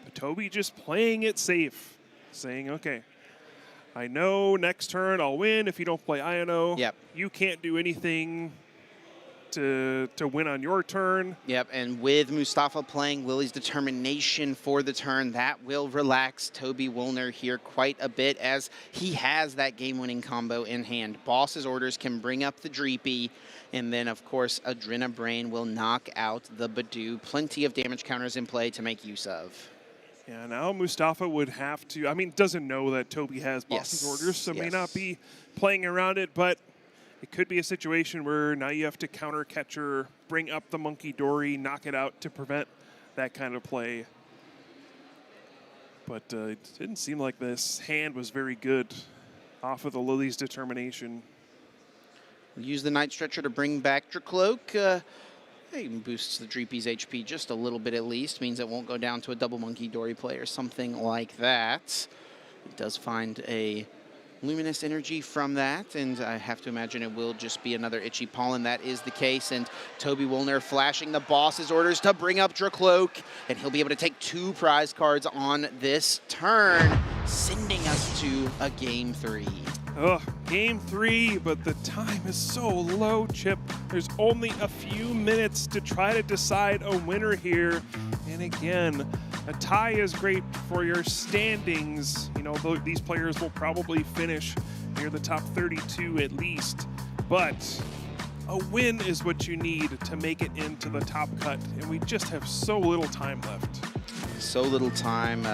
But Toby just playing it safe, saying, okay, I know next turn I'll win if you don't play Iono. Yep. You can't do anything to win on your turn. Yep, and with Mustafa playing Lily's Determination for the turn, that will relax Toby Woolner here quite a bit as he has that game-winning combo in hand. Boss's orders can bring up the Dreepy, and then, of course, Adrenabrain will knock out the Badoo. Plenty of damage counters in play to make use of. Yeah, now Mustafa would have to, doesn't know that Toby has boss's orders, so may not be playing around it, but it could be a situation where now you have to counter catcher, bring up the Monkey Dory, knock it out to prevent that kind of play. But it didn't seem like this hand was very good off of the Lily's Determination. We'll use the Night Stretcher to bring back Dracloak. It boosts the Dreepy's HP just a little bit at least, means it won't go down to a double Monkey Dory play or something like that. It does find a Luminous Energy from that, and I have to imagine it will just be another Itchy Pollen. That is the case, and Toby Woolner flashing the boss's orders to bring up Dracloak, and he'll be able to take 2 prize cards on this turn, sending us to a Game 3. Oh, Game 3, but the time is so low, Chip. There's only a few minutes to try to decide a winner here. And again, a tie is great for your standings. These players will probably finish near the top 32 at least. But a win is what you need to make it into the top cut. And we just have so little time left. So little time.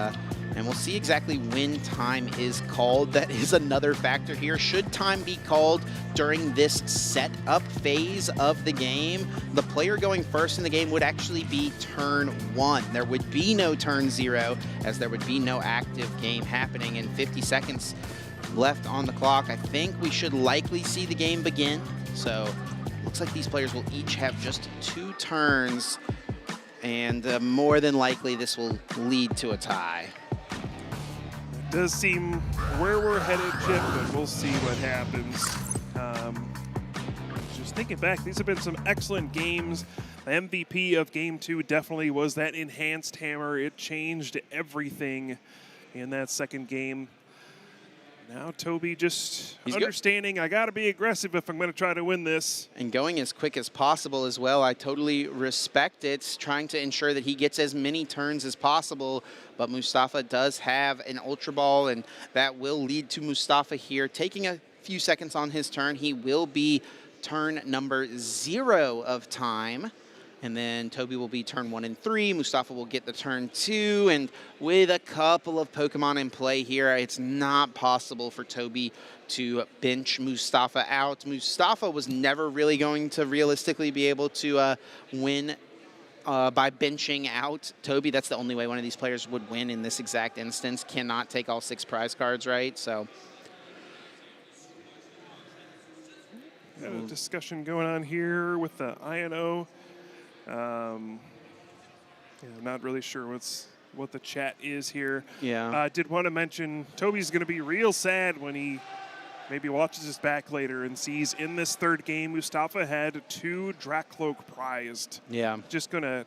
And we'll see exactly when time is called. That is another factor here. Should time be called during this setup phase of the game, the player going first in the game would actually be turn 1. There would be no turn 0, as there would be no active game happening. And 50 seconds left on the clock. I think we should likely see the game begin. So looks like these players will each have just 2 turns. And more than likely, this will lead to a tie. Does seem where we're headed, Chip, but we'll see what happens. Just thinking back, these have been some excellent games. The MVP of Game 2 definitely was that enhanced hammer. It changed everything in that second game. Now Toby just understanding I got to be aggressive if I'm going to try to win this. And going as quick as possible as well. I totally respect it, trying to ensure that he gets as many turns as possible. But Mustafa does have an Ultra Ball, and that will lead to Mustafa here taking a few seconds on his turn. He will be turn number 0 of time. And then Toby will be turn 1 and 3. Mustafa will get the turn 2. And with a couple of Pokemon in play here, it's not possible for Toby to bench Mustafa out. Mustafa was never really going to realistically be able to win by benching out Toby. That's the only way one of these players would win in this exact instance. Cannot take all 6 prize cards, right? So got a discussion going on here with the Iono. I'm not really sure what's what the chat is here. Yeah. Did want to mention Toby's going to be real sad when he maybe watches this back later and sees in this third game Mustafa had 2 Drakloak prized. Yeah. Just going to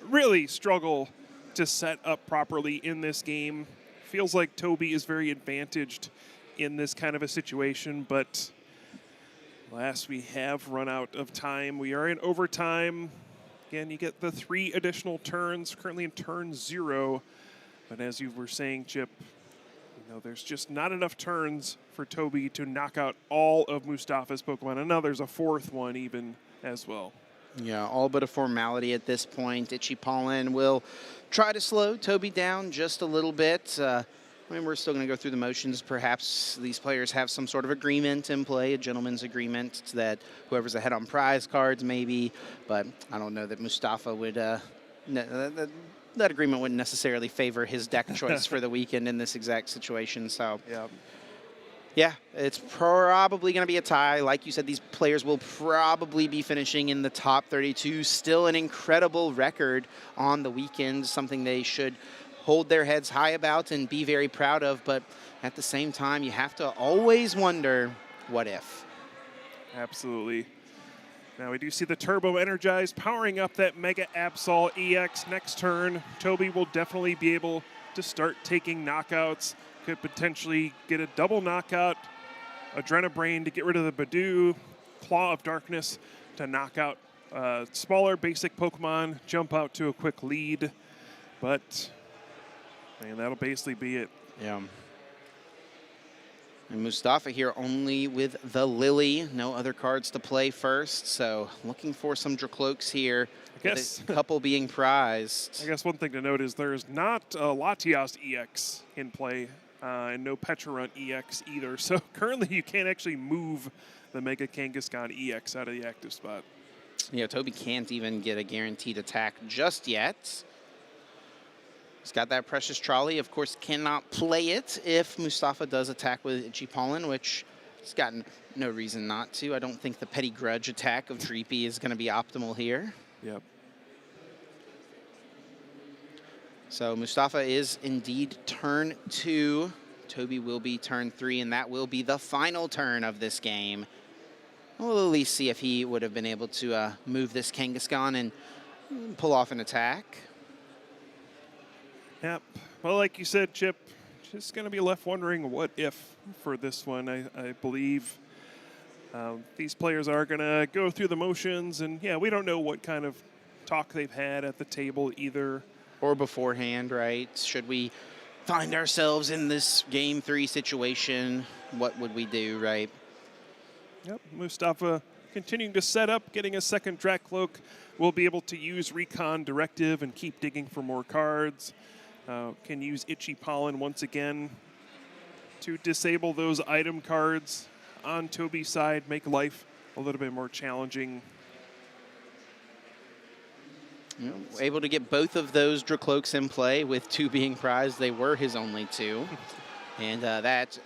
really struggle to set up properly in this game. Feels like Toby is very advantaged in this kind of a situation, but alas, we have run out of time. We are in overtime. Again, you get the 3 additional turns, currently in turn 0. But as you were saying, Chip, you know, there's just not enough turns for Toby to knock out all of Mustafa's Pokemon. And now there's a 4th one even as well. Yeah, all but a formality at this point. Itchy Pollen will try to slow Toby down just a little bit. I mean, we're still going to go through the motions. Perhaps these players have some sort of agreement in play, a gentleman's agreement that whoever's ahead on prize cards maybe. But I don't know that Mustafa would, that agreement wouldn't necessarily favor his deck choice for the weekend in this exact situation. So, yeah, it's probably going to be a tie. Like you said, these players will probably be finishing in the top 32. Still an incredible record on the weekend, something they should hold their heads high about and be very proud of. But at the same time, you have to always wonder, what if? Absolutely. Now we do see the Turbo Energize powering up that Mega Absol EX next turn. Toby will definitely be able to start taking knockouts. Could potentially get a double knockout, Adrenabrain to get rid of the Badoo, Claw of Darkness to knock out smaller basic Pokemon, jump out to a quick lead. But, man, that'll basically be it. Yeah. And Mustafa here only with the Lily. No other cards to play first, so looking for some Drakloaks here. I guess. A couple being prized. I guess one thing to note is there's not a Latias EX in play. And no Pecharunt EX either. So currently you can't actually move the Mega Kangaskhan EX out of the active spot. Yeah, Toby can't even get a guaranteed attack just yet. He's got that Precious Trolley. Of course, cannot play it if Mustafa does attack with Itchy Pollen, which he's got no reason not to. I don't think the Petty Grudge attack of Dreepy is going to be optimal here. Yep. So Mustafa is indeed turn 2. Toby will be turn 3, and that will be the final turn of this game. We'll at least see if he would have been able to move this Kangaskhan and pull off an attack. Yep. Well, like you said, Chip, just going to be left wondering what if for this one. I believe these players are going to go through the motions, and yeah, we don't know what kind of talk they've had at the table either. Or beforehand, right? Should we find ourselves in this Game 3 situation, what would we do, right? Yep, Mustafa continuing to set up, getting a second Drakloak. We'll be able to use Recon Directive and keep digging for more cards. Can use Itchy Pollen once again to disable those item cards on Toby's side, make life a little bit more challenging. You know, able to get both of those Drakloaks in play with 2 being prized. They were his only 2. And that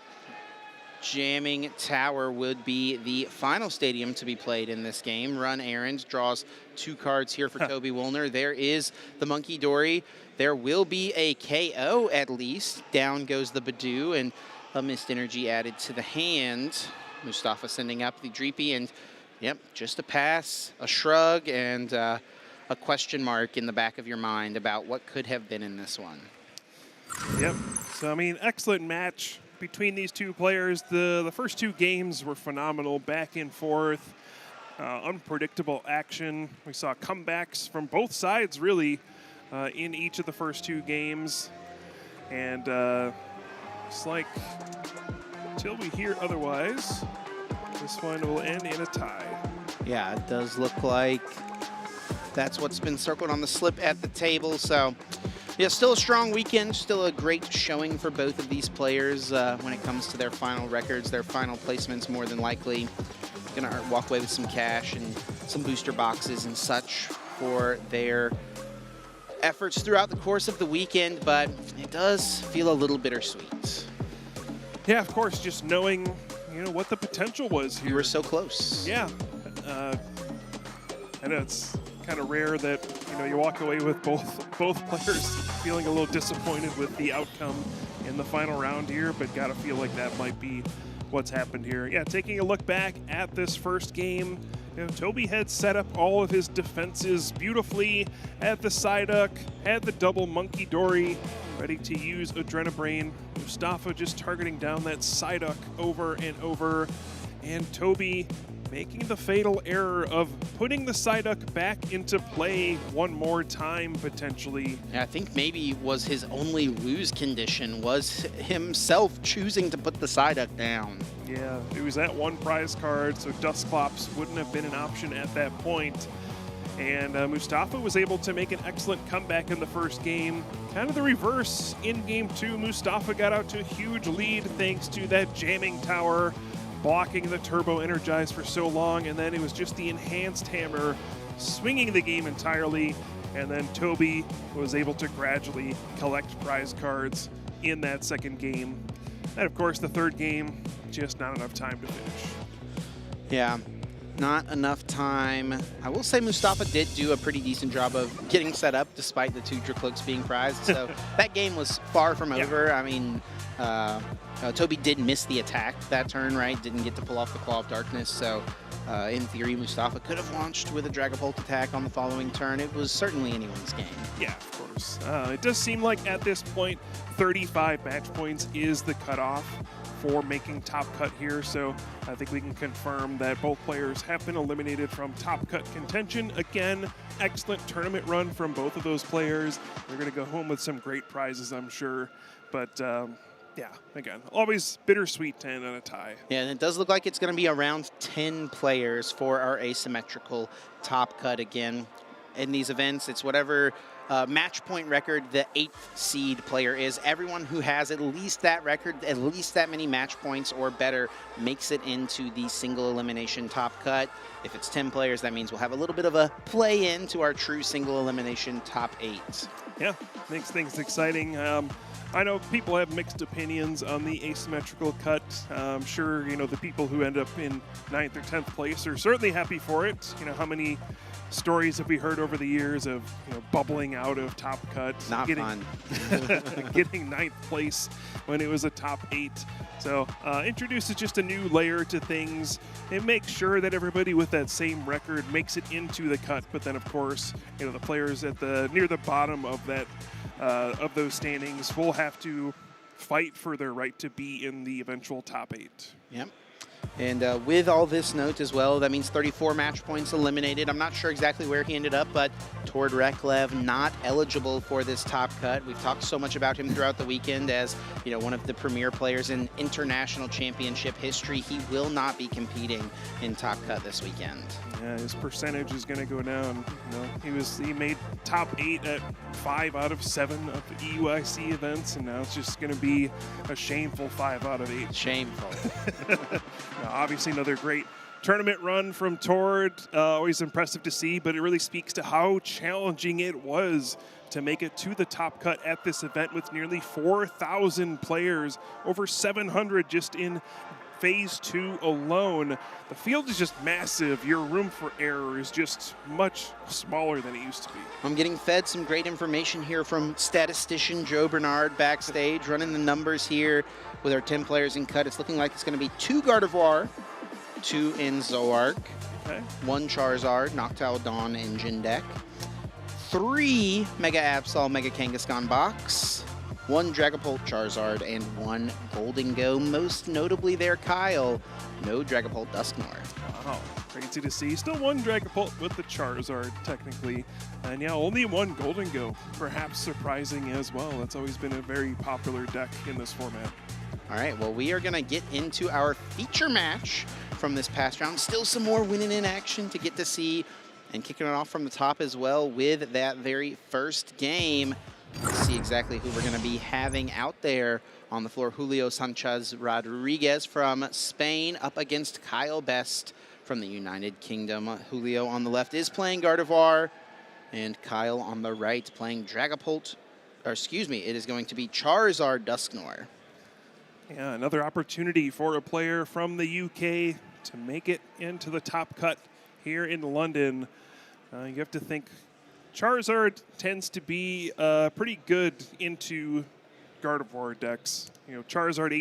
Jamming Tower would be the final stadium to be played in this game. Run Errand draws 2 cards here for Toby Woolner. There is the Monkey Dory. There will be a KO at least. Down goes the Badoo and a Mist Energy added to the hand. Mustafa sending up the Dreepy and, yep, just a pass, a shrug, and a question mark in the back of your mind about what could have been in this one. Yep. So, I mean, excellent match between these 2 players. The first 2 games were phenomenal, back and forth, unpredictable action. We saw comebacks from both sides, really, in each of the first 2 games. And it's like, until we hear otherwise, this one will end in a tie. Yeah, it does look like that's what's been circled on the slip at the table. So, yeah, still a strong weekend, still a great showing for both of these players when it comes to their final records, their final placements more than likely. Going to walk away with some cash and some booster boxes and such for their efforts throughout the course of the weekend, but it does feel a little bittersweet. Yeah, of course, just knowing, you know, what the potential was here. You were so close. Yeah. I know it's kind of rare that you walk away with both players feeling a little disappointed with the outcome in the final round here, but gotta feel like that might be what's happened here. Yeah, taking a look back at this first game, Toby had set up all of his defenses beautifully, had the Psyduck, had the double Monkey Dory, ready to use Adrenabrain. Mustafa just targeting down that Psyduck over and over, and Toby making the fatal error of putting the Psyduck back into play one more time, potentially. Yeah, I think maybe was his only lose condition was himself choosing to put the Psyduck down. Yeah, it was that one prize card, so Dusclops wouldn't have been an option at that point. And Mustafa was able to make an excellent comeback in the first game. Kind of the reverse in game two. Mustafa got out to a huge lead thanks to that jamming tower, blocking the Turbo Energize for so long, and then it was just the Enhanced Hammer swinging the game entirely, and then Toby was able to gradually collect prize cards in that second game. And of course, the third game, just not enough time to finish. Yeah, not enough time. I will say Mustafa did do a pretty decent job of getting set up despite the 2 Dracloaks being prized, so that game was far from over. I mean, Toby did miss the attack that turn, right? Didn't get to pull off the Claw of Darkness, so in theory, Mustafa could have launched with a Dragapult attack on the following turn. It was certainly anyone's game. Yeah, of course. It does seem like at this point, 35 match points is the cutoff for making top cut here, so I think we can confirm that both players have been eliminated from top cut contention. Again, excellent tournament run from both of those players. They're going to go home with some great prizes, I'm sure, but yeah, again, always bittersweet to end on a tie. Yeah, and it does look like it's going to be around 10 players for our asymmetrical top cut again. In these events, it's whatever match point record the 8th seed player is. Everyone who has at least that record, at least that many match points or better, makes it into the single elimination top cut. If it's 10 players, that means we'll have a little bit of a play in to our true single elimination top 8. Yeah, makes things exciting. I know people have mixed opinions on the asymmetrical cut. I'm sure, the people who end up in 9th or 10th place are certainly happy for it. How many stories have we heard over the years of, bubbling out of top cut? Not fun. Getting 9th place when it was a top 8. So introduces just a new layer to things. It makes sure that everybody with that same record makes it into the cut. But then, of course, the players at near the bottom of that of those standings will have to fight for their right to be in the eventual top 8. Yep. And with all this note as well, that means 34 match points eliminated. I'm not sure exactly where he ended up, but Tord Reklev not eligible for this top cut. We've talked so much about him throughout the weekend as, one of the premier players in international championship history. He will not be competing in top cut this weekend. Yeah, his percentage is going to go down. He made top 8 at 5 out of 7 of the EUIC events, and now it's just going to be a shameful 5 out of 8. Shameful. Obviously, another great tournament run from Tord. Always impressive to see, but it really speaks to how challenging it was to make it to the top cut at this event with nearly 4,000 players, over 700 just in Phase 2 alone. The field is just massive. Your room for error is just much smaller than it used to be. I'm getting fed some great information here from statistician Joe Bernard backstage, running the numbers here with our 10 players in cut. It's looking like it's going to be 2 Gardevoir, 2 in Zoark, 1 Charizard, Noctowl Dawn engine deck, 3 Mega Absol, Mega Kangaskhan box, 1 Dragapult Charizard, and 1 Golden Go. Most notably there, Kyle, no Dragapult Dusknoir. Wow, crazy to see. Still 1 Dragapult with the Charizard, technically. And yeah, only 1 Golden Go. Perhaps surprising as well. That's always been a very popular deck in this format. All right, well, we are going to get into our feature match from this past round. Still some more winning in action to get to see, and kicking it off from the top as well with that very first game. Let's see exactly who we're going to be having out there on the floor. Julio Sanchez Rodriguez from Spain up against Kyle Best from the United Kingdom. Julio on the left is playing Gardevoir, and Kyle on the right playing Dragapult, or excuse me, it is going to be Charizard Dusknoir. Yeah, another opportunity for a player from the UK to make it into the top cut here in London. You have to think Charizard tends to be pretty good into Gardevoir decks. You know, Charizard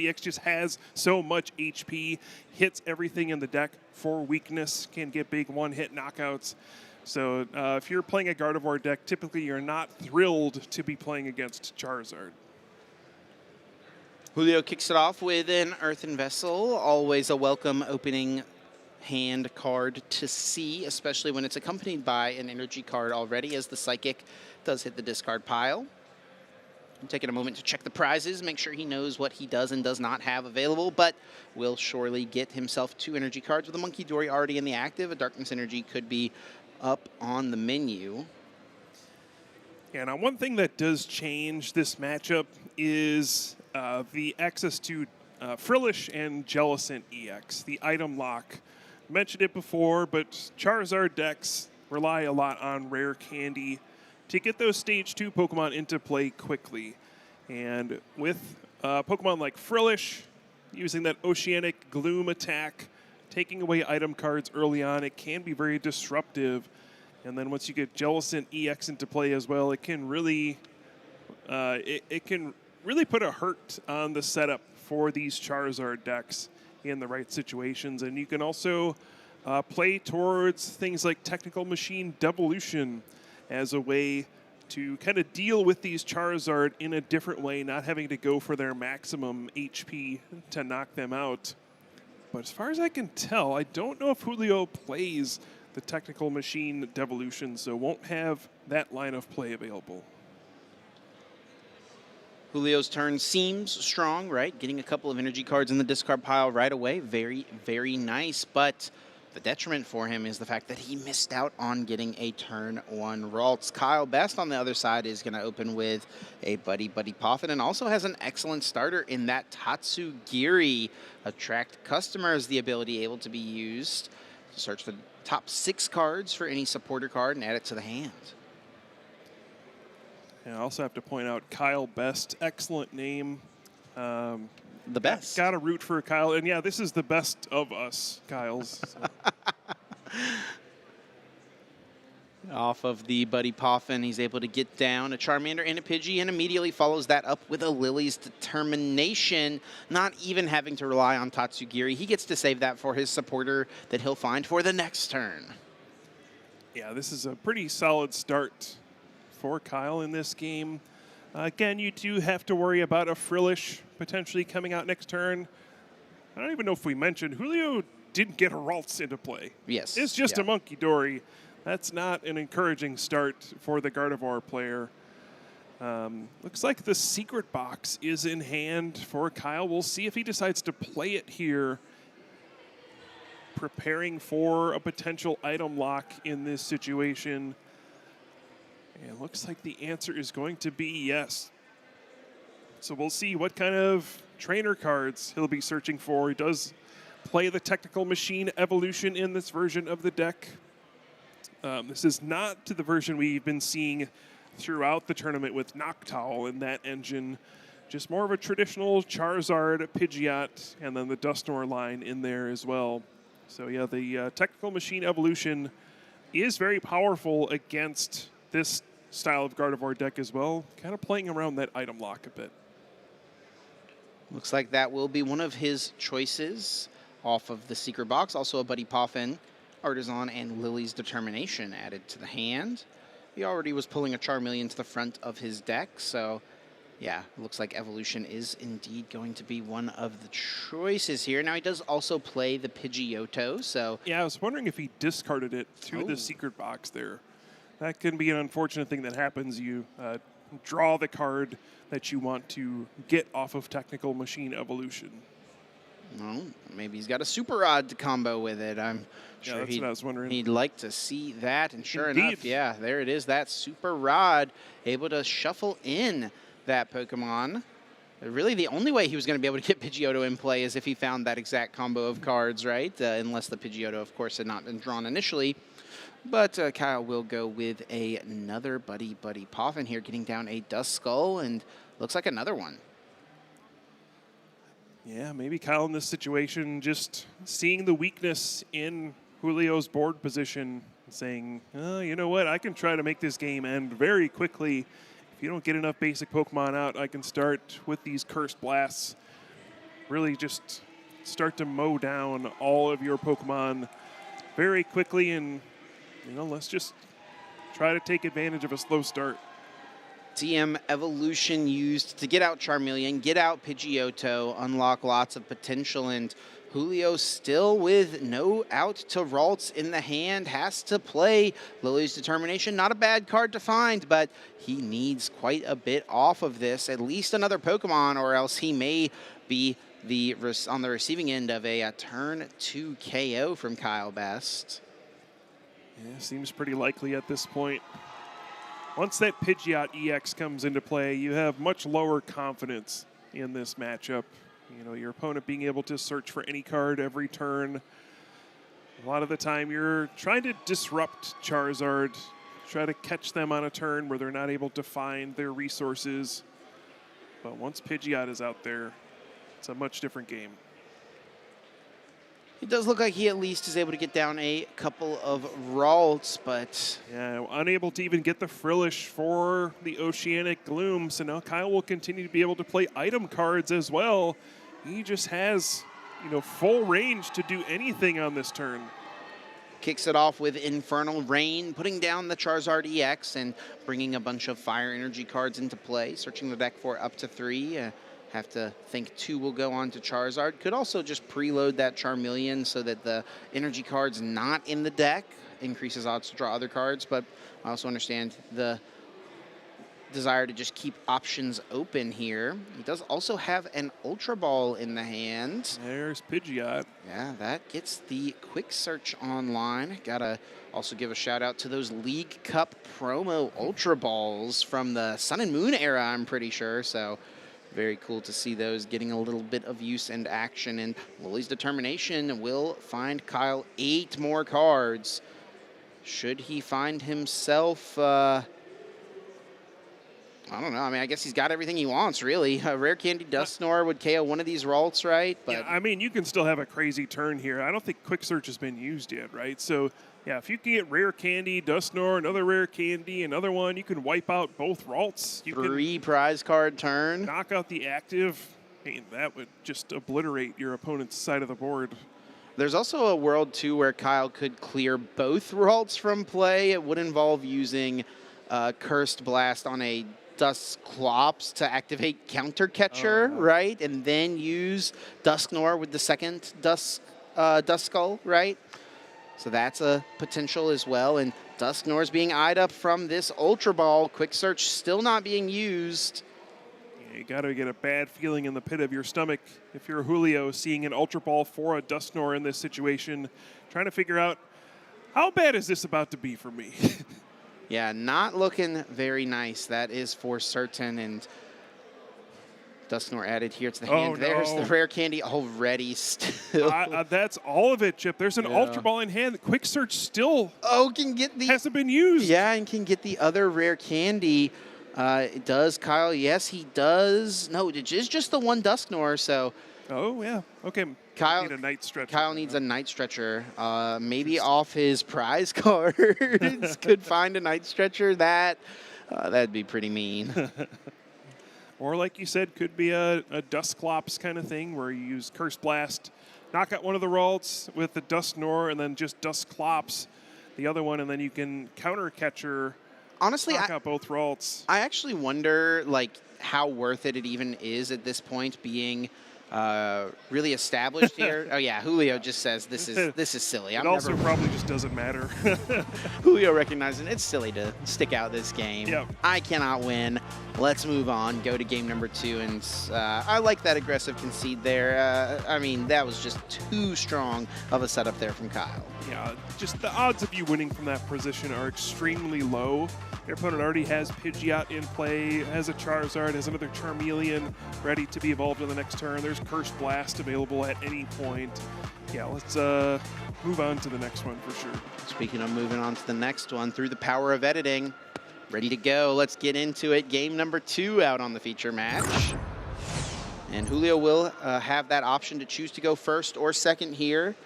EX just has so much HP, hits everything in the deck for weakness, can get big one-hit knockouts. So if you're playing a Gardevoir deck, typically you're not thrilled to be playing against Charizard. Julio kicks it off with an Earthen Vessel, always a welcome opening hand card to see, especially when it's accompanied by an energy card already, as the Psychic does hit the discard pile. I'm taking a moment to check the prizes, make sure he knows what he does and does not have available, but will surely get himself 2 energy cards with a Monkey Dory already in the active. A Darkness Energy could be up on the menu. Yeah, now one thing that does change this matchup is the access to Frillish and Jellicent EX, the item lock. Mentioned it before, but Charizard decks rely a lot on rare candy to get those stage 2 Pokemon into play quickly. And with Pokemon like Frillish, using that Oceanic Gloom attack, taking away item cards early on, it can be very disruptive. And then once you get Jellicent EX into play as well, it can really it can really put a hurt on the setup for these Charizard decks in the right situations. And you can also play towards things like Technical Machine Devolution as a way to kind of deal with these Charizard in a different way, not having to go for their maximum HP to knock them out. But as far as I can tell, I don't know if Julio plays the Technical Machine Devolution, so won't have that line of play available. Julio's turn seems strong, right? Getting a couple of energy cards in the discard pile right away. Very, very nice. But the detriment for him is the fact that he missed out on getting a turn 1 Ralts. Kyle Best on the other side is going to open with a Buddy Poffin and also has an excellent starter in that Tatsugiri. Attract customers, the ability able to be used to search the top 6 cards for any supporter card and add it to the hand. And I also have to point out Kyle Best, excellent name. The best. Got to root for Kyle. And yeah, this is the best of us, Kyle's. So. Off of the Buddy Poffin, he's able to get down a Charmander and a Pidgey and immediately follows that up with a Lily's Determination, not even having to rely on Tatsugiri. He gets to save that for his supporter that he'll find for the next turn. Yeah, this is a pretty solid start for Kyle in this game. Again, you do have to worry about a Frillish potentially coming out next turn. I don't even know if we mentioned, Julio didn't get a Ralts into play. Yes. It's just a Monkey Dory. That's not an encouraging start for the Gardevoir player. Looks like the Secret Box is in hand for Kyle. We'll see if he decides to play it here, preparing for a potential item lock in this situation. And it looks like the answer is going to be yes. So we'll see what kind of trainer cards he'll be searching for. He does play the Technical Machine Evolution in this version of the deck. This is not to the version we've been seeing throughout the tournament with Noctowl in that engine. Just more of a traditional Charizard, Pidgeot, and then the Dusknoir line in there as well. So yeah, the Technical Machine Evolution is very powerful against this style of Gardevoir deck as well, kind of playing around that item lock a bit. Looks like that will be one of his choices off of the Secret Box. Also a Buddy Poffin, Artisan, and Lily's Determination added to the hand. He already was pulling a Charmeleon to the front of his deck, so yeah, looks like Evolution is indeed going to be one of the choices here. Now he does also play the Pidgeotto, so... Yeah, I was wondering if he discarded it to the Secret Box there. That can be an unfortunate thing that happens. You draw the card that you want to get off of Technical Machine Evolution. Well, maybe he's got a Super Rod to combo with it. I'm sure that's what I was wondering. He'd like to see that. And sure Indeed. enough, yeah, there it is, that Super Rod, able to shuffle in that Pokemon. Really, the only way he was going to be able to get Pidgeotto in play is if he found that exact combo of cards, right? Unless the Pidgeotto, of course, had not been drawn initially. But Kyle will go with another Buddy Poffin here, getting down a Duskull, and looks like another one. Yeah, maybe Kyle in this situation just seeing the weakness in Julio's board position, saying, oh, you know what, I can try to make this game end very quickly. If you don't get enough basic Pokemon out, I can start with these Cursed Blasts. Really just start to mow down all of your Pokemon very quickly, and let's just try to take advantage of a slow start. TM Evolution used to get out Charmeleon, get out Pidgeotto, unlock lots of potential, and Julio still with no out to Ralts in the hand, has to play Lily's Determination. Not a bad card to find, but he needs quite a bit off of this, at least another Pokemon, or else he may be on the receiving end of a turn 2 KO from Kyle Best. Yeah, seems pretty likely at this point. Once that Pidgeot EX comes into play, you have much lower confidence in this matchup. Your opponent being able to search for any card every turn. A lot of the time you're trying to disrupt Charizard, try to catch them on a turn where they're not able to find their resources. But once Pidgeot is out there, it's a much different game. It does look like he at least is able to get down a couple of Ralts, but... Yeah, unable to even get the Frillish for the Oceanic Gloom, so now Kyle will continue to be able to play item cards as well. He just has, full range to do anything on this turn. Kicks it off with Infernal Rain, putting down the Charizard EX and bringing a bunch of Fire Energy cards into play, searching the deck for up to 3. Have to think 2 will go on to Charizard. Could also just preload that Charmeleon so that the energy card's not in the deck. Increases odds to draw other cards, but I also understand the desire to just keep options open here. He does also have an Ultra Ball in the hand. There's Pidgeot. Yeah, that gets the quick search online. Gotta also give a shout out to those League Cup promo Ultra Balls from the Sun and Moon era, I'm pretty sure, so very cool to see those getting a little bit of use and action. And Lily's Determination will find Kyle 8 more cards. Should he find himself, I don't know. I mean, I guess he's got everything he wants, really. Rare Candy Dusknoir would KO one of these Ralts, right? But yeah, I mean, you can still have a crazy turn here. I don't think Quick Search has been used yet, right? So, yeah, if you can get Rare Candy, Dusknoir, another Rare Candy, another one, you can wipe out both Ralts. You 3 prize card turn. Knock out the active. Hey, that would just obliterate your opponent's side of the board. There's also a world, too, where Kyle could clear both Ralts from play. It would involve using Cursed Blast on a Dusclops to activate Counter Catcher, right? And then use Dusknoir with the second Duskull, right? So that's a potential as well. And Dusknoir's being eyed up from this Ultra Ball. Quick Search still not being used. Yeah, you got to get a bad feeling in the pit of your stomach if you're Julio seeing an Ultra Ball for a Dusknoir in this situation, trying to figure out how bad is this about to be for me? Yeah, not looking very nice. That is for certain. And Dusknoir added here to the hand. Oh, There's no. the Rare Candy already still. That's all of it, Chip. There's an Ultra Ball in hand. The Quick Search still can get the hasn't been used. Yeah, and can get the other Rare Candy. Does Kyle? Yes, he does. No, it is just the one Dusknoir, so. Oh, yeah. Okay. Kyle, need a Night Stretcher. Kyle needs a Night Stretcher. Maybe off his prize cards. Could find a Night Stretcher. That'd be pretty mean. Or like you said, could be a Dusclops kind of thing where you use Curse Blast, knock out one of the Ralts with the Dusknoir, and then just Dusclops the other one, and then you can Counter Catcher. Honestly, knock out both Ralts. I actually wonder how worth it even is at this point, being really established here. Oh yeah, Julio just says this is silly. It also probably just doesn't matter. Julio recognizing it's silly to stick out this game. Yep. I cannot win. Let's move on. Go to game number 2, and I like that aggressive concede there. I mean, that was just too strong of a setup there from Kyle. Yeah, just the odds of you winning from that position are extremely low. Your opponent already has Pidgeot in play, has a Charizard, has another Charmeleon ready to be evolved in the next turn. There's Cursed Blast available at any point. Yeah, let's move on to the next one for sure. Speaking of moving on to the next one, through the power of editing, ready to go. Let's get into it. Game number 2 out on the feature match. And Julio will have that option to choose to go first or second here.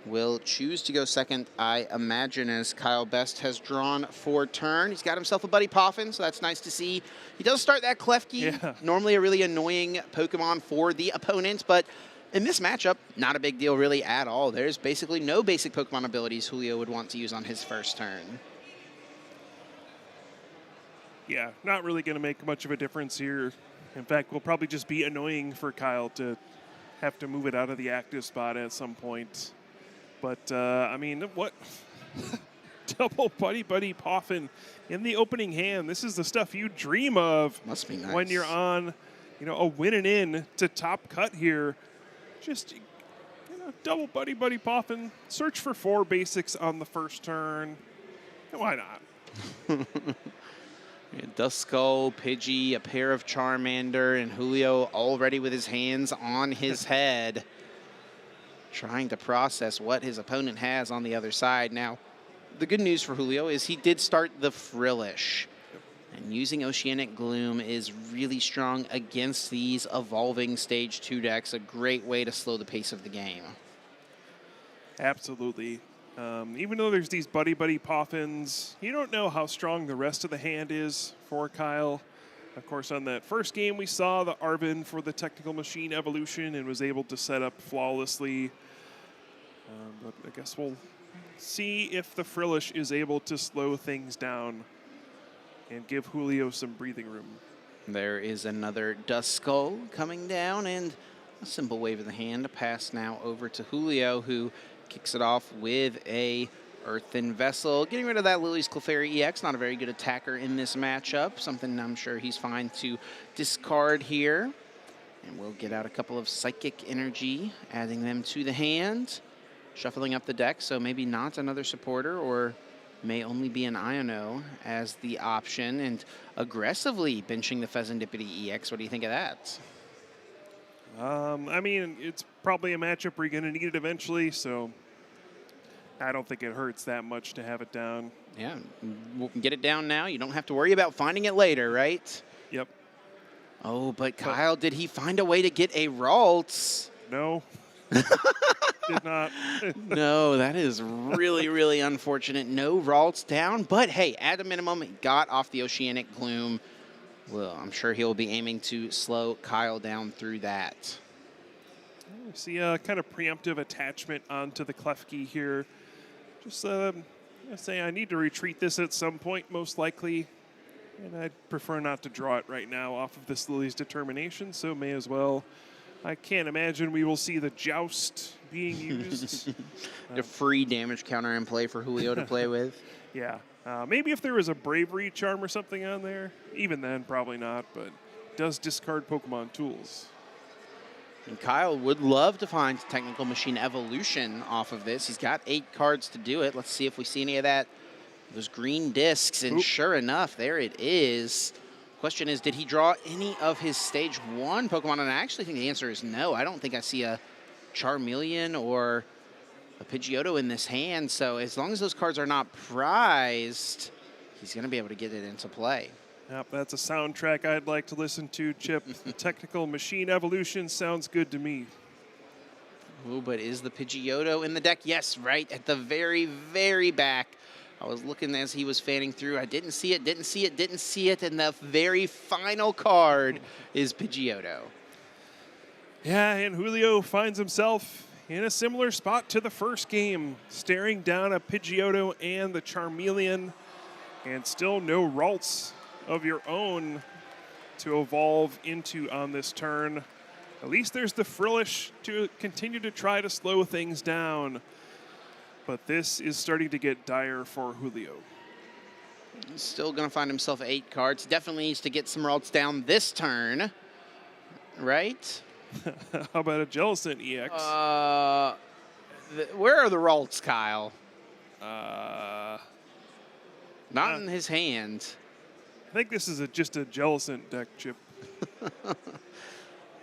will choose to go second, I imagine, as Kyle Best has drawn for turn. He's got himself a Buddy Poffin, so that's nice to see. He does start that Klefki, normally a really annoying Pokemon for the opponent, but in this matchup, not a big deal really at all. There's basically no basic Pokemon abilities Julio would want to use on his first turn. Yeah, not really going to make much of a difference here. In fact, will probably just be annoying for Kyle to have to move it out of the active spot at some point. But, I mean, what? Double Buddy Poffin in the opening hand. This is the stuff you dream of. Must be nice. When you're on, a win and in to top cut here. Just, double Buddy Poffin. Search for 4 basics on the first turn. Why not? Duskull, Pidgey, a pair of Charmander, and Julio already with his hands on his head, trying to process what his opponent has on the other side. Now, the good news for Julio is he did start the Frillish, and using Oceanic Gloom is really strong against these evolving Stage 2 decks, a great way to slow the pace of the game. Absolutely. Even though there's these Buddy Poffins, you don't know how strong the rest of the hand is for Kyle. Of course, on that first game, we saw the Arvin for the Technical Machine evolution and was able to set up flawlessly. But I guess we'll see if the Frillish is able to slow things down and give Julio some breathing room. There is another Duskull coming down, and a simple wave of the hand, a pass now over to Julio, who kicks it off with a Earthen Vessel. Getting rid of that Lily's Clefairy EX, not a very good attacker in this matchup. Something I'm sure he's fine to discard here. And we'll get out a couple of Psychic Energy, adding them to the hand. Shuffling up the deck, so maybe not another supporter, or may only be an Iono as the option. And aggressively benching the Fezandipity EX. What do you think of that? I mean, it's probably a matchup where you're going to need it eventually, so I don't think it hurts that much to have it down. Yeah, we'll get it down now. You don't have to worry about finding it later, right? Yep. Oh, but Kyle, did he find a way to get a Ralts? No. Did not. No, that is really, really unfortunate. No Ralts down, but hey, at a minimum, he got off the Oceanic Gloom. Well, I'm sure he'll be aiming to slow Kyle down through that. We see a kind of preemptive attachment onto the Klefki here. Just say I need to retreat this at some point, most likely. And I'd prefer not to draw it right now off of this Lily's Determination, so may as well. I can't imagine we will see the Joust being used. The free damage counter in play for Julio to play with. Yeah. Maybe if there was a Bravery Charm or something on there. Even then, probably not, but it does discard Pokemon tools. And Kyle would love to find Technical Machine Evolution off of this. He's got 8 cards to do it. Let's see if we see any of that. Those green discs, and sure enough, there it is. Question is, did he draw any of his Stage 1 Pokemon? And I actually think the answer is no. I don't think I see a Charmeleon or a Pidgeotto in this hand, so as long as those cards are not prized, he's going to be able to get it into play. Yep, that's a soundtrack I'd like to listen to, Chip. The Technical Machine Evolution sounds good to me. Oh, but is the Pidgeotto in the deck? Yes, right at the very, very back. I was looking as he was fanning through. I didn't see it, didn't see it, didn't see it, and the very final card is Pidgeotto. Yeah, and Julio finds himself in a similar spot to the first game, staring down a Pidgeotto and the Charmeleon, and still no Ralts of your own to evolve into on this turn. At least there's the Frillish to continue to try to slow things down. But this is starting to get dire for Julio. He's still going to find himself 8 cards. Definitely needs to get some Ralts down this turn, right? How about a Jellicent EX? Where are the Ralts, Kyle? Not in his hand. I think this is just a Jellicent deck, Chip.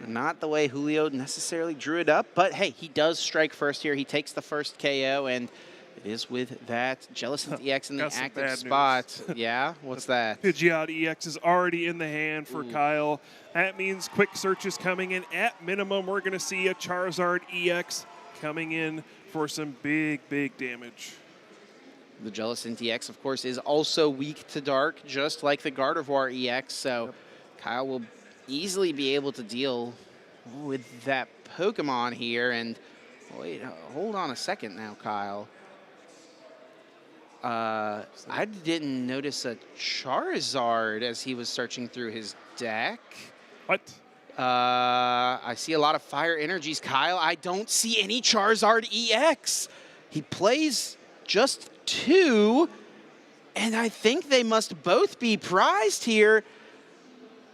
Not the way Julio necessarily drew it up, but hey, he does strike first here. He takes the first KO, and it is with that Jellicent EX in the active spot. Yeah, what's that? Pidgeot EX is already in the hand for Kyle. That means quick search is coming in. At minimum, we're going to see a Charizard EX coming in for some big, big damage. The Jellicent EX, of course, is also weak to dark, just like the Gardevoir EX, so Kyle will easily be able to deal with that Pokemon here. And wait, hold on a second now, Kyle. I didn't notice a Charizard as he was searching through his deck. What? I see a lot of fire energies, Kyle. I don't see any Charizard EX. He plays just 2, and I think they must both be prized here.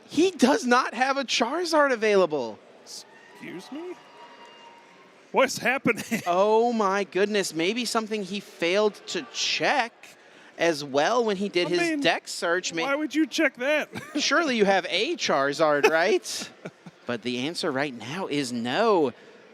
He does not have a Charizard available. Excuse me? What's happening? Oh my goodness, maybe something he failed to check as well when he did his deck search. Why would you check that? Surely you have a Charizard, right? But the answer right now is no.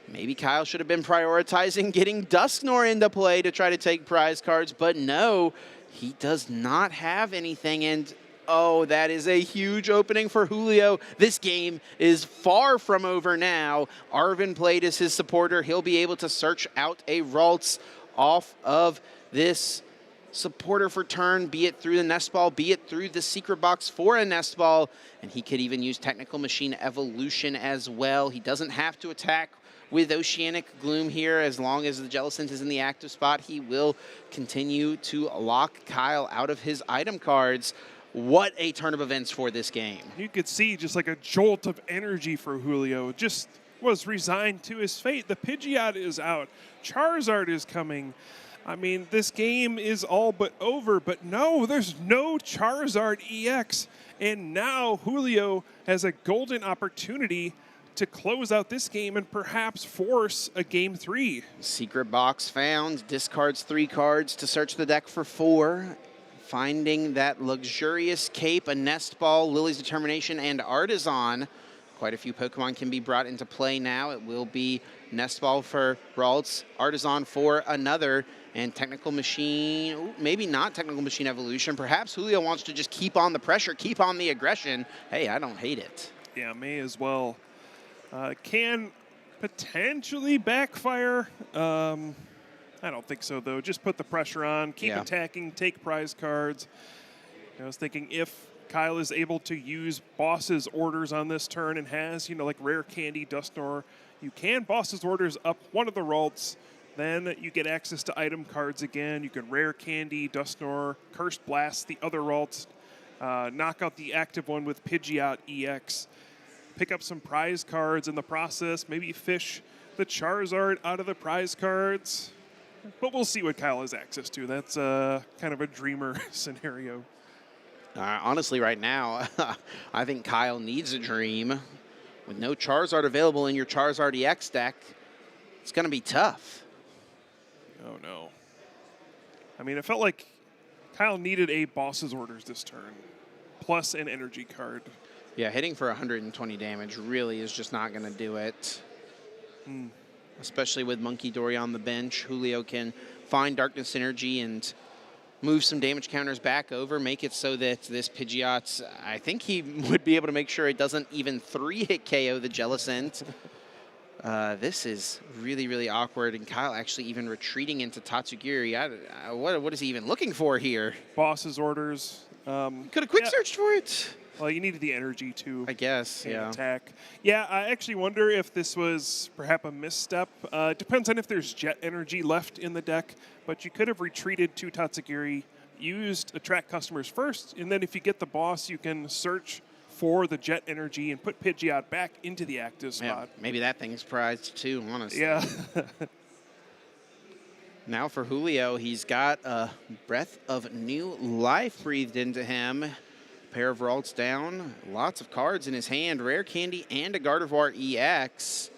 Maybe Kyle should have been prioritizing getting Dusknoir into play to try to take prize cards, but no, he does not have anything. And oh, that is a huge opening for Julio. This game is far from over now. Arvin played as his supporter. He'll be able to search out a Ralts off of this supporter for turn, be it through the Nest Ball, be it through the Secret Box for a Nest Ball, and he could even use Technical Machine Evolution as well. He doesn't have to attack with Oceanic Gloom here. As long as the Jellicent is in the active spot, he will continue to lock Kyle out of his item cards. What a turn of events for this game. You could see just like a jolt of energy for Julio. Just was resigned to his fate. The Pidgeot is out. Charizard is coming. I mean, this game is all but over, but no, there's no Charizard EX. And now Julio has a golden opportunity to close out this game and perhaps force a Game 3. Secret Box found, discards 3 cards to search the deck for 4. Finding that luxurious cape, a Nest Ball, Lily's Determination, and Artisan. Quite a few Pokemon can be brought into play now. It will be Nest Ball for Ralts, Artisan for another, and Technical Machine, ooh, maybe not Technical Machine Evolution. Perhaps Julio wants to just keep on the pressure, keep on the aggression. Hey, I don't hate it. Yeah, may as well. Can potentially backfire. I don't think so, though. Just put the pressure on, keep attacking, take prize cards. I was thinking if Kyle is able to use Boss's orders on this turn and has, like Rare Candy, Dusknoir, you can Boss's orders up one of the Ralts. Then you get access to item cards again. You can Rare Candy, Dusknoir, Cursed Blast, the other Ralts, knock out the active one with Pidgeot EX, pick up some prize cards in the process, maybe fish the Charizard out of the prize cards. But we'll see what Kyle has access to. That's kind of a dreamer scenario. Honestly, right now, I think Kyle needs a dream. With no Charizard available in your Charizard EX deck, it's going to be tough. Oh, no. I mean, it felt like Kyle needed a Boss's orders this turn, plus an energy card. Yeah, hitting for 120 damage really is just not going to do it. Especially with Monkey Dory on the bench. Julio can find Darkness Energy and move some damage counters back over, make it so that this Pidgeot, I think he would be able to make sure it doesn't even 3-hit KO the Jellicent. This is really, really awkward, and Kyle actually even retreating into Tatsugiri. What is he even looking for here? Boss's orders. Could have quick searched for it. Well, you needed the energy to, I guess, attack. Yeah, I actually wonder if this was perhaps a misstep. It depends on if there's Jet Energy left in the deck, but you could have retreated to Tatsugiri, used Attract Customers first, and then if you get the boss, you can search for the Jet Energy and put Pidgeot back into the active spot. Yeah, maybe that thing's prized too, honestly. Yeah. Now for Julio, he's got a breath of new life breathed into him. Pair of Ralts down, lots of cards in his hand, Rare Candy and a Gardevoir EX.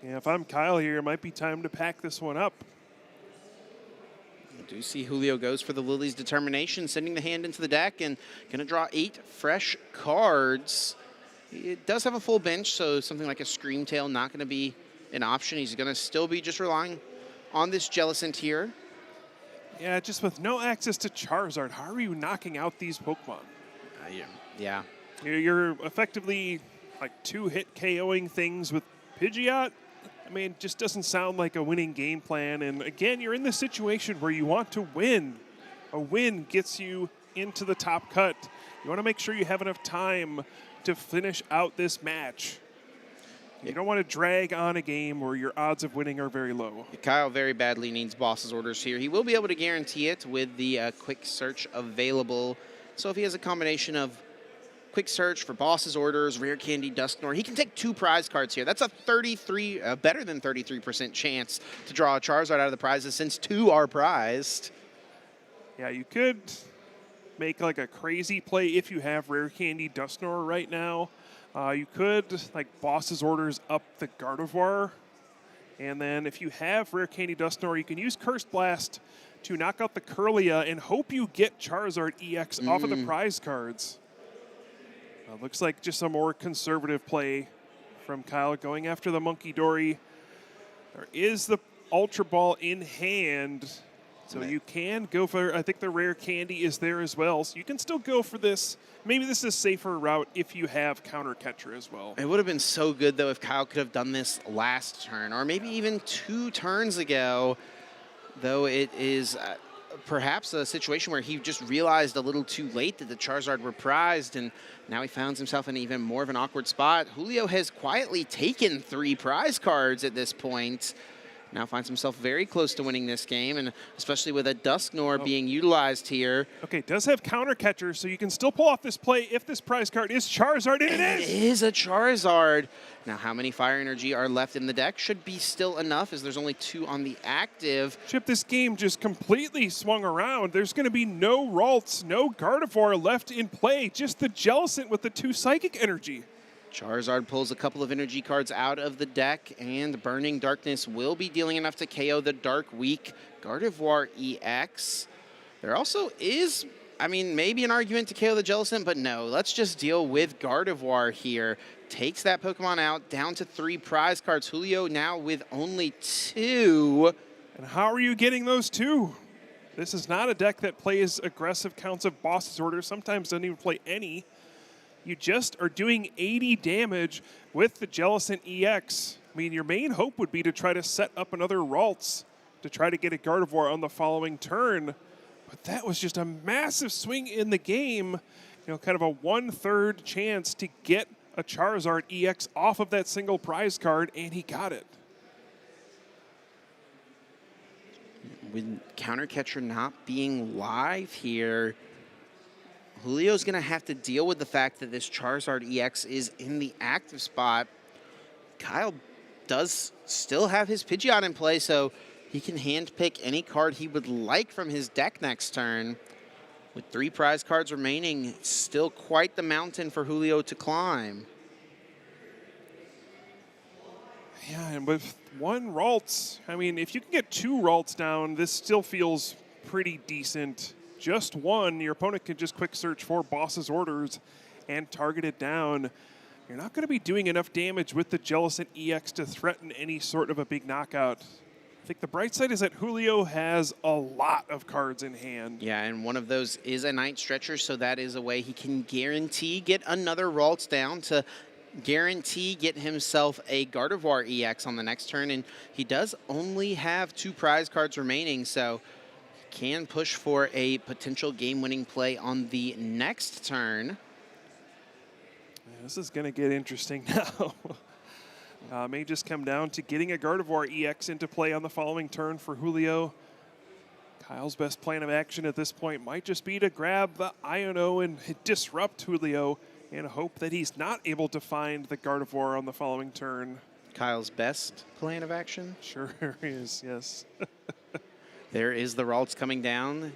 Yeah, if I'm Kyle here, it might be time to pack this one up. I do see Julio goes for the Lily's Determination, sending the hand into the deck and going to draw 8 fresh cards. It does have a full bench, so something like a Screamtail not going to be an option. He's going to still be just relying on this Jellicent here. Yeah, just with no access to Charizard, how are you knocking out these Pokemon? Yeah. You're effectively like 2-hit KOing things with Pidgeot. I mean, just doesn't sound like a winning game plan. And again, you're in the situation where you want to win. A win gets you into the top cut. You want to make sure you have enough time to finish out this match. You don't want to drag on a game where your odds of winning are very low. Kyle very badly needs boss's orders here. He will be able to guarantee it with the quick search available. So if he has a combination of quick search for boss's orders, rare candy, Dusknoir, he can take 2 prize cards here. That's a better than 33% chance to draw a Charizard out of the prizes since 2 are prized. Yeah, you could make like a crazy play if you have rare candy, Dusknoir right now. You could, like, boss's orders up the Gardevoir. And then if you have rare candy Dusknoir, you can use Cursed Blast to knock out the Kirlia and hope you get Charizard EX off of the prize cards. Looks like just a more conservative play from Kyle going after the Monkey Dory. There is the Ultra Ball in hand. So you can go for, I think the rare candy is there as well. So you can still go for this. Maybe this is a safer route if you have Counter Catcher as well. It would have been so good, though, if Kyle could have done this last turn, or maybe even 2 turns ago, though it is perhaps a situation where he just realized a little too late that the Charizard were prized, and now he finds himself in even more of an awkward spot. Julio has quietly taken 3 prize cards at this point. Now finds himself very close to winning this game, and especially with a Dusknoir being utilized here. Okay, does have Counter Catcher, so you can still pull off this play if this prize card is Charizard, and it is! It is a Charizard. Now, how many Fire Energy are left in the deck? Should be still enough, as there's only 2 on the active. Chip, this game just completely swung around. There's going to be no Ralts, no Gardevoir left in play, just the Jellicent with the 2 Psychic Energy. Charizard pulls a couple of energy cards out of the deck, and Burning Darkness will be dealing enough to KO the Dark Weak Gardevoir EX. There also is, I mean, maybe an argument to KO the Jellicent, but no, let's just deal with Gardevoir here. Takes that Pokemon out, down to 3 prize cards. Julio now with only 2. And how are you getting those 2? This is not a deck that plays aggressive counts of boss's orders, sometimes doesn't even play any. You just are doing 80 damage with the Jellicent EX. I mean, your main hope would be to try to set up another Ralts to try to get a Gardevoir on the following turn. But that was just a massive swing in the game. You know, kind of a 1/3 chance to get a Charizard EX off of that single prize card, and he got it. With Counter Catcher not being live here, Julio's going to have to deal with the fact that this Charizard EX is in the active spot. Kyle does still have his Pidgeot in play, so he can handpick any card he would like from his deck next turn. With 3 prize cards remaining, it's still quite the mountain for Julio to climb. Yeah, and with 1 Ralts, I mean, if you can get 2 Ralts down, this still feels pretty decent. Just 1, your opponent can just quick search for boss's orders and target it down. You're not going to be doing enough damage with the Jellicent EX to threaten any sort of a big knockout. I think the bright side is that Julio has a lot of cards in hand. Yeah, and one of those is a Night Stretcher, so that is a way he can guarantee get another Ralts down to guarantee get himself a Gardevoir EX on the next turn, and he does only have 2 prize cards remaining, so can push for a potential game-winning play on the next turn. Yeah, this is going to get interesting now. May just come down to getting a Gardevoir EX into play on the following turn for Julio. Kyle's best plan of action at this point might just be to grab the Iono and disrupt Julio and hope that he's not able to find the Gardevoir on the following turn. Kyle's best plan of action? Sure is, yes. There is the Ralts coming down.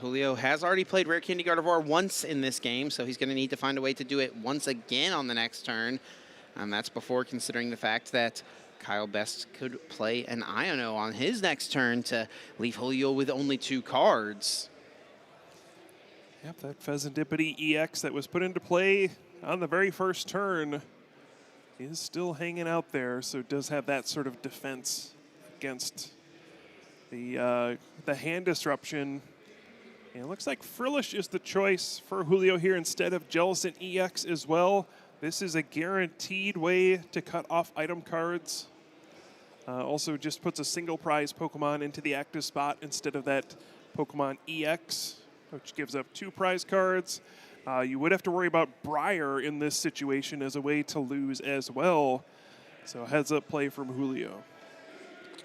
Julio has already played Rare Candy Gardevoir once in this game, so he's going to need to find a way to do it once again on the next turn. And that's before considering the fact that Kyle Best could play an Iono on his next turn to leave Julio with only 2 cards. Yep, that Pheasantipity EX that was put into play on the very first turn is still hanging out there, so it does have that sort of defense against the hand disruption. And it looks like Frillish is the choice for Julio here instead of Jellicent EX as well. This is a guaranteed way to cut off item cards. Also just puts a single prize Pokemon into the active spot instead of that Pokemon EX, which gives up 2 prize cards. You would have to worry about Briar in this situation as a way to lose as well. So heads up play from Julio.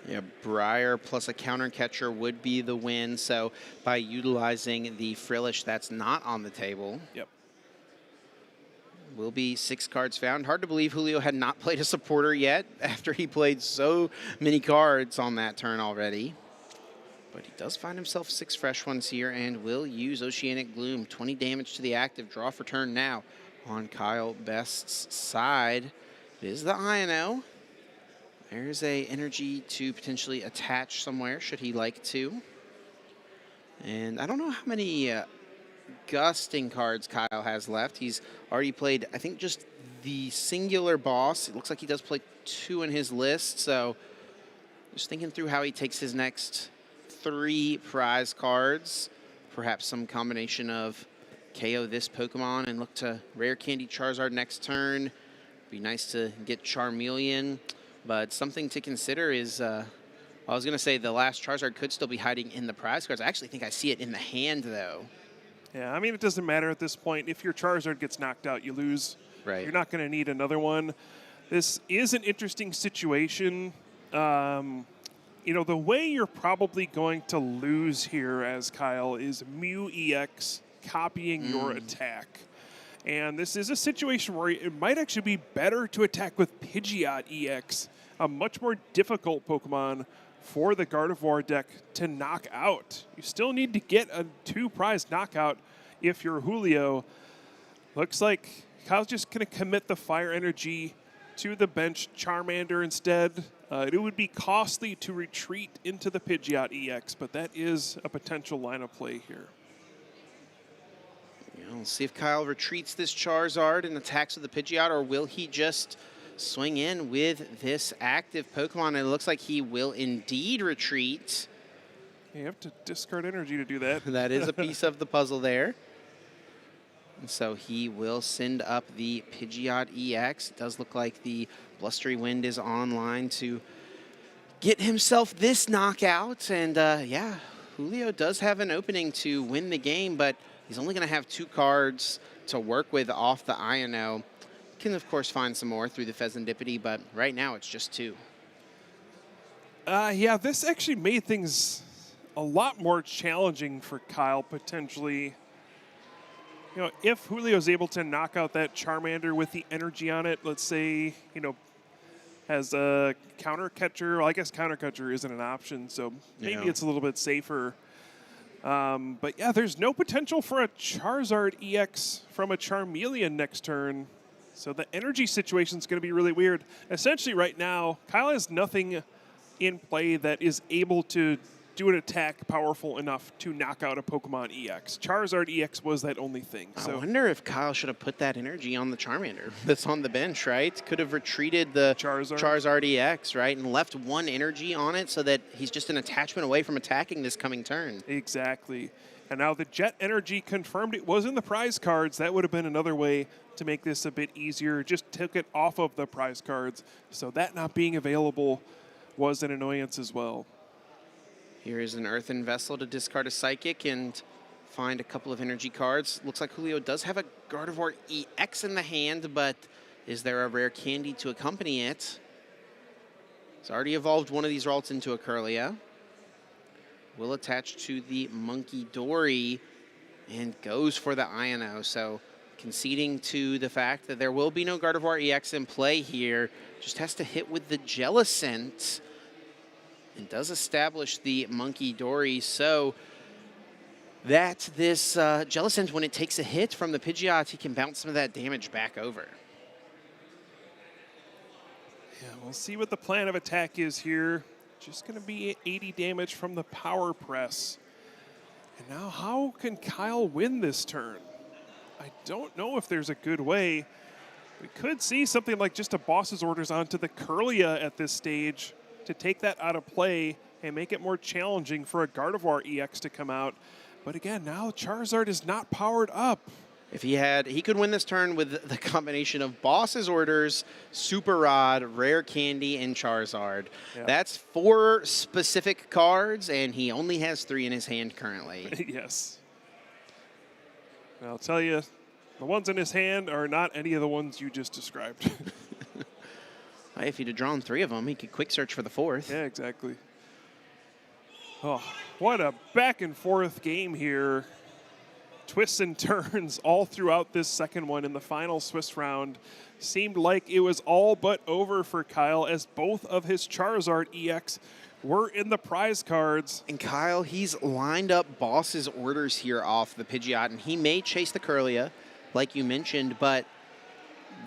Yeah, Briar plus a counter catcher would be the win. So by utilizing the Frillish, that's not on the table. Yep. Will be 6 cards found. Hard to believe Julio had not played a supporter yet after he played so many cards on that turn already. But he does find himself 6 fresh ones here and will use Oceanic Gloom. 20 damage to the active. Draw for turn now on Kyle Best's side. It is the INO. There's a energy to potentially attach somewhere, should he like to. And I don't know how many gusting cards Kyle has left. He's already played, I think, just the singular boss. It looks like he does play 2 in his list, so just thinking through how he takes his next 3 prize cards. Perhaps some combination of KO this Pokemon and look to Rare Candy Charizard next turn. Be nice to get Charmeleon. But something to consider is, I was going to say the last Charizard could still be hiding in the prize cards. I actually think I see it in the hand, though. Yeah, I mean, it doesn't matter at this point. If your Charizard gets knocked out, you lose. Right. You're not going to need another one. This is an interesting situation. You know, the way you're probably going to lose here as Kyle is Mew EX copying your attack. And this is a situation where it might actually be better to attack with Pidgeot EX, a much more difficult Pokemon for the Gardevoir deck to knock out. You still need to get a 2 prize knockout if you're Julio. Looks like Kyle's just going to commit the Fire Energy to the bench Charmander instead. It would be costly to retreat into the Pidgeot EX, but that is a potential line of play here. We'll see if Kyle retreats this Charizard and attacks with the Pidgeot, or will he just swing in with this active Pokemon? And it looks like he will indeed retreat. You have to discard energy to do that. That is a piece of the puzzle there. And so he will send up the Pidgeot EX. It does look like the Blustery Wind is online to get himself this knockout. And yeah, Julio does have an opening to win the game, but he's only going to have 2 cards to work with off the INO. Can, of course, find some more through the Fezandipity, but right now it's just 2. Yeah, this actually made things a lot more challenging for Kyle, potentially. You know, if Julio's able to knock out that Charmander with the energy on it, let's say, you know, has a counter catcher. Well, I guess counter catcher isn't an option, so maybe it's a little bit safer. But yeah, there's no potential for a Charizard EX from a Charmeleon next turn. So the energy situation is going to be really weird. Essentially right now, Kyle has nothing in play that is able to do an attack powerful enough to knock out a Pokemon EX. Charizard EX was that only thing. I wonder if Kyle should have put that energy on the Charmander that's on the bench, right? Could have retreated the Charizard EX, right? And left 1 energy on it so that he's just an attachment away from attacking this coming turn. Exactly. And now the Jet Energy confirmed it was in the prize cards. That would have been another way to make this a bit easier. Just took it off of the prize cards. So that not being available was an annoyance as well. Here is an Earthen Vessel to discard a Psychic and find a couple of energy cards. Looks like Julio does have a Gardevoir EX in the hand, but is there a Rare Candy to accompany it? It's already evolved one of these Ralts into a Kirlia. Will attach to the Monkey Dory and goes for the INO. So conceding to the fact that there will be no Gardevoir EX in play here. Just has to hit with the Jellicent. And does establish the Monkey Dory, so that this Jellicent, when it takes a hit from the Pidgeot, he can bounce some of that damage back over. Yeah, we'll see what the plan of attack is here. Just going to be 80 damage from the Power Press. And now how can Kyle win this turn? I don't know if there's a good way. We could see something like just a Boss's Orders onto the Kirlia at this stage to take that out of play and make it more challenging for a Gardevoir EX to come out. But again, now Charizard is not powered up. If he could win this turn with the combination of Boss's Orders, Super Rod, Rare Candy, and Charizard. Yeah. That's 4 specific cards, and he only has 3 in his hand currently. Yes. I'll tell you, the ones in his hand are not any of the ones you just described. If he'd have drawn 3 of them, he could quick search for the 4th. Yeah, exactly. Oh, what a back and forth game here. Twists and turns all throughout this second one in the final Swiss round. Seemed like it was all but over for Kyle as both of his Charizard EX were in the prize cards. And Kyle, he's lined up Boss's Orders here off the Pidgeot, and he may chase the Curlia, like you mentioned, but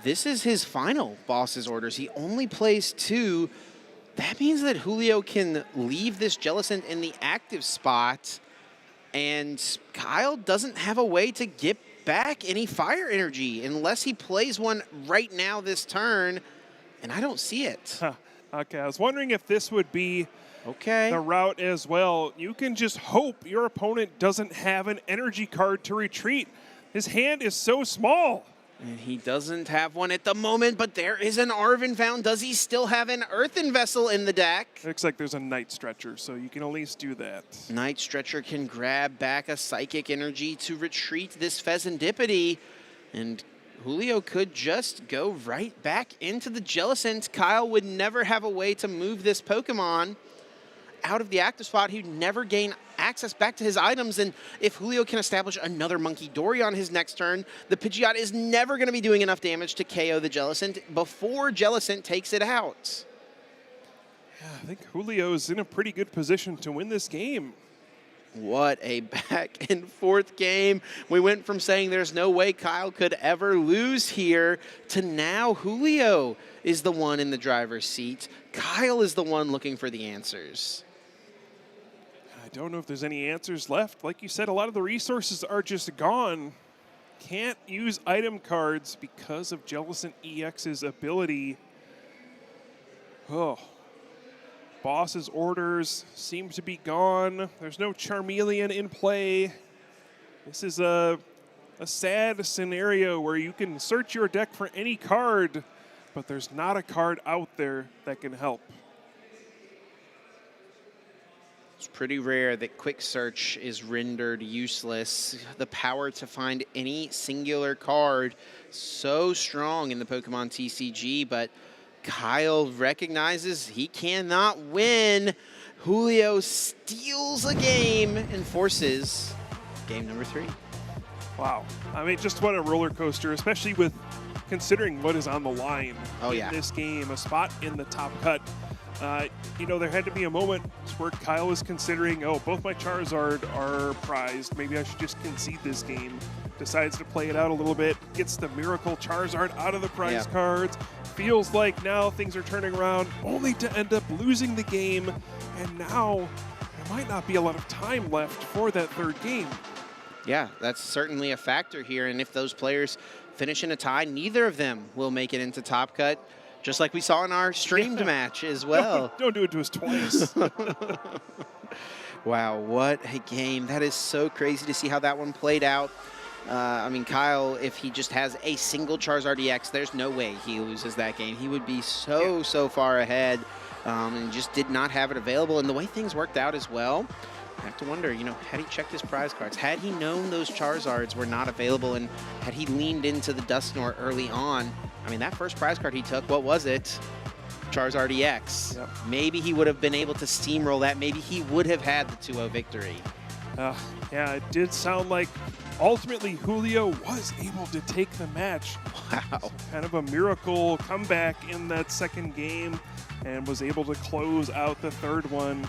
this is his final Boss's Orders. He only plays 2. That means that Julio can leave this Jellicent in the active spot, and Kyle doesn't have a way to get back any fire energy unless he plays one right now this turn, and I don't see it. Huh. Okay, I was wondering if this would be the route as well. You can just hope your opponent doesn't have an energy card to retreat. His hand is so small. And he doesn't have one at the moment, but there is an Arven found. Does he still have an Earthen Vessel in the deck? Looks like there's a Night Stretcher, so you can at least do that. Night Stretcher can grab back a Psychic Energy to retreat this Pheasantipity, and Julio could just go right back into the Jellicent. Kyle would never have a way to move this Pokemon out of the active spot. He'd never gain access back to his items, and if Julio can establish another Monkey Dory on his next turn, the Pidgeot is never going to be doing enough damage to KO the Jellicent before Jellicent takes it out. Yeah, I think Julio's in a pretty good position to win this game. What a back and forth game. We went from saying there's no way Kyle could ever lose here to now Julio is the one in the driver's seat. Kyle is the one looking for the answers. I don't know if there's any answers left. Like you said, a lot of the resources are just gone. Can't use item cards because of Jellicent EX's ability. Oh. Boss's Orders seem to be gone. There's no Charmeleon in play. This is a sad scenario where you can search your deck for any card, but there's not a card out there that can help. It's pretty rare that quick search is rendered useless. The power to find any singular card so strong in the Pokemon TCG, but Kyle recognizes he cannot win. Julio steals a game and forces game number 3. Wow. I mean, just what a roller coaster, especially with considering what is on the line in this game. A spot in the top cut. You know, there had to be a moment where Kyle was considering, oh, both my Charizard are prized. Maybe I should just concede this game. Decides to play it out a little bit. Gets the Miracle Charizard out of the prize cards. Feels like now things are turning around, only to end up losing the game. And now there might not be a lot of time left for that third game. Yeah, that's certainly a factor here. And if those players finish in a tie, neither of them will make it into Top Cut. Just like we saw in our streamed match as well. Don't do it to us twice. Wow, what a game. That is so crazy to see how that one played out. I mean, Kyle, if he just has a single Charizard EX, there's no way he loses that game. He would be so far ahead and just did not have it available. And the way things worked out as well, I have to wonder, you know, had he checked his prize cards, had he known those Charizards were not available, and had he leaned into the Dusknoir early on, I mean, that first prize card he took, what was it? Charizard EX. Yep. Maybe he would have been able to steamroll that. Maybe he would have had the 2-0 victory. Yeah, it did sound like ultimately Julio was able to take the match. Wow. So kind of a miracle comeback in that second game and was able to close out the third one.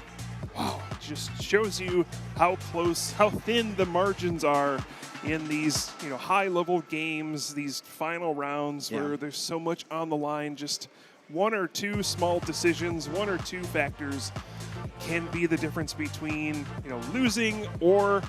Wow, just shows you how close, how thin the margins are in these, you know, high-level games, these final rounds where there's so much on the line. Just one or two small decisions, one or two factors can be the difference between, you know, losing or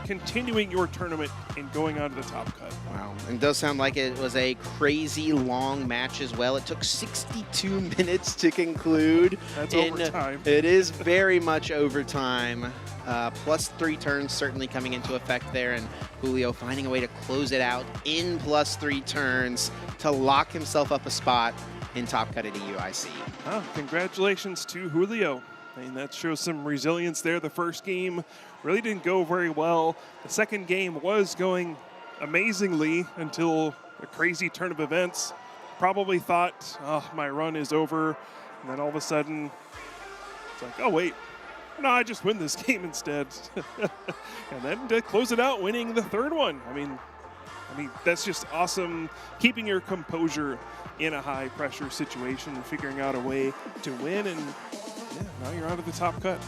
continuing your tournament and going on to the top cut. Wow, and it does sound like it was a crazy long match as well. It took 62 minutes to conclude. That's overtime. It is very much overtime. +3 turns certainly coming into effect there, and Julio finding a way to close it out in +3 turns to lock himself up a spot in top cut at EUIC. Oh, congratulations to Julio. I mean, that shows some resilience there. The first game really didn't go very well. The second game was going amazingly until a crazy turn of events. Probably thought, oh, my run is over. And then all of a sudden, it's like, oh, wait. No, I just win this game instead. And then to close it out, winning the third one. I mean, that's just awesome. Keeping your composure in a high-pressure situation and figuring out a way to win. And yeah, now you're out of the top cut.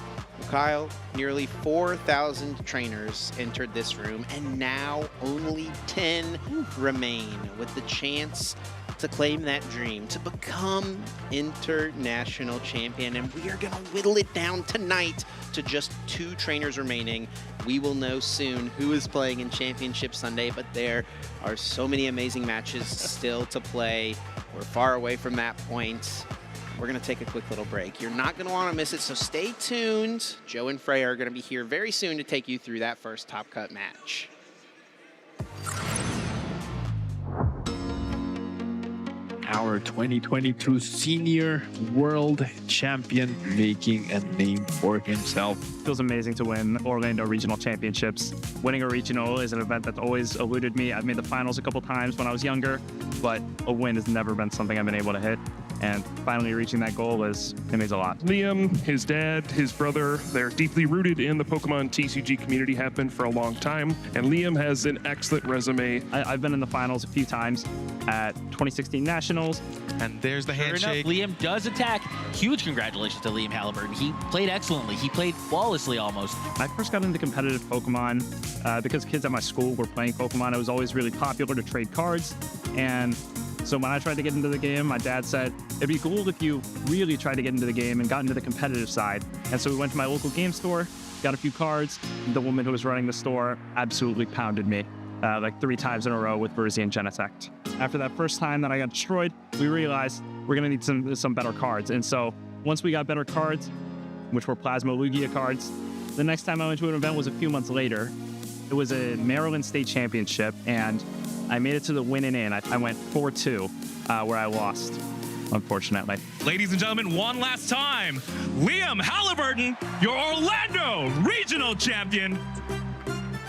Kyle, nearly 4,000 trainers entered this room, and now only 10 remain with the chance to claim that dream, to become international champion. And we are going to whittle it down tonight to just 2 trainers remaining. We will know soon who is playing in Championship Sunday, but there are so many amazing matches still to play. We're far away from that point. We're going to take a quick little break. You're not going to want to miss it, so stay tuned. Joe and Freya are going to be here very soon to take you through that first top cut match. Our 2022 senior world champion making a name for himself. Feels amazing to win Orlando Regional Championships. Winning a regional is an event that's always eluded me. I've made the finals a couple times when I was younger, but a win has never been something I've been able to hit. And finally reaching that goal it means a lot. Liam, his dad, his brother, they're deeply rooted in the Pokemon TCG community, have been for a long time. And Liam has an excellent resume. I've been in the finals a few times at 2016 Nationals. And there's the handshake. Enough, Liam does attack. Huge congratulations to Liam Halliburton. He played excellently. He played flawlessly almost. I first got into competitive Pokemon because kids at my school were playing Pokemon. It was always really popular to trade cards. And so when I tried to get into the game, my dad said, it'd be cool if you really tried to get into the game and got into the competitive side. And so we went to my local game store, got a few cards. The woman who was running the store absolutely pounded me like 3 times in a row with Verzi and Genesect. After that first time that I got destroyed, we realized we're gonna need some better cards. And so once we got better cards, which were Plasma Lugia cards, the next time I went to an event was a few months later. It was a Maryland State Championship, and I made it to the win and in. I went 4-2, where I lost, unfortunately. Ladies and gentlemen, one last time, Liam Halliburton, your Orlando Regional Champion.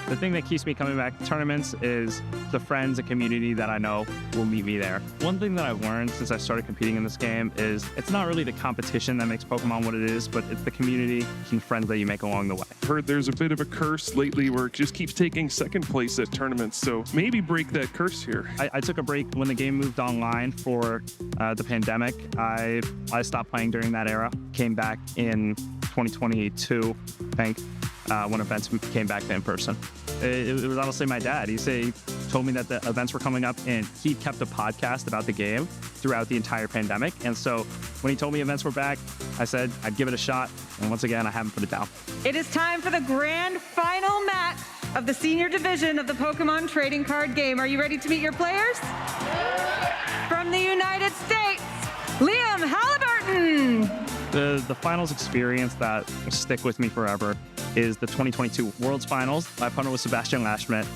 The thing that keeps me coming back to tournaments is the friends and community that I know will meet me there. One thing that I've learned since I started competing in this game is it's not really the competition that makes Pokemon what it is, but it's the community and friends that you make along the way. Heard there's a bit of a curse lately where it just keeps taking second place at tournaments, so maybe break that curse here. I took a break when the game moved online for the pandemic. I stopped playing during that era. Came back in 2022, I think. When events came back to in person. It was honestly my dad. He told me that the events were coming up, and he kept a podcast about the game throughout the entire pandemic. And so when he told me events were back, I said I'd give it a shot. And once again, I haven't put it down. It is time for the grand final match of the senior division of the Pokemon trading card game. Are you ready to meet your players? From the United States, Liam Halliburton. The finals experience that will stick with me forever is the 2022 Worlds Finals. My opponent was Sebastian Lashmet.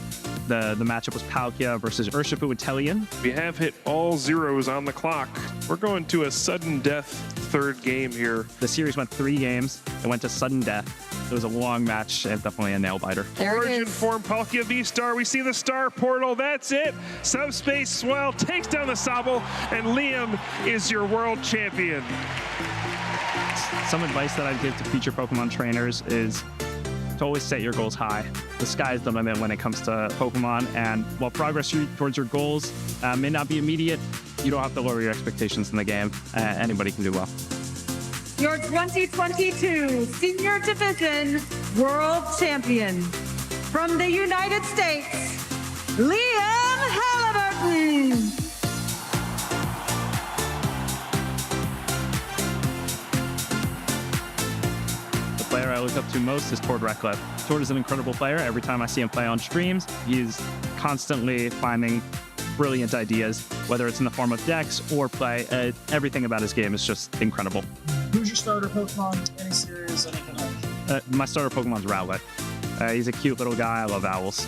The matchup was Palkia versus Urshifu Italian. We have hit all zeros on the clock. We're going to a sudden death third game here. The series went 3 games. It went to sudden death. It was a long match and definitely a nail biter. Origin form Palkia V-Star. We see the star portal. That's it. Subspace Swell takes down the Sobble, and Liam is your world champion. Some advice that I'd give to future Pokemon trainers is to always set your goals high. The sky's the limit when it comes to Pokemon, and while progress towards your goals may not be immediate, you don't have to lower your expectations in the game. Anybody can do well. Your 2022 Senior Division World Champion. From the United States, Liam Halliburton. The player I look up to most is Tord Reklev. Tord is an incredible player. Every time I see him play on streams, he's constantly finding brilliant ideas, whether it's in the form of decks or play. Everything about his game is just incredible. Who's your starter Pokemon? Any series, anything like that? My starter Pokemon's Rowlet. He's a cute little guy. I love owls.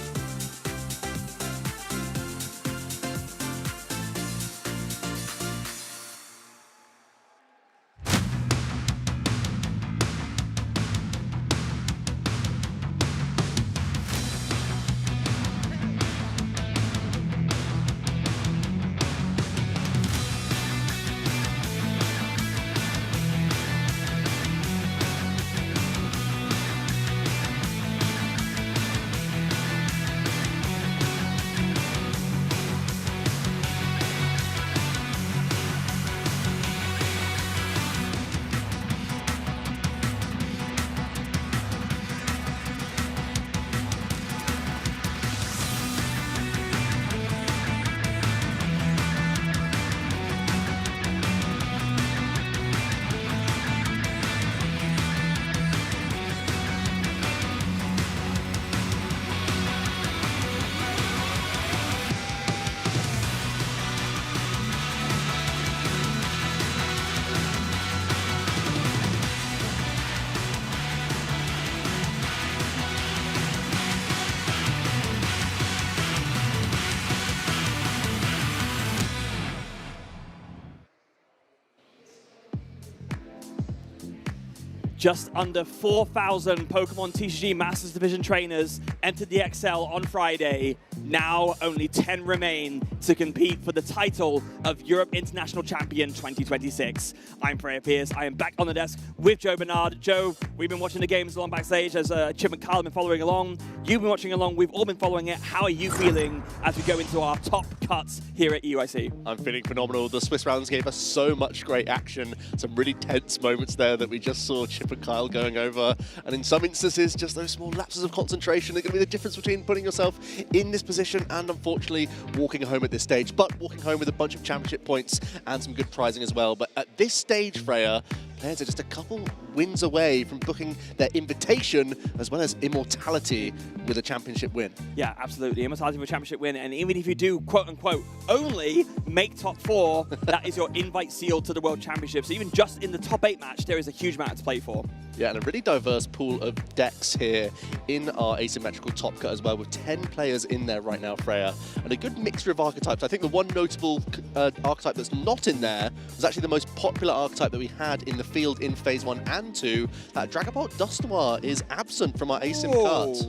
Just under 4,000 Pokemon TCG Masters Division trainers entered the XL on Friday. Now only 10 remain to compete for the title of Europe International Champion 2026. I'm Freya Pierce. I am back on the desk with Joe Bernard. Joe, we've been watching the games along backstage as Chip and Kyle have been following along. You've been watching along. We've all been following it. How are you feeling as we go into our top cuts here at EUIC? I'm feeling phenomenal. The Swiss rounds gave us so much great action. Some really tense moments there that we just saw Chip and Kyle going over. And in some instances, just those small lapses of concentration are going to be the difference between putting yourself in this position and unfortunately walking home at this stage. But walking home with a bunch of championship points and some good prizing as well. But at this stage, Freya, players are just a couple wins away from booking their invitation as well as immortality with a championship win. Yeah, absolutely. Immortality with a championship win. And even if you do, quote unquote, only make top 4, that is your invite sealed to the World Championships. So even just in the top 8 match, there is a huge amount to play for. Yeah, and a really diverse pool of decks here in our asymmetrical top cut as well, with 10 players in there right now, Freya, and a good mixture of archetypes. I think the one notable archetype that's not in there was actually the most popular archetype that we had in the field in Phase 1 and 2. That Dragapult Dusknoir is absent from our asim cut.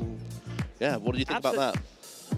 Yeah, what do you think about that?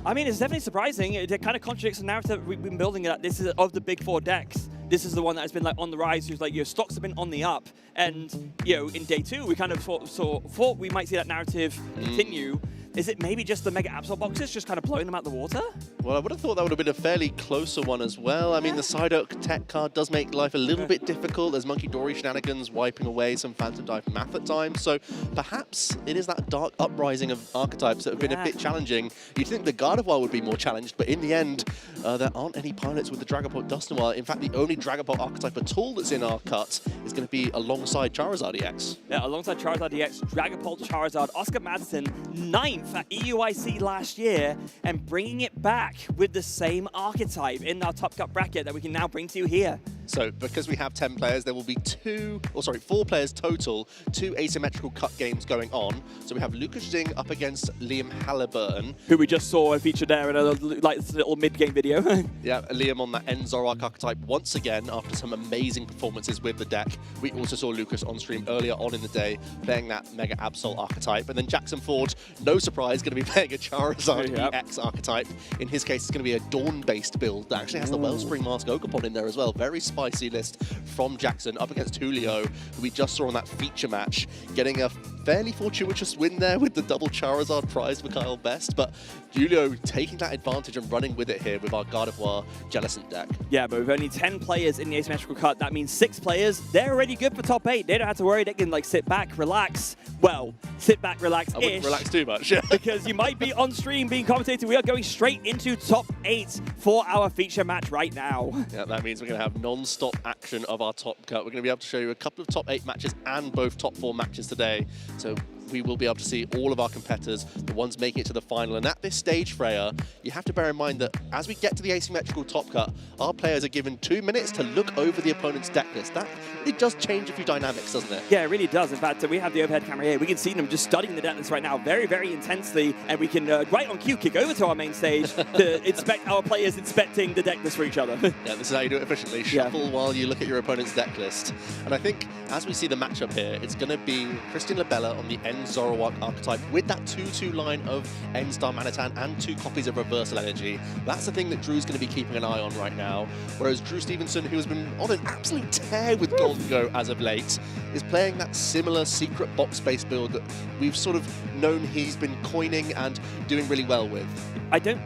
I mean, it's definitely surprising. It kind of contradicts the narrative we've been building that this is of the big 4 decks. This is the one that has been like on the rise. Who's like, your stocks have been on the up, and in day 2 we kind of thought we might see that narrative continue. Is it maybe just the Mega Absol boxes just kind of blowing them out the water? Well, I would have thought that would have been a fairly closer one as well. I mean, the Psyduck Tech card does make life a little bit difficult. There's Monkey Dory shenanigans wiping away some Phantom Dive math at times. So perhaps it is that dark uprising of archetypes that have been a bit challenging. You'd think the Gardevoir would be more challenged, but in the end, there aren't any pilots with the Dragapult Dusknoir. In fact, the only Dragapult archetype at all that's in our cut is going to be alongside Charizard EX. Yeah, alongside Charizard EX, Dragapult, Charizard, Oscar Madison, 9th at EUIC last year, and bringing it back with the same archetype in our top cut bracket that we can now bring to you here. So because we have 10 players, there will be 4 players total, 2 asymmetrical cut games going on. So we have Lucas Zing up against Liam Halliburton, who we just saw and featured there in a little mid-game video. Yeah, Liam on that Enzoroark archetype once again after some amazing performances with the deck. We also saw Lucas on stream earlier on in the day playing that Mega Absol archetype. And then Jackson Ford, no surprise, going to be playing a Charizard EX archetype. In his case, it's going to be a Dawn-based build that actually has the Wellspring Mask Ogerpon in there as well. Very spicy list from Jackson up against Julio, who we just saw on that feature match, getting a fairly fortuitous win there with the double Charizard prize for Kyle Best. But Julio taking that advantage and running with it here with our Gardevoir Jellicent deck. Yeah, but with only 10 players in the asymmetrical cut, that means 6 players, they're already good for top 8. They don't have to worry. They can like sit back, relax. Well, sit back, relax-ish. I wouldn't relax too much. Because you might be on stream being commentated. We are going straight into top 8 for our feature match right now. Yeah, that means we're going to have non-stop action of our top cut. We're going to be able to show you a couple of top 8 matches and both top 4 matches today. So we will be able to see all of our competitors, the ones making it to the final. And at this stage, Freya, you have to bear in mind that as we get to the asymmetrical top cut, our players are given 2 minutes to look over the opponent's deck list. That really does change a few dynamics, doesn't it? Yeah, it really does. In fact, we have the overhead camera here. We can see them just studying the deck list right now very, very intensely, and we can, right on cue, kick over to our main stage to inspect our players inspecting the deck list for each other. Yeah, this is how you do it efficiently. Shuffle while you look at your opponent's deck list. And I think as we see the matchup here, it's going to be Christian Labella on the End Zoroark archetype with that 2-2 line of End Star Manitan and 2 copies of Reversal Energy. That's the thing that Drew's going to be keeping an eye on right now. Whereas Drew Stevenson, who has been on an absolute tear with Golden Go as of late, is playing that similar secret box space build that we've sort of known he's been coining and doing really well with. I think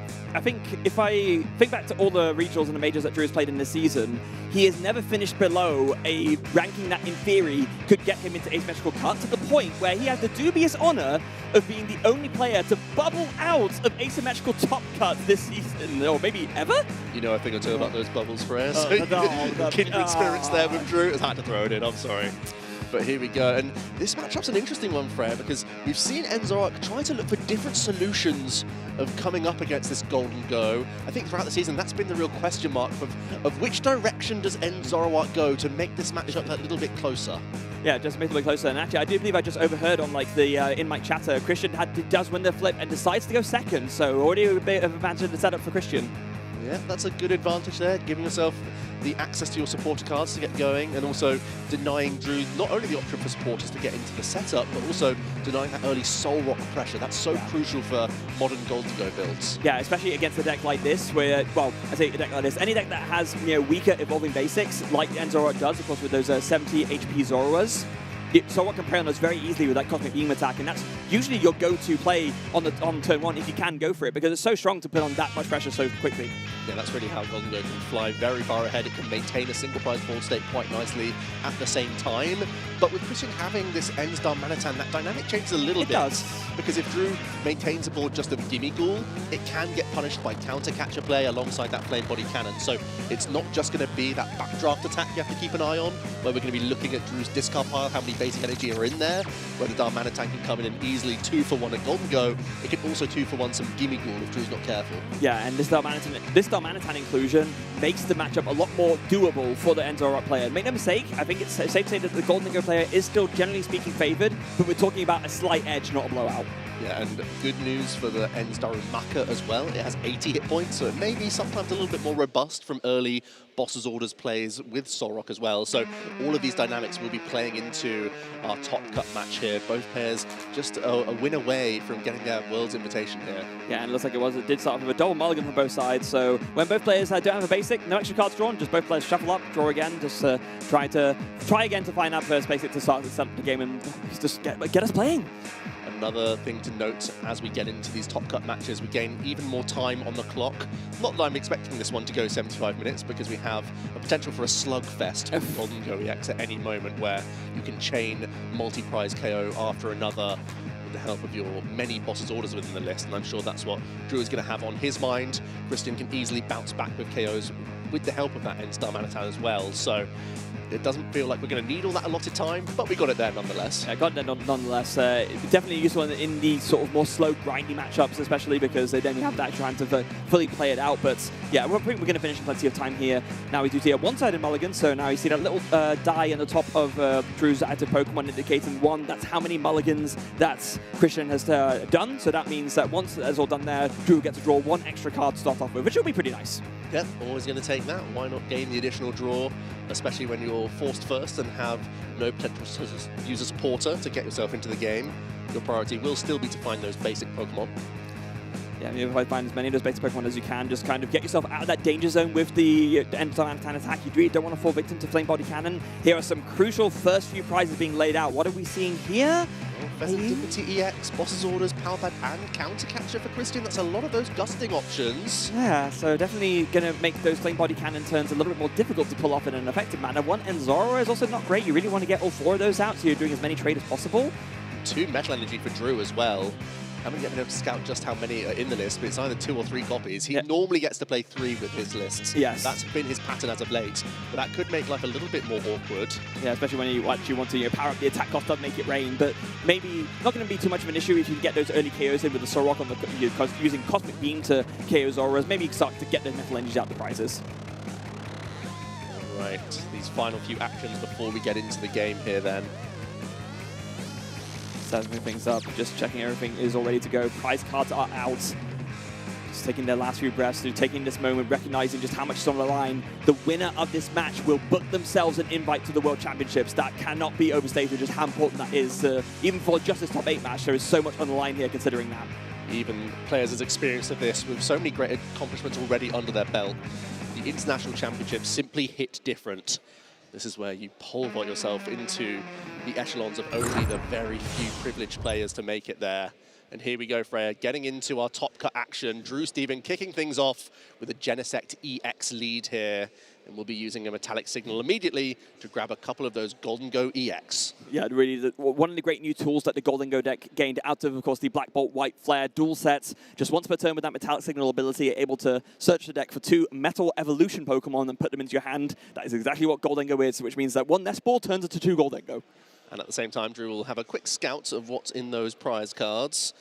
if I think back to all the regionals and the majors that Drew has played in this season, he has never finished below a ranking that, in theory, could get him into asymmetrical cut, to the point where he has the dubious honor of being the only player to bubble out of asymmetrical top cut this season, or maybe ever? You know a thing or two about those bubbles, Freya. So kindred spirits there with Drew. I had to throw it in, I'm sorry. But here we go, and this matchup's an interesting one, Freya, because we've seen End Zoroark try to look for different solutions of coming up against this Golden Go. I think throughout the season, that's been the real question mark of which direction does End Zoroark go to make this matchup a little bit closer. Yeah, just make it a bit closer. And actually, I do believe I just overheard on like the in-mic chatter, Christian does win the flip and decides to go second, so already a bit of advantage to set up for Christian. Yeah, that's a good advantage there, giving yourself the access to your supporter cards to get going, and also denying Drew not only the option for supporters to get into the setup, but also denying that early Soul Rock pressure. That's so crucial for modern Golden Go builds. Yeah, especially against a deck like this, where, well, I say a deck like this, any deck that has, you know, weaker evolving basics, like End Zoroark does, of course, with those 70 HP Zoroas. Zoroark can play on those very easily with that Cosmic Beam attack, and that's usually your go-to play on turn 1 if you can go for it, because it's so strong to put on that much pressure so quickly. Yeah, that's really how Golden Go can fly very far ahead. It can maintain a single prize board state quite nicely at the same time. But with Christian having this End Star Manitan, that dynamic changes a little bit. It does. Because if Drew maintains a board just of Gimme Ghoul, it can get punished by counter catcher play alongside that Flame Body Cannon. So it's not just going to be that backdraft attack you have to keep an eye on, where we're going to be looking at Drew's discard pile, how many basic energy are in there, where the Darmanitan can come in and easily 2-for-1 at Golden Go. It can also 2-for-1 some Gimme Ghoul if Drew's not careful. Yeah, and this Darmanitan inclusion makes the matchup a lot more doable for the End Zoroark player. Make no mistake, I think it's safe to say that the Golden Go player is still generally speaking favored, but we're talking about a slight edge, not a blowout. Yeah, and good news for the End Star Maka as well. It has 80 hit points, so it may be sometimes a little bit more robust from early Boss's Orders plays with Solrock as well. So all of these dynamics will be playing into our top cut match here. Both pairs just a win away from getting their World's Invitation here. Yeah, and it looks like it did start with a double mulligan from both sides. So when both players don't have a basic, no extra cards drawn, just both players shuffle up, draw again, just try again to find that first basic to start the game and just get us playing. Another thing to note as we get into these top cut matches, we gain even more time on the clock. Not that I'm expecting this one to go 75 minutes, because we have a potential for a slugfest of Golden Go EX at any moment, where you can chain multi-prize KO after another with the help of your many Boss's Orders within the list, and I'm sure that's what Drew is going to have on his mind. Christian can easily bounce back with KOs with the help of that End Star Manitan as well, so it doesn't feel like we're going to need all that allotted time, but we got it there nonetheless. Yeah, got it there nonetheless. Definitely useful in the sort of more slow, grindy matchups, especially because they don't have that time to fully play it out. But yeah, we're going to finish in plenty of time here. Now we do see a one-sided mulligan, so now you see that little die on the top of Drew's active Pokemon indicating one. That's how many mulligans that Christian has done. So that means that once that's all done there, Drew gets to draw one extra card to start off with, which will be pretty nice. Yep, always going to take that. Why not gain the additional draw, especially when you're forced first and have no potential to use a supporter to get yourself into the game. Your priority will still be to find those basic Pokemon. Yeah, if I find as many of those basic Pokemon as you can, just kind of get yourself out of that danger zone with the End Star Manitan attack. You really don't want to fall victim to Flame Body Cannon. Here are some crucial first few prizes being laid out. What are we seeing here? Dignity EX, Boss's Orders, Power Pad, and Counter Catcher for Christian. That's a lot of those gusting options. Yeah, so definitely going to make those Flame Body Cannon turns a little bit more difficult to pull off in an effective manner. One End Zoroark is also not great. You really want to get all four of those out, so you're doing as many trade as possible. 2 Metal Energy for Drew as well. haven't yet been able to scout just how many are in the list, but it's either 2 or 3 copies. He normally gets to play 3 with his lists. Yes. That's been his pattern as of late, but that could make life a little bit more awkward. Yeah, especially when you actually want to power up the attack cost, doesn't make it rain, but maybe not going to be too much of an issue if you can get those early KOs in with the Solrock on the using Cosmic Beam to KO Zoras. Maybe you can start to get those Metal Energies out the prizes. Right, these final few actions before we get into the game here then. Setting things up, just checking everything is all ready to go. Prize cards are out. Just taking their last few breaths, through taking this moment, recognizing just how much is on the line. The winner of this match will book themselves an invite to the World Championships. That cannot be overstated, just how important that is. Even for just this top 8 match, there is so much on the line here considering that. Even players as experienced of this, with so many great accomplishments already under their belt, the International Championships simply hit different. This is where you pole vault yourself into the echelons of only the very few privileged players to make it there. And here we go, Freya, getting into our top cut action. Drew Steven kicking things off with a Genesect EX lead here. And we'll be using a Metallic Signal immediately to grab a couple of those Golden Go EX. Yeah, really, one of the great new tools that the Golden Go deck gained out of course, the Black Bolt, White Flare dual sets. Just once per turn with that Metallic Signal ability, you're able to search the deck for 2 Metal Evolution Pokemon and put them into your hand. That is exactly what Golden Go is, which means that 1 Nest Ball turns into 2 Golden Go. And at the same time, Drew will have a quick scout of what's in those prize cards.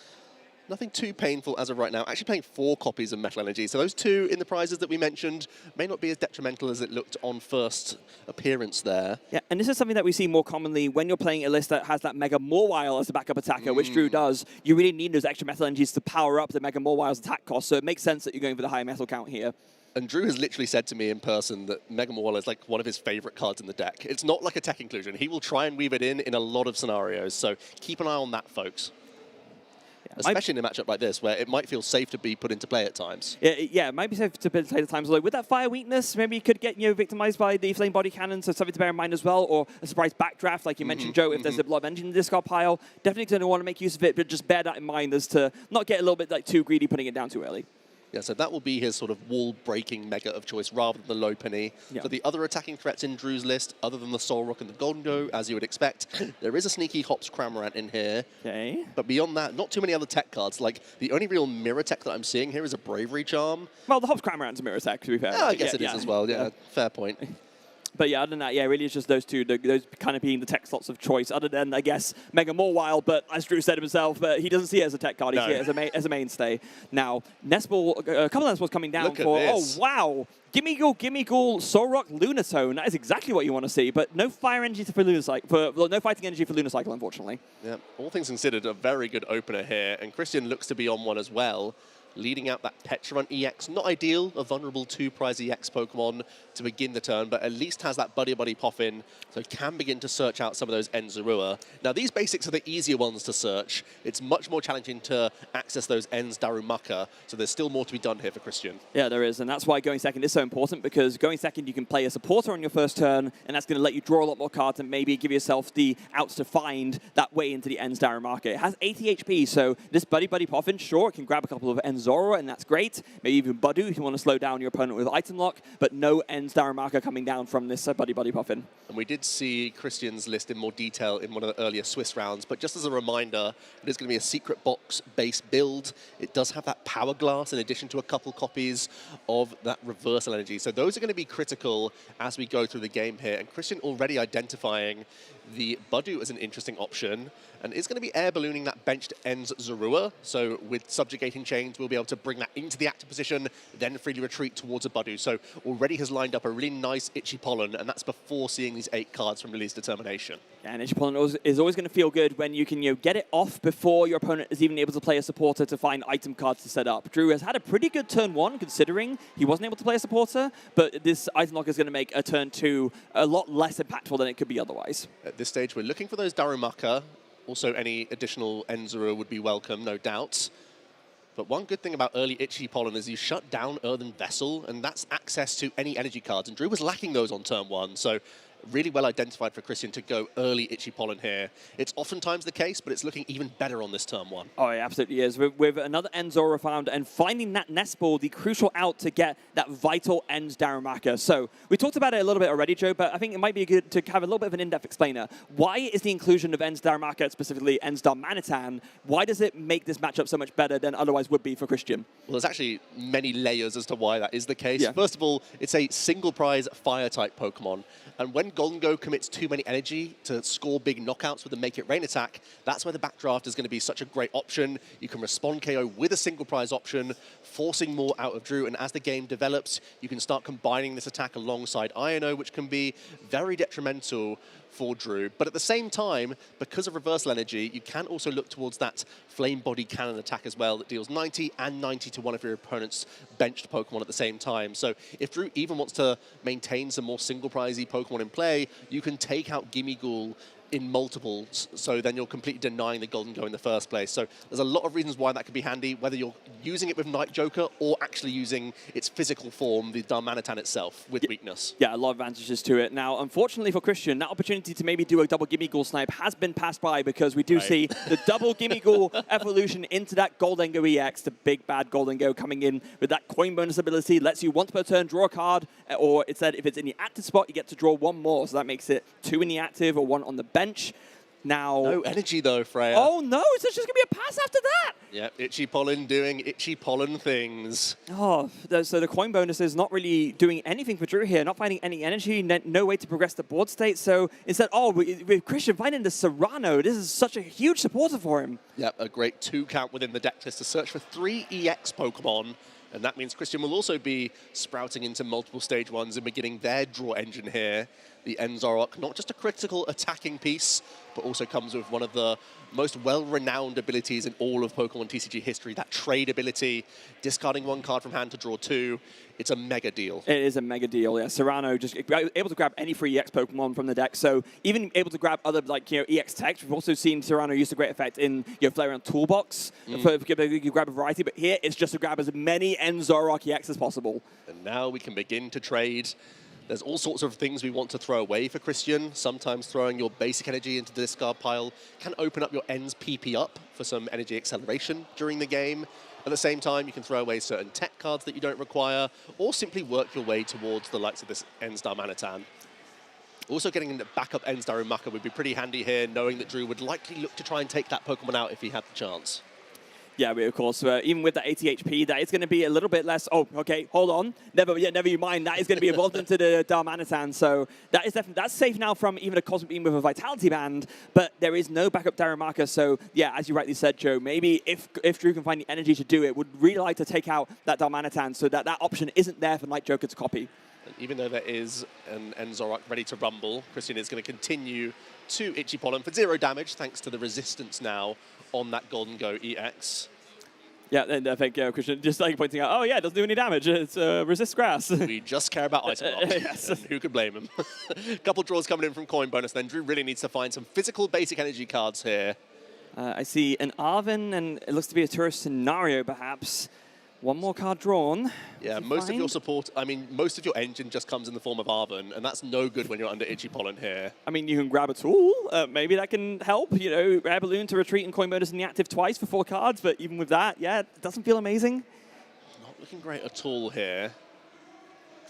Nothing too painful as of right now. Actually playing 4 copies of Metal Energy. So those 2 in the prizes that we mentioned may not be as detrimental as it looked on first appearance there. Yeah, and this is something that we see more commonly when you're playing a list that has that Mega Mawile as a backup attacker, which Drew does. You really need those extra Metal Energies to power up the Mega Mawile's attack cost, so it makes sense that you're going for the high metal count here. And Drew has literally said to me in person that Mega Mawile is like one of his favorite cards in the deck. It's not like a tech inclusion. He will try and weave it in a lot of scenarios, so keep an eye on that, folks. Especially in a matchup like this, where it might feel safe to be put into play at times. Yeah, it might be safe to put into play at times. Although with that fire weakness, maybe you could get victimized by the flame body cannon, so something to bear in mind as well. Or a surprise backdraft, like you mentioned, Joe. If there's a blood engine in the discard pile, definitely going to want to make use of it, but just bear that in mind as to not get a little bit too greedy, putting it down too early. Yeah, so that will be his sort of wall-breaking mega of choice rather than the Lopunny. Yeah. For the other attacking threats in Drew's list, other than the Solrock and the Golden Go, as you would expect, there is a sneaky Hops Cramorant in here. Okay. But beyond that, not too many other tech cards. Like, the only real mirror tech that I'm seeing here is a Bravery Charm. Well, the Hops Cramorant's a mirror tech, to be fair. Yeah, I guess it is as well, yeah. Fair point. But yeah, other than that, yeah, really it's just those 2, those kind of being the tech slots of choice, other than, I guess, Mega Mawile, but as Drew said himself, he doesn't see it as a tech card, he sees it as a mainstay. Now, Nestball, a couple of Nestballs coming down for, oh wow, Gimme Ghoul, Solrock, Lunatone, that is exactly what you want to see, but no fire energy for Lunacycle, no fighting energy for Lunacycle, unfortunately. Yeah, all things considered, a very good opener here, and Christian looks to be on one as well. Leading out that Petron EX, not ideal, a vulnerable 2-prize EX Pokemon to begin the turn, but at least has that Buddy Poffin, so can begin to search out some of those Enzarua. Now, these basics are the easier ones to search. It's much more challenging to access those Enz Darumaka, so there's still more to be done here for Christian. Yeah, there is, and that's why going second is so important, because going second, you can play a supporter on your first turn, and that's going to let you draw a lot more cards and maybe give yourself the outs to find that way into the Enz Darumaka. It has 80 HP, so this Buddy Poffin, sure, it can grab a couple of Enzora, and that's great. Maybe even Budu if you want to slow down your opponent with item lock, but no Enz Darumaka coming down from this Buddy Poffin. And we did see Christian's list in more detail in one of the earlier Swiss rounds, but just as a reminder, it is going to be a secret box base build. It does have that Power Glass in addition to a couple copies of that Reversal Energy. So those are going to be critical as we go through the game here. And Christian already identifying the Budu as an interesting option, and it's going to be air ballooning that benched Enz Zorua. So with Subjugating Chains, we'll be able to bring that into the active position, then freely retreat towards a Budu. So already has lined up a really nice Itchy Pollen, and that's before seeing these 8 cards from Lily's Determination. Yeah, and Itchy Pollen is always going to feel good when you can get it off before your opponent is even able to play a supporter to find item cards to set up. Drew has had a pretty good turn 1, considering he wasn't able to play a supporter, but this item lock is going to make a turn 2 a lot less impactful than it could be otherwise. At this stage, we're looking for those Darumaka. Also, any additional Enzura would be welcome, no doubt. But one good thing about early Itchy Pollen is you shut down Earthen Vessel, and that's access to any energy cards. And Drew was lacking those on turn 1, so really well identified for Christian to go early Itchy Pollen here. It's oftentimes the case, but it's looking even better on this turn 1. Oh, it absolutely is. With another End Zora found and finding that Nest Ball, the crucial out to get that vital End Darumaka. So we talked about it a little bit already, Joe, but I think it might be good to have a little bit of an in-depth explainer. Why is the inclusion of End Darumaka, specifically End Darmanitan, why does it make this matchup so much better than otherwise would be for Christian? Well, there's actually many layers as to why that is the case. Yeah. First of all, it's a single prize Fire-type Pokemon. And when Golden Go commits too many energy to score big knockouts with the Make It Rain attack, that's where the backdraft is going to be such a great option. You can respond KO with a single prize option, forcing more out of Drew. And as the game develops, you can start combining this attack alongside Iono, which can be very detrimental for Drew. But at the same time, because of reversal energy, you can also look towards that Flame Body Cannon attack as well that deals 90 and 90 to one of your opponent's benched Pokemon at the same time. So if Drew even wants to maintain some more single prizey Pokemon in play, you can take out Gimmighoul in multiples, so then you're completely denying the Golden Go in the first place. So there's a lot of reasons why that could be handy, whether you're using it with Night Joker or actually using its physical form, the Darmanitan itself, with weakness. Yeah, a lot of advantages to it. Now, unfortunately for Christian, that opportunity to maybe do a double Gimmighoul snipe has been passed by because we do see the double Gimmighoul evolution into that Golden Go EX, the big bad Golden Go coming in with that coin bonus ability, lets you once per turn draw a card, or it said if it's in the active spot, you get to draw one more, so that makes it 2 in the active or 1 on the bench. Now, no energy though, Freya. Oh no, it's just going to be a pass after that. Yep, Itchy Pollen doing Itchy Pollen things. Oh, so the coin bonus is not really doing anything for Drew here, not finding any energy, no way to progress the board state. So instead, with Christian finding the Serrano, this is such a huge supporter for him. Yep, a great 2 count within the deck list to search for 3 EX Pokemon. And that means Christian will also be sprouting into multiple stage 1s and beginning their draw engine here. The Enzarok, not just a critical attacking piece, but also comes with one of the most well-renowned abilities in all of Pokemon TCG history, that trade ability, discarding 1 card from hand to draw 2. It's a mega deal. It is a mega deal, yeah. Serrano just able to grab any free EX Pokemon from the deck, so even able to grab other, EX text. We've also seen Serrano use to great effect in Flareon Toolbox, you grab a variety, but here it's just to grab as many Enzarok EX as possible. And now we can begin to trade. There's all sorts of things we want to throw away for Christian. Sometimes throwing your basic energy into the discard pile can open up your Ends PP up for some energy acceleration during the game. At the same time, you can throw away certain tech cards that you don't require, or simply work your way towards the likes of this Ends Darmanitan. Also getting the backup Ends Darumaka would be pretty handy here, knowing that Drew would likely look to try and take that Pokemon out if he had the chance. Yeah, but of course, even with the 80 HP, that is going to be a little bit less. Oh, okay, hold on. Never you mind. That is going to be evolved into the Darmanitan. So that is definitely safe now from even a Cosmic Beam with a Vitality Band. But there is no backup Darumaka. So yeah, as you rightly said, Joe, maybe if Drew can find the energy to do it, would really like to take out that Darmanitan so that option isn't there for Night Joker to copy. And even though there is an Enzarok ready to rumble, Christian is going to continue to Itchy Pollen for 0 damage, thanks to the resistance now on that Golden Go EX. Yeah, and I think Christian just pointing out, oh yeah, it doesn't do any damage. It's resist grass. We just care about item lock. Yes. And who could blame him? A couple draws coming in from coin bonus. Then Drew really needs to find some physical basic energy cards here. I see an Arven, and it looks to be a tourist scenario, perhaps. 1 more card drawn. Yeah, most of your support, most of your engine just comes in the form of Arven, and that's no good when you're under Itchy Pollen here. I mean, you can grab a tool. Maybe that can help. Rare Balloon to retreat and coin bonus in the active twice for 4 cards, but even with that, yeah, it doesn't feel amazing. Not looking great at all here.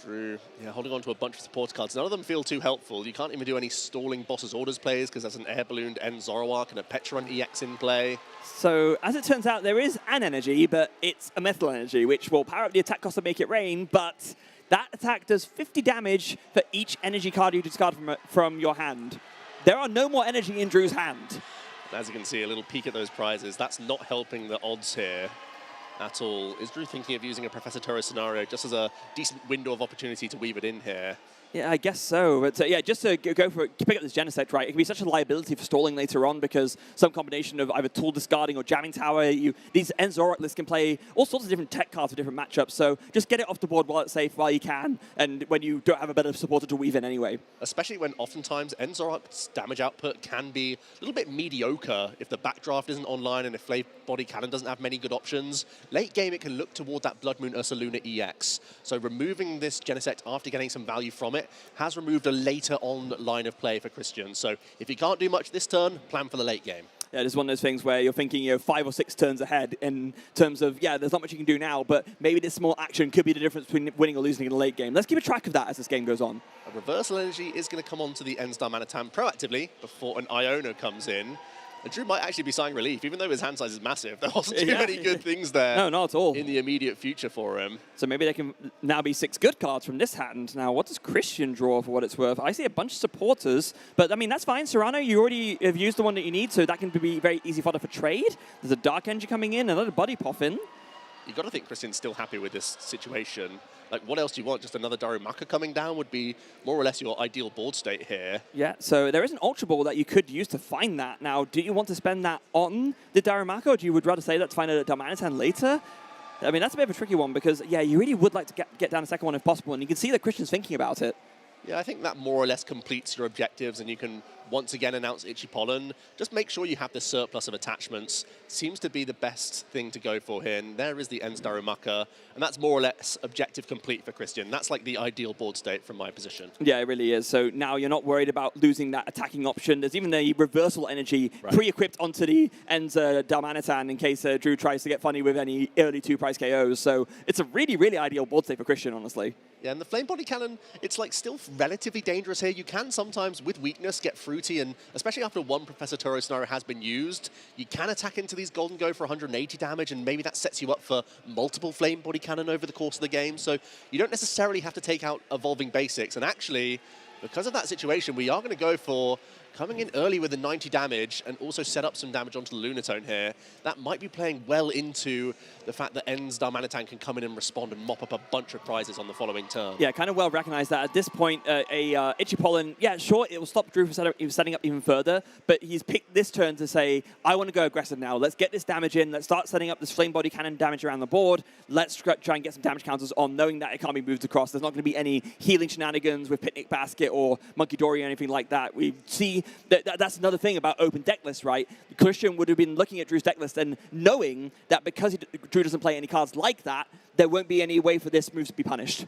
Drew, holding on to a bunch of support cards. None of them feel too helpful. You can't even do any stalling Boss's Orders plays because there's an Air Ballooned End Zoroark and a Petron EX in play. So, as it turns out, there is an energy, but it's a metal energy, which will power up the attack cost to Make It Rain, but that attack does 50 damage for each energy card you discard from your hand. There are no more energy in Drew's hand. As you can see, a little peek at those prizes. That's not helping the odds here at all. Is Drew thinking of using a Professor Toro scenario just as a decent window of opportunity to weave it in here? Yeah, I guess so. But yeah, just to go for it, pick up this Genesect, right? It can be such a liability for stalling later on because some combination of either tool discarding or jamming tower. These Enzarok lists can play all sorts of different tech cards for different matchups. So just get it off the board while it's safe, while you can, and when you don't have a better supporter to weave in anyway. Especially when oftentimes Enzarok's damage output can be a little bit mediocre if the backdraft isn't online and if Flame Body Cannon doesn't have many good options. Late game, it can look toward that Blood Moon Ursaluna EX. So removing this Genesect after getting some value from it UNITE has removed a later on line of play for Christian. So if he can't do much this turn, plan for the late game. Yeah, it's one of those things where you're thinking, 5 or 6 turns ahead in terms of, there's not much you can do now, but maybe this small action could be the difference between winning or losing in the late game. Let's keep a track of that as this game goes on. A reversal energy is going to come onto the N-Star Manitan proactively before an Iona comes in. And Drew might actually be sighing relief, even though his hand size is massive. There wasn't too many good things there. No, not at all. In the immediate future for him. So maybe there can now be 6 good cards from this hand. Now, what does Christian draw for what it's worth? I see a bunch of supporters, but I mean, that's fine. Serrano, you already have used the one that you need, so that can be very easy fodder for trade. There's a Dark Engine coming in, another Buddy Poffin. You've got to think Christian's still happy with this situation. Like, what else do you want? Just another Darumaka coming down would be more or less your ideal board state here. Yeah, so there is an Ultra Ball that you could use to find that. Now, do you want to spend that on the Darumaka, or do you would rather say let's find a Darmanitan later? I mean, that's a bit of a tricky one because, you really would like to get down a second one if possible, and you can see that Christian's thinking about it. Yeah, I think that more or less completes your objectives, and you can once again announce Itchy Pollen. Just make sure you have the surplus of attachments. Seems to be the best thing to go for here. And there is the Ends Darumaka, and that's more or less objective complete for Christian. That's like the ideal board state from my position. Yeah, it really is. So now you're not worried about losing that attacking option. There's even the reversal energy pre-equipped onto the Ends Darmanitan in case Drew tries to get funny with any early 2-price KOs. So it's a really, really ideal board state for Christian, honestly. Yeah, and the Flame Body Cannon, it's like still relatively dangerous here. You can sometimes, with weakness, get fruity, and especially after one Professor Toro scenario has been used, you can attack into these Golden Go for 180 damage, and maybe that sets you up for multiple Flame Body Cannon over the course of the game. So you don't necessarily have to take out Evolving Basics. And actually, because of that situation, we are going to go for coming in early with the 90 damage and also set up some damage onto the Lunatone here. That might be playing well into the fact that Ends Darmanitan can come in and respond and mop up a bunch of prizes on the following turn. Yeah, kind of well recognized that at this point, Itchy Pollen, sure, it will stop Drew from setting up even further, but he's picked this turn to say, I want to go aggressive now. Let's get this damage in. Let's start setting up this Flame Body Cannon damage around the board. Let's try and get some damage counters on, knowing that it can't be moved across. There's not going to be any healing shenanigans with Picnic Basket or Monkey Dory or anything like that. We see that's another thing about open deck lists, right? Christian would have been looking at Drew's deck list and knowing that because Drew doesn't play any cards like that, there won't be any way for this move to be punished.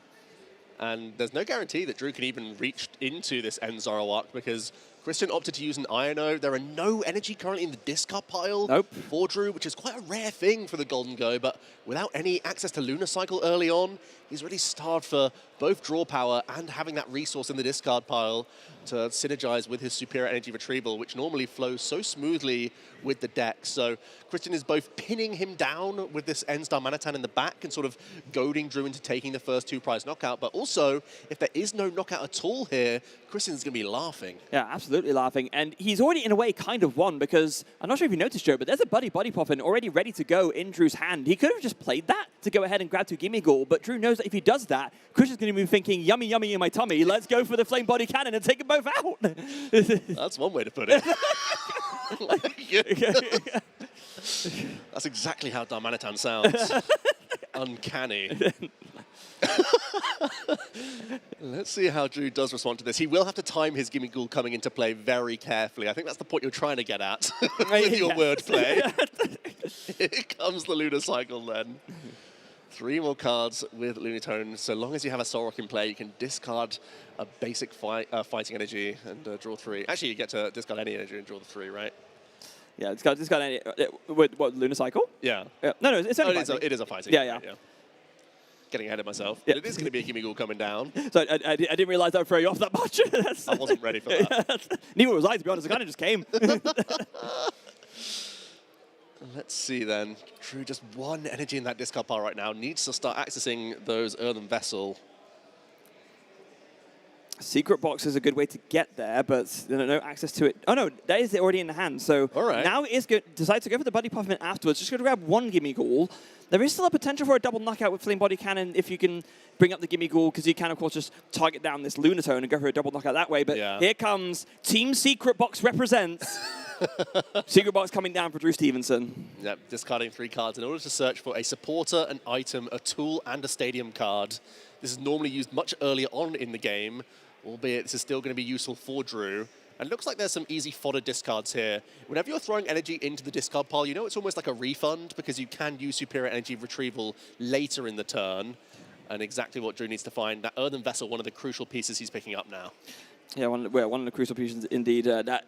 And there's no guarantee that Drew can even reach into this End Zoroark because Christian opted to use an Iono. There are no energy currently in the discard pile for Drew, which is quite a rare thing for the Golden Go, but without any access to Lunar Cycle early on, he's really starved for both draw power and having that resource in the discard pile to synergize with his superior energy retrieval, which normally flows so smoothly with the deck. So Christian is both pinning him down with this Ends Darmanitan in the back and sort of goading Drew into taking the first 2-prize knockout, but also, if there is no knockout at all here, Christian's going to be laughing. Yeah, absolutely laughing. And he's already, in a way, kind of won because, I'm not sure if you noticed, Joe, but there's a Buddy Poffin already ready to go in Drew's hand. He could have just played that to go ahead and grab 2 Gimme Ghoul, but Drew knows that if he does that, Christian's going to be thinking, yummy, yummy in my tummy, let's go for the Flame Body Cannon and take them both out. That's one way to put it. That's exactly how Darmanitan sounds. Uncanny. Let's see how Drew does respond to this. He will have to time his Gimme Ghoul coming into play very carefully. I think that's the point you're trying to get at with your wordplay. Here comes the Lunar Cycle then. 3 more cards with Lunatone. So long as you have a Solrock in play, you can discard a basic fighting energy and draw 3. Actually, you get to discard any energy and draw the 3, right? Yeah, discard any with what, Lunar Cycle? Yeah. No, it's only it is a fighting. Yeah. Getting ahead of myself. Yeah. But it is going to be a Gimme Ghoul coming down. So I didn't realize that would throw you off that much. I wasn't ready for that. Neither was I, to be honest. It kind of just came. Let's see then. Drew, just 1 energy in that discard pile right now. Needs to start accessing those Earthen Vessel. Secret Box is a good way to get there, but no access to it. Oh no, that is already in the hand. So now it is good. Decide to go for the Buddy Poffin afterwards. Just going to grab 1 Gimme Ghoul. There is still a potential for a double knockout with Flame Body Cannon if you can bring up the Gimme Ghoul, because you can, of course, just target down this Lunatone and go for a double knockout that way. But here comes Team Secret Box represents. Secret Box coming down for Drew Stevenson. Yep, discarding 3 cards in order to search for a supporter, an item, a tool, and a stadium card. This is normally used much earlier on in the game, albeit this is still going to be useful for Drew. And it looks like there's some easy fodder discards here. Whenever you're throwing energy into the discard pile, you know it's almost like a refund because you can use superior energy retrieval later in the turn. and exactly what Drew needs to find. That Earthen Vessel, one of the crucial pieces he's picking up now. Yeah, one of the crucial pieces indeed.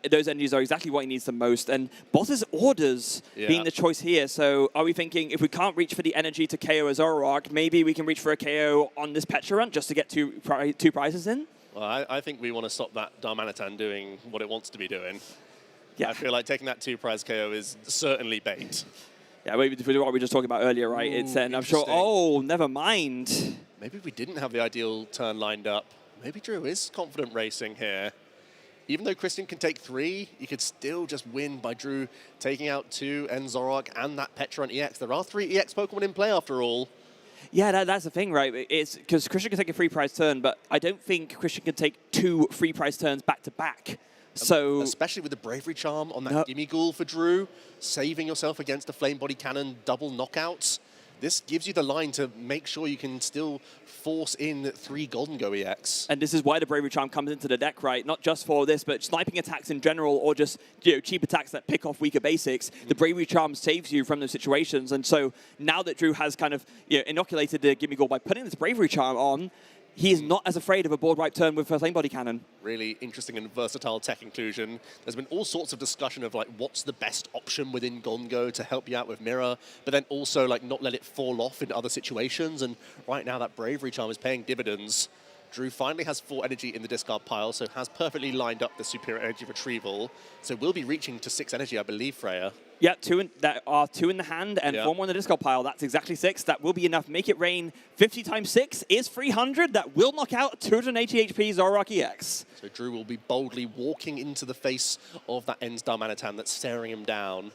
Those energies are exactly what he needs the most. And Boss's Orders being the choice here. So are we thinking if we can't reach for the energy to KO a Zoroark, maybe we can reach for a KO on this Petra run just to get two prizes in? Well, I think we want to stop that Darmanitan doing what it wants to be doing. Yeah. I feel like taking that 2-prize KO is certainly bait. Yeah, what we were just talking about earlier, right? Ooh, it's I'm sure. Oh, never mind. Maybe we didn't have the ideal turn lined up. Maybe Drew is confident racing here. Even though Christian can take 3, you could still just win by Drew taking out 2 and Zoroark and that Petra on EX. There are 3 EX Pokemon in play after all. Yeah, that's the thing, right? It's because Christian can take a free prize turn, but I don't think Christian can take 2 free prize turns back to back. So especially with the Bravery Charm on that Gimme Ghoul for Drew, saving yourself against the Flame Body Cannon double knockouts. This gives you the line to make sure you can still force in 3 Golden Go EX. And this is why the Bravery Charm comes into the deck, right? Not just for this, but sniping attacks in general, or just cheap attacks that pick off weaker basics. The Bravery Charm saves you from those situations. And so now that Drew has kind of inoculated the Gimme Ghoul by putting this Bravery Charm on, he is not as afraid of a board wipe turn with Flame Body Cannon. Really interesting and versatile tech inclusion. There's been all sorts of discussion of like what's the best option within Golden Go to help you out with Mirror, but then also like not let it fall off in other situations. And right now that Bravery Charm is paying dividends. Drew finally has 4 energy in the discard pile, so has perfectly lined up the superior energy retrieval. So we'll be reaching to 6 energy, I believe, Freya. Yeah, 2 in the hand and 4 more in the discard pile. That's exactly 6. That will be enough. Make it rain. 50 times 6 is 300. That will knock out 280 HP Zoroark EX. So Drew will be boldly walking into the face of that Ends Darmanitan that's staring him down.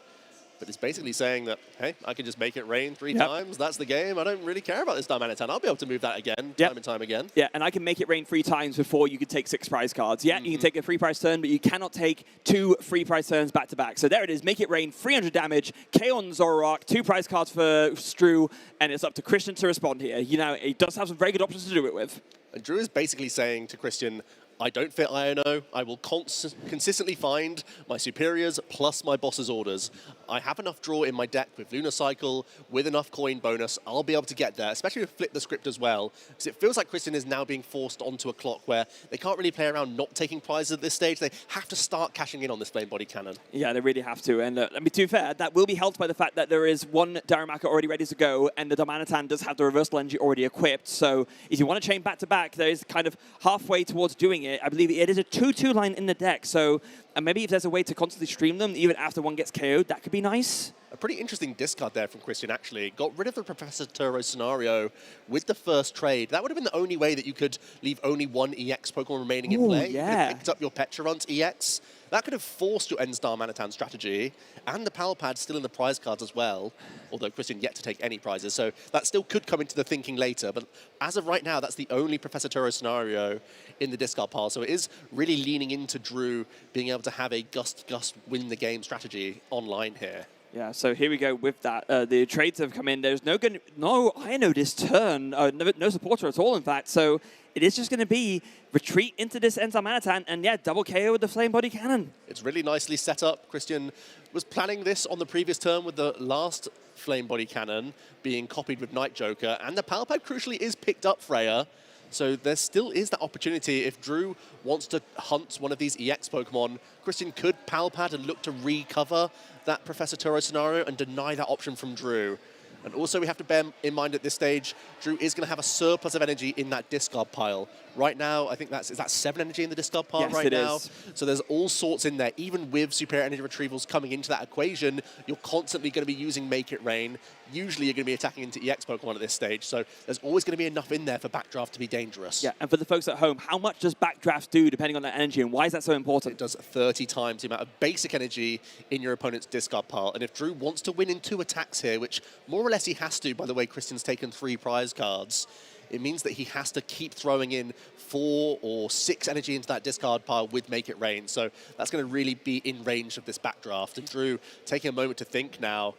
But it's basically saying that, hey, I can just make it rain 3 times. That's the game. I don't really care about this Darmanitan. I'll be able to move that again, time and time again. Yeah, and I can make it rain 3 times before you could take 6 prize cards. Yeah, you can take a free prize turn, but you cannot take 2 free prize turns back to back. So there it is. Make it rain, 300 damage, KO on Zoroark, 2 prize cards for Drew, and it's up to Christian to respond here. You know, he does have some very good options to do it with. And Drew is basically saying to Christian, I don't fit Iono. I will consistently find my superiors plus my boss's orders. I have enough draw in my deck with Lunar Cycle, with enough coin bonus. I'll be able to get there, especially with Flip the Script as well. Because it feels like Christian is now being forced onto a clock where they can't really play around not taking prizes at this stage. They have to start cashing in on this Flame Body Cannon. Yeah, they really have to. And I mean, to be fair, that will be helped by the fact that there is 1 Darumaka already ready to go, and the Darmanitan does have the Reversal Energy already equipped. So if you want to chain back-to-back, there is kind of halfway towards doing it. I believe it is a 2-2 line in the deck, so maybe if there's a way to constantly stream them, even after one gets KO'd, that could be nice. A pretty interesting discard there from Christian, actually. Got rid of the Professor Turo scenario with the first trade. That would have been the only way that you could leave only 1 EX Pokemon remaining in play. You could have picked up your Petrarunt's EX. That could have forced your Ends Darmanitan strategy, and the Power Pad still in the prize cards as well, although Christian yet to take any prizes, so that still could come into the thinking later. But as of right now, that's the only Professor Turo scenario in the discard pile, so it is really leaning into Drew being able to have a Gust win the game strategy online here. Yeah, so here we go with that. The trades have come in. There's no Iono this turn, no supporter at all, in fact. So it is just going to be retreat into this Ends Darmanitan and, yeah, double KO with the Flame Body Cannon. It's really nicely set up. Christian was planning this on the previous turn with the last Flame Body Cannon being copied with Night Joker, and the Power Pad crucially is picked up, Freya. So there still is that opportunity. If Drew wants to hunt one of these EX Pokemon, Christian could Power Pad and look to recover that Professor Turo scenario and deny that option from Drew. And also we have to bear in mind at this stage, Drew is going to have a surplus of energy in that discard pile. Right now, I think is that 7 energy in the discard pile right now? Is. So there's all sorts in there. Even with superior energy retrievals coming into that equation, you're constantly going to be using Make It Rain. Usually you're going to be attacking into EX Pokemon at this stage. So there's always going to be enough in there for Backdraft to be dangerous. Yeah, and for the folks at home, how much does Backdraft do depending on that energy, and why is that so important? It does 30 times the amount of basic energy in your opponent's discard pile. And if Drew wants to win in 2 attacks here, which more or less he has to, by the way, Christian's taken 3 prize cards, it means that he has to keep throwing in 4 or 6 energy into that discard pile with Make It Rain. So that's going to really be in range of this Backdraft. And Drew taking a moment to think now,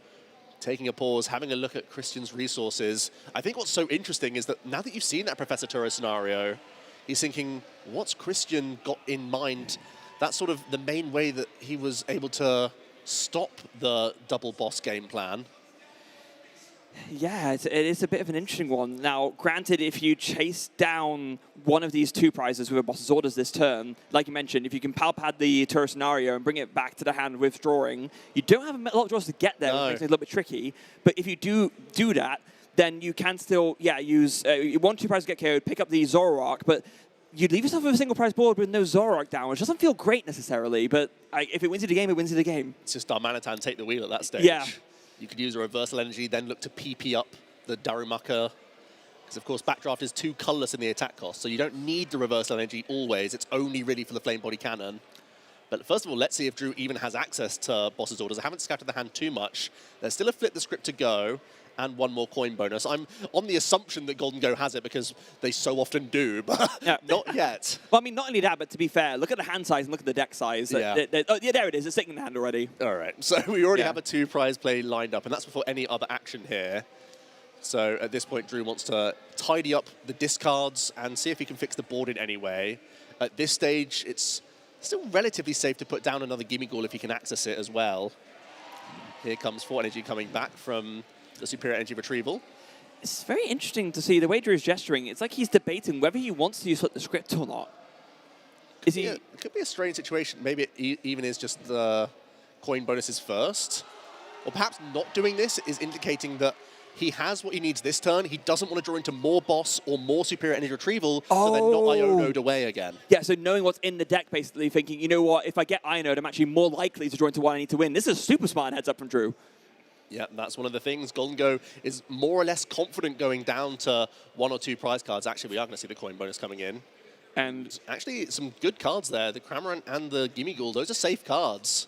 taking a pause, having a look at Christian's resources. I think what's so interesting is that now that you've seen that Professor Turo scenario, he's thinking, what's Christian got in mind? That's sort of the main way that he was able to stop the double boss game plan. Yeah, it is a bit of an interesting one. Now, granted, if you chase down one of these 2 prizes with a boss's orders this turn, like you mentioned, if you can pal pad the Tour scenario and bring it back to the hand withdrawing, you don't have a lot of draws to get there, which makes it a little bit tricky. But if you do that, then you can still, use 1-2 prizes get KO'd, pick up the Zoroark, but you leave yourself with a single prize board with no Zoroark down, which doesn't feel great necessarily, but if it wins you the game, it wins you the game. It's just Darmanitan take the wheel at that stage. Yeah. You could use a reversal energy, then look to PP up the Darumaka. Because, of course, Backdraft is too colorless in the attack cost, so you don't need the reversal energy always. It's only really for the Flame Body Cannon. But first of all, let's see if Drew even has access to boss's orders. I haven't scattered the hand too much. There's still a Flip the Script to go, and 1 more coin bonus. I'm on the assumption that Golden Go has it because they so often do, but not yet. Well, I mean, not only that, but to be fair, look at the hand size and look at the deck size. Yeah. There it is. It's sitting in the hand already. All right, so we already have a 2 prize play lined up, and that's before any other action here. So at this point, Drew wants to tidy up the discards and see if he can fix the board in any way. At this stage, it's still relatively safe to put down another Gimmighoul if he can access it as well. Here comes 4 energy coming back from the Superior Energy Retrieval. It's very interesting to see the way Drew's gesturing. It's like he's debating whether he wants to use Flip the Script or not. Is he? Yeah, it could be a strange situation. Maybe it even is just the coin bonuses first. Or perhaps not doing this is indicating that he has what he needs this turn. He doesn't want to draw into more boss or more Superior Energy Retrieval, so they're not Iono'd away again. Yeah, so knowing what's in the deck, basically thinking, you know what, if I get Ionode, I'm actually more likely to draw into what I need to win. This is a super smart heads up from Drew. Yeah, that's one of the things. Golden Go is more or less confident going down to 1 or 2 prize cards. Actually, we are going to see the coin bonus coming in. And actually, some good cards there. The Cramorant and the Gimmighoul, those are safe cards.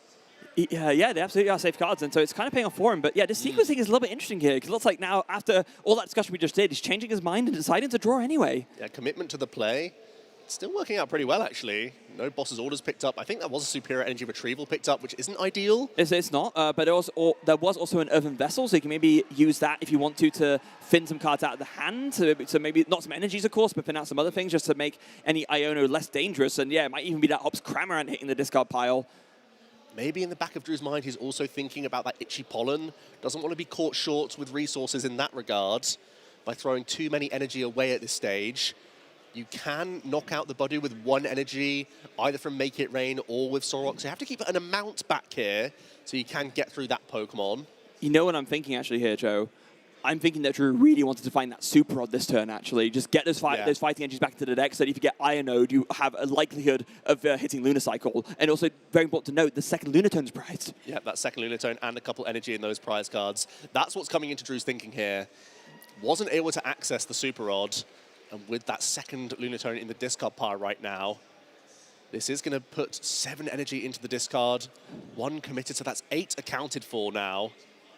Yeah, they absolutely are safe cards, and so it's kind of paying off for him. But yeah, the sequencing is a little bit interesting here, because it looks like now, after all that discussion we just did, he's changing his mind and deciding to draw anyway. Yeah, commitment to the play. It's still working out pretty well, actually. No boss's orders picked up. I think that was a Superior Energy Retrieval picked up, which isn't ideal. It's not, but there was also an Earthen Vessel, so you can maybe use that if you want to thin some cards out of the hand, so maybe not some energies, of course, but thin out some other things just to make any Iono less dangerous. And yeah, it might even be that Ops Cramorant hitting the discard pile. Maybe in the back of Drew's mind, he's also thinking about that Itchy Pollen. Doesn't want to be caught short with resources in that regard by throwing too many energy away at this stage. You can knock out the Budu with 1 energy, either from Make It Rain or with Zoroark. So you have to keep an amount back here so you can get through that Pokemon. You know what I'm thinking actually here, Joe? I'm thinking that Drew really wanted to find that Super Rod this turn, actually. Just get those fighting energies back into the deck so that if you get Ionode, you have a likelihood of hitting Lunacycle. And also, very important to note, the second Lunatone's prized. Yeah, that second Lunatone and a couple energy in those prize cards. That's what's coming into Drew's thinking here. Wasn't able to access the Super Rod. And with that second Lunatone in the discard pile right now, this is going to put 7 energy into the discard. 1 committed, so that's 8 accounted for now.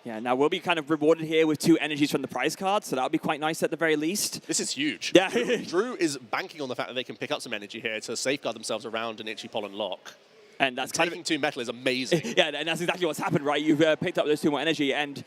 Yeah, now we'll be kind of rewarded here with 2 energies from the prize card, so that'll be quite nice at the very least. This is huge. Yeah. Drew is banking on the fact that they can pick up some energy here to safeguard themselves around an Itchy Pollen lock. And that's taking 2 metal is amazing. Yeah, and that's exactly what's happened, right? You've picked up those 2 more energy, and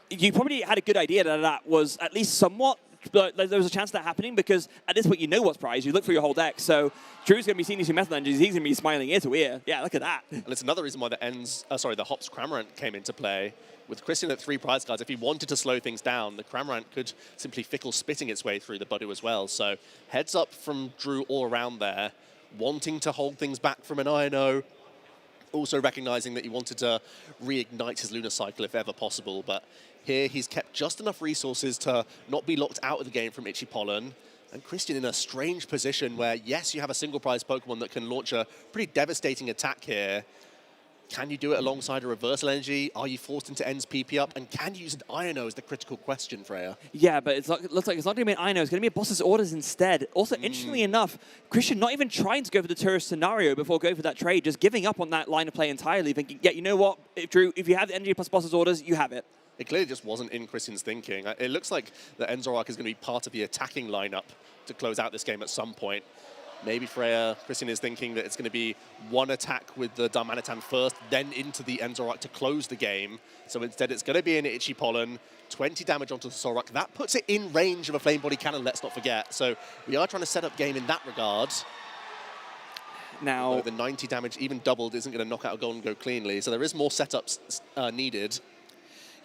you probably had a good idea that that was at least somewhat, but there was a chance of that happening because at this point you know what's prized. You look through your whole deck, so Drew's going to be seeing these 2 metal energies. He's going to be smiling ear to ear. Yeah, look at that. And it's another reason why the Hops Cramorant came into play. With Christian at 3 prize cards, if he wanted to slow things down, the Cramorant could simply fickle spitting its way through the Budu as well. So heads up from Drew all around there, wanting to hold things back from an Iono, also recognizing that he wanted to reignite his Lunacycle if ever possible. But here he's kept just enough resources to not be locked out of the game from Itchy Pollen. And Christian in a strange position where, yes, you have a single prize Pokemon that can launch a pretty devastating attack here. Can you do it alongside a reversal energy? Are you forced into Ends PP up? And can you use an Iono is the critical question, Freya. Yeah, but it looks like it's not going to be an Iono. It's going to be a boss's orders instead. Also, interestingly enough, Christian not even trying to go for the tourist scenario before going for that trade, just giving up on that line of play entirely, thinking, yeah, you know what, Drew, if you have the energy plus boss's orders, you have it. It clearly just wasn't in Christian's thinking. It looks like the Zoroark is going to be part of the attacking lineup to close out this game at some point. Maybe Christian is thinking that it's going to be 1 attack with the Darmanitan first, then into the Zoroark to close the game. So instead it's going to be an Itchy Pollen, 20 damage onto the Zoroark. That puts it in range of a Flame Body Cannon, let's not forget. So we are trying to set up game in that regard. Now, although the 90 damage, even doubled, isn't going to knock out a Golden Go cleanly. So there is more setups needed.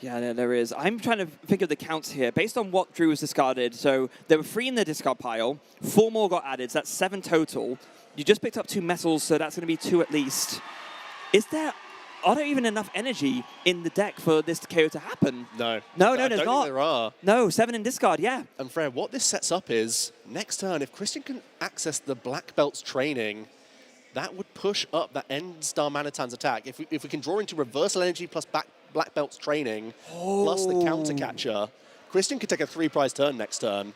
Yeah, there is. I'm trying to think of the counts here. Based on what Drew has discarded, so there were 3 in the discard pile, 4 more got added, so that's 7 total. You just picked up 2 metals, so that's going to be 2 at least. Are there even enough energy in the deck for this KO to happen? No. No, I there's don't not. think there are. No, 7 in discard, yeah. And Freya, what this sets up is, next turn, if Christian can access the Black Belt's training, that would push up that End Star Manitan's attack. If we can draw into Reversal Energy plus Black Belt's training, plus the Counter Catcher, Christian could take a 3-prize turn next turn.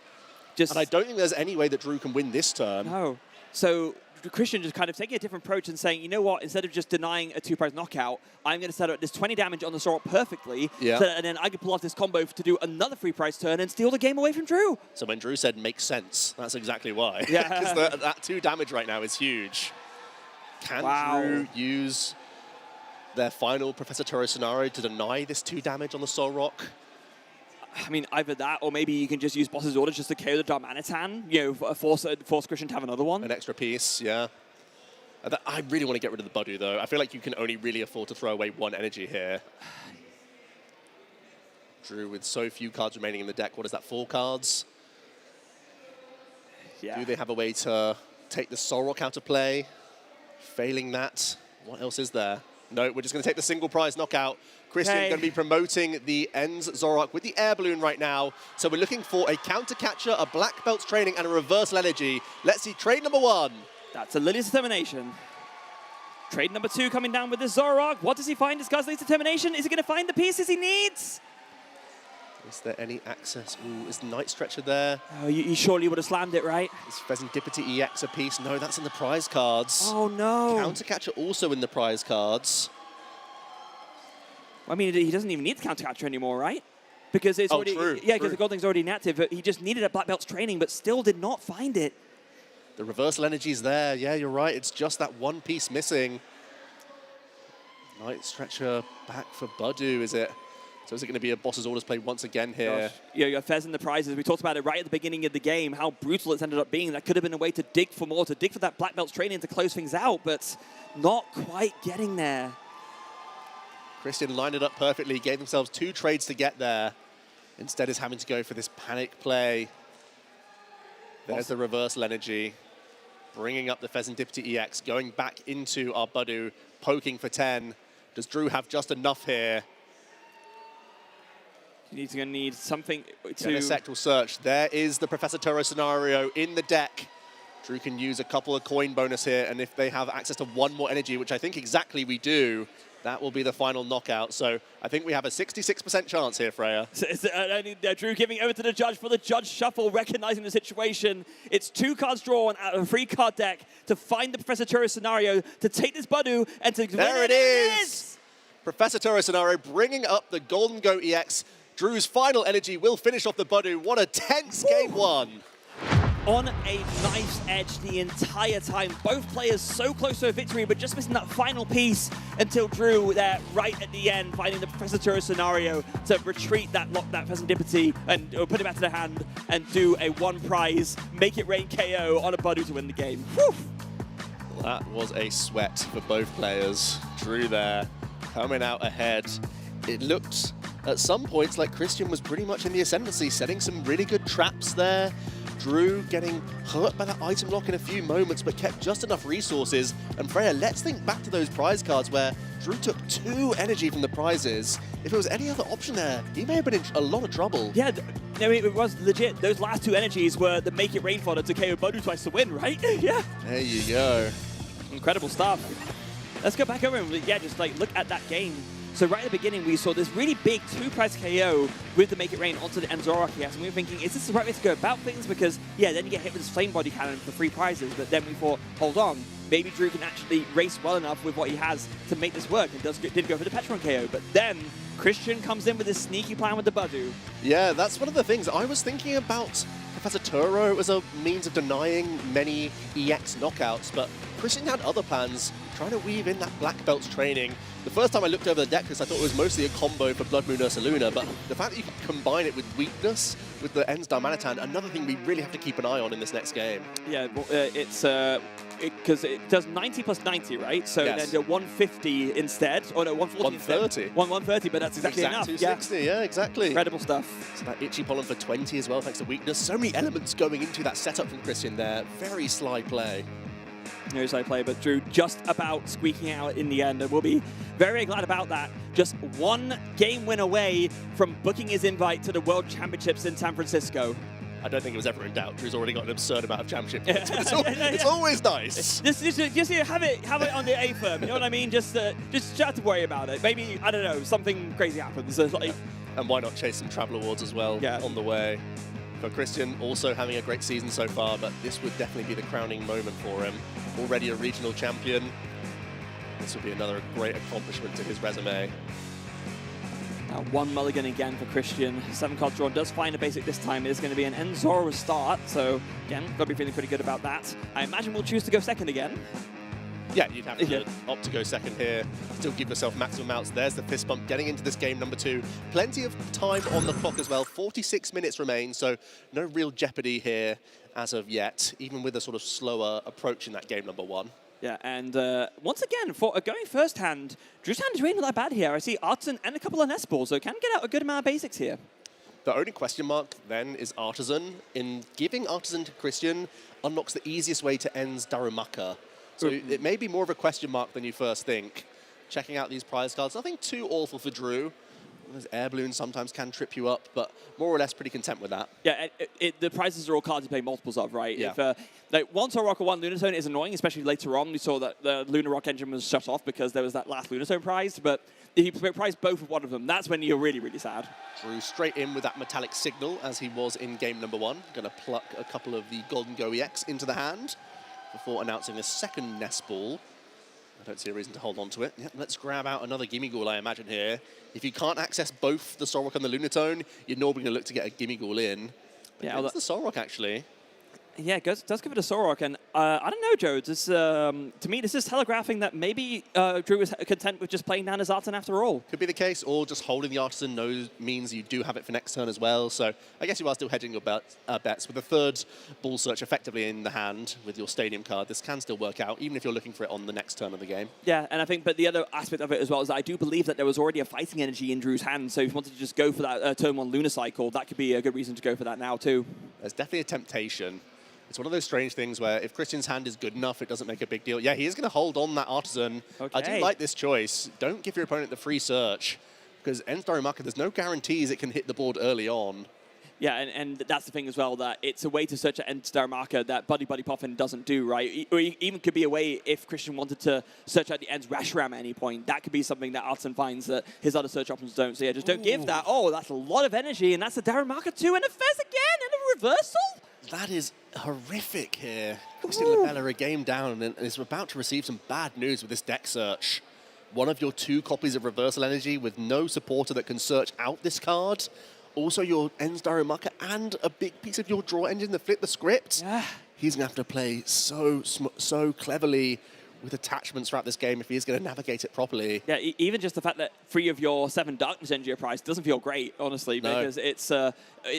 And I don't think there's any way that Drew can win this turn. No. So Christian just kind of taking a different approach and saying, you know what, instead of just denying a 2-prize knockout, I'm going to set up this 20 damage on the Zorok perfectly, and then I can pull off this combo to do another 3-prize turn and steal the game away from Drew. So when Drew said makes sense, that's exactly why. Yeah. Because that 2 damage right now is huge. Can Drew use their final Professor Turo scenario to deny this 2 damage on the Zorok? I mean, either that, or maybe you can just use Boss's Orders just to KO the Darmanitan, you know, force Christian to have another one. An extra piece, yeah. I really want to get rid of the Budu, though. I feel like you can only really afford to throw away 1 energy here. Drew with so few cards remaining in the deck. What is that, 4 cards? Yeah. Do they have a way to take the Zorok out of play? Failing that, what else is there? No, we're just going to take the single prize knockout. Christian going to be promoting the Ends Zorok with the air balloon right now. So we're looking for a counter catcher, a Black Belt's training, and a reversal energy. Let's see trade number 1. That's a Lily's Determination. Trade number 2 coming down with the Zorok. What does he find? Discards Lily's Determination. Is he going to find the pieces he needs? Is there any access? Ooh, is the Night Stretcher there? Oh, you surely would have slammed it, right? Is Pheasantipity EX a piece? No, that's in the prize cards. Oh, no. Counter catcher also in the prize cards. I mean, he doesn't even need the Counter Catcher anymore, right? Because it's already... True, yeah, because the Gold Thing's already inactive. But he just needed a Black Belt's training, but still did not find it. The reversal energy's there. Yeah, you're right. It's just that 1 piece missing. Night Stretcher back for Budu, is it? So is it going to be a Boss's Orders play once again here? Gosh. Yeah, you got Fez in the prizes. We talked about it right at the beginning of the game, how brutal it's ended up being. That could have been a way to dig for more, to dig for that Black Belt's training to close things out, but not quite getting there. Christian lined it up perfectly, gave themselves 2 trades to get there. Instead is having to go for this panic play. There's the reversal energy. Bringing up the Pheasantipity EX, going back into our Budu, poking for 10. Does Drew have just enough here? He's going to need something to... A Sectoral Search. There is the Professor Turo scenario in the deck. Drew can use a couple of coin bonus here, and if they have access to 1 more energy, which I think exactly we do, that will be the final knockout. So I think we have a 66% chance here, Freya. Drew giving over to the judge for the judge shuffle, recognizing the situation. It's 2 cards drawn out of a 3-card deck to find the Professor Turo scenario, to take this Budu, and to... There it is! Professor Turo scenario bringing up the Golden Go EX. Drew's final energy will finish off the Budu. What a tense game 1. On a knife's edge the entire time. Both players so close to a victory, but just missing that final piece until Drew there right at the end, finding the Professor Turo scenario to retreat that, lock that Pheasantipity and put it back to the hand and do a 1 prize, make it rain KO on a Budu to win the game. Whew. That was a sweat for both players. Drew there coming out ahead. It looked at some points like Christian was pretty much in the ascendancy, setting some really good traps there. Drew getting hurt by that item lock in a few moments, but kept just enough resources. And Freya, let's think back to those prize cards where Drew took 2 energy from the prizes. If it was any other option there, he may have been in a lot of trouble. Yeah, no, it was legit. Those last 2 energies were the make it rain fodder to KO Budu twice to win, right? Yeah. There you go. Incredible stuff. Let's go back over and just like look at that game. So right at the beginning, we saw this really big 2-prize KO with the Make It Rain onto the Enzorok EX, and we were thinking, is this the right way to go about things? Because, yeah, then you get hit with this Flame Body Cannon for 3 prizes, but then we thought, hold on, maybe Drew can actually race well enough with what he has to make this work, and did go for the Petron KO. But then Christian comes in with this sneaky plan with the Budu. Yeah, that's one of the things. I was thinking about Professor Turo as a means of denying many EX knockouts, but Christian had other plans, trying to weave in that Black Belt's training. The first time I looked over the deck list, I thought it was mostly a combo for Blood Moon Ursaluna, but the fact that you can combine it with weakness, with the Ends Darmanitan, another thing we really have to keep an eye on in this next game. Yeah, it's because it does 90 plus 90, right? So then do 150 instead, or no, 140 130. 130, but that's exactly enough. 260, yeah, exactly. Incredible stuff. So that Itchy Pollen for 20 as well, thanks to weakness. So many elements going into that setup from Christian there. Very sly play. No side play, but Drew just about squeaking out in the end, and we'll be very glad about that. Just one game win away from booking his invite to the World Championships in San Francisco. I don't think it was ever in doubt. Drew's already got an absurd amount of championship points. It's always nice. Just have it on the A firm. You know what I mean? Just have to worry about it. Maybe, I don't know, something crazy happens. So like, and why not chase some travel awards as well on the way? For Christian, also having a great season so far, but this would definitely be the crowning moment for him. Already a regional champion. This will be another great accomplishment to his resume. Now one mulligan again for Christian. 7-card drawn, does find a basic this time. It is going to be an Enzora start, so again, got to be feeling pretty good about that. I imagine we'll choose to go second again. Yeah, you'd have to opt to go second here. Still give yourself maximum outs. There's the fist bump getting into this game number 2. Plenty of time on the clock as well. 46 minutes remain, so no real jeopardy here as of yet, even with a sort of slower approach in that game number 1. Yeah, and once again, for going first hand, Drew's hand is really not that bad here. I see Artisan and a couple of nest balls, so can get out a good amount of basics here. The only question mark then is Artisan. In giving Artisan to Christian unlocks the easiest way to Ends Darumaka. So it may be more of a question mark than you first think. Checking out these prize cards, nothing too awful for Drew. Those air balloons sometimes can trip you up, but more or less pretty content with that. Yeah, the prizes are all cards you play multiples of, right? Yeah. If, like, one Rock or one Lunatone is annoying, especially later on. We saw that the Lunar Rock engine was shut off because there was that last Lunatone prize, but if you prize both of one of them, that's when you're really, really sad. Drew straight in with that metallic signal as he was in game number 1. Going to pluck a couple of the Golden Go EX into the hand before announcing a second nest ball. I don't see a reason to hold on to it. Yeah, let's grab out another Gimme Ghoul, I imagine, here. If you can't access both the Solrock and the Lunatone, you're normally going to look to get a Gimme Ghoul in. But yeah, it's the Solrock, actually. Yeah, it does give it a Solrock, and I don't know, Joe. This, to me, this is telegraphing that maybe Drew was content with just playing down his Artisan after all. Could be the case, or just holding the Artisan means you do have it for next turn as well. So I guess you are still hedging your bets. With a third Ball Search effectively in the hand with your Stadium card, this can still work out, even if you're looking for it on the next turn of the game. Yeah, and I think, but the other aspect of it as well is that I do believe that there was already a fighting energy in Drew's hand, so if you wanted to just go for that turn 1 Lunar Cycle, that could be a good reason to go for that now too. There's definitely a temptation. It's one of those strange things where if Christian's hand is good enough, it doesn't make a big deal. Yeah, he is going to hold on that Artisan. Okay. I do like this choice. Don't give your opponent the free search, because Ends Darumaka, there's no guarantees it can hit the board early on. Yeah, and that's the thing as well, that it's a way to search at Ends Darumaka that Buddy Puffin doesn't do, right? Or even could be a way if Christian wanted to search out the Ends Reshiram at any point. That could be something that Artisan finds that his other search options don't. So yeah, just don't give that. Oh, that's a lot of energy, and that's a Darumaka too, and a Fez again, and a reversal? That is horrific here. Christian Labella a game down and is about to receive some bad news with this deck search. One of your 2 copies of Reversal Energy with no supporter that can search out this card. Also your Ends Darumaka and a big piece of your draw engine to flip the script. Yeah. He's going to have to play so cleverly with attachments throughout this game if he is going to navigate it properly. Yeah, even just the fact that 3 of your 7 Darkness Energy are priced doesn't feel great, honestly, because it's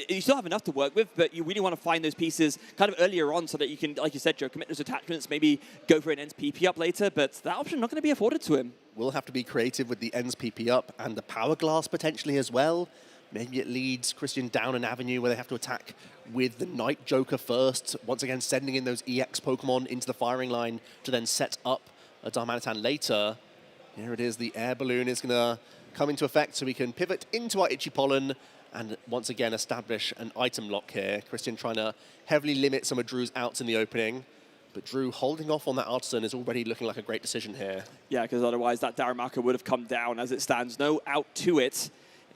you still have enough to work with, but you really want to find those pieces kind of earlier on so that you can, like you said, Joe, commit those attachments, maybe go for an Ends PP up later, but that option not going to be afforded to him. We'll have to be creative with the Ends PP up and the Power Glass potentially as well. Maybe it leads Christian down an avenue where they have to attack with the Night Joker first, once again sending in those EX Pokemon into the firing line to then set up a Darmanitan later. Here it is, the air balloon is going to come into effect so we can pivot into our Itchy Pollen and once again establish an item lock here. Christian trying to heavily limit some of Drew's outs in the opening, but Drew holding off on that Artisan is already looking like a great decision here. Yeah, because otherwise that Darumaka would have come down as it stands. No out to it.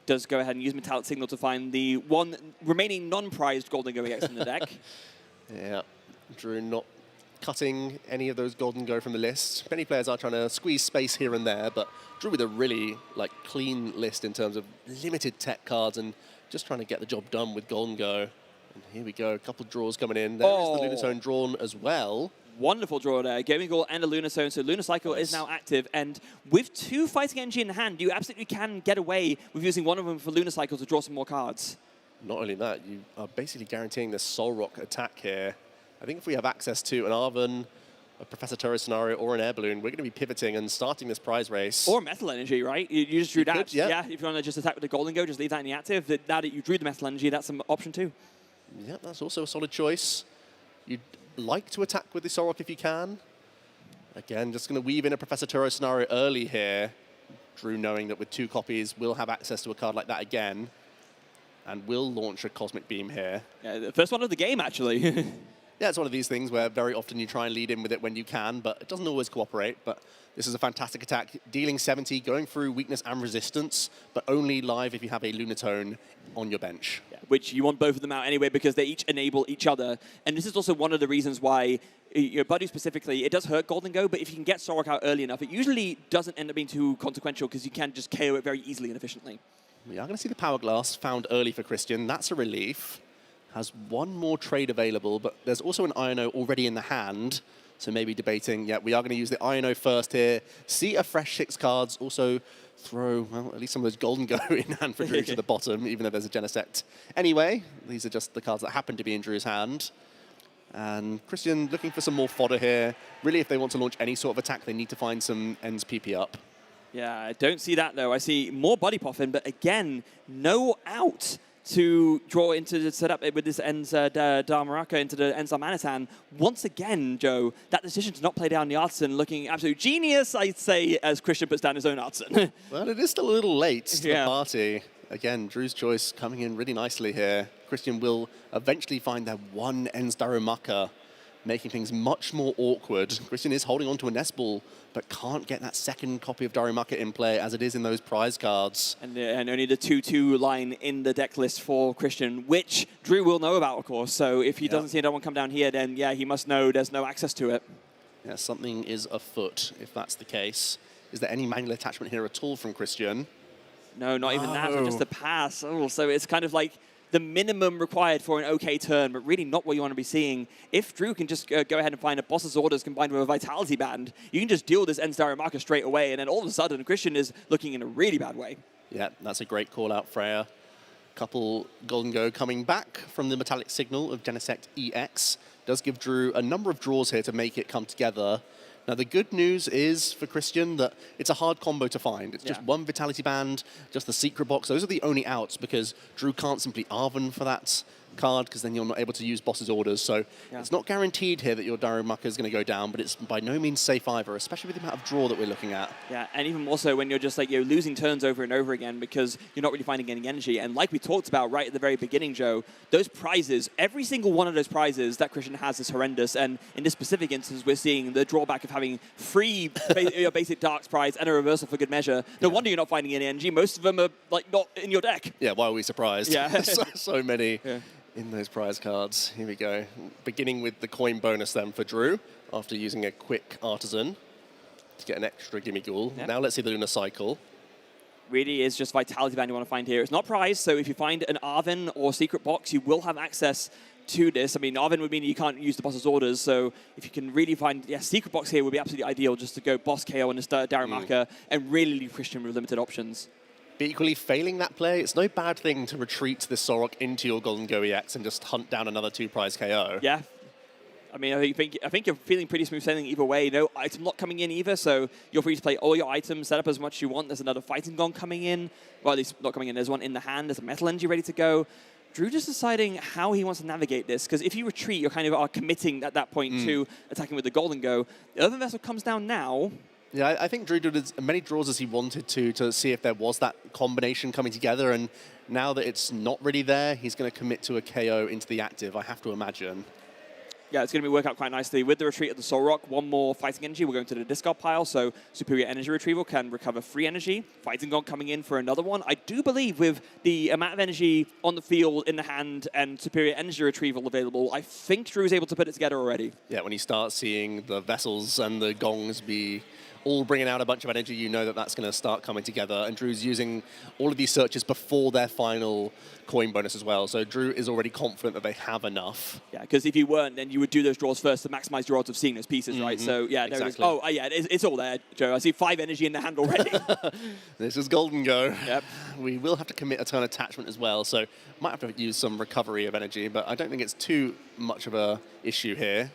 Does go ahead and use Metallic Signal to find the one remaining non-prized Golden Go EX in the deck. Yeah, Drew not cutting any of those Golden Go from the list. Many players are trying to squeeze space here and there, but Drew with a really clean list in terms of limited tech cards and just trying to get the job done with Golden Go. And here we go, a couple of draws coming in. There is the Lunatone drawn as well. Wonderful draw there. Gaming Goal and a Lunatone. So Lunar Cycle is now active. And with 2 Fighting Energy in hand, you absolutely can get away with using one of them for Lunar Cycle to draw some more cards. Not only that, you are basically guaranteeing the Solrock attack here. I think if we have access to an Arven, a Professor Turo scenario or an air balloon, we're going to be pivoting and starting this prize race. Or metal energy, right? You just drew that. Yeah. If you want to just attack with the golden go, just leave that in the active. Now that you drew the metal energy, that's an option too. Yeah, that's also a solid choice. You'd like to attack with the Sorok if you can. Again, just going to weave in a Professor Turo scenario early here. Drew knowing that with 2 copies, will have access to a card like that again. And will launch a Cosmic Beam here. Yeah, the first one of the game, actually. Yeah, it's one of these things where very often you try and lead in with it when you can, but it doesn't always cooperate. But this is a fantastic attack, dealing 70, going through weakness and resistance, but only live if you have a Lunatone on your bench. Yeah, which you want both of them out anyway because they each enable each other. And this is also one of the reasons why, Buddy specifically, it does hurt Golden Go, but if you can get Sorok out early enough, it usually doesn't end up being too consequential because you can just KO it very easily and efficiently. We are going to see the Power Glass found early for Christian. That's a relief. Has one more trade available, but there's also an Iono already in the hand. So maybe debating, yeah, we are going to use the Iono first here. See a fresh 6 cards. Also throw, well, at least some of those Golden Go in hand for Drew to the bottom, even though there's a Genesect. Anyway, these are just the cards that happen to be in Drew's hand. And Christian looking for some more fodder here. Really, if they want to launch any sort of attack, they need to find some ends PP up. Yeah, I don't see that, though. I see more Body Poffin, but again, no out to draw into the setup with this Ends Dharmaraka into the Ends Darmanitan. Once again, Joe, that decision to not play down the Artisan looking absolute genius, I'd say, as Christian puts down his own Artisan. Well, it is still a little late to the party. Again, Drew's choice coming in really nicely here. Christian will eventually find their one Ends Darumaka, making things much more awkward. Christian is holding on to a Nest Ball, but can't get that second copy of Darumaka in play as it is in those prize cards. And only the 2/2 line in the deck list for Christian, which Drew will know about, of course. So if he doesn't see another one come down here, then yeah, he must know there's no access to it. Yeah, something is afoot if that's the case. Is there any manual attachment here at all from Christian? No, not even that, so just a pass. Oh, so it's kind of like the minimum required for an okay turn, but really not what you want to be seeing. If Drew can just go ahead and find a Boss's Orders combined with a Vitality Band, you can just deal this Ends Darumaka straight away, and then all of a sudden, Christian is looking in a really bad way. Yeah, that's a great call out, Freya. Couple Golden Go coming back from the Metallic Signal of Genesect EX. Does give Drew a number of draws here to make it come together. Now, the good news is for Christian that it's a hard combo to find. It's just one Vitality Band, just the Secret Box. Those are the only outs because Drew can't simply Arven for that card because then you're not able to use Boss's Orders. So it's not guaranteed here that your Darumaka is going to go down, but it's by no means safe either, especially with the amount of draw that we're looking at. Yeah, and even more so when you're just like you're losing turns over and over again because you're not really finding any energy. And like we talked about right at the very beginning, Joe, those prizes, every single one of those prizes that Christian has is horrendous. And in this specific instance, we're seeing the drawback of having 3 basic Darks prize and a reversal for good measure. No wonder you're not finding any energy. Most of them are like not in your deck. Yeah, why are we surprised? Yeah. so many. Yeah. In those prize cards. Here we go. Beginning with the coin bonus then for Drew, after using a quick Artisan to get an extra Gimme Ghoul. Now let's see the Lunar Cycle. Really is just Vitality Band you want to find here. It's not prize, so if you find an Arven or Secret Box, you will have access to this. I mean, Arven would mean you can't use the Boss's Orders, so if you can really find, Secret Box here would be absolutely ideal just to go Boss KO on this Darumaka and really leave Christian with limited options. But equally, failing that play, it's no bad thing to retreat this Sorok into your Golden Go EX and just hunt down another 2-prize KO. Yeah. I mean, I think you're feeling pretty smooth sailing either way. No item lock coming in either, so you're free to play all your items, set up as much as you want. There's another Fighting Gong coming in. Well, at least not coming in. There's one in the hand. There's a Metal Energy ready to go. Drew just deciding how he wants to navigate this, because if you retreat, you're kind of are committing at that point to attacking with the Golden Go. The other vessel comes down now. Yeah, I think Drew did as many draws as he wanted to see if there was that combination coming together, and now that it's not really there, he's going to commit to a KO into the active, I have to imagine. Yeah, it's going to work out quite nicely. With the retreat of the Solrock, one more Fighting Energy. We're going to the discard pile, so Superior Energy Retrieval can recover free energy. Fighting Gong coming in for another one. I do believe with the amount of energy on the field, in the hand, and Superior Energy Retrieval available, I think Drew's able to put it together already. Yeah, when you start seeing the vessels and the gongs be all bringing out a bunch of energy, you know that that's going to start coming together. And Drew's using all of these searches before their final coin bonus as well. So Drew is already confident that they have enough. Yeah, because if you weren't, then you would do those draws first to maximize your odds of seeing those pieces, right? So yeah, there it is. Oh, yeah, it's all there, Joe. I see 5 energy in the hand already. This is Golden Go. Yep. We will have to commit a turn attachment as well, so might have to use some recovery of energy, but I don't think it's too much of a issue here.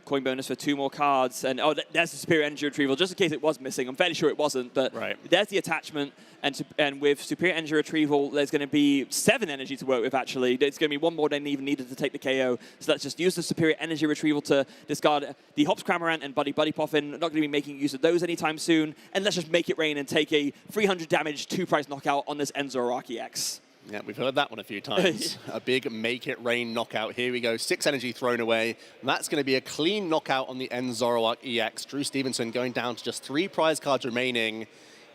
Coin bonus for 2 more cards. And there's the Superior Energy Retrieval, just in case it was missing. I'm fairly sure it wasn't, but there's the attachment. And with Superior Energy Retrieval, there's going to be 7 energy to work with, actually. There's going to be 1 more than even needed to take the KO. So let's just use the Superior Energy Retrieval to discard the Hops Cramorant and Buddy Puffin. Not going to be making use of those anytime soon. And let's just make it rain and take a 300 damage 2-price knockout on this Enzoroark EX. Yeah, we've heard that one a few times. A big make it rain knockout. Here we go, 6 energy thrown away. And that's going to be a clean knockout on the Enzoroark EX. Drew Stevenson going down to just 3 prize cards remaining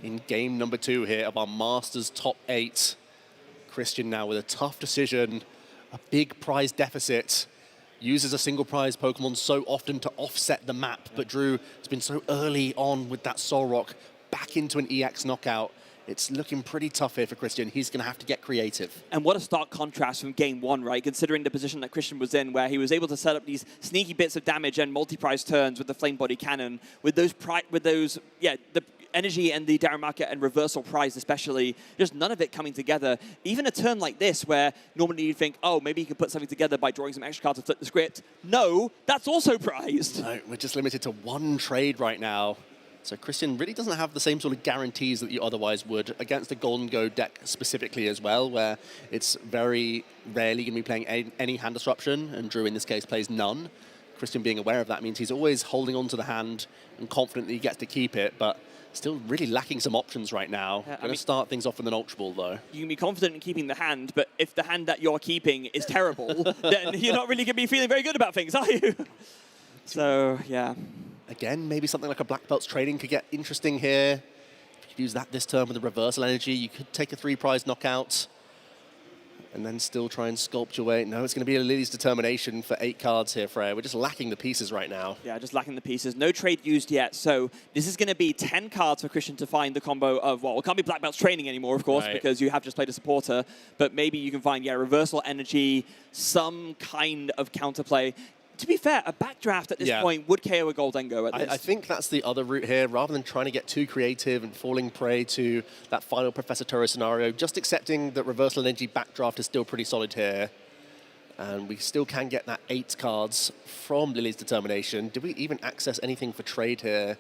in game number 2 here of our Masters top 8. Christian now with a tough decision, a big prize deficit. Uses a single prize Pokemon so often to offset the map, but Drew has been so early on with that Solrock back into an EX knockout. It's looking pretty tough here for Christian. He's going to have to get creative. And what a stark contrast from game 1, right? Considering the position that Christian was in, where he was able to set up these sneaky bits of damage and multi-prize turns with the Flame Body Cannon, with those the energy and the Darumaka and reversal prize especially, just none of it coming together. Even a turn like this, where normally you'd think, oh, maybe you could put something together by drawing some extra cards to flip the script. No, that's also prized. No, we're just limited to 1 trade right now. So Christian really doesn't have the same sort of guarantees that you otherwise would against the Golden Go deck specifically as well, where it's very rarely going to be playing any hand disruption, and Drew in this case plays none. Christian being aware of that means he's always holding on to the hand and confident that he gets to keep it, but still really lacking some options right now. Going to start things off with an Ultra Ball, though. You can be confident in keeping the hand, but if the hand that you're keeping is terrible, then you're not really going to be feeling very good about things, are you? So, yeah. Again, maybe something like a Black Belt's Trading could get interesting here. If you could use that this turn with the Reversal Energy, you could take a 3-prize knockout and then still try and sculpt your way. No, it's going to be a Lily's Determination for 8 cards here, Freya. We're just lacking the pieces right now. Yeah, just lacking the pieces. No trade used yet, so this is going to be 10 cards for Christian to find the combo of, well, it can't be Black Belt's Training anymore, of course, because you have just played a supporter, but maybe you can find, Reversal Energy, some kind of counterplay. To be fair, a backdraft at this point would KO a Goldengo at this. I think that's the other route here. Rather than trying to get too creative and falling prey to that final Professor Turo scenario, just accepting that Reversal Energy backdraft is still pretty solid here. And we still can get that 8 cards from Lily's Determination. Did we even access anything for trade here?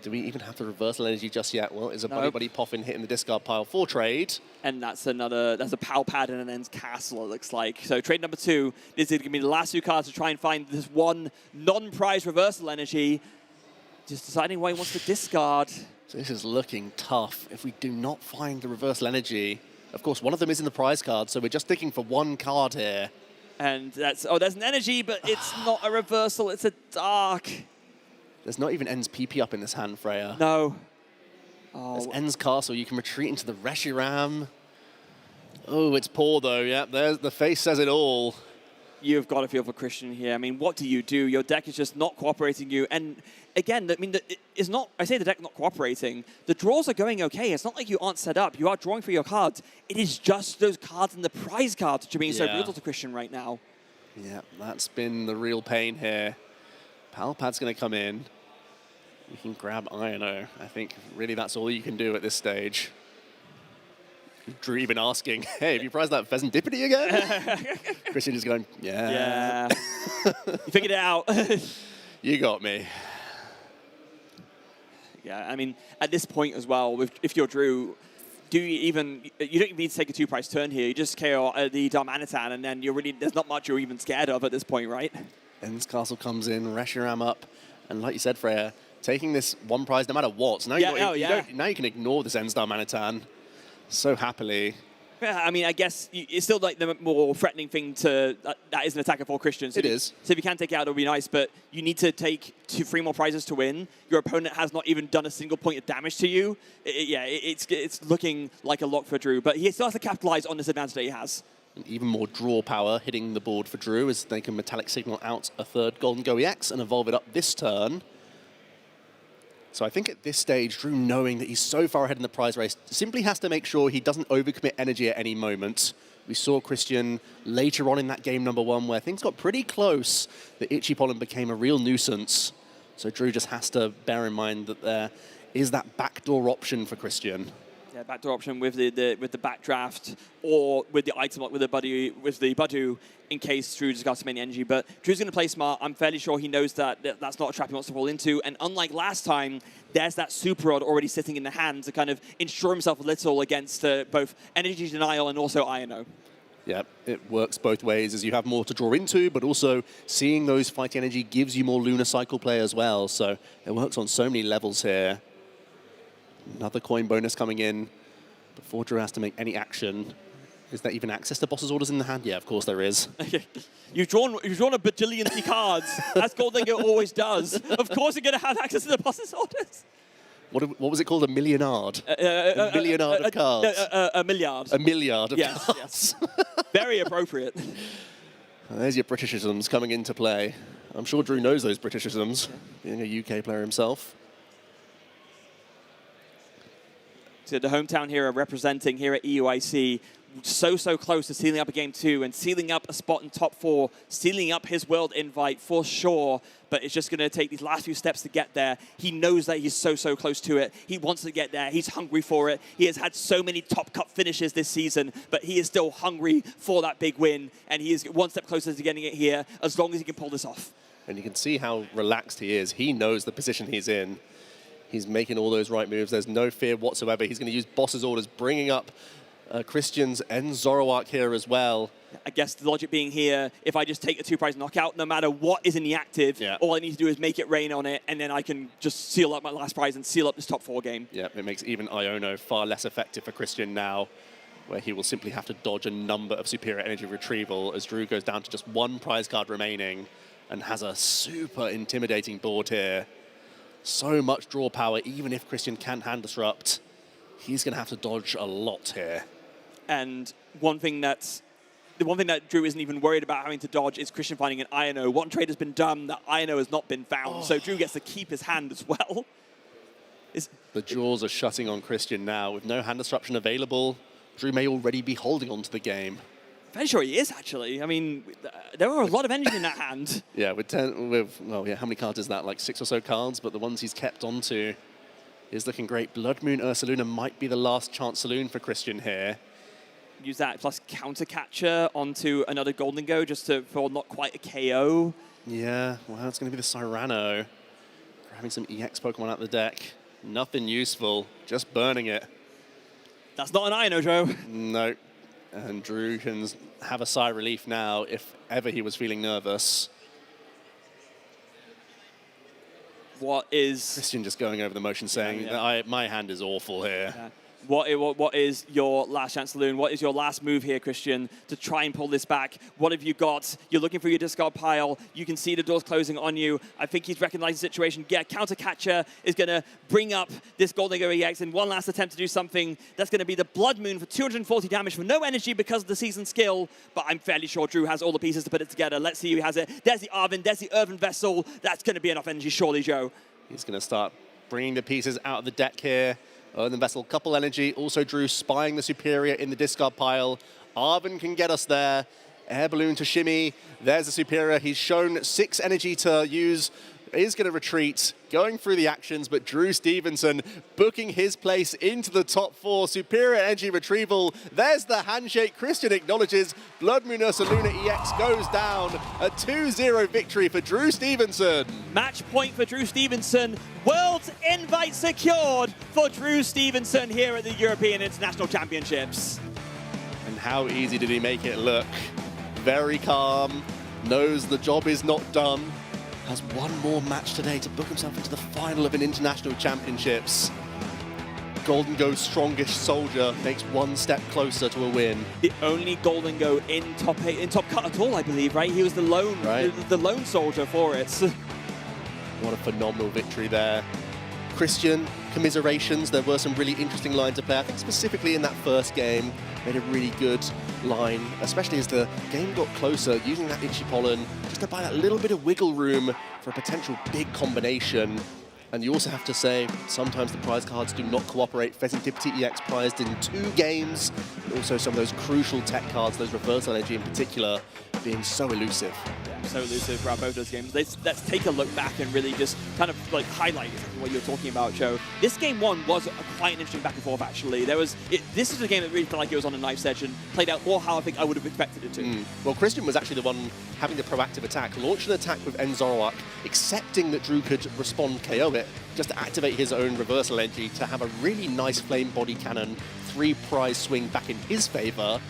Do we even have the Reversal Energy just yet? Well, is a Buddy Puffin hitting the discard pile for trade. And that's a Pal Pad and an Ends Castle, it looks like. So trade number 2, this is going to be the last 2 cards to try and find this one non-prize Reversal Energy. Just deciding what he wants to discard. So this is looking tough. If we do not find the Reversal Energy, of course, one of them is in the prize card, so we're just sticking for 1 card here. And that's, there's an Energy, but it's not a Reversal, it's a Dark. There's not even Ends PP up in this hand, Freya. No. There's Ends Castle. You can retreat into the Reshiram. Oh, it's poor, though. Yeah, there's the face says it all. You've got to feel for Christian here. I mean, what do? Your deck is just not cooperating you. And again, I mean, it's not, I say the deck not cooperating. The draws are going okay. It's not like you aren't set up. You are drawing for your cards. It is just those cards in the prize cards which are being so brutal to Christian right now. Yeah, that's been the real pain here. Pal Pad's going to come in. You can grab Iono. I think really that's all you can do at this stage. Drew even asking, hey, have you prized that Pheasantipity again? Christian is going, yeah. You figured it out. You got me. Yeah, I mean, at this point as well, if you're Drew, you don't even need to take a 2-price turn here. You just KO the Darmanitan, and then there's not much you're even scared of at this point, right? Ends Castle comes in, Reshiram up, and like you said, Freya, taking this 1 prize no matter what. So now, now you can ignore this Ends Darmanitan so happily. Yeah, I mean, I guess it's still like the more threatening thing to that is an attacker for Christian. So it is. So if you can take it out, it'll be nice, but you need to take 3 more prizes to win. Your opponent has not even done a single point of damage to you. It's looking like a lock for Drew, but he still has to capitalize on this advantage that he has. And even more draw power hitting the board for Drew as they can Metallic Signal out a 3rd Golden Go EX and evolve it up this turn. So I think at this stage, Drew, knowing that he's so far ahead in the prize race, simply has to make sure he doesn't overcommit energy at any moment. We saw Christian later on in that game number 1 where things got pretty close. The Itchy Pollen became a real nuisance. So Drew just has to bear in mind that there is that backdoor option for Christian. Yeah, backdoor option with the backdraft, or with the item lock with the Budu in case Drew just got too many energy. But Drew's going to play smart. I'm fairly sure he knows that that's not a trap he wants to fall into. And unlike last time, there's that Super Rod already sitting in the hand to kind of ensure himself a little against both energy denial and also INO. Yeah, it works both ways as you have more to draw into, but also seeing those fighting energy gives you more Lunar Cycle play as well. So it works on so many levels here. Another coin bonus coming in before Drew has to make any action. Is there even access to boss's orders in the hand? Yeah, of course there is. You've drawn a bajillion cards. That's Golden Go always does. Of course you're going to have access to the boss's orders. What was it called? A millionard? A millionard of cards? A milliard. A milliard of cards. Yes. Very appropriate. There's your Britishisms coming into play. I'm sure Drew knows those Britishisms, being a UK player himself. So the hometown hero representing here at EUIC, so close to sealing up a game 2 and sealing up a spot in top 4, sealing up his world invite for sure, but it's just going to take these last few steps to get there. He knows that he's so close to it. He wants to get there. He's hungry for it. He has had so many top cup finishes this season, but he is still hungry for that big win, and he is one step closer to getting it here as long as he can pull this off. And you can see how relaxed he is. He knows the position he's in. He's making all those right moves. There's no fear whatsoever. He's going to use boss's orders, bringing up Christian's and Zoroark here as well. I guess the logic being here, if I just take a 2-prize knockout, no matter what is in the active, all I need to do is make it rain on it, and then I can just seal up my last prize and seal up this top 4 game. Yeah, it makes even Iono far less effective for Christian now, where he will simply have to dodge a number of superior energy retrieval as Drew goes down to just 1 prize card remaining and has a super intimidating board here. So much draw power, even if Christian can't hand disrupt, he's going to have to dodge a lot here. And the one thing that Drew isn't even worried about having to dodge is Christian finding an INO. One trade has been done that INO has not been found, so Drew gets to keep his hand as well. The jaws are shutting on Christian now. With no hand disruption available, Drew may already be holding on to the game. Very sure he is, actually. I mean, there are a lot of energy in that hand. Yeah, how many cards is that? Like 6 or so cards, but the ones he's kept onto is looking great. Blood Moon Ursaluna might be the last chance saloon for Christian here. Use that plus Counter Catcher onto another Golden Go just for not quite a KO. Yeah, well, it's going to be the Cyrano. Grabbing some EX Pokemon out of the deck. Nothing useful, just burning it. That's not an INO, Joe. No. And Drew can have a sigh of relief now if ever he was feeling nervous. What is... Christian just going over the motion saying, my hand is awful here. Yeah. What is your last chance saloon? What is your last move here, Christian, to try and pull this back? What have you got? You're looking for your discard pile. You can see the doors closing on you. I think he's recognized the situation. Yeah, Counter Catcher is going to bring up this Golden Go EX in one last attempt to do something. That's going to be the Blood Moon for 240 damage for no energy because of the season skill, but I'm fairly sure Drew has all the pieces to put it together. Let's see who has it. There's the Arvin, there's the Earthen Vessel. That's going to be enough energy, surely, Joe. He's going to start bringing the pieces out of the deck here. Earthen Vessel, couple energy. Also Drew spying the superior in the discard pile. Arvin can get us there. Air Balloon to shimmy. There's the superior. He's shown 6 energy to use. Is going to retreat, going through the actions, but Drew Stevenson booking his place into the top 4. Superior energy retrieval. There's the handshake. Christian acknowledges. Blood Moon Ursaluna EX goes down. A 2-0 victory for Drew Stevenson. Match point for Drew Stevenson. World's invite secured for Drew Stevenson here at the European International Championships. And how easy did he make it look? Very calm, knows the job is not done. Has one more match today to book himself into the final of an international championships. Golden Go's strongest soldier makes one step closer to a win. The only Golden Go in top 8, in top cut at all, I believe, right? He was the lone, the lone soldier for it. What a phenomenal victory there. Christian, commiserations. There were some really interesting lines of play. I think specifically in that first game, made a really good line, especially as the game got closer, using that Itchy Pollen just to buy that little bit of wiggle room for a potential big combination. And you also have to say, sometimes the prize cards do not cooperate. Pheasantipity EX prized in 2 games, but also some of those crucial tech cards, those reversal energy in particular, being so elusive. Yeah, so elusive throughout both those games. Let's take a look back and really just kind of like highlight exactly what you're talking about, Joe. This game 1 was quite an interesting back and forth, actually. This is a game that really felt like it was on a knife's edge and played out more how I think I would have expected it to. Well, Christian was actually the one having the proactive attack, launched an attack with Enzoroark, accepting that Drew could respond KO it, just to activate his own reversal energy to have a really nice flame body cannon, 3 prize swing back in his favor.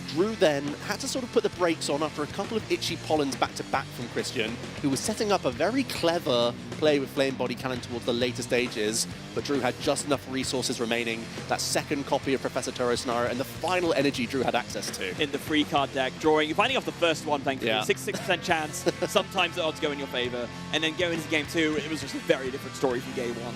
Drew then had to sort of put the brakes on after a couple of itchy pollens back-to-back from Christian, who was setting up a very clever play with Flame Body Cannon towards the later stages, but Drew had just enough resources remaining, that second copy of Professor Turo Scenario, and the final energy Drew had access to. In the free card deck, finding off the first one, thankfully, 6% chance, sometimes the odds go in your favor, and then going into game 2, it was just a very different story from game 1.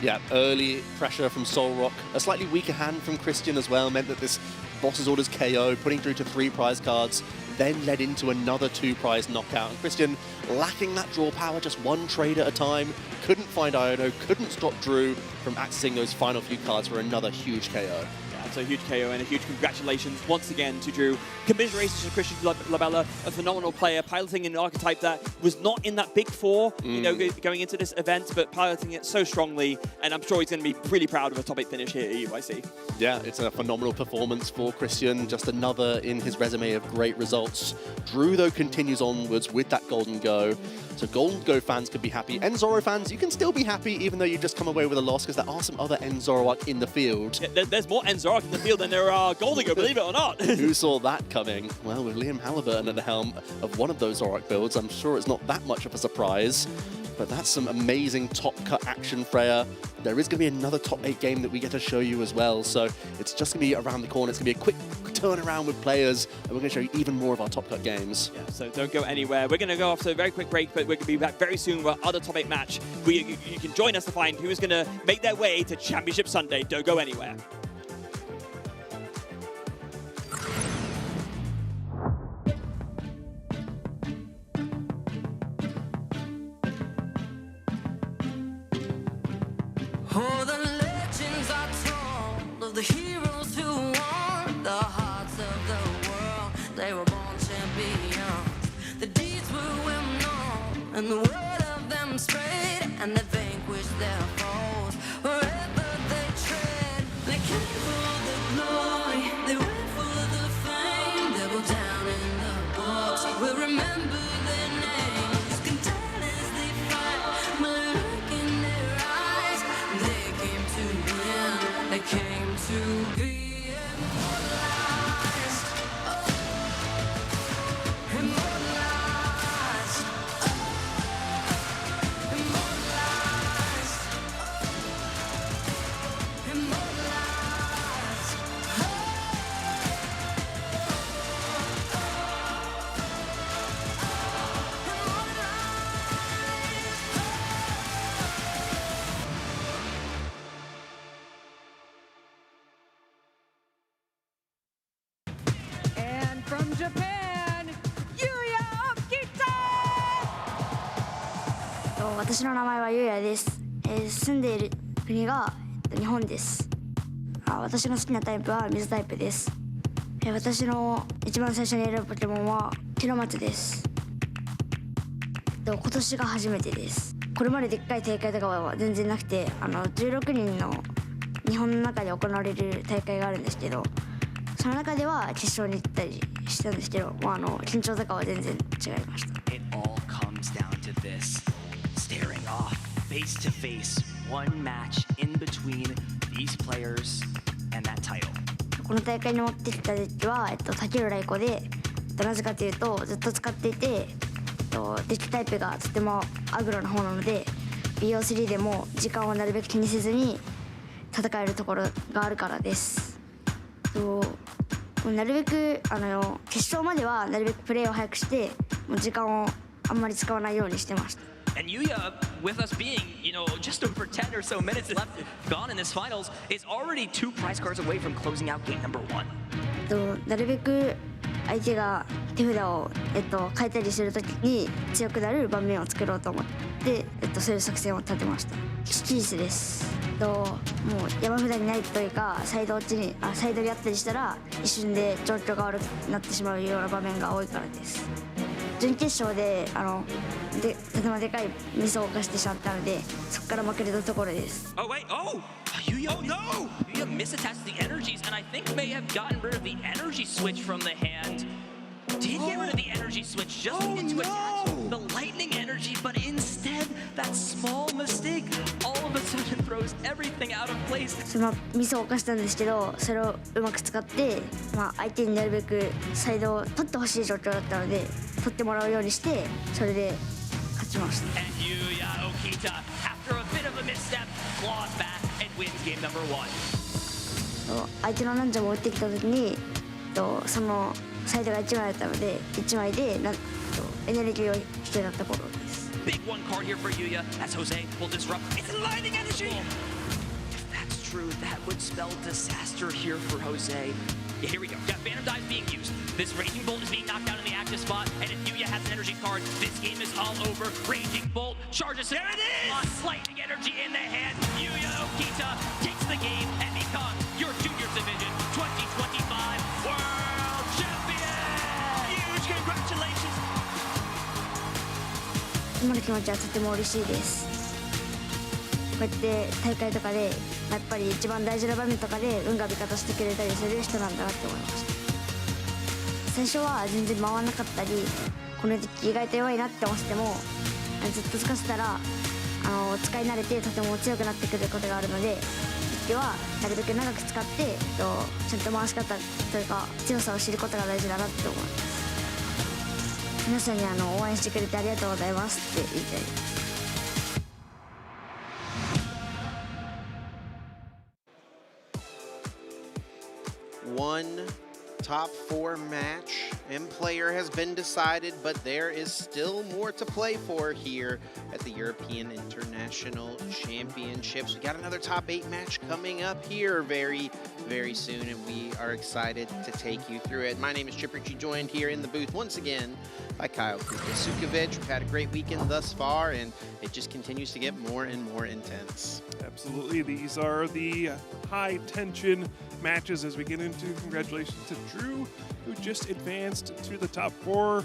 Yeah, early pressure from Solrock, a slightly weaker hand from Christian as well, meant that this Boss's Orders KO, putting Drew to 3 prize cards, then led into another 2 prize knockout. And Christian, lacking that draw power, just 1 trade at a time, couldn't find Iono, couldn't stop Drew from accessing those final few cards for another huge KO. So a huge KO and a huge congratulations once again to Drew. Commiserations to Christian Labella, a phenomenal player, piloting an archetype that was not in that big 4, you know, going into this event, but piloting it so strongly, and I'm sure he's going to be really proud of a top 8 finish here at UIC. Yeah, it's a phenomenal performance for Christian, just another in his resume of great results. Drew, though, continues onwards with that Golden Go. So Golden Go fans can be happy. Enzoro fans, you can still be happy even though you just come away with a loss, because there are some other Enzoroark in the field. Yeah, there's more Enzoroark in the field than there are Golden Go, believe it or not. Who saw that coming? Well, with Liam Halliburton at the helm of one of those Zoroark builds, I'm sure it's not that much of a surprise. But that's some amazing top-cut action, Freya. There is going to be another top 8 game that we get to show you as well. So it's just going to be around the corner. It's going to be a quick turnaround with players, and we're going to show you even more of our top-cut games. Yeah, so don't go anywhere. We're going to go off to a very quick break, but we're going to be back very soon with our other top 8 match. You can join us to find who is going to make their way to Championship Sunday. Don't go anywhere. Oh, the legends are told of the heroes who won the hearts of the world. They were born champions. The deeds were well known, and the word of them spread, and they vanquished their foes. Wherever they tread, they came for the glory, they went for the fame. They go down in the books, we'll remember their names. Can tell as they fight, my look in their eyes. They came to win, they came to be immortalized. Immortalized. Immortalized. Immortalized. And from Japan, Yuya Okita! 私の名前はゆうやです。住んでいる国が日本です。私の好きなタイプは水タイプです。私の一番最初に選ぶポケモンはキロマツです。今年が初めてです。これまででっかい大会とかは全然なくて、16人の日本の中で行われる大会があるんですけど、その中では決勝に行ったりしたんですけど、緊張とかは全然違いました。 It all comes down to this. Staring off, face to face, one match in between these players and that title. この大会に持ってきたデッキは、竹浦イコで、なぜかというとずっと使っていて、デッキタイプがとてもアグロな方なので、BO3 でも時間をなるべく気にせずに戦えるところがあるからです。なるべく決勝まではなるべくプレーを早くして、もう時間をあんまり使わないようにしてました。 And Yuya, with us being, just over 10 or so minutes left gone in this finals, is already 2 prize cards away from closing out game number 1. なるべく相手が手札を、変えたりするときに強くなる場面を作ろうと思って、そういう作戦を立てました。スチースです。もう山札にないというかサイド落ちにサイドにあったりしたら一瞬で状況が悪くなってしまうような場面が多いからです。準決勝でとてもでかいミスを犯してしまったのでそこから負けるところです。Oh wait, Yuya, no! Yuya misattached the energies and I think may have gotten rid of the energy switch from the hand. Did get rid of the energy switch, just needed to attach the lightning energy, but instead, that small mistake all of a sudden throws everything out of place. そのミスを犯したんですけど、それをうまく使って、相手になるべくサイドを取ってほしい状況だったので、取ってもらうようにして、それで勝ちました。And Yuya Okita, after a bit of a misstep, claws back and wins game number 1. 相手のナンジャも打ってきたときに、そのサイドが1枚だったので1枚でエネルギーを必要だった頃です。Big one card here for Yuya as Jose will disrupt. It's lightning energy. If that's true, that would spell disaster here for Jose. Yeah, here we go. Got Phantom Dive being used. This Raging Bolt is being knocked down in the active spot, and if Yuya has an energy card, this game is all over. Raging Bolt charges him. There it is! Lightning energy in the hand. Yuya Okita takes the game and becomes your Junior Division 2025 World Champion! Huge congratulations! 今の気持ちはとても嬉しいです。こうやって大会とかでやっぱり一番大事な場面とかで運が味方してくれたりする人なんだなって思いました。最初は全然回らなかったりこの時意外と弱いなって思っててもずっと使ってたら使い慣れてとても強くなってくることがあるので一手はなるべく長く使ってちゃんと回し方というか強さを知ることが大事だなって思います。皆さんに応援してくれてありがとうございますって言いたいです。One top 4 match and player has been decided, but there is still more to play for here at the European International Championships. We got another top 8 match coming up here very, very soon, and we are excited to take you through it. My name is Chip Ritchie, joined here in the booth once again by Kyle Sukovic. We've had a great weekend thus far, and it just continues to get more and more intense. Absolutely. These are the high-tension matches as we get into. Congratulations to Drew, who just advanced to the top 4.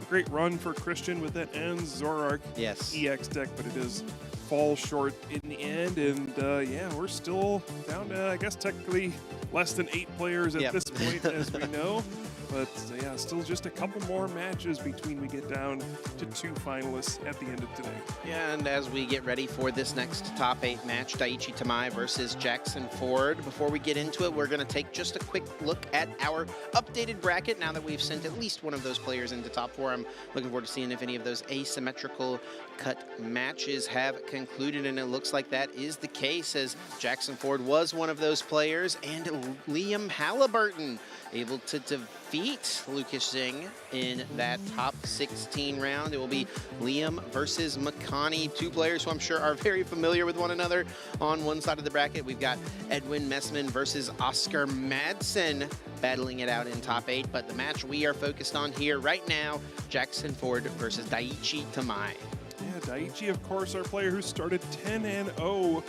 Great run for Christian with that En's Zorark EX deck, but it does fall short in the end. And yeah, we're still down to, I guess, technically less than 8 players at this point, as we know. But yeah, still just a couple more matches between we get down to 2 finalists at the end of today. Yeah, and as we get ready for this next top 8 match, Daiichi Tamai versus Jackson Ford. Before we get into it, we're going to take just a quick look at our updated bracket. Now that we've sent at least one of those players into top 4, I'm looking forward to seeing if any of those asymmetrical cut matches have concluded, and it looks like that is the case, as Jackson Ford was one of those players, and Liam Halliburton able to defeat Lucas Singh in that top 16 round. It will be Liam versus Makani, 2 players who I'm sure are very familiar with one another. On one side of the bracket, we've got Edwin Messman versus Oscar Madsen battling it out in top 8, but the match we are focused on here right now, Jackson Ford versus Daiichi Tamai. Yeah, Daiichi, of course, our player who started 10-0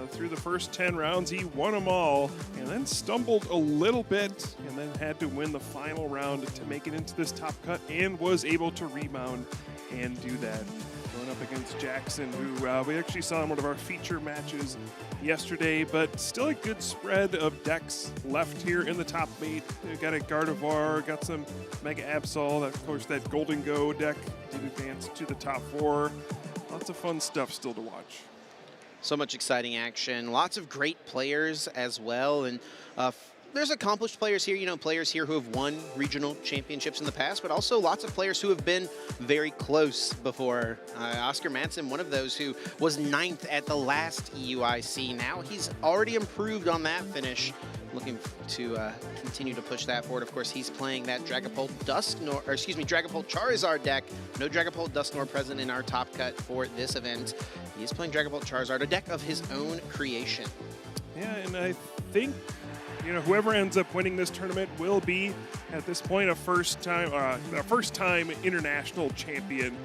through the first 10 rounds. He won them all and then stumbled a little bit and then had to win the final round to make it into this top cut, and was able to rebound and do that. Going up against Jackson, who we actually saw in one of our feature matches yesterday, but still a good spread of decks left here in the top 8. We got a Gardevoir, got some Mega Absol, of course that Golden Go deck did advance to the top 4. Lots of fun stuff still to watch. So much exciting action, lots of great players as well, and there's accomplished players here, you know, players here who have won regional championships in the past, but also lots of players who have been very close before. Oscar Madsen, one of those who was 9th at the last EUIC. Now he's already improved on that finish. Looking to continue to push that forward. Of course, he's playing that Dragapult Dragapult Charizard deck. No Dragapult Dusknoir present in our top cut for this event. He's playing Dragapult Charizard, a deck of his own creation. Yeah, and I think, you know, whoever ends up winning this tournament will be, at this point, a first-time international champion.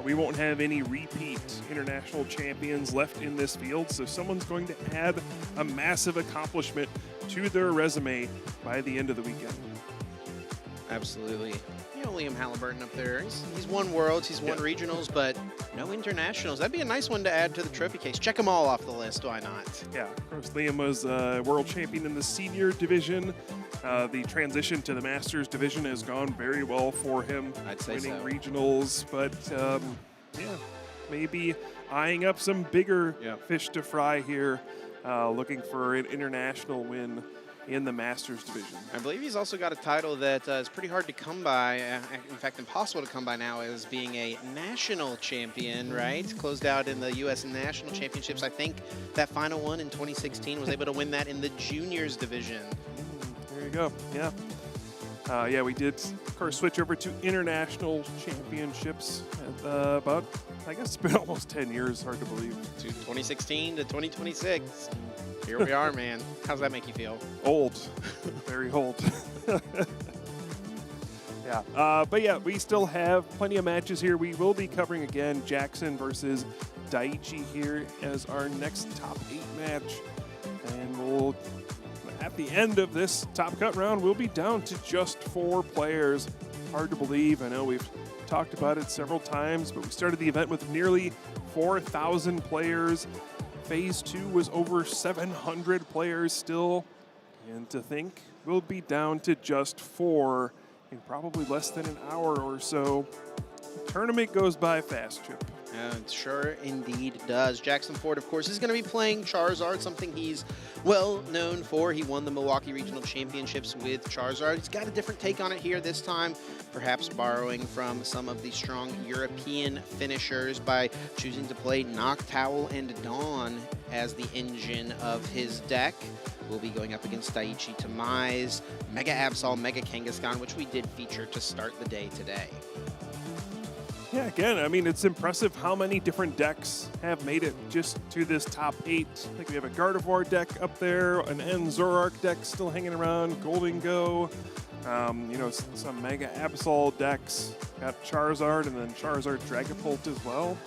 We won't have any repeat international champions left in this field, so someone's going to add a massive accomplishment to their resume by the end of the weekend. Absolutely. You know, Liam Halliburton up there, he's won Worlds, he's won regionals, but no internationals. That'd be a nice one to add to the trophy case. Check them all off the list, why not? Yeah, of course, Liam was world champion in the senior division. The transition to the Masters division has gone very well for him. I'd say winning so. Regionals, but yeah, maybe eyeing up some bigger fish to fry here, looking for an international win in the Masters division. I believe he's also got a title that is pretty hard to come by, in fact impossible to come by now, as being a national champion, right? Closed out in the U.S. National Championships. I think that final one in 2016 was able to win that in the juniors division. There you go, yeah. Yeah, we did, of course, switch over to international championships at about, I guess it's been almost 10 years, hard to believe. To 2016 to 2026. Here we are, man. How's that make you feel? Old. Very old. Yeah. But yeah, we still have plenty of matches here. We will be covering again Jackson versus Daiichi here as our next top 8 match. And we'll, at the end of this top cut round, we'll be down to just 4 players. Hard to believe. I know we've talked about it several times, but we started the event with nearly 4,000 players. Phase 2 was over 700 players still. And to think we'll be down to just 4 in probably less than an hour or so. The tournament goes by fast, Chip. It sure indeed does. Jackson Ford, of course, is going to be playing Charizard, something he's well known for. He won the Milwaukee Regional Championships with Charizard. He's got a different take on it here this time, perhaps borrowing from some of the strong European finishers by choosing to play Noctowl and Dawn as the engine of his deck. We'll be going up against Daiichi Tamai's Mega Absol, Mega Kangaskhan, which we did feature to start the day today. Yeah, again, I mean, it's impressive how many different decks have made it just to this top 8. I think we have a Gardevoir deck up there, an Zoroark deck still hanging around, Golden Go, you know, some Mega Absol decks. Got Charizard and then Charizard Dragapult as well.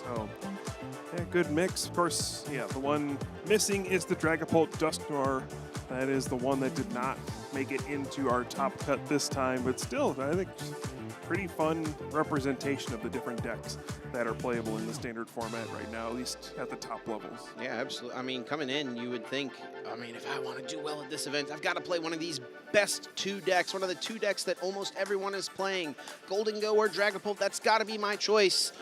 So, yeah, good mix. Of course, yeah, the one missing is the Dragapult Dusknoir. That is the one that did not make it into our top cut this time, but still, I think pretty fun representation of the different decks that are playable in the standard format right now, at least at the top levels. Yeah, absolutely. I mean, coming in, you would think, I mean, if I want to do well at this event, I've got to play one of these best 2 decks, one of the 2 decks that almost everyone is playing. Golden Go or Dragapult, that's got to be my choice.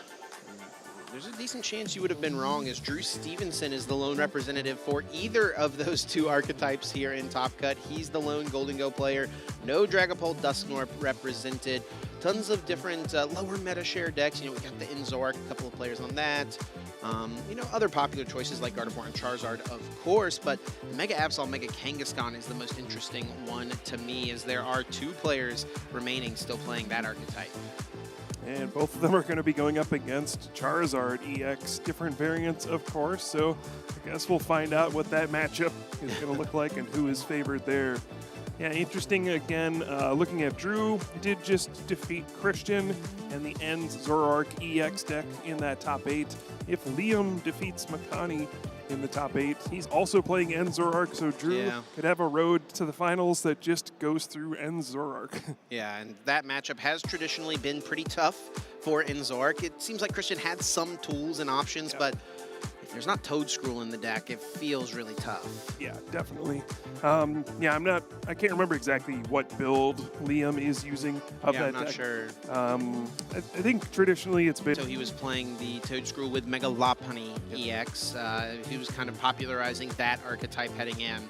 There's a decent chance you would have been wrong, as Drew Stevenson is the lone representative for either of those 2 archetypes here in Top Cut. He's the lone Golden Go player. No Dragapult Dusknoir represented. Tons of different lower meta share decks. You know, we got the Zoroark, a couple of players on that. You know, other popular choices like Gardevoir and Charizard, of course, but Mega Absol, Mega Kangaskhan is the most interesting one to me, as there are 2 players remaining still playing that archetype. And both of them are going to be going up against Charizard EX, different variants, of course. So I guess we'll find out what that matchup is going to look like and who is favored there. Yeah, interesting again, looking at Drew, did just defeat Christian and the Zoroark EX deck in that top 8. If Liam defeats Makani in the top 8, he's also playing Zoroark, so Drew could have a road to the finals that just goes through Zoroark. Yeah, and that matchup has traditionally been pretty tough for Zoroark. It seems like Christian had some tools and options, but if there's not Toadscruel in the deck, it feels really tough. Yeah, definitely. Yeah, I can't remember exactly what build Liam is using of that deck. I'm not sure. I think traditionally it's been... So he was playing the Toadscruel with Mega Lopunny EX. He was kind of popularizing that archetype heading in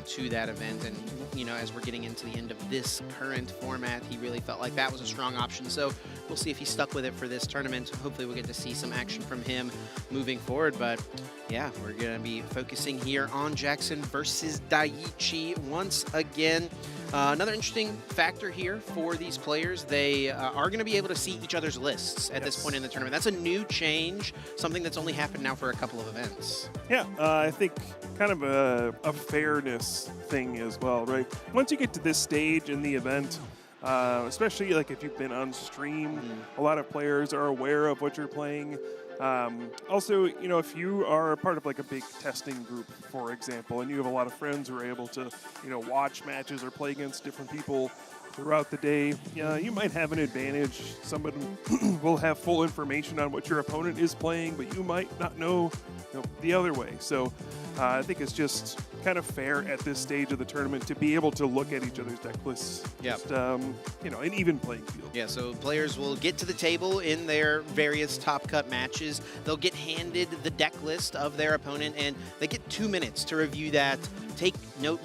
to that event. And, you know, as we're getting into the end of this current format, he really felt like that was a strong option. So we'll see if he stuck with it for this tournament. Hopefully we'll get to see some action from him moving forward. But yeah, we're going to be focusing here on Jackson versus Daiichi once again. Another interesting factor here for these players, they are going to be able to see each other's lists at this point in the tournament. That's a new change, something that's only happened now for a couple of events. Yeah, I think kind of a fairness thing as well, right? Once you get to this stage in the event, especially like if you've been on stream. A lot of players are aware of what you're playing. Also, you know, if you are a part of like a big testing group, for example, and you have a lot of friends who are able to, you know, watch matches or play against different people throughout the day, you might have an advantage. Somebody will have full information on what your opponent is playing, but you might not know, the other way. So I think it's just kind of fair at this stage of the tournament to be able to look at each other's deck lists. Just, an even playing field. Yeah, so players will get to the table in their various top cut matches. They'll get handed the deck list of their opponent, and they get 2 minutes to review that. Take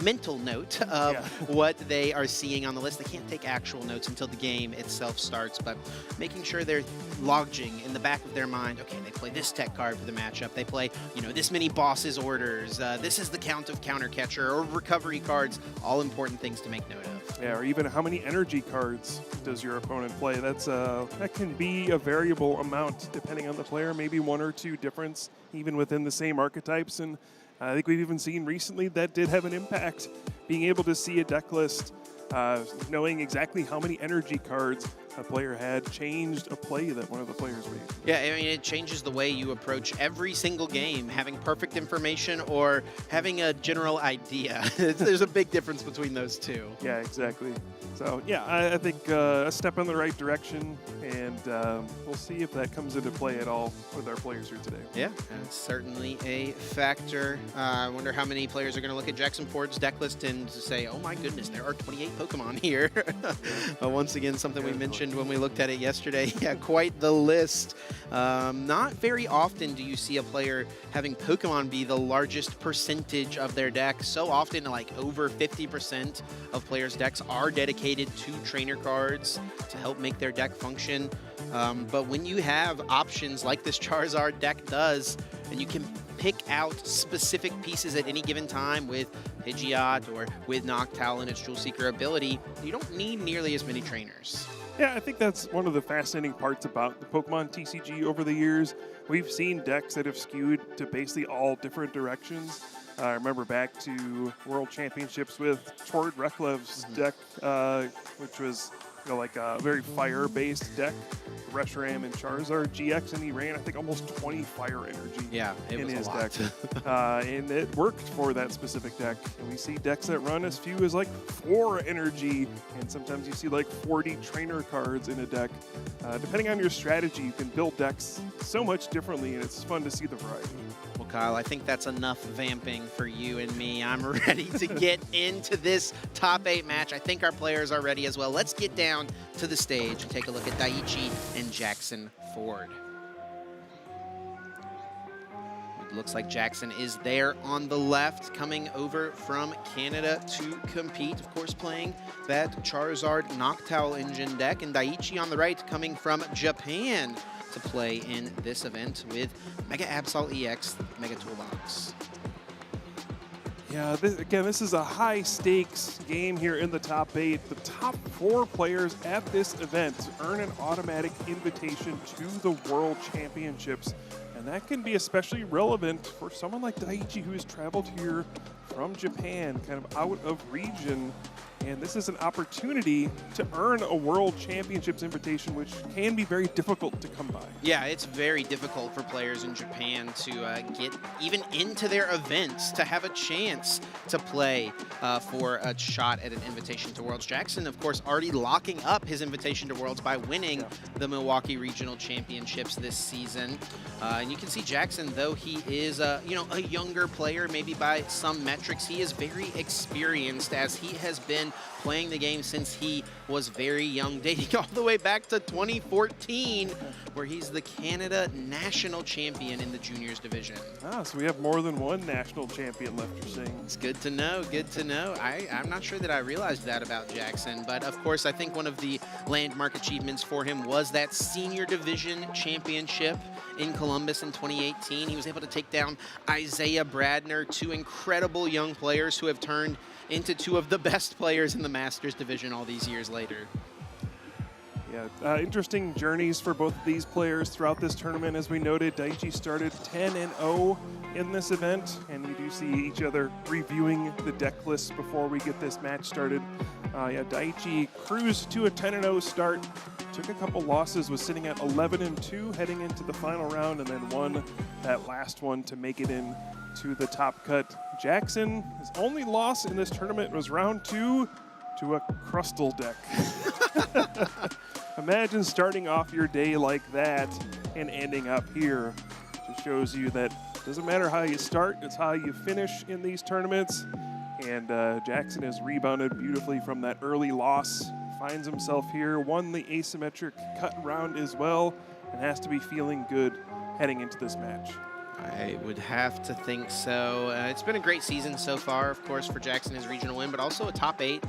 mental note of what they are seeing on the list. They can't take actual notes until the game itself starts, but making sure they're logging in the back of their mind, okay, they play this tech card for the matchup. They play, this many bosses orders. This is the count of counter catcher or recovery cards. All important things to make note of. Yeah, or even how many energy cards does your opponent play? That can be a variable amount depending on the player, maybe 1 or 2 difference even within the same archetypes. And I think we've even seen recently that did have an impact, being able to see a deck list, knowing exactly how many energy cards a player had changed a play that one of the players made. Yeah, I mean, it changes the way you approach every single game, having perfect information or having a general idea. There's a big difference between those two. Yeah, exactly. So, yeah, I think a step in the right direction, and we'll see if that comes into play at all with our players here today. Yeah, that's certainly a factor. I wonder how many players are going to look at Jackson Ford's deck list and say, oh my goodness, there are 28 Pokemon here. Once again, something we mentioned when we looked at it yesterday. Yeah, quite the list. Not very often do you see a player having Pokemon be the largest percentage of their deck. So often, like over 50% of players' decks are dedicated to trainer cards to help make their deck function. But when you have options like this Charizard deck does, and you can pick out specific pieces at any given time with Pidgeot or with Noctowl and its Jewel Seeker ability, you don't need nearly as many trainers. Yeah, I think that's one of the fascinating parts about the Pokemon TCG over the years. We've seen decks that have skewed to basically all different directions. I remember back to World Championships with Tord Reklev's deck, which was like a very fire-based deck, Reshiram and Charizard GX, and he ran, I think, almost 20 fire energy in his deck. And it worked for that specific deck. And we see decks that run as few as like 4 energy, and sometimes you see like 40 trainer cards in a deck. Depending on your strategy, you can build decks so much differently, and it's fun to see the variety. Well, Kyle, I think that's enough vamping for you and me. I'm ready to get into this top 8 match. I think our players are ready as well. Let's get down to the stage and take a look at Daiichi and Jackson Ford. It looks like Jackson is there on the left, coming over from Canada to compete, of course, playing that Charizard Noctowl engine deck, and Daiichi on the right, coming from Japan to play in this event with Mega Absol EX Mega Toolbox. Yeah, this is a high-stakes game here in the top 8. The top 4 players at this event earn an automatic invitation to the World Championships, and that can be especially relevant for someone like Daiichi, who has traveled here from Japan, kind of out of region. And this is an opportunity to earn a World Championships invitation, which can be very difficult to come by. Yeah, it's very difficult for players in Japan to get even into their events, to have a chance to play for a shot at an invitation to Worlds. Jackson, of course, already locking up his invitation to Worlds by winning the Milwaukee Regional Championships this season. And you can see Jackson, though he is a younger player, maybe by some metrics, he is very experienced, as he has been playing the game since he was very young, dating all the way back to 2014, where he's the Canada national champion in the juniors division. So we have more than one national champion left, you're saying. It's good to know, good to know. I'm not sure that I realized that about Jackson, but of course I think one of the landmark achievements for him was that senior division championship in Columbus in 2018. He was able to take down Isaiah Bradner, 2 incredible young players who have turned into 2 of the best players in the Masters division all these years later. Yeah, interesting journeys for both of these players throughout this tournament. As we noted, Daichi started 10-0 in this event, and we do see each other reviewing the deck lists before we get this match started. Yeah, Daichi cruised to a 10-0 start, took a couple losses, was sitting at 11-2 heading into the final round, and then won that last one to make it in to the top cut. Jackson, his only loss in this tournament was round 2 to a Crustal deck. Imagine starting off your day like that and ending up here. Just shows you that it doesn't matter how you start, it's how you finish in these tournaments. And Jackson has rebounded beautifully from that early loss. Finds himself here, won the asymmetric cut round as well, and has to be feeling good heading into this match. I would have to think so. It's been a great season so far, of course, for Jackson, his regional win, but also a top 8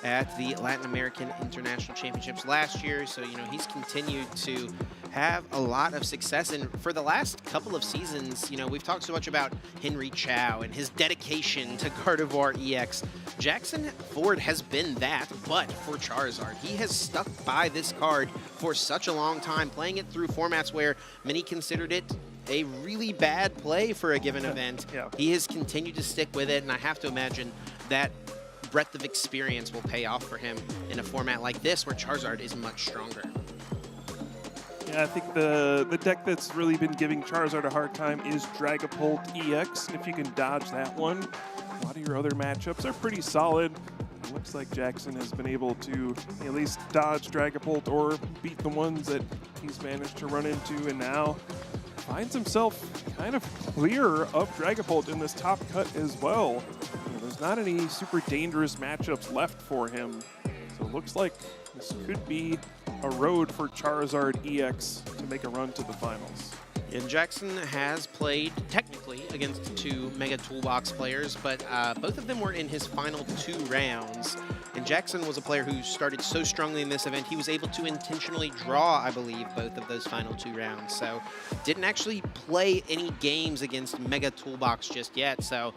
at the Latin American International Championships last year. So, you know, he's continued to have a lot of success. And for the last couple of seasons, you know, we've talked so much about Henry Chow and his dedication to Gardevoir EX. Jackson Ford has been that, but for Charizard. He has stuck by this card for such a long time, playing it through formats where many considered it a really bad play for a given event. Yeah. He has continued to stick with it, and I have to imagine that breadth of experience will pay off for him in a format like this where Charizard is much stronger. Yeah, I think the deck that's really been giving Charizard a hard time is Dragapult EX. And if you can dodge that one, a lot of your other matchups are pretty solid. It looks like Jackson has been able to at least dodge Dragapult or beat the ones that he's managed to run into, and now finds himself kind of clear of Dragapult in this top cut as well. You know, there's not any super dangerous matchups left for him. So it looks like this could be a road for Charizard EX to make a run to the finals. And Jackson has played technically against 2 Mega Toolbox players, but both of them were in his final 2 rounds. And Jackson was a player who started so strongly in this event, he was able to intentionally draw, I believe, both of those final 2 rounds. So didn't actually play any games against Mega Toolbox just yet. So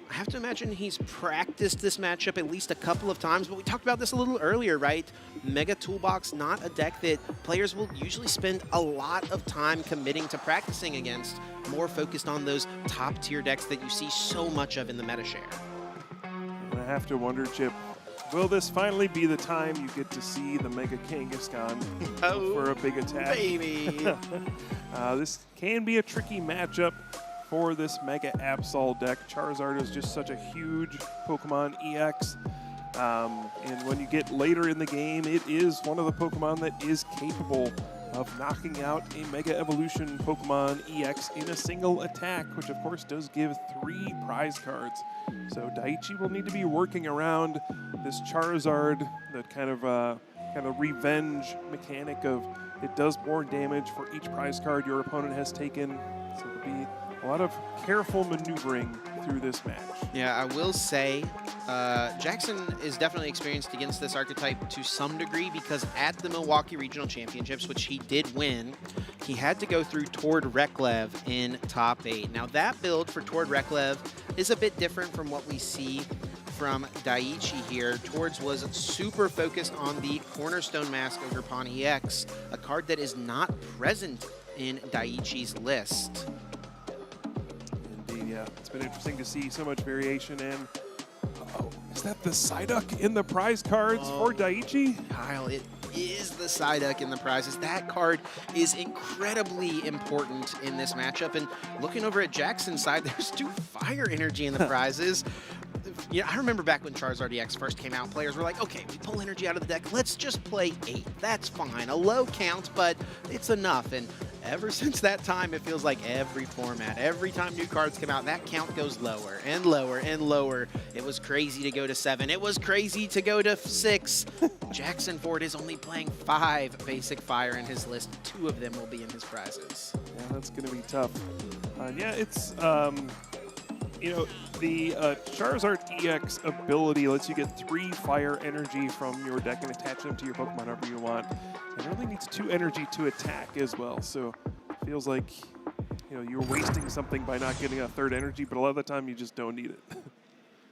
I have to imagine he's practiced this matchup at least a couple of times, but we talked about this a little earlier, right? Mega Toolbox, not a deck that players will usually spend a lot of time committing to practicing against, more focused on those top tier decks that you see so much of in the meta share. And I have to wonder, Chip, will this finally be the time you get to see the Mega Kangaskhan for a big attack? Baby! This can be a tricky matchup for this Mega Absol deck. Charizard is just such a huge Pokemon EX. And when you get later in the game, it is one of the Pokemon that is capable of knocking out a Mega Evolution Pokemon EX in a single attack, which of course does give 3 prize cards. So Daichi will need to be working around this Charizard, that kind of revenge mechanic of it does more damage for each prize card your opponent has taken. So it'll be a lot of careful maneuvering through this match. Yeah, I will say Jackson is definitely experienced against this archetype to some degree, because at the Milwaukee Regional Championships, which he did win, he had to go through Tord Reklev in top 8. Now that build for Tord Reklev is a bit different from what we see from Daichi here. Tords was super focused on the Cornerstone Mask Ogerpon EX, a card that is not present in Daichi's list. Indeed, yeah. It's been interesting to see so much variation. And is that the Psyduck in the prize cards for Daichi? Kyle, it is the Psyduck in the prizes. That card is incredibly important in this matchup. And looking over at Jackson's side, there's 2 Fire Energy in the prizes. Yeah, I remember back when Charizard EX first came out, players were like, okay, we pull energy out of the deck, let's just play 8. That's fine. A low count, but it's enough. And ever since that time, it feels like every format, every time new cards come out, that count goes lower and lower and lower. It was crazy to go to 7. It was crazy to go to 6. Jackson Ford is only playing 5 basic fire in his list. 2 of them will be in his prizes. Yeah, that's going to be tough. Yeah, it's, you know, the Charizard EX ability lets you get 3 fire energy from your deck and attach them to your Pokemon however you want. It only needs 2 energy to attack as well, so it feels like, you know, you're wasting something by not getting a 3rd energy, but a lot of the time you just don't need it.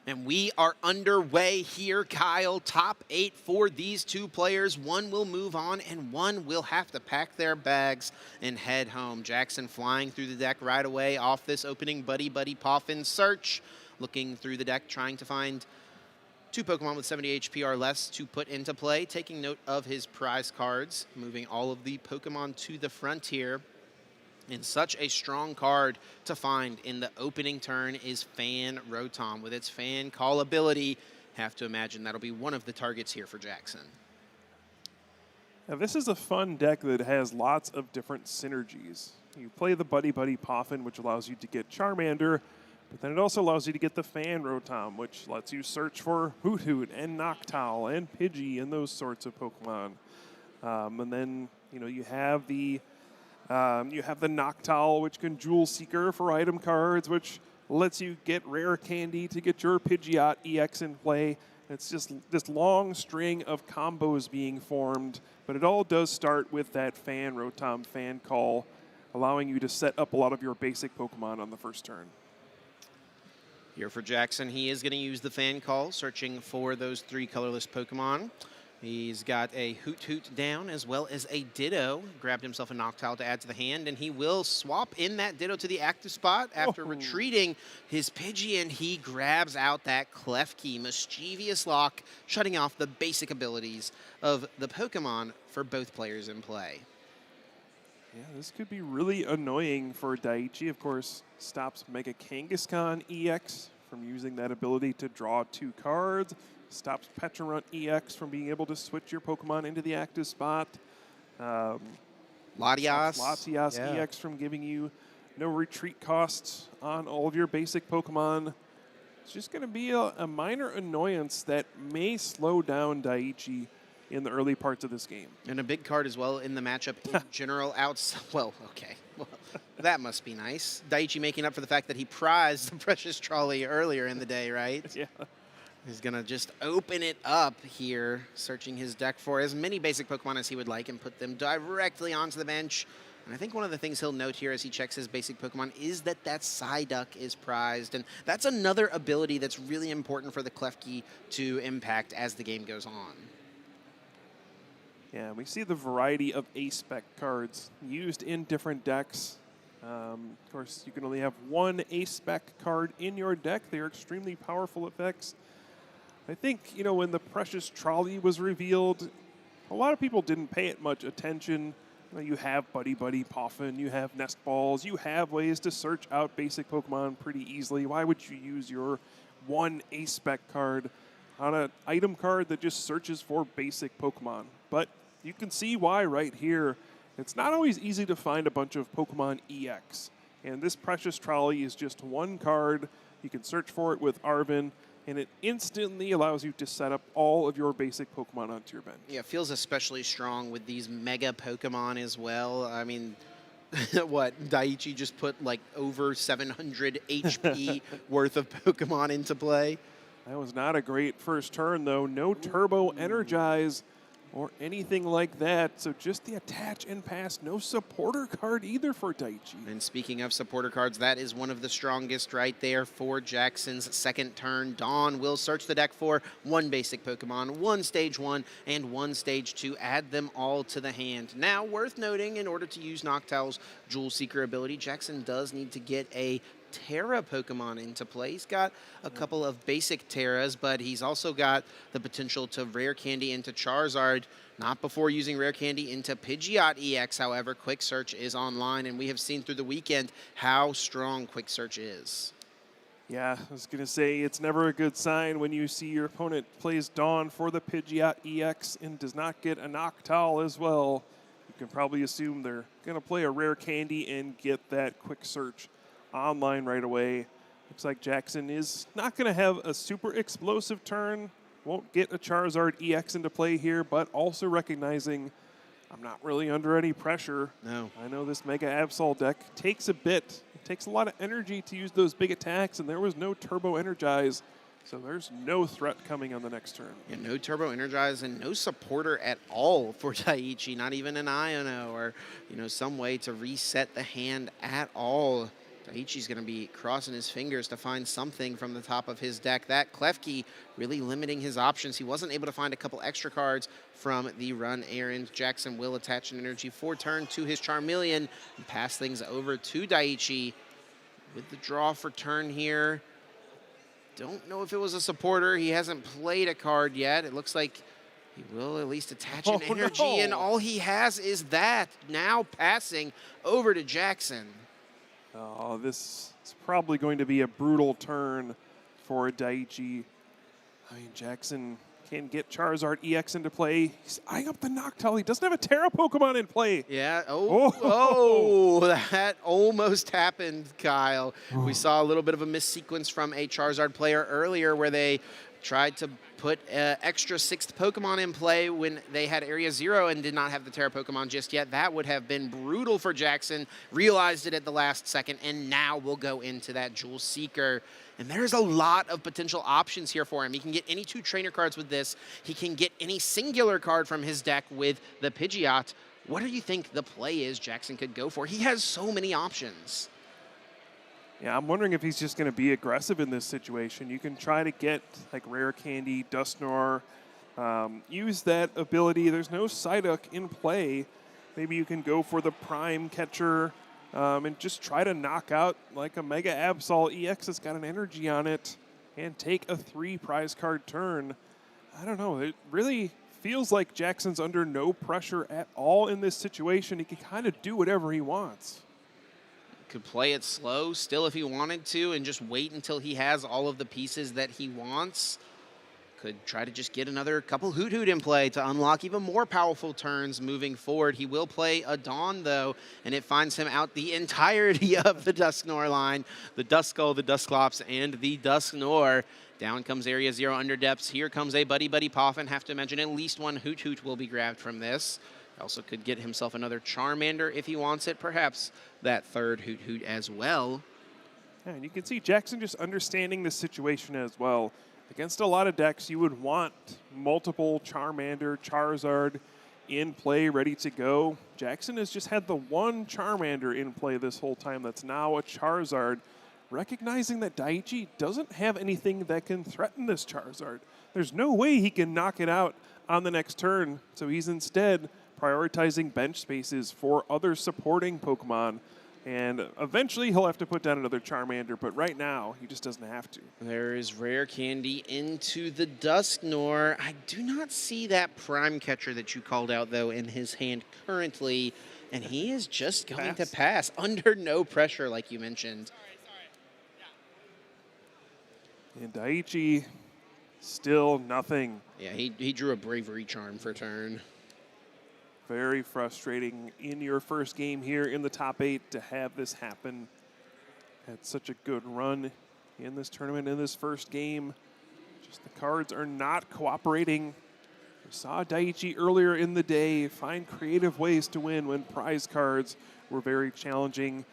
And we are underway here, Kyle. Top 8 for these two players. One will move on, and one will have to pack their bags and head home. Jackson flying through the deck right away off this opening Buddy Buddy Poffin search. Looking through the deck, trying to find 2 Pokemon with 70 HP or less to put into play. Taking note of his prize cards. Moving all of the Pokemon to the front here. And such a strong card to find in the opening turn is Fan Rotom. With its Fan Call ability, have to imagine that'll be one of the targets here for Jackson. Now, this is a fun deck that has lots of different synergies. You play the Buddy Buddy Poffin, which allows you to get Charmander, but then it also allows you to get the Fan Rotom, which lets you search for Hoot Hoot and Noctowl and Pidgey and those sorts of Pokemon. And then, you have the Noctowl, which can Jewel Seeker for item cards, which lets you get rare candy to get your Pidgeot EX in play. It's just this long string of combos being formed, but it all does start with that Fan Rotom Fan Call, allowing you to set up a lot of your basic Pokemon on the first turn. Here for Jackson, he is going to use the Fan Call, searching for those 3 colorless Pokemon. He's got a Hoot Hoot down as well as a Ditto. Grabbed himself a Noctowl to add to the hand, and he will swap in that Ditto to the active spot after retreating his Pidgey, and he grabs out that Klefki. Mischievous Lock, shutting off the basic abilities of the Pokemon for both players in play. Yeah, this could be really annoying for Daiichi. Of course, stops Mega Kangaskhan EX from using that ability to draw 2 cards. Stops Pecharunt EX from being able to switch your Pokemon into the active spot. Latias EX from giving you no retreat costs on all of your basic Pokemon. It's just going to be a minor annoyance that may slow down Daiichi in the early parts of this game. And a big card as well in the matchup in general. Well, that must be nice. Daiichi making up for the fact that he prized the Precious Trolley earlier in the day, right? Yeah. He's going to just open it up here, searching his deck for as many basic Pokemon as he would like and put them directly onto the bench. And I think one of the things he'll note here as he checks his basic Pokemon is that Psyduck is prized. And that's another ability that's really important for the Klefki to impact as the game goes on. Yeah, we see the variety of A-Spec cards used in different decks. Of course, you can only have 1 A-Spec card in your deck. They are extremely powerful effects. I think, when the Precious Trolley was revealed, a lot of people didn't pay it much attention. You have Buddy Buddy Poffin, you have Nest Balls, you have ways to search out basic Pokemon pretty easily. Why would you use your 1 A-Spec card on an item card that just searches for basic Pokemon? But you can see why right here. It's not always easy to find a bunch of Pokemon EX. And this Precious Trolley is just 1 card. You can search for it with Arven, and it instantly allows you to set up all of your basic Pokemon onto your bench. Yeah, it feels especially strong with these mega Pokemon as well. I mean, Daiichi just put like over 700 HP worth of Pokemon into play. That was not a great first turn, though. No Turbo Energize or anything like that. So just the attach and pass. No supporter card either for Daiichi. And speaking of supporter cards, that is one of the strongest right there for Jackson's second turn. Dawn will search the deck for 1 basic Pokemon, 1 Stage 1, and 1 Stage 2. Add them all to the hand. Now, worth noting, in order to use Noctowl's Jewel Seeker ability, Jackson does need to get a Terra Pokemon into play. He's got a couple of basic Terras, but he's also got the potential to Rare Candy into Charizard. Not before using Rare Candy into Pidgeot EX, however. Quick Search is online, and we have seen through the weekend how strong Quick Search is. Yeah, I was going to say, it's never a good sign when you see your opponent plays Dawn for the Pidgeot EX and does not get a Noctowl as well. You can probably assume they're going to play a Rare Candy and get that Quick Search online right away. Looks like Jackson is not going to have a super explosive turn. Won't get a Charizard EX into play here, but also recognizing I'm not really under any pressure. No. I know this Mega Absol deck takes a bit. It takes a lot of energy to use those big attacks, and there was no Turbo Energize. So there's no threat coming on the next turn. Yeah, no Turbo Energize and no supporter at all for Daiichi. Not even an Iono or some way to reset the hand at all. Daiichi's going to be crossing his fingers to find something from the top of his deck. That Klefki really limiting his options. He wasn't able to find a couple extra cards from the run errand. Jackson will attach an energy for turn to his Charmeleon and pass things over to Daiichi with the draw for turn here. Don't know if it was a supporter. He hasn't played a card yet. It looks like he will at least attach an energy, and all he has is that. Now passing over to Jackson. Oh, this is probably going to be a brutal turn for Daiichi. I mean, Jackson can get Charizard EX into play. He's eyeing up the Noctowl. He doesn't have a Terra Pokemon in play. Yeah. Oh, that almost happened, Kyle. We saw a little bit of a missequence from a Charizard player earlier where they tried to put extra 6th Pokemon in play when they had Area 0 and did not have the Terra Pokemon just yet. That would have been brutal for Jackson. Realized it at the last second, and now we'll go into that Jewel Seeker. And there's a lot of potential options here for him. He can get any 2 trainer cards with this. He can get any singular card from his deck with the Pidgeot. What do you think the play is Jackson could go for? He has so many options. Yeah, I'm wondering if he's just going to be aggressive in this situation. You can try to get like Rare Candy, Dusknoir, use that ability. There's no Psyduck in play. Maybe you can go for the Prime Catcher and just try to knock out like a Mega Absol EX that's got an energy on it and take a 3 prize card turn. I don't know. It really feels like Jackson's under no pressure at all in this situation. He can kind of do whatever he wants. Could play it slow still if he wanted to and just wait until he has all of the pieces that he wants. Could try to just get another couple Hoot Hoot in play to unlock even more powerful turns moving forward. He will play a Dawn, though, and it finds him out the entirety of the Dusknoir line. The Duskull, the Dusclops, and the Dusknoir. Down comes Area 0 Underdepths. Here comes a Buddy Buddy Poffin. Have to imagine at least one Hoot Hoot will be grabbed from this. Also could get himself another Charmander if he wants it. Perhaps that 3rd Hoot Hoot as well. Yeah, and you can see Jackson just understanding the situation as well. Against a lot of decks, you would want multiple Charmander, Charizard in play, ready to go. Jackson has just had the one Charmander in play this whole time that's now a Charizard, recognizing that Daiichi doesn't have anything that can threaten this Charizard. There's no way he can knock it out on the next turn, so he's instead prioritizing bench spaces for other supporting Pokemon. And eventually he'll have to put down another Charmander, but right now he just doesn't have to. There is Rare Candy into the Dusknoir. I do not see that Prime Catcher that you called out, though, in his hand currently, and he is just going to pass under no pressure, like you mentioned. And Daiichi, still nothing. Yeah, he drew a Bravery Charm for turn. Very frustrating in your first game here in the top 8 to have this happen. Had such a good run in this tournament, in this first game. Just the cards are not cooperating. We saw Daiichi earlier in the day find creative ways to win when prize cards were very challenging.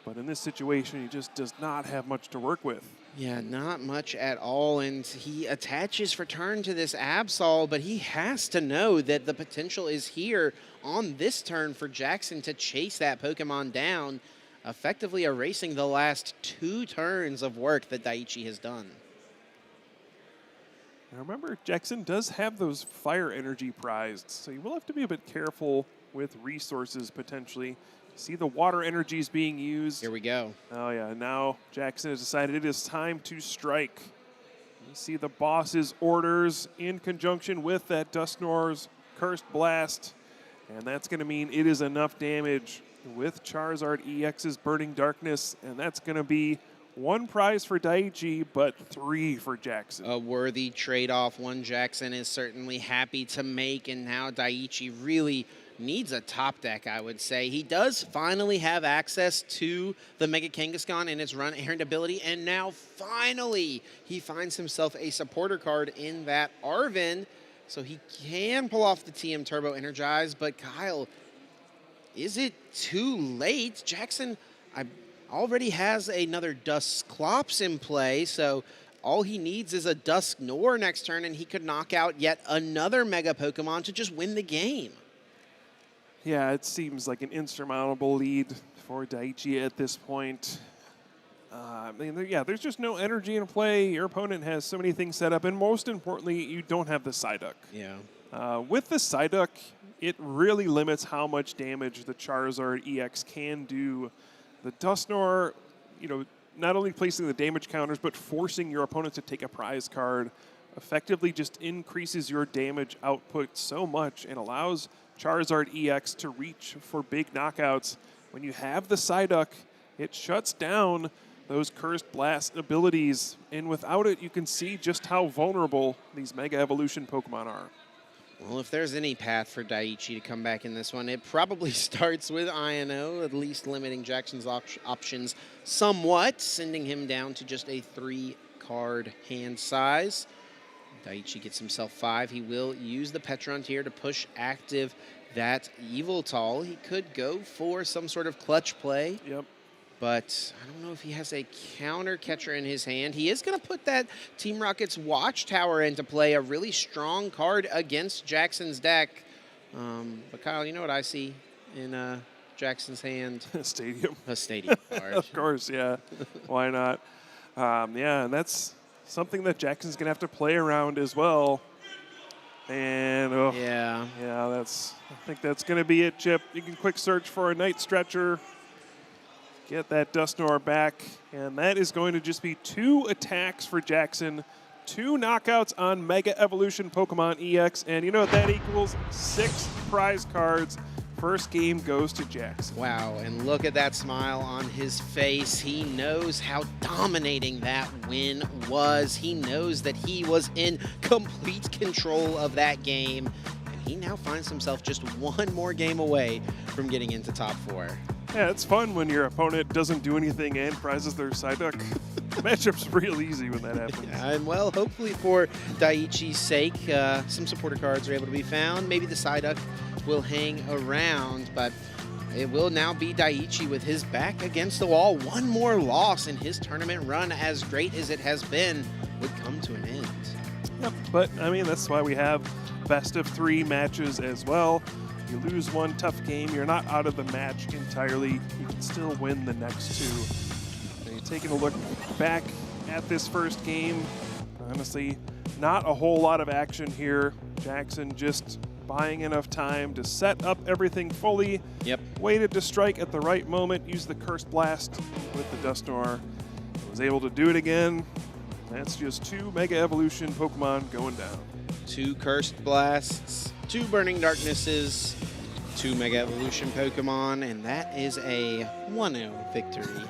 But in this situation, he just does not have much to work with. Yeah, not much at all, and he attaches for turn to this Absol, but he has to know that the potential is here on this turn for Jackson to chase that Pokemon down, effectively erasing the last 2 turns of work that Daiichi has done. Now remember, Jackson does have those fire energy prized, so you will have to be a bit careful with resources potentially. See the water energies being used. Here we go. Oh yeah, now Jackson has decided it is time to strike. You see the boss's orders in conjunction with that Dusknoir's Cursed Blast. And that's going to mean it is enough damage with Charizard EX's Burning Darkness. And that's going to be 1 prize for Daiichi, but 3 for Jackson. A worthy trade-off, one Jackson is certainly happy to make. And now Daiichi really needs a top deck, I would say. He does finally have access to the Mega Kangaskhan and its run errand ability, and now finally he finds himself a supporter card in that Arven, so he can pull off the TM Turbo Energize. But Kyle, is it too late? Jackson already has another Dusclops in play, so all he needs is a Dusknoir next turn, and he could knock out yet another Mega Pokemon to just win the game. Yeah, it seems like an insurmountable lead for Daiichi at this point. There's just no energy in play. Your opponent has so many things set up, and most importantly, you don't have the Psyduck. Yeah. With the Psyduck, it really limits how much damage the Charizard EX can do. The Dusknoir, not only placing the damage counters, but forcing your opponent to take a prize card effectively just increases your damage output so much and allows Charizard EX to reach for big knockouts. When you have the Psyduck, it shuts down those Cursed Blast abilities, and without it, you can see just how vulnerable these Mega Evolution Pokemon are. Well, if there's any path for Daiichi to come back in this one, it probably starts with INO, at least limiting Jackson's options somewhat, sending him down to just a 3-card hand size. Daiichi gets himself 5. He will use the Petron here to push active that Yveltal. He could go for some sort of clutch play. Yep. But I don't know if he has a counter catcher in his hand. He is going to put that Team Rocket's Watchtower into play, a really strong card against Jackson's deck. But Kyle, you know what I see in Jackson's hand? A stadium. A stadium card. Of course, yeah. Why not? And that's something that Jackson's going to have to play around as well. And, I think that's going to be it, Chip. You can quick search for a Night Stretcher. Get that Dusknoir back, and that is going to just be 2 attacks for Jackson, 2 knockouts on Mega Evolution Pokemon EX, and you know what that equals? 6 prize cards. First game goes to Jackson. Wow, and look at that smile on his face. He knows how dominating that win was. He knows that he was in complete control of that game, and he now finds himself just 1 more game away from getting into top 4. Yeah, it's fun when your opponent doesn't do anything and prizes their Psyduck. Matchup's real easy when that happens. Yeah, and well, hopefully for Daiichi's sake, some supporter cards are able to be found. Maybe the Psyduck will hang around, but it will now be Daiichi with his back against the wall. 1 more loss in his tournament run, as great as it has been, would come to an end. Yep, but that's why we have best of 3 matches as well. You lose 1 tough game, you're not out of the match entirely. You can still win the next 2. And you're taking a look back at this first game. Honestly, not a whole lot of action here. Jackson just buying enough time to set up everything fully. Yep. Waited to strike at the right moment, used the Cursed Blast with the Dusknoir. Was able to do it again. That's just 2 Mega Evolution Pokemon going down. 2 Cursed Blasts, 2 Burning Darknesses, 2 Mega Evolution Pokemon, and that is a 1-0 victory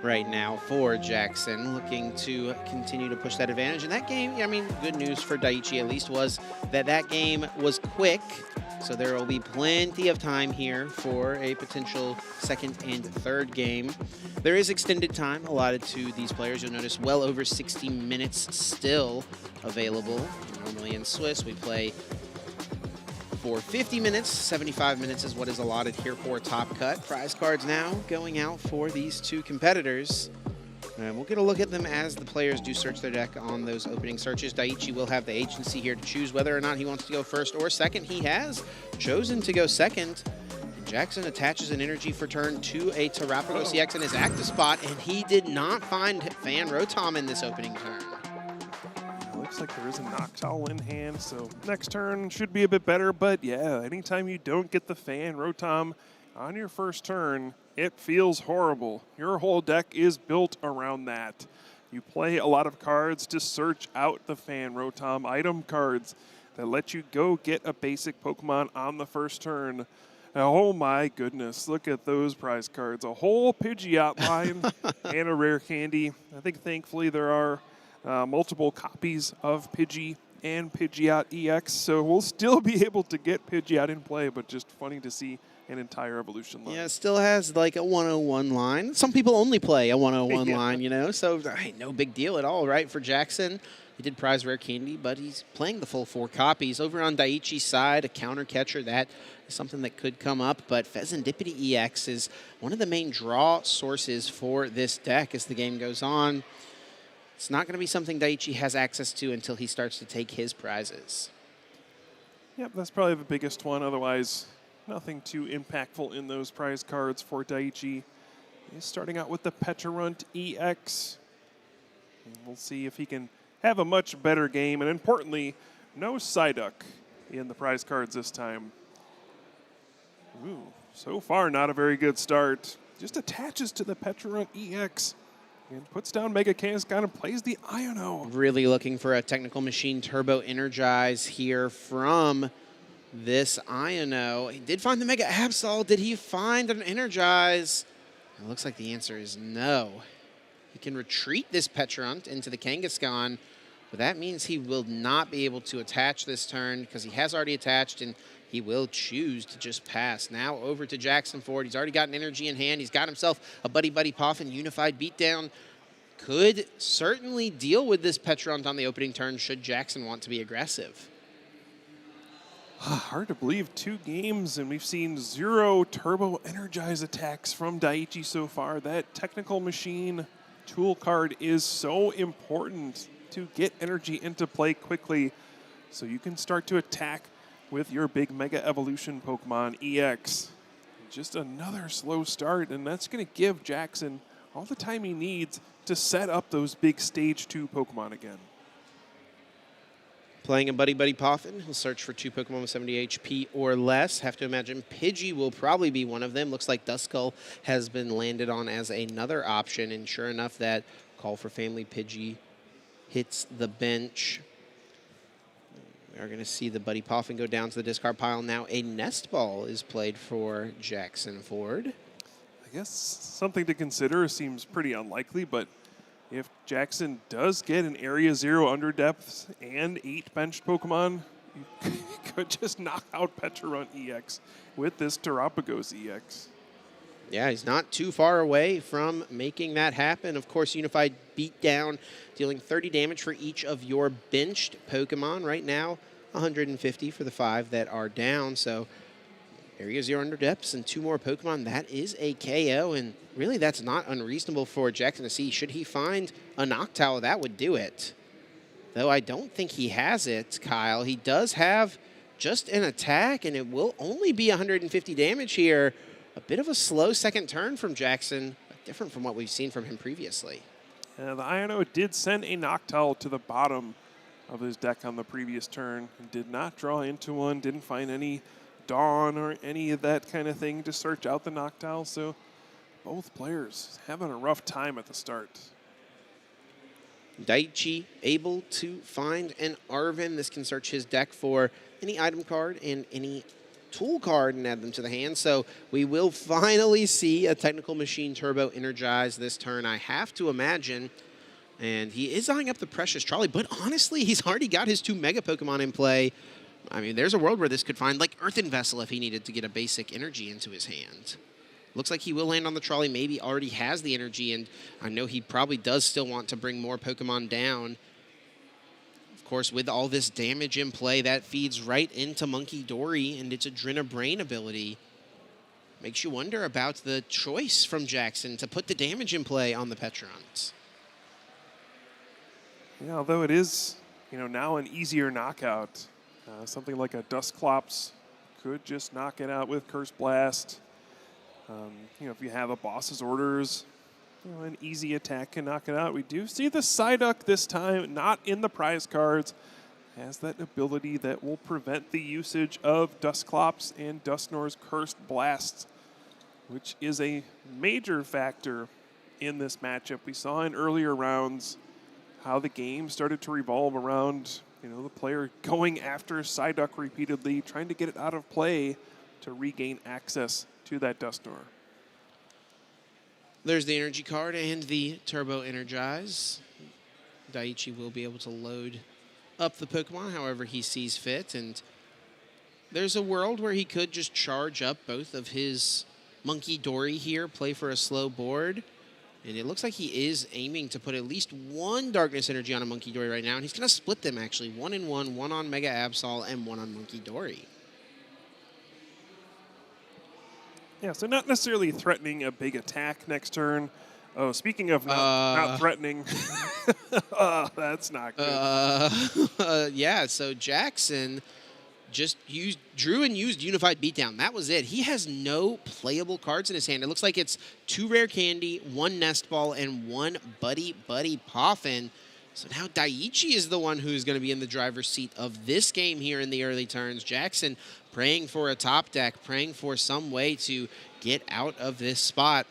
right now for Jackson, looking to continue to push that advantage. And that game, good news for Daiichi at least was that game was quick, so there will be plenty of time here for a potential 2nd and 3rd game. There is extended time allotted to these players. You'll notice well over 60 minutes still available. Normally in Swiss, we play for 50 minutes. 75 minutes is what is allotted here for Top Cut. Prize cards now going out for these 2 competitors. And we'll get a look at them as the players do search their deck on those opening searches. Daiichi will have the agency here to choose whether or not he wants to go first or second. He has chosen to go second. And Jackson attaches an energy for turn to a Terapagos EX in his active spot, and he did not find Fan Rotom in this opening turn. Looks like there is a Noctowl in hand, so next turn should be a bit better. But yeah, anytime you don't get the Fan Rotom on your first turn, it feels horrible. Your whole deck is built around that. You play a lot of cards to search out the Fan Rotom item cards that let you go get a basic Pokemon on the first turn. Oh my goodness, look at those prize cards. A whole Pidgeot line and a rare candy. I think thankfully there are multiple copies of Pidgey and Pidgeot EX, so we'll still be able to get Pidgeot in play, but just funny to see an entire evolution line. Yeah, it still has like a 101 line. Some people only play a 101 line, so no big deal at all, right, for Jackson. He did prize rare candy, but he's playing the full 4 copies. Over on Daiichi's side, a counter catcher, that is something that could come up, but Fezandipity EX is one of the main draw sources for this deck as the game goes on. It's not going to be something Daiichi has access to until he starts to take his prizes. Yep, that's probably the biggest one. Otherwise, nothing too impactful in those prize cards for Daiichi. He's starting out with the Pecharunt EX. And we'll see if he can have a much better game. And importantly, no Psyduck in the prize cards this time. Ooh, so far not a very good start. Just attaches to the Pecharunt EX and puts down Mega Kangaskhan and plays the Iono. Really looking for a Technical Machine Turbo Energize here from this Iono. He did find the Mega Absol. Did he find an Energize? It looks like the answer is no. He can retreat this Pecharunt into the Kangaskhan, but that means he will not be able to attach this turn because he has already attached, and he will choose to just pass. Now over to Jackson Ford. He's already got an energy in hand. He's got himself a Buddy Buddy Poffin Unified Beatdown. Could certainly deal with this Pecharunt on the opening turn should Jackson want to be aggressive. Hard to believe, 2 games, and we've seen 0 Turbo Energize attacks from Daiichi so far. That Technical Machine tool card is so important to get energy into play quickly so you can start to attack with your big Mega Evolution Pokemon EX. Just another slow start, and that's going to give Jackson all the time he needs to set up those big Stage 2 Pokemon again. Playing a Buddy Buddy Poffin, he'll search for 2 Pokemon with 70 HP or less. Have to imagine Pidgey will probably be one of them. Looks like Duskull has been landed on as another option, and sure enough, that Call for Family Pidgey hits the bench. We are going to see the Buddy Poffin go down to the discard pile. Now a Nest Ball is played for Jackson Ford. I guess something to consider. Seems pretty unlikely, but if Jackson does get an Area 0 under depth and 8 benched Pokemon, you could just knock out Pecharunt EX with this Terapagos EX. Yeah, he's not too far away from making that happen. Of course, Unified Beatdown, dealing 30 damage for each of your benched Pokemon. Right now, 150 for the 5 that are down. So, Area 0 under depths and 2 more Pokemon. That is a KO, and really that's not unreasonable for Jackson to see. Should he find a Noctowl, that would do it. Though I don't think he has it, Kyle. He does have just an attack, and it will only be 150 damage here. A bit of a slow second turn from Jackson, but different from what we've seen from him previously. The Iono did send a Noctowl to the bottom of his deck on the previous turn and did not draw into one, didn't find any Dawn or any of that kind of thing to search out the Noctowl, so both players having a rough time at the start. Daiichi able to find an Arven. This can search his deck for any item card and any tool card and add them to the hand. So we will finally see a Technical Machine Turbo Energize this turn, I have to imagine. And he is eyeing up the Precious Trolley, but honestly, he's already got his 2 Mega Pokemon in play. I mean, there's a world where this could find, like, Earthen Vessel if he needed to get a basic energy into his hand. Looks like he will land on the trolley, maybe already has the energy, and I know he probably does still want to bring more Pokemon down. Of course, with all this damage in play, that feeds right into Monkey Dory and its Adrena Brain ability. Makes you wonder about the choice from Jackson to put the damage in play on the Pecharunt. Yeah, although it is, now an easier knockout. Something like a Dusclops could just knock it out with Curse Blast. If you have a boss's orders, an easy attack can knock it out. We do see the Psyduck this time, not in the prize cards. Has that ability that will prevent the usage of Dusclops and Dusknoir's Cursed Blast, which is a major factor in this matchup. We saw in earlier rounds how the game started to revolve around the player going after Psyduck repeatedly, trying to get it out of play to regain access to that Dusknoir. There's the energy card and the Turbo Energize. Daiichi will be able to load up the Pokemon however he sees fit, and there's a world where he could just charge up both of his Monkey Dory here, play for a slow board. And it looks like he is aiming to put at least 1 Darkness Energy on a Monkey Dory right now. And he's going to split them, actually. 1 and 1, 1 on Mega Absol and 1 on Monkey Dory. Yeah, so not necessarily threatening a big attack next turn. Oh, speaking of not threatening, that's not good. Yeah, so Jackson just drew and used Unified Beatdown. That was it. He has no playable cards in his hand. It looks like it's 2 Rare Candy, 1 Nest Ball, and 1 Buddy Poffin. So now Daiichi is the one who's going to be in the driver's seat of this game here in the early turns. Jackson praying for a top deck, praying for some way to get out of this spot.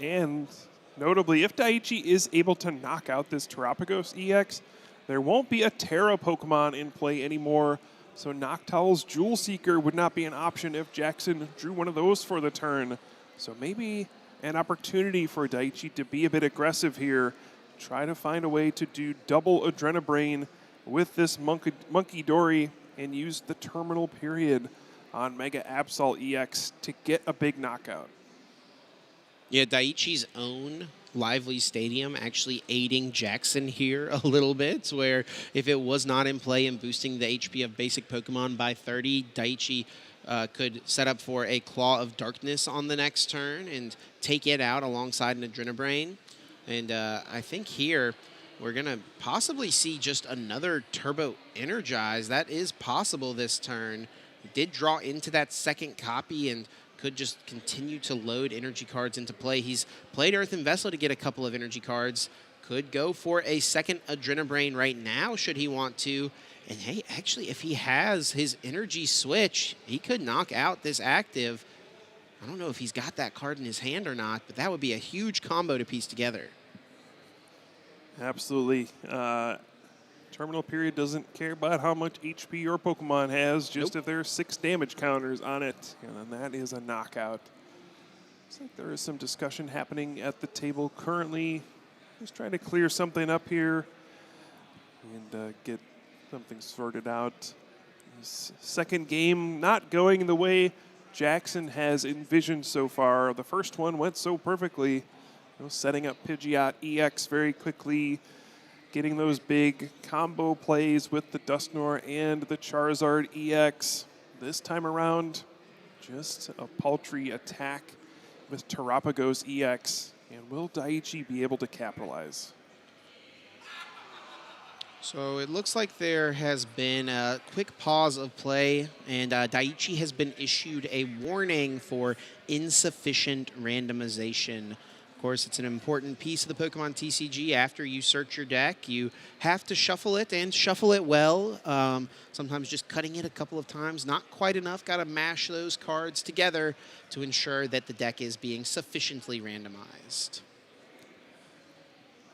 And notably, if Daiichi is able to knock out this Terapagos EX, there won't be a Terra Pokemon in play anymore. So Noctowl's Jewel Seeker would not be an option if Jackson drew one of those for the turn. So maybe an opportunity for Daiichi to be a bit aggressive here. Try to find a way to do double Adrenabrain with this Monkey Dory and use the terminal period on Mega Absol EX to get a big knockout. Yeah, Daiichi's own Lively Stadium actually aiding Jackson here a little bit, where if it was not in play and boosting the HP of basic Pokemon by 30, Daiichi could set up for a Claw of Darkness on the next turn and take it out alongside an Adrenabrain. And I think here we're going to possibly see just another Turbo Energize. That is possible this turn. He did draw into that second copy and could just continue to load energy cards into play. He's played Earthen Vessel to get a couple of energy cards. Could go for a second Adrenabrain right now should he want to. And hey, actually, if he has his energy switch, he could knock out this active. I don't know if he's got that card in his hand or not, but that would be a huge combo to piece together. Absolutely. Terminal period doesn't care about how much HP your Pokemon has, just if there are 6 damage counters on it, and then that is a knockout. Looks like there is some discussion happening at the table currently. Just trying to clear something up here and get something sorted out. This second game not going the way Jackson has envisioned so far. The first one went so perfectly. Setting up Pidgeot EX very quickly, getting those big combo plays with the Dusknoir and the Charizard EX. This time around, just a paltry attack with Terapagos EX. And will Daiichi be able to capitalize? So it looks like there has been a quick pause of play, and Daiichi has been issued a warning for insufficient randomization. Of course, it's an important piece of the Pokemon TCG. After you search your deck, you have to shuffle it and shuffle it well. Sometimes just cutting it a couple of times, not quite enough. Got to mash those cards together to ensure that the deck is being sufficiently randomized.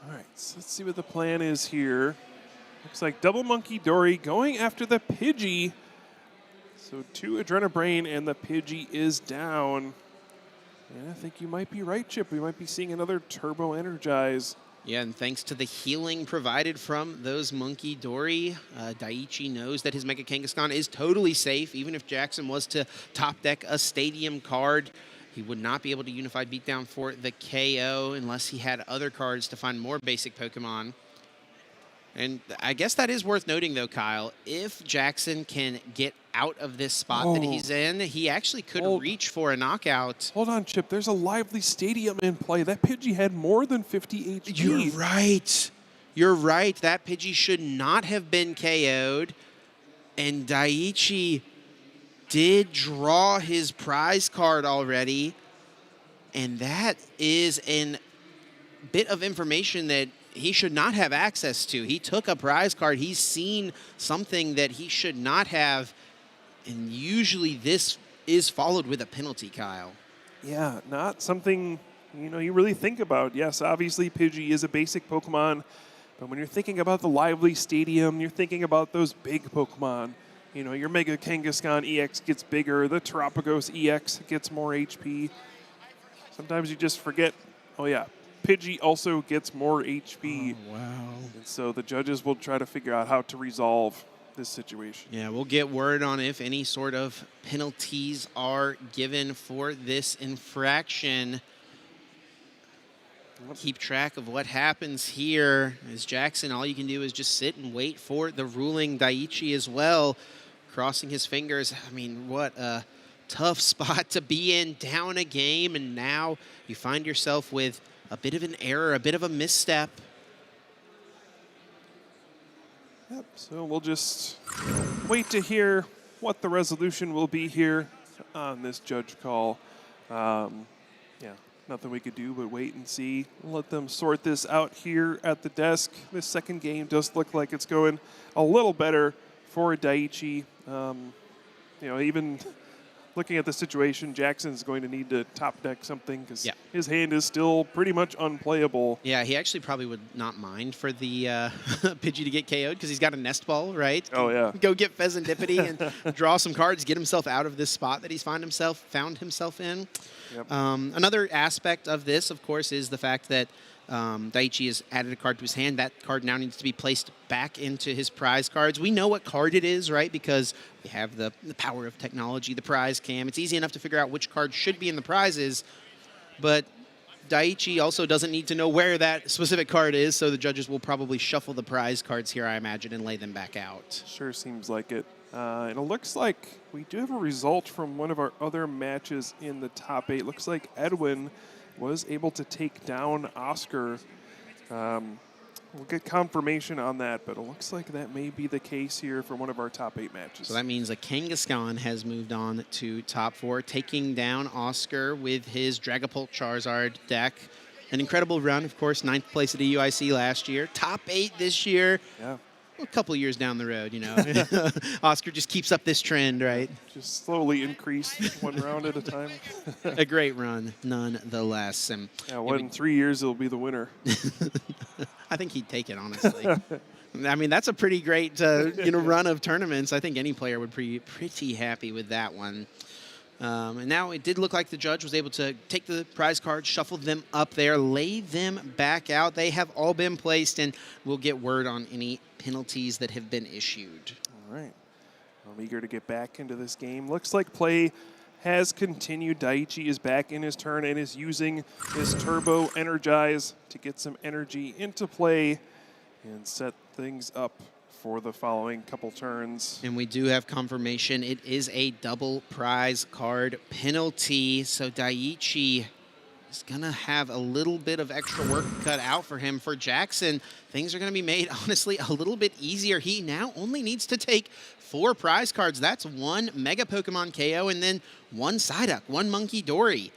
All right, so let's see what the plan is here. Looks like double Monkey Dory going after the Pidgey. So 2 Adrenabrain and the Pidgey is down. And I think you might be right, Chip. We might be seeing another Turbo Energize. Yeah, and thanks to the healing provided from those Monkey Dory, Daiichi knows that his Mega Kangaskhan is totally safe. Even if Jackson was to top deck a Stadium card, he would not be able to Unified Beatdown for the KO unless he had other cards to find more basic Pokemon. And I guess that is worth noting, though, Kyle. If Jackson can get out of this spot that he's in, he actually could reach for a knockout. Hold on, Chip. There's a Lively Stadium in play. That Pidgey had more than 50 HP. You're right. You're right. That Pidgey should not have been KO'd. And Daiichi did draw his prize card already. And that is a bit of information that he should not have access to. He took a prize card. He's seen something that he should not have. And usually this is followed with a penalty, Kyle. Yeah, not something, you really think about. Yes, obviously Pidgey is a basic Pokemon, but when you're thinking about the Lively Stadium, you're thinking about those big Pokemon. Your Mega Kangaskhan EX gets bigger, the Terapagos EX gets more HP. Sometimes you just forget, oh yeah, Pidgey also gets more HP. Oh, wow. And so the judges will try to figure out how to resolve this situation. Yeah, we'll get word on if any sort of penalties are given for this infraction. Keep track of what happens here. As Jackson, all you can do is just sit and wait for the ruling. Daiichi as well, crossing his fingers. I mean, what a tough spot to be in, down a game, and now you find yourself with a bit of an error, a bit of a misstep. Yep, so we'll just wait to hear what the resolution will be here on this judge call. Yeah, nothing we could do but wait and see. Let them sort this out here at the desk. This second game does look like it's going a little better for Daiichi. You know, even looking at the situation, Jackson's going to need to top deck something because his hand is still pretty much unplayable. Yeah, he actually probably would not mind for the Pidgey to get KO'd because he's got a nest ball, right? Oh, yeah. Go get Pheasantipity and draw some cards, get himself out of this spot that he's found himself in. Yep. Another aspect of this, of course, is the fact that Daiichi has added a card to his hand. That card now needs to be placed back into his prize cards. We know what card it is, right? Because we have the power of technology, the prize cam. It's easy enough to figure out which card should be in the prizes, but Daiichi also doesn't need to know where that specific card is, so the judges will probably shuffle the prize cards here, I imagine, and lay them back out. Sure seems like it. And it looks like we do have a result from one of our other matches in the top 8. Looks like Edwin was able to take down Oscar. We'll get confirmation on that, but it looks like that may be the case here for one of our top 8 matches. So that means a Kangaskhan has moved on to top 4, taking down Oscar with his Dragapult Charizard deck. An incredible run, of course, 9th place at EUIC last year, top 8 this year. Yeah. A couple years down the road, you know. Oscar just keeps up this trend, right? Just slowly increase one round at a time. A great run, nonetheless. And yeah, in 3 years, he'll be the winner. I think he'd take it, honestly. I mean, that's a pretty great run of tournaments. I think any player would be pretty happy with that one. And now it did look like the judge was able to take the prize cards, shuffle them up there, lay them back out. They have all been placed, and we'll get word on any penalties that have been issued. All right. I'm eager to get back into this game. Looks like play has continued. Daiichi is back in his turn and is using his Turbo Energize to get some energy into play and set things up for the following couple turns. And we do have confirmation. It is a double prize card penalty. So Daiichi is going to have a little bit of extra work cut out for him. For Jackson, things are going to be made, honestly, a little bit easier. He now only needs to take 4 prize cards. That's 1 Mega Pokemon KO and then 1 Psyduck, 1 Monkey Dory.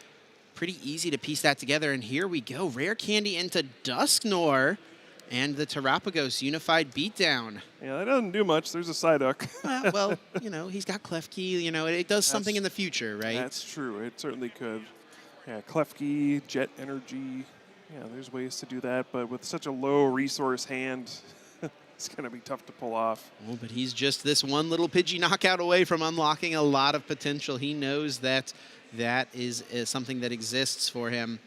Pretty easy to piece that together. And here we go. Rare Candy into Dusknoir. And the Terapagos Unified Beatdown. Yeah, that doesn't do much. There's a Psyduck. Well, you know, he's got Klefki. You know, it does something in the future, right? That's true. It certainly could. Yeah, Klefki, Jet Energy. Yeah, there's ways to do that. But with such a low resource hand, it's going to be tough to pull off. Oh, but he's just this one little Pidgey knockout away from unlocking a lot of potential. He knows that that is something that exists for him.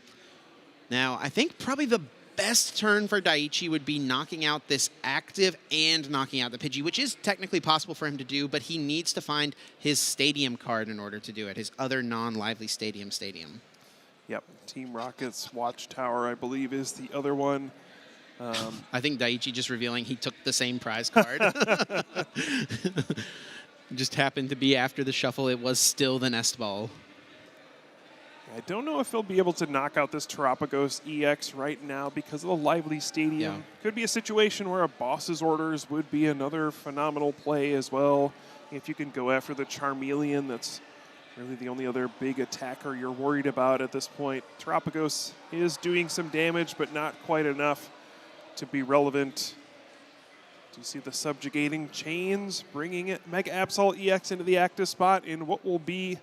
Now, I think probably the best turn for Daiichi would be knocking out this active and knocking out the Pidgey, which is technically possible for him to do, but he needs to find his stadium card in order to do it, his other non-lively stadium. Yep, Team Rocket's Watchtower, I believe, is the other one. I think Daiichi just revealing he took the same prize card. Just happened to be after the shuffle, it was still the nest ball. I don't know if he'll be able to knock out this Terapagos EX right now because of the lively stadium. Yeah. Could be a situation where a boss's orders would be another phenomenal play as well. If you can go after the Charmeleon, that's really the only other big attacker you're worried about at this point. Terapagos is doing some damage, but not quite enough to be relevant. Do you see the subjugating chains bringing it Mega Absol EX into the active spot in what will be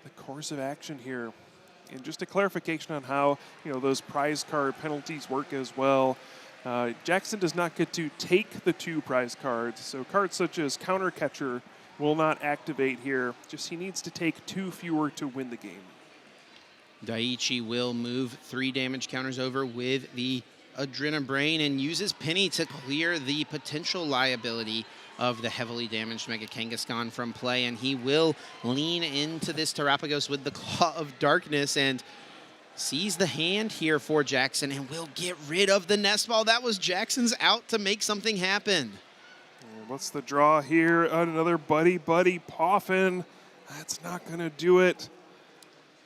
the course of action here? And just a clarification on how those prize card penalties work as well. Jackson does not get to take the 2 prize cards, so cards such as Counter Catcher will not activate here. Just he needs to take 2 fewer to win the game. Daiichi will move 3 damage counters over with the Adrenabrain and uses Penny to clear the potential liability of the heavily damaged Mega Kangaskhan from play, and he will lean into this Terapagos with the Claw of Darkness and sees the hand here for Jackson and will get rid of the nest ball. That was Jackson's out to make something happen. What's the draw here? Another Buddy Poffin. That's not going to do it.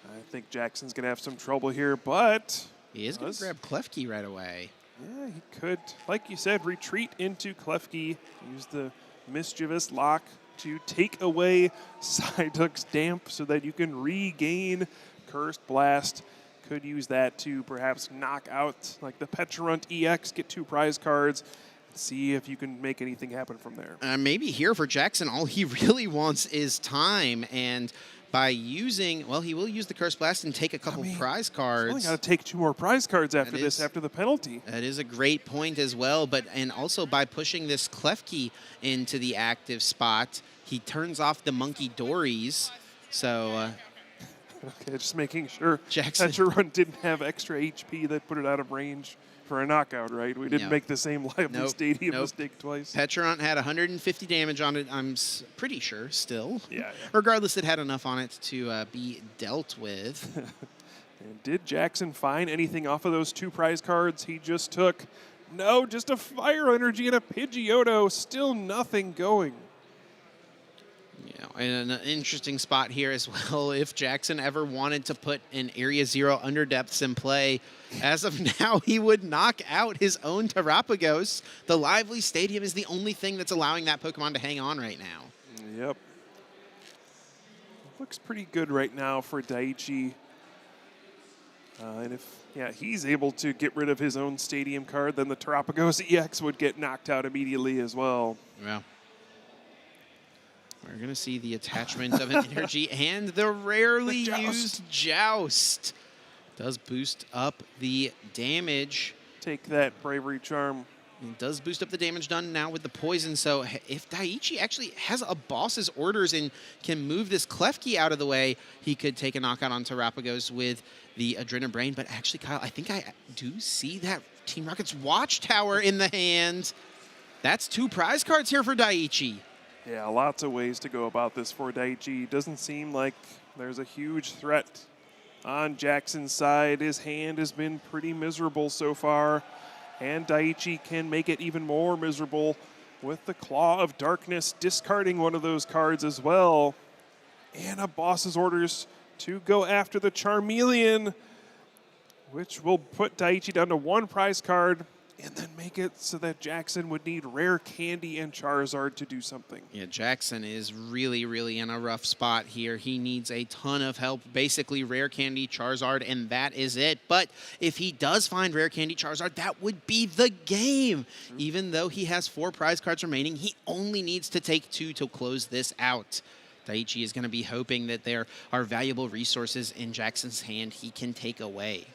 I think Jackson's going to have some trouble here, but he is going to grab Klefki right away. Yeah, he could, like you said, retreat into Klefki, use the Mischievous Lock to take away Psyduck's Damp so that you can regain Cursed Blast. Could use that to perhaps knock out like the Pecharunt EX, get 2 prize cards, see if you can make anything happen from there. Maybe here for Jackson, all he really wants is time, and by using, well, he will use the Curse Blast and take a couple prize cards. He's only got to take 2 more prize cards after this, after the penalty. That is a great point as well, and also by pushing this Klefki into the active spot, he turns off the Monkey Dories, so... Okay, just making sure Jackson Pecharunt didn't have extra HP that put it out of range for a knockout, right? We didn't make the same Lively Stadium mistake twice. Pecharunt had 150 damage on it, I'm pretty sure, still. Yeah. Regardless, it had enough on it to be dealt with. And did Jackson find anything off of those 2 prize cards he just took? No, just a Fire Energy and a Pidgeotto. Still nothing going. And an interesting spot here as well. If Jackson ever wanted to put an Area 0 Underdepths in play, as of now, he would knock out his own Terapagos. The Lively Stadium is the only thing that's allowing that Pokemon to hang on right now. Yep. Looks pretty good right now for Daiichi. And if he's able to get rid of his own Stadium card, then the Terapagos EX would get knocked out immediately as well. Yeah. We're going to see the attachment of an energy and the rarely used Joust. Does boost up the damage. Take that, Bravery Charm. It does boost up the damage done now with the poison. So if Daiichi actually has a boss's orders and can move this Klefki out of the way, he could take a knockout on Terapagos with the Adrenabrain. But actually, Kyle, I think I do see that Team Rocket's Watchtower in the hand. That's 2 prize cards here for Daiichi. Yeah, lots of ways to go about this for Daiichi. Doesn't seem like there's a huge threat on Jackson's side. His hand has been pretty miserable so far, and Daiichi can make it even more miserable with the Claw of Darkness, discarding one of those cards as well. And a boss's orders to go after the Charmeleon, which will put Daiichi down to 1 prize card, and then make it so that Jackson would need Rare Candy and Charizard to do something. Yeah, Jackson is really, really in a rough spot here. He needs a ton of help, basically Rare Candy, Charizard, and that is it. But if he does find Rare Candy, Charizard, that would be the game. Even though he has 4 prize cards remaining, he only needs to take 2 to close this out. Daiichi is going to be hoping that there are valuable resources in Jackson's hand he can take away.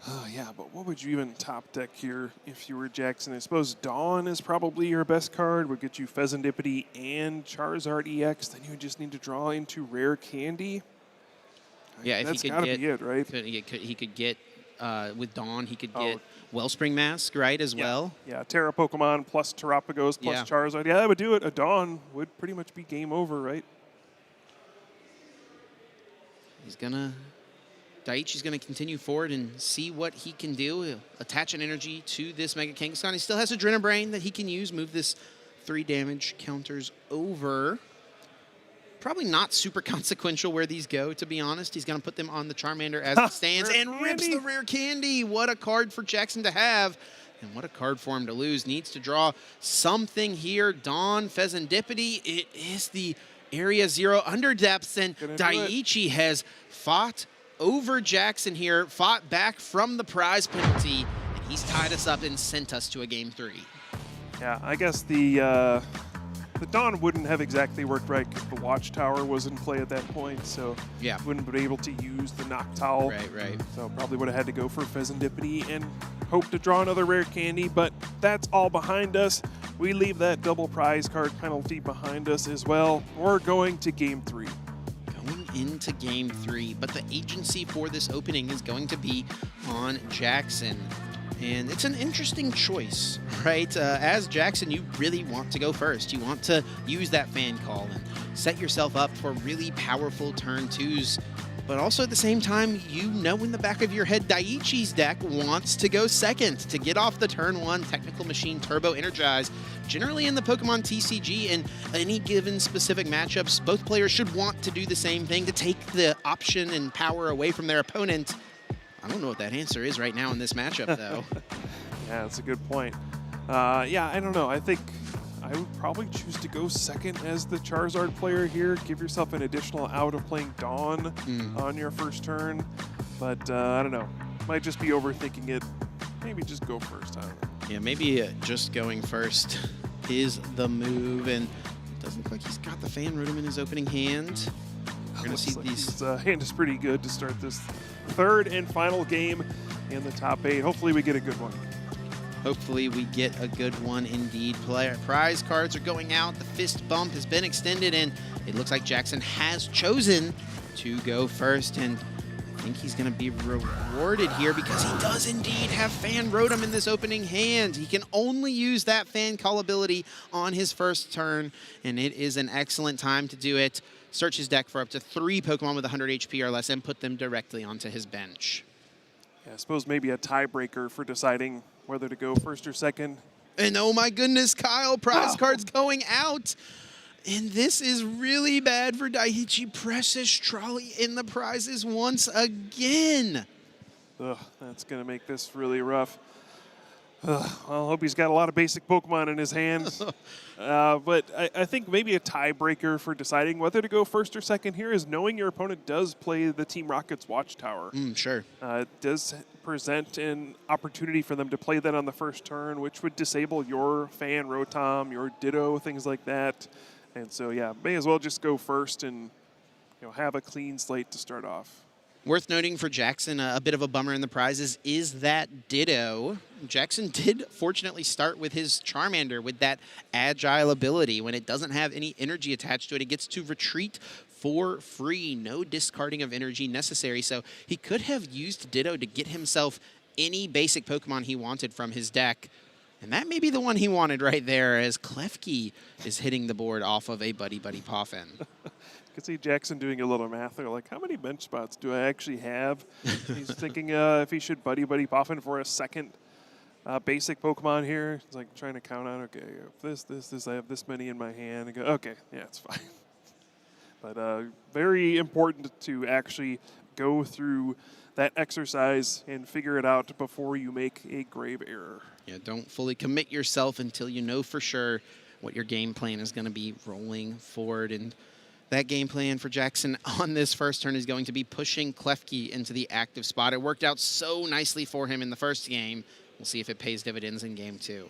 Oh, yeah, but what would you even top deck here if you were Jackson? I suppose Dawn is probably your best card. Would get you Pheasantipity and Charizard EX. Then you would just need to draw into Rare Candy. Yeah, if that's he could gotta get, be it, right? He could get with Dawn, he could get Wellspring Mask, right, as well. Yeah, Terra Pokemon plus Terapagos plus Charizard. Yeah, that would do it. A Dawn would pretty much be game over, right? Daiichi's going to continue forward and see what he can do. He'll attach an energy to this Mega Kangaskhan. He still has Adrenabrain that he can use, move this 3 damage counters over. Probably not super consequential where these go, to be honest. He's going to put them on the Charmander as it stands and rips the Rare Candy. What a card for Jackson to have. And what a card for him to lose. Needs to draw something here. Dawn, Pheasantipity. It is the Area 0 Underdepths, and Daiichi has fought over Jackson here, fought back from the prize penalty, and he's tied us up and sent us to a game 3. Yeah, I guess the Dawn wouldn't have exactly worked right because the Watchtower was in play at that point, so wouldn't have been able to use the Noctowl. Right. So probably would have had to go for Pheasantipity and hope to draw another Rare Candy, but that's all behind us. We leave that double prize card penalty behind us as well. We're going to game 3. Into game 3, but the agency for this opening is going to be on Jackson. And it's an interesting choice, right? As Jackson, you really want to go first. You want to use that fan call and set yourself up for really powerful turn 2s. But also at the same time, you know in the back of your head, Daiichi's deck wants to go second to get off the turn 1 Technical Machine Turbo Energize. Generally in the Pokemon TCG, in any given specific matchups, both players should want to do the same thing to take the option and power away from their opponent. I don't know what that answer is right now in this matchup, though. Yeah, that's a good point. Yeah, I don't know. I think I would probably choose to go second as the Charizard player here. Give yourself an additional out of playing Dawn on your first turn. But I don't know. Might just be overthinking it. Maybe just go first. I don't know. Yeah, maybe just going first is the move. And it doesn't look like he's got the Fan Rotom in his opening hand. We're going to see like these. His hand is pretty good to start this third and final game in the top 8. Hopefully we get a good one. Hopefully we get a good one indeed. Prize cards are going out. The fist bump has been extended, and it looks like Jackson has chosen to go first. And I think he's going to be rewarded here because he does indeed have Fan Rotom in this opening hand. He can only use that Fan Call ability on his first turn, and it is an excellent time to do it. Search his deck for up to 3 Pokemon with 100 HP or less and put them directly onto his bench. Yeah, I suppose maybe a tiebreaker for deciding whether to go first or second. And oh my goodness, Kyle, prize cards going out. And this is really bad for Daiichi. Precious Trolley in the prizes once again. Ugh, that's going to make this really rough. Well, I hope he's got a lot of basic Pokemon in his hands. But I think maybe a tiebreaker for deciding whether to go first or second here is knowing your opponent does play the Team Rocket's Watchtower. Sure. It does present an opportunity for them to play that on the first turn, which would disable your Fan Rotom, your Ditto, things like that. And so, yeah, may as well just go first and have a clean slate to start off. Worth noting for Jackson, a bit of a bummer in the prizes is that Ditto. Jackson did fortunately start with his Charmander with that agile ability. When it doesn't have any energy attached to it, it gets to retreat for free. No discarding of energy necessary. So he could have used Ditto to get himself any basic Pokemon he wanted from his deck. And that may be the one he wanted right there, as Klefki is hitting the board off of a Buddy Buddy Poffin. I could see Jackson doing a little math there, like, how many bench spots do I actually have? He's thinking if he should Buddy Buddy Poffin for a second basic Pokemon here. He's like trying to count out, okay, this, I have this many in my hand. And go, okay, yeah, it's fine. But very important to actually go through that exercise and figure it out before you make a grave error. Yeah, don't fully commit yourself until you know for sure what your game plan is going to be rolling forward. And that game plan for Jackson on this first turn is going to be pushing Klefki into the active spot. It worked out so nicely for him in the first game. We'll see if it pays dividends in game 2.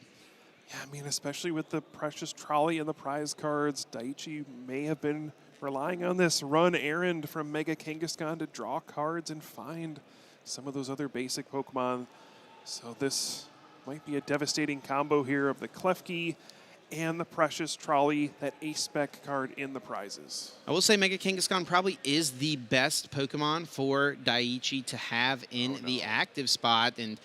Yeah, I mean, especially with the Precious Trolley and the prize cards, Daiichi may have been relying on this run errand from Mega Kangaskhan to draw cards and find some of those other basic Pokemon. So this might be a devastating combo here of the Klefki and the Precious Trolley, that ace-spec card in the prizes. I will say Mega Kangaskhan probably is the best Pokemon for Daiichi to have in the active spot, and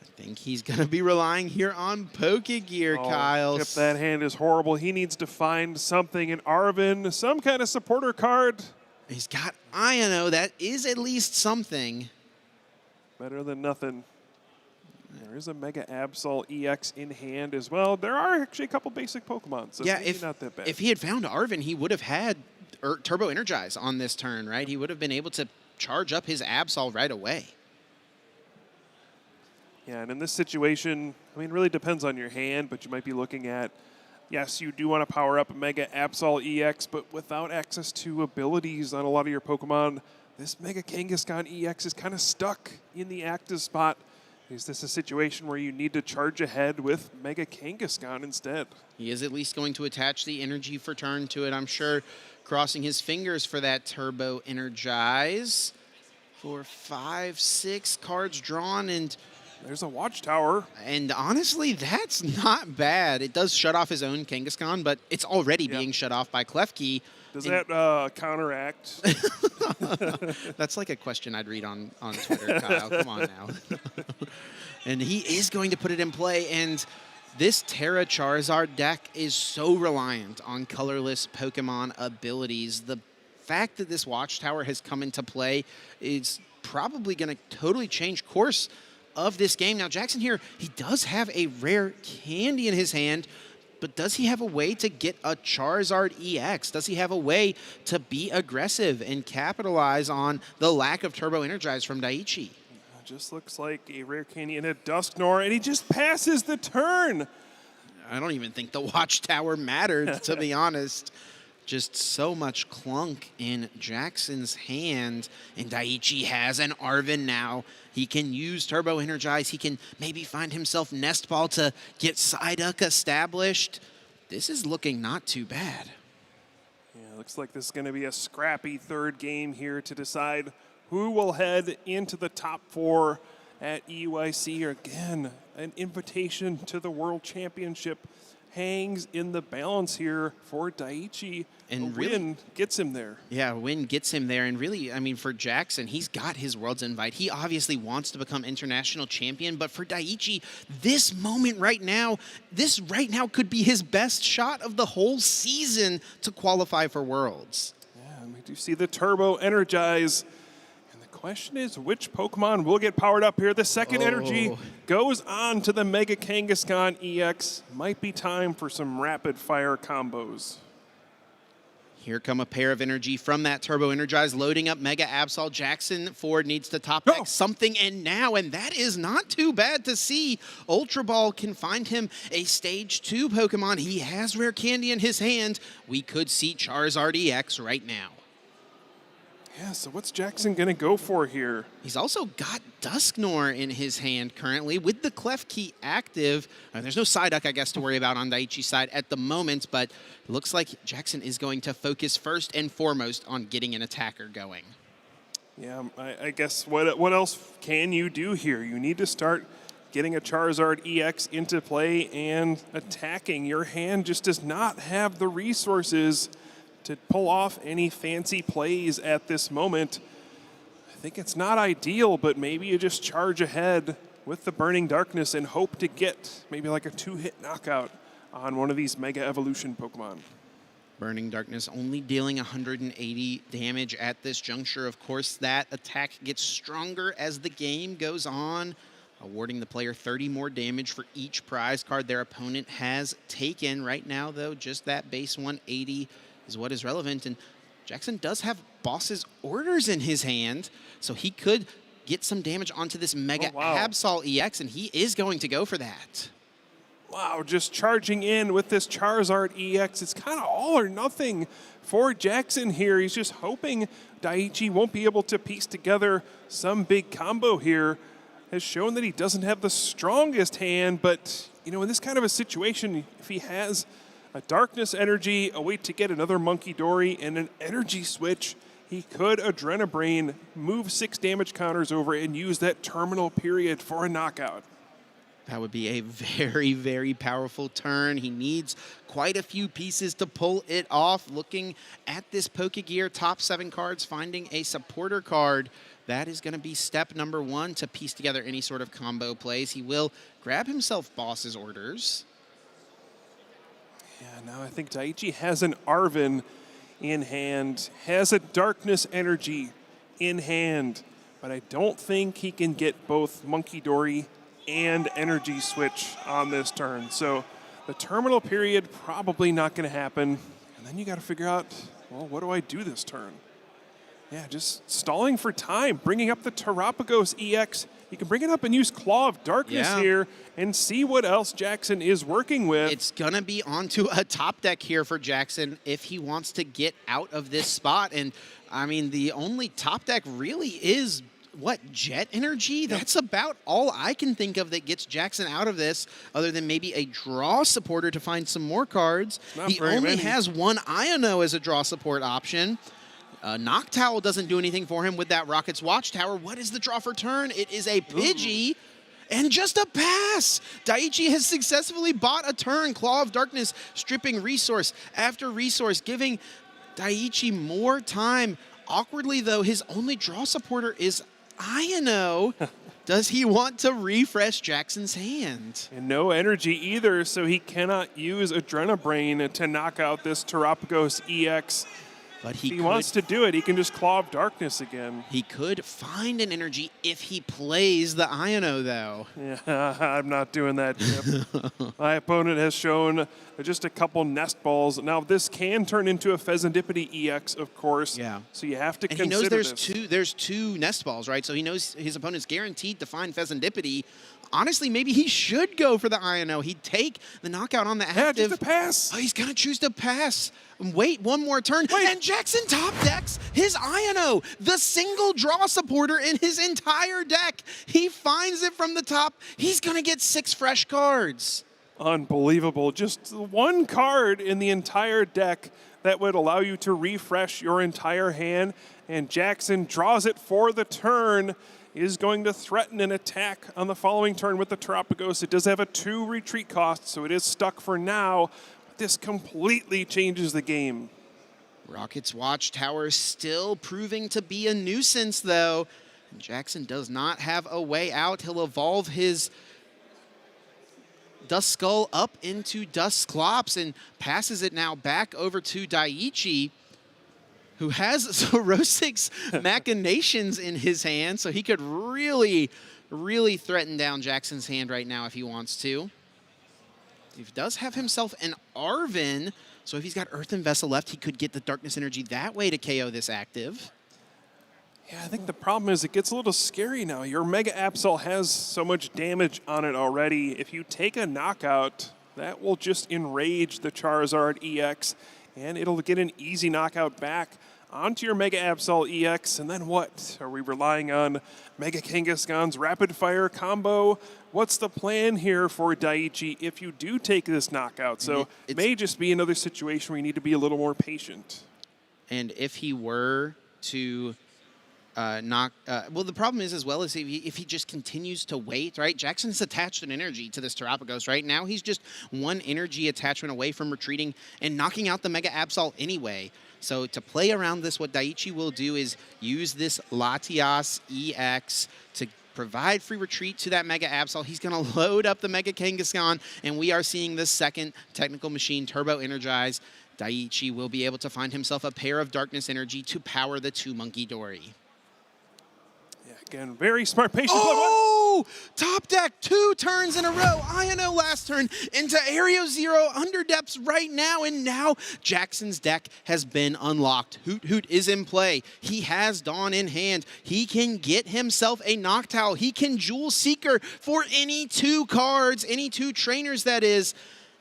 I think he's going to be relying here on Pokegear, Kyle. Yep, that hand is horrible. He needs to find something in Arvin, some kind of supporter card. He's got Iono. That is at least something. Better than nothing. There is a Mega Absol EX in hand as well. There are actually a couple basic Pokemon, so yeah, maybe not that bad. If he had found Arvin, he would have had Turbo Energize on this turn, right? He would have been able to charge up his Absol right away. Yeah, and in this situation, I mean, it really depends on your hand, but you might be looking at, yes, you do want to power up a Mega Absol EX, but without access to abilities on a lot of your Pokemon, this Mega Kangaskhan EX is kind of stuck in the active spot. Is this a situation where you need to charge ahead with Mega Kangaskhan instead? He is at least going to attach the energy for turn to it, I'm sure, crossing his fingers for that Turbo Energize. For 5, 6 cards drawn, and there's a Watchtower. And honestly, that's not bad. It does shut off his own Kangaskhan, but it's already being shut off by Klefki. Does that counteract? That's like a question I'd read on Twitter, Kyle. Come on now. And he is going to put it in play, and this Terra Charizard deck is so reliant on colorless Pokemon abilities. The fact that this Watchtower has come into play is probably going to totally change course of this game. Now, Jackson here, he does have a rare candy in his hand, but does he have a way to get a Charizard EX? Does he have a way to be aggressive and capitalize on the lack of Turbo Energize from Daiichi? Just looks like a rare candy and a Dusknoir, and he just passes the turn. I don't even think the Watchtower mattered, to be honest. Just so much clunk in Jackson's hand. And Daichi has an Arven now. He can use Turbo Energize. He can maybe find himself Nest Ball to get Psyduck established. This is looking not too bad. Yeah, looks like this is going to be a scrappy third game here to decide who will head into the top 4 at EUIC. Again, an invitation to the World Championship hangs in the balance here for Daichi. And a win gets him there. Yeah, a win gets him there. And really, I mean, for Jackson, he's got his Worlds invite. He obviously wants to become international champion. But for Daichi, this moment right now, could be his best shot of the whole season to qualify for Worlds. Yeah, and we do see the Turbo Energize. Question is, which Pokemon will get powered up here? The second energy goes on to the Mega Kangaskhan EX. Might be time for some rapid fire combos. Here come a pair of energy from that Turbo Energize, loading up Mega Absol. Jackson Ford needs to top deck something, and that is not too bad to see. Ultra Ball can find him a Stage 2 Pokemon. He has Rare Candy in his hand. We could see Charizard EX right now. Yeah, so what's Jackson going to go for here? He's also got Dusknoir in his hand currently with the Clef Key active. There's no Psyduck, I guess, to worry about on Daichi's side at the moment, but it looks like Jackson is going to focus first and foremost on getting an attacker going. Yeah, I guess what else can you do here? You need to start getting a Charizard EX into play and attacking. Your hand just does not have the resources to pull off any fancy plays at this moment. I think it's not ideal, but maybe you just charge ahead with the Burning Darkness and hope to get maybe like a 2-hit knockout on one of these Mega Evolution Pokemon. Burning Darkness only dealing 180 damage at this juncture. Of course, that attack gets stronger as the game goes on, awarding the player 30 more damage for each prize card their opponent has taken. Right now, though, just that base 180 is what is relevant, and Jackson does have Boss's Orders in his hand, so he could get some damage onto this Mega Absol EX, and he is going to go for that. Wow, just charging in with this Charizard EX. It's kind of all or nothing for Jackson here. He's just hoping Daichi won't be able to piece together some big combo here. Has shown that he doesn't have the strongest hand, but you know, in this kind of a situation, if he has a Darkness Energy, a way to get another Monkey Dory, and an Energy Switch, he could Adrenabrain, move 6 damage counters over, and use that terminal period for a knockout. That would be a very, very powerful turn. He needs quite a few pieces to pull it off. Looking at this Pokegear top 7 cards, finding a supporter card. That is going to be step number 1 to piece together any sort of combo plays. He will grab himself Boss's Orders. Yeah, now I think Daichi has an Arven in hand, has a Darkness Energy in hand, but I don't think he can get both Monkey Dory and Energy Switch on this turn. So the terminal period probably not going to happen. And then you got to figure out, well, what do I do this turn? Yeah, just stalling for time, bringing up the Terapagos EX. You can bring it up and use Claw of Darkness here and see what else Jackson is working with. It's going to be onto a top deck here for Jackson if he wants to get out of this spot. And, I mean, the only top deck really is, what, Jet Energy? That's about all I can think of that gets Jackson out of this, other than maybe a draw supporter to find some more cards. He only has one Iono as a draw support option. Noctowl doesn't do anything for him with that Rocket's Watchtower. What is the draw for turn? It is a Pidgey and just a pass. Daichi has successfully bought a turn. Claw of Darkness stripping resource after resource, giving Daichi more time. Awkwardly, though, his only draw supporter is Iono. Does he want to refresh Jackson's hand? And no energy either, so he cannot use Adrenabrain to knock out this Terapagos EX. But if he wants to do it, he can just Claw of Darkness again. He could find an energy if he plays the Iono, though. Yeah, I'm not doing that, Chip. My opponent has shown just a couple Nest Balls. Now, this can turn into a Pheasantipity EX, of course. Yeah. So you have to and consider he knows there's two Nest Balls, right? So he knows his opponent's guaranteed to find Pheasantipity honestly, maybe he should go for the INO. He'd take the knockout on the active. Yeah, just a pass. Oh, he's going to choose to pass. Wait one more turn. And Jackson top decks his INO, the single draw supporter in his entire deck. He finds it from the top. He's going to get 6 fresh cards. Unbelievable. Just one card in the entire deck that would allow you to refresh your entire hand. And Jackson draws it for the turn. Is going to threaten an attack on the following turn with the Terapagos. It does have a 2 retreat cost, so it is stuck for now. But this completely changes the game. Rocket's Watchtower still proving to be a nuisance, though. And Jackson does not have a way out. He'll evolve his Duskull up into Dusclops and passes it now back over to Daiichi, who has Sorosic's Machinations in his hand, so he could really, really threaten down Jackson's hand right now if he wants to. He does have himself an Arven, so if he's got Earthen Vessel left, he could get the Darkness Energy that way to KO this active. Yeah, I think the problem is it gets a little scary now. Your Mega Absol has so much damage on it already. If you take a knockout, that will just enrage the Charizard EX, and it'll get an easy knockout back onto your Mega Absol EX. And then what? Are we relying on Mega Kangaskhan's Rapid Fire combo? What's the plan here for Daiichi if you do take this knockout? So it may just be another situation where you need to be a little more patient. And if he were to well, the problem is as well as if he just continues to wait, right? Jackson's attached an energy to this Terapagos right now. He's just 1 energy attachment away from retreating and knocking out the Mega Absol anyway. So to play around this, what Daiichi will do is use this Latias EX to provide free retreat to that Mega Absol. He's going to load up the Mega Kangaskhan, and we are seeing the second Technical Machine Turbo Energize. Daiichi will be able to find himself a pair of Darkness Energy to power the 2 Monkey Dory. Again, very smart, patient. Oh! Top deck 2 turns in a row. INO last turn into Area 0 under depths right now. And now Jackson's deck has been unlocked. Hoot Hoot is in play. He has Dawn in hand. He can get himself a Noctowl. He can Jewel Seeker for any 2 cards, any 2 trainers that is,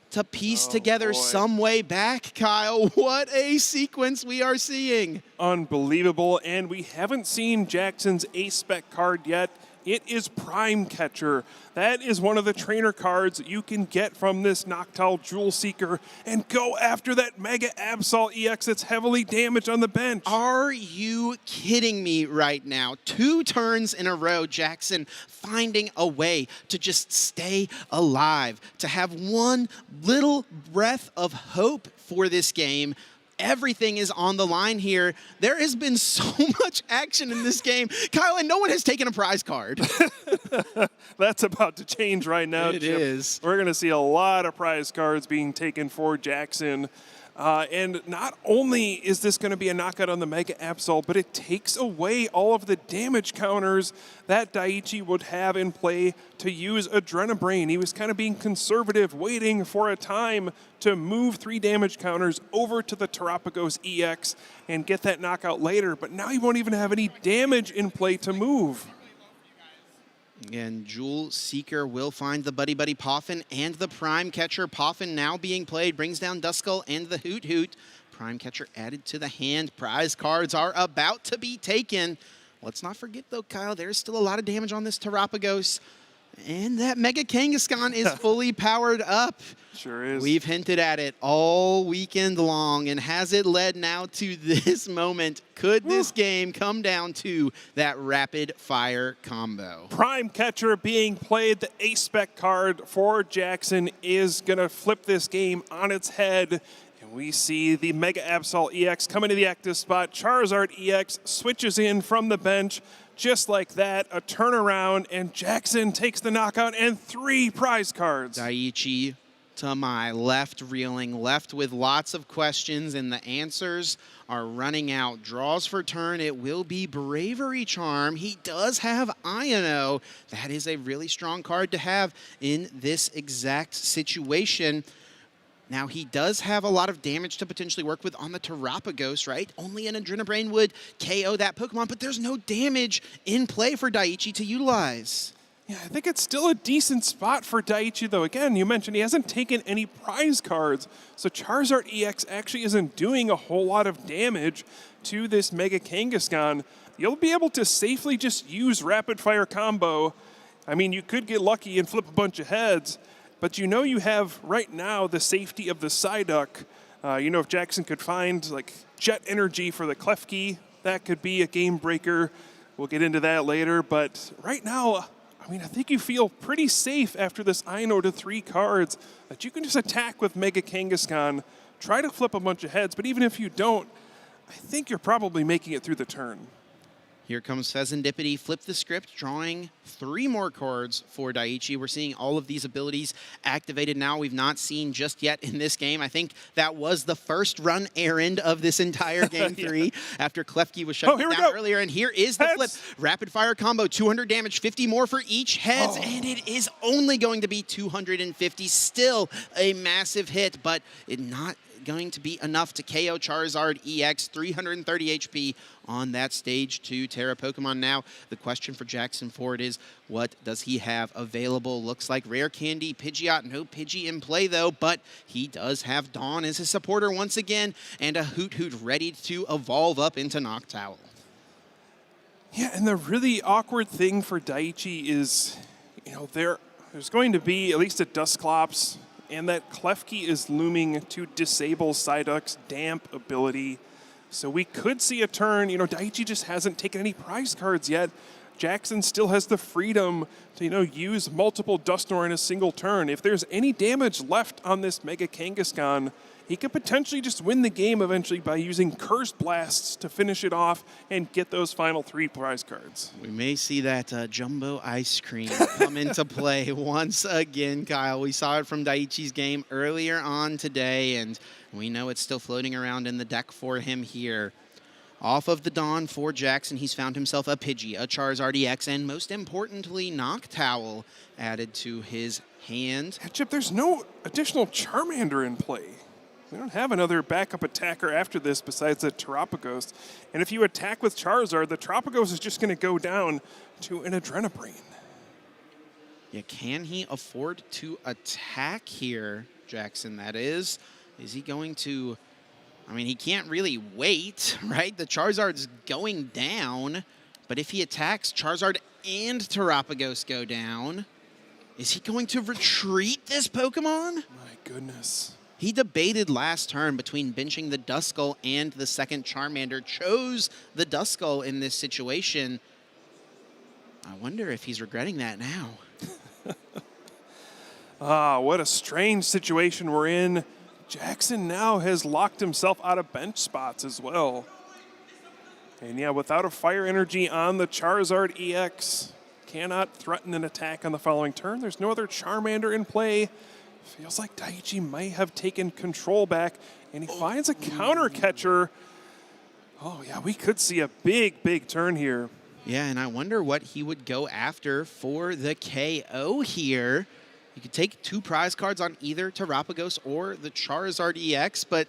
to piece together some way back, Kyle. What a sequence we are seeing. Unbelievable, and we haven't seen Jackson's Ace-Spec card yet. It is Prime Catcher. That is one of the trainer cards that you can get from this Noctowl Jewel Seeker and go after that Mega Absol EX that's heavily damaged on the bench. Are you kidding me right now? 2 turns in a row, Jackson finding a way to just stay alive, to have one little breath of hope for this game. Everything is on the line here. There has been so much action in this game, Kyle, and no one has taken a prize card. That's about to change right now, It Chip. is. We're going to see a lot of prize cards being taken for Jackson. And not only is this going to be a knockout on the Mega Absol, but it takes away all of the damage counters that Daiichi would have in play to use Adrenabrain. He was kind of being conservative, waiting for a time to move 3 damage counters over to the Terapagos EX and get that knockout later, but now he won't even have any damage in play to move. And Jewel Seeker will find the Buddy Buddy Poffin and the Prime Catcher. Poffin now being played, brings down Duskull and the Hoot Hoot. Prime Catcher added to the hand. Prize cards are about to be taken. Let's not forget, though, Kyle, there's still a lot of damage on this Terapagos. And that Mega Kangaskhan is fully powered up. Sure is. We've hinted at it all weekend long, and has it led now to this moment? Could this game come down to that rapid fire combo? Prime Catcher being played, the Ace-Spec card for Jackson is going to flip this game on its head. And we see the Mega Absol EX come into the active spot. Charizard EX switches in from the bench. Just like that, a turnaround, and Jackson takes the knockout and 3 prize cards. Daiichi to my left, reeling, left with lots of questions, and the answers are running out. Draws for turn, it will be Bravery Charm. He does have INO. That is a really strong card to have in this exact situation. Now, he does have a lot of damage to potentially work with on the Terapagos, right? Only an Adrenabrain would KO that Pokemon, but there's no damage in play for Daiichi to utilize. Yeah, I think it's still a decent spot for Daichi, though. Again, you mentioned he hasn't taken any prize cards, so Charizard EX actually isn't doing a whole lot of damage to this Mega Kangaskhan. You'll be able to safely just use Rapid Fire Combo. I mean, you could get lucky and flip a bunch of heads, but you know you have right now the safety of the Psyduck. You know, if Jackson could find like Jet Energy for the Klefki, that could be a game breaker. We'll get into that later, but right now, I mean, I think you feel pretty safe after this Ino to 3 cards that you can just attack with Mega Kangaskhan, try to flip a bunch of heads, but even if you don't, I think you're probably making it through the turn. Here comes Fezandipity, flip the script, drawing 3 more cards for Daichi. We're seeing all of these abilities activated now. We've not seen just yet in this game. I think that was the first run errand of this entire game 3 after Klefki was shut down earlier. And here is the flip. Rapid fire combo, 200 damage, 50 more for each heads, and it is only going to be 250. Still a massive hit, but it not going to be enough to KO Charizard EX, 330 HP on that stage 2 Terra Pokemon. Now, the question for Jackson Ford is, what does he have available? Looks like Rare Candy, Pidgeot, no Pidgey in play though, but he does have Dawn as his supporter once again, and a Hoot Hoot ready to evolve up into Noctowl. Yeah, and the really awkward thing for Daichi is, you know, there's going to be at least a Dusclops, and that Klefki is looming to disable Psyduck's Damp ability. So we could see a turn. You know, Daichi just hasn't taken any prize cards yet. Jackson still has the freedom to, you know, use multiple Dusknoir in a single turn. If there's any damage left on this Mega Kangaskhan, he could potentially just win the game eventually by using Curse Blasts to finish it off and get those final 3 prize cards. We may see that Jumbo Ice Cream come into play once again, Kyle. We saw it from Daichi's game earlier on today, and we know it's still floating around in the deck for him here. Off of the Dawn for Jackson, he's found himself a Pidgey, a Charizard EX, and most importantly, Noctowl added to his hand. Yeah, Chip, there's no additional Charmander in play. We don't have another backup attacker after this besides the Terapagos. And if you attack with Charizard, the Terapagos is just going to go down to an Adrenabrain. Yeah, can he afford to attack here, Jackson, that is? Is he going to... I mean, he can't really wait, right? The Charizard's going down, but if he attacks, Charizard and Terapagos go down. Is he going to retreat this Pokemon? My goodness. He debated last turn between benching the Duskull and the second Charmander, chose the Duskull in this situation. I wonder if he's regretting that now. What a strange situation we're in. Jackson now has locked himself out of bench spots as well. And yeah, without a Fire Energy on the Charizard EX, cannot threaten an attack on the following turn. There's no other Charmander in play. Feels like Daichi might have taken control back, and he finds a counter catcher. Oh yeah, we could see a big, big turn here. Yeah, and I wonder what he would go after for the KO here. You could take 2 prize cards on either Terapagos or the Charizard EX, but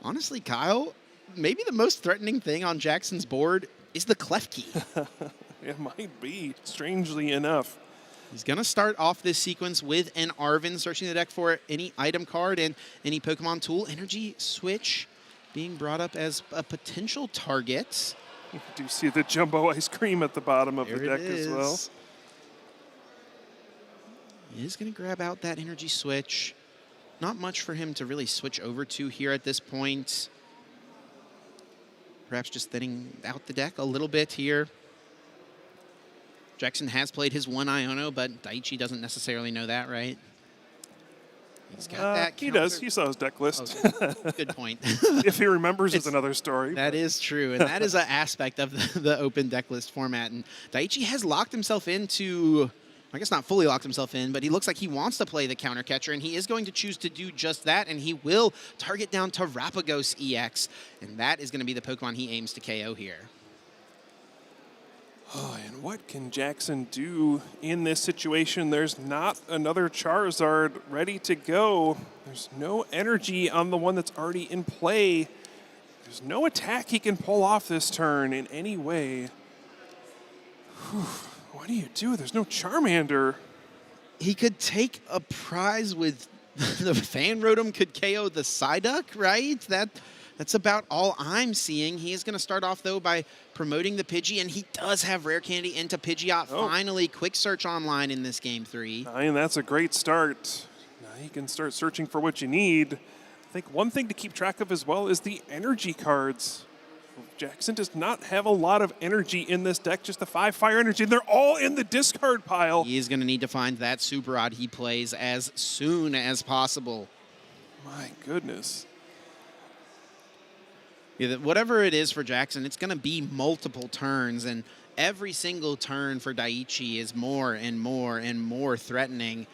honestly, Kyle, maybe the most threatening thing on Jackson's board is the Klefki. It might be, strangely enough. He's going to start off this sequence with an Arven, searching the deck for any item card and any Pokemon tool. Energy Switch being brought up as a potential target. You do see the Jumbo Ice Cream at the bottom of the deck as well. He is going to grab out that Energy Switch. Not much for him to really switch over to here at this point. Perhaps just thinning out the deck a little bit here. Jackson has played his 1 Iono, but Daichi doesn't necessarily know that, right? He's got that he does. He saw his deck list. Oh, good point. If he remembers, it's another story. That is true, and that is an aspect of the open deck list format. And Daichi has locked himself into, I guess not fully locked himself in, but he looks like he wants to play the counter catcher, and he is going to choose to do just that, and he will target down Terapagos EX, and that is going to be the Pokemon he aims to KO here. Oh, and what can Jackson do in this situation? There's not another Charizard ready to go. There's no energy on the one that's already in play. There's no attack he can pull off this turn in any way. Whew. What do you do? There's no Charmander. He could take a prize with the Fan Rotom could KO the Psyduck, right? That's about all I'm seeing. He is going to start off, though, by promoting the Pidgey, and he does have Rare Candy into Pidgeot. Finally, quick search online in this Game 3. And that's a great start. Now you can start searching for what you need. I think one thing to keep track of as well is the energy cards. Jackson does not have a lot of energy in this deck, just the 5 fire energy, and they're all in the discard pile. He is going to need to find that Super Rod he plays as soon as possible. My goodness. Yeah, whatever it is for Jackson, it's going to be multiple turns, and every single turn for Daiichi is more and more and more threatening.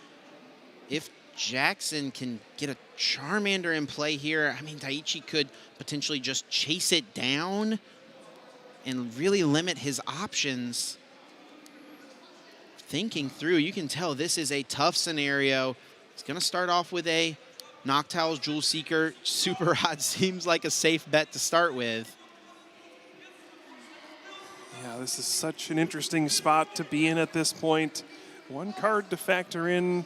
If Jackson can get a Charmander in play here, I mean, Daiichi could potentially just chase it down and really limit his options. Thinking through, you can tell this is a tough scenario. He's going to start off with a Noctowl's Jewel Seeker. Super Rod seems like a safe bet to start with. Yeah, this is such an interesting spot to be in at this point. One card to factor in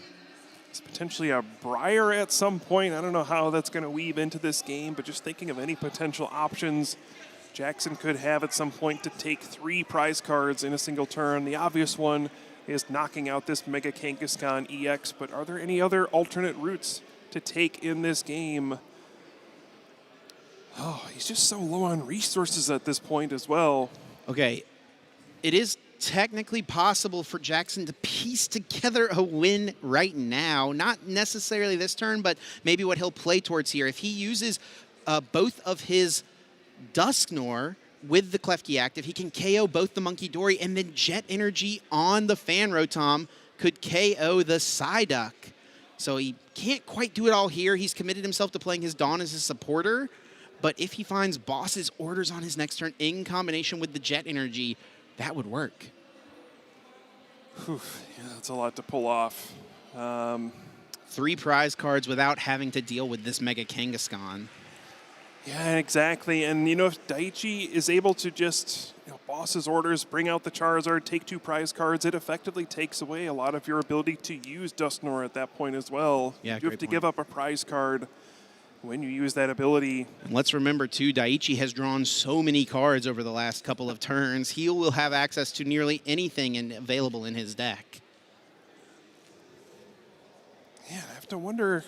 is potentially a Briar at some point. I don't know how that's going to weave into this game, but just thinking of any potential options Jackson could have at some point to take 3 prize cards in a single turn. The obvious one is knocking out this Mega Kangaskhan EX, but are there any other alternate routes to take in this game? Oh, he's just so low on resources at this point as well. Okay, it is technically possible for Jackson to piece together a win right now. Not necessarily this turn, but maybe what he'll play towards here. If he uses both of his Dusknoir with the Klefki active, he can KO both the Monkey Dory, and then Jet Energy on the Fan Rotom could KO the Psyduck. So he can't quite do it all here. He's committed himself to playing his Dawn as his supporter. But if he finds Boss's Orders on his next turn in combination with the Jet Energy, that would work. Whew, yeah, that's a lot to pull off. 3 prize cards without having to deal with this Mega Kangaskhan. Yeah, exactly. And, you know, if Daiichi is able to just, Boss's Orders, bring out the Charizard, take 2 prize cards, it effectively takes away a lot of your ability to use Dusknoir at that point as well. Yeah, you have to give up a prize card when you use that ability. And let's remember, too, Daiichi has drawn so many cards over the last couple of turns. He will have access to nearly anything available in his deck. Yeah, I have to wonder,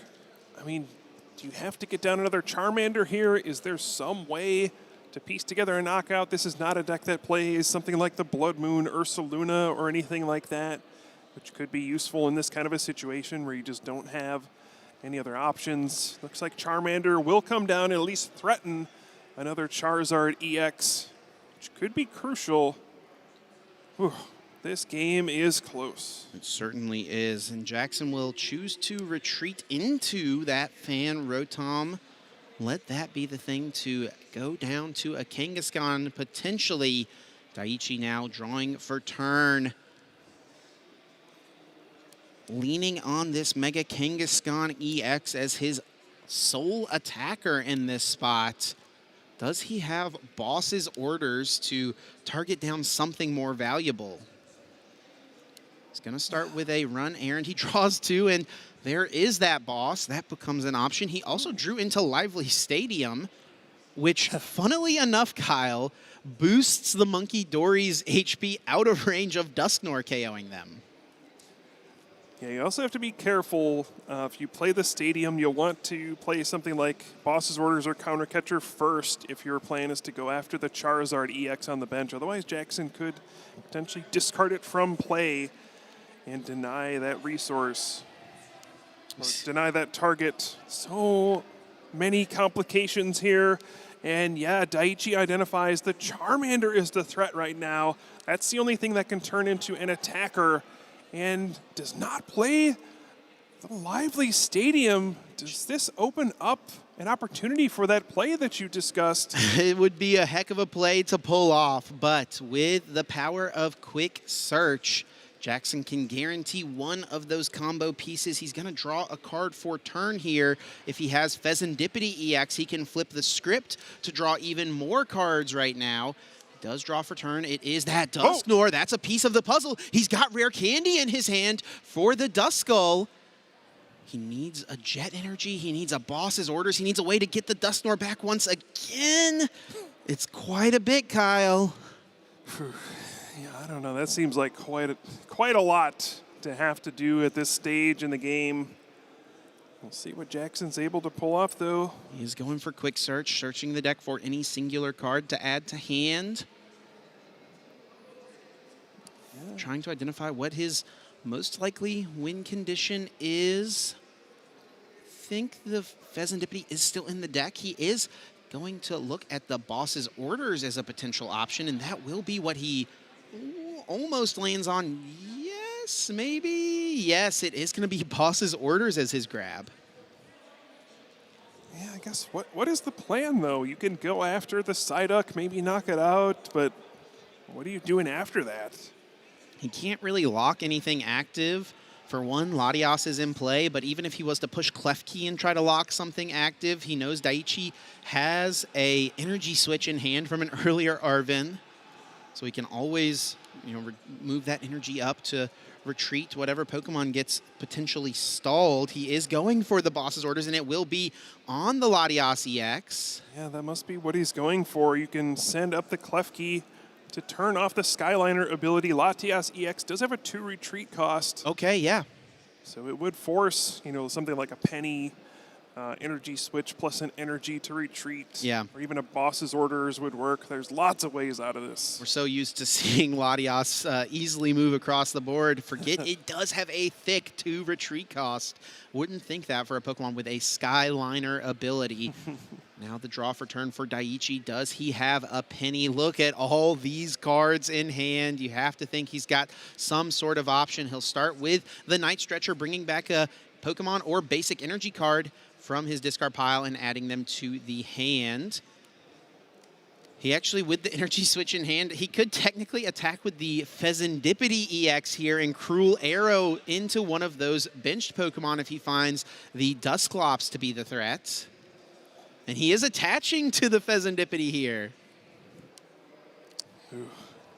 I mean, do you have to get down another Charmander here? Is there some way to piece together a knockout? This is not a deck that plays something like the Blood Moon Ursaluna or anything like that, which could be useful in this kind of a situation where you just don't have any other options. Looks like Charmander will come down and at least threaten another Charizard EX, which could be crucial. Whew. This game is close. It certainly is, and Jackson will choose to retreat into that Fan Rotom. Let that be the thing to go down to a Kangaskhan, potentially. Daiichi now drawing for turn. Leaning on this Mega Kangaskhan EX as his sole attacker in this spot. Does he have Boss's Orders to target down something more valuable? He's going to start with a run errand. He draws 2, and there is that Boss. That becomes an option. He also drew into Lively Stadium, which, funnily enough, Kyle, boosts the Monkey Dory's HP out of range of Dusknoir KOing them. Yeah, you also have to be careful. If you play the Stadium, you'll want to play something like Boss's Orders or Counter Catcher first if your plan is to go after the Charizard EX on the bench. Otherwise, Jackson could potentially discard it from play and deny that resource, or deny that target. So many complications here. And yeah, Daiichi identifies the Charmander is the threat right now. That's the only thing that can turn into an attacker, and does not play the Lively Stadium. Does this open up an opportunity for that play that you discussed? It would be a heck of a play to pull off, but with the power of Quick Search, Jackson can guarantee one of those combo pieces. He's going to draw a card for turn here. If he has Pheasantipity EX, he can flip the script to draw even more cards right now. Does draw for turn. It is that Dusknoir. That's a piece of the puzzle. He's got Rare Candy in his hand for the Duskull. He needs a Jet Energy. He needs a Boss's Orders. He needs a way to get the Dusknoir back once again. It's quite a bit, Kyle. Yeah, I don't know. That seems like quite a lot to have to do at this stage in the game. We'll see what Jackson's able to pull off, though. He is going for quick search, searching the deck for any singular card to add to hand. Yeah. Trying to identify what his most likely win condition is. I think the Fezandipity is still in the deck. He is going to look at the Boss's Orders as a potential option, and that will be what he almost lands on. Yes, maybe. Yes, it is going to be Boss's Orders as his grab. Yeah, I guess what is the plan, though? You can go after the Psyduck, maybe knock it out, but what are you doing after that? He can't really lock anything active. For one, Latias is in play, but even if he was to push Klefki and try to lock something active, he knows Daichi has a energy switch in hand from an earlier Arven. So he can always, move that energy up to retreat whatever Pokemon gets potentially stalled. He is going for the Boss's Orders, and it will be on the Latias EX. Yeah, that must be what he's going for. You can send up the Klefki to turn off the Skyliner ability. Latias EX does have a 2 retreat cost. Okay, yeah. So it would force, something like a Penny energy switch plus an energy to retreat. Yeah. Or even a Boss's Orders would work. There's lots of ways out of this. We're so used to seeing Latias easily move across the board. Forget it does have a thick 2 retreat cost. Wouldn't think that for a Pokemon with a Skyliner ability. Now the draw for turn for Daichi. Does he have a Penny? Look at all these cards in hand. You have to think he's got some sort of option. He'll start with the Night Stretcher, bringing back a Pokemon or basic energy card from his discard pile and adding them to the hand. He actually, with the energy switch in hand, he could technically attack with the Fezandipity EX here and Cruel Arrow into one of those benched Pokemon if he finds the Dusclops to be the threat. And he is attaching to the Fezandipity here. Ooh,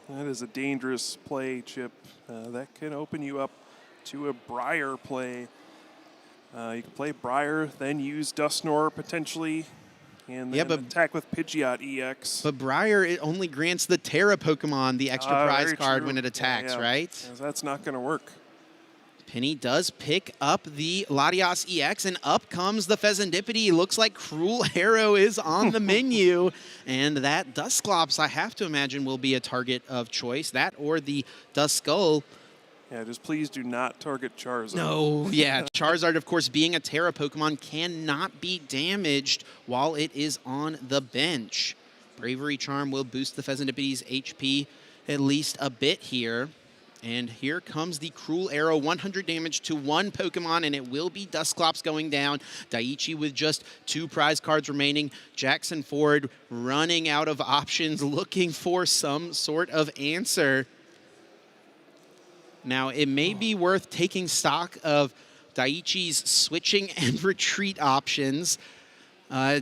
that is a dangerous play, Chip. That can open you up to a Briar play. You can play Briar, then use Dusknoir potentially, and then attack with Pidgeot EX. But Briar, it only grants the Terra Pokemon the extra prize card when it attacks, right? Yeah, that's not going to work. Penny does pick up the Latias EX, and up comes the Fezandipity. Looks like Cruel Arrow is on the menu, and that Dusclops, I have to imagine, will be a target of choice. That or the Duskull. Yeah, just please do not target Charizard. No, yeah. Charizard, of course, being a Terra Pokemon, cannot be damaged while it is on the bench. Bravery Charm will boost the Fezandipity's HP at least a bit here. And here comes the Cruel Arrow, 100 damage to one Pokemon, and it will be Dusclops going down. Daichi with just 2 prize cards remaining. Jackson Ford running out of options, looking for some sort of answer. Now, it may be worth taking stock of Daichi's switching and retreat options.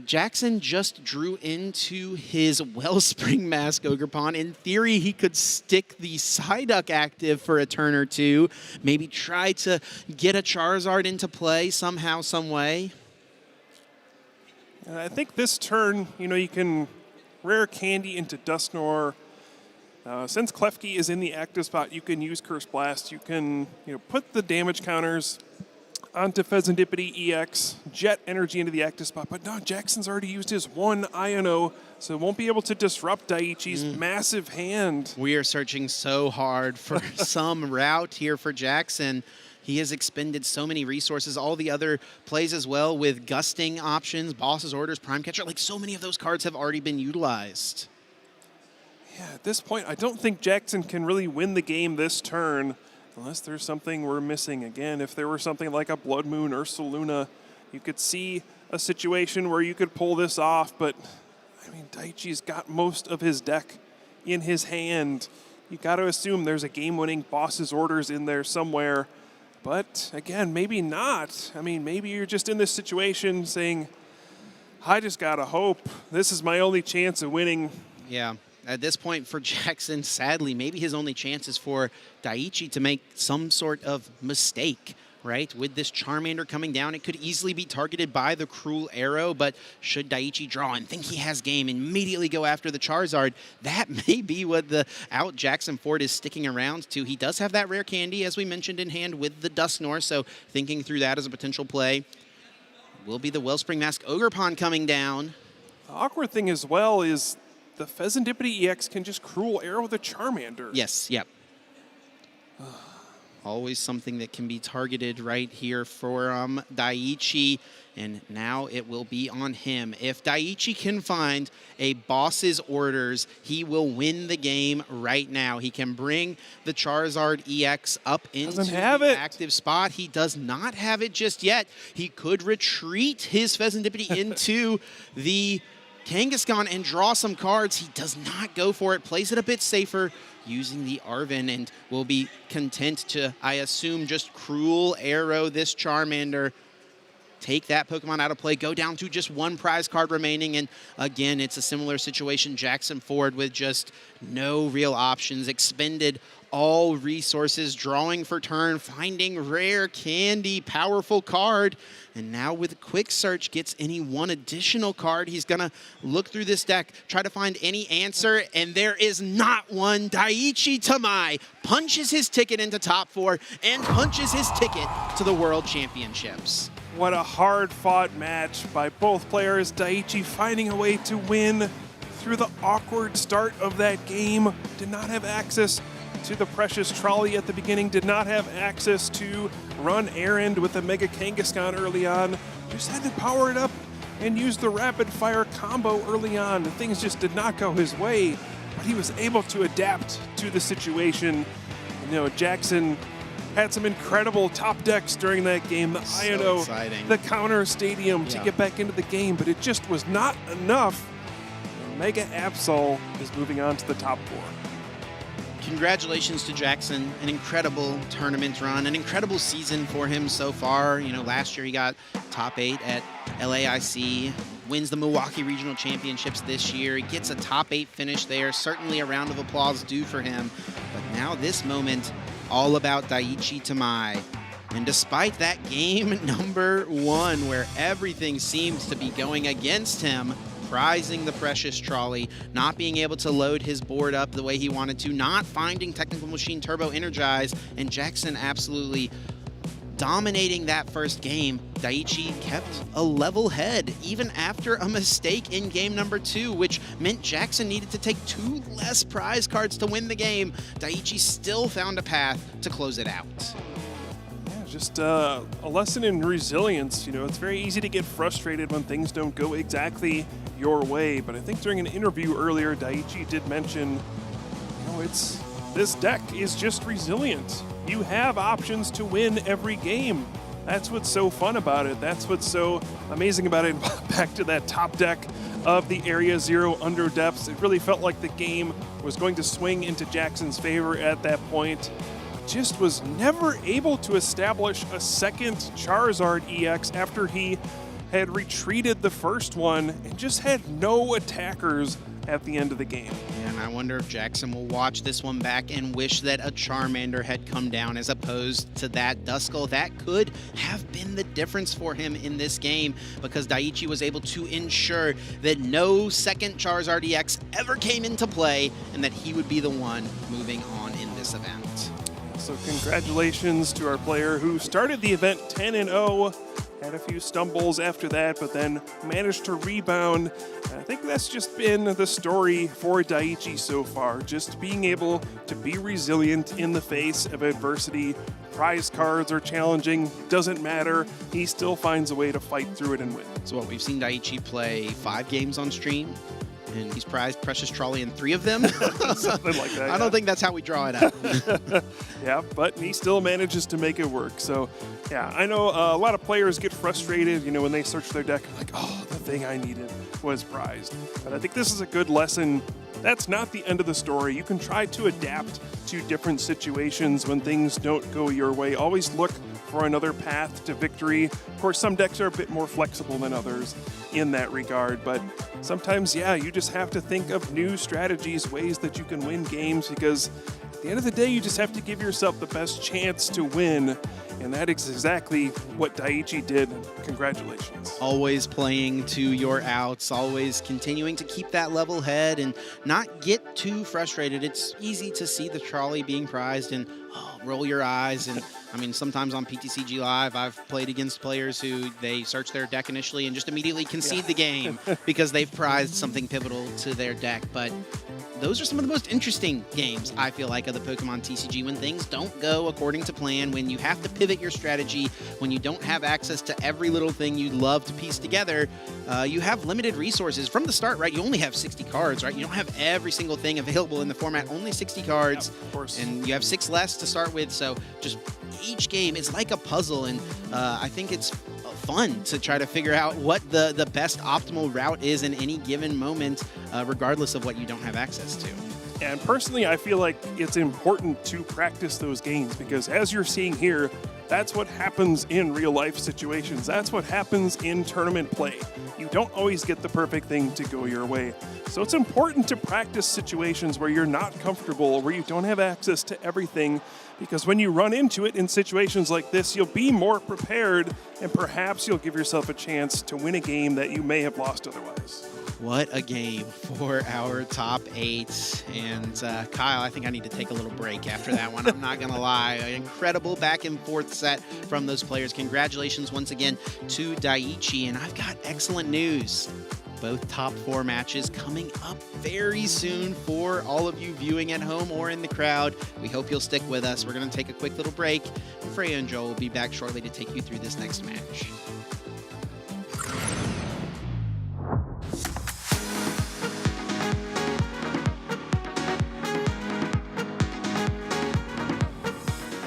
Jackson just drew into his Wellspring Mask Ogerpon. In theory, he could stick the Psyduck active for a turn or two, maybe try to get a Charizard into play somehow, some way. I think this turn, you can Rare Candy into Dusknoir. Since Klefki is in the active spot, you can use Curse Blast. You can put the damage counters onto Fezandipity EX, Jet Energy into the active spot. But no, Jackson's already used his 1 Iono, so won't be able to disrupt Daichi's massive hand. We are searching so hard for some route here for Jackson. He has expended so many resources. All the other plays as well with gusting options, Boss's Orders, Prime Catcher. Like, so many of those cards have already been utilized. Yeah, at this point, I don't think Jackson can really win the game this turn unless there's something we're missing. Again, if there were something like a Blood Moon or Ursaluna, you could see a situation where you could pull this off. But, I mean, Daichi's got most of his deck in his hand. You got to assume there's a game-winning Boss's Orders in there somewhere. But, again, maybe not. I mean, maybe you're just in this situation saying, I just got to hope. This is my only chance of winning. Yeah. At this point for Jackson, sadly, maybe his only chance is for Daiichi to make some sort of mistake, right? With this Charmander coming down, it could easily be targeted by the Cruel Arrow, but should Daiichi draw and think he has game, immediately go after the Charizard, that may be what the out Jackson Ford is sticking around to. He does have that rare candy, as we mentioned, in hand with the Dusknoir, so thinking through that as a potential play. Will be the Wellspring Mask Ogerpon coming down. The awkward thing as well is the Pheasantipity EX can just Cruel Arrow the Charmander. Yes, yep. Always something that can be targeted right here for Daiichi, and now it will be on him. If Daiichi can find a boss's orders, he will win the game right now. He can bring the Charizard EX up into the active spot. He does not have it just yet. He could retreat his Pheasantipity into the Kangaskhan and draw some cards. He does not go for it, plays it a bit safer, using the Arven, and will be content to, I assume, just Cruel Arrow this Charmander. Take that Pokemon out of play, go down to just one prize card remaining, and again, it's a similar situation. Jackson Ford with just no real options, expended all resources, drawing for turn, finding rare candy, powerful card, and now with Quick Search gets any one additional card. He's gonna look through this deck, try to find any answer, and there is not one. Daiichi Tamai punches his ticket into top 4 and punches his ticket to the World Championships. What a hard-fought match by both players. Daiichi finding a way to win through the awkward start of that game. Did not have access to the precious trolley at the beginning, did not have access to run errand with the Mega Kangaskhan early on. Just had to power it up and use the rapid fire combo early on. Things just did not go his way, but he was able to adapt to the situation. You know, Jackson had some incredible top decks during that game. The Iono, the Counter Stadium to get back into the game, but it just was not enough. Mega Absol is moving on to the top 4. Congratulations to Jackson, an incredible tournament run, an incredible season for him so far. You know, last year he got top 8 at LAIC, wins the Milwaukee Regional Championships this year. He gets a top 8 finish there, certainly a round of applause due for him. But now this moment, all about Daiichi Tamai. And despite that game number 1, where everything seems to be going against him, prizing the precious trolley, not being able to load his board up the way he wanted to, not finding Technical Machine Turbo Energize, and Jackson absolutely dominating that first game, Daiichi kept a level head, even after a mistake in game number 2, which meant Jackson needed to take 2 less prize cards to win the game. Daiichi still found a path to close it out. Just a lesson in resilience. You know, it's very easy to get frustrated when things don't go exactly your way, but I think during an interview earlier, Daiichi did mention, you know, this deck is just resilient. You have options to win every game. That's what's so fun about it. That's what's so amazing about it. Back to that top deck of the Area Zero Under Depths, it really felt like the game was going to swing into Jackson's favor at that point. Just was never able to establish a second Charizard EX after he had retreated the first one and just had no attackers at the end of the game. And I wonder if Jackson will watch this one back and wish that a Charmander had come down as opposed to that Duskull. That could have been the difference for him in this game, because Daiichi was able to ensure that no second Charizard EX ever came into play and that he would be the one moving on in this event. So congratulations to our player who started the event 10-0, had a few stumbles after that, but then managed to rebound. And I think that's just been the story for Daiichi so far, just being able to be resilient in the face of adversity. Prize cards are challenging, doesn't matter. He still finds a way to fight through it and win. So what, we've seen Daiichi play 5 games on stream, and he's prized Precious Trolley in 3 of them. Something like that. I don't think that's how we draw it out. Yeah, but he still manages to make it work. So, yeah, I know a lot of players get frustrated, you know, when they search their deck, like, oh, the thing I needed was prized. But I think this is a good lesson. That's not the end of the story. You can try to adapt to different situations when things don't go your way. Always look for another path to victory. Of course, some decks are a bit more flexible than others in that regard, but sometimes, yeah, you just have to think of new strategies, ways that you can win games, because at the end of the day, you just have to give yourself the best chance to win. And that is exactly what Daiichi did. Congratulations. Always playing to your outs, always continuing to keep that level head and not get too frustrated. It's easy to see the trolley being prized and roll your eyes. And I mean, sometimes on PTCG Live, I've played against players who they search their deck initially and just immediately concede the game because they've prized something pivotal to their deck. But those are some of the most interesting games, I feel like, of the Pokemon TCG, when things don't go according to plan, when you have to pivot your strategy, when you don't have access to every little thing you'd love to piece together. You have limited resources from the start, right? You only have 60 cards, right? You don't have every single thing available in the format, only 60 cards, of course. And you have 6 less to start with, so just each game is like a puzzle, and I think it's fun to try to figure out what the best optimal route is in any given moment, regardless of what you don't have access to. And personally, I feel like it's important to practice those games because, as you're seeing here, that's what happens in real life situations. That's what happens in tournament play. You don't always get the perfect thing to go your way. So it's important to practice situations where you're not comfortable, where you don't have access to everything, because when you run into it in situations like this, you'll be more prepared and perhaps you'll give yourself a chance to win a game that you may have lost otherwise. What a game for our top 8. And Kyle, I think I need to take a little break after that one. I'm not going to lie. An incredible back and forth set from those players. Congratulations once again to Daiichi. And I've got excellent news. Both top 4 matches coming up very soon for all of you viewing at home or in the crowd. We hope you'll stick with us. We're going to take a quick little break. Freya and Joel will be back shortly to take you through this next match.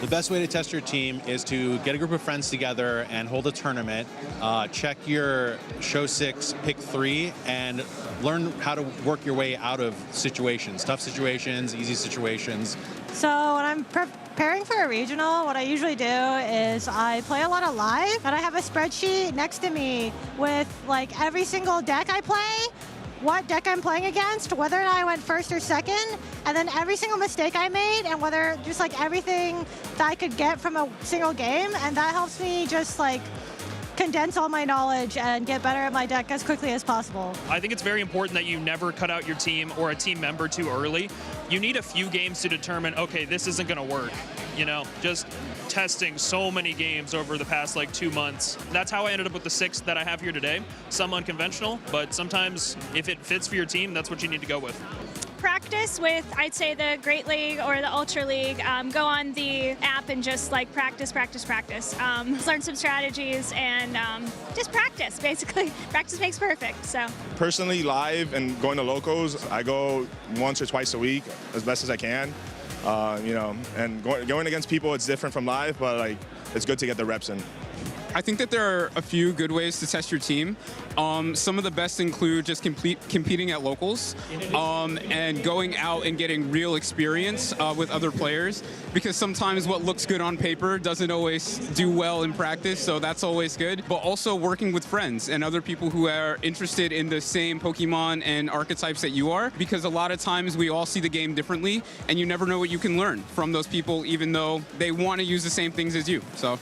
The best way to test your team is to get a group of friends together and hold a tournament, check your show 6, pick 3, and learn how to work your way out of situations, tough situations, easy situations. So when I'm preparing for a regional, what I usually do is I play a lot of live, and I have a spreadsheet next to me with like every single deck I play, what deck I'm playing against, whether I went first or second, and then every single mistake I made, and whether just like everything that I could get from a single game, and that helps me just like condense all my knowledge and get better at my deck as quickly as possible. I think it's very important that you never cut out your team or a team member too early. You need a few games to determine, okay, this isn't going to work. You know, just testing so many games over the past like 2 months. That's how I ended up with the 6 that I have here today. Some unconventional, but sometimes if it fits for your team, that's what you need to go with. Practice with, I'd say, the Great League or the Ultra League. Go on the app and just like practice. Learn some strategies and just practice, basically. Practice makes perfect, so. Personally, live and going to locals, I go once or twice a week as best as I can. You know, and going against people, it's different from live, but like it's good to get the reps in. I think that there are a few good ways to test your team. Some of the best include just competing at locals and going out and getting real experience with other players, because sometimes what looks good on paper doesn't always do well in practice, so that's always good. But also working with friends and other people who are interested in the same Pokemon and archetypes that you are, because a lot of times we all see the game differently, and you never know what you can learn from those people, even though they want to use the same things as you. So.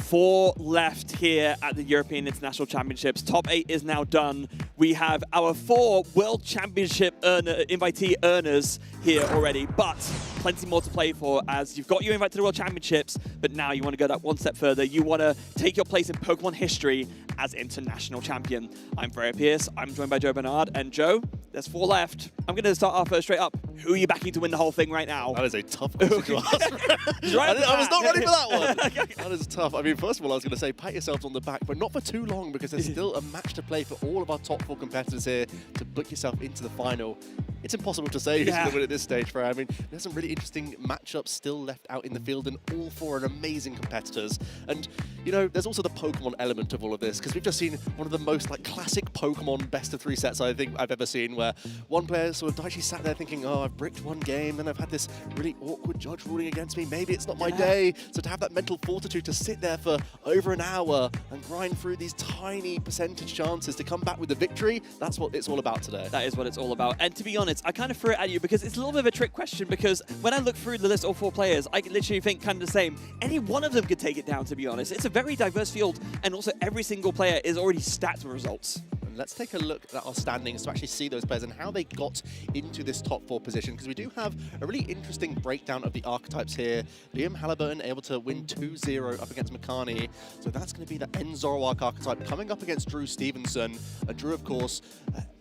4 left here at the European International Championships. Top 8 is now done. We have our 4 World Championship invitee earners here already, but plenty more to play for, as you've got your invite to the World Championships, but now you want to go that one step further. You want to take your place in Pokemon history as international champion. I'm Freya Pierce. I'm joined by Joe Bernard. And Joe, there's 4 left. I'm going to start off first straight up. Who are you backing to win the whole thing right now? That is a tough question to ask. I was not ready for that one. That is tough. I mean, first of all, I was going to say pat yourselves on the back, but not for too long, because there's still a match to play for all of our top 4 competitors here to book yourself into the final. It's impossible to say who's going to win at this stage, Freya. I mean, there's some really interesting matchups still left out in the field, and all 4 are amazing competitors. And, you know, there's also the Pokemon element of all of this, because we've just seen one of the most like classic Pokemon best-of-3 sets I think I've ever seen, where one player sort of Daiichi sat there thinking, oh, I've bricked one game, then I've had this really awkward judge ruling against me. Maybe it's not my day. So to have that mental fortitude to sit there for over an hour and grind through these tiny percentage chances to come back with the victory, that's what it's all about today. That is what it's all about. And to be honest, I kind of threw it at you because it's a little bit of a trick question, because when I look through the list of 4 players, I literally think kind of the same. Any one of them could take it down, to be honest. It's a very diverse field, and also every single player is already stacked with results. And let's take a look at our standings to actually see those players and how they got into this top 4 position, because we do have a really interesting breakdown of the archetypes here. Liam Halliburton able to win 2-0 up against Makani, so that's going to be the End Zoroark archetype coming up against Drew Stevenson. Drew, of course,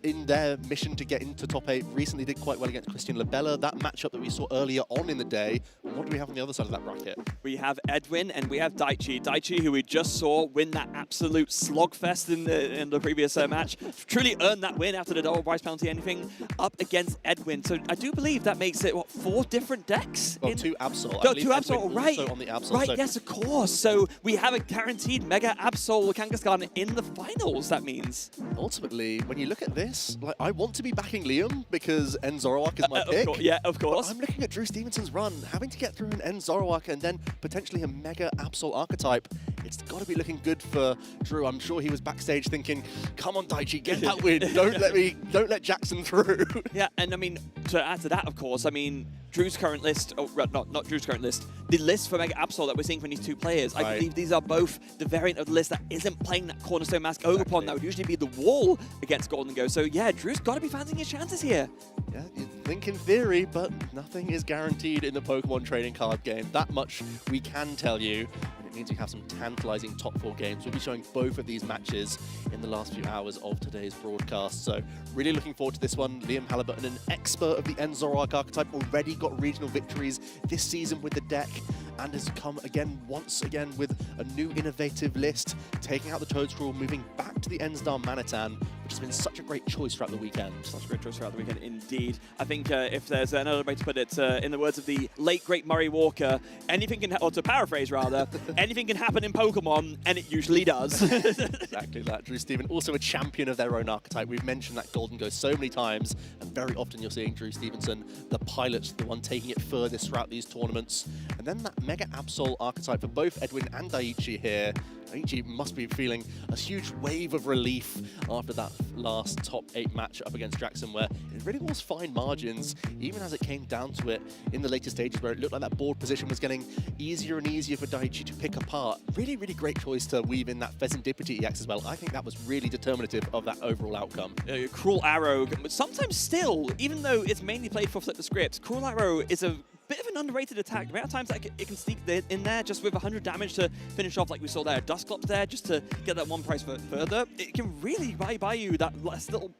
in their mission to get into top 8, recently did quite well against Christian Labella, that matchup that we saw earlier on in the day. And what do we have on the other side of that bracket? We have Edwin and we have Daichi. Daichi, who we just saw win that absolute slogfest in the previous match, truly earned that win after the double prize penalty anything, up against Edwin. So I do believe that makes it, what, 4 different decks? Well, 2 Absol. No, 2 Absol, right. On the Absol, right, so yes, of course. So we have a guaranteed Mega Absol Kangaskhan in the finals, that means. Ultimately, when you look at this, like, I want to be backing Liam because End Zoroark is my pick. Yeah, of course. But I'm looking at Drew Stevenson's run, having to get through an End Zoroark and then potentially a Mega Absol archetype. It's got to be looking good for Drew. I'm sure he was backstage thinking, "Come on, Daichi, get that win. Don't let Jackson through." Yeah, and I mean, to add to that, of course, I mean, Drew's current list, not Drew's current list, the list for Mega Absol that we're seeing from these 2 players, I believe these are both the variant of the list that isn't playing that Cornerstone Mask Ogerpon that would usually be the wall against Golden Go. So yeah, Drew's got to be fancying his chances here. Yeah, you'd think in theory, but nothing is guaranteed in the Pokemon trading card game. That much we can tell you. It means we have some tantalizing top 4 games. We'll be showing both of these matches in the last few hours of today's broadcast. So really looking forward to this one. Liam Halliburton, an expert of the End Zoroark archetype, already got regional victories this season with the deck and has come again, once again, with a new innovative list, taking out the Toedscruel, moving back to the Enstar Manitan, which has been such a great choice throughout the weekend. Such a great choice throughout the weekend, indeed. I think if there's another way to put it, in the words of the late, great Murray Walker, anything can, or to paraphrase rather, anything can happen in Pokemon, and it usually does. Exactly that. Drew Steven, also a champion of their own archetype. We've mentioned that Golden Go so many times, and very often you're seeing Drew Stevenson, the pilot, the one taking it furthest throughout these tournaments. And then that Mega Absol archetype for both Edwin and Daichi here. Daichi must be feeling a huge wave of relief after that last top 8 match up against Jackson, where it really was fine margins, even as it came down to it in the later stages, where it looked like that board position was getting easier and easier for Daichi to pick apart. Really, really great choice to weave in that Pheasantipity EX as well. I think that was really determinative of that overall outcome. Cruel Arrow, but sometimes still, even though it's mainly played for Flip the Script, Cruel Arrow is a bit of an underrated attack. The amount of times that it can sneak in there just with 100 damage to finish off, like we saw there, Dusclops there, just to get that 1 price further. It can really buy you that last little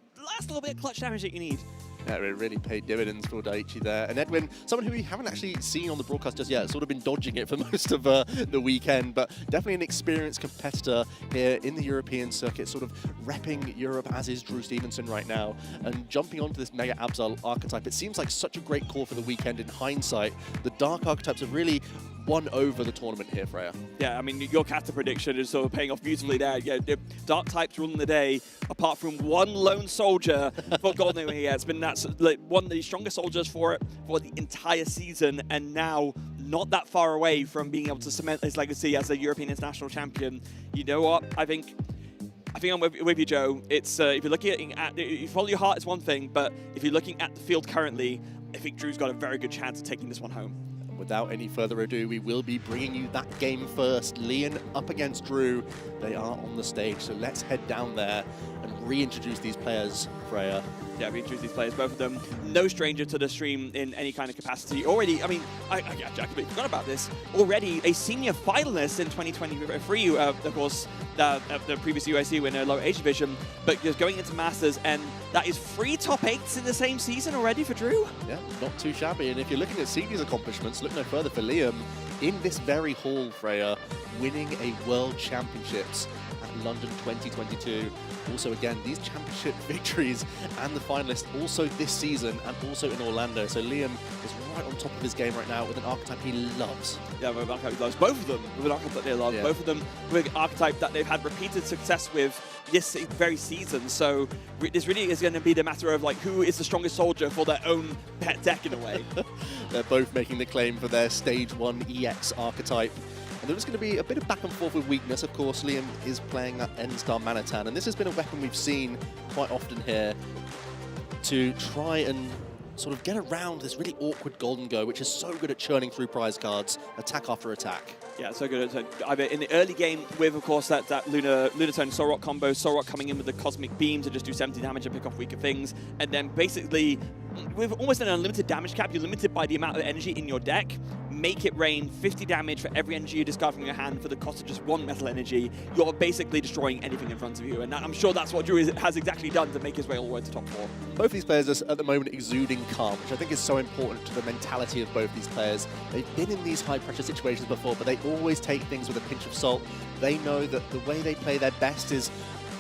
bit of clutch damage that you need. Yeah, it really paid dividends for Daichi there. And Edwin, someone who we haven't actually seen on the broadcast just yet, sort of been dodging it for most of the weekend, but definitely an experienced competitor here in the European circuit, sort of repping Europe, as is Drew Stevenson right now, and jumping onto this Mega Absol archetype. It seems like such a great call for the weekend in hindsight. The Dark archetypes have really won over the tournament here, Freya. Yeah, I mean, your caster prediction is sort of paying off beautifully there. Yeah, the Dark types ruling the day, apart from one lone soldier for Golden. Yeah, it's been like one of the strongest soldiers for it for the entire season, and now not that far away from being able to cement his legacy as a European international champion. You know what? I think I'm with you, Joe. It's if you're looking at if you follow your heart, it's one thing, but if you're looking at the field currently, I think Drew's got a very good chance of taking this one home. Without any further ado, we will be bringing you that game first. Leon up against Drew. They are on the stage, so let's head down there and reintroduce these players, Freya. Yeah, reintroduce these players, both of them. No stranger to the stream in any kind of capacity. Already, I mean, I completely forgot about this. Already a senior finalist in 2023, of course, the previous UIC winner, lower age division, but just going into Masters, and that is 3 top 8s in the same season already for Drew. Yeah, not too shabby. And if you're looking at seniors accomplishments, look no further for Liam. In this very hall, Freya, winning a World Championships at London 2022. Also, again, these championship victories and the finalists also this season and also in Orlando. So Liam is right on top of his game right now with an archetype he loves. Yeah, with an archetype he loves. Both of them with an archetype they love. Yeah. Both of them with an archetype that they've had repeated success with this very season. So this really is going to be the matter of like who is the strongest soldier for their own pet deck in a way. They're both making the claim for their Stage 1 EX archetype. And there's going to be a bit of back and forth with weakness. Of course, Liam is playing that N-Star Manatan, and this has been a weapon we've seen quite often here to try and sort of get around this really awkward Golden Go, which is so good at churning through prize cards, attack after attack. Yeah, so good at either in the early game with, of course, that Lunatone Solrock combo, Solrock coming in with the Cosmic Beam to just do 70 damage and pick off weaker things, and then basically with almost an unlimited damage cap, you're limited by the amount of energy in your deck. Make it rain 50 damage for every energy you discard from your hand for the cost of just 1 metal energy. You're basically destroying anything in front of you, and I'm sure that's what Drew has exactly done to make his way all the way to top 4. Both these players are at the moment exuding calm, which I think is so important to the mentality of both these players. They've been in these high pressure situations before, but they always take things with a pinch of salt. They know that the way they play their best is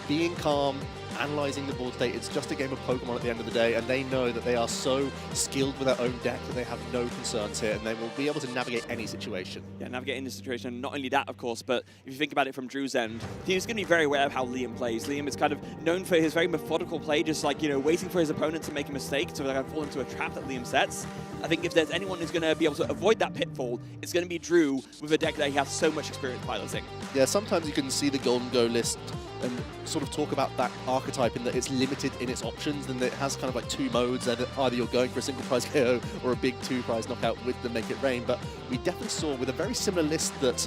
being calm, analyzing the board state. It's just a game of Pokemon at the end of the day, and they know that they are so skilled with their own deck that they have no concerns here, and they will be able to navigate any situation. Yeah, navigate any situation. Not only that, of course, but if you think about it from Drew's end, he's going to be very aware of how Liam plays. Liam is kind of known for his very methodical play, just like, you know, waiting for his opponent to make a mistake to like fall into a trap that Liam sets. I think if there's anyone who's going to be able to avoid that pitfall, it's going to be Drew with a deck that he has so much experience piloting. Yeah, sometimes you can see the Golden Go list and sort of talk about that archetype in that it's limited in its options and that it has kind of like 2 modes, either you're going for a single prize KO or a big 2-prize knockout with the Make It Rain. But we definitely saw with a very similar list that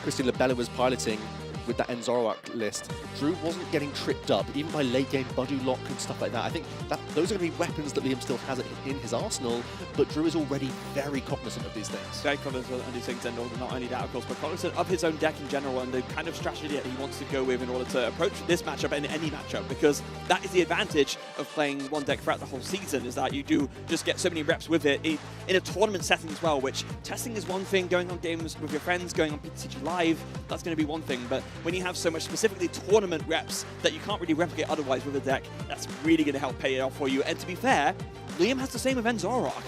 Christian Labella was piloting with that Enzoroark list, Drew wasn't getting tripped up, even by late game Budu Lock and stuff like that. I think that those are going to be weapons that Liam still has in his arsenal, but Drew is already very cognizant of these things. Very cognizant of these things, and not only that, of course, but cognizant of his own deck in general and the kind of strategy that he wants to go with in order to approach this matchup and any matchup, because that is the advantage of playing one deck throughout the whole season, is that you do just get so many reps with it in a tournament setting as well, which testing is one thing, going on games with your friends, going on PTCG Live, that's going to be one thing, but when you have so much specifically tournament reps that you can't really replicate otherwise with a deck, that's really going to help pay it off for you. And to be fair, Liam has the same with Enzoroark.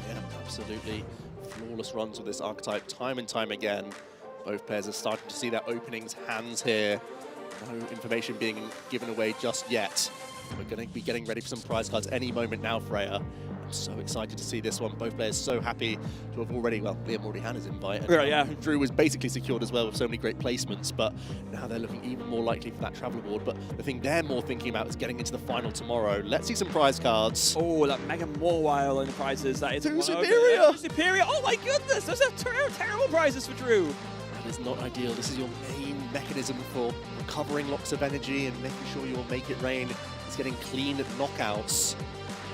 Yeah, absolutely. Flawless runs with this archetype time and time again. Both players are starting to see their openings hands here. No information being given away just yet. We're going to be getting ready for some prize cards any moment now, Freya. I'm so excited to see this one. Both players so happy to have already, well, Liam already had his invite. And right, yeah. Drew was basically secured as well with so many great placements, but now they're looking even more likely for that travel award. But the thing they're more thinking about is getting into the final tomorrow. Let's see some prize cards. Oh, that Mega Mawile and the prizes. That is Too superior! Too superior! Oh my goodness! Those are terrible prizes for Drew. That is not ideal. This is your main mechanism for recovering lots of energy and making sure your Make It Rain is getting clean at knockouts.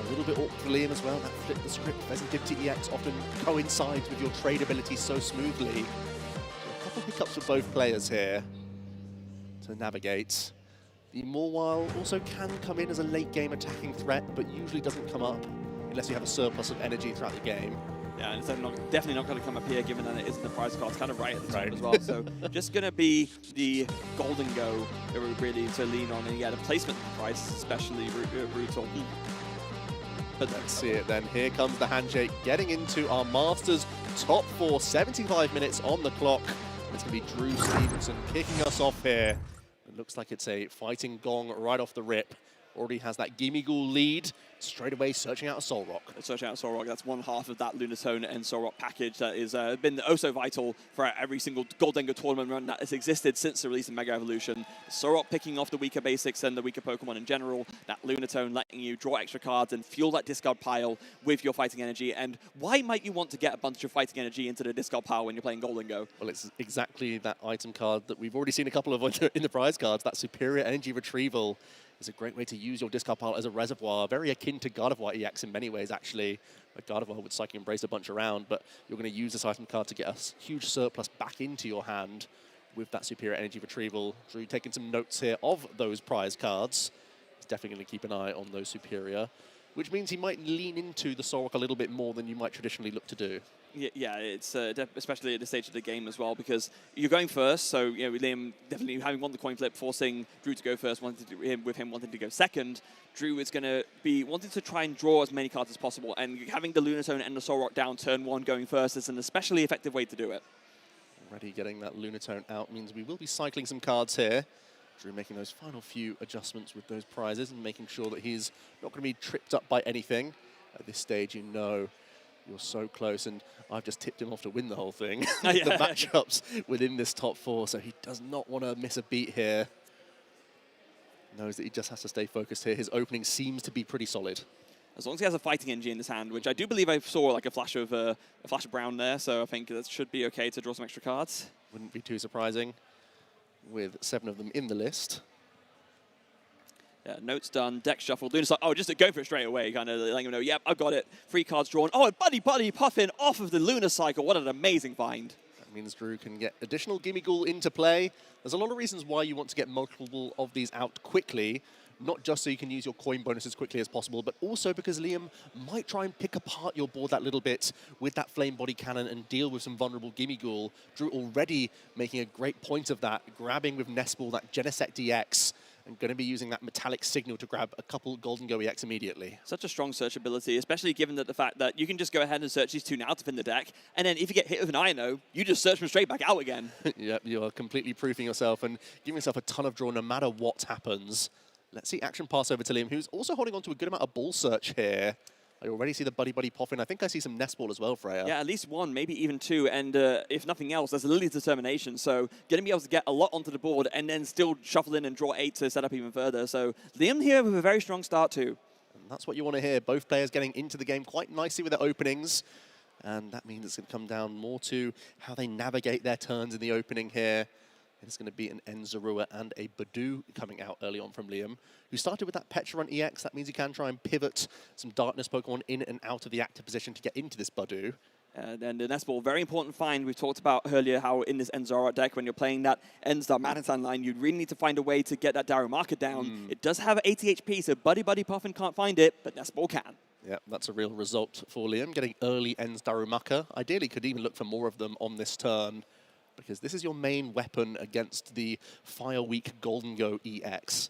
A little bit awkward for Liam as well. That flip the script Pheasant Gift to EX often coincides with your trade ability so smoothly. So a couple of hiccups for both players here to navigate. The Mawile also can come in as a late game attacking threat, but usually doesn't come up unless you have a surplus of energy throughout the game. Yeah, and it's definitely not going to come up here, given that it isn't the prize card. It's kind of right at the top as well. So just going to be the Golden Go really to lean on. And yeah, the placement of the prize is especially brutal. But let's see it then. Here comes the handshake, getting into our Masters top 4. 75 minutes on the clock. It's going to be Drew Stevenson kicking us off here. It looks like it's a fighting gong right off the rip. Already has that Gimmighoul lead. Straight away searching out a Solrock. Searching out a Solrock, that's one half of that Lunatone and Solrock package that has been oh so vital for every single Goldengo tournament run that has existed since the release of Mega Evolution. Solrock picking off the weaker basics and the weaker Pokemon in general. That Lunatone letting you draw extra cards and fuel that discard pile with your fighting energy. And why might you want to get a bunch of fighting energy into the discard pile when you're playing Goldengo? Well, it's exactly that item card that we've already seen a couple of in the prize cards. That Superior Energy Retrieval is a great way to use your discard pile as a reservoir, very akin to Gardevoir EX in many ways, actually. Like Gardevoir would Psychic Embrace a bunch around, but you're going to use this item card to get a huge surplus back into your hand with that Superior Energy Retrieval. Drew taking some notes here of those prize cards. He's definitely going to keep an eye on those Superior, which means he might lean into the Solrock a little bit more than you might traditionally look to do. Yeah, it's especially at this stage of the game as well, because you're going first, so Liam definitely having won the coin flip, forcing Drew to go first, with him wanting to go second. Drew is going to be wanting to try and draw as many cards as possible, and having the Lunatone and the Solrock down turn 1 going first is an especially effective way to do it. Already getting that Lunatone out means we will be cycling some cards here. Drew making those final few adjustments with those prizes and making sure that he's not going to be tripped up by anything. At this stage, you know you're so close, and I've just tipped him off to win the whole thing. The matchups within this top 4, so he does not want to miss a beat here. Knows that he just has to stay focused here. His opening seems to be pretty solid. As long as he has a fighting energy in his hand, which I do believe I saw like a flash of brown there, so I think that should be okay to draw some extra cards. Wouldn't be too surprising with 7 of them in the list. Yeah, notes done, deck shuffle. Lunacycle, oh, just to go for it straight away, kind of letting him know, yep, I've got it. 3 cards drawn. Oh, a Buddy Puffin off of the Lunacycle. What an amazing find. That means Drew can get additional Gimme Ghoul into play. There's a lot of reasons why you want to get multiple of these out quickly, not just so you can use your coin bonus as quickly as possible, but also because Liam might try and pick apart your board that little bit with that Flame Body Cannon and deal with some vulnerable Gimme Ghoul. Drew already making a great point of that, grabbing with Nestball that Genesect DX, and going to be using that Metallic Signal to grab a couple Golden Go EX immediately. Such a strong search ability, especially given that the fact that you can just go ahead and search these 2 now to fin the deck, and then if you get hit with an INO, you just search them straight back out again. Yep, you are completely proofing yourself and giving yourself a ton of draw no matter what happens. Let's see action pass over to Liam, who's also holding on to a good amount of ball search here. I already see the Buddy Puffin. I think I see some Nestball as well, Freya. Yeah, at least 1, maybe even 2. And if nothing else, there's a Lily's Determination. So going to be able to get a lot onto the board and then still shuffle in and draw 8 to set up even further. So Liam here with a very strong start too. And that's what you want to hear. Both players getting into the game quite nicely with their openings. And that means it's going to come down more to how they navigate their turns in the opening here. It's going to be an Enzarua and a Badoo coming out early on from Liam, who started with that Petra EX. That means he can try and pivot some Darkness Pokemon in and out of the active position to get into this Badoo. And the Nestball, very important find. We talked about earlier how in this Enzara deck, when you're playing that Enzar Manitan line, you really need to find a way to get that Darumaka down. It does have 80 HP, so Buddy Puffin can't find it, but Nestball can. Yeah, that's a real result for Liam, getting early Enz Darumaka. Ideally, could even look for more of them on this turn, because this is your main weapon against the Fire Weak Golden Go EX.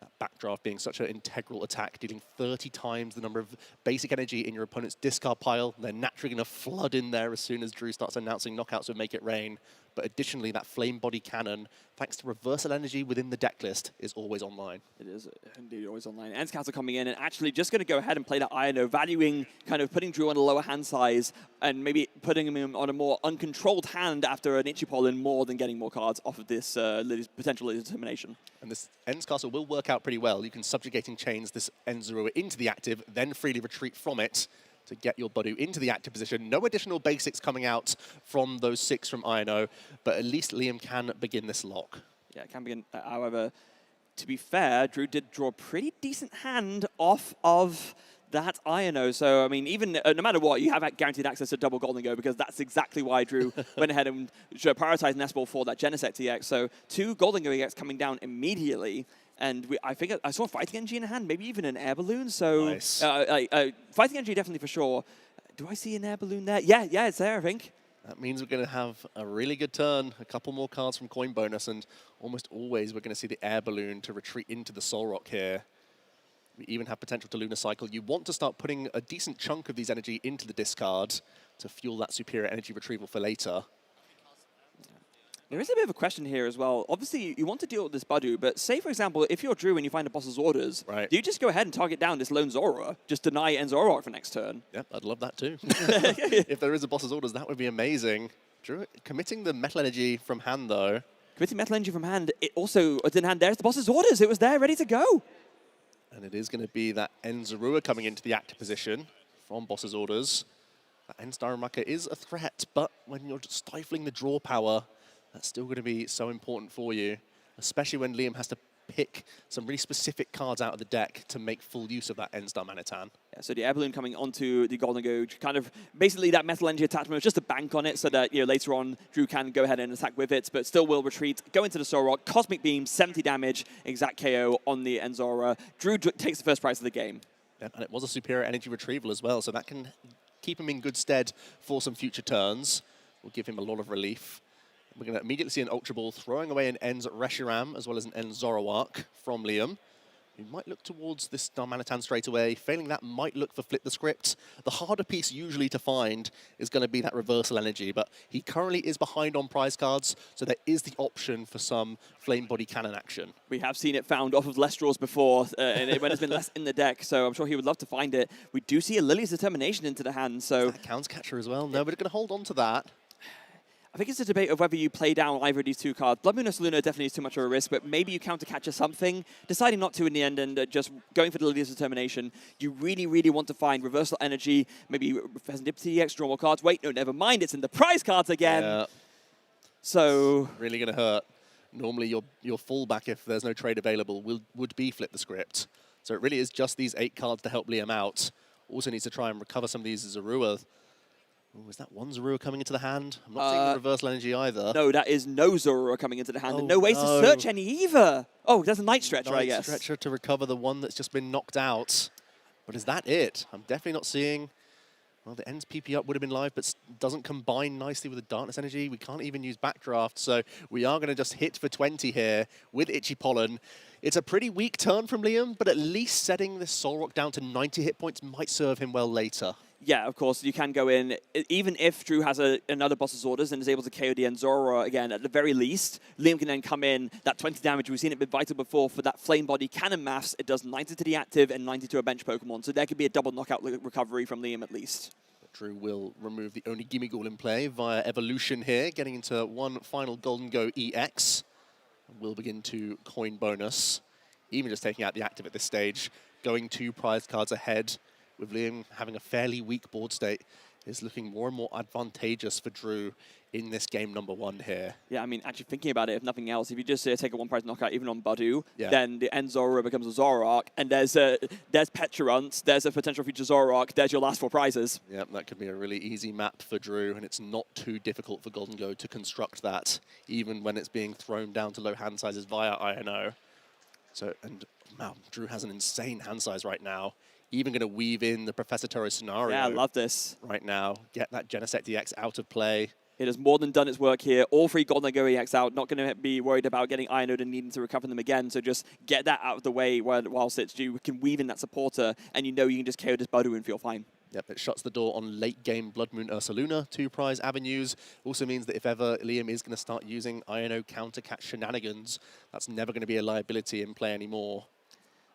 That backdraft being such an integral attack, dealing 30 times the number of basic energy in your opponent's discard pile. They're naturally going to flood in there as soon as Drew starts announcing knockouts would make it rain. But additionally, that Flame Body Cannon, thanks to reversal energy within the deck list, is always online. It is indeed always online. Ends Castle coming in and actually just going to go ahead and play that INO, valuing kind of putting Drew on a lower hand size and maybe putting him on a more uncontrolled hand after an Itchy Pollen more than getting more cards off of this potential Lily's Determination. And this Ends Castle will work out pretty well. You can Subjugating Chains this Enzarua into the active, then freely retreat from it to get your Badoo into the active position. No additional basics coming out from those 6 from INO, but at least Liam can begin this lock. Yeah, it can begin. However, to be fair, Drew did draw a pretty decent hand off of that INO. So, I mean, even no matter what, you have guaranteed access to double Golden Go, because that's exactly why Drew went ahead and prioritized Nestball for that Genesect EX. So 2 Golden Go EX coming down immediately. And I think I saw Fighting Energy in a hand, maybe even an Air Balloon. So nice. Fighting Energy definitely for sure. Do I see an Air Balloon there? Yeah, it's there, I think. That means we're going to have a really good turn, a couple more cards from Coin Bonus, and almost always we're going to see the Air Balloon to retreat into the Solrock here. We even have potential to Lunacycle. You want to start putting a decent chunk of these energy into the discard to fuel that superior energy retrieval for later. There is a bit of a question here as well. Obviously, you want to deal with this Badoo, but say, for example, if you're Drew and you find a boss's orders, do you just go ahead and target down this lone Zora, just deny Enzora for next turn? Yep, I'd love that too. If there is a boss's orders, that would be amazing. Drew, committing the Metal Energy from hand, though. Committing Metal Energy from hand, it also, it's in hand, there's the boss's orders. It was there, ready to go. And it is going to be that Enzarua coming into the active position from boss's orders. That Enzdarumaka is a threat, but when you're just stifling the draw power, that's still going to be so important for you, especially when Liam has to pick some really specific cards out of the deck to make full use of that Enstar Manitan. Yeah, so the Air Balloon coming onto the Golden Go, kind of basically that Metal Energy attachment, just to bank on it so that later on Drew can go ahead and attack with it, but still will retreat, go into the Solrock, Cosmic Beam, 70 damage, exact KO on the Enzora. Drew takes the first prize of the game. Yeah, and it was a superior energy retrieval as well, so that can keep him in good stead for some future turns. Will give him a lot of relief. We're going to immediately see an Ultra Ball throwing away an Ends Reshiram as well as an Ends Zoroark from Liam. He might look towards this Darmanitan straight away. Failing that, might look for Flip the Script. The harder piece usually to find is going to be that Reversal Energy, but he currently is behind on prize cards, so there is the option for some Flame Body Cannon action. We have seen it found off of less draws before, and when it's been less in the deck, so I'm sure he would love to find it. We do see a Lily's Determination into the hand, so... That counts Catcher as well. No, but going to hold on to that. I think it's a debate of whether you play down either of these two cards. Blood Moon or Saluna definitely is too much of a risk, but maybe you counter Catcher something, deciding not to in the end and just going for the Lily's Determination. You really, really want to find Reversal Energy, maybe Serendipity EX, draw more cards. Wait, no, never mind, it's in the prize cards again. Yeah. So... Really going to hurt. Normally your fallback, if there's no trade available, would be Flip the Script. So it really is just these 8 cards to help Liam out. Also needs to try and recover some of these Zorua. Oh, is that one Zorua coming into the hand? I'm not seeing the Reversal Energy either. No, that is no Zorua coming into the hand, and no ways to search any either. Oh, there's a Night Stretcher, I guess. Night Stretcher to recover the one that's just been knocked out. But is that it? I'm definitely not seeing... Well, the Ends PP up would have been live, but doesn't combine nicely with the Darkness Energy. We can't even use Backdraft, so we are going to just hit for 20 here with Itchy Pollen. It's a pretty weak turn from Liam, but at least setting this Solrock down to 90 hit points might serve him well later. Yeah, of course, you can go in. Even if Drew has another Boss's Orders and is able to KO the Enzora again, at the very least, Liam can then come in, that 20 damage, we've seen it been vital before for that Flame Body Cannon maths. It does 90 to the active and 90 to a bench Pokemon, so there could be a double knockout recovery from Liam at least. Drew will remove the only Gimmighoul in play via Evolution here, getting into one final Golden Go EX. We'll begin to coin bonus, even just taking out the active at this stage, going 2 prize cards ahead. With Liam having a fairly weak board state, is looking more and more advantageous for Drew in this game number 1 here. Yeah, I mean, actually thinking about it, if nothing else, if you just take a 1-prize knockout, even on Badu, then the Enzora becomes a Zoroark, and there's Petulant, there's a potential future Zoroark, there's your last 4 prizes. Yeah, that could be a really easy map for Drew, and it's not too difficult for Golden Go to construct that, even when it's being thrown down to low hand sizes via INO. So, and wow, Drew has an insane hand size right now. Even going to weave in the Professor Taro scenario. Yeah, I love this. Right now. Get that Genesect DX out of play. It has more than done its work here. All 3 Golden Go EX out. Not going to be worried about getting Ironode and needing to recover them again. So just get that out of the way whilst it's due. You can weave in that supporter, and you know you can just KO this Badu and feel fine. Yep, it shuts the door on late game Blood Moon Ursaluna, 2 prize avenues. Also means that if ever Liam is going to start using INO counter catch shenanigans, that's never going to be a liability in play anymore.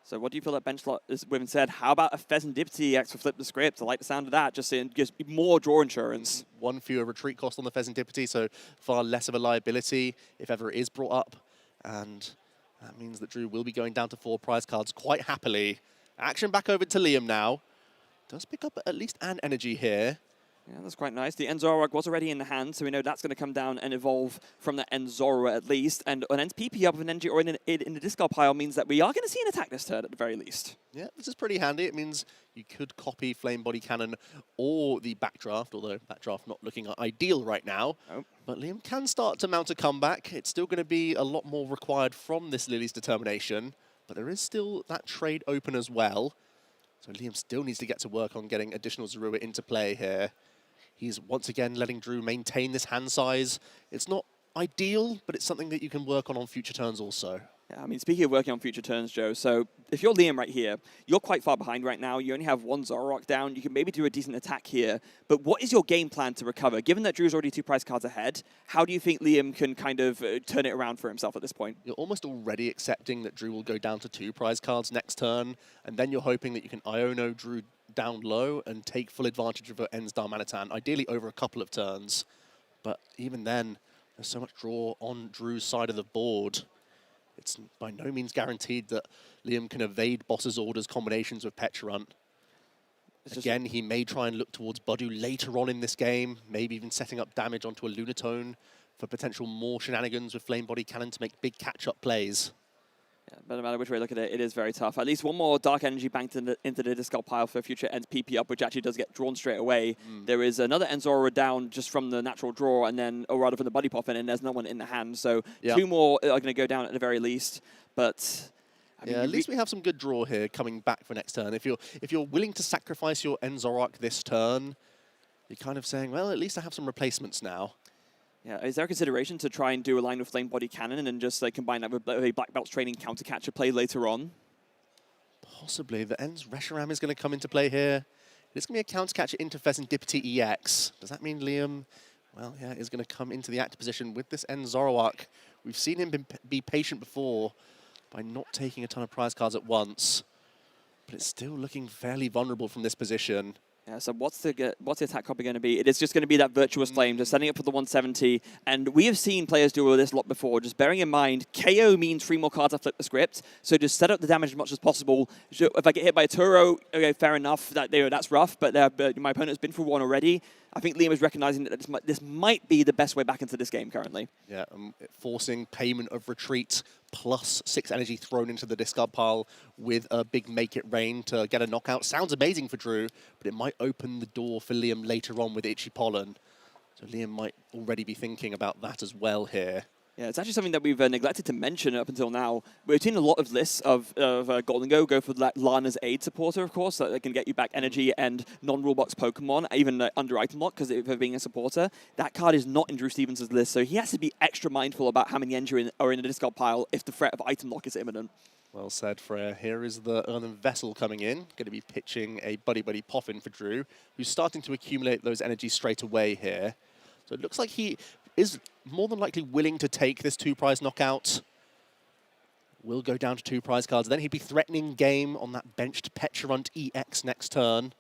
So what do you feel that bench slot is women said? How about a Pheasantipity EX for Flip the Script? I like the sound of that, just more draw insurance. 1 fewer retreat cost on the Pheasantipity, so far less of a liability if ever it is brought up. And that means that Drew will be going down to 4 prize cards quite happily. Action back over to Liam now. Does pick up at least an energy here. Yeah, that's quite nice. The Enzora was already in the hand, so we know that's going to come down and evolve from the Enzora at least. And an Ends PP up of an energy or in the discard pile means that we are going to see an attack this turn at the very least. Yeah, this is pretty handy. It means you could copy Flame Body Cannon or the Backdraft, although Backdraft not looking ideal right now. Nope. But Liam can start to mount a comeback. It's still going to be a lot more required from this Lily's Determination, but there is still that trade open as well. So Liam still needs to get to work on getting additional Zorua into play here. He's once again letting Drew maintain this hand size. It's not ideal, but it's something that you can work on future turns also. Yeah, I mean, speaking of working on future turns, Joe, so if you're Liam right here, you're quite far behind right now. You only have 1 Zoroark down. You can maybe do a decent attack here. But what is your game plan to recover? Given that Drew's already 2 prize cards ahead, how do you think Liam can kind of turn it around for himself at this point? You're almost already accepting that Drew will go down to 2 prize cards next turn, and then you're hoping that you can Iono Drew down low and take full advantage of Ends Darmanitan, ideally over a couple of turns. But even then, there's so much draw on Drew's side of the board. It's by no means guaranteed that Liam can evade Boss's Orders combinations with Petulant. Again, he may try and look towards Badu later on in this game, maybe even setting up damage onto a Lunatone for potential more shenanigans with Flame Body Cannon to make big catch-up plays. Yeah, but no matter which way you look at it, it is very tough. At least 1 more Dark Energy banked into the discard pile for future Ends PP up, which actually does get drawn straight away. There is another Enzora down just from the natural draw, and then, or rather from the Buddy Poffin, and there's no one in the hand. So 2 more are going to go down at the very least. But I mean, at least we have some good draw here coming back for next turn. If you're willing to sacrifice your Enzoroark this turn, You're kind of saying, well, at least I have some replacements now. Yeah, is there a consideration to try and do a line of Flame Body Cannon and just combine that with a Black Belt's training counter catcher play later on? Possibly. The End's Reshiram is going to come into play here. It's going to be a counter catcher interfacing Dippity EX. Does that mean Liam, well, yeah, is going to come into the active position with this End Zoroark? We've seen him be patient before by not taking a ton of prize cards at once, but it's still looking fairly vulnerable from this position. Yeah, so what's the attack copy going to be? It is just going to be that Virtuous Flame, just setting up for the 170. And we have seen players do all this a lot before. Just bearing in mind, KO means 3 more cards to flip the script. So just set up the damage as much as possible. So if I get hit by a Turo, okay, fair enough. That's rough, but my opponent's been through one already. I think Liam is recognizing that this might be the best way back into this game currently. Yeah, forcing payment of retreat plus 6 energy thrown into the discard pile with a big make it rain to get a knockout. Sounds amazing for Drew, but it might open the door for Liam later on with Itchy Pollen. So Liam might already be thinking about that as well here. Yeah, it's actually something that we've neglected to mention up until now. We've seen a lot of lists of Golden Go for Lana's aid supporter, of course, that can get you back energy and non-rule box Pokemon, even under item lock, because of being a supporter. That card is not in Drew Stevens' list, so he has to be extra mindful about how many energy are in the discard pile if the threat of item lock is imminent. Well said, Freya. Here is the Earthen Vessel coming in. Going to be pitching a Buddy Buddy Poffin for Drew, who's starting to accumulate those energies straight away here. So it looks like he is more than likely willing to take this 2-prize knockout. Will go down to 2 prize cards. Then he'd be threatening game on that benched Pecharunt EX next turn.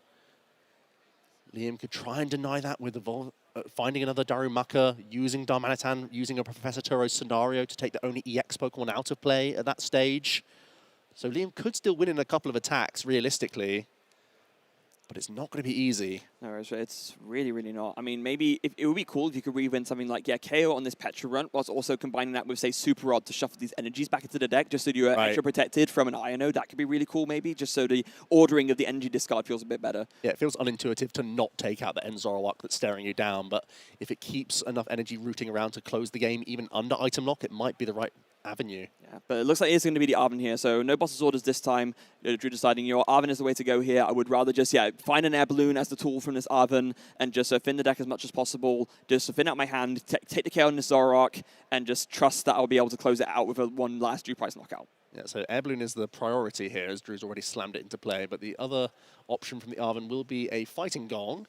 Liam could try and deny that with finding another Darumaka, using Darmanitan, using a Professor Turo's scenario to take the only EX Pokemon out of play at that stage. So Liam could still win in a couple of attacks, realistically. But it's not going to be easy. No, it's really, really not. I mean, maybe it would be cool if you could re-win something like, yeah, KO on this Pecharunt, whilst also combining that with, say, Super Rod to shuffle these energies back into the deck, just so you're extra protected from an Iono. That could be really cool, maybe, just so the ordering of the energy discard feels a bit better. Yeah, it feels unintuitive to not take out the End Zoroark that's staring you down, but if it keeps enough energy rooting around to close the game, even under item lock, it might be the right avenue. Yeah, but it looks like it's going to be the Arven here, so no boss's orders this time. Drew deciding, Arven is the way to go here. I would rather just, find an air balloon as the tool from this Arven and just thin the deck as much as possible, just thin out my hand, take the KO on this Zoroark, and just trust that I'll be able to close it out with one last 2-price knockout. Yeah, so air balloon is the priority here, as Drew's already slammed it into play, but the other option from the Arven will be a Fighting Gong,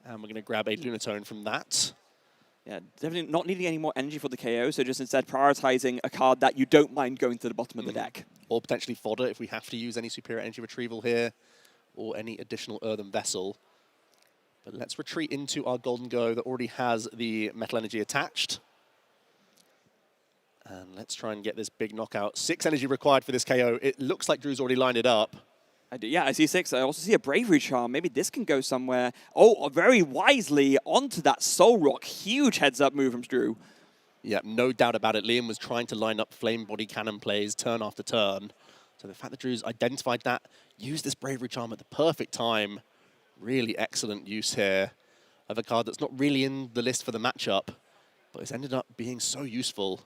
and we're going to grab a Lunatone from that. Yeah, definitely not needing any more energy for the KO, so just instead prioritizing a card that you don't mind going to the bottom of the deck. Or potentially fodder if we have to use any superior energy retrieval here, or any additional Earthen Vessel. But let's retreat into our Golden Go that already has the Metal Energy attached. And let's try and get this big knockout. 6 energy required for this KO. It looks like Drew's already lined it up. I see 6. I also see a Bravery Charm. Maybe this can go somewhere. Oh, very wisely onto that Soul Rock. Huge heads-up move from Drew. Yeah, no doubt about it. Liam was trying to line up Flame Body Cannon plays turn after turn. So the fact that Drew's identified that, used this Bravery Charm at the perfect time. Really excellent use here of a card that's not really in the list for the matchup, but it's ended up being so useful.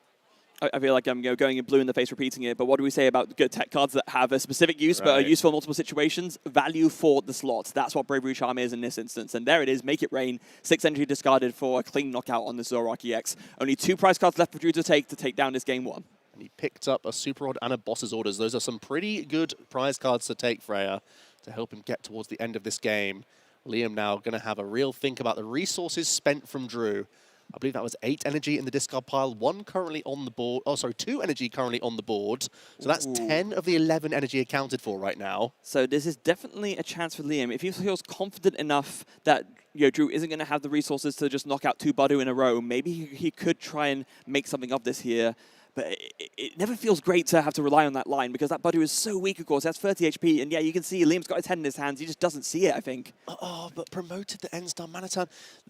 I feel like I'm going in blue in the face repeating it, but what do we say about good tech cards that have a specific use but are useful in multiple situations? Value for the slots. That's what Bravery Charm is in this instance. And there it is. Make it rain. 6 energy discarded for a clean knockout on the Zoroark EX. Only 2 prize cards left for Drew to take down this game 1. And he picked up a Super Rod and a Boss's Orders. Those are some pretty good prize cards to take, Freya, to help him get towards the end of this game. Liam now going to have a real think about the resources spent from Drew. I believe that was 8 energy in the discard pile, 1 currently on the board. Oh, sorry, 2 energy currently on the board. So that's 10 of the 11 energy accounted for right now. So this is definitely a chance for Liam. If he feels confident enough that Drew isn't going to have the resources to just knock out 2 Budu in a row, maybe he could try and make something of this here. But it never feels great to have to rely on that line because that Budu is so weak, of course. That's 30 HP, and yeah, you can see Liam's got his head in his hands. He just doesn't see it, I think. Oh, but promoted the Ends Darmanitan,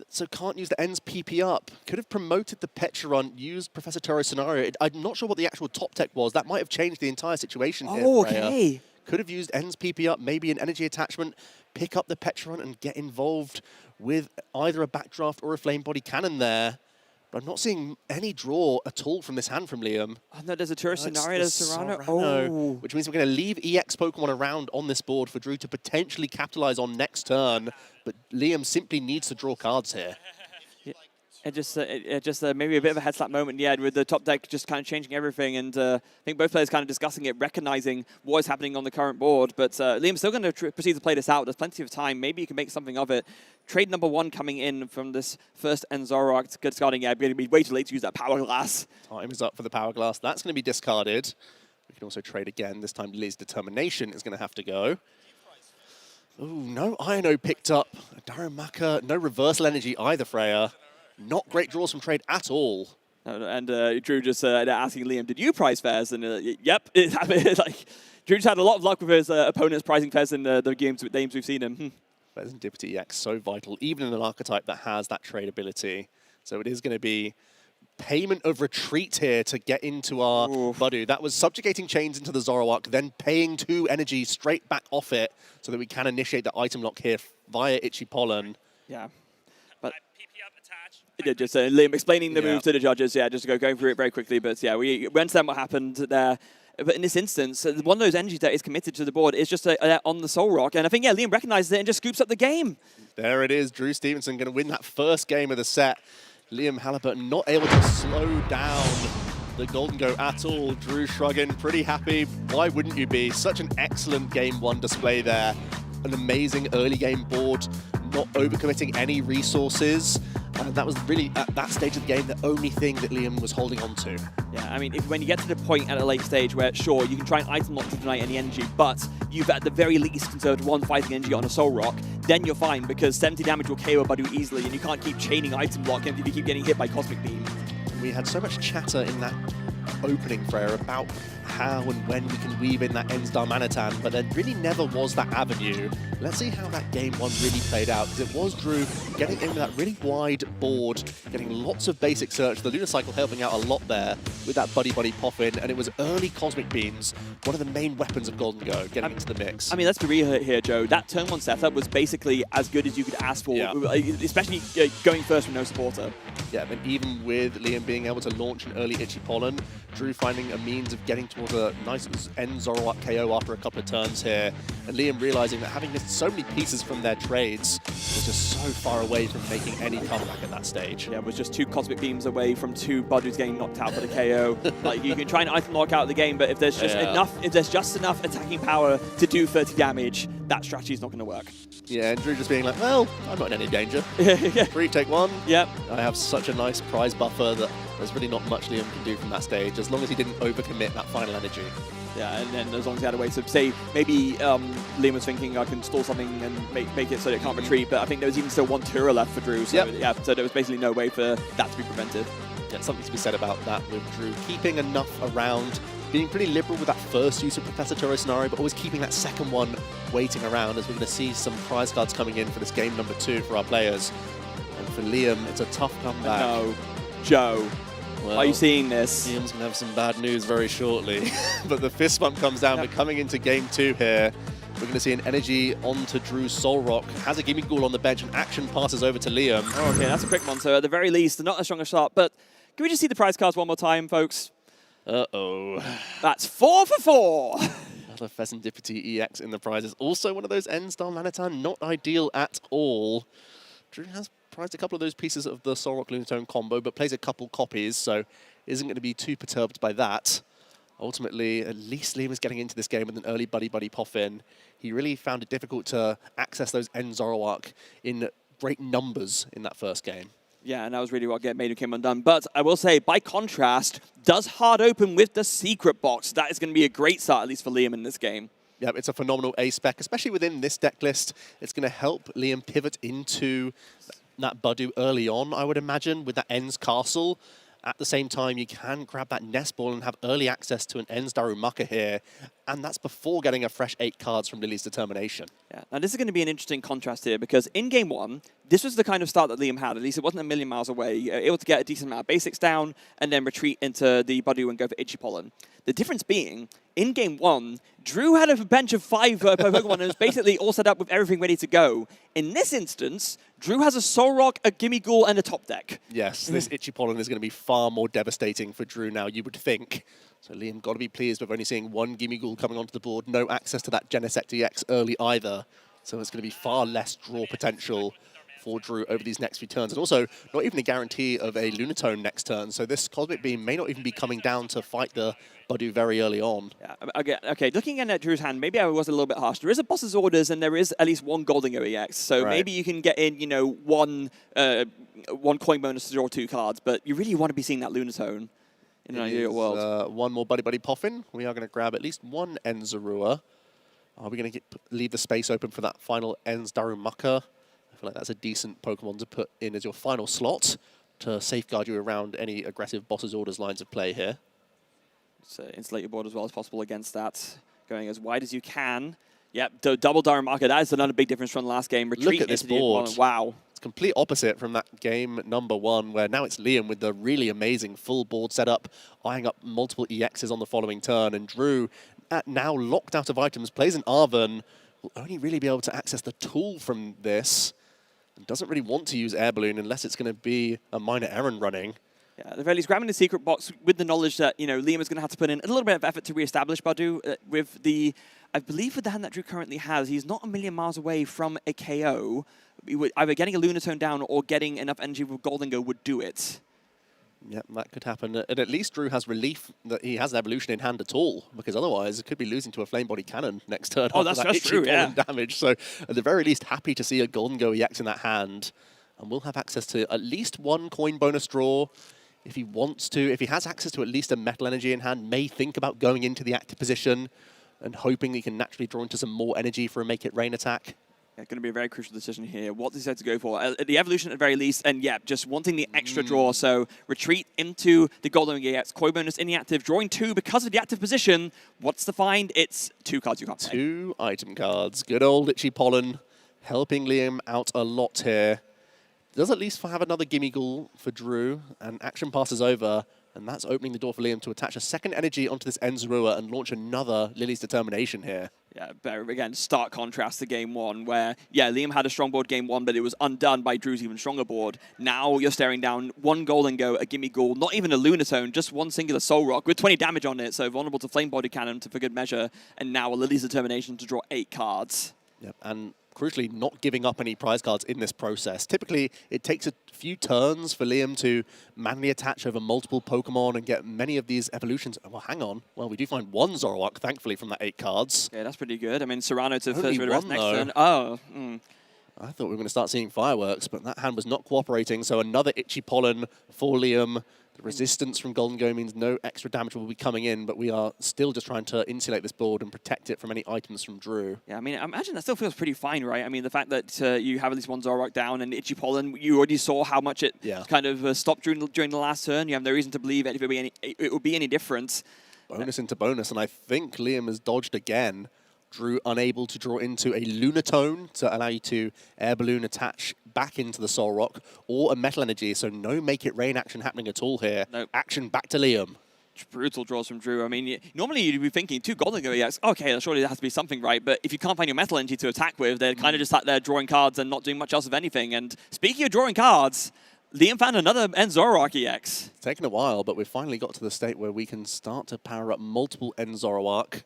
so can't use the Ends PP up. Could have promoted the Pecharunt, used Professor Turo's scenario. I'm not sure what the actual top tech was. That might have changed the entire situation here. Oh, okay. Could have used Ends PP up, maybe an energy attachment, pick up the Pecharunt and get involved with either a Backdraft or a Flame Body Cannon there. But I'm not seeing any draw at all from this hand from Liam. Oh, no, there's a tourist scenario. There's There's Serrano. Serrano, which means we're going to leave EX Pokemon around on this board for Drew to potentially capitalize on next turn. But Liam simply needs to draw cards here. It just maybe a bit of a head slap moment, yeah, with the top deck just kind of changing everything. And I think both players kind of discussing it, recognizing what is happening on the current board. But Liam's still going to proceed to play this out. There's plenty of time. Maybe you can make something of it. Trade number 1 coming in from this first Enzoroark. Discarding, yeah, going to be way too late to use that Power Glass. Time is up for the Power Glass. That's going to be discarded. We can also trade again. This time Liz's Determination is going to have to go. Oh, no Iono picked up. Darumaka, no Reversal Energy either, Freya. Not great draws from trade at all. And Drew just asking Liam, did you prize Fairs? And yep, it happened. Like, Drew's had a lot of luck with his opponents prizing Fairs in the games we've seen him. Serendipity EX, so vital, even in an archetype that has that trade ability. So it is going to be payment of retreat here to get into our Budu. That was subjugating chains into the Zoroark, then paying 2 energy straight back off it so that we can initiate the item lock here via Itchy Pollen. Yeah. But just Liam explaining the move to the judges, just to go through it very quickly. But yeah, we understand what happened there. But in this instance, one of those energies that is committed to the board is just on the Soul Rock. And I think, Liam recognizes it and just scoops up the game. There it is. Drew Stevenson going to win that first game of the set. Liam Halliburton not able to slow down the Golden Go at all. Drew shrugging, pretty happy. Why wouldn't you be? Such an excellent Game 1 display there. An amazing early game board, not overcommitting any resources. That was really, at that stage of the game, the only thing that Liam was holding on to. Yeah, I mean, when you get to the point at a late stage where, sure, you can try and item lock to deny any energy, but you've at the very least conserved 1 fighting energy on a Soul Rock, then you're fine, because 70 damage will KO a Budu easily, and you can't keep chaining item lock if you keep getting hit by Cosmic Beam. We had so much chatter in that opening, Freya, about how and when we can weave in that Enstar Manitan, but there really never was that avenue. Let's see how that Game 1 really played out, because it was Drew getting in with that really wide board, getting lots of basic search, the Lunar Cycle helping out a lot there with that Buddy Poffin, and it was early Cosmic Beams, one of the main weapons of Golden Go, getting into the mix. I mean, let's be real here, Joe. That turn 1 setup was basically as good as you could ask for, especially going first with no supporter. Yeah, and even with Liam being able to launch an early Itchy Pollen, Drew finding a means of getting towards a nice end Zoroark KO after a couple of turns here, and Liam realizing that having missed so many pieces from their trades was just so far away from making any comeback at that stage. Yeah, it was just 2 Cosmic Beams away from 2 Budus getting knocked out for the KO. Like, you can try and item lock out the game, but if there's just enough attacking power to do 30 damage, that strategy is not going to work. Yeah, and Drew just being like, well, I'm not in any danger. Free, take 1. Yep. I have such a nice prize buffer that there's really not much Liam can do from that stage, as long as he didn't overcommit that final energy. Yeah, and then as long as he had a way to say, maybe Liam was thinking I can stall something and make it so it can't retreat, but I think there was even still 1 Tura left for Drew, so so there was basically no way for that to be prevented. Yeah, something to be said about that with Drew, keeping enough around, being pretty liberal with that first use of Professor Turo scenario, but always keeping that second one waiting around, as we're going to see some prize cards coming in for this game number 2 for our players. And for Liam, it's a tough comeback. No, Joe. Well, are you seeing this? Liam's going to have some bad news very shortly. But the fist bump comes down. We're coming into game 2 here. We're going to see an energy onto Drew's Soul Rock. Has a Gimme Ghoul on the bench, and action passes over to Liam. Oh, okay, that's a quick one. So at the very least, not a stronger start. But can we just see the prize cards one more time, folks? Uh-oh. That's 4 for 4. Another Serendipity EX in the prizes. Also one of those N-Star Manitan. Not ideal at all. Drew has prized a couple of those pieces of the Soul Rock Lunatone combo, but plays a couple copies, so isn't going to be too perturbed by that. Ultimately, at least Liam is getting into this game with an early Buddy Poffin. He really found it difficult to access those N Zoroark in great numbers in that first game. Yeah, and that was really what made him came undone. But I will say, by contrast, does hard open with the secret box. That is going to be a great start, at least for Liam in this game. Yeah, it's a phenomenal A-spec, especially within this deck list. It's going to help Liam pivot into that Budu early on, I would imagine, with that Ends Castle. At the same time, you can grab that Nest Ball and have early access to an Ends Darumaka here and that's before getting a fresh 8 cards from Lily's Determination. Yeah. Now, this is going to be an interesting contrast here, because in Game 1, this was the kind of start that Liam had. At least it wasn't a million miles away. Able to get a decent amount of basics down, and then retreat into the Budew and go for Itchy Pollen. The difference being, in Game 1, Drew had a bench of 5 Pokemon and was basically all set up with everything ready to go. In this instance, Drew has a Solrock, a Gimmighoul, and a top deck. Yes, this Itchy Pollen is going to be far more devastating for Drew now, you would think. So Liam got to be pleased with only seeing 1 Gimmighoul coming onto the board. No access to that Genesect EX early either. So it's going to be far less draw potential for Drew over these next few turns. And also, not even a guarantee of a Lunatone next turn. So this Cosmic Beam may not even be coming down to fight the Budew very early on. Yeah, okay, looking at Drew's hand, maybe I was a little bit harsh. There is a Boss's Orders, and there is at least 1 Golden Go EX. So maybe you can get in, you know, one coin bonus to draw 2 cards. But you really want to be seeing that Lunatone in an ideal world. 1 more Buddy Poffin. We are going to grab at least 1 Enzarua. Are we going to leave the space open for that final Enz Darumaka? I feel like that's a decent Pokemon to put in as your final slot to safeguard you around any aggressive Boss's Orders lines of play here. So insulate your board as well as possible against that. Going as wide as you can. Yep, double Darumaka. That is another big difference from the last game. Retreat Look at this into the board. Wow. It's complete opposite from that game number 1, where now it's Liam with the really amazing full board setup, eyeing up multiple EXs on the following turn. And Drew, now locked out of items, plays an Arven, will only really be able to access the tool from this. And doesn't really want to use Air Balloon unless it's going to be a minor errand running. Yeah, at the very least, grabbing the secret box with the knowledge that, you know, Liam is going to have to put in a little bit of effort to re-establish Budew with the, I believe with the hand that Drew currently has, he's not a million miles away from a KO. Either getting a Lunatone down or getting enough energy with Golden Go would do it. Yep, that could happen. And at least Drew has relief that he has an evolution in hand at all, because otherwise it could be losing to a Flame Body Cannon next turn. Oh, that's true, yeah. Damage. So at the very least, happy to see a Golden Go EX in that hand. And we'll have access to at least 1 coin bonus draw. If he wants to, if he has access to at least a Metal Energy in hand, may think about going into the active position and hoping he can naturally draw into some more energy for a Make It Rain attack. Yeah, going to be a very crucial decision here. What does he decide to go for? The evolution at the very least, and yeah, just wanting the extra draw. So retreat into the Golden EX, coin bonus in the active, drawing 2 because of the active position. What's the find? It's 2 cards you can't play. 2 item cards. Good old Itchy Pollen helping Liam out a lot here. Does at least have another Gimmighoul for Drew, and action passes over, and that's opening the door for Liam to attach a second energy onto this Enzarua and launch another Lily's Determination here. Yeah, but again, stark contrast to Game 1, where, yeah, Liam had a strong board Game 1, but it was undone by Drew's even stronger board. Now you're staring down 1 Golden Go, a Gimmighoul, not even a Lunatone, just 1 singular Solrock with 20 damage on it, so vulnerable to Flame Body Cannon for good measure, and now a Lily's Determination to draw 8 cards. Yep, and crucially, not giving up any prize cards in this process. Typically, it takes a few turns for Liam to manually attach over multiple Pokemon and get many of these evolutions. Well, hang on. Well, we do find 1 Zoroark, thankfully, from that 8 cards. Yeah, that's pretty good. I mean, Serrano to Only first rid of next though. turn. Oh. I thought we were going to start seeing fireworks, but that hand was not cooperating, so another Itchy Pollen for Liam. The resistance from Golden Go means no extra damage will be coming in, but we are still just trying to insulate this board and protect it from any items from Drew. Yeah, I mean, I imagine that still feels pretty fine, right? I mean, the fact that you have at least 1 Zoroark down and Itchy Pollen, you already saw how much it kind of stopped during the last turn. You have no reason to believe it would be any different. Bonus into bonus, and I think Liam has dodged again. Drew unable to draw into a Lunatone to allow you to Air Balloon attach back into the Solrock, or a Metal Energy, so no Make It Rain action happening at all here. Nope. Action back to Liam. Brutal draws from Drew. I mean, normally you'd be thinking 2 Golden Go EX, okay, surely there has to be something right, but if you can't find your Metal Energy to attack with, they're kind of just sat there drawing cards and not doing much else of anything. And speaking of drawing cards, Liam found another Zoroark EX. It's taken a while, but we've finally got to the state where we can start to power up multiple Zoroark.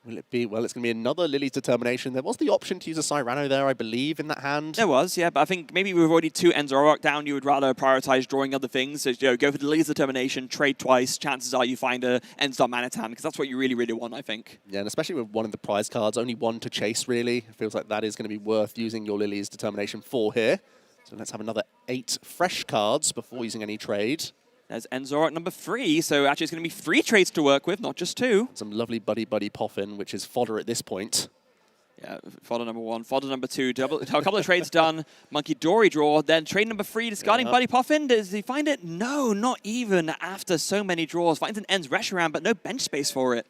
Will it be? Well, it's going to be another Lily's Determination. There was the option to use a Cyrano there, I believe, in that hand. There was, yeah, but I think maybe we've already 2 Zoroark down. You would rather prioritize drawing other things. So, you know, go for the Lily's Determination, trade twice. Chances are you find a Enstar Manitan, because that's what you really, really want, I think. Yeah, and especially with one of the prize cards, only 1 to chase, really. It feels like that is going to be worth using your Lily's Determination for here. So let's have another 8 fresh cards before using any trade. There's Zoroark number 3, so actually it's going to be 3 trades to work with, not just 2. Some lovely Buddy Poffin, which is fodder at this point. Yeah, fodder number 1, fodder number 2, a couple of trades done. Monkey Dory draw, then trade number 3, discarding Buddy Poffin. Does he find it? No, not even after so many draws. Finds an Reshiram, but no bench space for it.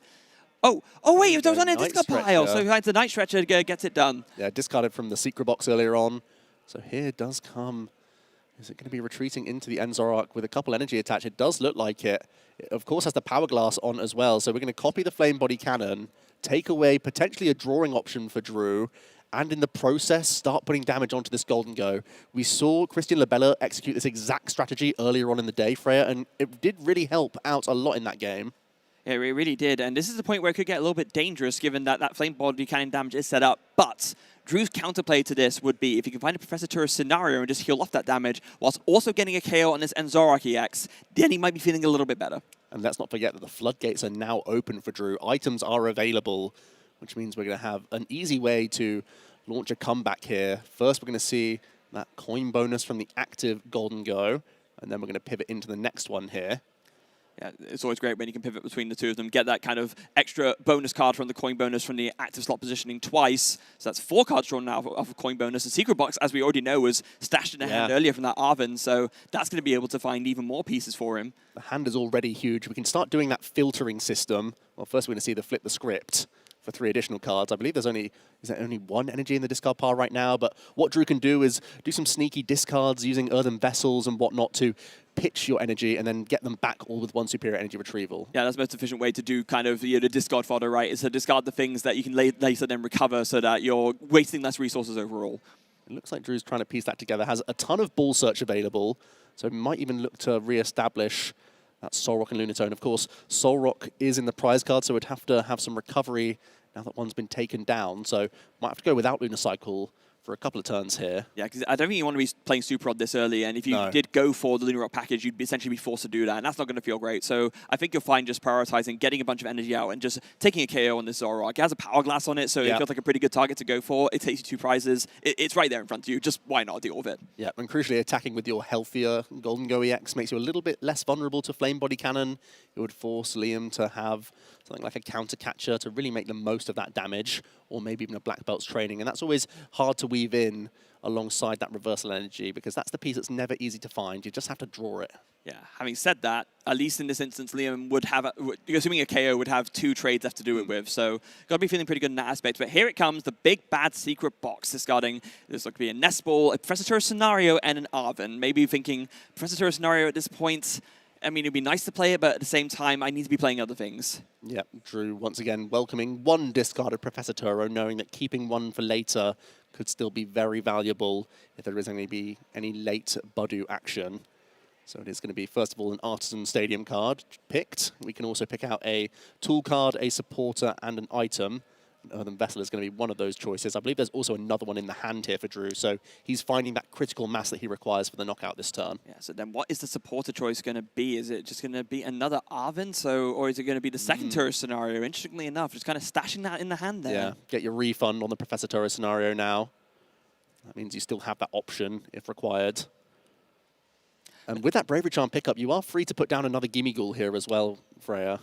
Oh, wait, there was on a Night discard pile, so the Night Stretcher gets it done. Yeah, discarded from the secret box earlier on. So here does come. Is it going to be retreating into the Enzorok with a couple energy attached? It does look like it. It, of course, has the Power Glass on as well. So we're going to copy the Flame Body Cannon, take away potentially a drawing option for Drew, and in the process, start putting damage onto this Golden Go. We saw Christian Labella execute this exact strategy earlier on in the day, Freya, and it did really help out a lot in that game. Yeah, it really did. And this is the point where it could get a little bit dangerous given that that Flame Body Cannon damage is set up. But Drew's counterplay to this would be if you can find a Professor Turris scenario and just heal off that damage whilst also getting a KO on this Enzorok EX, then he might be feeling a little bit better. And let's not forget that the floodgates are now open for Drew. Items are available, which means we're going to have an easy way to launch a comeback here. First, we're going to see that coin bonus from the active Golden Go, and then we're going to pivot into the next one here. Yeah, it's always great when you can pivot between the two of them, get that kind of extra bonus card from the coin bonus from the active slot positioning twice. So that's 4 cards drawn now off a coin bonus. The secret box, as we already know, was stashed in a hand earlier from that Arven, so that's going to be able to find even more pieces for him. The hand is already huge. We can start doing that filtering system. Well, first we're going to see the flip the script for 3 additional cards. I believe there's only 1 energy in the discard pile right now, but what Drew can do is do some sneaky discards using earthen vessels and whatnot to pitch your energy and then get them back all with 1 superior energy retrieval. Yeah, that's the most efficient way to do kind of the discard fodder, right? Is to discard the things that you can later then recover so that you're wasting less resources overall. It looks like Drew's trying to piece that together. Has a ton of ball search available, so might even look to re-establish that Solrock and Lunatone. Of course, Solrock is in the prize card, so we'd have to have some recovery now that one's been taken down. So might have to go without Lunacycle for a couple of turns here. Yeah, because I don't think you want to be playing Super Rod this early, and if you did go for the Lunar Rock package, you'd essentially be forced to do that, and that's not going to feel great. So I think you'll find just prioritizing getting a bunch of energy out and just taking a KO on this Zoroark. It has a Power Glass on it, so it feels like a pretty good target to go for. It takes you 2 prizes. It's right there in front of you. Just why not deal with it? Yeah, and crucially, attacking with your healthier Golden Go EX makes you a little bit less vulnerable to Flame Body Cannon. It would force Liam to have something like a counter catcher to really make the most of that damage, or maybe even a Black Belt's training. And that's always hard to weave in alongside that reversal energy, because that's the piece that's never easy to find. You just have to draw it. Yeah, having said that, at least in this instance, Liam would have, assuming a KO, would have 2 trades left to do it with. So got to be feeling pretty good in that aspect. But here it comes, the big bad secret box discarding. This could be a Nest Ball, a Professor Turris scenario, and an Arven. Maybe thinking Professor Turris scenario at this point, I mean, it'd be nice to play it, but at the same time, I need to be playing other things. Yeah, Drew once again welcoming 1 discarded Professor Turo, knowing that keeping 1 for later could still be very valuable if there is going to be any late Budu action. So it is going to be, first of all, an Artisan Stadium card picked. We can also pick out a tool card, a supporter, and an item. Earthen Vessel is going to be one of those choices. I believe there's also another one in the hand here for Drew, so he's finding that critical mass that he requires for the knockout this turn. Yeah, so then what is the supporter choice going to be? Is it just going to be another Arven, or is it going to be the second Turris scenario? Interestingly enough, just kind of stashing that in the hand there. Yeah, get your refund on the Professor Turris scenario now. That means you still have that option if required. And with that Bravery Charm pickup, you are free to put down another Gimmighoul here as well, Freya.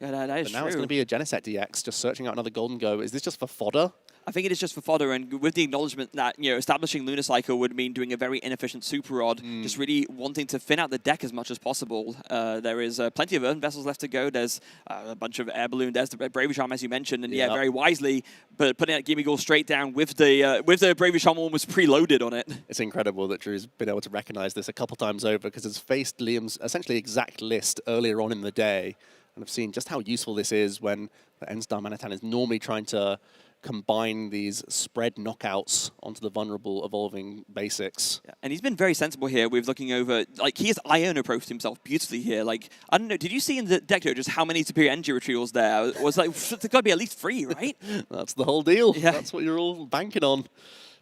Yeah, that is but now true. It's going to be a Genesect DX, just searching out another Golden Go. Is this just for fodder? I think it is just for fodder, and with the acknowledgement that establishing Lunacycle would mean doing a very inefficient Super Rod, just really wanting to thin out the deck as much as possible. There is plenty of Earthen Vessels left to go. There's a bunch of Air Balloon. There's the Bravery Charm, as you mentioned, and very wisely, but putting that Gimmighoul straight down with the Bravery Charm almost preloaded on it. It's incredible that Drew's been able to recognize this a couple times over, because it's faced Liam's essentially exact list earlier on in the day. And I've seen just how useful this is when the Enstar Manatan is normally trying to combine these spread knockouts onto the vulnerable evolving basics. Yeah. And he's been very sensible here with looking over, like, he has Ion approached himself beautifully here. Like, I don't know, did you see in the deck just how many superior energy retrievals there? It was like, there's got to be at least 3, right? That's the whole deal. Yeah. That's what you're all banking on.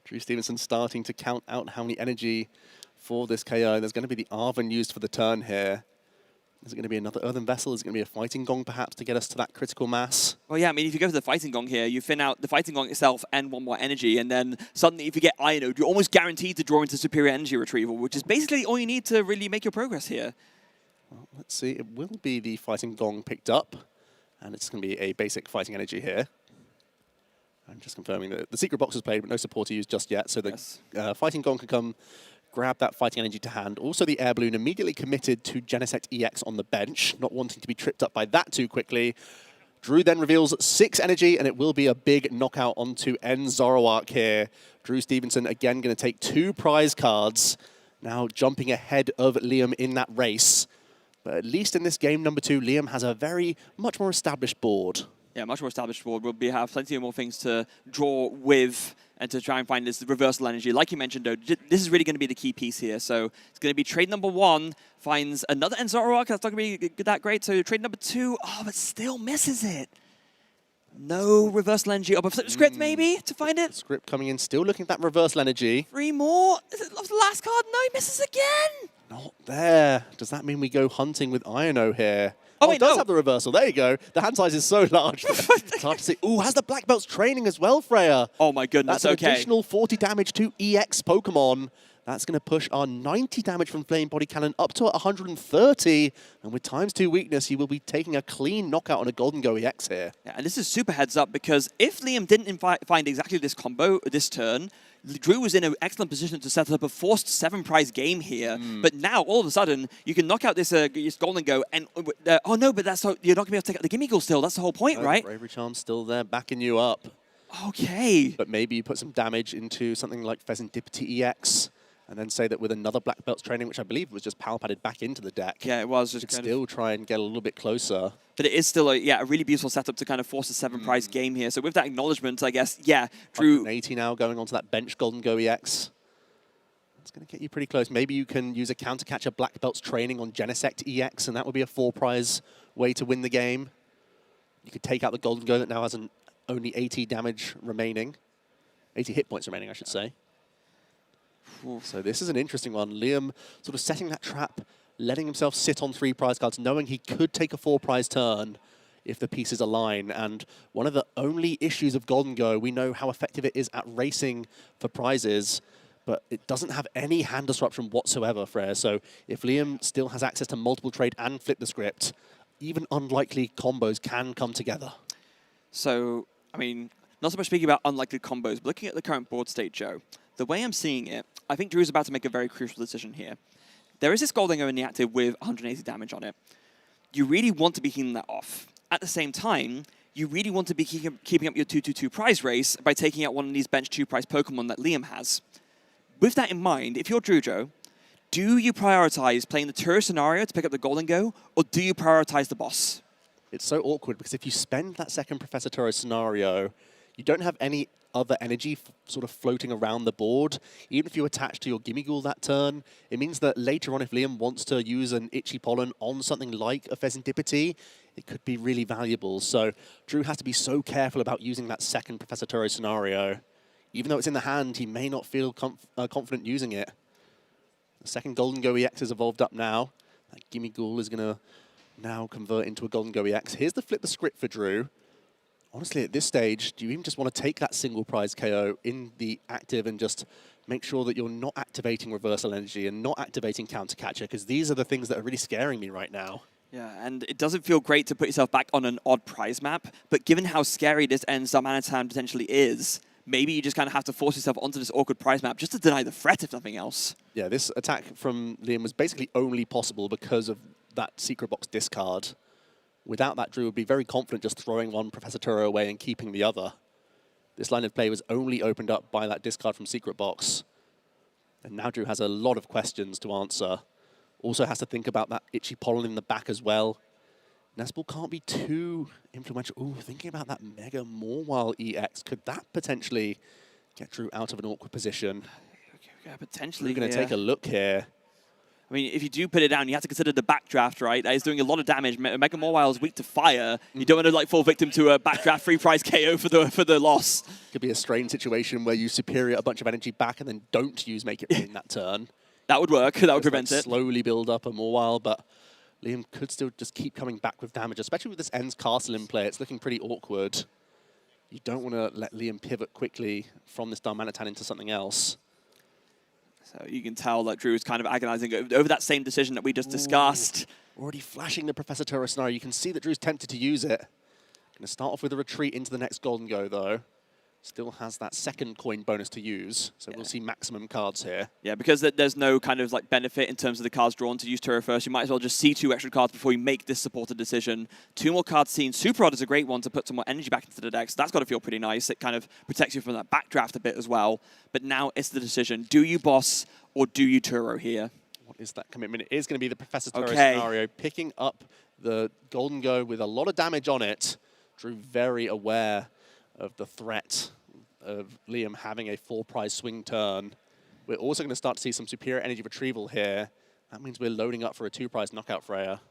Drew Stevenson starting to count out how many energy for this KO. There's going to be the Arven used for the turn here. Is it going to be another Earthen Vessel? Is it going to be a Fighting Gong, perhaps, to get us to that critical mass? Well, yeah, I mean, if you go for the Fighting Gong here, you thin out the Fighting Gong itself and 1 more energy, and then suddenly, if you get Ionode, you're almost guaranteed to draw into superior energy retrieval, which is basically all you need to really make your progress here. Well, let's see. It will be the Fighting Gong picked up, and it's going to be a basic Fighting Energy here. I'm just confirming that the secret box was played, but no supporter used just yet, so the Fighting Gong can come grab that Fighting Energy to hand. Also, the Air Balloon immediately committed to Genesect EX on the bench, not wanting to be tripped up by that too quickly. Drew then reveals 6 energy, and it will be a big knockout onto N Zoroark here. Drew Stevenson again going to take 2 prize cards, now jumping ahead of Liam in that race. But at least in this game number 2, Liam has a much more established board. Yeah, much more established board. We'll have plenty more things to draw with and to try and find this reversal energy. Like you mentioned, though, this is really going to be the key piece here. So it's going to be trade number 1, finds another N Zoroark. That's not going to be that great. So trade number 2, oh, but still misses it. No reversal energy. Up a flip script, maybe, to find it. Script coming in, still looking at that reversal energy. 3 more. Is it the last card? No, he misses again. Not there. Does that mean we go hunting with Iono here? Oh, it does have the reversal. There you go. The hand size is so large. It's hard to see. Ooh, has the Black Belt's training as well, Freya. Oh my goodness, That's an additional 40 damage to EX Pokemon. That's going to push our 90 damage from Flame Body Cannon up to 130. And with ×2 weakness, he will be taking a clean knockout on a Golden Go EX here. Yeah, and this is super heads up because if Liam didn't find exactly this combo this turn, Drew was in an excellent position to set up a forced 7-prize game here. But now, all of a sudden, you can knock out this Golden Go and... oh no, but that's you're not going to be able to take out the Gimme Ghoul still. That's the whole point, right? Bravery Charm's still there, backing you up. Okay. But maybe you put some damage into something like Pheasantipity EX. And then say that with another Black Belt's training, which I believe was just power padded back into the deck. Yeah, it was. Just still try and get a little bit closer. But it is still a really beautiful setup to kind of force a 7-prize game here. So with that acknowledgement, I guess, yeah, Drew... 80 now going on to that bench Golden Go EX. It's going to get you pretty close. Maybe you can use a counter catcher Black Belt's training on Genesect EX, and that would be a 4-prize way to win the game. You could take out the Golden Go that now has only 80 damage remaining. 80 hit points remaining, I should say. So this is an interesting one. Liam sort of setting that trap, letting himself sit on 3 prize cards, knowing he could take a 4-prize turn if the pieces align. And one of the only issues of Golden Go, we know how effective it is at racing for prizes, but it doesn't have any hand disruption whatsoever, Freya. So if Liam still has access to multiple trade and flip the script, even unlikely combos can come together. So, I mean, not so much speaking about unlikely combos, but looking at the current board state, Joe, the way I'm seeing it, I think Drew's about to make a very crucial decision here. There is this Golden Go in the active with 180 damage on it. You really want to be keeping that off. At the same time, you really want to be keeping up your 2-2-2 prize race by taking out one of these bench 2-prize Pokemon that Liam has. With that in mind, if you're Drew, Joe, do you prioritize playing the Tourist scenario to pick up the Golden Go, or do you prioritize the boss? It's so awkward because if you spend that second Professor Turo scenario, you don't have any other energy sort of floating around the board. Even if you attach to your Gimme Ghoul that turn, it means that later on if Liam wants to use an Itchy Pollen on something like a Pheasantipity, it could be really valuable. So Drew has to be so careful about using that second Professor Turo scenario. Even though it's in the hand, he may not feel confident using it. The second Golden Go EX is evolved up now. That Gimme Ghoul is going to now convert into a Golden Go EX. Here's the flip the script for Drew. Honestly, at this stage, do you even just want to take that single prize KO in the active and just make sure that you're not activating reversal energy and not activating counter catcher? Because these are the things that are really scaring me right now. Yeah, and it doesn't feel great to put yourself back on an odd prize map, but given how scary this end Darmanitan potentially is, maybe you just kind of have to force yourself onto this awkward prize map just to deny the threat, if nothing else. Yeah, this attack from Liam was basically only possible because of that secret box discard. Without that, Drew would be very confident just throwing one Professor Turo away and keeping the other. This line of play was only opened up by that discard from Secret Box. And now Drew has a lot of questions to answer. Also has to think about that Itchy Pollen in the back as well. Nespal can't be too influential. Ooh, thinking about that Mega Mawile EX. Could that potentially get Drew out of an awkward position? Yeah, potentially. We're going to take a look here. I mean, if you do put it down, you have to consider the backdraft, right? That is doing a lot of damage. Mega Mawile is weak to fire. You don't want to fall victim to a backdraft free prize KO for the loss. Could be a strange situation where you superior a bunch of energy back and then don't use Make It Rain that turn. That would work. That would prevent it. Slowly build up a Mawile, but Liam could still just keep coming back with damage, especially with this Ends Castle in play. It's looking pretty awkward. You don't want to let Liam pivot quickly from this Darmanitan into something else. So you can tell that Drew is kind of agonizing over that same decision that we just discussed. Already flashing the Professor Turo scenario. You can see that Drew's tempted to use it. Going to start off with a retreat into the next Golden Go, though. Still has that second coin bonus to use, so we'll see maximum cards here. Yeah, because there's no kind of like benefit in terms of the cards drawn to use Turo first. You might as well just see 2 extra cards before you make this supported decision. 2 more cards seen. Super Rod is a great one to put some more energy back into the deck, so that's got to feel pretty nice. It kind of protects you from that backdraft a bit as well. But now it's the decision. Do you boss or do you Turo here? What is that commitment? It is going to be the Professor Turo scenario, picking up the Golden Go with a lot of damage on it. Drew very aware of the threat of Liam having a 4-prize swing turn. We're also going to start to see some superior energy retrieval here. That means we're loading up for a 2-prize knockout, Freya.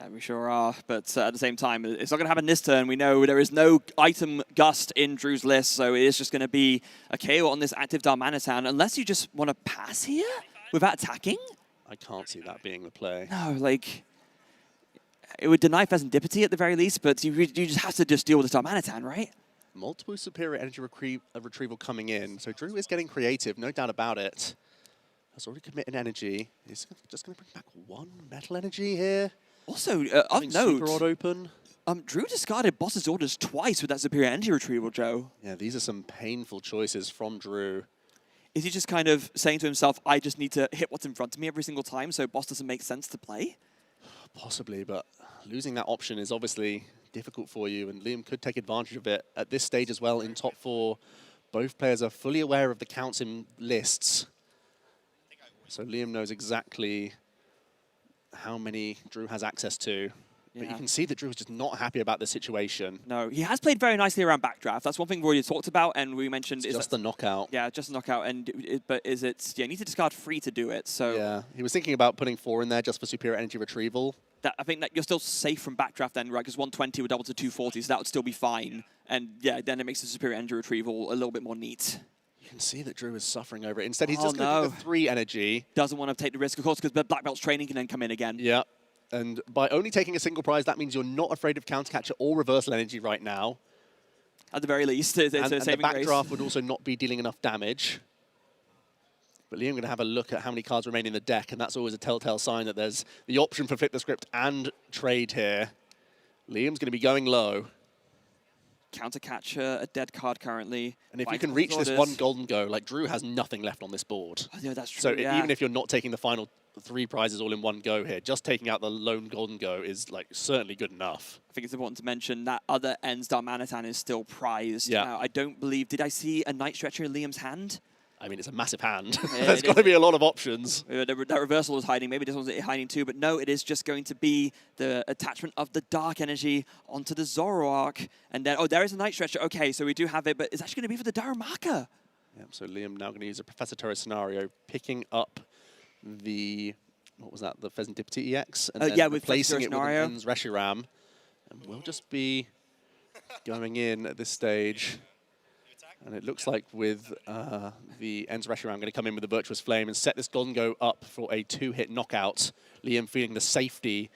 Yeah, we sure are. But at the same time, it's not going to happen this turn. We know there is no item gust in Drew's list, so it is just going to be a KO on this active Darmanitan, unless you just want to pass here without attacking. I can't see that being the play. No, like, it would deny Pheasantipity at the very least, but you just have to just deal with the Darmanitan, right? Multiple superior energy retrieval coming in, so Drew is getting creative, no doubt about it. Has already committed energy. He's just going to bring back 1 metal energy here. Also, of note, Super Rod open. Drew discarded Boss's Orders twice with that superior energy retrieval, Joe. Yeah, these are some painful choices from Drew. Is he just kind of saying to himself, I just need to hit what's in front of me every single time, so Boss doesn't make sense to play? Possibly, but losing that option is obviously difficult for you, and Liam could take advantage of it at this stage as well in top 4. Both players are fully aware of the counts in lists. So Liam knows exactly how many Drew has access to. But you can see that Drew is just not happy about the situation. No, he has played very nicely around backdraft. That's one thing we already talked about, and we mentioned... It's just the knockout. Yeah, just the knockout. But is it... Yeah, you need to discard 3 to do it, so... Yeah, he was thinking about putting 4 in there just for superior energy retrieval. I think that you're still safe from backdraft then, right? Because 120 would double to 240, so that would still be fine. And yeah, then it makes the superior energy retrieval a little bit more neat. You can see that Drew is suffering over it. Instead, he's just going to do the 3 energy. Doesn't want to take the risk, of course, because the Black Belt's training can then come in again. Yeah. And by only taking a single prize, that means you're not afraid of countercatcher or reversal energy right now. At the very least, it's and a saving the grace. backdraft would also not be dealing enough damage. But Liam going to have a look at how many cards remain in the deck, and that's always a telltale sign that there's the option for flip the script and trade here. Liam's going to be going low. Countercatcher, a dead card currently. And if you can reach this 1 Golden Go, like Drew has nothing left on this board. Oh, yeah, that's true. So even if you're not taking the final 3 prizes all in 1 go here, just taking out the lone Golden Go is like certainly good enough. I think it's important to mention that other ends Darmanitan is still prized. Yeah. Now, I don't believe... Did I see a Night Stretcher in Liam's hand? I mean, it's a massive hand. Yeah, There's got to be a lot of options. That reversal is hiding. Maybe this one's hiding too, but no, it is just going to be the attachment of the Dark Energy onto the Zoroark. And then, oh, there is a Night Stretcher. Okay, so we do have it, but it's actually going to be for the Darumaka. Yep, so Liam now going to use a Professor Turo scenario, picking up the, what was that, the Pheasantipity EX? And then replacing it with an Ends Reshiram. And we'll just be going in at this stage. And it looks like with the Ends Reshiram going to come in with the Virtuous Flame and set this Golden Go up for a 2-hit knockout. Liam feeling the safety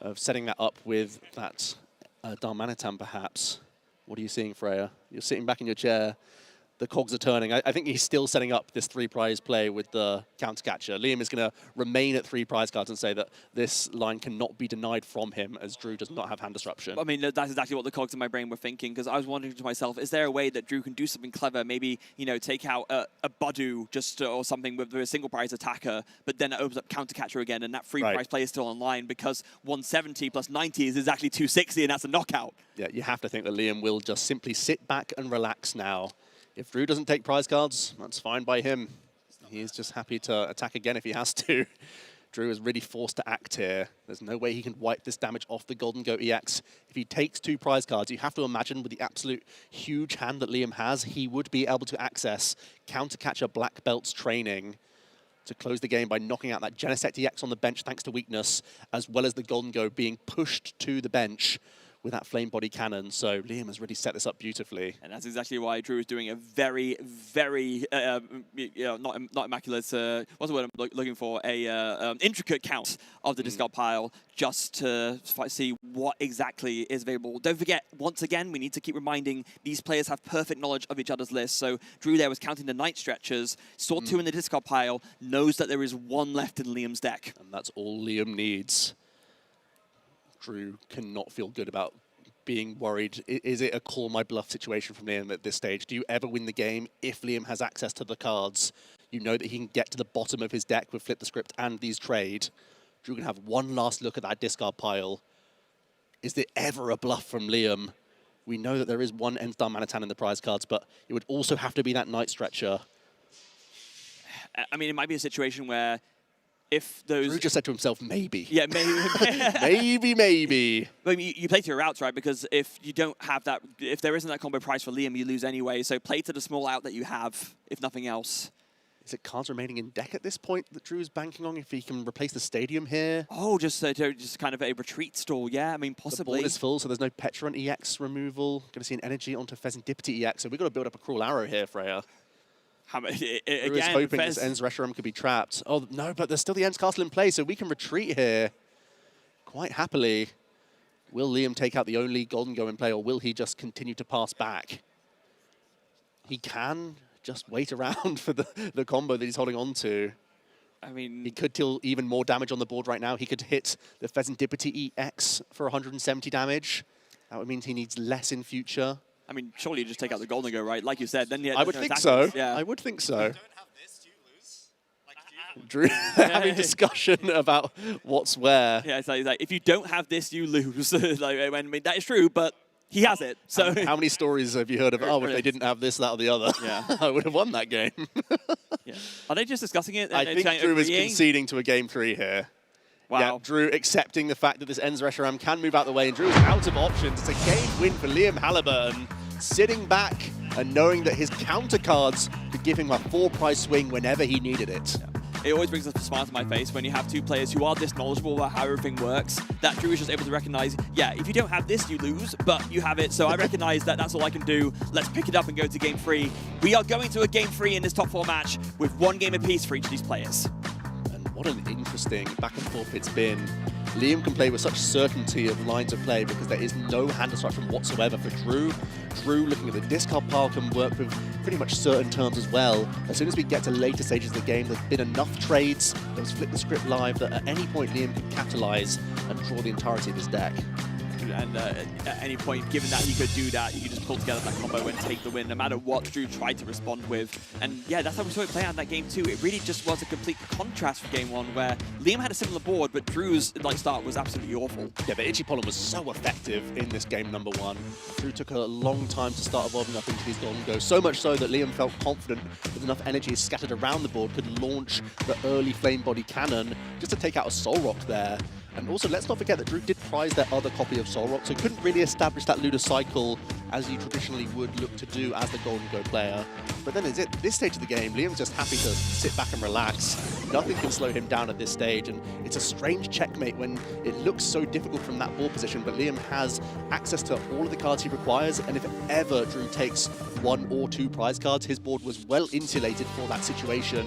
of setting that up with that Darmanitan, perhaps. What are you seeing, Freya? You're sitting back in your chair. The cogs are turning. I think he's still setting up this 3-prize play with the countercatcher. Liam is going to remain at 3 prize cards and say that this line cannot be denied from him as Drew does not have hand disruption. I mean, that's exactly what the cogs in my brain were thinking, because I was wondering to myself, is there a way that Drew can do something clever? Maybe, you know, take out a Budu just or something with a single prize attacker, but then it opens up countercatcher again, and that 3-prize play is still online because 170 plus 90 is exactly 260, and that's a knockout. Yeah, you have to think that Liam will just simply sit back and relax now. If Drew doesn't take prize cards, that's fine by him. He's just happy to attack again if he has to. Drew is really forced to act here. There's no way he can wipe this damage off the Golden Go EX. If he takes 2 prize cards, you have to imagine with the absolute huge hand that Liam has, he would be able to access Countercatcher Black Belt's training to close the game by knocking out that Genesect EX on the bench thanks to weakness, as well as the Golden Go being pushed to the bench with that Flame Body Cannon. So Liam has really set this up beautifully. And that's exactly why Drew is doing a very, very, not immaculate, what's the word I'm looking for? Intricate count of the discard pile just to see what exactly is available. Don't forget, once again, we need to keep reminding these players have perfect knowledge of each other's lists. So Drew there was counting the Night Stretchers, saw 2 in the discard pile, knows that there is 1 left in Liam's deck. And that's all Liam needs. Drew cannot feel good about being worried. Is it a call my bluff situation from Liam at this stage? Do you ever win the game if Liam has access to the cards? You know that he can get to the bottom of his deck with Flip the Script and these trade. Drew can have one last look at that discard pile. Is there ever a bluff from Liam? We know that there is one End-Star Manatan in the prize cards, but it would also have to be that Night Stretcher. I mean, it might be a situation where if those... Drew just said to himself, maybe. Yeah, maybe. maybe. I mean, you play to your outs, right? Because if you don't have that, if there isn't that combo price for Liam, you lose anyway. So play to the small out that you have, if nothing else. Is it cards remaining in deck at this point that Drew's banking on if he can replace the stadium here? Oh, just kind of a retreat stall, yeah, I mean, possibly. The board is full, so there's no Petrant EX removal. Going to see an energy onto Pheasantipity EX, so we've got to build up a Cruel Arrow here, Freya. Again, Drew is hoping this Ends Reshiram could be trapped. Oh, no, but there's still the Ends Castle in play, so we can retreat here quite happily. Will Liam take out the only Golden Go in play, or will he just continue to pass back? He can just wait around for the combo that he's holding on to. I mean... He could deal even more damage on the board right now. He could hit the Pheasantipity EX for 170 damage. That would mean he needs less in future. I mean, surely you just take out the Golden Go, right? Like you said, then yeah. I would think so. Yeah. I would think so. Drew having discussion about what's where. Yeah, it's like if you don't have this, you lose. I mean, that is true, but he has it. So how many stories have you heard of? Oh, if they didn't have this, that, or the other, yeah, I would have won that game. Yeah. Are they just discussing it? I think Drew is conceding to a game 3 here. Wow. Yeah, Drew accepting the fact that this Ends Reshiram can move out the way, and Drew is out of options. It's a game win for Liam Halliburton, sitting back and knowing that his counter cards could give him a 4-prize swing whenever he needed it. Yeah. It always brings a smile to my face when you have two players who are this knowledgeable about how everything works, that Drew is just able to recognize, yeah, if you don't have this, you lose, but you have it, so I recognize that that's all I can do. Let's pick it up and go to game 3. We are going to a game 3 in this top 4 match with 1 game apiece for each of these players. And what an interesting back and forth it's been. Liam can play with such certainty of lines of play because there is no hand disruption whatsoever for Drew. Drew, looking at the discard pile, can work with pretty much certain terms as well. As soon as we get to later stages of the game, there's been enough trades, there was Flip the Script live, that at any point Liam can capitalize and draw the entirety of his deck. And at any point, given that he could do that, he could just pull together that combo and take the win, no matter what Drew tried to respond with. And yeah, that's how we saw it play out in that game too. It really just was a complete contrast for game 1, where Liam had a similar board, but Drew's start was absolutely awful. Yeah, the Itchy Pollen was so effective in this game number 1. Drew took a long time to start evolving up into these Golden Go, so much so that Liam felt confident with enough energy scattered around the board could launch the early Flame Body Cannon just to take out a Soul Rock there. And also, let's not forget that Drew did prize their other copy of Soul Rock, so couldn't really establish that Lunar Cycle as you traditionally would look to do as the Golden Go player. But then at this stage of the game, Liam's just happy to sit back and relax. Nothing can slow him down at this stage, and it's a strange checkmate when it looks so difficult from that board position, but Liam has access to all of the cards he requires, and if ever Drew takes 1 or 2 prize cards, his board was well insulated for that situation.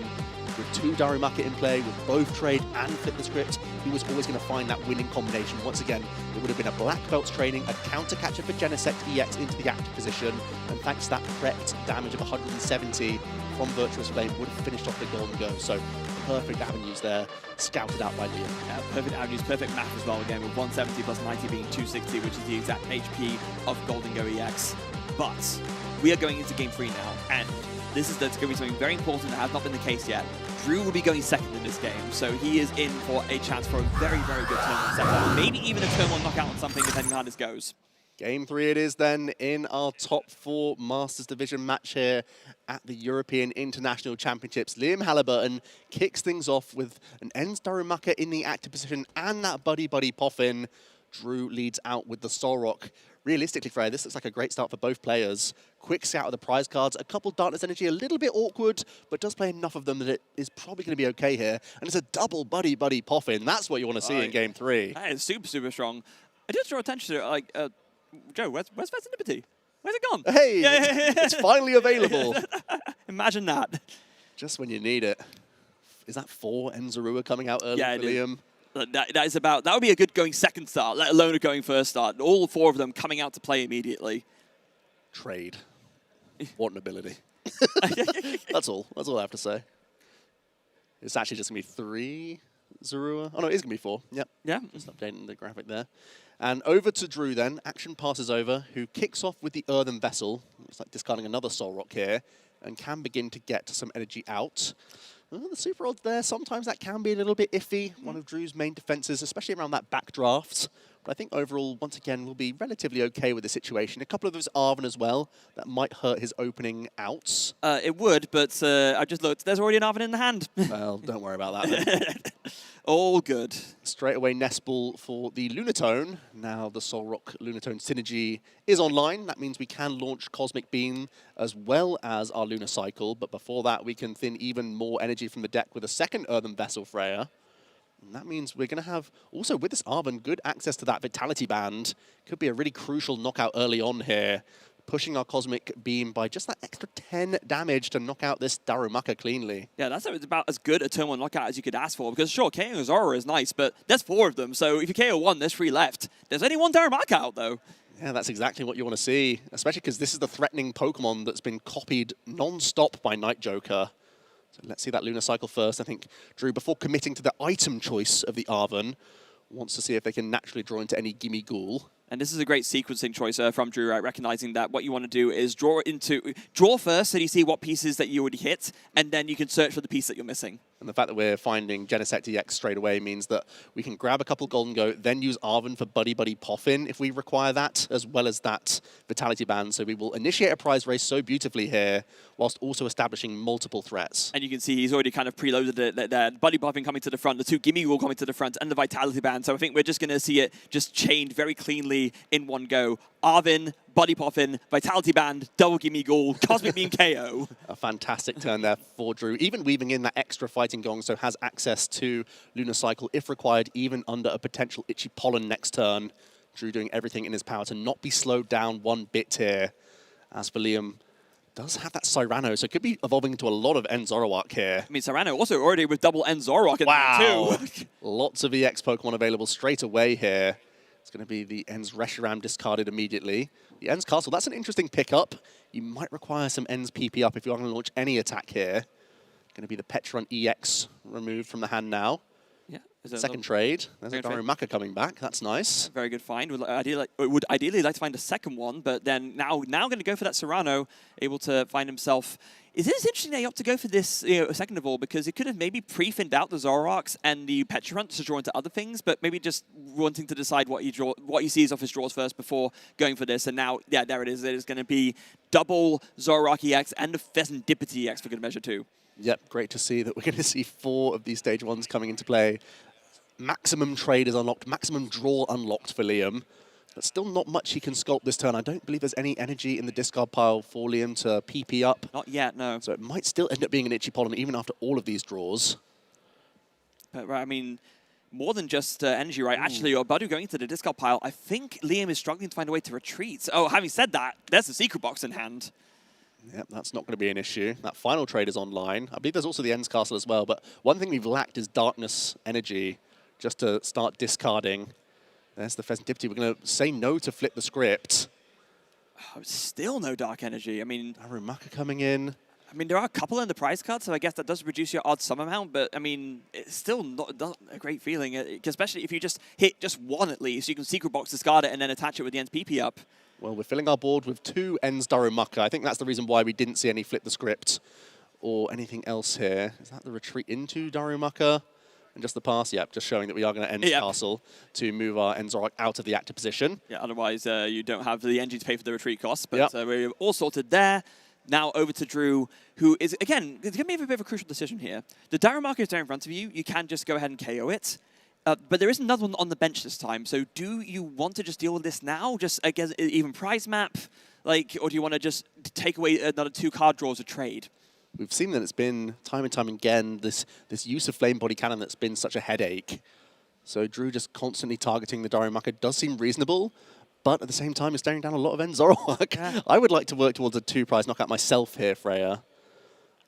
With 2 Darumaka in play, with both trade and Flip the Script, he was always going to find that winning combination. Once again, it would have been a Black Belt's training, a counter catcher for Genesect EX into the active position, and thanks to that correct damage of 170 from Virtuous Flame, would have finished off the Golden Go. So perfect avenues there, scouted out by Liam. Yeah, perfect avenues, perfect math as well, again, with 170 plus 90 being 260, which is the exact HP of Golden Go EX. But we are going into game 3 now, and that's going to be something very important that has not been the case yet. Drew will be going second in this game, so he is in for a chance for a very, very good turn on second. Maybe even a turn on knockout on something, depending on how this goes. Game 3 it is then in our top 4 Masters Division match here at the European International Championships. Liam Halliburton kicks things off with an Ends Darumaka in the active position and that Buddy Poffin. Drew leads out with the Soul Rock. Realistically, Freya, this looks like a great start for both players. Quick scout of the prize cards, a couple Darkness Energy, a little bit awkward, but does play enough of them that it is probably going to be okay here. And it's a double Buddy Poffin. That's what you want to see in game 3. That is super, super strong. I did draw attention to it, Joe, where's Pheasantipity? Where's it gone? Hey, it's finally available. Imagine that. Just when you need it. Is that 4 Enzarua coming out early for Liam? That would be a good going second start, let alone a going first start. All 4 of them coming out to play immediately. Trade. What an ability. That's all I have to say. It's actually just going to be 3 Zorua. Oh no, it is going to be 4. Yep. Yeah. Just updating the graphic there. And over to Drew then. Action passes over, who kicks off with the Earthen Vessel. Looks like discarding another Soul Rock here, and can begin to get some energy out. The super odds there, sometimes that can be a little bit iffy. One of Drew's main defenses, especially around that backdraft. But I think overall, once again, we'll be relatively okay with the situation. A couple of those Arven as well, that might hurt his opening outs. It would, but I just looked. There's already an Arven in the hand. Well, don't worry about that then. All good. Straight away, Nest Ball for the Lunatone. Now the Soul Rock Lunatone synergy is online. That means we can launch Cosmic Beam as well as our Lunar Cycle. But before that, we can thin even more energy from the deck with a second Earthen Vessel Freya. And that means we're going to have, also with this Arven, good access to that Vitality Band. Could be a really crucial knockout early on here. Pushing our Cosmic Beam by just that extra 10 damage to knock out this Darumaka cleanly. Yeah, that's about as good a turn 1 knockout as you could ask for, because sure, KO Zora is nice, but there's 4 of them, so if you KO 1, there's 3 left. There's only 1 Darumaka out, though. Yeah, that's exactly what you want to see, especially because this is the threatening Pokemon that's been copied non-stop by Night Joker. So let's see that Lunar Cycle first. I think Drew, before committing to the item choice of the Arven, wants to see if they can naturally draw into any Gimme Ghoul. And this is a great sequencing choice from Drew, right? Recognizing that what you want to do is draw first so you see what pieces that you already hit, and then you can search for the piece that you're missing. And the fact that we're finding Genesect EX straight away means that we can grab a couple Golden Go, then use Arven for Buddy Buddy Poffin if we require that, as well as that Vitality Band. So we will initiate a prize race so beautifully here, whilst also establishing multiple threats. And you can see he's already kind of preloaded it there. Buddy Poffin coming to the front, the 2 Gimme Ghoul coming to the front, and the Vitality Band. So I think we're just going to see it just chained very cleanly in one go. Arven, Buddy Poffin, Vitality Band, double Gimme Ghoul, Cosmic Beam KO. A fantastic turn there for Drew. Even weaving in that extra Fighting Gong, so has access to Lunar Cycle if required, even under a potential Itchy Pollen next turn. Drew doing everything in his power to not be slowed down one bit here. As for Liam, does have that Cyrano, so it could be evolving into a lot of End Zoroark here. I mean, Cyrano also already with double End Zoroark in there too. Lots of EX Pokemon available straight away here. It's going to be the Ends Reshiram discarded immediately. The Ends Castle, that's an interesting pickup. You might require some Ends PP up if you are going to launch any attack here. Going to be the Petron EX removed from the hand now. Yeah. Second trade. There's a Darumaka coming back. That's nice. Very good find. Would ideally like to find a second one, but then now going to go for that Serrano, able to find himself. It is interesting that you opt to go for this, second of all, because it could have maybe pre-finned out the Zoroarks and the Petrarant to draw into other things, but maybe just wanting to decide what he sees off his draws first before going for this. And now, yeah, there it is. It is going to be double Zoroark EX and a Pheasantipity EX for good measure too. Yep, great to see that we're going to see 4 of these stage 1s coming into play. Maximum trade is unlocked, maximum draw unlocked for Liam. But still not much he can sculpt this turn. I don't believe there's any energy in the discard pile for Liam to PP up. Not yet, no. So it might still end up being an Itchy Pollen even after all of these draws. But, right, I mean, more than just energy, right? Ooh. Actually, your Badu going into the discard pile, I think Liam is struggling to find a way to retreat. Oh, having said that, there's a secret box in hand. Yep, that's not going to be an issue. That final trade is online. I believe there's also the Ends Castle as well, but one thing we've lacked is Darkness energy just to start discarding. There's the Pheasantipity. We're going to say no to flip the script. Oh, still no Dark Energy. I mean... Darumaka coming in. I mean, there are a couple in the prize card, so I guess that does reduce your odds some amount, but, I mean, it's still not a great feeling, especially if you just hit just one at least. You can Secret Box, discard it, and then attach it with the Ends PP up. Well, we're filling our board with 2 Ends Darumaka. I think that's the reason why we didn't see any flip the script or anything else here. Is that the retreat into Darumaka? And just the pass, yep, just showing that we are going to end Castle to move our End Zoroark out of the active position. Yeah, otherwise you don't have the engine to pay for the retreat costs, but we're all sorted there. Now over to Drew, who is, again, it's going to be a bit of a crucial decision here. The Darumaka is there in front of you. You can just go ahead and KO it. But there is another one on the bench this time. So do you want to just deal with this now? Just, I guess, even prize map? Or do you want to just take away another 2 card draws of trade? We've seen that it's been time and time again this use of Flame Body Cannon that's been such a headache. So Drew just constantly targeting the Darumaka does seem reasonable, but at the same time, it's staring down a lot of End Zoroark. Yeah. I would like to work towards a 2 prize knockout myself here, Freya.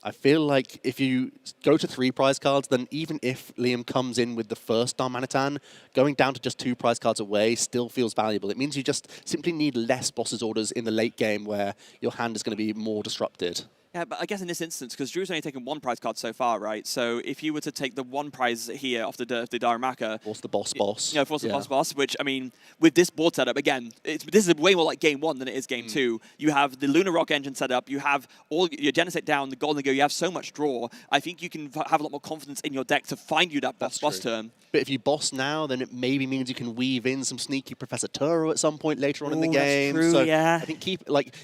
I feel like if you go to 3 prize cards, then even if Liam comes in with the first Darmanitan, going down to just 2 prize cards away still feels valuable. It means you just simply need less boss's orders in the late game where your hand is going to be more disrupted. Yeah, but I guess in this instance, because Drew's only taken one prize card so far, right? So if you were to take the one prize here off the Darumaka... Force the boss. Yeah, force the boss, which, I mean, with this board setup, again, this is way more like game 1 than it is game 2. You have the Lunar Rock engine set up, you have all your Genesect down, the Golden Go, you have so much draw. I think you can have a lot more confidence in your deck to find you that boss turn. But if you boss now, then it maybe means you can weave in some sneaky Professor Turo at some point later on in the game. That's true, so yeah. I think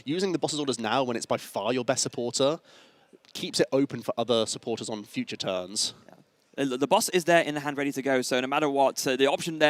using the boss's orders now when it's by far your best supporter keeps it open for other supporters on future turns. The boss is there in the hand ready to go, so no matter what, the option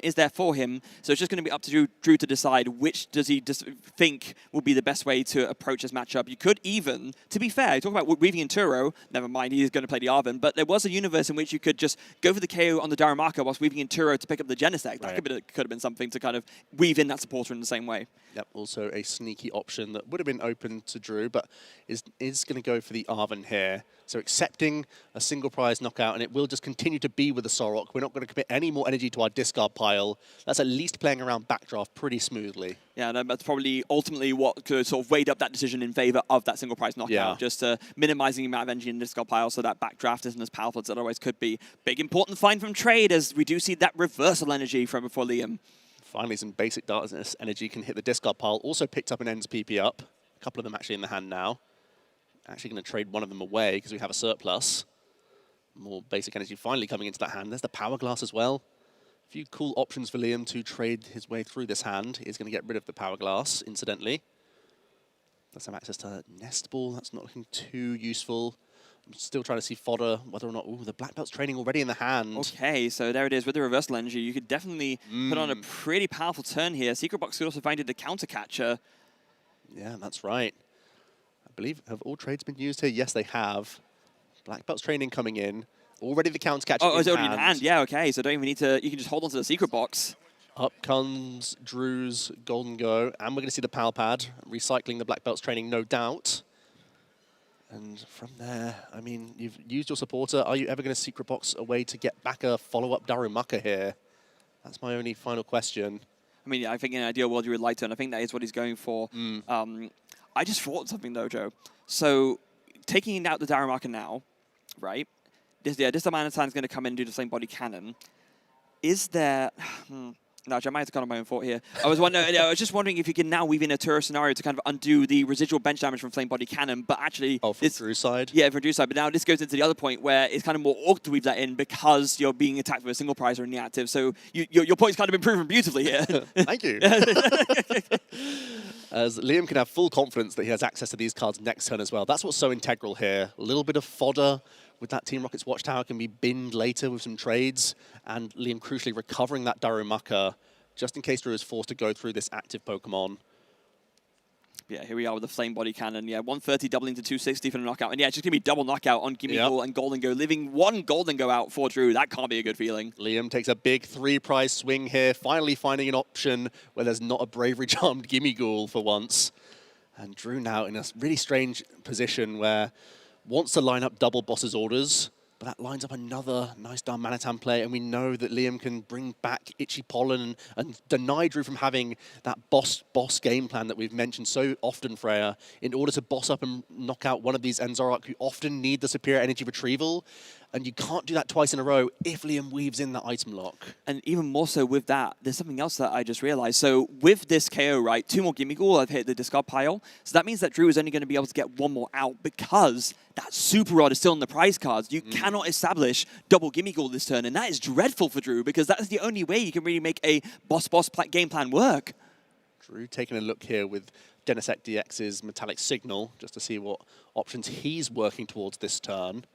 is there for him. So it's just going to be up to Drew to decide which does he think will be the best way to approach this matchup. You could even, to be fair, talk about weaving in Turo, never mind, he's going to play the Arven, but there was a universe in which you could just go for the KO on the Darumaka whilst weaving in Turo to pick up the Genesect. That could have been something to kind of weave in that supporter in the same way. Yep, also a sneaky option that would have been open to Drew, but is going to go for the Arven here. So accepting a single prize knockout, and it will just continue to be with the Sorok. We're not going to commit any more energy to our discard pile. That's at least playing around backdraft pretty smoothly. Yeah, and that's probably ultimately what could sort of weighed up that decision in favor of that single prize knockout. Just minimizing the amount of energy in the discard pile so that backdraft isn't as powerful as it otherwise could be. Big important find from trade as we do see that reversal energy from before Liam. Finally, some basic darkness energy can hit the discard pile. Also picked up an Ends PP up. A couple of them actually in the hand now. Actually going to trade one of them away because we have a surplus. More basic energy finally coming into that hand. There's the Power Glass as well. A few cool options for Liam to trade his way through this hand. He's going to get rid of the Power Glass, incidentally. Does have access to Nest Ball. That's not looking too useful. I'm still trying to see fodder, whether or not... Ooh, the Black Belt's training already in the hand. Okay, so there it is with the reversal energy. You could definitely put on a pretty powerful turn here. Secret Box could also find it the counter catcher. Yeah, that's right. I believe, have all trades been used here? Yes, they have. Black Belt's training coming in. Already the counter catcher it's already in hand. Yeah, okay, so don't even need to... You can just hold on to the Secret Box. Up comes Drew's Golden Go, and we're going to see the Pal Pad. Recycling the Black Belt's training, no doubt. And from there, I mean, you've used your supporter. Are you ever going to Secret Box a way to get back a follow-up Darumaka here? That's my only final question. I mean, I think in an ideal world you would like to, and I think that is what he's going for. I just thought something though, Joe. So, taking out the Darumaka now, right? This Amanatan's going to come in and do the same body cannon. Is there... No, I might have to cut on my own thought here. I was just wondering if you can now weave in a Turo scenario to kind of undo the residual bench damage from Flame Body Cannon, but actually... Oh, from Drew's side? Yeah, from Drew's side. But now this goes into the other point where it's kind of more awkward to weave that in because you're being attacked with a single prize or in the active. So your point's kind of been proven beautifully here. Thank you. As Liam can have full confidence that he has access to these cards next turn as well. That's what's so integral here. A little bit of fodder with that Team Rocket's Watchtower can be binned later with some trades, and Liam crucially recovering that Darumaka just in case Drew is forced to go through this active Pokemon. Yeah, here we are with the Flame Body Cannon. Yeah, 130 doubling to 260 for the knockout. And yeah, it's just going to be double knockout on Gimmighoul and Golden Go, leaving one Golden Go out for Drew. That can't be a good feeling. Liam takes a big 3-prize swing here, finally finding an option where there's not a Bravery Charmed Gimmighoul for once. And Drew now in a really strange position where wants to line up double boss's orders, but that lines up another nice Darmanitan play, and we know that Liam can bring back Itchy Pollen and deny Drew from having that boss game plan that we've mentioned so often, Freya, in order to boss up and knock out one of these Enzorok who often need the superior energy retrieval. And you can't do that twice in a row if Liam weaves in that item lock. And even more so with that, there's something else that I just realized. So with this KO, right, 2 more Gimmighoul have hit the discard pile. So that means that Drew is only going to be able to get 1 more out because that Super Rod is still in the prize cards. You cannot establish double Gimmighoul this turn, and that is dreadful for Drew because that is the only way you can really make a boss game plan work. Drew taking a look here with Genesect DX's Metallic Signal just to see what options he's working towards this turn.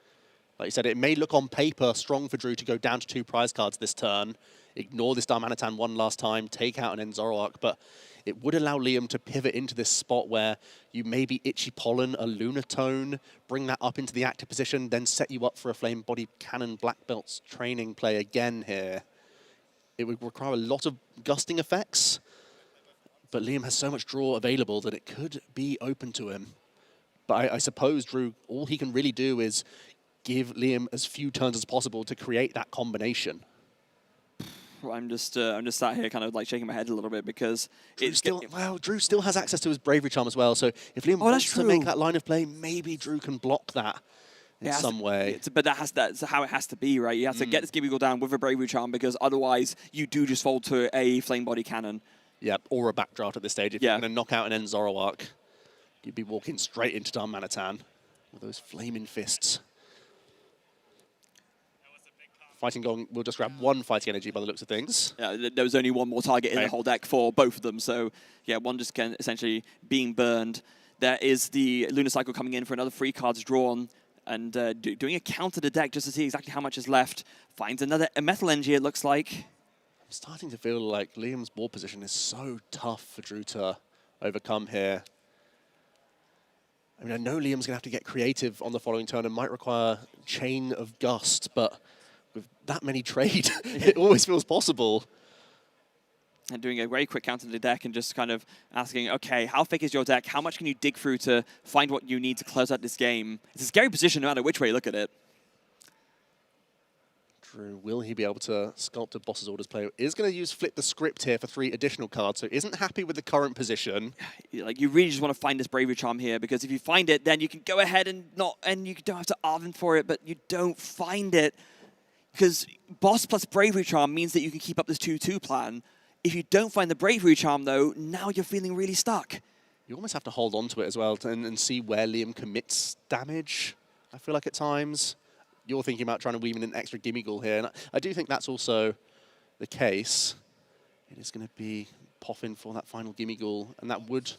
Like you said, it may look on paper strong for Drew to go down to 2 prize cards this turn, ignore this Darmanitan one last time, take out an Enzorok, but it would allow Liam to pivot into this spot where you maybe Itchy Pollen, a Lunatone, bring that up into the active position, then set you up for a Flame Body Cannon Black Belt's training play again here. It would require a lot of gusting effects, but Liam has so much draw available that it could be open to him. But I suppose, Drew, all he can really do is give Liam as few turns as possible to create that combination. I'm just sat here kind of like shaking my head a little bit because Drew still has access to his Bravery Charm as well. So if Liam wants to make that line of play, maybe Drew can block that in some way. But that's how it has to be, right? You have to get this Gimmighoul down with a Bravery Charm because otherwise you do just fall to a Flame Body Cannon. Yep, or a Backdraft at this stage. If you're going to knock out an end Zoroark, you'd be walking straight into Darmanitan with those flaming fists. Fighting Gong will just grab one fighting energy by the looks of things. Yeah, there was only one more target in the whole deck for both of them, so yeah, one just essentially being burned. There is the Lunar Cycle coming in for another 3 cards drawn, and doing a counter to deck just to see exactly how much is left. Finds another Metal Energy, it looks like. I'm starting to feel like Liam's board position is so tough for Drew to overcome here. I mean, I know Liam's going to have to get creative on the following turn and might require Chain of Gust, but with that many trade, it always feels possible. And doing a very quick counter to the deck and just kind of asking, okay, how thick is your deck? How much can you dig through to find what you need to close out this game? It's a scary position no matter which way you look at it. Drew, will he be able to sculpt a Boss's Orders play? Is going to use Flip the Script here for 3 additional cards, so isn't happy with the current position. Like, you really just want to find this Bravery Charm here, because if you find it, then you can go ahead and you don't have to Arven for it, but you don't find it. Because Boss plus Bravery Charm means that you can keep up this 2-2 plan. If you don't find the Bravery Charm, though, now you're feeling really stuck. You almost have to hold on to it as well and see where Liam commits damage, I feel like at times. You're thinking about trying to weave in an extra Gimmighoul here, and I do think that's also the case. It is going to be Poffin for that final Gimmighoul, and that would...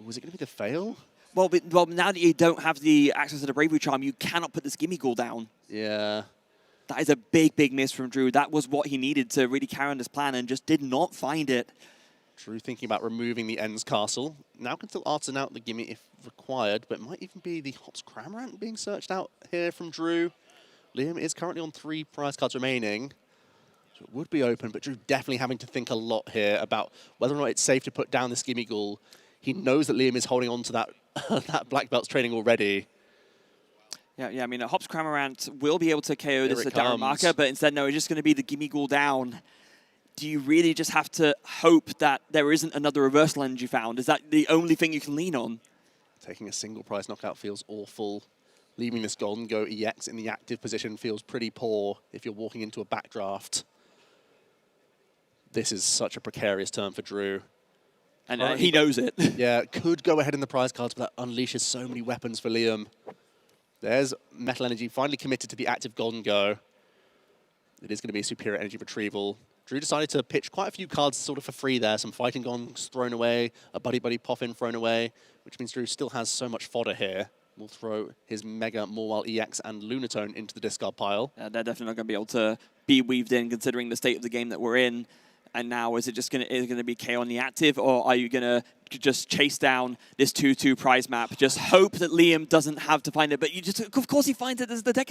Was it going to be the fail? Well, now that you don't have the access to the Bravery Charm, you cannot put this Gimmighoul down. Yeah. That is a big, big miss from Drew. That was what he needed to really carry on this plan and just did not find it. Drew thinking about removing the Ends Castle. Now can still artisan out the gimme if required, but it might even be the Hops Cramorant being searched out here from Drew. Liam is currently on 3 prize cards remaining, so it would be open, but Drew definitely having to think a lot here about whether or not it's safe to put down this Gimmighoul. He knows that Liam is holding on to that, that Black Belt's training already. Yeah, I mean, a Hops Cramorant will be able to KO this Darumaka, but instead, no, it's just going to be the Gimmighoul down. Do you really just have to hope that there isn't another reversal energy found? Is that the only thing you can lean on? Taking a single prize knockout feels awful. Leaving this Golden Go EX in the active position feels pretty poor if you're walking into a backdraft. This is such a precarious turn for Drew. And he knows it. Yeah, could go ahead in the prize cards, but that unleashes so many weapons for Liam. There's Metal Energy finally committed to the active Golden Go. It is going to be a superior energy retrieval. Drew decided to pitch quite a few cards sort of for free there. Some Fighting Gongs thrown away, a Buddy Buddy Poffin thrown away, which means Drew still has so much fodder here. We'll throw his Mega Morwell EX and Lunatone into the discard pile. They're definitely not going to be able to be weaved in considering the state of the game that we're in. And now, is it just going to be KO on the active, or are you going to just chase down this 2-2 prize map? Just hope that Liam doesn't have to find it, but of course he finds it. The deck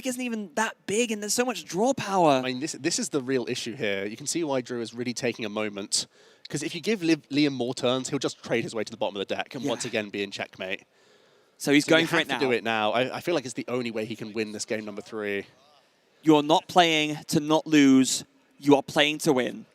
isn't even that big, and there's so much draw power. I mean, this is the real issue here. You can see why Drew is really taking a moment, because if you give Liam more turns, he'll just trade his way to the bottom of the deck and once again be in checkmate. So he's going for it now. To do it now. I feel like it's the only way he can win this game number 3. You're not playing to not lose. You are playing to win.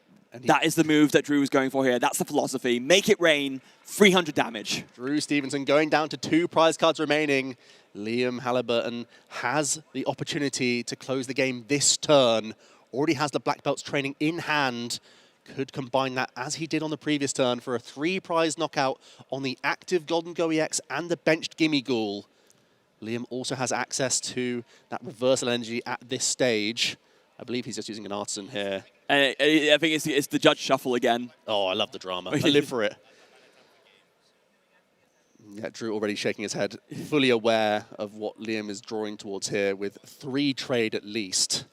That is the move that Drew is going for here. That's the philosophy. Make it rain, 300 damage. Drew Stevenson going down to 2 prize cards remaining. Liam Halliburton has the opportunity to close the game this turn. Already has the Black Belt's training in hand. Could combine that, as he did on the previous turn, for a 3 prize knockout on the active Golden Go EX and the benched Gimmighoul. Liam also has access to that reversal energy at this stage. I believe he's just using an Artisan here. I think it's the Judge Shuffle again. Oh, I love the drama. I live for it. Yeah, Drew already shaking his head, fully aware of what Liam is drawing towards here with 3 trade at least.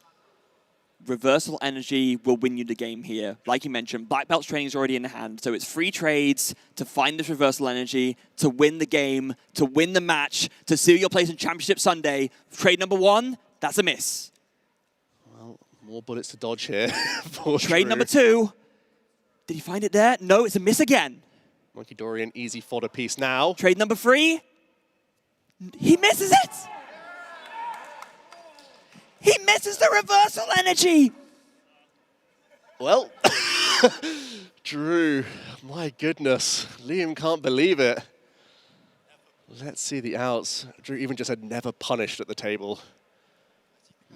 Reversal energy will win you the game here. Like you mentioned, Black Belt's training is already in hand, so it's 3 trades to find this reversal energy, to win the game, to win the match, to seal your place in Championship Sunday. Trade number 1, that's a miss. Well, more bullets to dodge here for Trade Drew. number 2. Did he find it there? No, it's a miss again. Monkey Dorian, easy fodder piece now. Trade number 3. He misses it! He misses the reversal energy! Well, Drew, my goodness. Liam can't believe it. Let's see the outs. Drew even just said never punished at the table.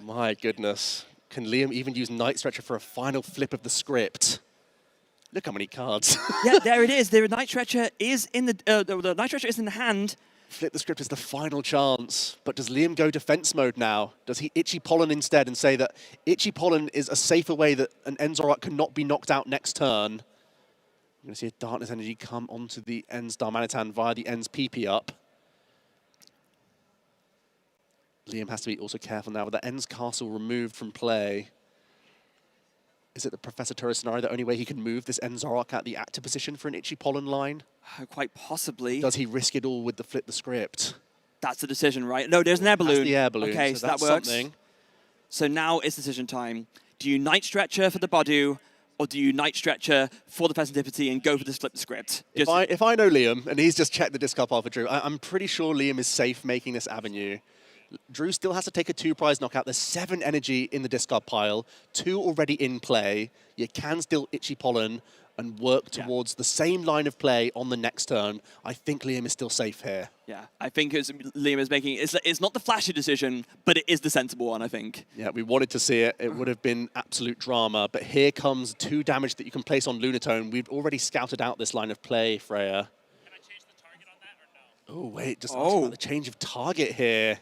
My goodness. Can Liam even use Night Stretcher for a final flip of the script? Look how many cards. Yeah, there it is. The Night Stretcher is in the Night Stretcher is in the hand. Flip the script is the final chance. But does Liam go defense mode now? Does he Itchy Pollen instead and say that Itchy Pollen is a safer way that an Enzorok cannot be knocked out next turn? You're going to see a Darkness Energy come onto the Ends Darmanitan via the Ends PP up. Liam has to be also careful now with the Ends Castle removed from play. Is it the Professor Turret scenario the only way he can move this Enzorok at the active position for an Itchy Pollen line? Quite possibly. Does he risk it all with the flip the script? That's the decision, right? No, there's an air balloon. That's the air balloon, Okay, so so that's that works. something. So now it's decision time. Do you Night Stretcher for the Badu, or do you Night Stretcher for the Festivity and go for this flip the script? If I know Liam, and he's just checked the discard pile for Drew, I'm pretty sure Liam is safe making this avenue. Drew still has to take a 2-prize knockout. There's 7 energy in the discard pile, 2 already in play. You can still Itchy Pollen and work towards the same line of play on the next turn. I think Liam is still safe here. Yeah, I think Liam is making, it's not the flashy decision, but it is the sensible one, I think. Yeah, we wanted to see it. It would have been absolute drama. But here comes 2 damage that you can place on Lunatone. We've already scouted out this line of play, Freya. Can I change the target on that or no? Oh, wait, just asking about the change of target here.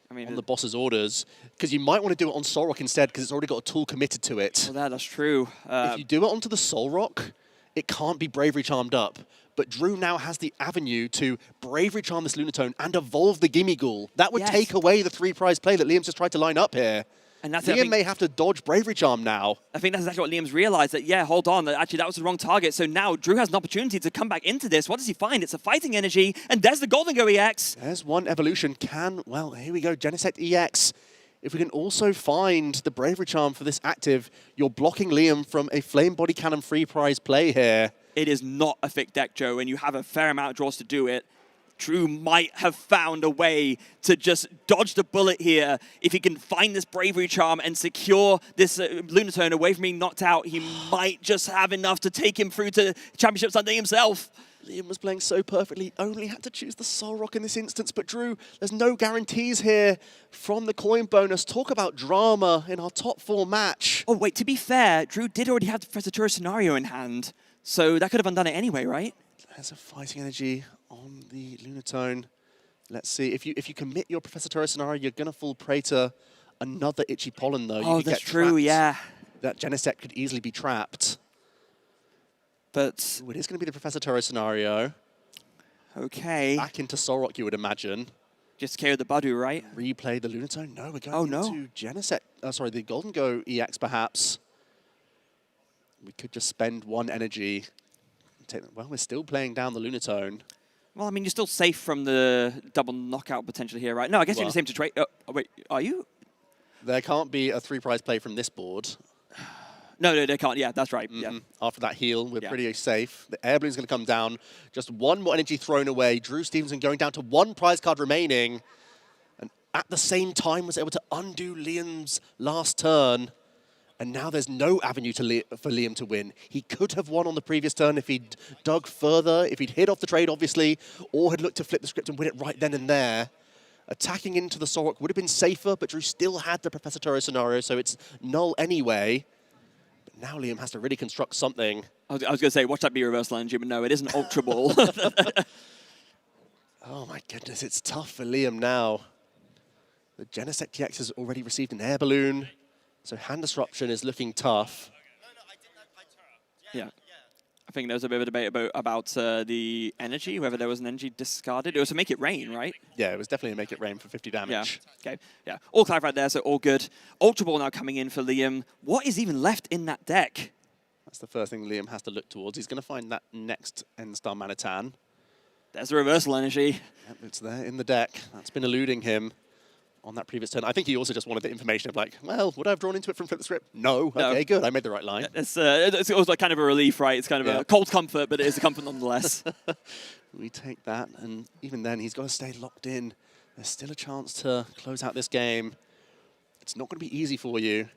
I mean, on the boss's orders, because you might want to do it on Solrock instead, because it's already got a tool committed to it. Well, that's true. If you do it onto the Solrock, it can't be Bravery Charmed up. But Drew now has the avenue to Bravery Charm this Lunatone and evolve the Gimme Ghoul. That would take away the 3-prize play that Liam's just tried to line up here. And that's Liam may have to dodge Bravery Charm now. I think that's exactly what Liam's realized, that, yeah, hold on, that actually that was the wrong target. So now Drew has an opportunity to come back into this. What does he find? It's a fighting energy, and there's the Golden Go EX. There's one evolution. Well, here we go, Genesect EX. If we can also find the Bravery Charm for this active, you're blocking Liam from a Flame Body Cannon 3-prize play here. It is not a thick deck, Joe, and you have a fair amount of draws to do it. Drew might have found a way to just dodge the bullet here. If he can find this Bravery Charm and secure this Lunatone away from being knocked out, he might just have enough to take him through to Championship Sunday himself. Liam was playing so perfectly, only had to choose the Solrock in this instance. But Drew, there's no guarantees here from the coin bonus. Talk about drama in our top 4 match. Oh, wait, to be fair, Drew did already have the Professor Turret scenario in hand. So that could have undone it anyway, right? There's a fighting energy on the Lunatone. Let's see. If you commit your Professor Turret scenario, you're going to fall prey to another Itchy Pollen, though. Oh, that's true, yeah. That Genesect could easily be trapped. But it is going to be the Professor Turret scenario. Okay. Back into Solrock, you would imagine. Just KO the Badu, right? Replay the Lunatone. No, we're going into Genesect. Sorry, the Golden Go EX, perhaps. We could just spend 1 energy. Well, we're still playing down the Lunatone. Well, I mean, you're still safe from the double knockout potentially here, right? No, I guess you're the same to trade. Oh, wait, are you? There can't be a 3-prize play from this board. No, they can't. Yeah, that's right. Yeah. After that heal, we're pretty safe. The air balloon's going to come down. Just 1 more energy thrown away. Drew Stevenson going down to 1 prize card remaining. And at the same time was able to undo Liam's last turn. And now there's no avenue for Liam to win. He could have won on the previous turn if he'd dug further, if he'd hit off the trade, obviously, or had looked to flip the script and win it right then and there. Attacking into the Solrock would have been safer, but Drew still had the Professor Turret scenario, so it's null anyway. But now Liam has to really construct something. I was going to say, watch that be reversal energy, but no, it isn't Ultra Ball. Oh my goodness, it's tough for Liam now. The Genesect TX has already received an air balloon. So hand disruption is looking tough. Yeah. I think there was a bit of a debate about the energy, whether there was an energy discarded. It was to make it rain, right? Yeah, it was definitely to make it rain for 50 damage. Yeah, okay. Yeah, all clarified there, so all good. Ultra Ball now coming in for Liam. What is even left in that deck? That's the first thing Liam has to look towards. He's going to find that next N-Star Manitan. There's the reversal energy. Yep, it's there in the deck. That's been eluding him on that previous turn. I think he also just wanted the information of like, well, would I have drawn into it from Flip the Script? No. Okay, good. I made the right line. It's also like kind of a relief, right? It's kind of a cold comfort, but it is a comfort nonetheless. We take that, and even then, he's got to stay locked in. There's still a chance to close out this game. It's not going to be easy for you.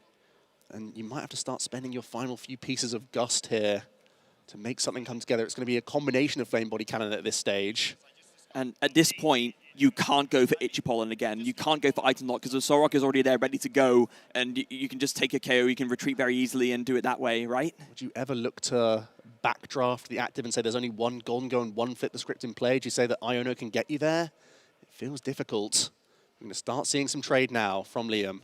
And you might have to start spending your final few pieces of Gust here to make something come together. It's going to be a combination of Flame Body Cannon at this stage. And at this point, you can't go for Itchy Pollen again. You can't go for Item Lock because the Solrock is already there ready to go, and you can just take a KO, you can retreat very easily and do it that way, right? Would you ever look to backdraft the active and say there's only one Golden Go and one Flip the Script in play? Do you say that Iono can get you there? It feels difficult. We're going to start seeing some trade now from Liam.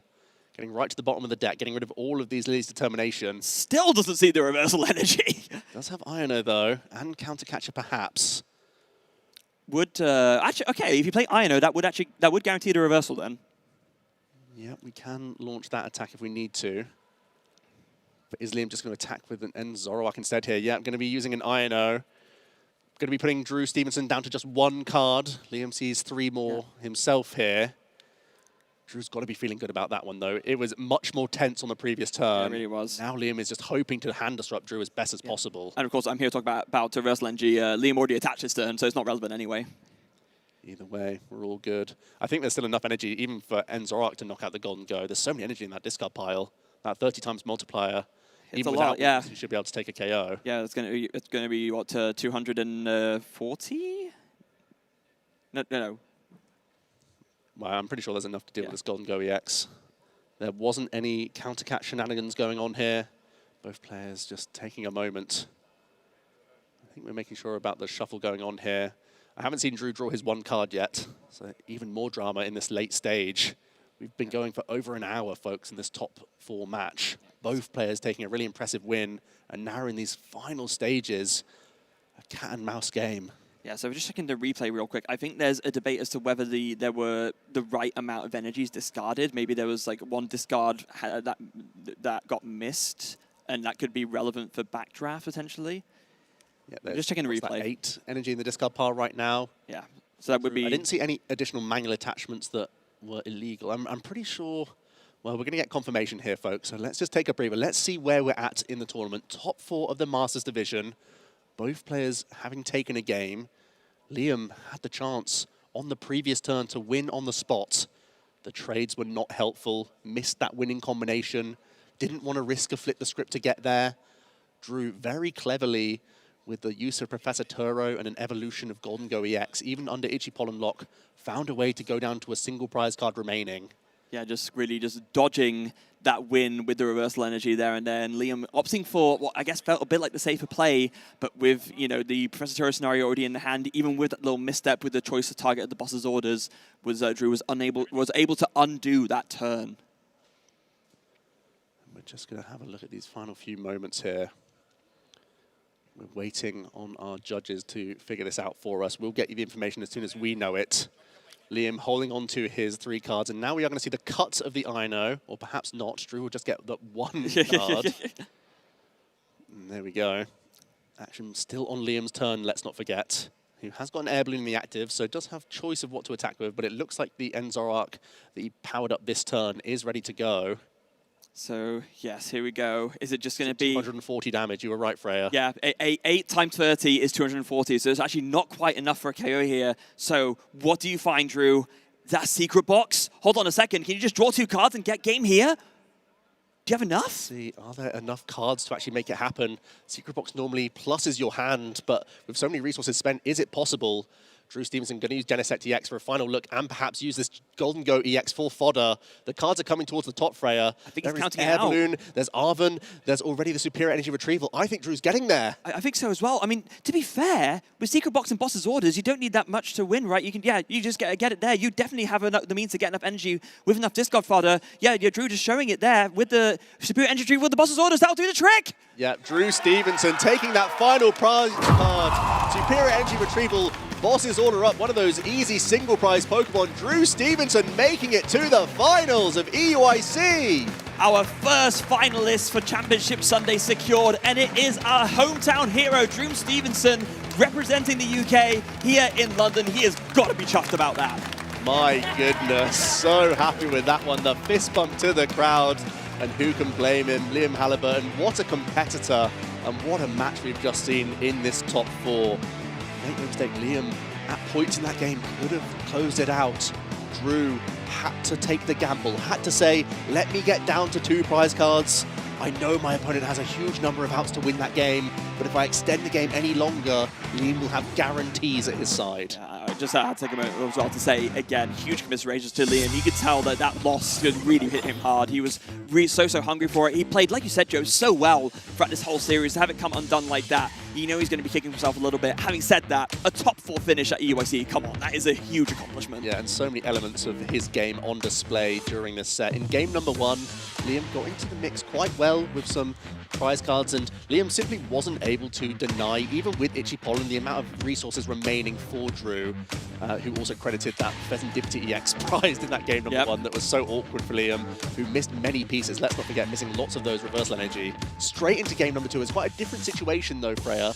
Getting right to the bottom of the deck, getting rid of all of these Lily's Determination. Still doesn't see the reversal energy. Does have Iono though, and Counter Catcher perhaps. Would actually, okay, if you play Iono, that would guarantee the reversal then. Yeah, we can launch that attack if we need to. But is Liam just going to attack with an Zoroark instead here? Yeah, I'm going to be using an Iono. Going to be putting Drew Stevenson down to just one card. Liam sees 3 more himself here. Drew's got to be feeling good about that one, though. It was much more tense on the previous turn. Yeah, it really was. Now Liam is just hoping to hand disrupt Drew as best as possible. And of course, I'm here to talk about reversal energy. Liam already attached his turn, so it's not relevant anyway. Either way, we're all good. I think there's still enough energy, even for Zoroark to knock out the Golden Go. There's so many energy in that discard pile. That 30 times multiplier. It's even a lot, yeah. You should be able to take a KO. Yeah, it's going to be what, 240? No. Well, I'm pretty sure there's enough to deal with this Golden Go EX. There wasn't any counter-cat shenanigans going on here. Both players just taking a moment. I think we're making sure about the shuffle going on here. I haven't seen Drew draw his 1 card yet, so even more drama in this late stage. We've been going for over an hour, folks, in this top 4 match. Both players taking a really impressive win, and now in these final stages, a cat and mouse game. Yeah, so we're just checking the replay real quick. I think there's a debate as to whether there were the right amount of energies discarded. Maybe there was like 1 discard that got missed, and that could be relevant for backdraft potentially. Yeah, just checking the replay. 8 energy in the discard pile right now. Yeah, so that would be. I didn't see any additional manual attachments that were illegal. I'm pretty sure. Well, we're going to get confirmation here, folks. So let's just take a breather. Let's see where we're at in the tournament. Top 4 of the Masters Division. Both players having taken a game. Liam had the chance on the previous turn to win on the spot. The trades were not helpful. Missed that winning combination. Didn't want to risk a Flip the Script to get there. Drew very cleverly with the use of Professor Turo and an evolution of Golden Go EX, even under Itchy Pollen Lock, found a way to go down to a single prize card remaining. Yeah, just really just dodging that win with the reversal energy there and then. Liam opting for what I guess felt a bit like the safer play, but with, you know, the Professor Turo scenario already in the hand, even with that little misstep with the choice of target of the boss's orders, was Drew was able to undo that turn. We're just going to have a look at these final few moments here. We're waiting on our judges to figure this out for us. We'll get you the information as soon as we know it. Liam holding on to his 3 cards, and now we are going to see the cut of the Ino, or perhaps not. Drew will just get that 1 card. And there we go. Action still on Liam's turn, let's not forget. Who has got an air balloon in the active, so does have choice of what to attack with, but it looks like the Zoroark that he powered up this turn is ready to go. So, yes, here we go. Is it just going to be 240 damage? You were right, Freya. Yeah, 8 times 30 is 240, so it's actually not quite enough for a KO here. So, what do you find, Drew? That secret box? Hold on a second. Can you just draw 2 cards and get game here? Do you have enough? See, are there enough cards to actually make it happen? Secret box normally pluses your hand, but with so many resources spent, is it possible? Drew Stevenson going to use Genesect EX for a final look and perhaps use this Golden Go EX full fodder. The cards are coming towards the top, Freya. I think there he's counting Air it out. Balloon, there's Arven, there's already the Superior Energy Retrieval. I think Drew's getting there. I think so as well. I mean, to be fair, with Secret Box and Boss's Orders, you don't need that much to win, right? You can, yeah, you just get it there. You definitely have the means to get enough energy with enough discard fodder. Yeah, Drew just showing it there with the Superior Energy Retrieval with the Boss's Orders. That'll do the trick! Yeah, Drew Stevenson taking that final prize card. Superior Energy Retrieval. Boss's Order up, one of those easy single prize Pokemon. Drew Stevenson making it to the finals of EUIC. Our first finalist for Championship Sunday secured, and it is our hometown hero, Drew Stevenson, representing the UK here in London. He has got to be chuffed about that. My goodness, so happy with that one. The fist bump to the crowd, and who can blame him? Liam Halliburton, what a competitor, and what a match we've just seen in this top 4. Make no mistake, Liam, at points in that game, could have closed it out. Drew had to take the gamble, had to say, let me get down to 2 prize cards. I know my opponent has a huge number of outs to win that game, but if I extend the game any longer, Liam will have guarantees at his side. Just had to take a moment as well to say, again, huge commiserations to Liam. You could tell that that loss could really hit him hard. He was really so hungry for it. He played, like you said, Joe, so well throughout this whole series. To have it come undone like that, you know he's going to be kicking himself a little bit. Having said that, a top 4 finish at EUIC, come on, that is a huge accomplishment. Yeah, and so many elements of his game on display during this set. In game number 1, Liam got into the mix quite well with some prize cards, and Liam simply wasn't able to deny, even with Itchy Pollen, the amount of resources remaining for Drew, who also credited that Pheasantipity EX prize in that game number 1 that was so awkward for Liam, who missed many pieces. Let's not forget, missing lots of those reversal energy. Straight into game number 2. It's quite a different situation though, Freya.